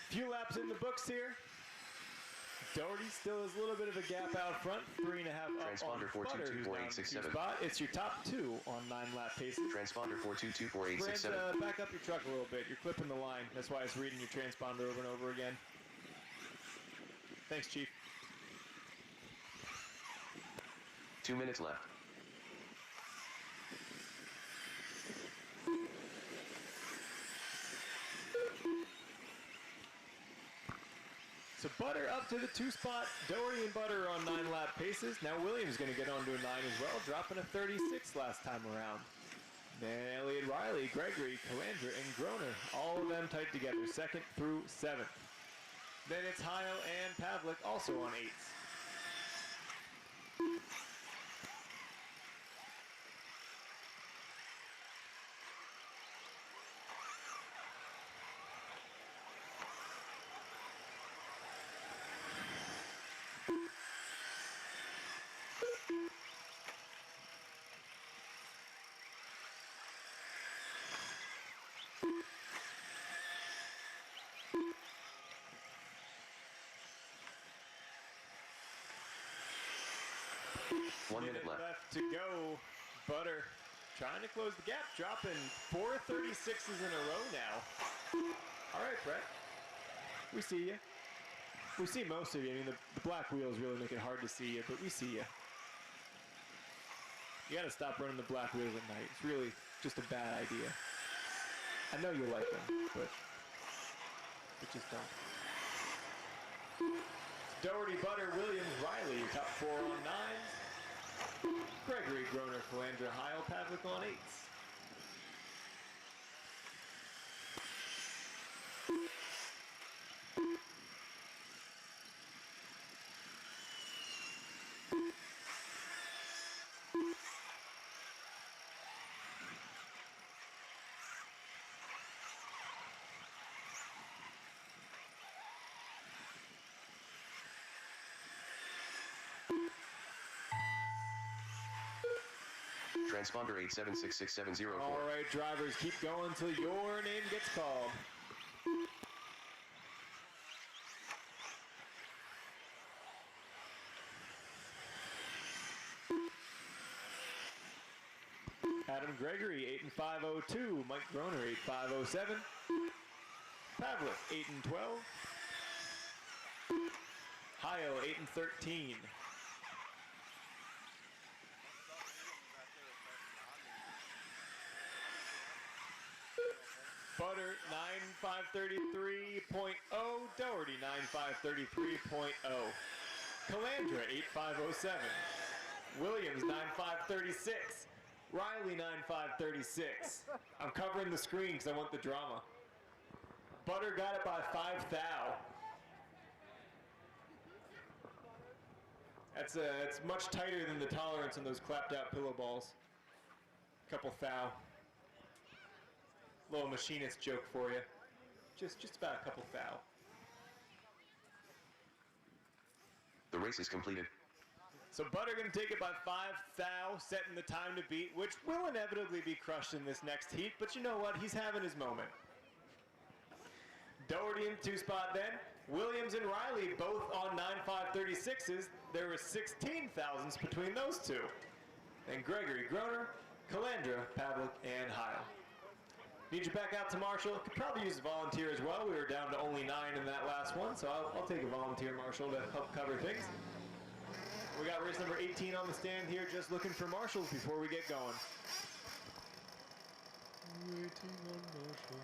Few laps in the books here. Doherty still has a little bit of a gap out front, 3.5 up Transponder on Butter, who's down in 4224867. spot. It's your top two on 9-lap paces. Transponder 4224867. Brent, back up your truck a little bit. You're clipping the line. That's why it's reading your transponder over and over again. Thanks, Chief. 2 minutes left. So Butter up to the 2 spot. Doherty and Butter on 9-lap paces. Now Williams going to get onto a 9 as well, dropping a 36 last time around. Then Elliott, Riley, Gregory, Calandra, and Groner, all of them tight together, 2nd through 7th. Then it's Heil and Pavlik also on 8s. One minute left. To go. Butter trying to close the gap, dropping 4 36s in a row now. All right, Brett. We see you. We see most of you. I mean, the black wheels really make it hard to see you, but we see you. You got to stop running the black wheels at night. It's really just a bad idea. I know you like them, but just don't. Doherty, Butter, Williams, Riley, your top 4 on 9s. Gregory, Groner, Calandra, Heil, Pavlik on 8s. Transponder 8766704. All right, drivers, keep going until your name gets called. Adam Gregory, 8 and 502. Mike Groner, 8507. Pavlik, 8 and 12. Heil, 8 and 13. Butter, 9533.0. Doherty, 9533.0. Calandra 8507. Williams 9536. Riley 9536. I'm covering the screen because I want the drama. Butter got it by 5 thou. It's much tighter than the tolerance on those clapped out pillow balls. Couple thou. Little machinist joke for you. Just about a couple thou. The race is completed. So Butter gonna take it by 5 thou, setting the time to beat, which will inevitably be crushed in this next heat, but you know what? He's having his moment. Doherty in 2 spot then. Williams and Riley both on 9.536s. There were 16 thousandths between those two. And Gregory, Groner, Calandra, Pavlik, and Heil. Need you back out to Marshall. Could probably use a volunteer as well. We were down to only 9 in that last one, so I'll take a volunteer, Marshall, to help cover things. We got race number 18 on the stand here, just looking for marshals before we get going. Waiting on Marshall.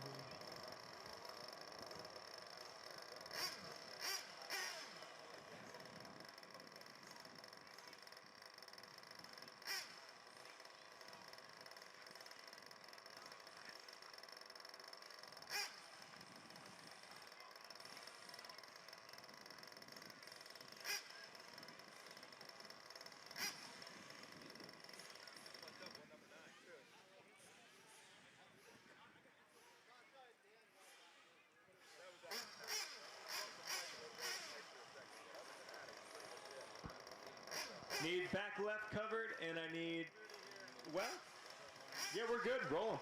Need back left covered, and I need, well, yeah, we're good. Roll 'em.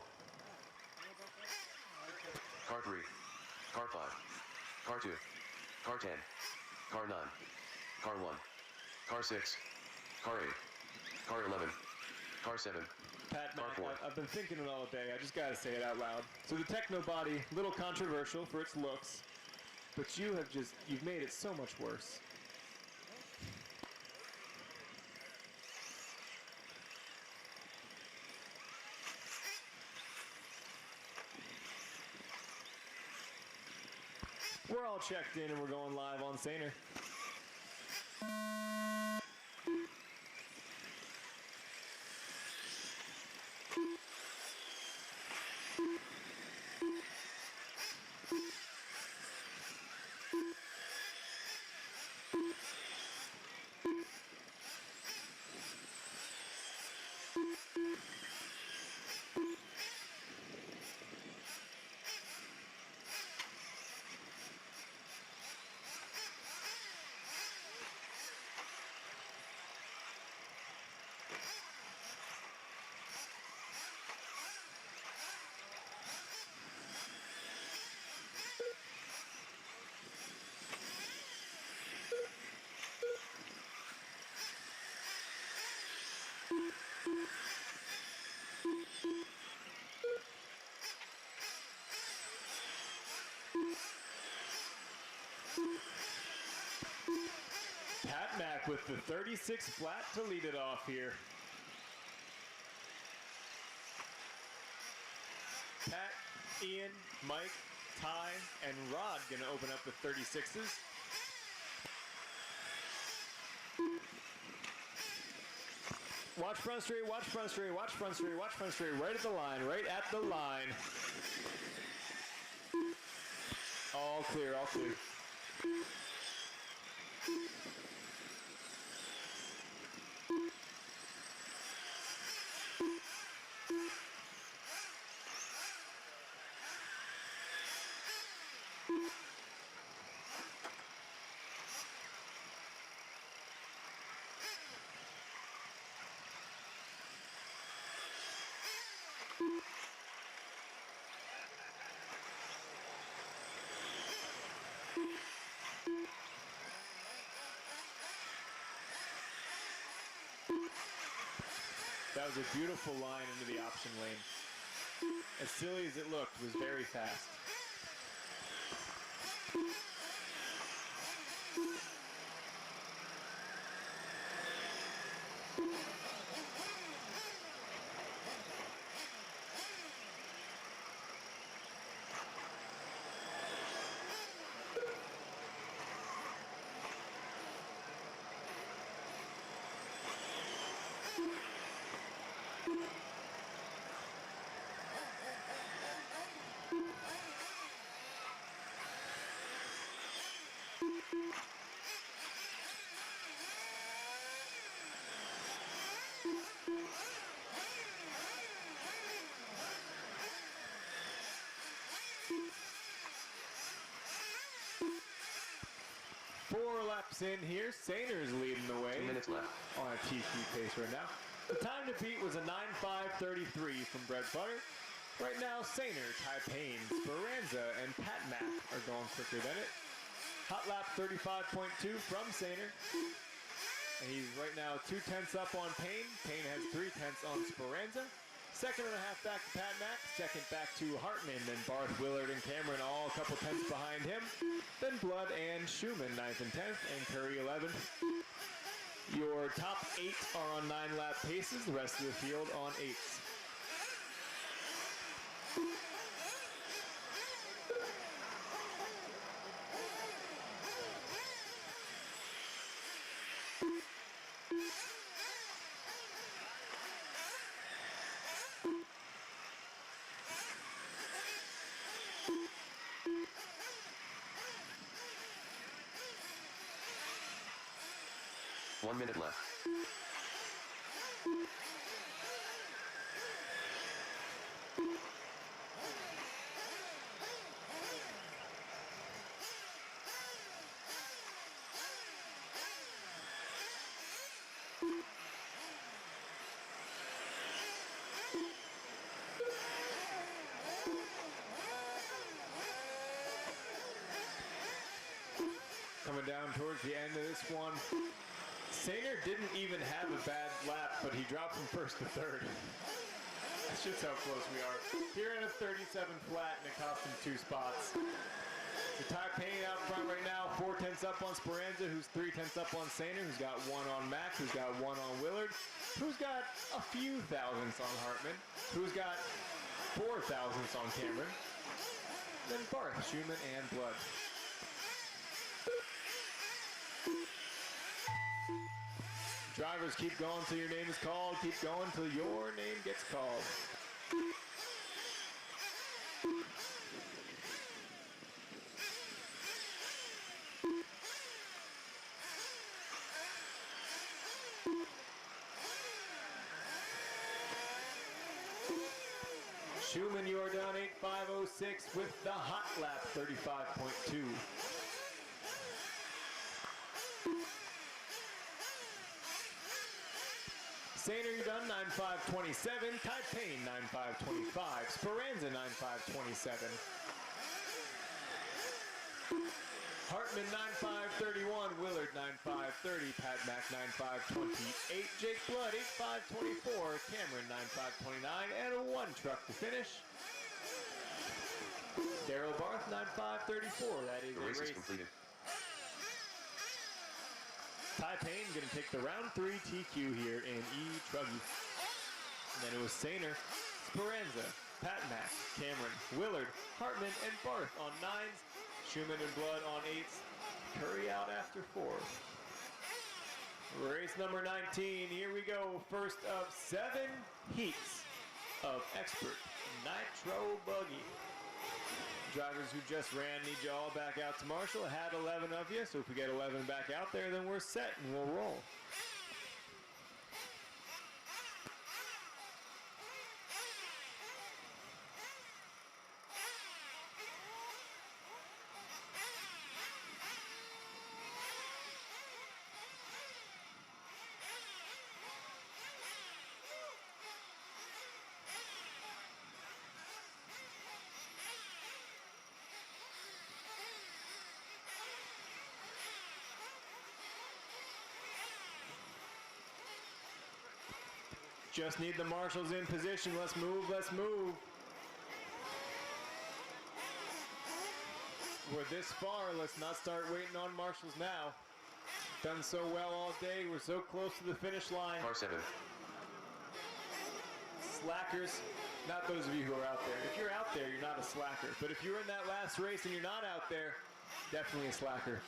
Car 3. Car 5. Car 2. Car 10. Car 9. Car 1. Car 6. Car 8. Car 11. Car 7. Pat Car Mack, 4. I've been thinking it all day. I just got to say it out loud. So the Techno body, little controversial for its looks, but you've made it so much worse. We're all checked in and we're going live on Saner. Pat Mack with the 36 flat to lead it off here. Pat, Ian, Mike, Ty, and Rod gonna open up the 36s. Watch front straight, watch front straight, watch front straight, watch front straight, right at the line, right at the line. All clear, all clear. That was a beautiful line into the option lane. As silly as it looked, it was very fast. Four laps in here. Saner's leading the way. 2 minutes left. On a TQ pace right now. The time to beat was a 9:5:33 from Bread Butter. Right now, Saner, Taipane, Speranza, and Pat Mac are going quicker than it. Hot lap 35.2 from Saner. And he's right now 2/10 up on Payne. Payne has 3/10 on Speranza. Second and a half back to Pat Mack. Second back to Hartman. Then Barth, Willard, and Cameron all a couple tenths behind him. Then Blood and Schumann 9th and 10th. And Curry 11th. Your top 8 are on 9-lap paces. The rest of the field on 8s. One minute left. Coming down towards the end of this one. Saner didn't even have a bad lap, but he dropped from first to third. That's just how close we are. Here in a 37 flat, and it cost him 2 spots. So Taipane out front right now, 4/10 up on Speranza, who's 3/10 up on Saner, who's got 1 on Mack, who's got 1 on Willard, who's got a few thousandths on Hartman, who's got 4 thousandths on Cameron, then Barth, Schumann, and Blood. Drivers, keep going till your name is called. Keep going till your name gets called. Schumann, you are down 8:5:06 with the hot lap 35.2. Saner, you're done 9:5:27. Taipane 9:5:25. Speranza 9:5:27. Hartman 9:5:31. Willard 9:5:30. Pat Mack 9:5:28. Jake Blood 8:5:24. Cameron 9:5:29. And a 1 truck to finish. Daryl Barth 9:5:34. That is The race is completed. Taipane going to take the round 3 TQ here in E-Truggy. And then it was Saner, Speranza, Pat Mack, Cameron, Willard, Hartman, and Barth on 9s. Schumann and Blood on 8s. Curry out after 4s. Race number 19. Here we go. First of 7 heats of Expert Nitro Buggy. Drivers who just ran need you all back out to Marshall. I had 11 of you, so if we get 11 back out there, then we're set and we'll roll. Just need the marshals in position. Let's move, let's move. We're this far, let's not start waiting on marshals now. Done so well all day, we're so close to the finish line. Car 7. Slackers, not those of you who are out there. If you're out there, you're not a slacker. But if you're in that last race and you're not out there, definitely a slacker.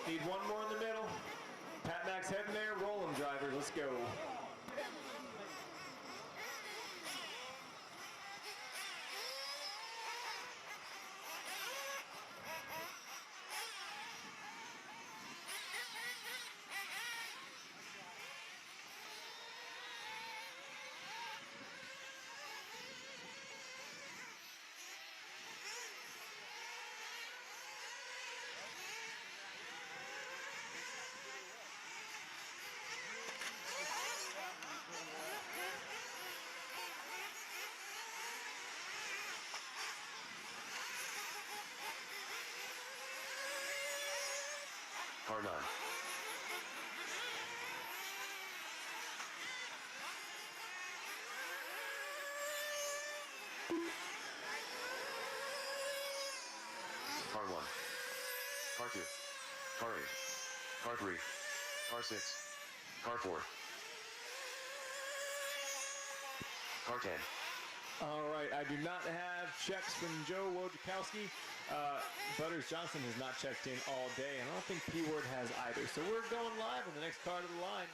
Need one more in the middle. Pat Mack's heading there. Roll them, drivers. Let's go. Car 9. Car 1. Car 2. Car 8. Car 3. Car 6. Car 4. Car 10. All right, I do not have checks from Joe Wojciechowski. Butters Johnson has not checked in all day, and I don't think P-Word has either. So we're going live on the next card of the line.